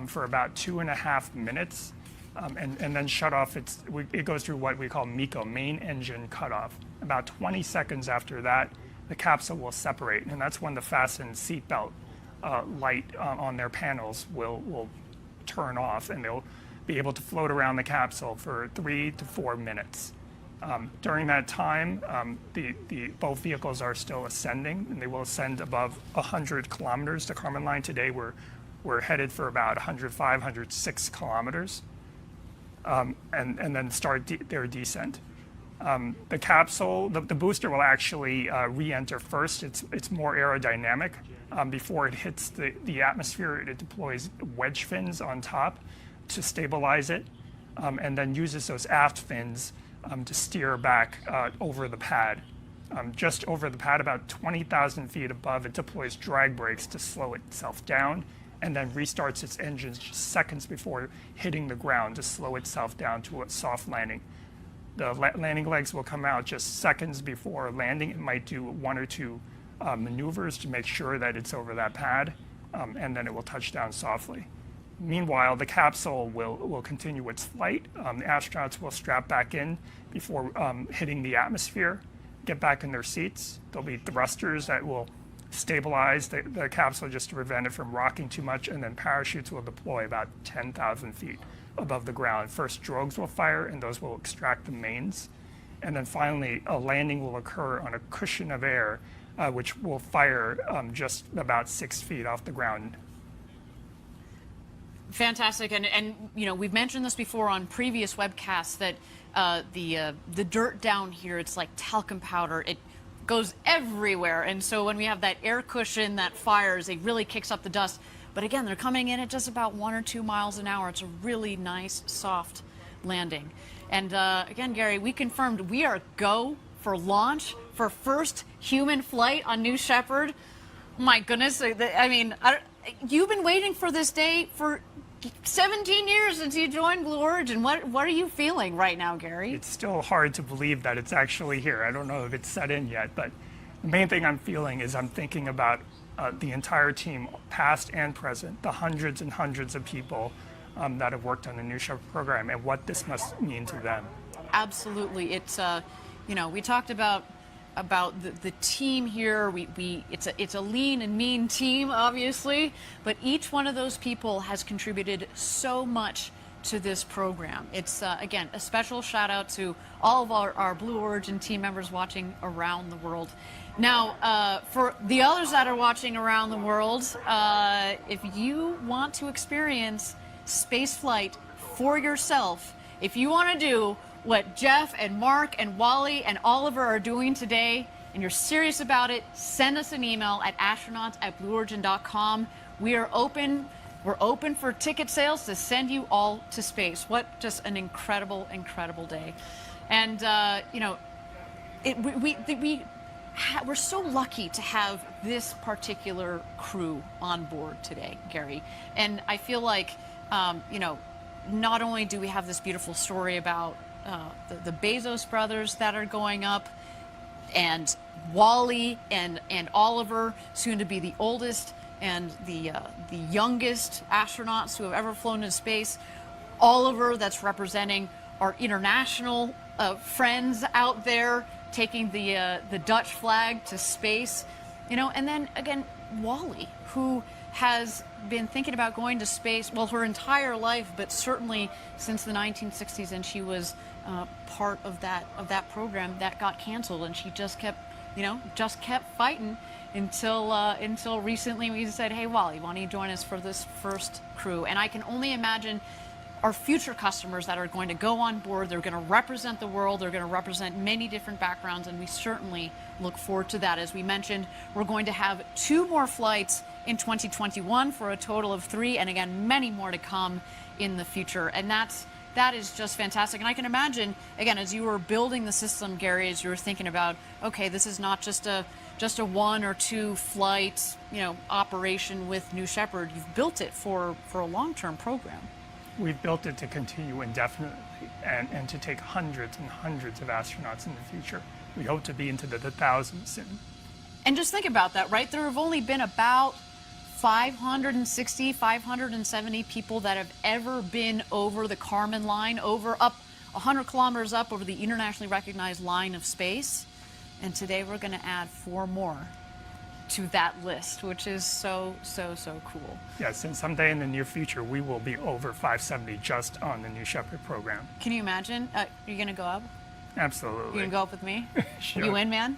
for about 2.5 minutes and then shut off. It goes through what we call MECO, main engine cutoff. About 20 seconds after that, the capsule will separate, and that's when the fasten seatbelt light on their panels will turn off, and they'll be able to float around the capsule for 3 to 4 minutes. During that time, both vehicles are still ascending, and they will ascend above 100 kilometers. The Kármán line today, we're headed for about 105, 106 kilometers, and then start their descent. The capsule, the booster will actually re-enter first. It's more aerodynamic. Before it hits the atmosphere, it deploys wedge fins on top to stabilize it, and then uses those aft fins to steer back over the pad. Just over the pad, about 20,000 feet above, it deploys drag brakes to slow itself down, and then restarts its engines just seconds before hitting the ground to slow itself down to a soft landing. The landing legs will come out just seconds before landing. It might do 1 or 2 maneuvers to make sure that it's over that pad, and then it will touch down softly. Meanwhile, the capsule will continue its flight. The astronauts will strap back in before hitting the atmosphere, get back in their seats. There'll be thrusters that will stabilize the capsule just to prevent it from rocking too much, and then parachutes will deploy about 10,000 feet above the ground. First, drogues will fire, and those will extract the mains. And then finally, a landing will occur on a cushion of air, which will fire just about 6 feet off the ground. Fantastic, and you know, we've mentioned this before on previous webcasts that the dirt down here, it's like talcum powder. It goes everywhere, and so when we have that air cushion that fires, it really kicks up the dust. But again, they're coming in at just about 1 or 2 miles an hour. It's a really nice, soft landing. And again, Gary, we confirmed we are go for launch for first human flight on New Shepard. My goodness, I mean, you've been waiting for this day for 17 years since you joined Blue Origin. What are you feeling right now, Gary? It's still hard to believe that it's actually here. I don't know if it's set in yet, but the main thing I'm feeling is I'm thinking about the entire team, past and present, the hundreds and hundreds of people that have worked on the New Shepard program, and what this must mean to them. Absolutely. It's, you know, we talked about the team here. It's a lean and mean team, obviously, but each one of those people has contributed so much to this program. It's, again, a special shout out to all of our Blue Origin team members watching around the world. Now, for the others that are watching around the world, if you want to experience spaceflight for yourself, if you want to do what Jeff and Mark and Wally and Oliver are doing today, and you're serious about it, send us an email at astronauts@blueorigin.com. We are open. We're open for ticket sales to send you all to space. What just an incredible, incredible day. And, you know, we're so lucky to have this particular crew on board today, Gary. And I feel like, you know, not only do we have this beautiful story about the Bezos brothers that are going up, and Wally and Oliver, soon to be the oldest and the youngest astronauts who have ever flown into space. Oliver, that's representing our international friends out there, taking the Dutch flag to space, you know, and then again Wally, who has been thinking about going to space, well, her entire life, but certainly since the 1960s, and she was part of that program that got canceled, and she just kept, you know, fighting until recently we said, hey, Wally, why don't you join us for this first crew? And I can only imagine our future customers that are going to go on board. They're going to represent the world. They're going to represent many different backgrounds, and we certainly look forward to that. As we mentioned, we're going to have 2 more flights in 2021 for a total of 3, and again, many more to come in the future. And that is just fantastic. And I can imagine, again, as you were building the system, Gary, as you were thinking about, okay, this is not just a 1 or 2 flight, you know, operation with New Shepard. You've built it for a long-term program. We've built it to continue indefinitely and to take hundreds and hundreds of astronauts in the future. We hope to be into the thousands soon. And just think about that, right? There have only been about 560, 570 people that have ever been over the Kármán line, up 100 kilometers up over the internationally recognized line of space. And today we're going to add 4 more to that list, which is so cool. Yes, and someday in the near future, we will be over 570 just on the New Shepard program. Can you imagine? You're going to go up? Absolutely. You're going to go up with me? Sure. You in, man?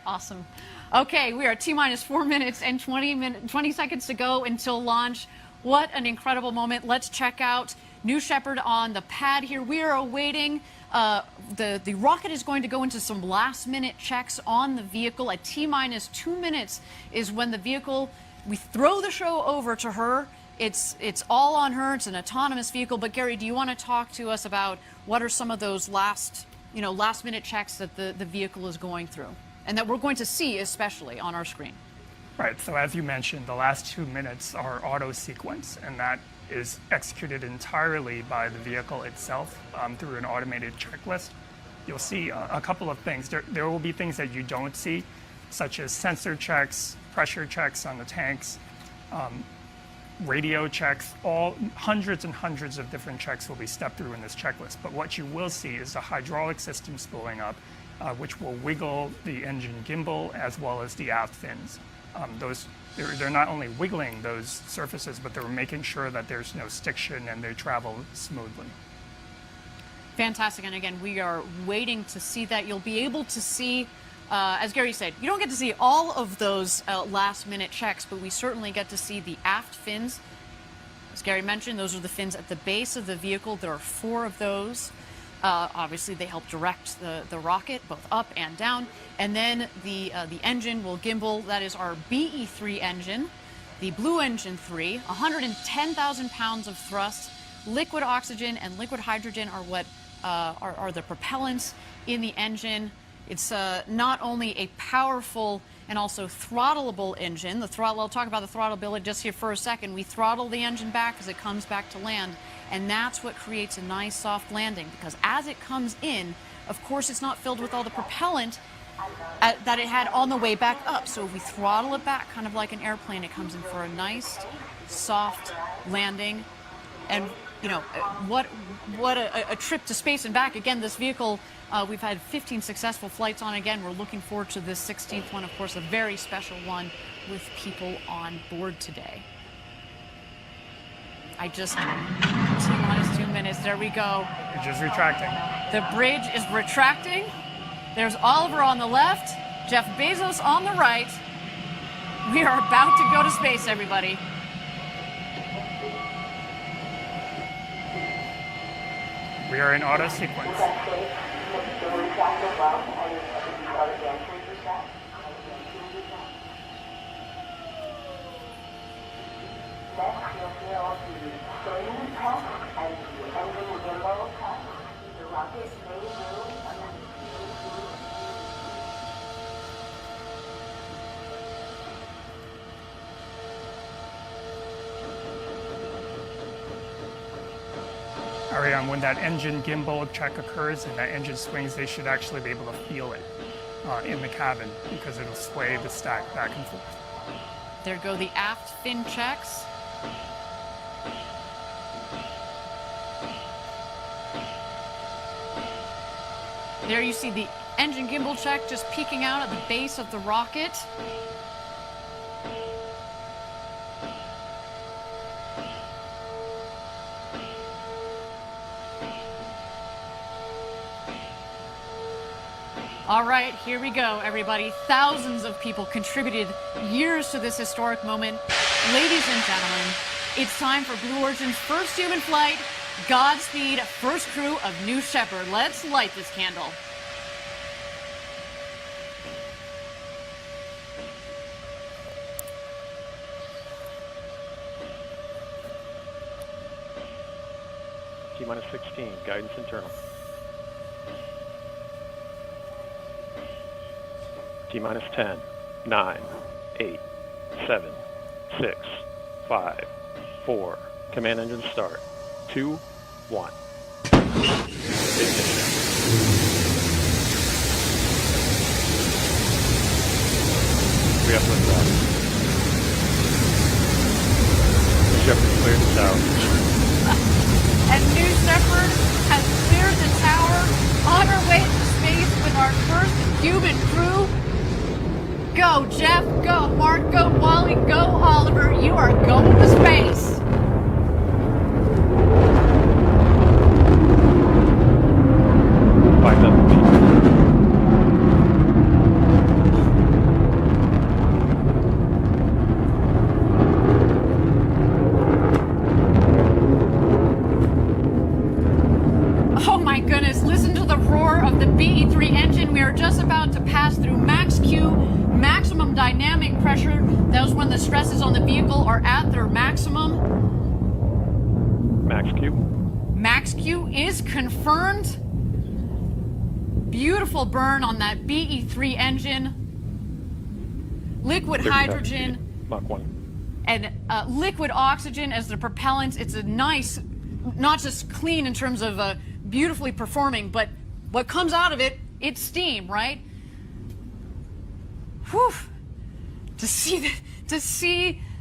Awesome. Okay, we are T-minus 4 minutes and 20 seconds to go until launch. What an incredible moment. Let's check out New Shepard on the pad here. We are awaiting, the rocket is going to go into some last-minute checks on the vehicle. At T-minus 2 minutes is when the vehicle, we throw the show over to her. It's all on her. It's an autonomous vehicle. But Gary, do you want to talk to us about what are some of those last-minute checks that the vehicle is going through, and that we're going to see especially on our screen? Right, so as you mentioned, the last 2 minutes are auto sequence, and that is executed entirely by the vehicle itself through an automated checklist. You'll see a couple of things. There will be things that you don't see, such as sensor checks, pressure checks on the tanks, radio checks. All hundreds and hundreds of different checks will be stepped through in this checklist. But what you will see is the hydraulic system spooling up, which will wiggle the engine gimbal as well as the aft fins. They're not only wiggling those surfaces, but they're making sure that there's no stiction and they travel smoothly. Fantastic. And again, we are waiting to see that. You'll be able to see, as Gary said, you don't get to see all of those last-minute checks, but we certainly get to see the aft fins. As Gary mentioned, those are the fins at the base of the vehicle. There are 4 of those. Obviously, they help direct the rocket both up and down. And then the engine will gimbal. That is our BE-3 engine, the Blue Engine 3, 110,000 pounds of thrust. Liquid oxygen and liquid hydrogen are what are the propellants in the engine. It's not only a powerful and also throttleable engine. The throttle, I'll talk about the throttleability just here for a second. We throttle the engine back as it comes back to land. And that's what creates a nice soft landing, because as it comes in, of course, it's not filled with all the propellant that it had on the way back up. So if we throttle it back, kind of like an airplane, it comes in for a nice, soft landing. And, you know, what a trip to space and back. Again, this vehicle, we've had 15 successful flights on. Again, we're looking forward to this 16th one, of course, a very special one with people on board today. T-minus 2 minutes. There we go. It's just retracting. The bridge is retracting. There's Oliver on the left, Jeff Bezos on the right. We are about to go to space, everybody. We are in auto sequence. Ariane, when that engine gimbal check occurs and that engine swings, they should actually be able to feel it in the cabin because it'll sway the stack back and forth. There go the aft fin checks. There you see the engine gimbal check just peeking out at the base of the rocket. All right, here we go, everybody. Thousands of people contributed years to this historic moment. Ladies and gentlemen, it's time for Blue Origin's first human flight. Godspeed, first crew of New Shepard. Let's light this candle. T-minus 16, guidance internal. T-minus 10, 9, 8, 7, 6, 5, 4. Command engine start. 2, 1. We have liftoff. Shepard cleared the tower. And New Shepard has cleared the tower on our way to space with our first human crew. Go, Jeff. Go, Mark. Go, Wally. Go, Oliver. You are going to space. Oh my goodness, listen to the roar of the BE-3 engine. We are just about to pass through max Q, maximum dynamic pressure. That is when the stresses on the vehicle are at their maximum. Max Q. Max Q is confirmed. Beautiful burn on that BE-3 engine. Liquid hydrogen. Mach 1. And liquid oxygen as the propellant. It's a nice, not just clean in terms of beautifully performing, but what comes out of it, it's steam, right? Whew. To see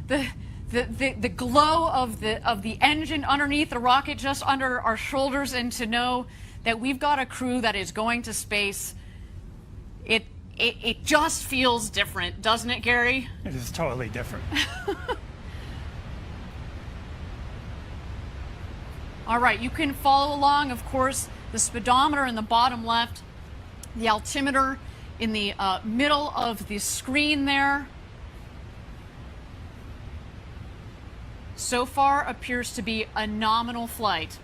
the glow of the engine underneath the rocket, just under our shoulders, and to know that we've got a crew that is going to space, it just feels different, doesn't it, Gary? It is totally different. All right, you can follow along, of course, the speedometer in the bottom left, the altimeter in the middle of the screen there. So far appears to be a nominal flight.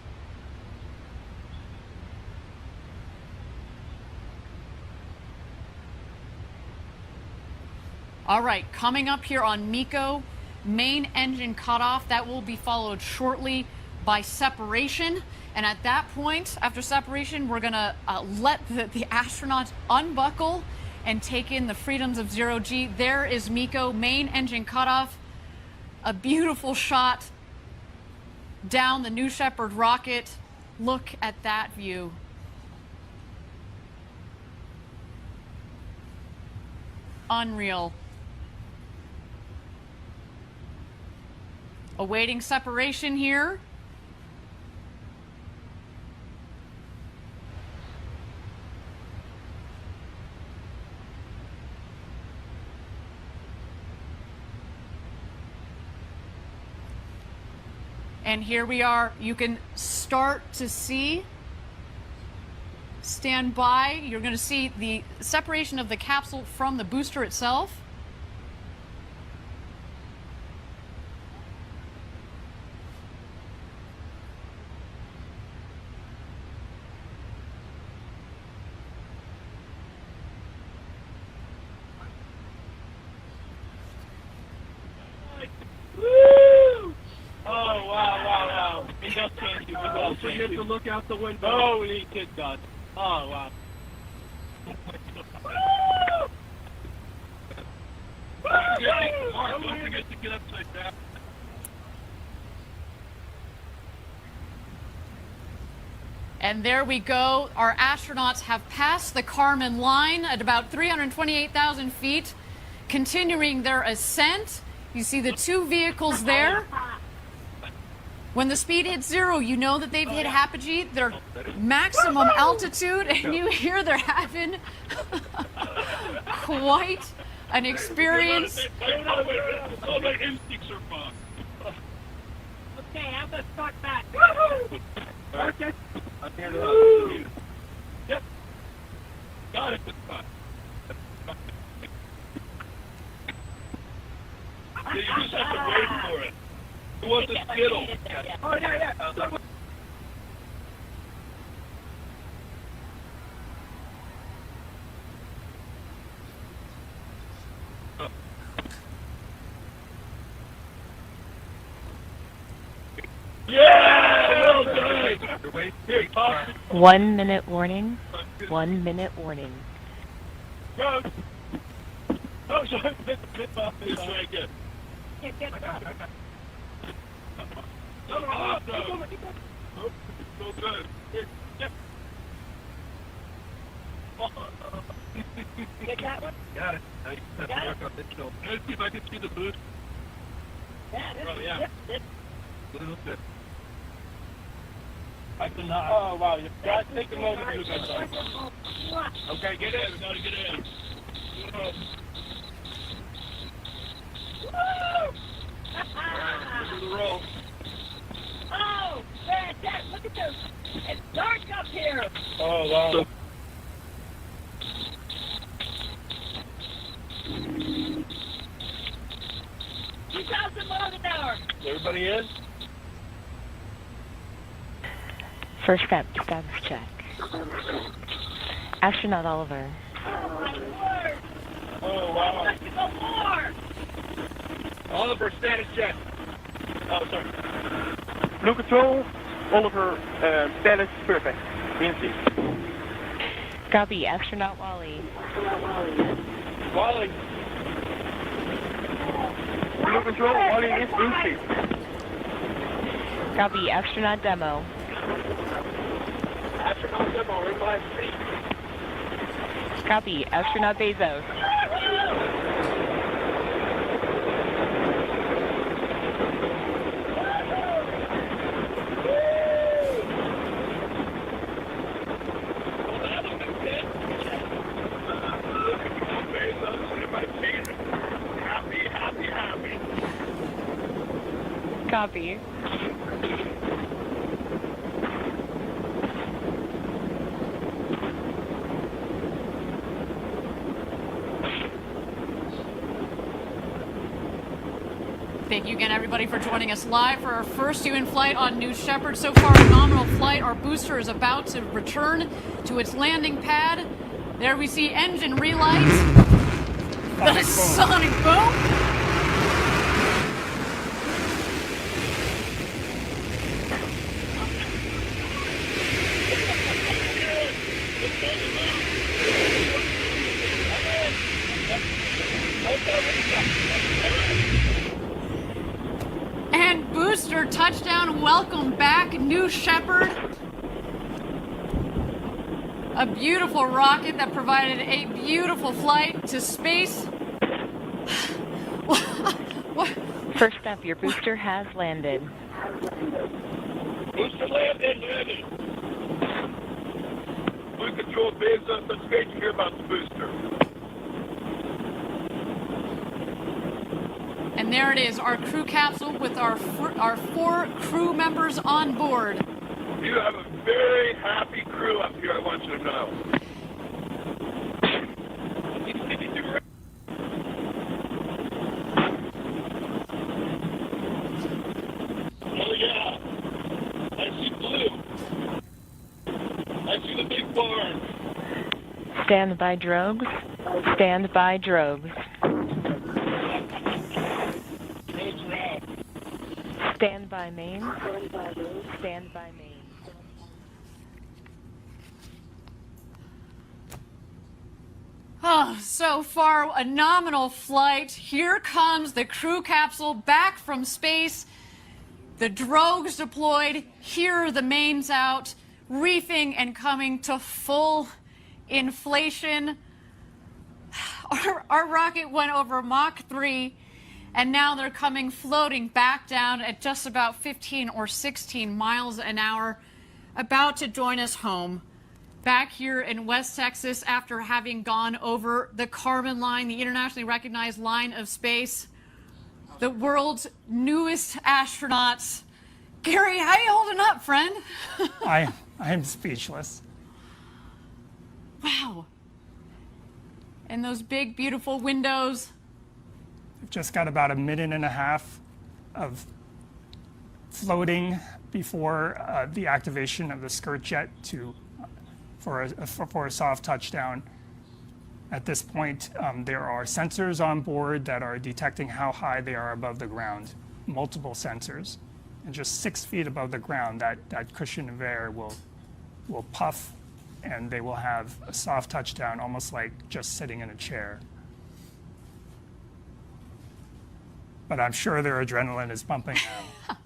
All right, coming up here on MECO, main engine cutoff. That will be followed shortly by separation. And at that point, after separation, we're going to let the astronauts unbuckle and take in the freedoms of zero-G. There is MECO, main engine cutoff. A beautiful shot down the New Shepard rocket. Look at that view. Unreal. Awaiting separation here. And here we are. You can start to see, stand by. You're going to see the separation of the capsule from the booster itself. else can't do. Don't forget to look out the window. Oh, he did God. Oh, wow. Don't forget to get upside down. And there we go. Our astronauts have passed the Kármán line at about 328,000 feet, continuing their ascent. You see the two vehicles there. When the speed hits zero, you know that they've hit apogee, their maximum altitude, and you hear they're having quite an experience. All my instincts are fine. Okay, I'm gonna start back. Okay. I'm here to help you. Yep. Got it. Yeah, you just have to wait for it. Who wants a Skittle? Oh, yeah. Yeah! Well done! Here, talk. 1 minute warning. 1 minute warning. Go! Oh, sorry. Let's try again. Oh, no. So good. Yep. Get that one? Got it. Let's see if I can see the boost. Yeah. A little bit. I cannot. Oh, wow. You got to take a moment to do that. Okay, get in. We got to get in. Look at the roll. Oh, fantastic. Look at this. It's dark up here. Oh, wow. 2,000 miles an hour. Everybody in? First step, status check. Astronaut Oliver. Oh, wow. Let's go more. Oliver, status check. Oh, sorry. Blue Control, Oliver, status perfect. Nancy. Copy, Astronaut Wally. Wally. Blue Control, Wally is Nancy. Copy, Astronaut Demo. Astronaut demo, we're 5 feet. Copy, Astronaut Bezos. Copy. Thank you again, everybody, for joining us live for our first UN flight on New Shepard. So far, a nominal flight. Our booster is about to return to its landing pad. There we see engine relight. The sonic boom. And booster touchdown, welcome back, New Shepard. A beautiful rocket that provided a beautiful flight to space. First up, your booster has landed. Booster landed. Blue Control, Bezos, that's great to hear about the booster. And there it is, our crew capsule with our 4 crew members on board. You have a very happy crew up here, I want you to know. Oh yeah, I see blue. I see the big barn. Stand by drogues. Stand by drogues. Stand by main. Stand by main. Oh, so far, a nominal flight. Here comes the crew capsule back from space. The drogues deployed. Here are the mains out, reefing and coming to full inflation. Our rocket went over Mach 3, and now they're coming floating back down at just about 15 or 16 miles an hour, about to join us home. Back here in West Texas, after having gone over the Kármán line, the internationally recognized line of space, the world's newest astronauts. Gary, how you holding up, friend? I am speechless. Wow. And those big, beautiful windows. We've just got about a minute and a half of floating before the activation of the skirt jet for a soft touchdown. At this point, there are sensors on board that are detecting how high they are above the ground, multiple sensors. And just 6 feet above the ground, that cushion of air will puff, and they will have a soft touchdown, almost like just sitting in a chair. But I'm sure their adrenaline is pumping now.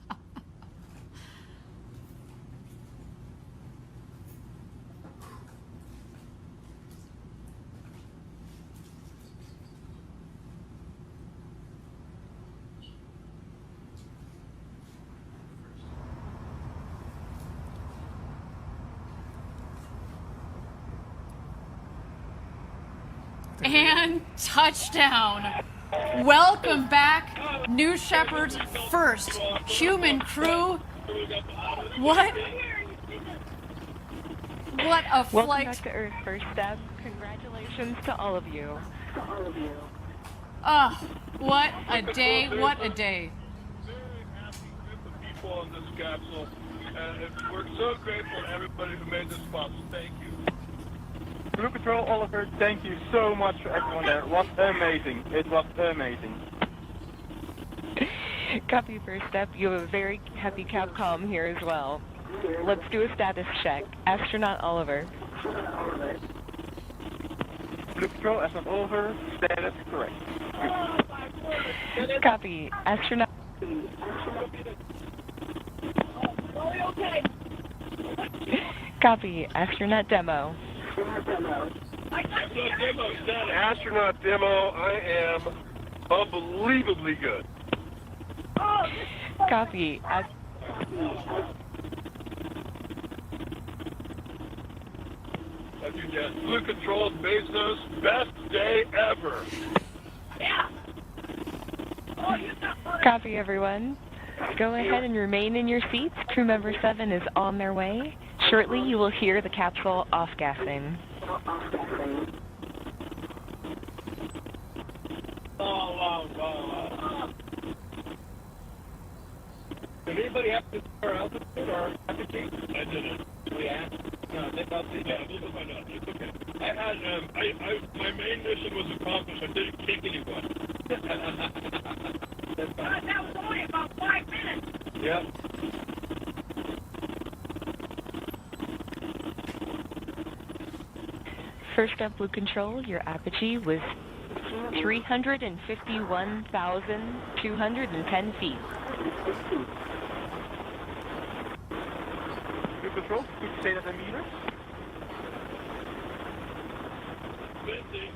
And touchdown. Welcome back, New Shepard's first human crew. What a flight. Welcome back to Earth, first step. Congratulations to all of you. Oh, what a day, what a day. Very happy group of people on this capsule, and we're so grateful to everybody who made this possible. Thank you. Blue Control, Oliver, thank you so much for everyone there. It was amazing. It was amazing. Copy, first step. You have a very happy Capcom here as well. Let's do a status check. Astronaut Oliver. Blue Control, Astronaut Oliver, status correct. Copy. Astronaut. Copy. Astronaut Demo. Astronaut Demo, I am unbelievably good. Copy. Blue Control, Bezos, best day ever. Copy, everyone. Go ahead and remain in your seats. Crew member 7 is on their way. Shortly, you will hear the capsule off-gassing. Did anybody have to our altitude or altitude? I didn't. We asked. No, they thought they did. We'll find out. It's okay. I had my main mission was accomplished. I didn't kick anyone. That was only about 5 minutes. Yep. First up, Blue Control, your apogee was 351,210 feet. Blue Control, could you say that in meters? 50.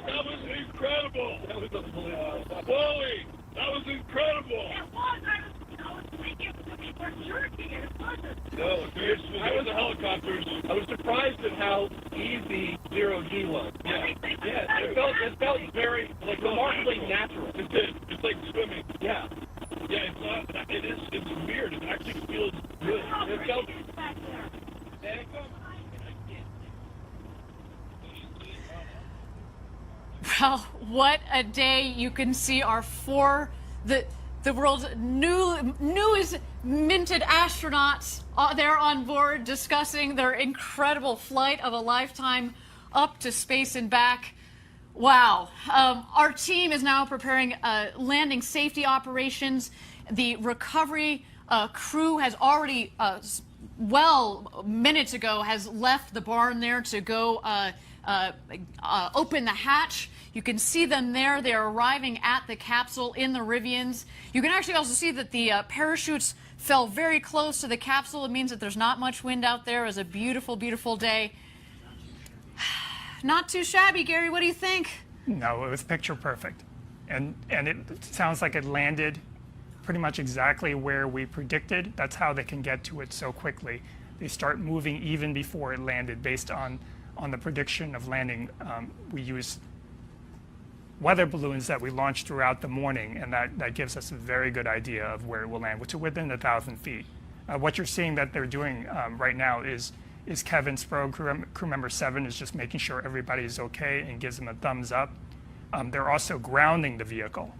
That was incredible. That was unbelievable. Wally, that was incredible. I was thinking for sure to get it wasn't. No, I was the helicopters. I was surprised at how easy zero-G was. Yeah, it felt very, like, remarkably natural. It did. It's like swimming. Yeah. Yeah, it's not, it's weird. It actually feels good. It felt... There it comes. Well, what a day. You can see our the world's newest minted astronauts. They're on board discussing their incredible flight of a lifetime up to space and back. Wow. Our team is now preparing landing safety operations. The recovery crew has already, minutes ago, has left the barn there to go open the hatch. You can see them there. They're arriving at the capsule in the Rivians. You can actually also see that the parachutes fell very close to the capsule. It means that there's not much wind out there. It was a beautiful, beautiful day. Not too shabby, Gary. What do you think? No, it was picture perfect. And it sounds like it landed pretty much exactly where we predicted. That's how they can get to it so quickly. They start moving even before it landed based on the prediction of landing. We used weather balloons that we launched throughout the morning, and that gives us a very good idea of where it will land, which is within 1,000 feet. What you're seeing that they're doing right now is Kevin Sprague, crew member 7, is just making sure everybody is okay and gives them a thumbs up. They're also grounding the vehicle.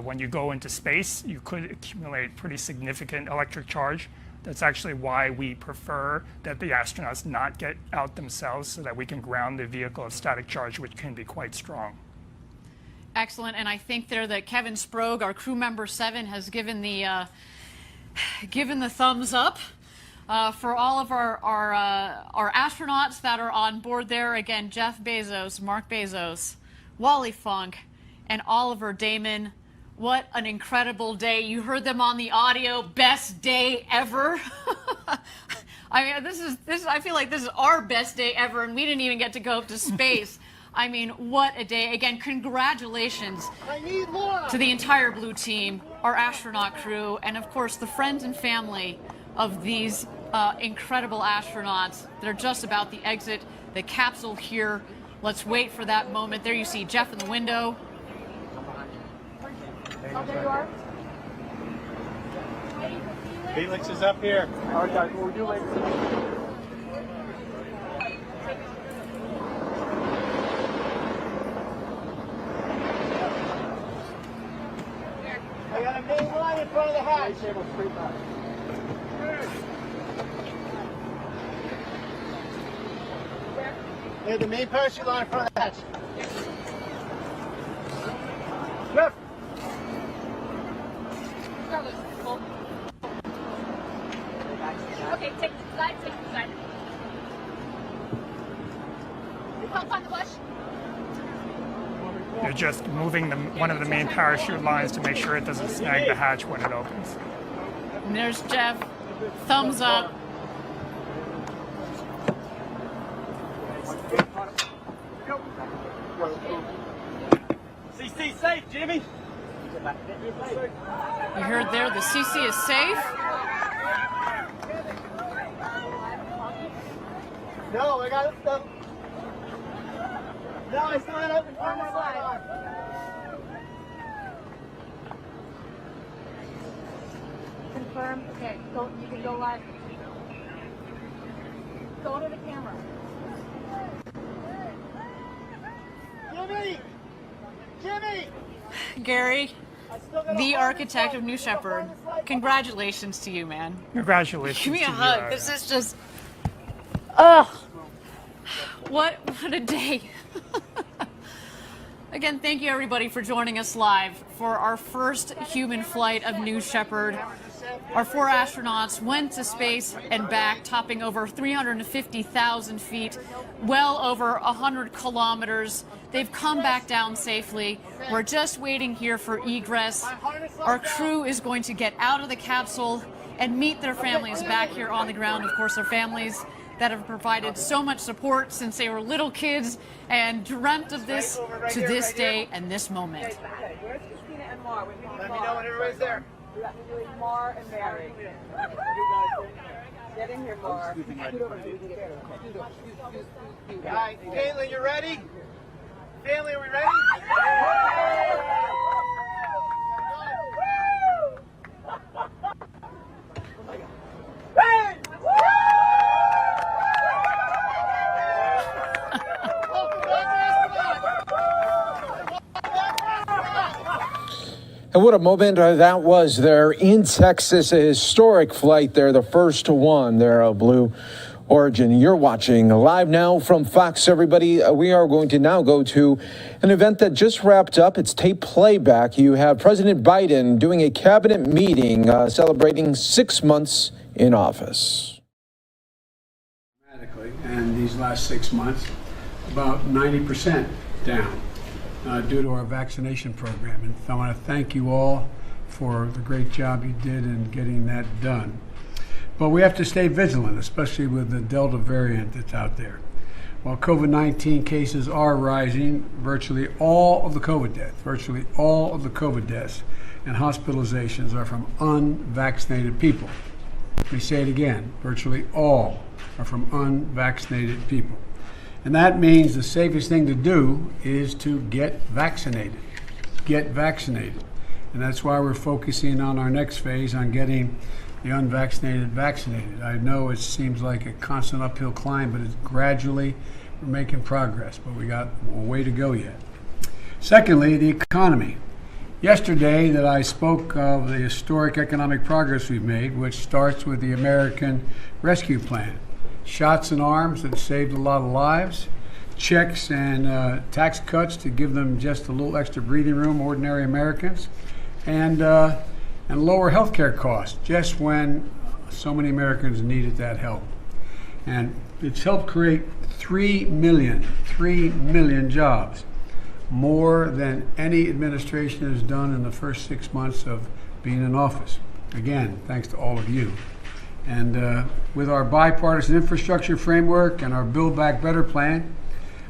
When you go into space, you could accumulate pretty significant electric charge. That's actually why we prefer that the astronauts not get out themselves, so that we can ground the vehicle of static charge, which can be quite strong. Excellent, and I think there that Kevin Sprague, our crew member 7, has given the thumbs up for all of our astronauts that are on board there. Again, Jeff Bezos, Mark Bezos, Wally Funk, and Oliver Damon. What an incredible day. You heard them on the audio. Best day ever. I mean, I feel like this is our best day ever, and we didn't even get to go up to space. I mean, what a day. Again, congratulations to the entire Blue team, our astronaut crew, and of course the friends and family of these incredible astronauts. They're just about to exit the capsule here. Let's wait for that moment. There you see Jeff in the window. Oh, there you are. Felix is up here. All right, guys, what we'll do later. I got a main line in front of the hatch. There's the main parachute line in front of the hatch. Jeff! Okay, take the side, take the side. You can't find the bush. They're just moving one of the main parachute lines to make sure it doesn't snag the hatch when it opens. And there's Jeff. Thumbs up. CC safe, Jimmy. You heard there, the CC is safe. No, I got it. No, I still had open front of the slide. Confirm. Okay, go. You can go live. Go to the camera. Jimmy! Jimmy! Gary, the architect of New Shepard, congratulations to you, man. Congratulations. Give me a to hug. you. This is just, ugh. What a day. Again, thank you everybody for joining us live for our first human flight of New Shepard. Our 4 astronauts went to space and back, topping over 350,000 feet, well over 100 kilometers. They've come back down safely. We're just waiting here for egress. Our crew is going to get out of the capsule and meet their families back here on the ground. Of course, their families that have provided so much support since they were little kids and dreamt of this to this day and this moment. Where's Christina and Mar? Let me know when everybody's there. Mar and Mary. Get in here, Mar. All right, Caitlin, you ready? Family, are we ready? And what a moment that was there in Texas, a historic flight there, the first one there of Blue Origin. You're watching Live Now from Fox, everybody. We are going to now go to an event that just wrapped up. It's tape playback. You have President Biden doing a cabinet meeting celebrating 6 months in office. And these last 6 months, about 90% down due to our vaccination program. And I want to thank you all for the great job you did in getting that done. But we have to stay vigilant, especially with the Delta variant that's out there. While COVID-19 cases are rising, virtually all of the COVID deaths and hospitalizations are from unvaccinated people. Let me say it again, virtually all are from unvaccinated people. And that means the safest thing to do is to get vaccinated. Get vaccinated. And that's why we're focusing on our next phase on getting the unvaccinated vaccinated. I know it seems like a constant uphill climb, but it's gradually, we're making progress, but we got a way to go yet. Secondly, the economy. Yesterday that I spoke of the historic economic progress we've made, which starts with the American Rescue Plan. Shots in arms that saved a lot of lives, checks and tax cuts to give them just a little extra breathing room, ordinary Americans, and lower health care costs, just when so many Americans needed that help. And it's helped create 3 million jobs, more than any administration has done in the first 6 months of being in office. Again, thanks to all of you. And with our bipartisan infrastructure framework and our Build Back Better plan,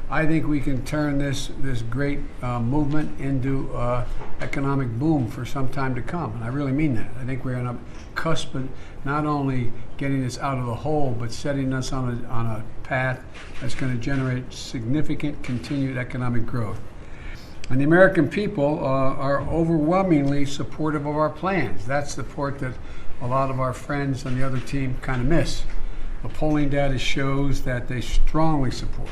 I think we can turn this great movement into economic boom for some time to come. And I really mean that. I think we're on a cusp of not only getting us out of the hole, but setting us on a path that's going to generate significant continued economic growth. And the American people are overwhelmingly supportive of our plans. That's the part that a lot of our friends on the other team kind of miss. The polling data shows that they strongly support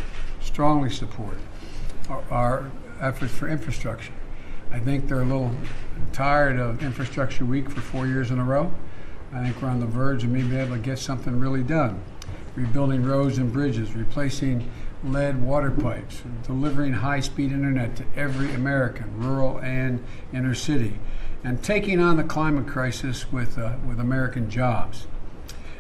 our efforts for infrastructure. I think they're a little tired of infrastructure week for 4 years in a row. I think we're on the verge of maybe being able to get something really done. Rebuilding roads and bridges, replacing lead water pipes, delivering high-speed internet to every American, rural and inner city, and taking on the climate crisis with American jobs.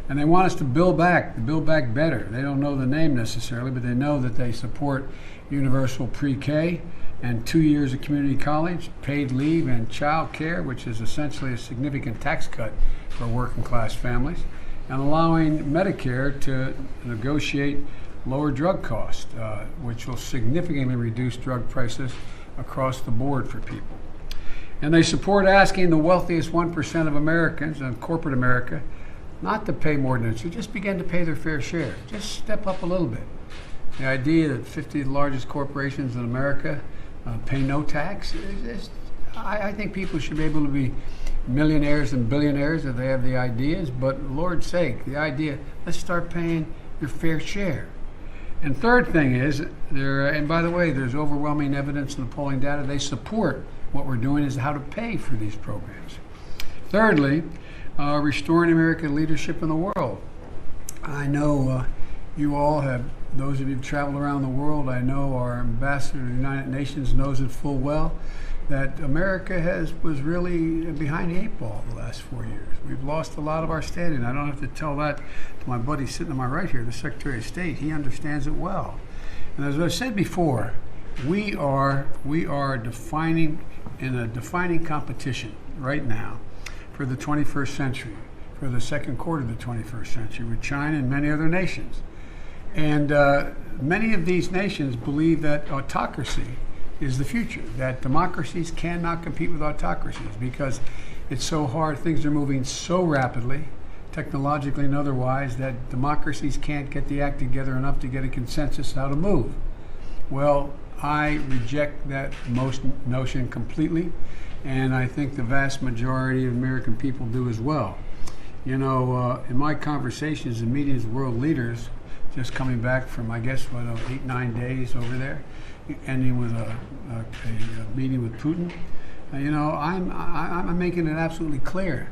And they want us to build back better. They don't know the name necessarily, but they know that they support universal pre-K and 2 years of community college, paid leave, and child care, which is essentially a significant tax cut for working class families, and allowing Medicare to negotiate lower drug costs, which will significantly reduce drug prices across the board for people. And they support asking the wealthiest 1% of Americans and corporate America not to pay more than it should, just begin to pay their fair share. Just step up a little bit. The idea that 50 of the largest corporations in America pay no tax, I think people should be able to be millionaires and billionaires if they have the ideas, but Lord's sake, the idea, let's start paying your fair share. And third thing is, and by the way, there's overwhelming evidence in the polling data, they support what we're doing is how to pay for these programs. Thirdly, restoring American leadership in the world. I know you all have, those of you who've traveled around the world, I know our ambassador to the United Nations knows it full well, that America was really behind the 8 ball the last 4 years. We've lost a lot of our standing. I don't have to tell that to my buddy sitting to my right here, the Secretary of State. He understands it well. And as I said before, we are defining in a defining competition right now for the 21st century, for the second quarter of the 21st century with China and many other nations. And many of these nations believe that autocracy is the future, that democracies cannot compete with autocracies because it's so hard, things are moving so rapidly, technologically and otherwise, that democracies can't get the act together enough to get a consensus how to move. Well, I reject that notion completely, and I think the vast majority of American people do as well. You know, in my conversations and meetings with world leaders, just coming back from, I guess, 8-9 days over there, ending with a meeting with Putin, You know, I'm making it absolutely clear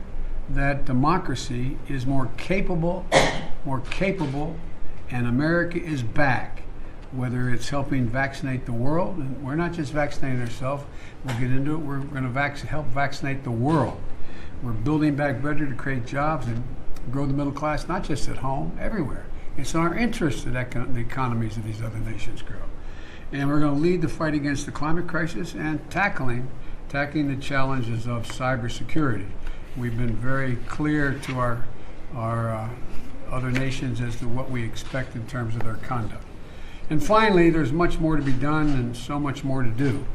that democracy is more capable, and America is back. Whether it's helping vaccinate the world, and we're not just vaccinating ourselves, we'll get into it, we're going to help vaccinate the world. We're building back better to create jobs and grow the middle class, not just at home, everywhere. It's in our interest that the economies of these other nations grow. And we're going to lead the fight against the climate crisis and tackling the challenges of cybersecurity. We've been very clear to our other nations as to what we expect in terms of their conduct. And finally, there's much more to be done and so much more to do.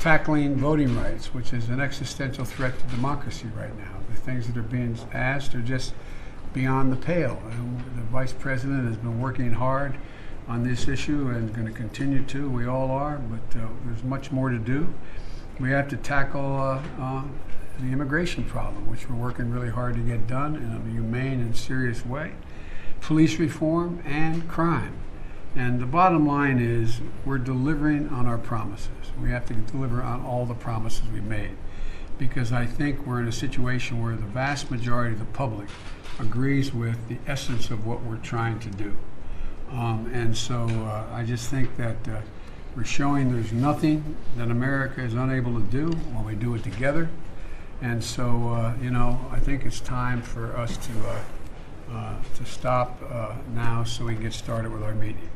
Tackling voting rights, which is an existential threat to democracy right now. The things that are being asked are just beyond the pale. And the Vice President has been working hard on this issue and going to continue to. We all are, but there's much more to do. We have to tackle the immigration problem, which we're working really hard to get done in a humane and serious way. Police reform and crime. And the bottom line is we're delivering on our promises. We have to deliver on all the promises we made, because I think we're in a situation where the vast majority of the public agrees with the essence of what we're trying to do. And so I just think that we're showing there's nothing that America is unable to do when we do it together. And so, you know, I think it's time for us to stop now so we can get started with our meeting.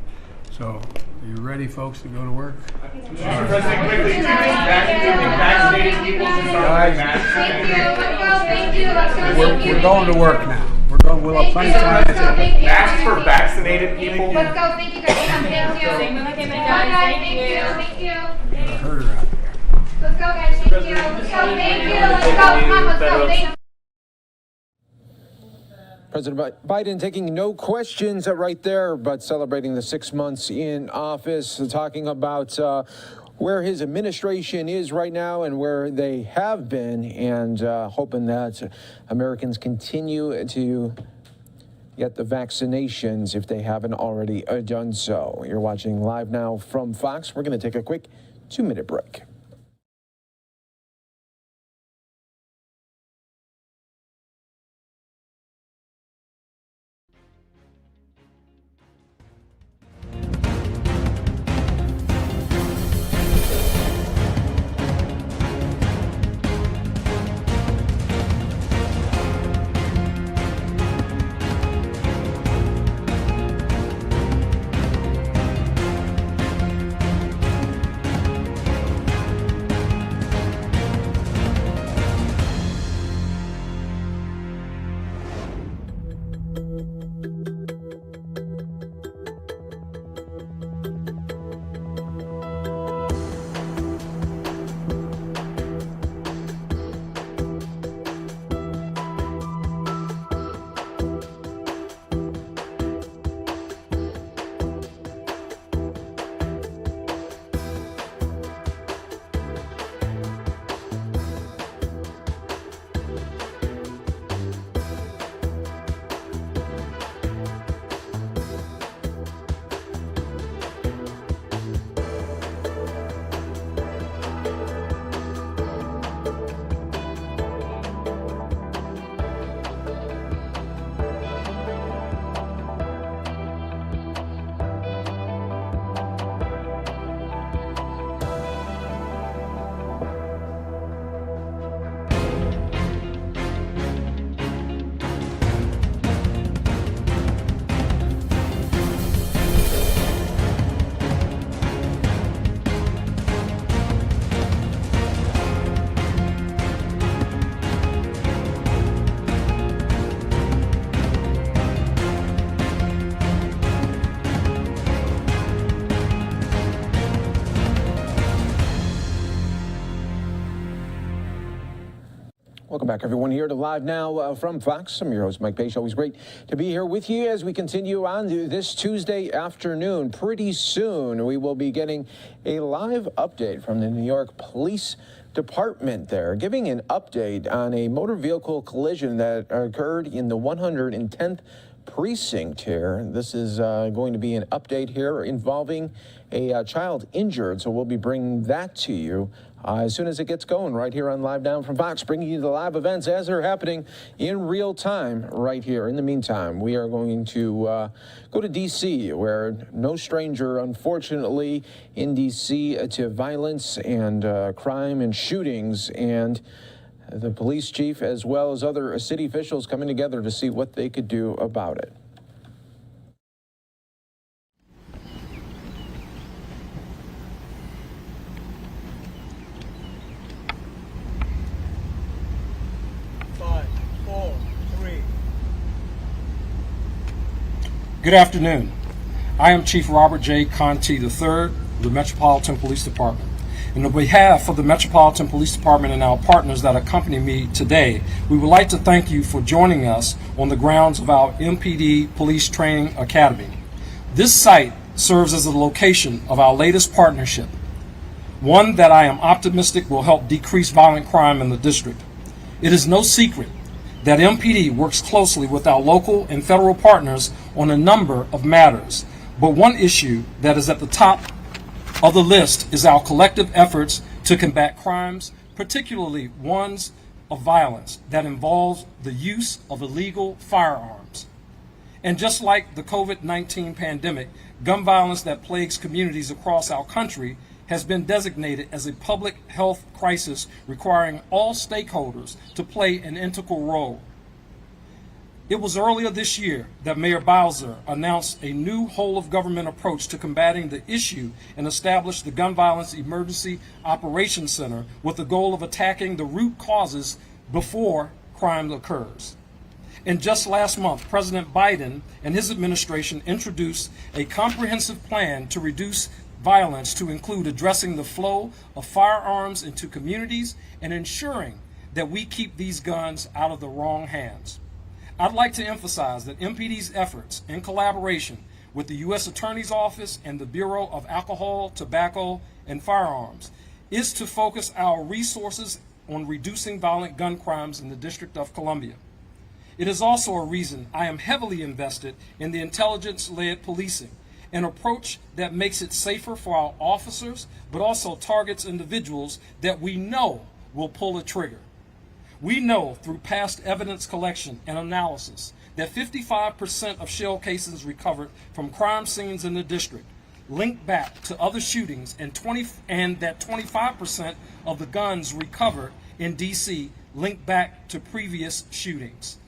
So, are you ready, folks, to go to work? Mr. President, quickly, vaccinated people to start Thank you. Let's go. We're going to work now. We'll have plenty of time. Masks for vaccinated people. Let's go. Thank you, guys. Thank you. Thank you. I heard her out there. Let's go, guys. Thank you. Let's go. Thank you. Let's go. Come on, let's go. Thank you. President Biden taking no questions right there, but celebrating the 6 months in office, talking about where his administration is right now and where they have been, and hoping that Americans continue to get the vaccinations if they haven't already done so. You're watching Live Now from Fox. We're going to take a quick 2-minute break. Welcome back, everyone, here to Live Now from Fox. I'm your host, Mike Page. Always great to be here with you as we continue on to this Tuesday afternoon. Pretty soon, we will be getting a live update from the New York Police Department there, giving an update on a motor vehicle collision that occurred in the 110th precinct here. This is going to be an update here involving a child injured, so we'll be bringing that to you as soon as it gets going right here on Live Now from Fox, bringing you the live events as they're happening in real time right here. In the meantime, we are going to go to D.C., where no stranger, unfortunately, in D.C. to violence and crime and shootings, and the police chief as well as other city officials coming together to see what they could do about it. Good afternoon. I am Chief Robert J. Conti III of the Metropolitan Police Department. And on behalf of the Metropolitan Police Department and our partners that accompany me today, we would like to thank you for joining us on the grounds of our MPD Police Training Academy. This site serves as the location of our latest partnership, one that I am optimistic will help decrease violent crime in the district. It is no secret that MPD works closely with our local and federal partners on a number of matters. But one issue that is at the top of the list is our collective efforts to combat crimes, particularly ones of violence that involves the use of illegal firearms. And just like the COVID-19 pandemic, gun violence that plagues communities across our country has been designated as a public health crisis requiring all stakeholders to play an integral role. It was earlier this year that Mayor Bowser announced a new whole-of-government approach to combating the issue and established the Gun Violence Emergency Operations Center with the goal of attacking the root causes before crime occurs. And just last month, President Biden and his administration introduced a comprehensive plan to reduce violence, to include addressing the flow of firearms into communities and ensuring that we keep these guns out of the wrong hands. I'd like to emphasize that MPD's efforts in collaboration with the U.S. Attorney's Office and the Bureau of Alcohol, Tobacco, and Firearms is to focus our resources on reducing violent gun crimes in the District of Columbia. It is also a reason I am heavily invested in the intelligence-led policing, an approach that makes it safer for our officers, but also targets individuals that we know will pull a trigger. We know through past evidence collection and analysis that 55% of shell casings recovered from crime scenes in the district link back to other shootings, and that 25% of the guns recovered in D.C. link back to previous shootings.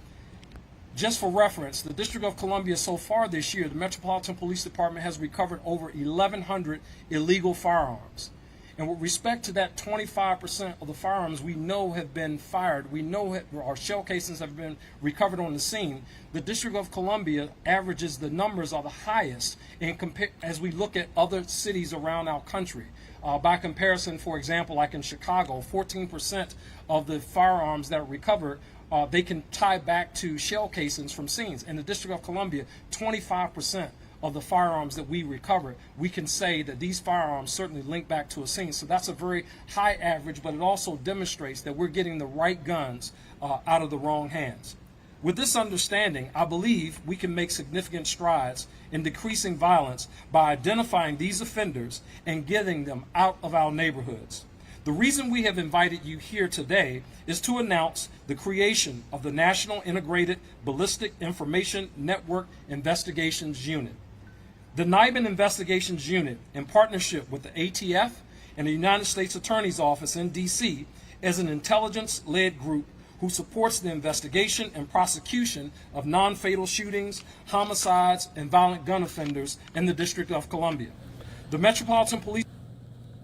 Just for reference, the District of Columbia so far this year, the Metropolitan Police Department has recovered over 1,100 illegal firearms. And with respect to that 25% of the firearms we know have been fired, we know our shell casings have been recovered on the scene, the District of Columbia averages the numbers are the highest as we look at other cities around our country. By comparison, for example, like in Chicago, 14% of the firearms that are recovered they can tie back to shell casings from scenes. In the District of Columbia, 25% of the firearms that we recover, we can say that these firearms certainly link back to a scene. So that's a very high average, but it also demonstrates that we're getting the right guns out of the wrong hands. With this understanding, I believe we can make significant strides in decreasing violence by identifying these offenders and getting them out of our neighborhoods. The reason we have invited you here today is to announce the creation of the National Integrated Ballistic Information Network Investigations Unit. The NIBIN Investigations Unit, in partnership with the ATF and the United States Attorney's Office in D.C., is an intelligence-led group who supports the investigation and prosecution of non-fatal shootings, homicides, and violent gun offenders in the District of Columbia. The Metropolitan Police.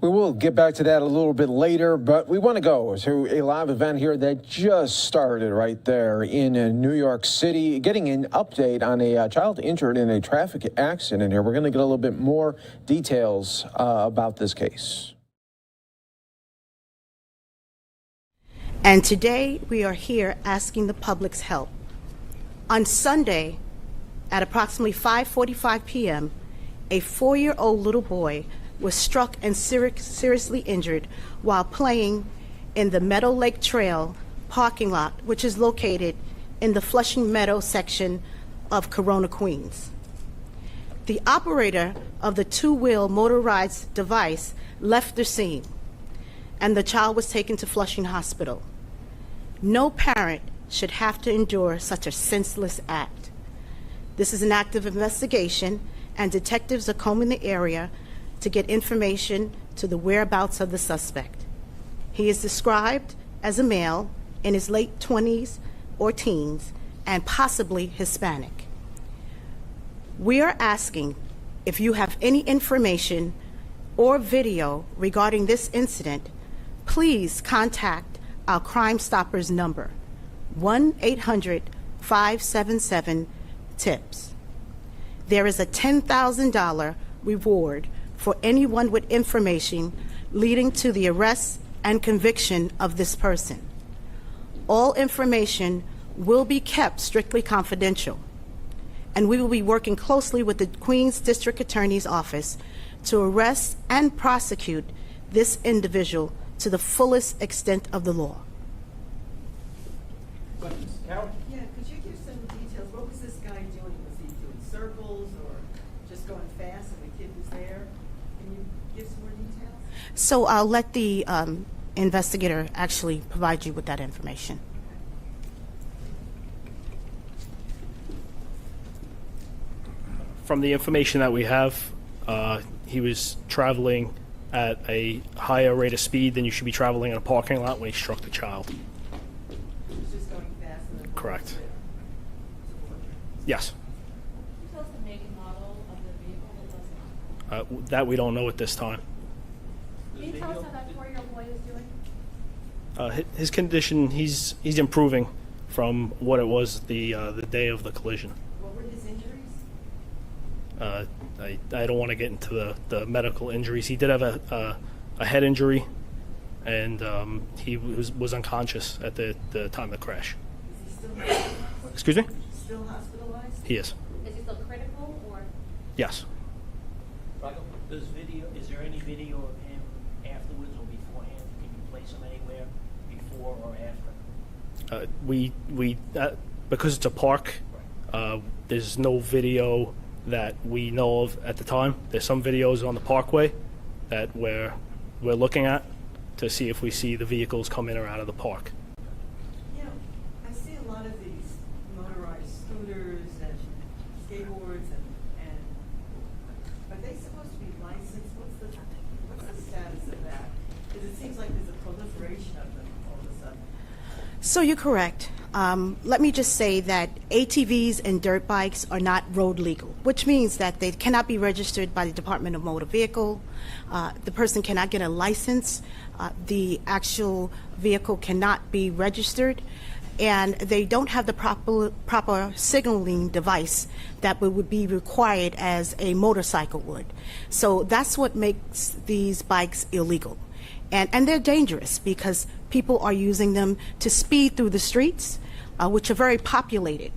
We will get back to that a little bit later, but we want to go to a live event here that just started right there in New York City, getting an update on a child injured in a traffic accident here. We're going to get a little bit more details about this case. And today we are here asking the public's help. On Sunday at approximately 5:45 p.m., a 4-year-old little boy was struck and seriously injured while playing in the Meadow Lake Trail parking lot, which is located in the Flushing Meadow section of Corona, Queens. The operator of the two-wheel motorized device left the scene. and the child was taken to Flushing Hospital. No parent should have to endure such a senseless act. This is an active investigation, and detectives are combing the area to get information to the whereabouts of the suspect. He is described as a male in his late 20s or teens and possibly Hispanic. We are asking if you have any information or video regarding this incident, please contact our Crime Stoppers number, 1-800-577-TIPS. There is a $10,000 reward for anyone with information leading to the arrest and conviction of this person. All information will be kept strictly confidential, and we will be working closely with the Queens District Attorney's Office to arrest and prosecute this individual to the fullest extent of the law. Questions? Carol? Yeah, could you give some details? What was this guy doing? Was he doing circles or just going fast and the kid was there? Can you give some more details? So I'll let the investigator actually provide you with that information. From the information that we have, he was traveling at a higher rate of speed than you should be traveling in a parking lot when he struck the child. He was just going fast and then Correct. Yes. Can you tell us the make and model of the vehicle that was That we don't know at this time. Can you tell us how that 4-year-old boy is doing? His condition, he's improving from what it was the day of the collision. What were his injuries? I don't want to get into the medical injuries. He did have a head injury, and he was unconscious at the time of the crash. Is he still hospitalized? Excuse me? Still hospitalized? He is. Is he still critical or? Yes. Is there any video of him afterwards or beforehand? Can you place him anywhere before or after? We because it's a park, there's no video that we know of at the time. There's some videos on the parkway that we're looking at to see if we see the vehicles come in or out of the park. You know, I see a lot of these motorized scooters and skateboards and are they supposed to be licensed? What's the status of that? Because it seems like there's a proliferation of them all of a sudden. So you're correct. Let me just say that ATVs and dirt bikes are not road legal, which means that they cannot be registered by the Department of Motor Vehicle. The person cannot get a license. The actual vehicle cannot be registered. And they don't have the proper signaling device that would be required as a motorcycle would. So that's what makes these bikes illegal. And they're dangerous because people are using them to speed through the streets, which are very populated.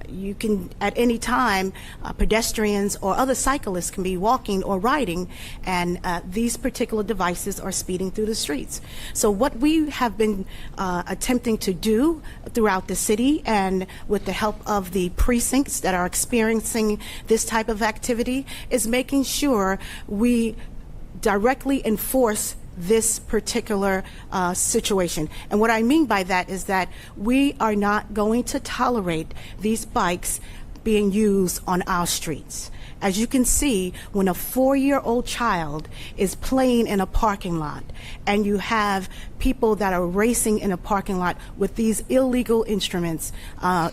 You can, at any time, pedestrians or other cyclists can be walking or riding, and these particular devices are speeding through the streets. So what we have been attempting to do throughout the city, and with the help of the precincts that are experiencing this type of activity, is making sure we directly enforce this particular situation. And what I mean by that is that we are not going to tolerate these bikes being used on our streets. As you can see, when a 4-year-old child is playing in a parking lot and you have people that are racing in a parking lot with these illegal instruments,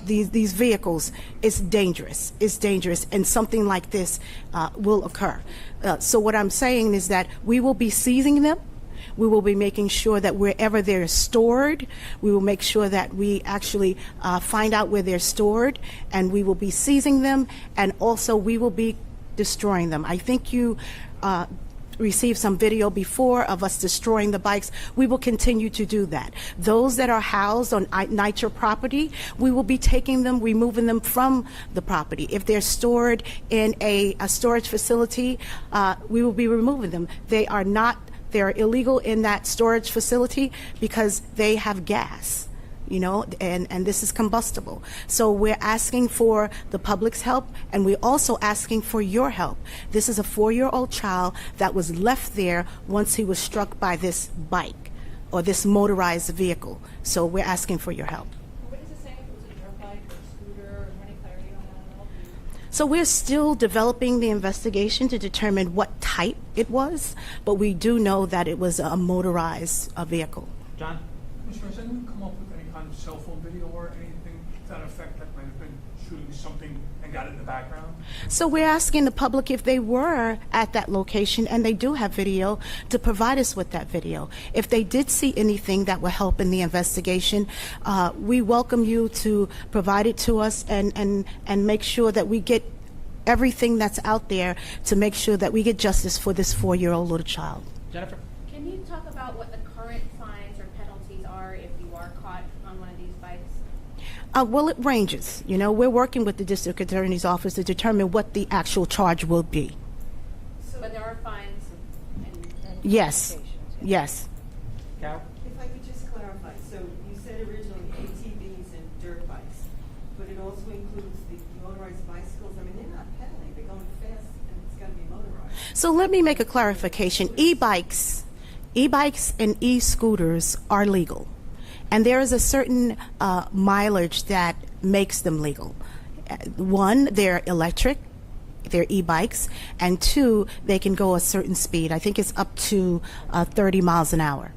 these vehicles, it's dangerous. It's dangerous, and something like this will occur. So what I'm saying is that we will be seizing them. We will be making sure that wherever they're stored, we will make sure that we actually find out where they're stored, and we will be seizing them, and also we will be destroying them. I think you received some video before of us destroying the bikes. We will continue to do that. Those that are housed on NYCHA property, we will be taking them, removing them from the property. If they're stored in a storage facility, we will be removing them. They're illegal in that storage facility because they have gas. you know, and this is combustible. So we're asking for the public's help, and we're also asking for your help. This is a 4-year-old child that was left there once he was struck by this bike or this motorized vehicle. So we're asking for your help. What does it say if it was a dirt bike or a scooter, or any clarity on that at all? So we're still developing the investigation to determine what type it was, but we do know that it was a motorized vehicle. John? Mr. Has anyone come up with any kind of cell phone video or anything to that effect that might have been shooting something and got it in the background? So we're asking the public if they were at that location and they do have video to provide us with that video. If they did see anything that will help in the investigation, we welcome you to provide it to us and make sure that we get everything that's out there to make sure that we get justice for this 4-year-old little child. Jennifer? Can you talk about what the current fines or penalties are if you are caught on one of these bikes? Well, it ranges. You know, we're working with the district attorney's office to determine what the actual charge will be. But there are fines and Yes. Yes. Carol? If I could just clarify, so you said originally ATVs and dirt bikes, but it also includes the motorized bicycles. I mean, they're not pedaling, they're going fast, and it's got to be motorized. So let me make a clarification. E-bikes and e-scooters are legal. And there is a certain mileage that makes them legal. One, they're electric, they're e-bikes, and 2, they can go a certain speed. I think it's up to 30 miles an hour.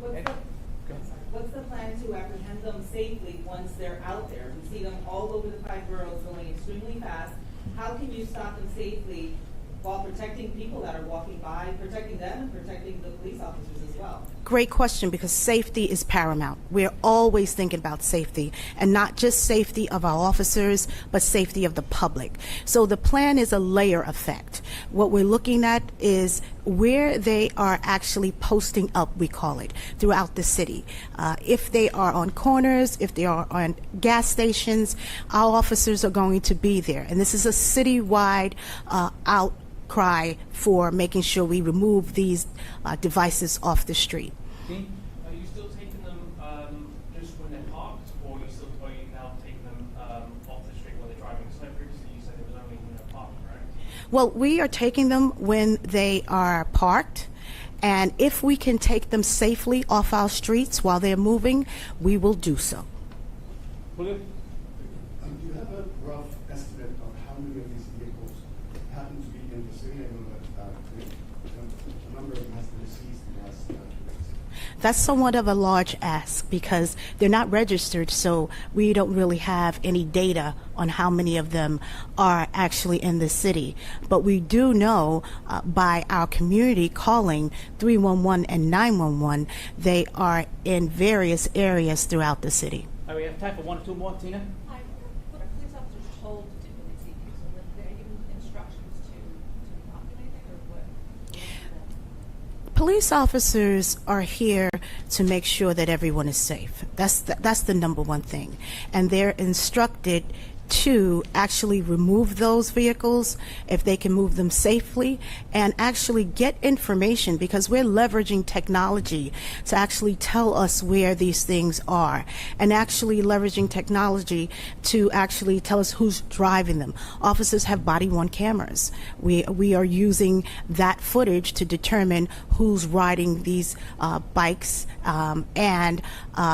What's the plan to apprehend them safely once they're out there? We see them all over the 5 boroughs going extremely fast. How can you stop them safely while protecting people that are walking by, protecting them and protecting the police officers as well? Great question, because safety is paramount. We're always thinking about safety, and not just safety of our officers, but safety of the public. So the plan is a layer effect. What we're looking at is where they are actually posting up, we call it, throughout the city. If they are on corners, if they are on gas stations, our officers are going to be there. And this is a citywide outcry for making sure we remove these devices off the street. Are you still taking them just when they're parked, or are you now taking them off the street when they're driving? So previously you said it was only when they're parked, right? Well, we are taking them when they are parked, and if we can take them safely off our streets while they're moving, we will do so. Do you have a rough estimate of how many of these vehicles happen to be in the city? I know that a number of them has been seized in the last 2 days. That's somewhat of a large ask because they're not registered, so we don't really have any data on how many of them are actually in the city. But we do know by our community calling 311 and 911, they are in various areas throughout the city. All right, we have time for 1 or 2 more. Tina? Hi, what are police officers told to do when they see these? So that they're given instructions to not do anything, or what? Police officers are here to make sure that everyone is safe. That's the number one thing. And they're instructed to actually remove those vehicles if they can move them safely and actually get information, because we're leveraging technology to actually tell us where these things are, and actually leveraging technology to actually tell us who's driving them. Officers have body-worn cameras. We are using that footage to determine who's riding these bikes and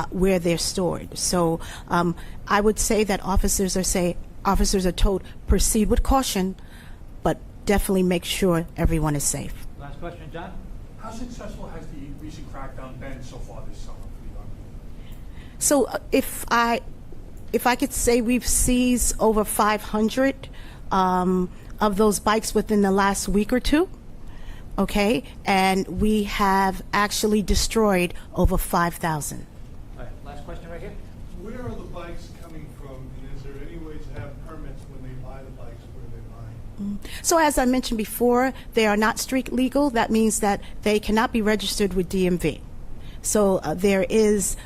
where they're stored. So I would say that officers are told proceed with caution, but definitely make sure everyone is safe. Last question, John. How successful has the recent crackdown been so far this summer for the Army? So if I could say, we've seized over 500 of those bikes within the last week or two. Okay, and we have actually destroyed over 5,000. All right, last question right here. Where are the bikes coming from, and is there any way to have permits when they buy the bikes where they buy? So as I mentioned before, they are not street legal. That means that they cannot be registered with DMV. So there is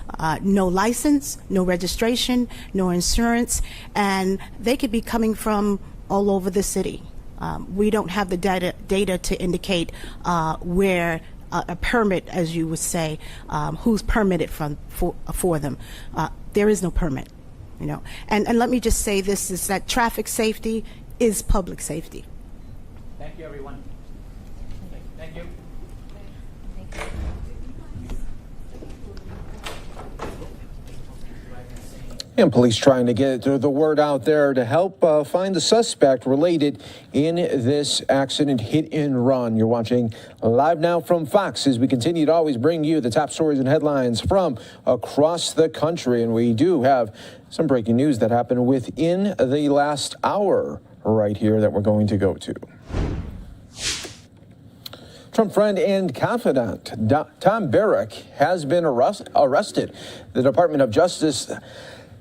no license, no registration, no insurance, and they could be coming from all over the city. We don't have the data to indicate where a permit, as you would say, who's permitted for them. There is no permit, you know. And let me just say this, is that traffic safety is public safety. Thank you, everyone. Thank you. And police trying to get the word out there to help find the suspect related in this accident, hit and run. You're watching Live Now from Fox as we continue to always bring you the top stories and headlines from across the country. And we do have some breaking news that happened within the last hour right here that we're going to go to. Trump friend and confidant Tom Barrack has been arrested. The Department of Justice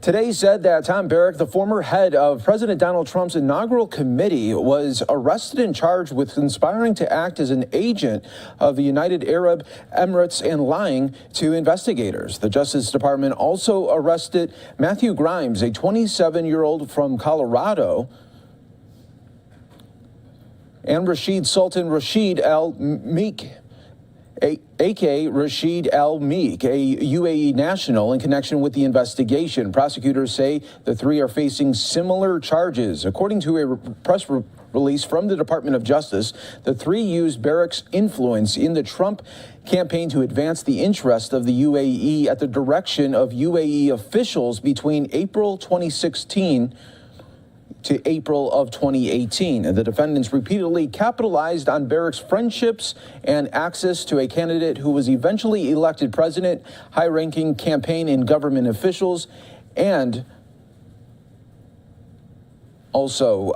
today said that Tom Barrack, the former head of President Donald Trump's inaugural committee, was arrested and charged with conspiring to act as an agent of the United Arab Emirates and lying to investigators. The Justice Department also arrested Matthew Grimes, a 27-year-old from Colorado, and Rashid Sultan Rashid Al Meek, a.k.a. Rashid Al Meek, a UAE national, in connection with the investigation. Prosecutors say the three are facing similar charges. According to a press release from the Department of Justice, the three used Barrack's influence in the Trump campaign to advance the interest of the UAE at the direction of UAE officials between April 2016 to April of 2018. And the defendants repeatedly capitalized on Barrack's friendships and access to a candidate who was eventually elected president, high-ranking campaign and government officials, and also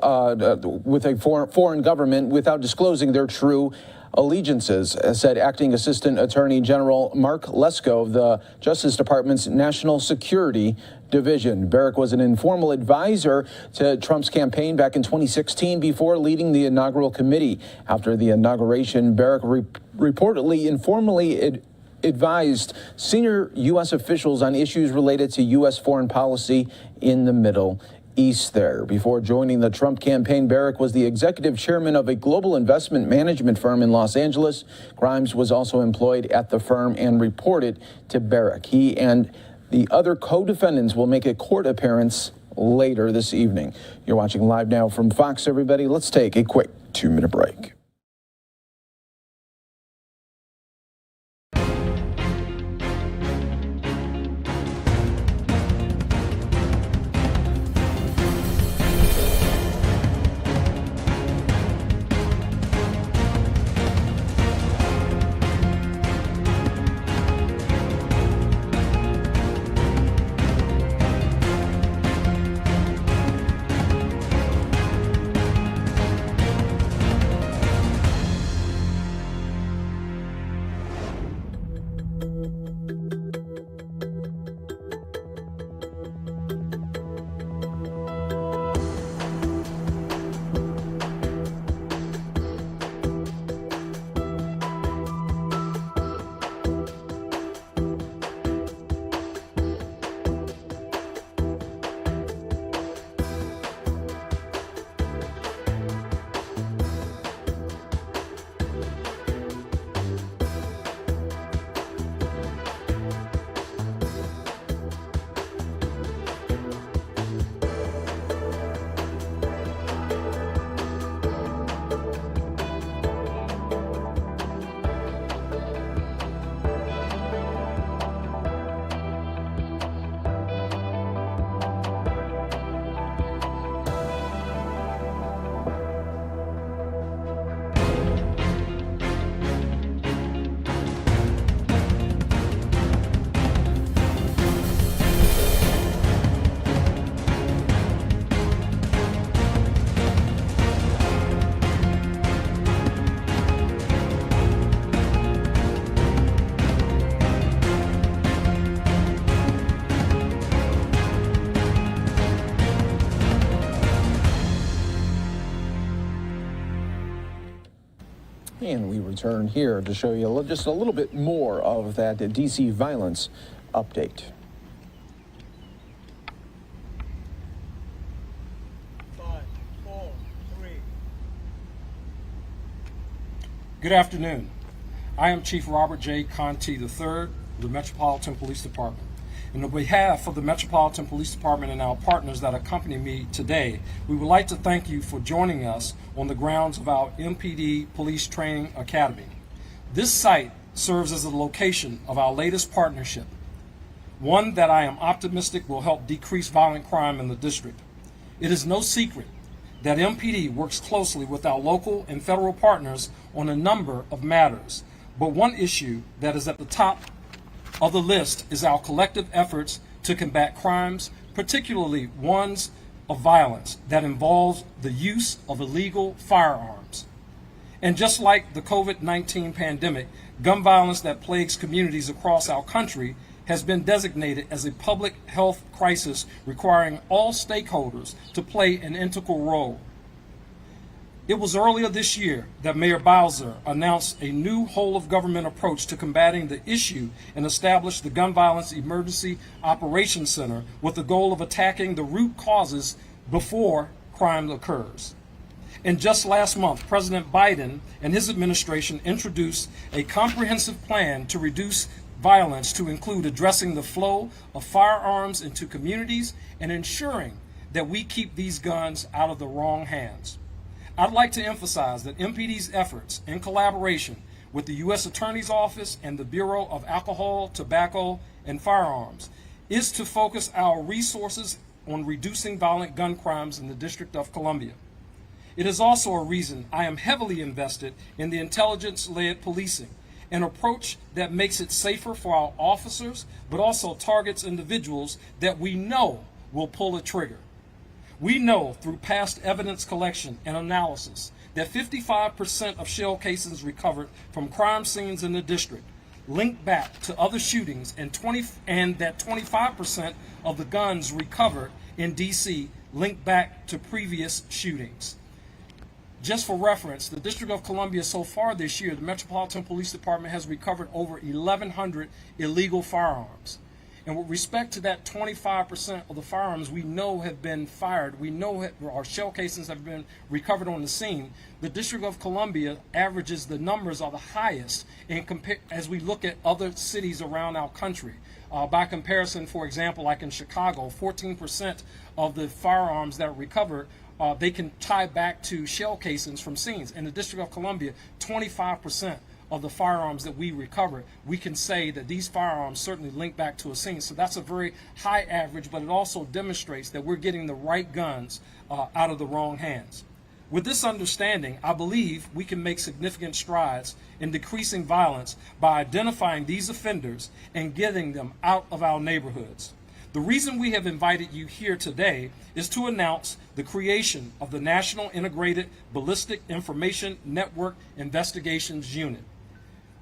with a foreign government without disclosing their true allegiances, said Acting Assistant Attorney General Mark Lesko of the Justice Department's National Security Division. Barrack was an informal advisor to Trump's campaign back in 2016 before leading the inaugural committee. After the inauguration, Barrack reportedly informally advised senior U.S. officials on issues related to U.S. foreign policy in the Middle East there. Before joining the Trump campaign, Barrack was the executive chairman of a global investment management firm in Los Angeles. Grimes was also employed at the firm and reported to Barrack. He and the other co-defendants will make a court appearance later this evening. You're watching Live Now from Fox, everybody. Let's take a quick 2-minute break. And we return here to show you just a little bit more of that D.C. violence update. 5, 4, 3. Good afternoon. I am Chief Robert J. Conti III, of the Metropolitan Police Department. And on behalf of the Metropolitan Police Department and our partners that accompany me today, we would like to thank you for joining us on the grounds of our MPD Police Training Academy. This site serves as the location of our latest partnership, one that I am optimistic will help decrease violent crime in the district. It is no secret that MPD works closely with our local and federal partners on a number of matters, but one issue that is at the top of the list is our collective efforts to combat crimes, particularly ones of violence that involves the use of illegal firearms. And just like the COVID-19 pandemic, gun violence that plagues communities across our country has been designated as a public health crisis requiring all stakeholders to play an integral role. It was earlier this year that Mayor Bowser announced a new whole-of-government approach to combating the issue and established the Gun Violence Emergency Operations Center with the goal of attacking the root causes before crime occurs. And just last month, President Biden and his administration introduced a comprehensive plan to reduce violence to include addressing the flow of firearms into communities and ensuring that we keep these guns out of the wrong hands. I'd like to emphasize that MPD's efforts in collaboration with the U.S. Attorney's Office and the Bureau of Alcohol, Tobacco, and Firearms is to focus our resources on reducing violent gun crimes in the District of Columbia. It is also a reason I am heavily invested in the intelligence-led policing, an approach that makes it safer for our officers, but also targets individuals that we know will pull a trigger. We know through past evidence collection and analysis that 55% of shell casings recovered from crime scenes in the district link back to other shootings, and that 25% of the guns recovered in D.C. link back to previous shootings. Just for reference, the District of Columbia so far this year, the Metropolitan Police Department has recovered over 1,100 illegal firearms. And with respect to that 25% of the firearms we know have been fired, we know our shell casings have been recovered on the scene, the District of Columbia averages the numbers are the highest as we look at other cities around our country. By comparison, for example, like in Chicago, 14% of the firearms that are recovered they can tie back to shell casings from scenes. In the District of Columbia, 25% of the firearms that we recover, we can say that these firearms certainly link back to a scene. So that's a very high average, but it also demonstrates that we're getting the right guns out of the wrong hands. With this understanding, I believe we can make significant strides in decreasing violence by identifying these offenders and getting them out of our neighborhoods. The reason we have invited you here today is to announce the creation of the National Integrated Ballistic Information Network Investigations Unit.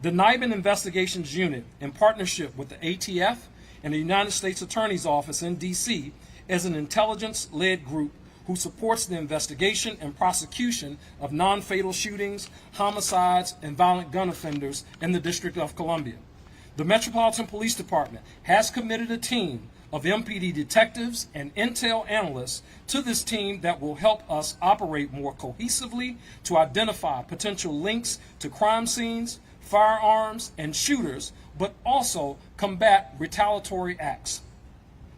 The NIBIN Investigations Unit, in partnership with the ATF and the United States Attorney's Office in D.C., is an intelligence-led group who supports the investigation and prosecution of non-fatal shootings, homicides, and violent gun offenders in the District of Columbia. The Metropolitan Police Department has committed a team of MPD detectives and intel analysts to this team that will help us operate more cohesively to identify potential links to crime scenes, firearms, and shooters, but also combat retaliatory acts.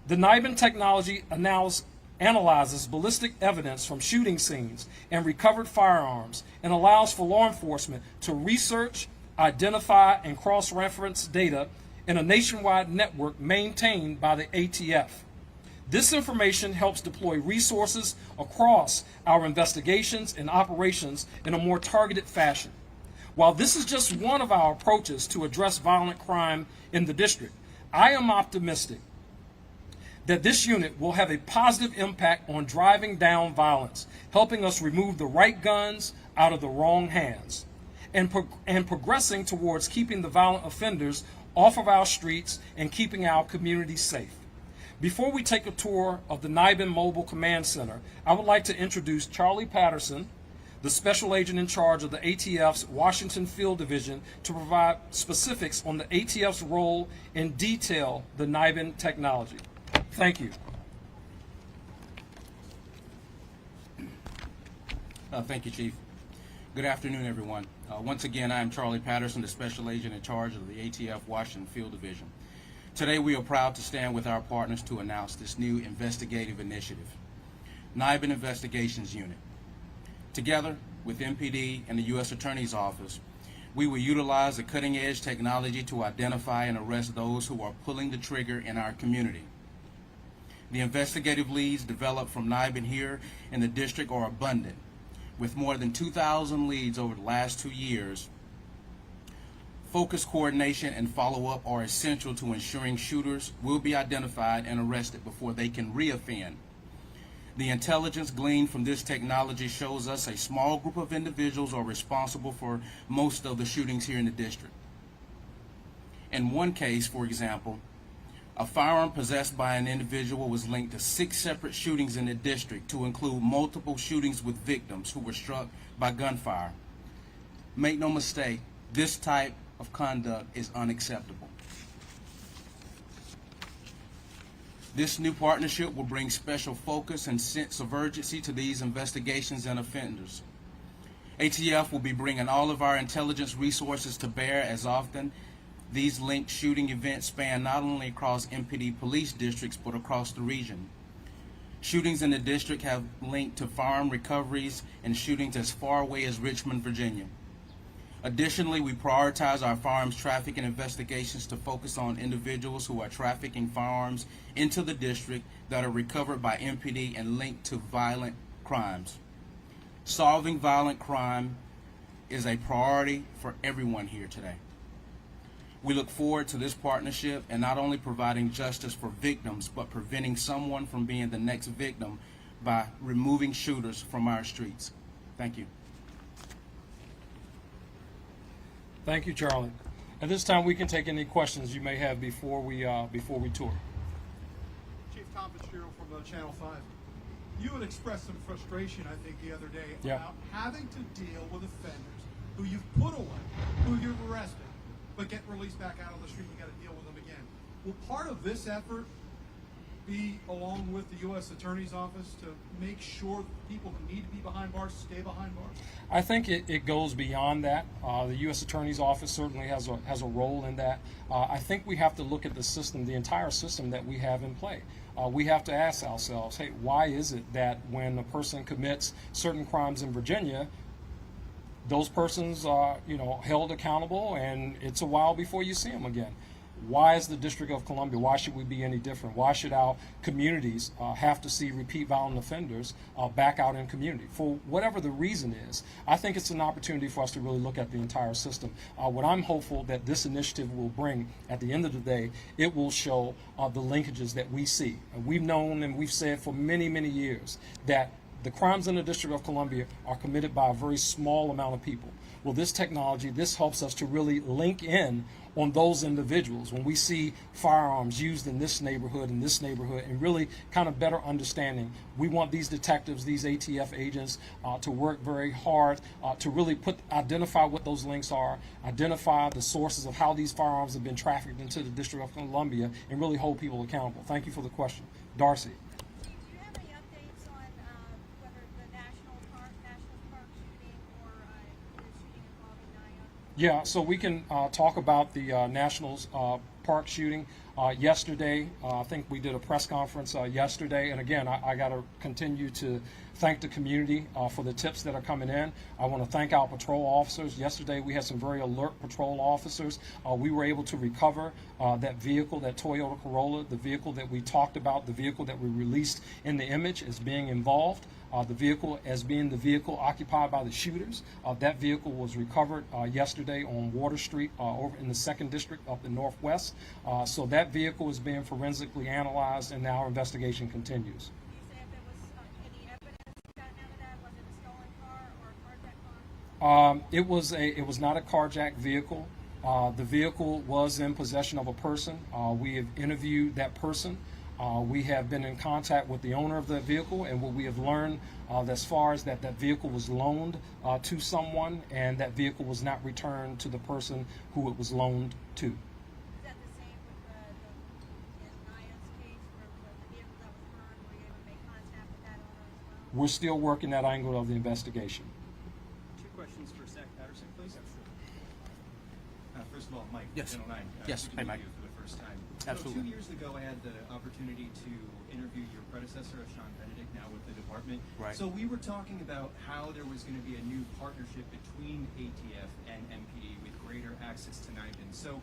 The NIBIN technology analyzes ballistic evidence from shooting scenes and recovered firearms and allows for law enforcement to research, identify, and cross-reference data in a nationwide network maintained by the ATF. This information helps deploy resources across our investigations and operations in a more targeted fashion. While this is just one of our approaches to address violent crime in the district, I am optimistic that this unit will have a positive impact on driving down violence, helping us remove the right guns out of the wrong hands, and progressing towards keeping the violent offenders off of our streets and keeping our communities safe. Before we take a tour of the NIBIN Mobile Command Center, I would like to introduce Charlie Patterson, the special agent in charge of the ATF's Washington Field Division, to provide specifics on the ATF's role and detail the NIBIN technology. Thank you. Thank you, Chief. Good afternoon, everyone. Once again, I am Charlie Patterson, the Special Agent in charge of the ATF Washington Field Division. Today, we are proud to stand with our partners to announce this new investigative initiative, NIBIN Investigations Unit. Together with MPD and the U.S. Attorney's Office, we will utilize the cutting-edge technology to identify and arrest those who are pulling the trigger in our community. The investigative leads developed from NIBIN here in the district are abundant. With more than 2,000 leads over the last 2 years, focused coordination and follow-up are essential to ensuring shooters will be identified and arrested before they can reoffend. The intelligence gleaned from this technology shows us a small group of individuals are responsible for most of the shootings here in the district. In one case, for example, a firearm possessed by an individual was linked to 6 separate shootings in the district, to include multiple shootings with victims who were struck by gunfire. Make no mistake, this type of conduct is unacceptable. This new partnership will bring special focus and sense of urgency to these investigations and offenders. ATF will be bringing all of our intelligence resources to bear as often these linked shooting events span not only across MPD police districts but across the region. Shootings in the district have linked to firearm recoveries and shootings as far away as Richmond, Virginia. Additionally, we prioritize our firearms trafficking investigations to focus on individuals who are trafficking firearms into the district that are recovered by MPD and linked to violent crimes. Solving violent crime is a priority for everyone here today. We look forward to this partnership and not only providing justice for victims, but preventing someone from being the next victim by removing shooters from our streets. Thank you. Thank you, Charlie. At this time, we can take any questions you may have before we tour. Chief Tom Fitzgerald from Channel 5. You had expressed some frustration, I think, the other day about having to deal with offenders who you've put away, who you've arrested, but get released back out on the street and you got to deal with them again. Will part of this effort be, along with the U.S. Attorney's Office, to make sure people who need to be behind bars stay behind bars? I think it goes beyond that. The U.S. Attorney's Office certainly has a role in that. I think we have to look at the system, the entire system that we have in play. We have to ask ourselves, hey, why is it that when a person commits certain crimes in Virginia, those persons are, held accountable, and it's a while before you see them again? Why is the District of Columbia, why should we be any different? Why should our communities have to see repeat violent offenders back out in community? For whatever the reason is, I think it's an opportunity for us to really look at the entire system. What I'm hopeful that this initiative will bring, at the end of the day, it will show the linkages that we see. We've known and we've said for many, many years that the crimes in the District of Columbia are committed by a very small amount of people. Well, this technology, this helps us to really link in on those individuals when we see firearms used in this neighborhood, and really kind of better understanding. We want these detectives, these ATF agents, to work very hard to really identify what those links are, identify the sources of how these firearms have been trafficked into the District of Columbia, and really hold people accountable. Thank you for the question. Darcy. Yeah, so we can talk about the Nationals Park shooting. Yesterday, I think we did a press conference yesterday, and again, I got to continue to thank the community for the tips that are coming in. I want to thank our patrol officers. Yesterday, we had some very alert patrol officers. We were able to recover that vehicle, that Toyota Corolla, the vehicle that we talked about, the vehicle that we released in the image as being involved. The vehicle as being the vehicle occupied by the shooters. That vehicle was recovered yesterday on Water Street over in the 2nd District up in Northwest. So that vehicle is being forensically analyzed, and now our investigation continues. It was not a carjacked vehicle. The vehicle was in possession of a person. We have interviewed that person. We have been in contact with the owner of the vehicle, and what we have learned as far as that vehicle was loaned to someone, and that vehicle was not returned to the person who it was loaned to. Is that the same with the Naya's case, where the vehicle that was burned? Were you able to make contact with that owner as well? We're still working that angle of the investigation. Two questions. questions for Zach Patterson, please? First of all, Mike, Yes. Channel 9. Yes. Good to Hey, meet Mike. you for the first time. Absolutely. So 2 years ago, I had the opportunity to interview your predecessor, Sean Benedict, now with the department. Right. So we were talking about how there was going to be a new partnership between ATF and MPD with greater access to NIBIN. So,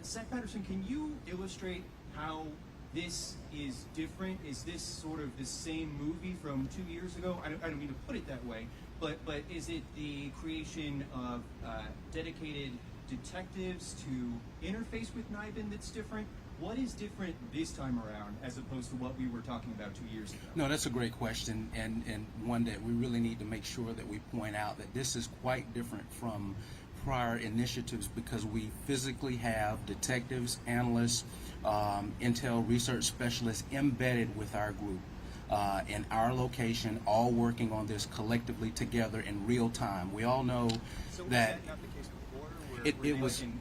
Zach Patterson, can you illustrate how this is different? Is this sort of the same movie from 2 years ago? I don't mean to put it that way, but is it the creation of dedicated detectives to interface with NIBIN that's different? What is different this time around as opposed to what we were talking about 2 years ago? No, that's a great question, and one that we really need to make sure that we point out that this is quite different from prior initiatives because we physically have detectives, analysts, intel research specialists embedded with our group in our location, all working on this collectively together in real time. We all know So that was that not the case before? Were it they was like in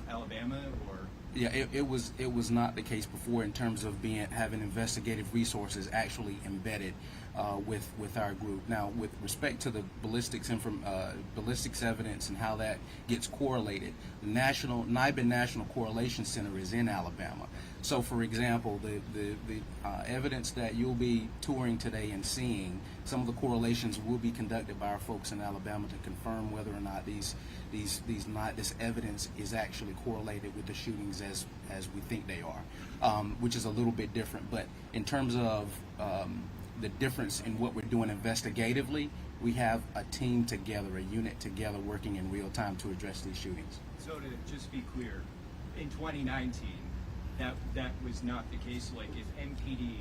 Alabama or? Yeah, it was not the case before in terms of having investigative resources actually embedded with our group. Now, with respect to the ballistics evidence and how that gets correlated, the NIBIN National Correlation Center is in Alabama. So, for example, the evidence that you'll be touring today and seeing, some of the correlations will be conducted by our folks in Alabama to confirm whether or not this evidence is actually correlated with the shootings as we think they are, which is a little bit different. But in terms of the difference in what we're doing investigatively, we have a team together, a unit together working in real time to address these shootings. So to just be clear, in 2019, that was not the case. Like if MPD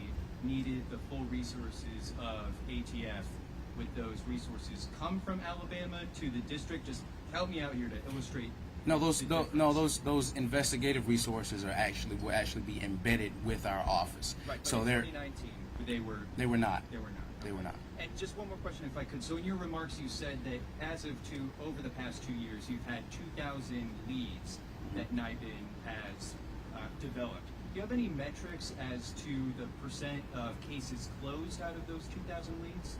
needed the full resources of ATF, would those resources come from Alabama to the district? Just help me out here to illustrate. No, those investigative resources will actually be embedded with our office. Right, but so in they're 2019, they were not. They were not. And just one more question, if I could. So in your remarks, you said that over the past 2 years, you've had 2,000 leads that NIBIN has developed. Do you have any metrics as to the percent of cases closed out of those 2,000 leads?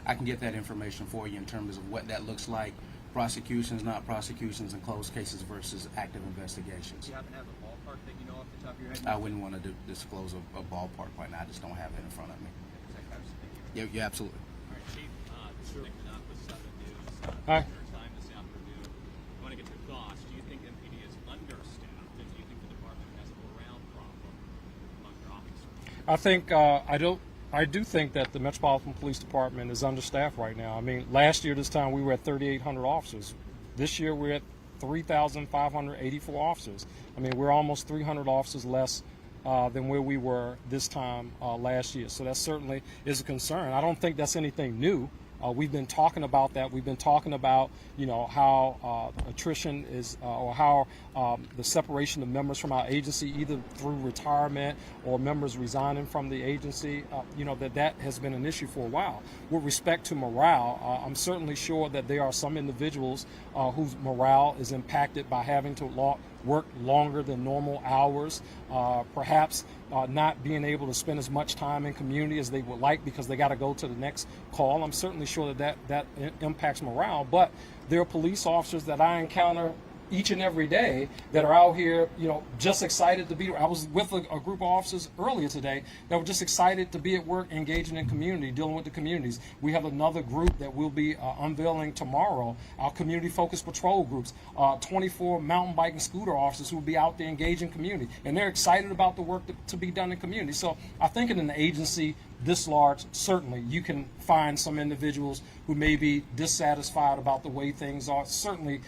I can get that information for you in terms of what that looks like. Prosecutions, not prosecutions, and closed cases versus active investigations. Do you happen to have a ballpark that you know off the top of your head? I wouldn't want to disclose a ballpark right now. I just don't have it in front of me. Yeah, absolutely. All right, Chief, this is Nick Minock with 7 News. Hi. Your time this afternoon. I want to get your thoughts. Do you think MPD is understaffed, and do you think the department has a morale problem among your officers? I think I do think that the Metropolitan Police Department is understaffed right now. I mean, last year this time we were at 3,800 officers. This year we're at 3,584 officers. I mean, we're almost 300 officers less than where we were this time last year. So that certainly is a concern. I don't think that's anything new. We've been talking about that. We've been talking about, how attrition is, or how the separation of members from our agency, either through retirement or members resigning from the agency, that has been an issue for a while. With respect to morale, I'm certainly sure that there are some individuals whose morale is impacted by having to work longer than normal hours, perhaps not being able to spend as much time in community as they would like because they got to go to the next call. I'm certainly sure that impacts morale, but there are police officers that I encounter each and every day that are out here, just excited to be. I was with a group of officers earlier today that were just excited to be at work, engaging in community, dealing with the communities. We have another group that we'll be unveiling tomorrow, our community-focused patrol groups, 24 mountain bike and scooter officers who will be out there engaging community, and they're excited about the work to be done in community. So I think in an agency this large, certainly you can find some individuals who may be dissatisfied about the way things are. Certainly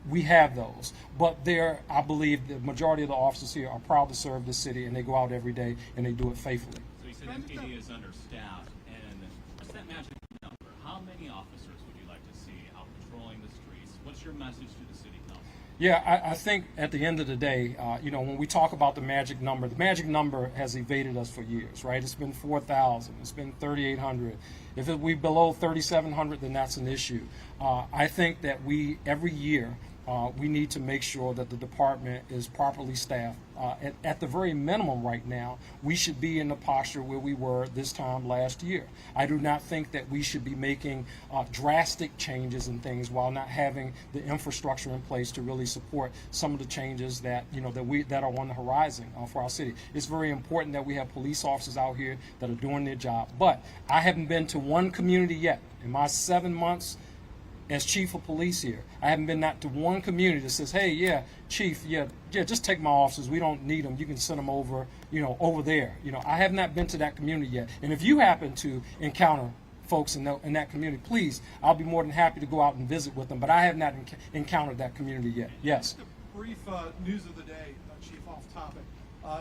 we have those, but I believe the majority of the officers here are proud to serve this city, and they go out every day and they do it faithfully. So you said MPD is understaffed, and what's that magic number? How many officers would you like to see out patrolling the streets? What's your message to the city council? Yeah, I think at the end of the day, when we talk about the magic number has evaded us for years, right? It's been 4,000, it's been 3,800. If we're below 3,700, then that's an issue. I think that we, every year, we need to make sure that the department is properly staffed. At the very minimum right now, we should be in the posture where we were this time last year. I do not think that we should be making drastic changes and things while not having the infrastructure in place to really support some of the changes that that are on the horizon for our city. It's very important that we have police officers out here that are doing their job. But I haven't been to one community yet in my 7 months as chief of police here. I haven't been to one community that says, hey, yeah, chief, yeah, just take my officers. We don't need them. You can send them over, over there. I have not been to that community yet. And if you happen to encounter folks in that community, please, I'll be more than happy to go out and visit with them. But I have not encountered that community yet. Yes. Just a brief news of the day, Chief, off topic.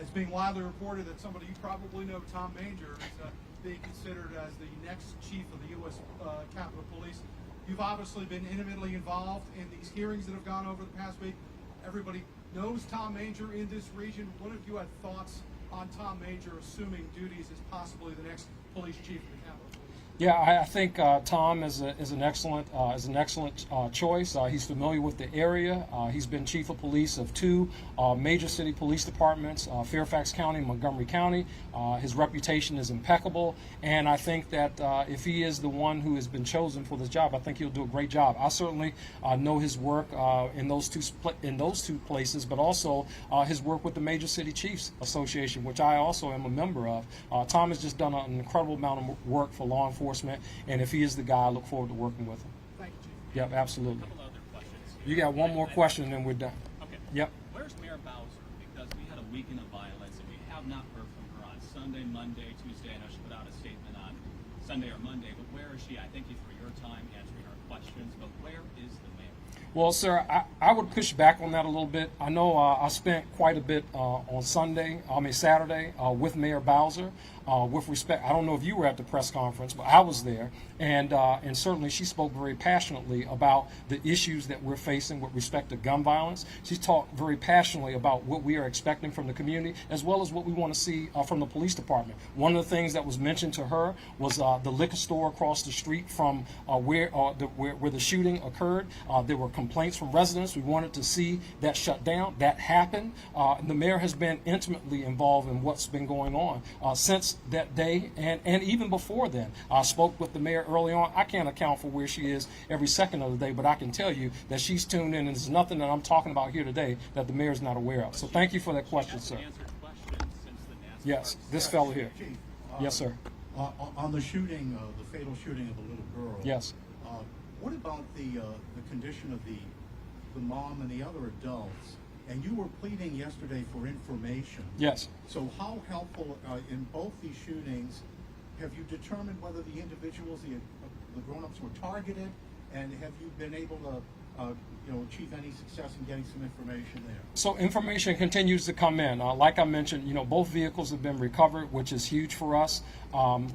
It's being widely reported that somebody you probably know, Tom Manger, is being considered as the next chief of the U.S. Capitol Police. You've obviously been intimately involved in these hearings that have gone over the past week. Everybody knows Tom Manger in this region. What have you had thoughts on Tom Manger assuming duties as possibly the next police chief of the Capitol Police? Yeah, I think Tom is an excellent choice. He's familiar with the area. He's been chief of police of 2 major city police departments, Fairfax County, Montgomery County. His reputation is impeccable, and I think that if he is the one who has been chosen for this job, I think he'll do a great job. I certainly know his work in those two places, but also his work with the Major City Chiefs Association, which I also am a member of. Tom has just done an incredible amount of work for law enforcement. And if he is the guy, I look forward to working with him. Thank you, Chief. Yep, absolutely. A couple other questions. You got one more question and then we're done. Okay. Yep. Where's Mayor Bowser? Because we had a weekend of violence and we have not heard from her on Sunday, Monday, Tuesday. I know she put out a statement on Sunday or Monday, but where is she? I thank you for your time answering our questions, but where is the mayor? Well, sir, I would push back on that a little bit. I know I spent quite a bit on Saturday with Mayor Bowser. With respect, I don't know if you were at the press conference, but I was there, and certainly she spoke very passionately about the issues that we're facing with respect to gun violence. She talked very passionately about what we are expecting from the community, as well as what we want to see from the police department. One of the things that was mentioned to her was the liquor store across the street from where the shooting occurred. There were complaints from residents. We wanted to see that shut down. That happened. The mayor has been intimately involved in what's been going on since that day and even before then. I spoke with the mayor early on. I can't account for where she is every second of the day, but I can tell you that she's tuned in, and there's nothing that I'm talking about here today that the mayor's not aware of. So thank you for that question, sir. Yes, this fellow here. Chief, Yes, sir. On the shooting, the fatal shooting of the little girl. Yes. What about the condition of the mom and the other adults? And you were pleading yesterday for information. Yes. So how helpful in both these shootings have you determined whether the individuals, the grown-ups, were targeted, and have you been able to achieve any success in getting some information there? So information continues to come in. Like I mentioned, both vehicles have been recovered, which is huge for us.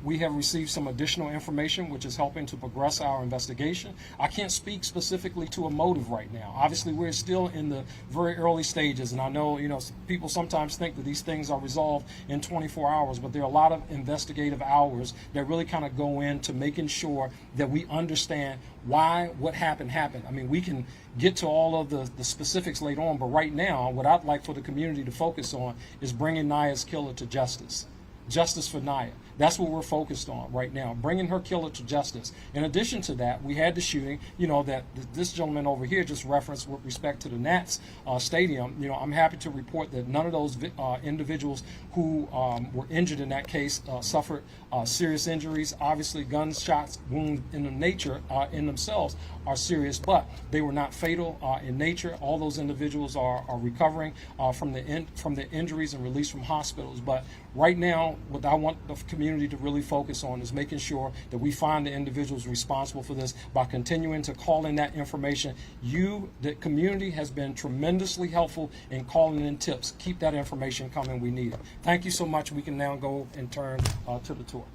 We have received some additional information, which is helping to progress our investigation. I can't speak specifically to a motive right now. Obviously, we're still in the very early stages, and I know, people sometimes think that these things are resolved in 24 hours, but there are a lot of investigative hours that really kind of go into making sure that we understand why what happened. I mean, we can get to all of the specifics later on, but right now, what I'd like for the community to focus on is bringing Naya's killer to justice. Justice for Naya. That's what we're focused on right now, bringing her killer to justice. In addition to that, we had the shooting, that this gentleman over here just referenced with respect to the Nats Stadium. I'm happy to report that none of those individuals who were injured in that case suffered serious injuries. Obviously, gunshots, wounds in nature in themselves are serious, but they were not fatal in nature. All those individuals are recovering from the injuries and released from hospitals. But right now, what I want the community to really focus on is making sure that we find the individuals responsible for this by continuing to call in that information. The community has been tremendously helpful in calling in tips. Keep that information coming. We need it. Thank you so much. We can now go and turn to the tour.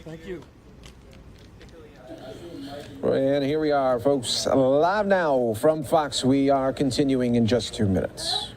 Thank you. And here we are, folks, live now from Fox. We are continuing in just 2 minutes.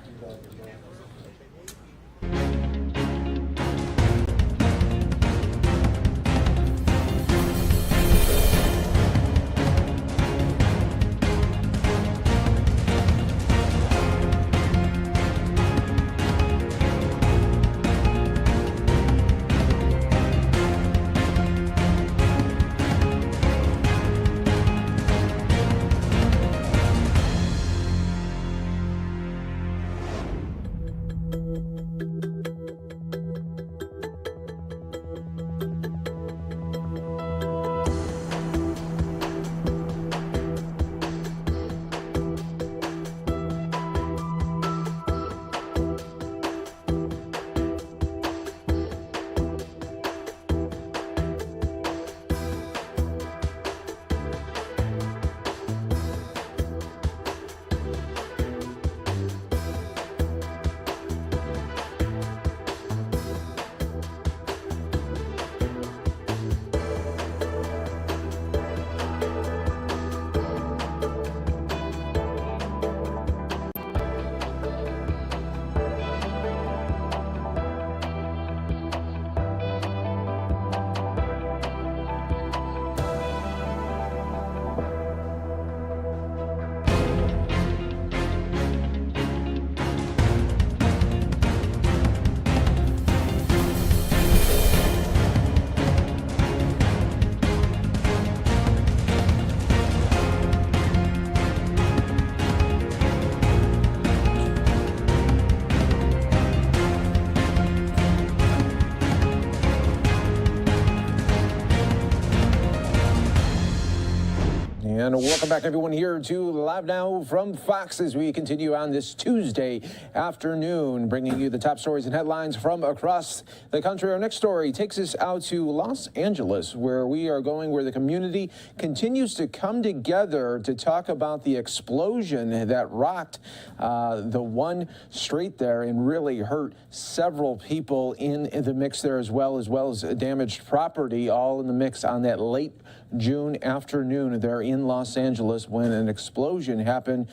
And welcome back, everyone, here to Live Now from Fox as we continue on this Tuesday afternoon, bringing you the top stories and headlines from across the country. Our next story takes us out to Los Angeles, where we are going, where the community continues to come together to talk about the explosion that rocked the one street there and really hurt several people in the mix there, as well as damaged property, all in the mix on that late June afternoon there in Los Angeles when an explosion happened,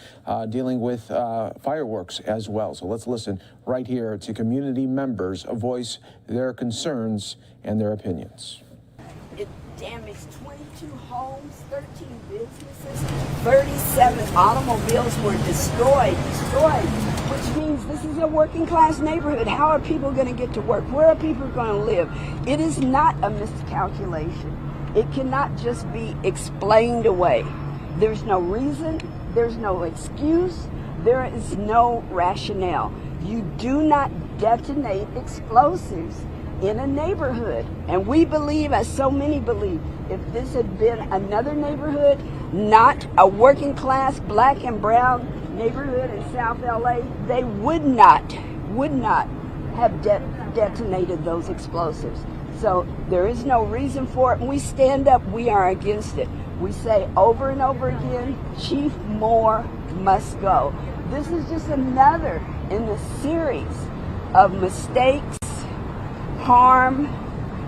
dealing with fireworks as well. So let's listen right here to community members voice their concerns and their opinions. It damaged 22 homes, 13 businesses, 37 automobiles were destroyed, which means this is a working class neighborhood. How are people going to get to work? Where are people going to live? It is not a miscalculation. It cannot just be explained away. There's no reason, there's no excuse, there is no rationale. You do not detonate explosives in a neighborhood. And we believe, as so many believe, if this had been another neighborhood, not a working class black and brown neighborhood in South LA, they would not have detonated those explosives. So there is no reason for it. When we stand up, we are against it. We say over and over again, Chief Moore must go. This is just another in the series of mistakes, harm,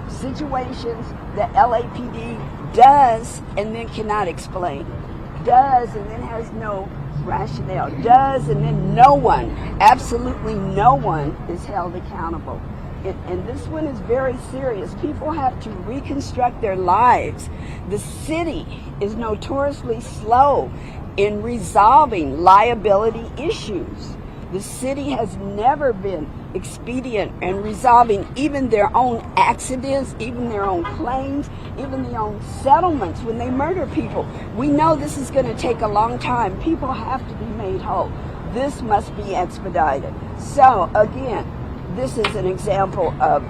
situations that LAPD does and then cannot explain. Does and then has no rationale. Does and then no one, absolutely no one, is held accountable. And this one is very serious. People have to reconstruct their lives. The city is notoriously slow in resolving liability issues. The city has never been expedient in resolving even their own accidents, even their own claims, even their own settlements when they murder people. We know this is going to take a long time. People have to be made whole. This must be expedited. So again, this is an example of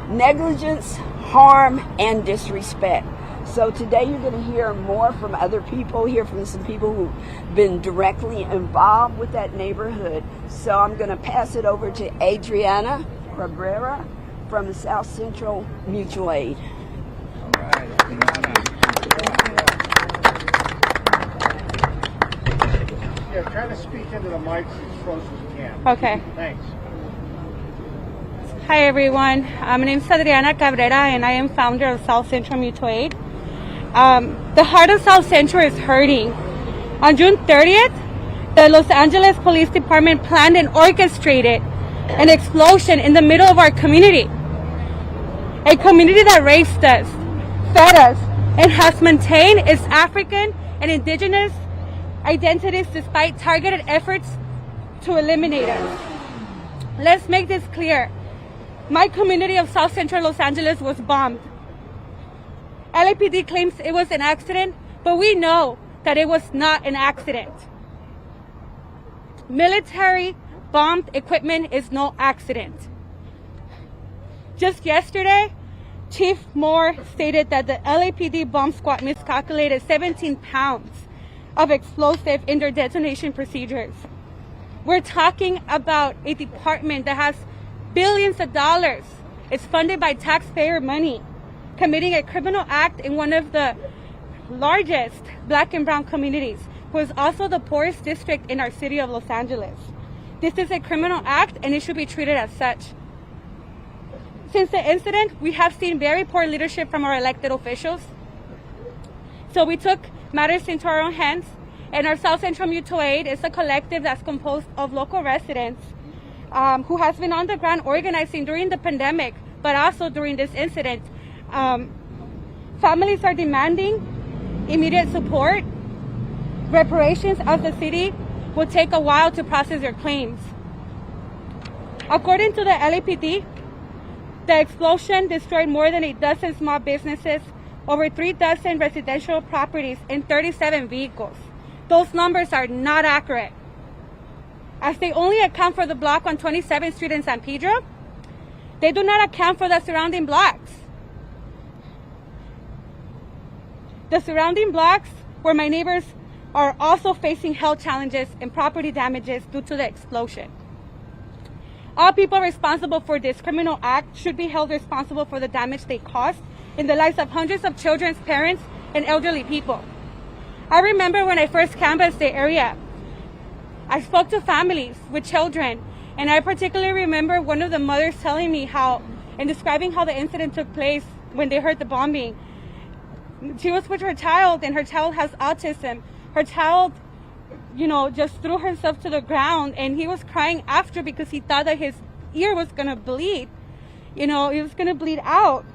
negligence, harm, and disrespect. So today you're going to hear more from other people, hear from some people who've been directly involved with that neighborhood. So I'm going to pass it over to Adriana Cabrera from the South Central Mutual Aid. All right, Adriana. Yeah, try to speak into the mic as close as you can. Okay. Thanks. Hi everyone, my name is Adriana Cabrera and I am founder of South Central Mutual Aid. The heart of South Central is hurting. On June 30th, the Los Angeles Police Department planned and orchestrated an explosion in the middle of our community. A community that raised us, fed us, and has maintained its African and indigenous identities despite targeted efforts to eliminate us. Let's make this clear. My community of South Central Los Angeles was bombed. LAPD claims it was an accident, but we know that it was not an accident. Military bombed equipment is no accident. Just yesterday, Chief Moore stated that the LAPD bomb squad miscalculated 17 pounds of explosive in their detonation procedures. We're talking about a department that has billions of dollars. It's funded by taxpayer money, committing a criminal act in one of the largest black and brown communities, who is also the poorest district in our city of Los Angeles. This is a criminal act and it should be treated as such. Since the incident, we have seen very poor leadership from our elected officials. So we took matters into our own hands, and our South Central Mutual Aid is a collective that's composed of local residents who has been on the ground organizing during the pandemic, but also during this incident. Families are demanding immediate support. Reparations of the city will take a while to process their claims. According to the LAPD, the explosion destroyed more than a dozen small businesses, over 3 dozen residential properties, and 37 vehicles. Those numbers are not accurate, as they only account for the block on 27th Street in San Pedro. They do not account for the surrounding blocks. The surrounding blocks where my neighbors are also facing health challenges and property damages due to the explosion. All people responsible for this criminal act should be held responsible for the damage they caused in the lives of hundreds of children's parents and elderly people. I remember when I first canvassed the area, I spoke to families with children, and I particularly remember one of the mothers telling me how, and describing how the incident took place when they heard the bombing. She was with her child, and her child has autism. Her child, just threw herself to the ground, and he was crying after because he thought that his ear was going to bleed. It was going to bleed out.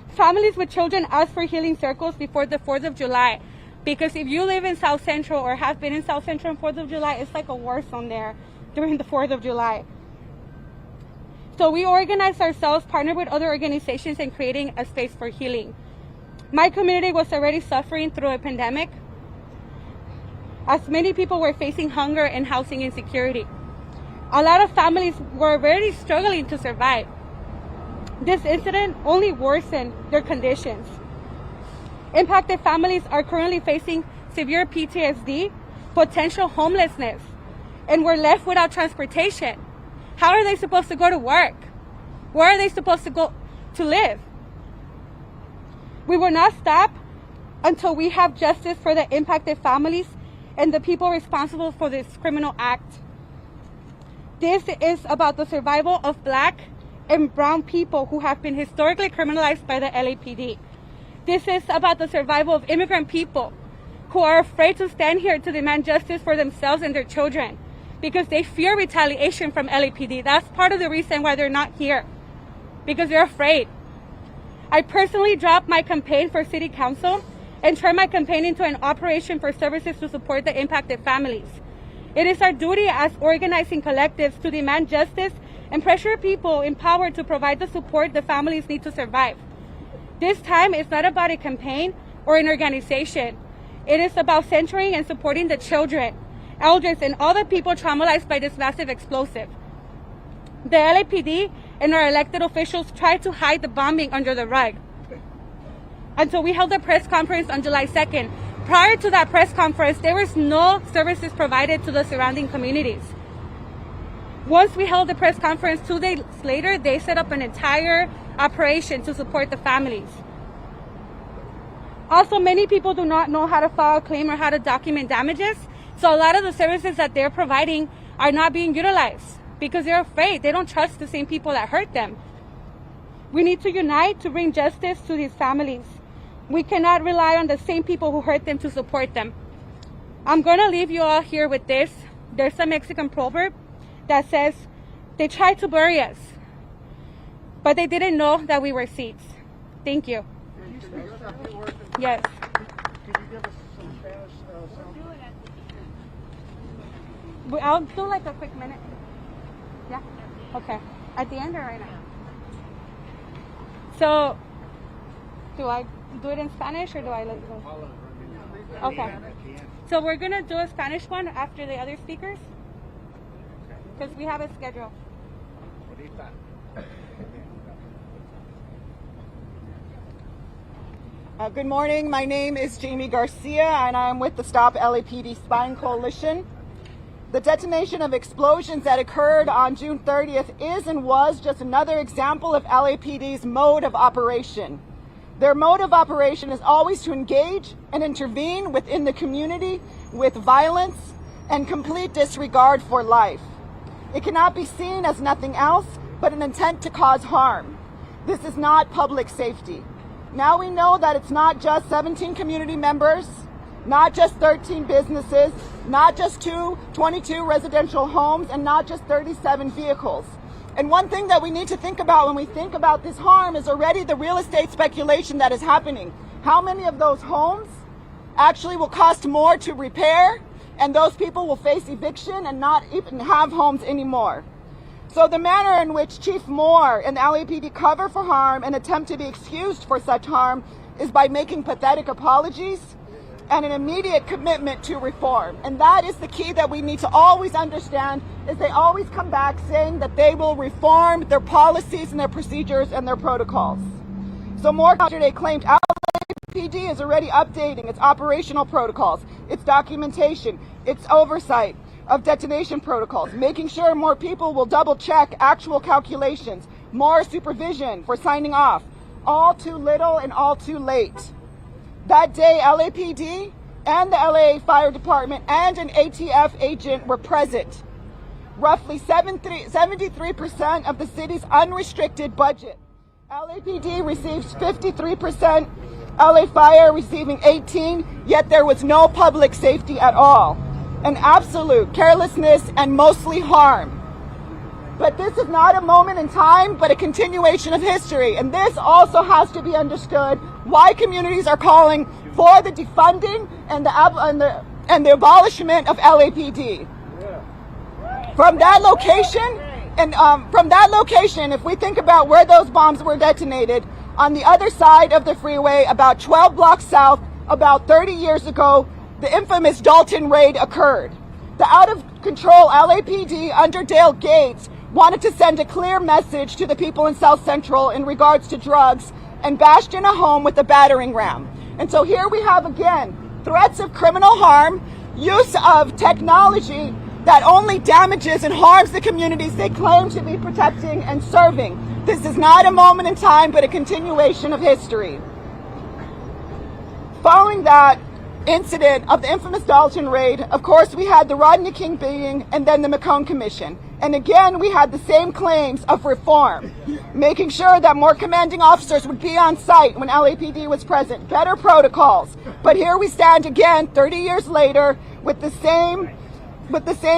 Families with children ask for healing circles before the 4th of July. Because if you live in South Central or have been in South Central on 4th of July, it's like a war zone there during the 4th of July. So we organized ourselves, partnered with other organizations in creating a space for healing. My community was already suffering through a pandemic, as many people were facing hunger and housing insecurity. A lot of families were already struggling to survive. This incident only worsened their conditions. Impacted families are currently facing severe PTSD, potential homelessness, and were left without transportation. How are they supposed to go to work? Where are they supposed to go to live? We will not stop until we have justice for the impacted families and the people responsible for this criminal act. This is about the survival of Black and brown people who have been historically criminalized by the LAPD. This is about the survival of immigrant people who are afraid to stand here to demand justice for themselves and their children because they fear retaliation from LAPD. That's part of the reason why they're not here, because they're afraid. I personally dropped my campaign for city council and turned my campaign into an operation for services to support the impacted families. It is our duty as organizing collectives to demand justice and pressure people in power to provide the support the families need to survive. This time is not about a campaign or an organization. It is about centering and supporting the children, elders, and all the people traumatized by this massive explosive. The LAPD and our elected officials tried to hide the bombing under the rug until we held a press conference on July 2nd. Prior to that press conference, there was no services provided to the surrounding communities. Once we held the press conference, 2 days later, they set up an entire operation to support the families. Also, many people do not know how to file a claim or how to document damages, so a lot of the services that they're providing are not being utilized because they're afraid. They don't trust the same people that hurt them. We need to unite to bring justice to these families. We cannot rely on the same people who hurt them to support them. I'm going to leave you all here with this. There's a Mexican proverb that says, they tried to bury us, but they didn't know that we were seeds. Thank you. Yes. Can you give us some Spanish sound? I'll do like a quick minute. Yeah? Okay. At the end or right now? So, do I do it in Spanish or do I let you go? Okay. So we're going to do a Spanish one after the other speakers because we have a schedule. Good morning. My name is Jamie Garcia, and I'm with the Stop LAPD Spying Coalition. The detonation of explosions that occurred on June 30th is and was just another example of LAPD's mode of operation. Their mode of operation is always to engage and intervene within the community with violence and complete disregard for life. It cannot be seen as nothing else but an intent to cause harm. This is not public safety. Now we know that it's not just 17 community members, not just 13 businesses, not just 22 residential homes, and not just 37 vehicles. And one thing that we need to think about when we think about this harm is already the real estate speculation that is happening. How many of those homes actually will cost more to repair, and those people will face eviction and not even have homes anymore? So the manner in which Chief Moore and the LAPD cover for harm and attempt to be excused for such harm is by making pathetic apologies and an immediate commitment to reform. And that is the key that we need to always understand, is they always come back saying that they will reform their policies and their procedures and their protocols. So Moore yesterday claimed LAPD LAPD is already updating its operational protocols, its documentation, its oversight of detonation protocols, making sure more people will double check actual calculations, more supervision for signing off. All too little and all too late. That day, LAPD and the LA Fire Department and an ATF agent were present. Roughly 73% of the city's unrestricted budget. LAPD receives 53%, LA Fire receiving 18%, yet there was no public safety at all. An absolute carelessness and mostly harm. But this is not a moment in time, but a continuation of history. And this also has to be understood why communities are calling for the defunding and the abolishment of LAPD. From that location, if we think about where those bombs were detonated, on the other side of the freeway, about 12 blocks south, about 30 years ago, the infamous Dalton raid occurred. The out-of-control LAPD under Dale Gates wanted to send a clear message to the people in South Central in regards to drugs and bashed in a home with a battering ram. And so here we have again threats of criminal harm, use of technology that only damages and harms the communities they claim to be protecting and serving. This is not a moment in time, but a continuation of history. Following that incident of the infamous Dalton raid, of course, we had the Rodney King beating and then the McCone Commission. And again, we had the same claims of reform, making sure that more commanding officers would be on site when LAPD was present, better protocols. But here we stand again, 30 years later, with the same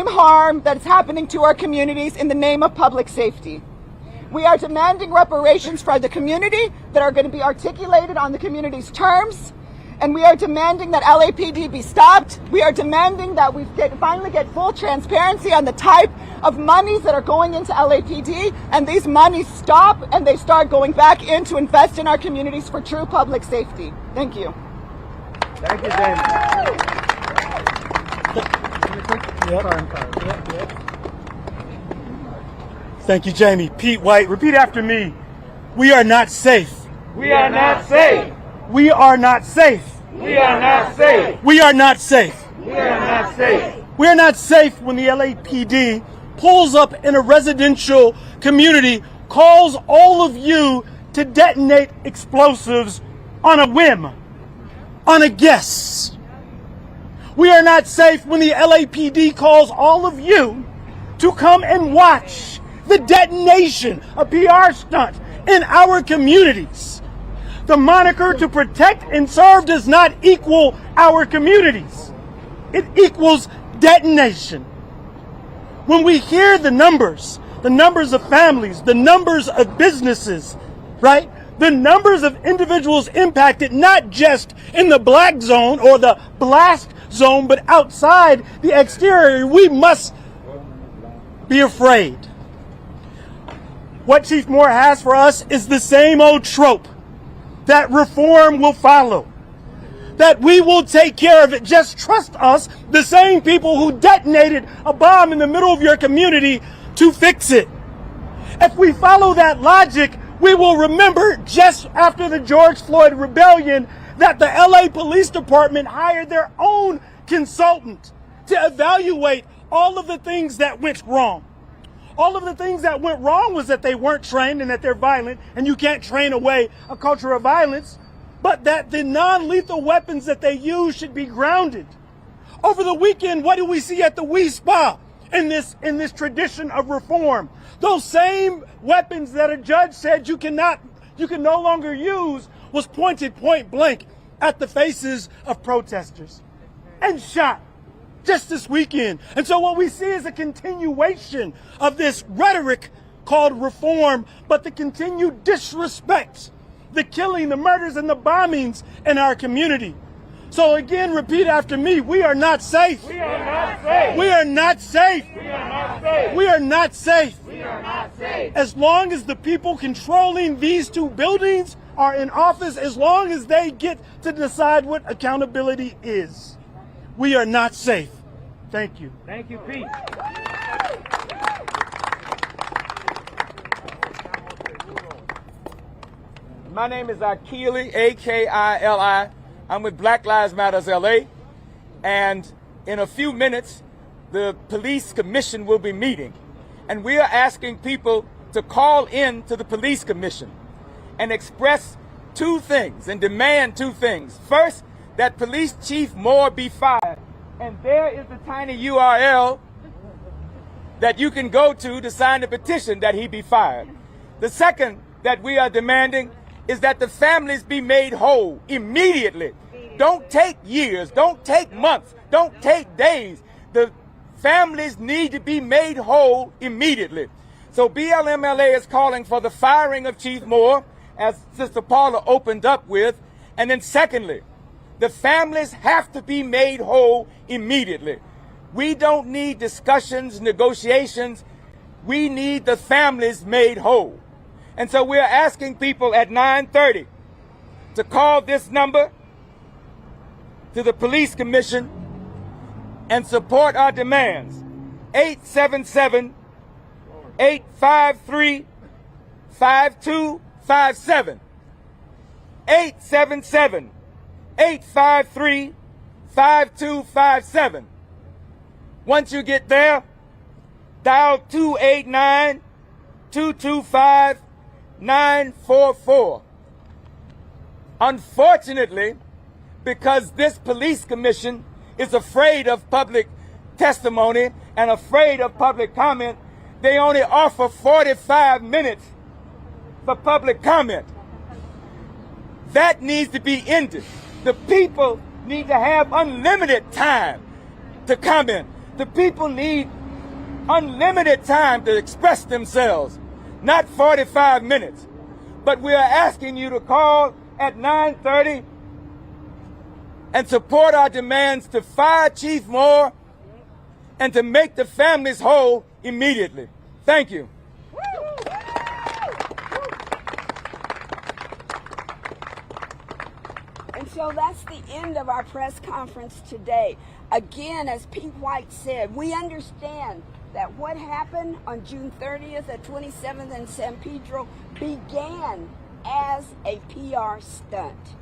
harm that's happening to our communities in the name of public safety. We are demanding reparations for the community that are going to be articulated on the community's terms. And we are demanding that LAPD be stopped. We are demanding that we finally get full transparency on the type of monies that are going into LAPD, and these monies stop and they start going back in to invest in our communities for true public safety. Thank you. Thank you, Jamie. Thank you, Jamie. Pete White, repeat after me. We are not safe. We are not safe. We are not safe. We are not safe. We are not safe. We are not safe. We are not safe when the LAPD pulls up in a residential community, calls all of you to detonate explosives on a whim, on a guess. We are not safe when the LAPD calls all of you to come and watch the detonation, a PR stunt in our communities. The moniker to protect and serve does not equal our communities. It equals detonation. When we hear the numbers of families, the numbers of businesses, right? The numbers of individuals impacted, not just in the black zone or the blast zone, but outside the exterior, we must be afraid. What Chief Moore has for us is the same old trope, that reform will follow, that we will take care of it. Just trust us, the same people who detonated a bomb in the middle of your community, to fix it. If we follow that logic, we will remember just after the George Floyd rebellion that the LA Police Department hired their own consultant to evaluate all of the things that went wrong. All of the things that went wrong was that they weren't trained and that they're violent, and you can't train away a culture of violence, but that the non-lethal weapons that they use should be grounded. Over the weekend, what do we see at the Wee Spa in this tradition of reform? Those same weapons that a judge said you can no longer use was pointed point blank at the faces of protesters and shot just this weekend. And so what we see is a continuation of this rhetoric called reform, but the continued disrespect, the killing, the murders, and the bombings in our community. So again, repeat after me. We are not safe. We are not safe. We are not safe. We are not safe. We are not safe. We are not safe. As long as the people controlling these two buildings are in office, as long as they get to decide what accountability is, we are not safe. Thank you. Thank you, Pete. My name is Akili, A-K-I-L-I. I'm with Black Lives Matters LA. And in a few minutes, the police commission will be meeting. And we are asking people to call in to the police commission and express two things and demand two things. First, that Police Chief Moore be fired. And there is the tiny URL that you can go to sign the petition that he be fired. The second that we are demanding is that the families be made whole immediately. Don't take years, don't take months, don't take days. The families need to be made whole immediately. So BLMLA is calling for the firing of Chief Moore, as Sister Paula opened up with. And then secondly, the families have to be made whole immediately. We don't need discussions, negotiations. We need the families made whole. And so we're asking people at 9:30 to call this number to the police commission and support our demands. 877-853-5257. 877-853-5257. Once you get there, dial 289-225-944. Unfortunately, because this police commission is afraid of public testimony and afraid of public comment, they only offer 45 minutes for public comment. That needs to be ended. The people need to have unlimited time to comment. The people need unlimited time to express themselves, not 45 minutes. But we are asking you to call at 9:30 and support our demands to fire Chief Moore and to make the families whole immediately. Thank you. And so that's the end of our press conference today. Again, as Pete White said, we understand that what happened on June 30th at 27th and San Pedro began as a PR stunt.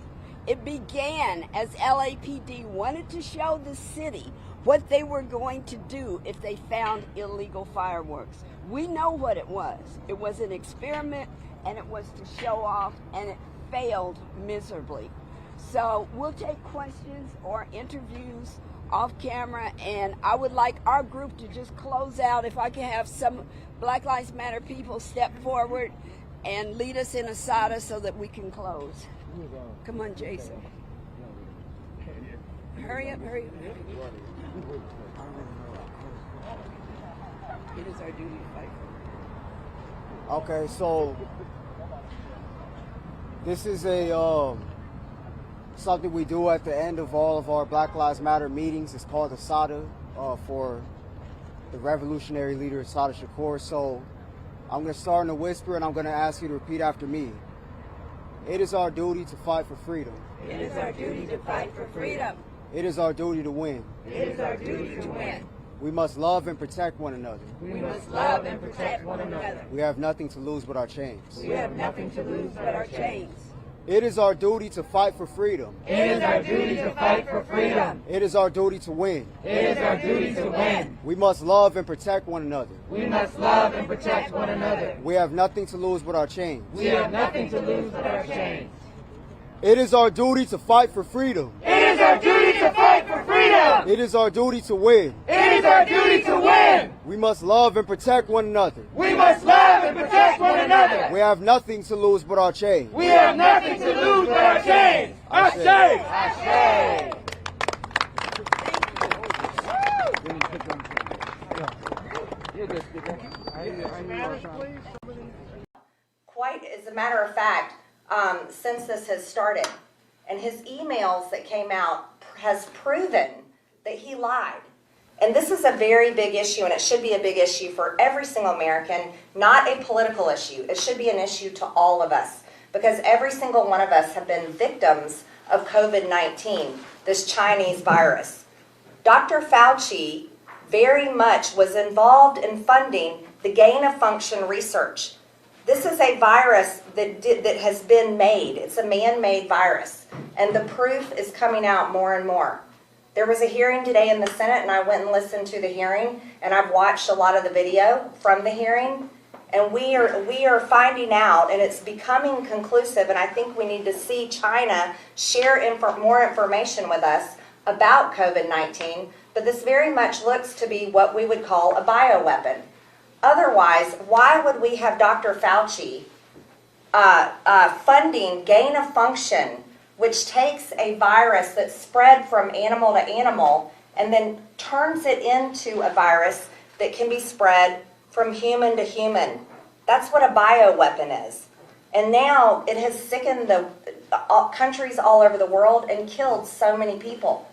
It began as LAPD wanted to show the city what they were going to do if they found illegal fireworks. We know what it was. It was an experiment, and it was to show off, and it failed miserably. So we'll take questions or interviews off camera, and I would like our group to just close out. If I can have some Black Lives Matter people step forward and lead us in a sada so that we can close. Come on, Jason. Hurry up, hurry up. It is our duty to fight. Okay, so this is something we do at the end of all of our Black Lives Matter meetings. It's called the Sada for the revolutionary leader Sada Shakur. So I'm going to start in a whisper, and I'm going to ask you to repeat after me. It is our duty to fight for freedom. It is our duty to fight for freedom. It is our duty to win. It is our duty to win. We must love and protect one another. We must love and protect one another. We have nothing to lose but our chains. We have nothing to lose but our chains. It is our duty to fight for freedom. It is our duty to fight for freedom. It is our duty to win. It is our duty to win. We must love and protect one another. We must love and protect one another. We have nothing to lose but our chains. We have nothing to lose but our chains. It is our duty to fight for freedom. It is our duty to fight for freedom. It is our duty to win. It is our duty to win. We must love and protect one another. We must love and protect one another. We have nothing to lose but our chains. We have nothing to lose but our chains. Ashe! Ashe! Quite as a matter of fact, since this has started, and his emails that came out has proven that he lied. And this is a very big issue, and it should be a big issue for every single American, not a political issue. It should be an issue to all of us, because every single one of us have been victims of COVID-19, this Chinese virus. Dr. Fauci very much was involved in funding the gain-of-function research. This is a virus that has been made. It's a man-made virus, and the proof is coming out more and more. There was a hearing today in the Senate, and I went and listened to the hearing, and I've watched a lot of the video from the hearing, and we are finding out, and it's becoming conclusive, and I think we need to see China share more information with us about COVID-19, but this very much looks to be what we would call a bioweapon. Otherwise, why would we have Dr. Fauci funding gain of function, which takes a virus that's spread from animal to animal and then turns it into a virus that can be spread from human to human? That's what a bioweapon is. And now it has sickened the countries all over the world and killed so many people.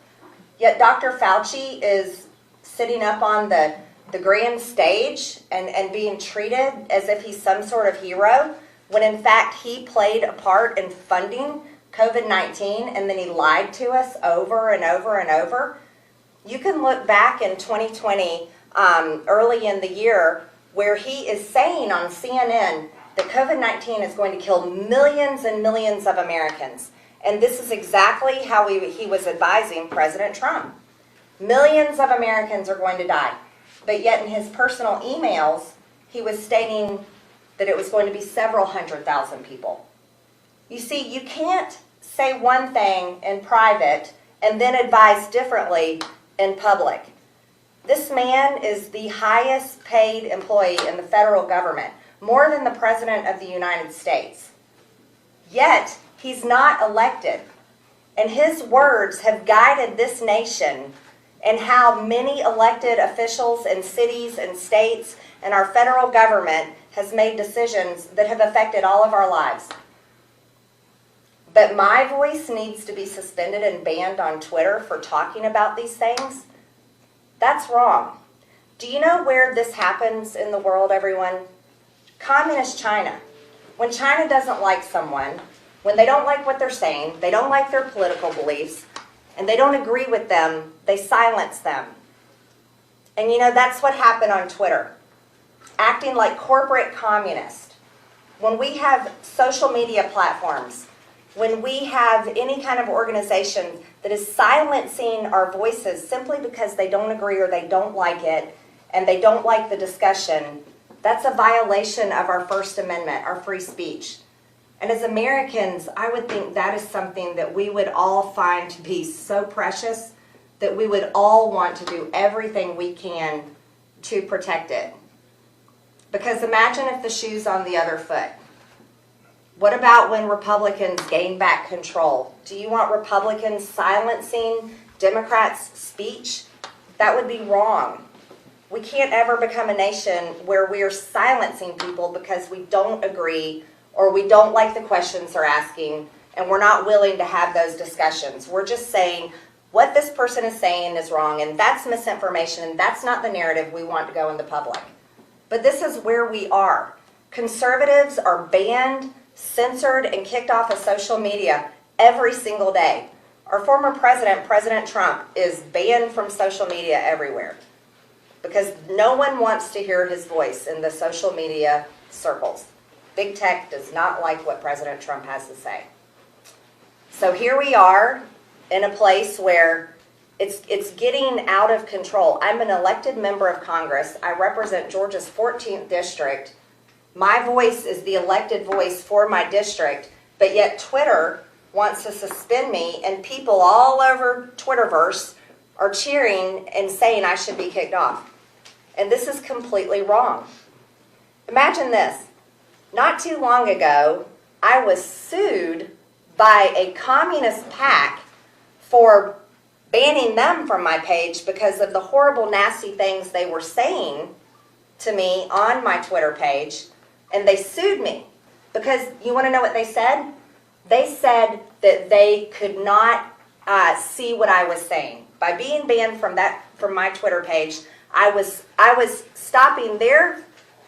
Yet Dr. Fauci is sitting up on the grand stage and being treated as if he's some sort of hero, when in fact he played a part in funding COVID-19, and then he lied to us over and over and over. You can look back in 2020, early in the year, where he is saying on CNN that COVID-19 is going to kill millions and millions of Americans. And this is exactly how he was advising President Trump. Millions of Americans are going to die. But yet in his personal emails, he was stating that it was going to be several 100,000 people. You see, you can't say one thing in private and then advise differently in public. This man is the highest paid employee in the federal government, more than the President of the United States. Yet, he's not elected. And his words have guided this nation and how many elected officials in cities and states and our federal government has made decisions that have affected all of our lives. But my voice needs to be suspended and banned on Twitter for talking about these things? That's wrong. Do you know where this happens in the world, everyone? Communist China. When China doesn't like someone, when they don't like what they're saying, they don't like their political beliefs, and they don't agree with them, they silence them. And you know, that's what happened on Twitter. Acting like corporate communists. When we have social media platforms, when we have any kind of organization that is silencing our voices simply because they don't agree or they don't like it and they don't like the discussion, that's a violation of our First Amendment, our free speech. And as Americans, I would think that is something that we would all find to be so precious that we would all want to do everything we can to protect it. Because imagine if the shoe's on the other foot. What about when Republicans gain back control? Do you want Republicans silencing Democrats' speech? That would be wrong. We can't ever become a nation where we are silencing people because we don't agree or we don't like the questions they're asking and we're not willing to have those discussions. We're just saying what this person is saying is wrong, and that's misinformation, and that's not the narrative we want to go in the public. But this is where we are. Conservatives are banned, censored, and kicked off of social media every single day. Our former president, President Trump, is banned from social media everywhere because no one wants to hear his voice in the social media circles. Big tech does not like what President Trump has to say. So here we are in a place where it's getting out of control. I'm an elected member of Congress. I represent Georgia's 14th district. My voice is the elected voice for my district, but yet Twitter wants to suspend me, and people all over Twitterverse are cheering and saying I should be kicked off. And this is completely wrong. Imagine this. Not too long ago, I was sued by a communist PAC for banning them from my page because of the horrible, nasty things they were saying to me on my Twitter page. And they sued me because, you want to know what they said? They said that they could not see what I was saying. By being banned from my Twitter page, I was stopping their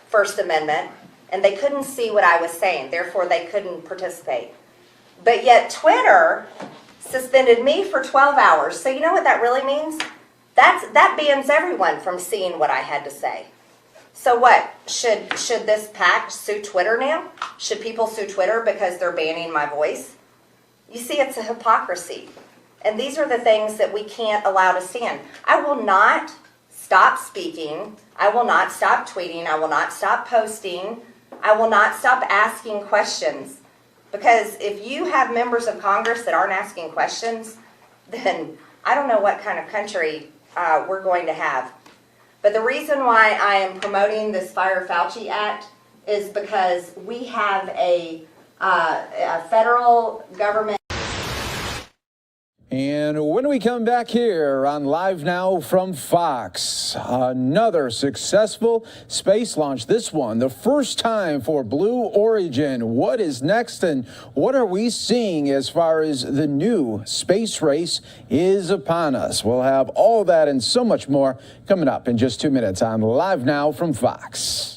First Amendment, and they couldn't see what I was saying. Therefore, they couldn't participate. But yet Twitter suspended me for 12 hours. So you know what that really means? That bans everyone from seeing what I had to say. So what? Should this pact sue Twitter now? Should people sue Twitter because they're banning my voice? You see, it's a hypocrisy. And these are the things that we can't allow to stand. I will not stop speaking. I will not stop tweeting. I will not stop posting. I will not stop asking questions. Because if you have members of Congress that aren't asking questions, then I don't know what kind of country we're going to have. But the reason why I am promoting this Fire Fauci Act is because we have a federal government. And when we come back here on Live Now from Fox, another successful space launch. This one, the first time for Blue Origin. What is next and what are we seeing as far as the new space race is upon us? We'll have all that and so much more coming up in just 2 minutes on Live Now from Fox.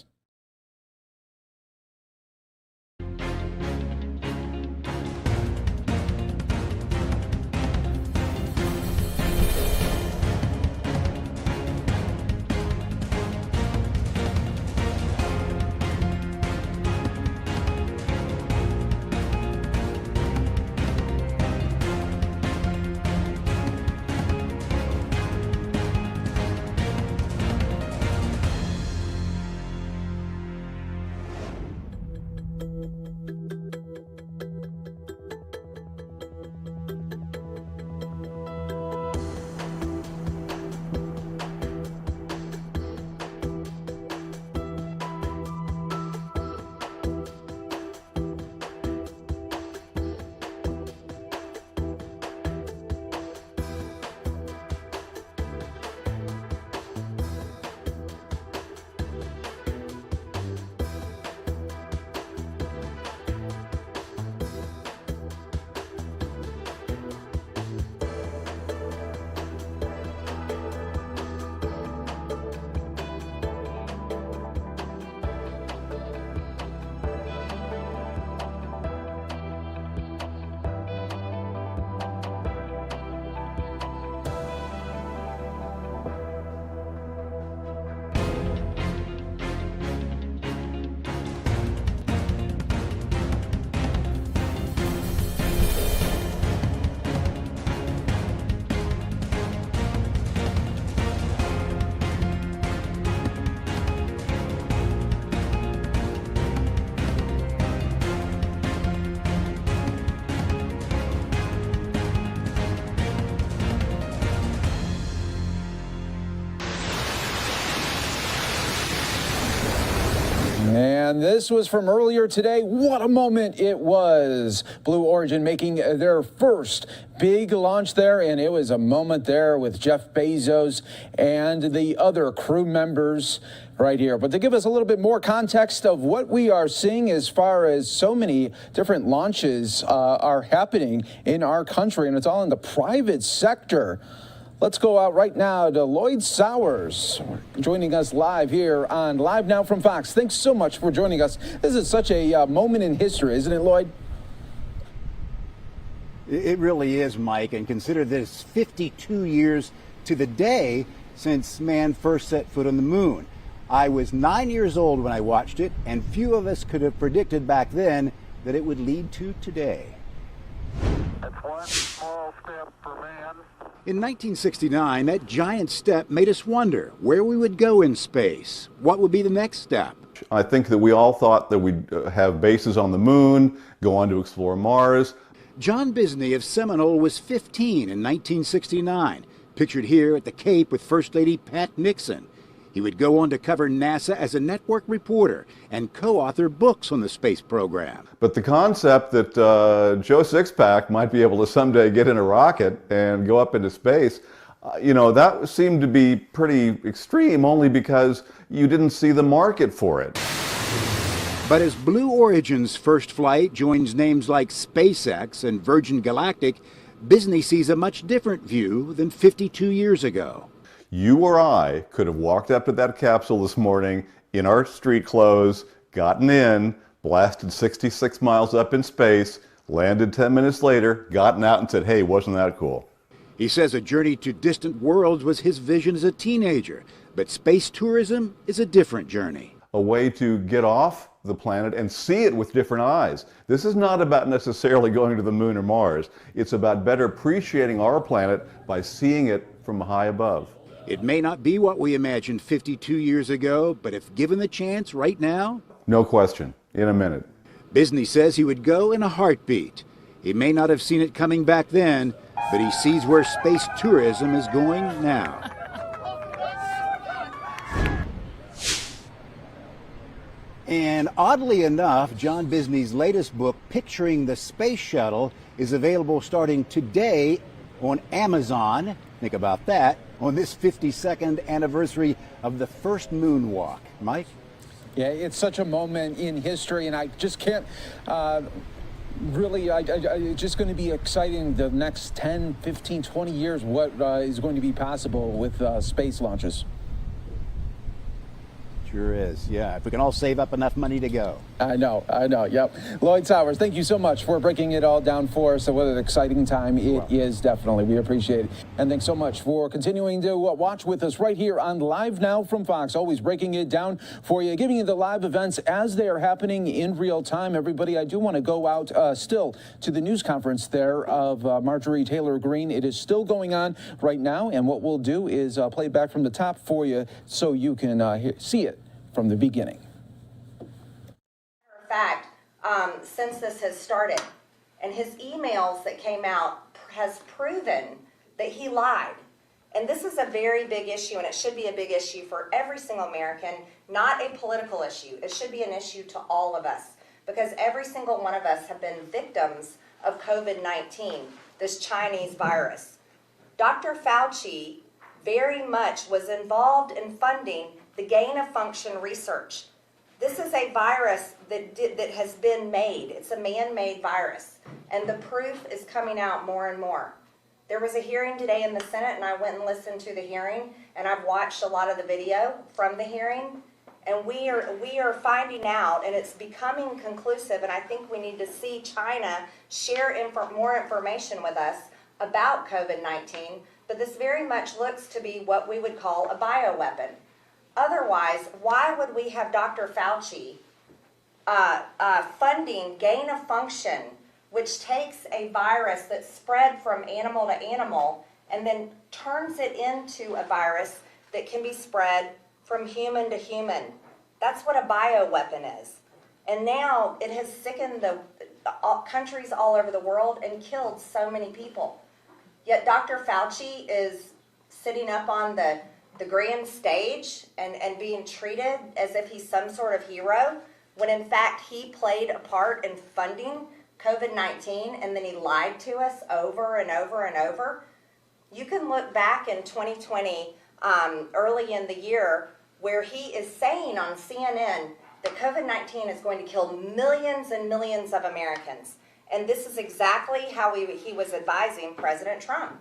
And this was from earlier today. What a moment it was. Blue Origin making their first big launch there, and it was a moment there with Jeff Bezos and the other crew members right here. But to give us a little bit more context of what we are seeing as far as so many different launches are happening in our country, and it's all in the private sector. Let's go out right now to Lloyd Sowers, joining us live here on Live Now from Fox. Thanks so much for joining us. This is such a moment in history, isn't it, Lloyd? It really is, Mike, and consider this 52 years to the day since man first set foot on the moon. I was 9 years old when I watched it, and few of us could have predicted back then that it would lead to today. That's one small step for man. In 1969, that giant step made us wonder where we would go in space. What would be the next step? I think that we all thought that we'd have bases on the moon, go on to explore Mars. John Bisney of Seminole was 15 in 1969, pictured here at the Cape with First Lady Pat Nixon. He would go on to cover NASA as a network reporter and co-author books on the space program. But the concept that Joe Sixpack might be able to someday get in a rocket and go up into space, that seemed to be pretty extreme only because you didn't see the market for it. But as Blue Origin's first flight joins names like SpaceX and Virgin Galactic, Bisney sees a much different view than 52 years ago. You or I could have walked up to that capsule this morning in our street clothes, gotten in, blasted 66 miles up in space, landed 10 minutes later, gotten out and said, hey, wasn't that cool? He says a journey to distant worlds was his vision as a teenager. But space tourism is a different journey. A way to get off the planet and see it with different eyes. This is not about necessarily going to the moon or Mars. It's about better appreciating our planet by seeing it from high above. It may not be what we imagined 52 years ago, but if given the chance right now... No question, in a minute. Bisney says he would go in a heartbeat. He may not have seen it coming back then, but he sees where space tourism is going now. And oddly enough, John Bisney's latest book, Picturing the Space Shuttle, is available starting today on Amazon. Think about that, on this 52nd anniversary of the first moonwalk. Mike? Yeah, it's such a moment in history, and I just can't really, it's just going to be exciting the next 10, 15, 20 years, what is going to be possible with space launches. Sure is, yeah. If we can all save up enough money to go. I know, yep. Lloyd Sowers, thank you so much for breaking it all down for us. So what an exciting time it is, definitely. We appreciate it. And thanks so much for continuing to watch with us right here on Live Now from Fox, always breaking it down for you, giving you the live events as they are happening in real time. Everybody, I do want to go out still to the news conference there of Marjorie Taylor Greene. It is still going on right now, and what we'll do is play it back from the top for you so you can see it from the beginning. Fact, since this has started, and his emails that came out has proven that he lied. And this is a very big issue, and it should be a big issue for every single American, not a political issue. It should be an issue to all of us, because every single one of us have been victims of COVID-19, this Chinese virus. Dr. Fauci very much was involved in funding the gain-of-function research. This is a virus that has been made. It's a man-made virus, and the proof is coming out more and more. There was a hearing today in the Senate, and I went and listened to the hearing, and I've watched a lot of the video from the hearing, and we are finding out, and it's becoming conclusive, and I think we need to see China share more information with us about COVID-19, but this very much looks to be what we would call a bioweapon. Otherwise, why would we have Dr. Fauci funding gain of function, which takes a virus that's spread from animal to animal and then turns it into a virus that can be spread from human to human? That's what a bioweapon is. And now it has sickened countries all over the world and killed so many people. Yet Dr. Fauci is sitting up on the grand stage and being treated as if he's some sort of hero, when in fact he played a part in funding COVID-19, and then he lied to us over and over and over. You can look back in 2020, early in the year, where he is saying on CNN that COVID-19 is going to kill millions and millions of Americans. And this is exactly how he was advising President Trump.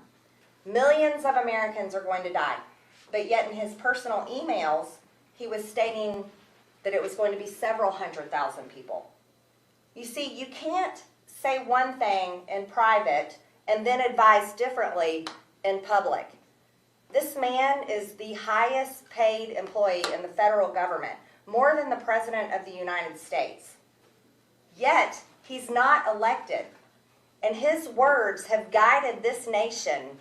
Millions of Americans are going to die. But yet in his personal emails, he was stating that it was going to be several 100,000 people. You see, you can't say one thing in private and then advise differently in public. This man is the highest paid employee in the federal government, more than the President of the United States. Yet, he's not elected. And his words have guided this nation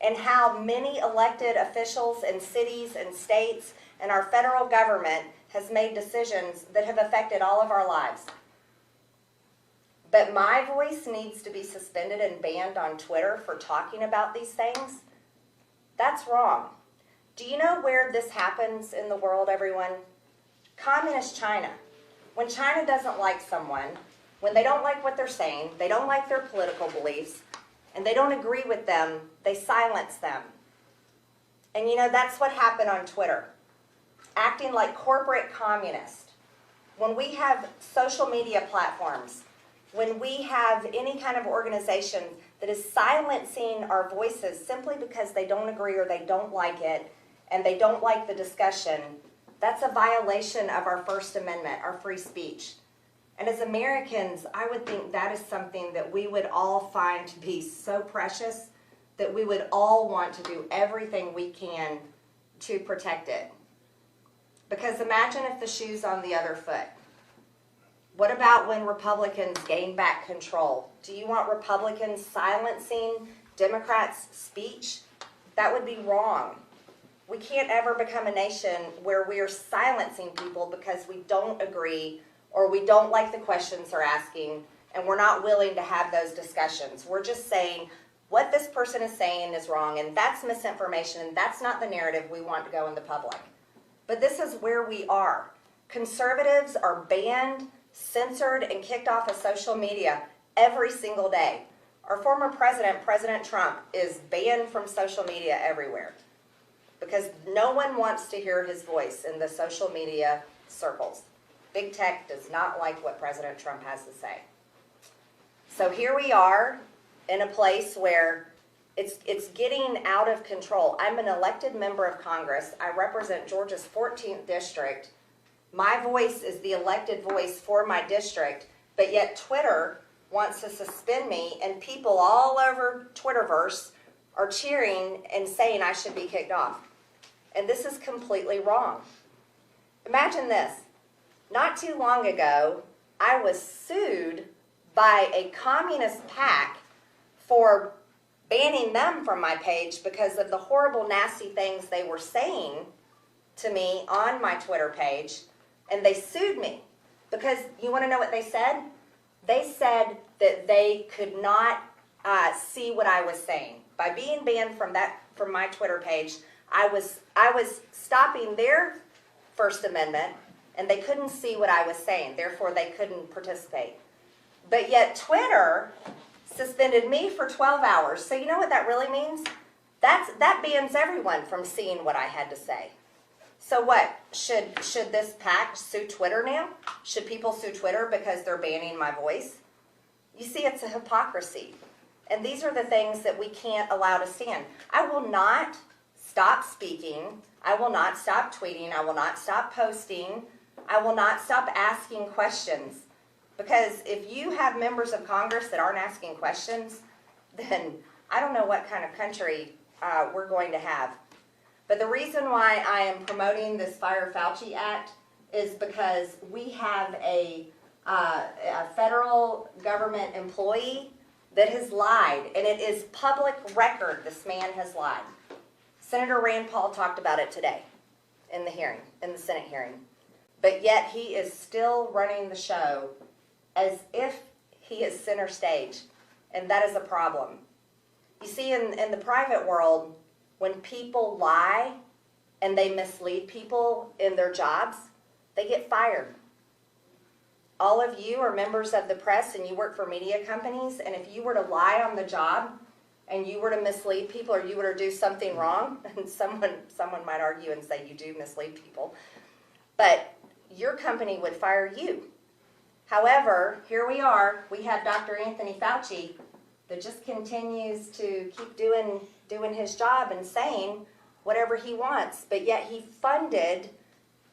and how many elected officials in cities and states and our federal government has made decisions that have affected all of our lives. But my voice needs to be suspended and banned on Twitter for talking about these things? That's wrong. Do you know where this happens in the world, everyone? Communist China. When China doesn't like someone, when they don't like what they're saying, they don't like their political beliefs, and they don't agree with them, they silence them. And you know, that's what happened on Twitter. Acting like corporate communists. When we have social media platforms, when we have any kind of organization that is silencing our voices simply because they don't agree or they don't like it, and they don't like the discussion, that's a violation of our First Amendment, our free speech. And as Americans, I would think that is something that we would all find to be so precious that we would all want to do everything we can to protect it. Because imagine if the shoe's on the other foot. What about when Republicans gain back control? Do you want Republicans silencing Democrats' speech? That would be wrong. We can't ever become a nation where we are silencing people because we don't agree or we don't like the questions they're asking and we're not willing to have those discussions. We're just saying what this person is saying is wrong and that's misinformation and that's not the narrative we want to go in the public. But this is where we are. Conservatives are banned, censored, and kicked off of social media every single day. Our former president, President Trump, is banned from social media everywhere because no one wants to hear his voice in the social media circles. Big tech does not like what President Trump has to say. So here we are in a place where it's getting out of control. I'm an elected member of Congress. I represent Georgia's 14th district. My voice is the elected voice for my district, but yet Twitter wants to suspend me, and people all over Twitterverse are cheering and saying I should be kicked off. And this is completely wrong. Imagine this. Not too long ago, I was sued by a communist PAC for banning them from my page because of the horrible, nasty things they were saying to me on my Twitter page. And they sued me because you want to know what they said? They said that they could not see what I was saying. By being banned from my Twitter page, I was stopping their First Amendment, and they couldn't see what I was saying. Therefore, they couldn't participate. But yet Twitter suspended me for 12 hours. So you know what that really means? That bans everyone from seeing what I had to say. So what? Should this PAC sue Twitter now? Should people sue Twitter because they're banning my voice? You see, it's a hypocrisy. And these are the things that we can't allow to stand. I will not stop speaking. I will not stop tweeting. I will not stop posting. I will not stop asking questions. Because if you have members of Congress that aren't asking questions, then I don't know what kind of country we're going to have. But the reason why I am promoting this Fire Fauci Act is because we have a federal government employee that has lied, and it is public record this man has lied. Senator Rand Paul talked about it today in the hearing, in the Senate hearing. But yet he is still running the show as if he is center stage, and that is a problem. You see, in the private world, when people lie and they mislead people in their jobs, they get fired. All of you are members of the press and you work for media companies, and if you were to lie on the job and you were to mislead people or you were to do something wrong, and someone might argue and say you do mislead people, but your company would fire you. However, here we are, we have Dr. Anthony Fauci that just continues to keep doing his job and saying whatever he wants, but yet he funded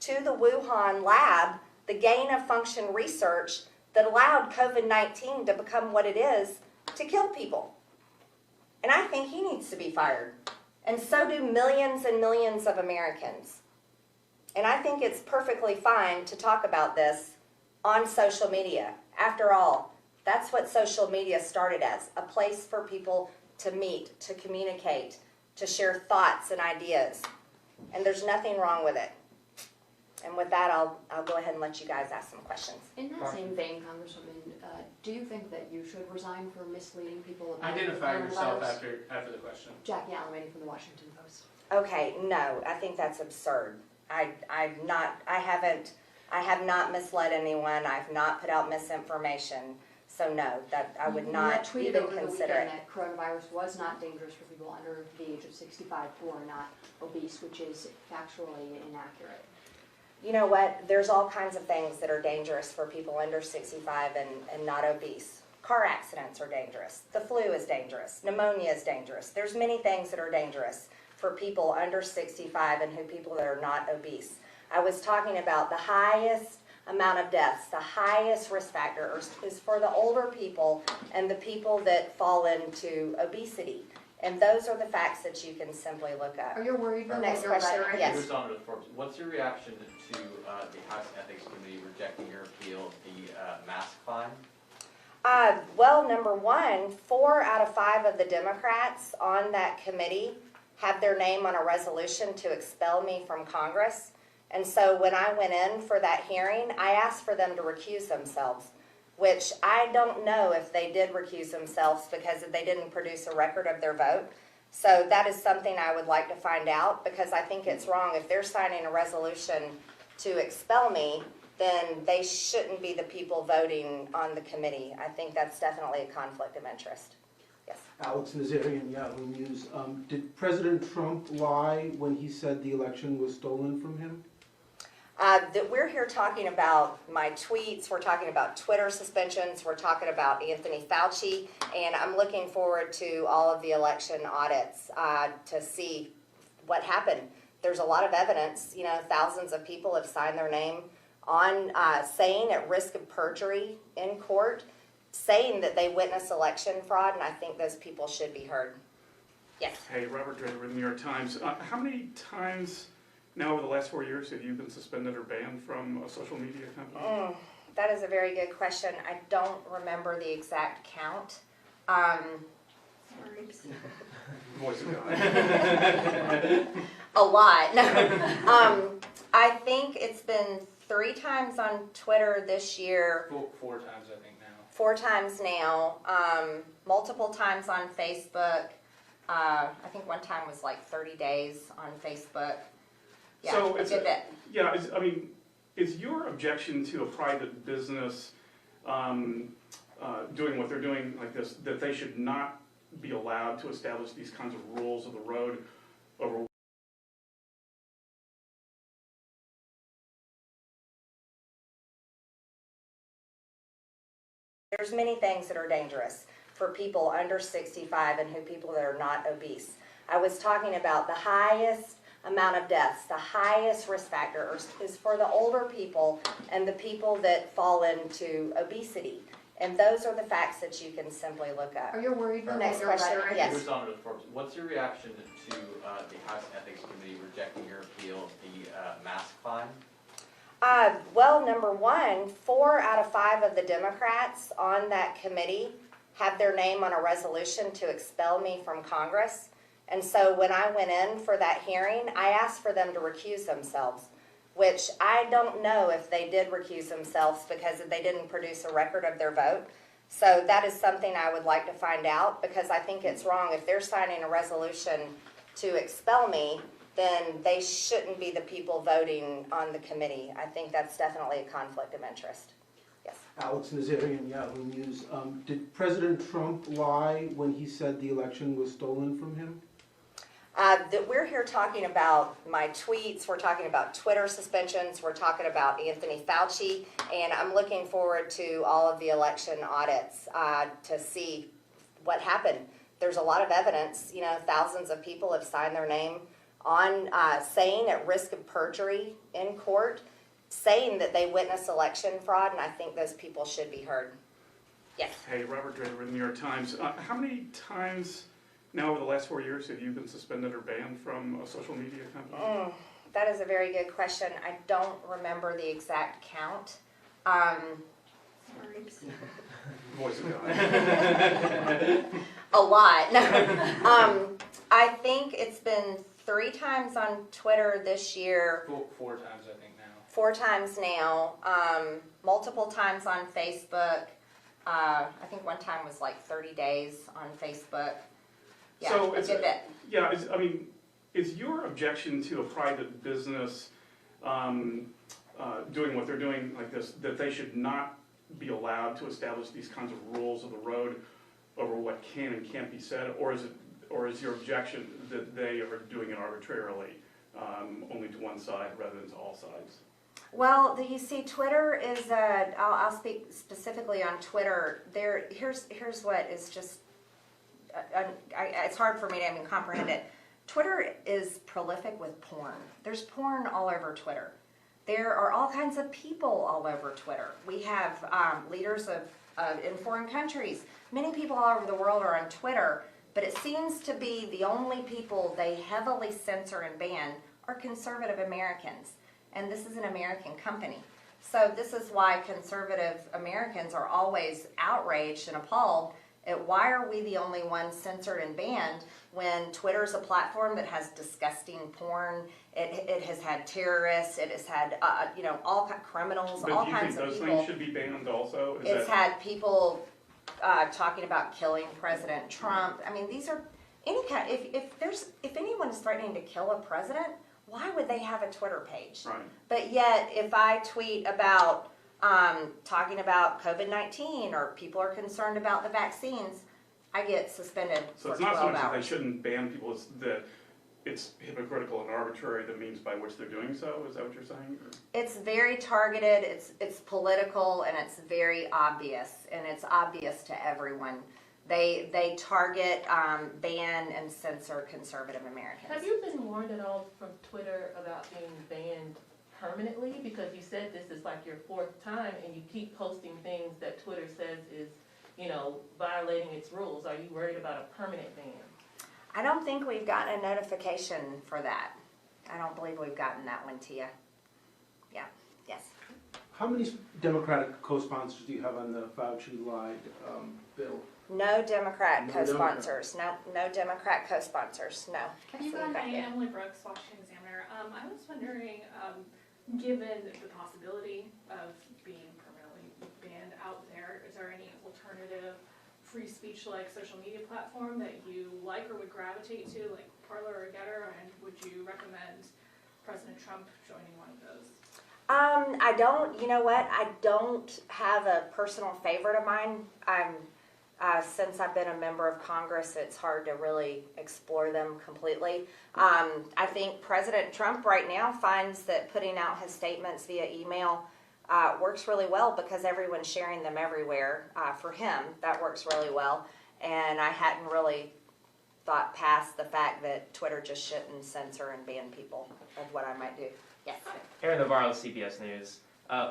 to the Wuhan lab the gain-of-function research that allowed COVID-19 to become what it is to kill people. And I think he needs to be fired. And so do millions and millions of Americans. And I think it's perfectly fine to talk about this on social media. After all, that's what social media started as, a place for people to meet, to communicate, to share thoughts and ideas. And there's nothing wrong with it. And with that, I'll go ahead and let you guys ask some questions. In that same vein, Congresswoman, do you think that you should resign for misleading people about Identify coronavirus? yourself after the question. Jackie Alamany from the Washington Post. Okay, no, I think that's absurd. I have not misled anyone. I've not put out misinformation. So no, that I would not even consider it. That coronavirus was not dangerous for people under the age of 65 who are not obese, which is factually inaccurate. You know what? There's all kinds of things that are dangerous for people under 65 and not obese. Car accidents are dangerous. The flu is dangerous. Pneumonia is dangerous. There's many things that are dangerous for people under 65 and people that are not obese. I was talking about the highest amount of deaths, the highest risk factor is for the older people and the people that fall into obesity. And those are the facts that you can simply look up. Are you worried about Next your question, rhetoric? yes. What's your reaction to the House Ethics Committee rejecting your appeal of the mask fine? Well, number one, 4 out of 5 of the Democrats on that committee have their name on a resolution to expel me from Congress. And so when I went in for that hearing, I asked for them to recuse themselves, which I don't know if they did recuse themselves because they didn't produce a record of their vote. So that is something I would like to find out, because I think it's wrong. If they're signing a resolution to expel me, then they shouldn't be the people voting on the committee. I think that's definitely a conflict of interest. Yes. Alex Nazarian, Yahoo News. Did President Trump lie when he said the election was stolen from him? That we're here talking about my tweets, we're talking about Twitter suspensions, we're talking about Anthony Fauci, and I'm looking forward to all of the election audits to see what happened. There's a lot of evidence, you know, thousands of people have signed their name on saying at risk of perjury in court, saying that they witnessed election fraud, and I think those people should be heard. Yes. Hey, Robert Draper with the New York Times. How many times now over the last 4 years have you been suspended or banned from a social media company? That is a very good question. I don't remember the exact count. Voice of God. A lot. No. I think it's been 3 times on Twitter this year. 4 times, I think, now. 4 times now. Multiple times on Facebook. I think one time was like 30 days on Facebook. Yeah, so a good bit. Yeah, is your objection to a private business doing what they're doing like this, that they should not be allowed to establish these kinds of rules of the road over There's many things that are dangerous for people under 65 and who people that are not obese. I was talking about the highest amount of deaths, the highest risk factor is for the older people and the people that fall into obesity. And those are the facts that you can simply look up. Are you worried about Next your question, rhetoric? yes. What's your reaction to the House Ethics Committee rejecting your appeal of the mask fine? Well, number one, 4 out of 5 of the Democrats on that committee have their name on a resolution to expel me from Congress. And so when I went in for that hearing, I asked for them to recuse themselves, which I don't know if they did recuse themselves because they didn't produce a record of their vote. So that is something I would like to find out, because I think it's wrong. If they're signing a resolution to expel me, then they shouldn't be the people voting on the committee. I think that's definitely a conflict of interest. Yes. Alex Nazarian, Yahoo News. Did President Trump lie when he said the election was stolen from him? That we're here talking about my tweets, we're talking about Twitter suspensions, we're talking about Anthony Fauci, and I'm looking forward to all of the election audits to see what happened. There's a lot of evidence, you know, thousands of people have signed their name on saying at risk of perjury in court, saying that they witnessed election fraud, and I think those people should be heard. Yes. Hey, Robert Draper with the New York Times. How many times now over the last 4 years have you been suspended or banned from a social media company? That is a very good question. I don't remember the exact count. Voice of God. A lot. No. I think it's been 3 times on Twitter this year. 4 times, I think, now. 4 times now. Multiple times on Facebook. I think one time was like 30 days on Facebook. Yeah, so a good bit. Yeah, is your objection to a private business doing what they're doing like this, that they should not be allowed to establish these kinds of rules of the road over what can and can't be said, or is your objection that they are doing it arbitrarily, only to one side rather than to all sides? Well, you see, Twitter is. I'll speak specifically on Twitter. Here's what is just. It's hard for me to even comprehend it. Twitter is prolific with porn. There's porn all over Twitter. There are all kinds of people all over Twitter. We have leaders in foreign countries. Many people all over the world are on Twitter, but it seems to be the only people they heavily censor and ban are conservative Americans. And this is an American company. So this is why conservative Americans are always outraged and appalled at why are we the only ones censored and banned when Twitter's a platform that has disgusting porn, it has had terrorists, it has had all criminals, all kinds of people. But do you think those things should be banned also? It's had people talking about killing President Trump. I mean, these are any kind. If anyone is threatening to kill a president, why would they have a Twitter page? Right. But yet, if I tweet about talking about COVID-19 or people are concerned about the vaccines, I get suspended So for it's not 12 so much hours. that they shouldn't ban people, it's that it's hypocritical and arbitrary, the means by which they're doing so? Is that what you're saying? Or? It's very targeted, it's political, and it's very obvious, and it's obvious to everyone. They target, ban, and censor conservative Americans. Have you been warned at all from Twitter about being banned permanently? Because you said this is like your 4th time, and you keep posting things that Twitter says is, violating its rules. Are you worried about a permanent ban? I don't think we've gotten a notification for that. I don't believe we've gotten that one, Tia. Yeah, yes. How many Democratic co-sponsors do you have on the Fauci-Lied bill? No Democrat No co-sponsors. No Democrat co-sponsors. No. Have you gone by Emily Brooks, Washington Examiner? I was wondering, given the possibility of being permanently banned out there, is there any alternative free speech-like social media platform that you like or would gravitate to, like Parler or Getter, and would you recommend President Trump joining one of those? I don't. You know what? I don't have a personal favorite of mine. Since I've been a member of Congress, it's hard to really explore them completely. I think President Trump right now finds that putting out his statements via email works really well because everyone's sharing them everywhere. For him, that works really well. And I hadn't really thought past the fact that Twitter just shouldn't censor and ban people of what I might do. Yes. Aaron Navarro, CBS News.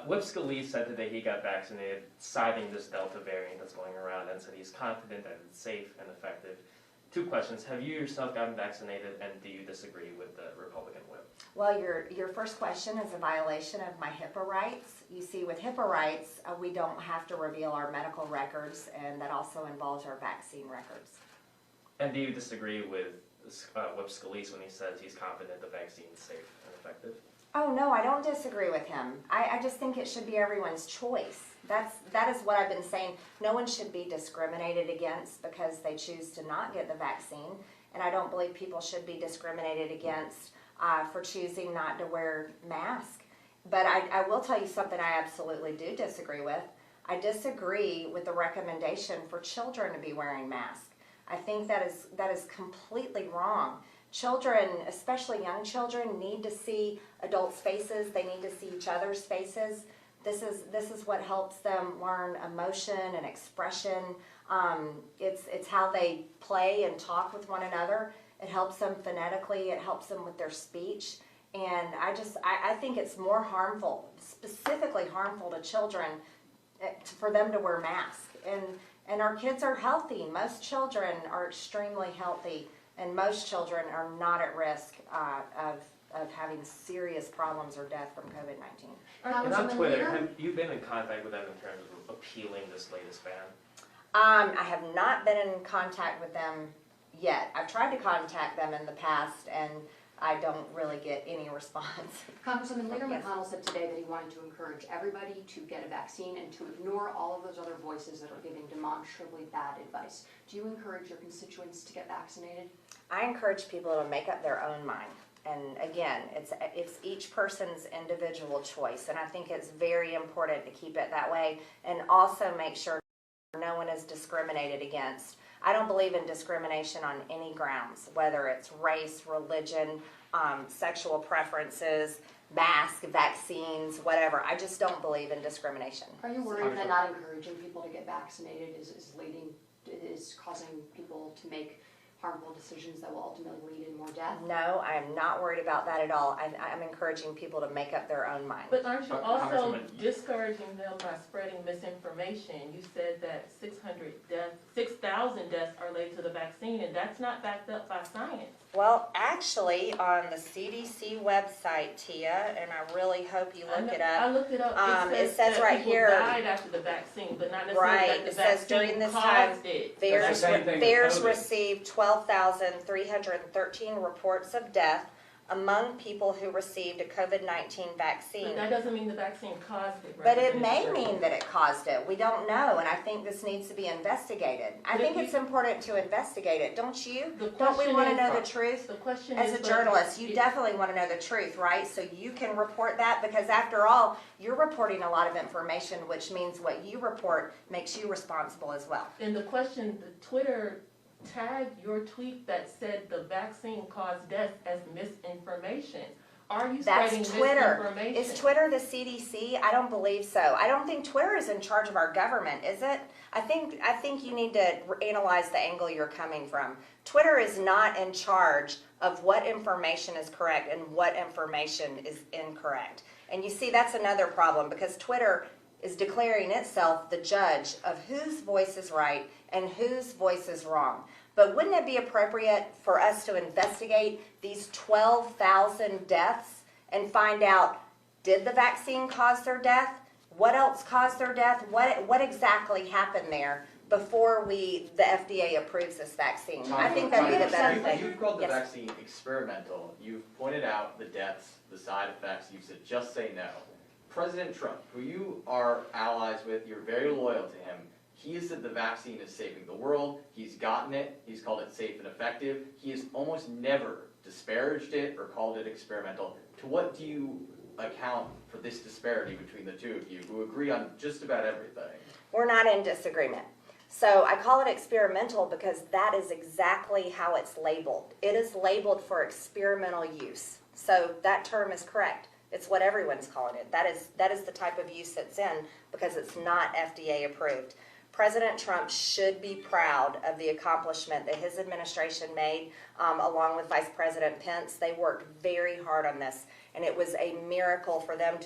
Whip Scalise said today he got vaccinated, citing this Delta variant that's going around, and said he's confident that it's safe and effective. 2 questions. Have you yourself gotten vaccinated, and do you disagree with the Republican whip? Well, your first question is a violation of my HIPAA rights. You see, with HIPAA rights, we don't have to reveal our medical records, and that also involves our vaccine records. And do you disagree with Whip Scalise when he says he's confident the vaccine is safe and effective? Oh, no, I don't disagree with him. I just think it should be everyone's choice. That is what I've been saying. No one should be discriminated against because they choose to not get the vaccine. And I don't believe people should be discriminated against for choosing not to wear masks. But I will tell you something I absolutely do disagree with. I disagree with the recommendation for children to be wearing masks. I think that is completely wrong. Children, especially young children, need to see adults' faces. They need to see each other's faces. This is what helps them learn emotion and expression. It's how they play and talk with one another. It helps them phonetically. It helps them with their speech. And I think it's more harmful, specifically harmful to children, for them to wear masks. And our kids are healthy. Most children are extremely healthy. And most children are not at risk of having serious problems or death from COVID-19. And on Twitter, have you been in contact with them in terms of appealing this latest ban? I have not been in contact with them yet. I've tried to contact them in the past, and I don't really get any response. Congresswoman, Leader Yes. McConnell said today that he wanted to encourage everybody to get a vaccine and to ignore all of those other voices that are giving demonstrably bad advice. Do you encourage your constituents to get vaccinated? I encourage people to make up their own mind. And again, it's each person's individual choice. And I think it's very important to keep it that way and also make sure no one is discriminated against. I don't believe in discrimination on any grounds, whether it's race, religion, sexual preferences, mask, vaccines, whatever. I just don't believe in discrimination. Are you worried that not encouraging people to get vaccinated is causing people to make harmful decisions that will ultimately lead in more death? No, I am not worried about that at all. I'm encouraging people to make up their own mind. But aren't you also Congresswoman. discouraging them by spreading misinformation? You said that 6,000 deaths are related to the vaccine, and that's not backed up by science. Well, actually, on the CDC website, Tia, and I really hope you look it up. I looked it up. It says that right people here. died after the vaccine, but not necessarily Right, that the it says during vaccine this time, caused it. VAERS received 12,313 reports of death among people who received a COVID-19 vaccine. But that doesn't mean the vaccine caused it. But it may mean that it caused it. We don't know, and I think this needs to be investigated. I think it's important to investigate it, don't you? Don't we want to know the truth? The question As is, a journalist, you definitely want to know the truth, right? So you can report that, because after all, you're reporting a lot of information, which means what you report makes you responsible as well. And the question, the Twitter tagged your tweet that said the vaccine caused death as misinformation. Are you spreading That's Twitter. misinformation? Is Twitter the CDC? I don't believe so. I don't think Twitter is in charge of our government, is it? I think you need to analyze the angle you're coming from. Twitter is not in charge of what information is correct and what information is incorrect. And you see, that's another problem, because Twitter is declaring itself the judge of whose voice is right and whose voice is wrong. But wouldn't it be appropriate for us to investigate these 12,000 deaths and find out, did the vaccine cause their death? What else caused their death? What exactly happened there before the FDA approves this vaccine? I think that'd be the better thing. You've called the Yes. vaccine experimental. You've pointed out the deaths, the side effects. You've said just say no. President Trump, who you are allies with, you're very loyal to him. He has said the vaccine is saving the world. He's gotten it. He's called it safe and effective. He has almost never disparaged it or called it experimental. To what do you account for this disparity between the two of you, who agree on just about everything? We're not in disagreement. So I call it experimental because that is exactly how it's labeled. It is labeled for experimental use. So that term is correct. It's what everyone's calling it. That is the type of use it's in, because it's not FDA approved. President Trump should be proud of the accomplishment that his administration made, along with Vice President Pence. They worked very hard on this, and it was a miracle for them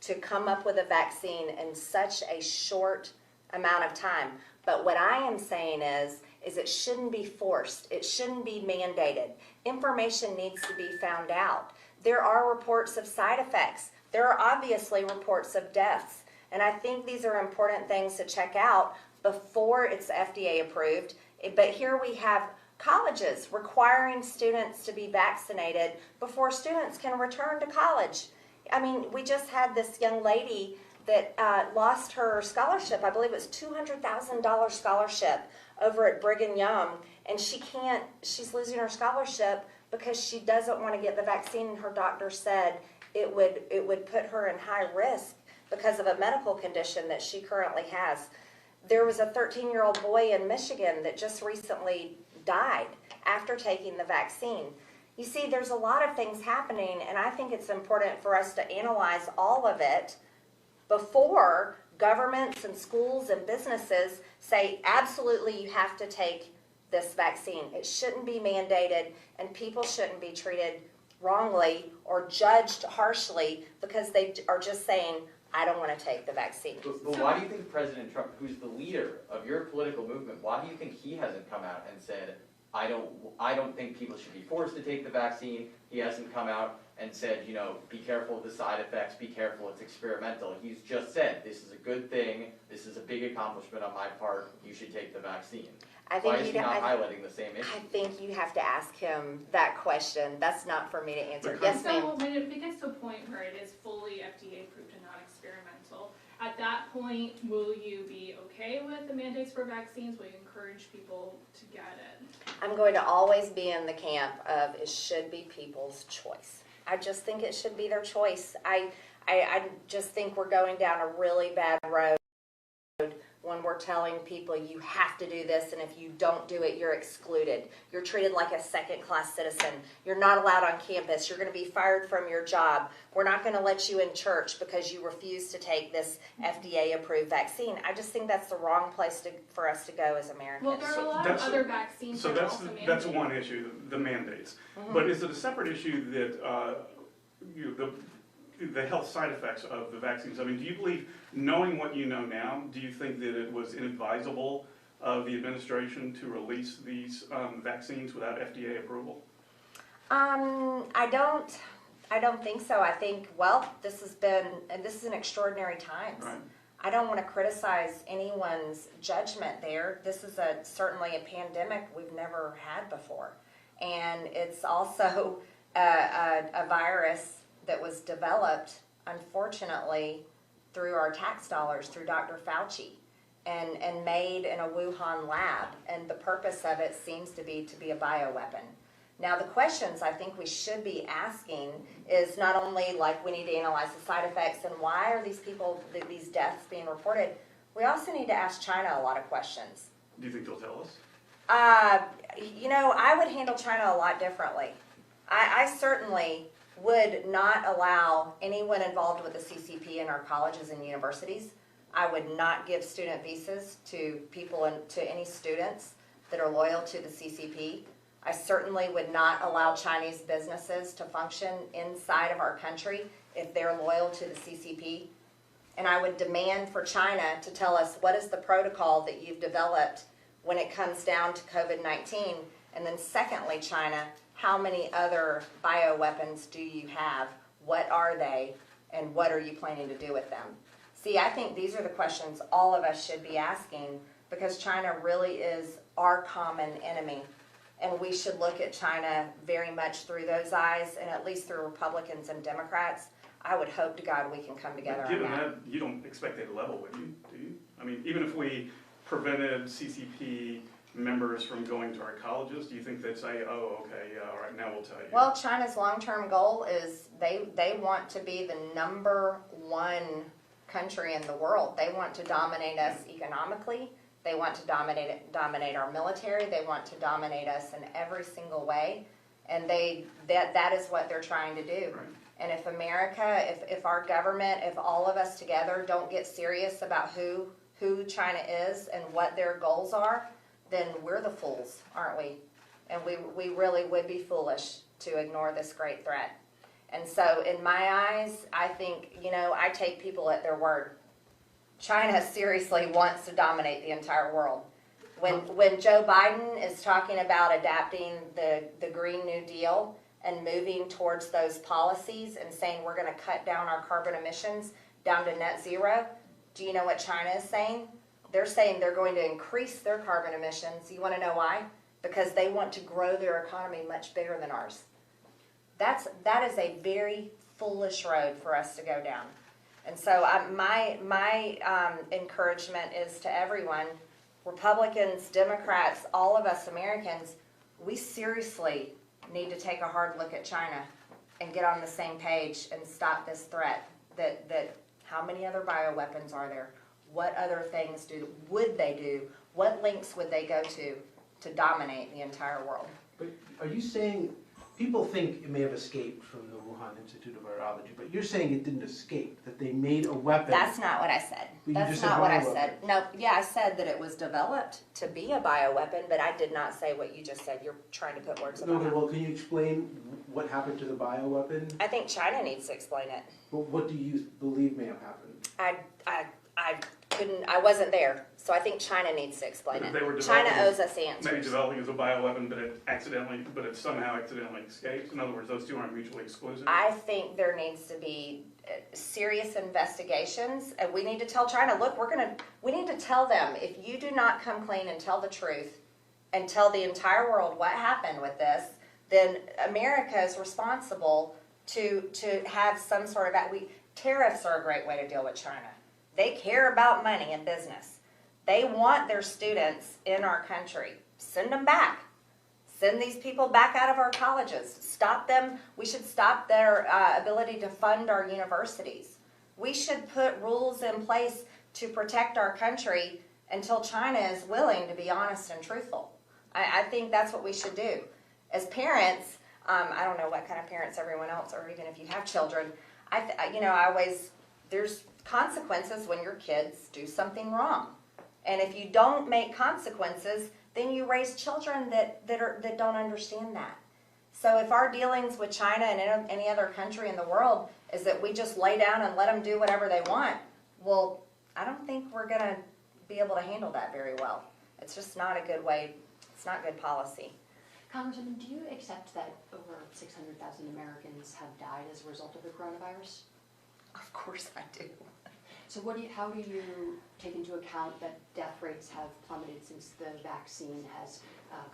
to come up with a vaccine in such a short amount of time. But what I am saying is it shouldn't be forced. It shouldn't be mandated. Information needs to be found out. There are reports of side effects. There are obviously reports of deaths. And I think these are important things to check out before it's FDA approved. But here we have colleges requiring students to be vaccinated before students can return to college. I mean, we just had this young lady that lost her scholarship. I believe it was $200,000 scholarship over at Brigham Young, and she's losing her scholarship because she doesn't want to get the vaccine, and her doctor said it would put her in high risk because of a medical condition that she currently has. There was a 13-year-old boy in Michigan that just recently died after taking the vaccine. You see, there's a lot of things happening, and I think it's important for us to analyze all of it before governments and schools and businesses say, absolutely, you have to take this vaccine. It shouldn't be mandated, and people shouldn't be treated wrongly or judged harshly because they are just saying, I don't want to take the vaccine. But why do you think President Trump, who's the leader of your political movement, why do you think he hasn't come out and said, I don't think people should be forced to take the vaccine? He hasn't come out and said, you know, be careful of the side effects, be careful, it's experimental. He's just said, this is a good thing, this is a big accomplishment on my part, you should take the vaccine. Why is he not highlighting the same issue? I think you have to ask him that question. That's not for me to answer. Yes, ma'am. So when it gets to a point where it is fully FDA approved and not experimental, at that point, will you be okay with the mandates for vaccines? Will you encourage people to get it? I'm going to always be in the camp of it should be people's choice. I just think it should be their choice. I just think we're going down a really bad road when when we're telling people you have to do this, and if you don't do it, you're excluded. You're treated like a second-class citizen. You're not allowed on campus. You're going to be fired from your job. We're not going to let you in church because you refuse to take this FDA-approved vaccine. I just think that's the wrong place for us to go as Americans. Well, there are a lot of other vaccines that are also mandated. That's one issue, the mandates. But is it a separate issue that the health side effects of the vaccines? I mean, do you believe, knowing what you know now, do you think that it was inadvisable of the administration to release these vaccines without FDA approval? I don't think so. I think, well, this is an extraordinary times. Right. I don't want to criticize anyone's judgment there. This is certainly a pandemic we've never had before. And it's also a virus that was developed, unfortunately, through our tax dollars, through Dr. Fauci, and made in a Wuhan lab. And the purpose of it seems to be a bioweapon. Now, the questions I think we should be asking is not only like we need to analyze the side effects and why are these deaths being reported, we also need to ask China a lot of questions. Do you think they'll tell us? I would handle China a lot differently. I certainly would not allow anyone involved with the CCP in our colleges and universities. I would not give student visas to to any students that are loyal to the CCP. I certainly would not allow Chinese businesses to function inside of our country if they're loyal to the CCP. And I would demand for China to tell us what is the protocol that you've developed when it comes down to COVID-19. And then secondly, China, how many other bioweapons do you have? What are they? And what are you planning to do with them? See, I think these are the questions all of us should be asking, because China really is our common enemy. And we should look at China very much through those eyes, and at least through Republicans and Democrats. I would hope to God we can come together on that. Given that, you don't expect it to level with you, do you? I mean, even if we prevented CCP members from going to our colleges, do you think they'd say, oh, okay, yeah, all right, now we'll tell you? Well, China's long-term goal is they want to be the #1 country in the world. They want to dominate us economically. They want to dominate our military. They want to dominate us in every single way. And that is what they're trying to do. Right. And if America, if our government, if all of us together don't get serious about who China is and what their goals are, then we're the fools, aren't we? And we really would be foolish to ignore this great threat. And so in my eyes, I think, I take people at their word. China seriously wants to dominate the entire world. When Joe Biden is talking about adapting the Green New Deal and moving towards those policies and saying we're going to cut down our carbon emissions down to net zero, do you know what China is saying? They're saying they're going to increase their carbon emissions. You want to know why? Because they want to grow their economy much bigger than ours. That is a very foolish road for us to go down. And so my encouragement is to everyone, Republicans, Democrats, all of us Americans, we seriously need to take a hard look at China and get on the same page and stop this threat. That how many other bioweapons are there? What other things would they do? What links would they go to dominate the entire world? But are you saying, people think it may have escaped from the Wuhan Institute of Virology, but you're saying it didn't escape, that they made a weapon? That's not what I said. That's not what I said. No, yeah, I said that it was developed to be a bioweapon, but I did not say what you just said. You're trying to put words in my mouth. Okay, well, can you explain what happened to the bioweapon? I think China needs to explain it. Well, what do you believe may have happened? I wasn't there, so I think China needs to explain But if they were it. China developing- owes us answers. Maybe developing as a bioweapon, but it somehow accidentally escapes. In other words, those two aren't mutually exclusive. I think there needs to be serious investigations, and we need to tell China, look, we need to tell them, if you do not come clean and tell the truth and tell the entire world what happened with this, then America is responsible to have some sort of, tariffs are a great way to deal with China. They care about money and business. They want their students in our country. Send them back. Send these people back out of our colleges. Stop them. We should stop their ability to fund our universities. We should put rules in place to protect our country until China is willing to be honest and truthful. I think that's what we should do. As parents, I don't know what kind of parents everyone else, or even if you have children, there's consequences when your kids do something wrong. And if you don't make consequences, then you raise children that don't understand that. So if our dealings with China and any other country in the world is that we just lay down and let them do whatever they want, well, I don't think we're going to be able to handle that very well. It's just not a good way. It's not good policy. Congresswoman, do you accept that over 600,000 Americans have died as a result of the coronavirus? Of course I do. So how do you take into account that death rates have plummeted since the vaccine has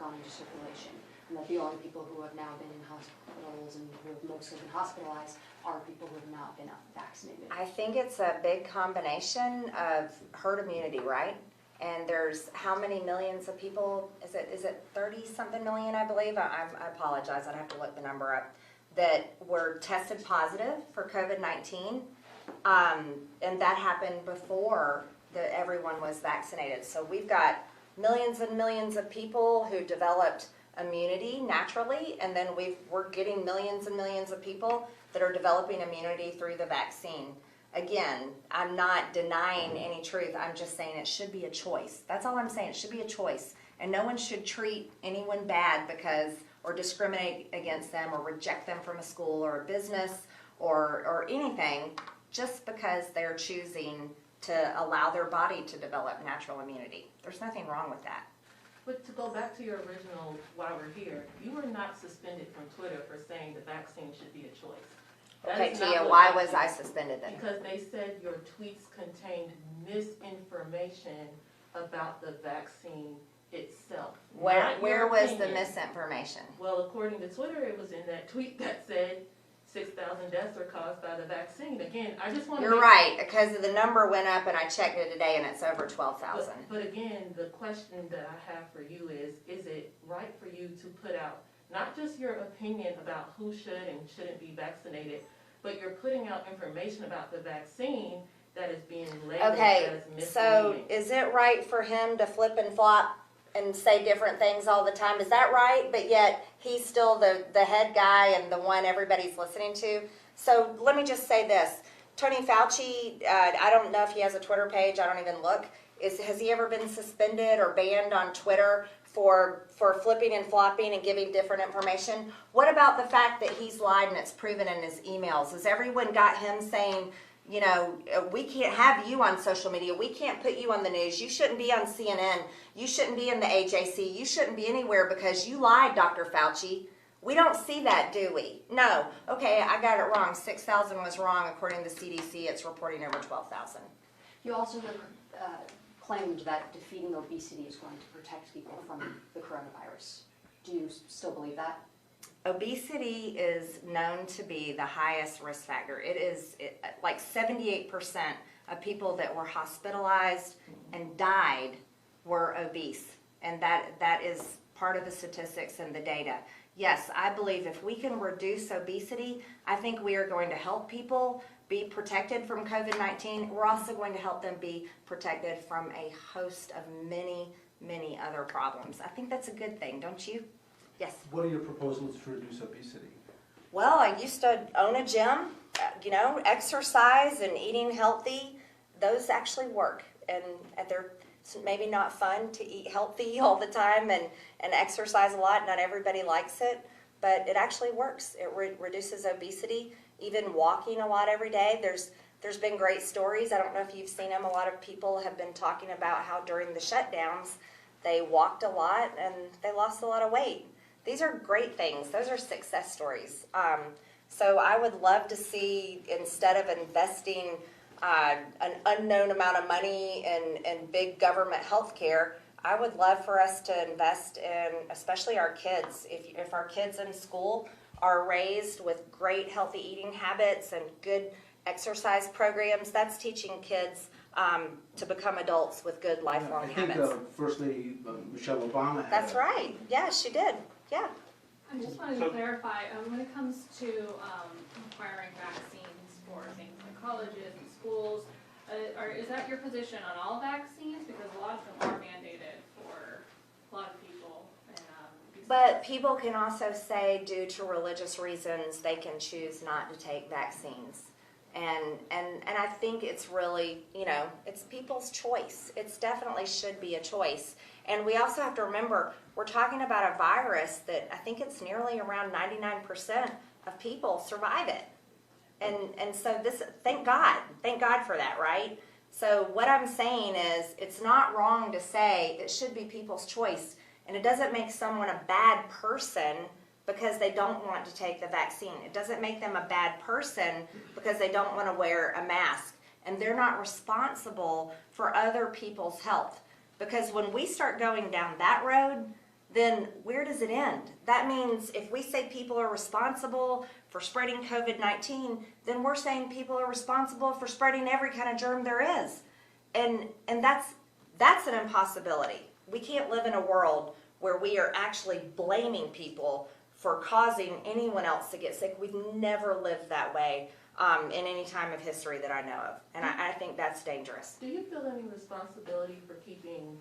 gone into circulation? And that the only people who have now been in hospitals and who have mostly been hospitalized are people who have not been vaccinated? I think it's a big combination of herd immunity, right? And there's how many millions of people, is it 30-something million, I believe? I apologize, I'd have to look the number up, that were tested positive for COVID-19. And that happened before everyone was vaccinated. So we've got millions and millions of people who developed immunity naturally, and then we're getting millions and millions of people that are developing immunity through the vaccine. Again, I'm not denying any truth. I'm just saying it should be a choice. That's all I'm saying. It should be a choice. And no one should treat anyone bad or discriminate against them or reject them from a school or a business or anything just because they're choosing to allow their body to develop natural immunity. There's nothing wrong with that. But to go back to your original, why we're here, you were not suspended from Twitter for saying the vaccine should be a choice. Okay, Tia, why was I suspended then? Because they said your tweets contained misinformation about the vaccine itself. Where was the misinformation? Well, according to Twitter, it was in that tweet that said 6,000 deaths are caused by the vaccine. Again, I just want to... You're right, because the number went up and I checked it today and it's over 12,000. But again, the question that I have for you is it right for you to put out not just your opinion about who should and shouldn't be vaccinated, but you're putting out information about the vaccine that is being labeled as misleading? So is it right for him to flip and flop and say different things all the time? Is that right? But yet he's still the head guy and the one everybody's listening to. So let me just say this. Tony Fauci, I don't know if he has a Twitter page. I don't even look. Has he ever been suspended or banned on Twitter for flipping and flopping and giving different information? What about the fact that he's lied and it's proven in his emails? Has everyone got him saying, you know, we can't have you on social media. We can't put you on the news. You shouldn't be on CNN. You shouldn't be in the AJC. You shouldn't be anywhere because you lied, Dr. Fauci. We don't see that, do we? No. Okay, I got it wrong. 6,000 was wrong. According to the CDC, it's reporting over 12,000. You also claimed that defeating obesity is going to protect people from the coronavirus. Do you still believe that? Obesity is known to be the highest risk factor. Like 78% of people that were hospitalized and died were obese. And that is part of the statistics and the data. Yes, I believe if we can reduce obesity, I think we are going to help people be protected from COVID-19. We're also going to help them be protected from a host of many, many other problems. I think that's a good thing, don't you? Yes. What are your proposals to reduce obesity? Well, I used to own a gym, exercise and eating healthy. Those actually work. And they're maybe not fun to eat healthy all the time and exercise a lot. Not everybody likes it, but it actually works. It reduces obesity. Even walking a lot every day. There's been great stories. I don't know if you've seen them. A lot of people have been talking about how during the shutdowns, they walked a lot and they lost a lot of weight. These are great things. Those are success stories. So I would love to see, instead of investing an unknown amount of money in big government health care, I would love for us to invest in, especially our kids. If our kids in school are raised with great healthy eating habits and good exercise programs, that's teaching kids to become adults with good lifelong habits. I think First Lady Michelle Obama had That's right. Yeah, she did. Yeah. I just wanted to clarify, when it comes to requiring vaccines for things like colleges and schools, Is that your position on all vaccines? Because a lot of them are mandated for a lot of people. But people can also say due to religious reasons they can choose not to take vaccines. And I think it's really, it's people's choice. It's definitely should be a choice. And we also have to remember, we're talking about a virus that I think it's nearly around 99% of people survive it. And so this, thank God for that, right? So what I'm saying is, it's not wrong to say it should be people's choice. And it doesn't make someone a bad person because they don't want to take the vaccine. It doesn't make them a bad person because they don't want to wear a mask. And they're not responsible for other people's health. Because when we start going down that road, then where does it end? That means if we say people are responsible for spreading COVID-19, then we're saying people are responsible for spreading every kind of germ there is. And that's an impossibility. We can't live in a world where we are actually blaming people for causing anyone else to get sick. We've never lived that way in any time of history that I know of. And I think that's dangerous. Do you feel any responsibility for keeping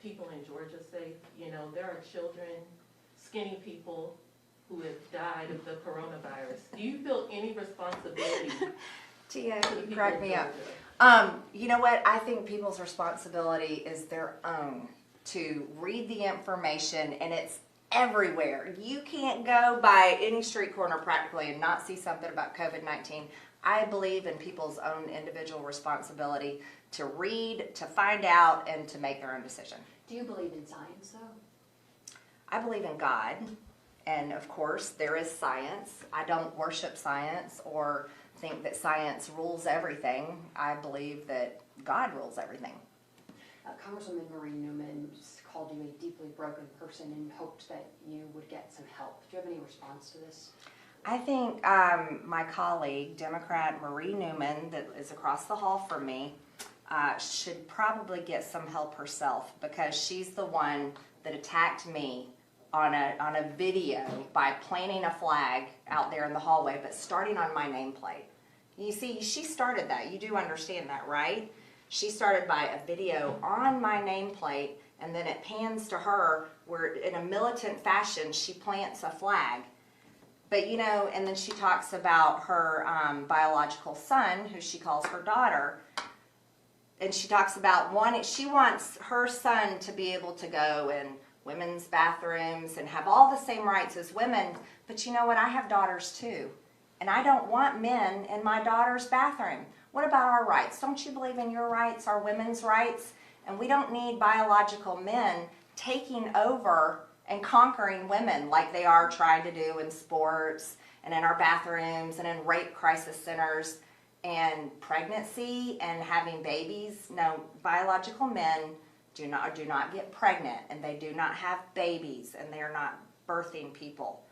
people in Georgia safe? There are children, skinny people who have died of the coronavirus. Do you feel any responsibility? Tia, you crack me up. You know what? I think people's responsibility is their own, to read the information, and it's everywhere. You can't go by any street corner practically and not see something about COVID-19. I believe in people's own individual responsibility to read, to find out, and to make their own decision. Do you believe in science, though? I believe in God, and of course there is science. I don't worship science or think that science rules everything. I believe that God rules everything. Congresswoman Marie Newman called you a deeply broken person and hoped that you would get some help. Do you have any response to this? I think my colleague, Democrat Marie Newman, that is across the hall from me, should probably get some help herself, because she's the one that attacked me on a video by planting a flag out there in the hallway, but starting on my nameplate. You see, she started that. You do understand that, right? She started by a video on my nameplate, and then it pans to her where in a militant fashion she plants a flag. But and then she talks about her biological son, who she calls her daughter, and she talks about she wants her son to be able to go in women's bathrooms and have all the same rights as women. But you know what? I have daughters too, and I don't want men in my daughter's bathroom. What about our rights? Don't you believe in your rights, our women's rights? And we don't need biological men taking over and conquering women like they are trying to do in sports and in our bathrooms and in rape crisis centers and pregnancy and having babies. No, biological men do not get pregnant, and they do not have babies, and they are not birthing people.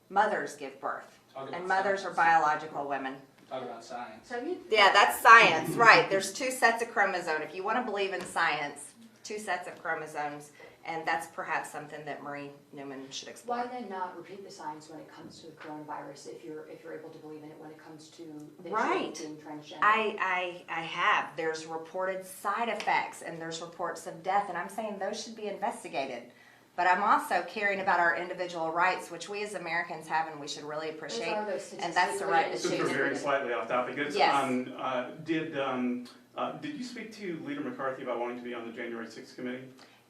Mothers give birth, and mothers are biological women. Talk about science. Yeah, that's science, right. There's 2 sets of chromosomes. If you want to believe in science, 2 sets of chromosomes, and that's perhaps something that Marie Newman should explore. Why then not repeat the science when it comes to the coronavirus if you're able to believe in it when it comes to the right. being transgender? I have. There's reported side effects and there's reports of death, and I'm saying those should be investigated. But I'm also caring about our individual rights, which we as Americans have and we should really appreciate. And that's the right to Since we're veering slightly off topic, yes. Did you speak to Leader McCarthy about wanting to be on the January 6th committee?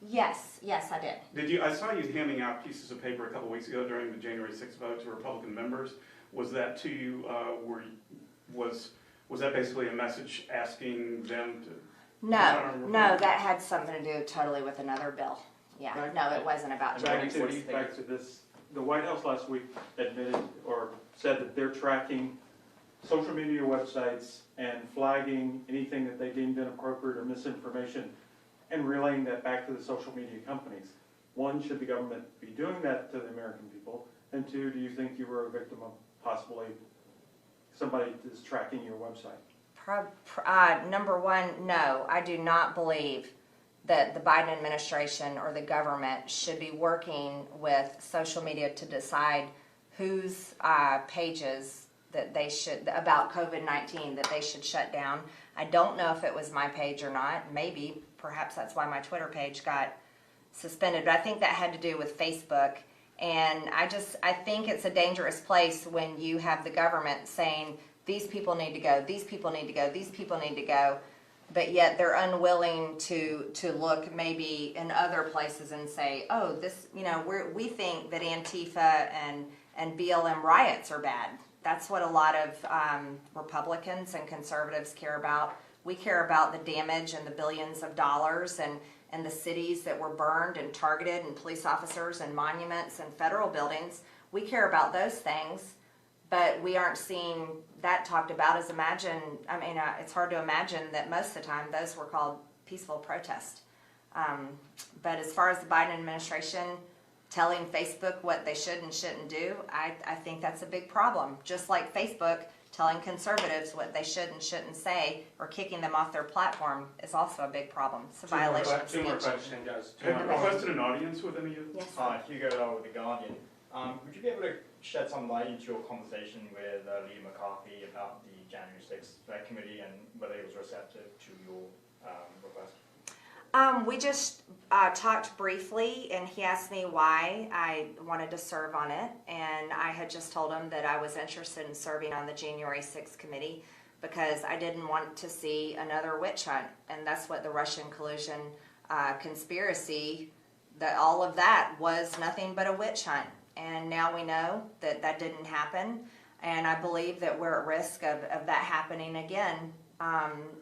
Yes, I did. I saw you handing out pieces of paper a couple weeks ago during the January 6th vote to Republican members. Was that to you? Was that basically a message asking them to? No, that had something to do totally with another bill. Yeah, no, it wasn't about January 6th. Back to this, the White House last week admitted or said that they're tracking social media websites and flagging anything that they deemed inappropriate or misinformation and relaying that back to the social media companies. 1, should the government be doing that to the American people? And 2, do you think you were a victim of possibly somebody is tracking your website? Number 1, no, I do not believe that the Biden administration or the government should be working with social media to decide whose pages that they should, about COVID-19, that they should shut down. I don't know if it was my page or not. Maybe, perhaps that's why my Twitter page got suspended, but I think that had to do with Facebook. And I think it's a dangerous place when you have the government saying, these people need to go, these people need to go, these people need to go, but yet they're unwilling to look maybe in other places and say, oh, this, you know, we think that Antifa and BLM riots are bad. That's what a lot of Republicans and conservatives care about. We care about the damage and the billions of dollars and the cities that were burned and targeted and police officers and monuments and federal buildings. We care about those things, but we aren't seeing that talked about as it's hard to imagine that most of the time those were called peaceful protest. But as far as the Biden administration telling Facebook what they should and shouldn't do, I think that's a big problem. Just like Facebook telling conservatives what they should and shouldn't say or kicking them off their platform is also a big problem. It's a violation of speech. Two more questions, guys. Have you requested an audience with any of you? Yes. Hi, Hugo Lowe with The Guardian. Would you be able to shed some light into your conversation with Lee McCarthy about the January 6th committee and whether he was receptive to your request? We just talked briefly, and he asked me why I wanted to serve on it, and I had just told him that I was interested in serving on the January 6th committee because I didn't want to see another witch hunt, and that's what the Russian collusion conspiracy, that all of that was nothing but a witch hunt, and now we know that that didn't happen, and I believe that we're at risk of that happening again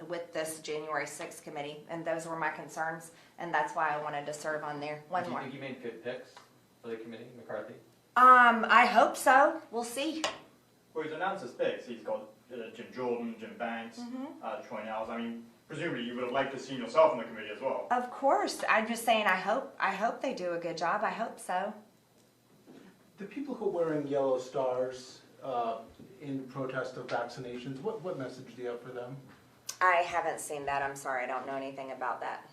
with this January 6th committee, and those were my concerns, and that's why I wanted to serve on there. Do you think you made good picks for the committee, McCarthy? I hope so. We'll see. Well, he's announced his picks. He's got Jim Jordan, Jim Banks, Troy Nels. I mean, presumably you would have liked to see yourself on the committee as well. Of course. I'm just saying I hope they do a good job. I hope so. The people who are wearing yellow stars in protest of vaccinations, what message do you have for them? I haven't seen that. I'm sorry. I don't know anything about that.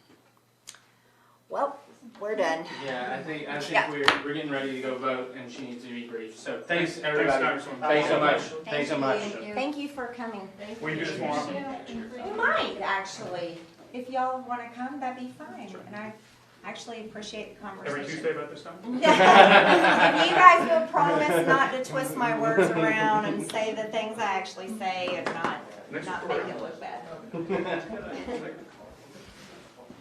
Well, we're done. Yeah, I think Yeah. we're getting ready to go vote, and she needs to be brief. So thanks, everybody. Congresswoman. Thanks so much. Thanks so much. Thank you for coming. Will you do this more often? We might, actually. If y'all want to come, that'd be fine. And I actually appreciate the conversation. Every Tuesday about this time? You guys will promise not to twist my words around and say the things I actually say and not make it look bad.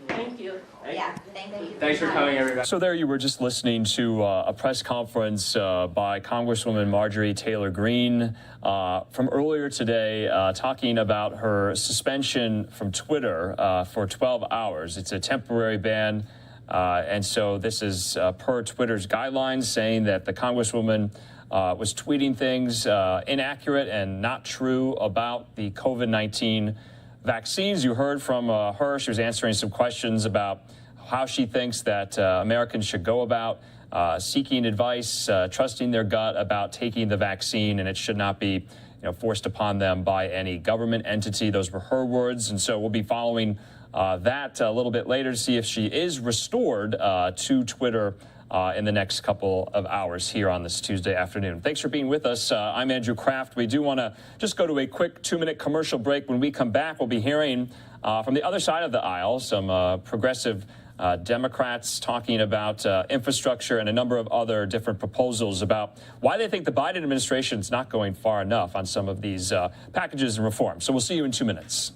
Thank you. Yeah, thank you. Thanks for coming, everybody. So there you were just listening to a press conference by Congresswoman Marjorie Taylor Greene from earlier today talking about her suspension from Twitter for 12 hours. It's a temporary ban. And so this is per Twitter's guidelines saying that the Congresswoman was tweeting things inaccurate and not true about the COVID-19 vaccines. You heard from her. She was answering some questions about how she thinks that Americans should go about seeking advice, trusting their gut about taking the vaccine, and it should not be forced upon them by any government entity. Those were her words, and so we'll be following that a little bit later to see if she is restored to Twitter in the next couple of hours here on this Tuesday afternoon. Thanks for being with us. I'm Andrew Kraft. We do want to just go to a quick 2-minute commercial break. When we come back, we'll be hearing from the other side of the aisle some progressive Democrats talking about infrastructure and a number of other different proposals about why they think the Biden administration is not going far enough on some of these packages and reforms. So we'll see you in 2 minutes.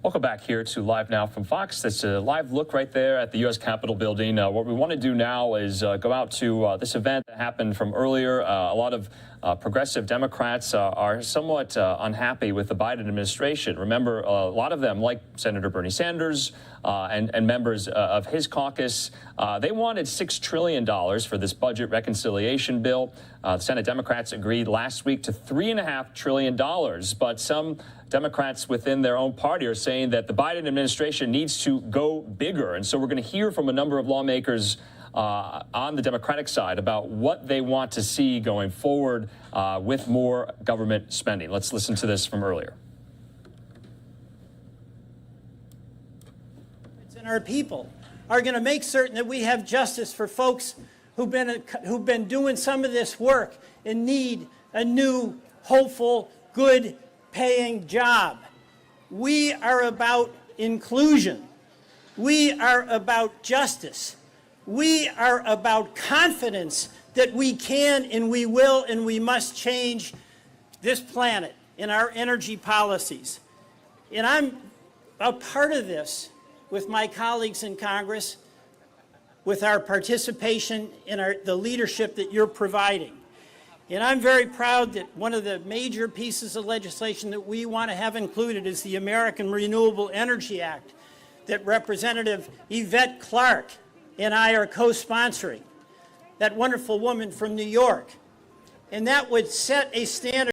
Welcome back here to Live Now from Fox. That's a live look right there at the U.S. Capitol building. What we want to do now is go out to this event that happened from earlier. A lot of progressive Democrats are somewhat unhappy with the Biden administration. Remember, a lot of them, like Senator Bernie Sanders and members of his caucus, they wanted $6 trillion for this budget reconciliation bill. The Senate Democrats agreed last week to $3.5 trillion, but some Democrats within their own party are saying that the Biden administration needs to go bigger. And so we're going to hear from a number of lawmakers on the Democratic side about what they want to see going forward with more government spending. Let's listen to this from earlier. And our people are going to make certain that we have justice for folks who've been doing some of this work and need a new, hopeful, good paying job. We are about inclusion. We are about justice. We are about confidence that we can and we will and we must change this planet in our energy policies. And I'm a part of this with my colleagues in Congress, with our participation in the leadership that you're providing. And I'm very proud that one of the major pieces of legislation that we want to have included is the American Renewable Energy Act that Representative Yvette Clarke and I are co-sponsoring, that wonderful woman from New York. And that would set a standard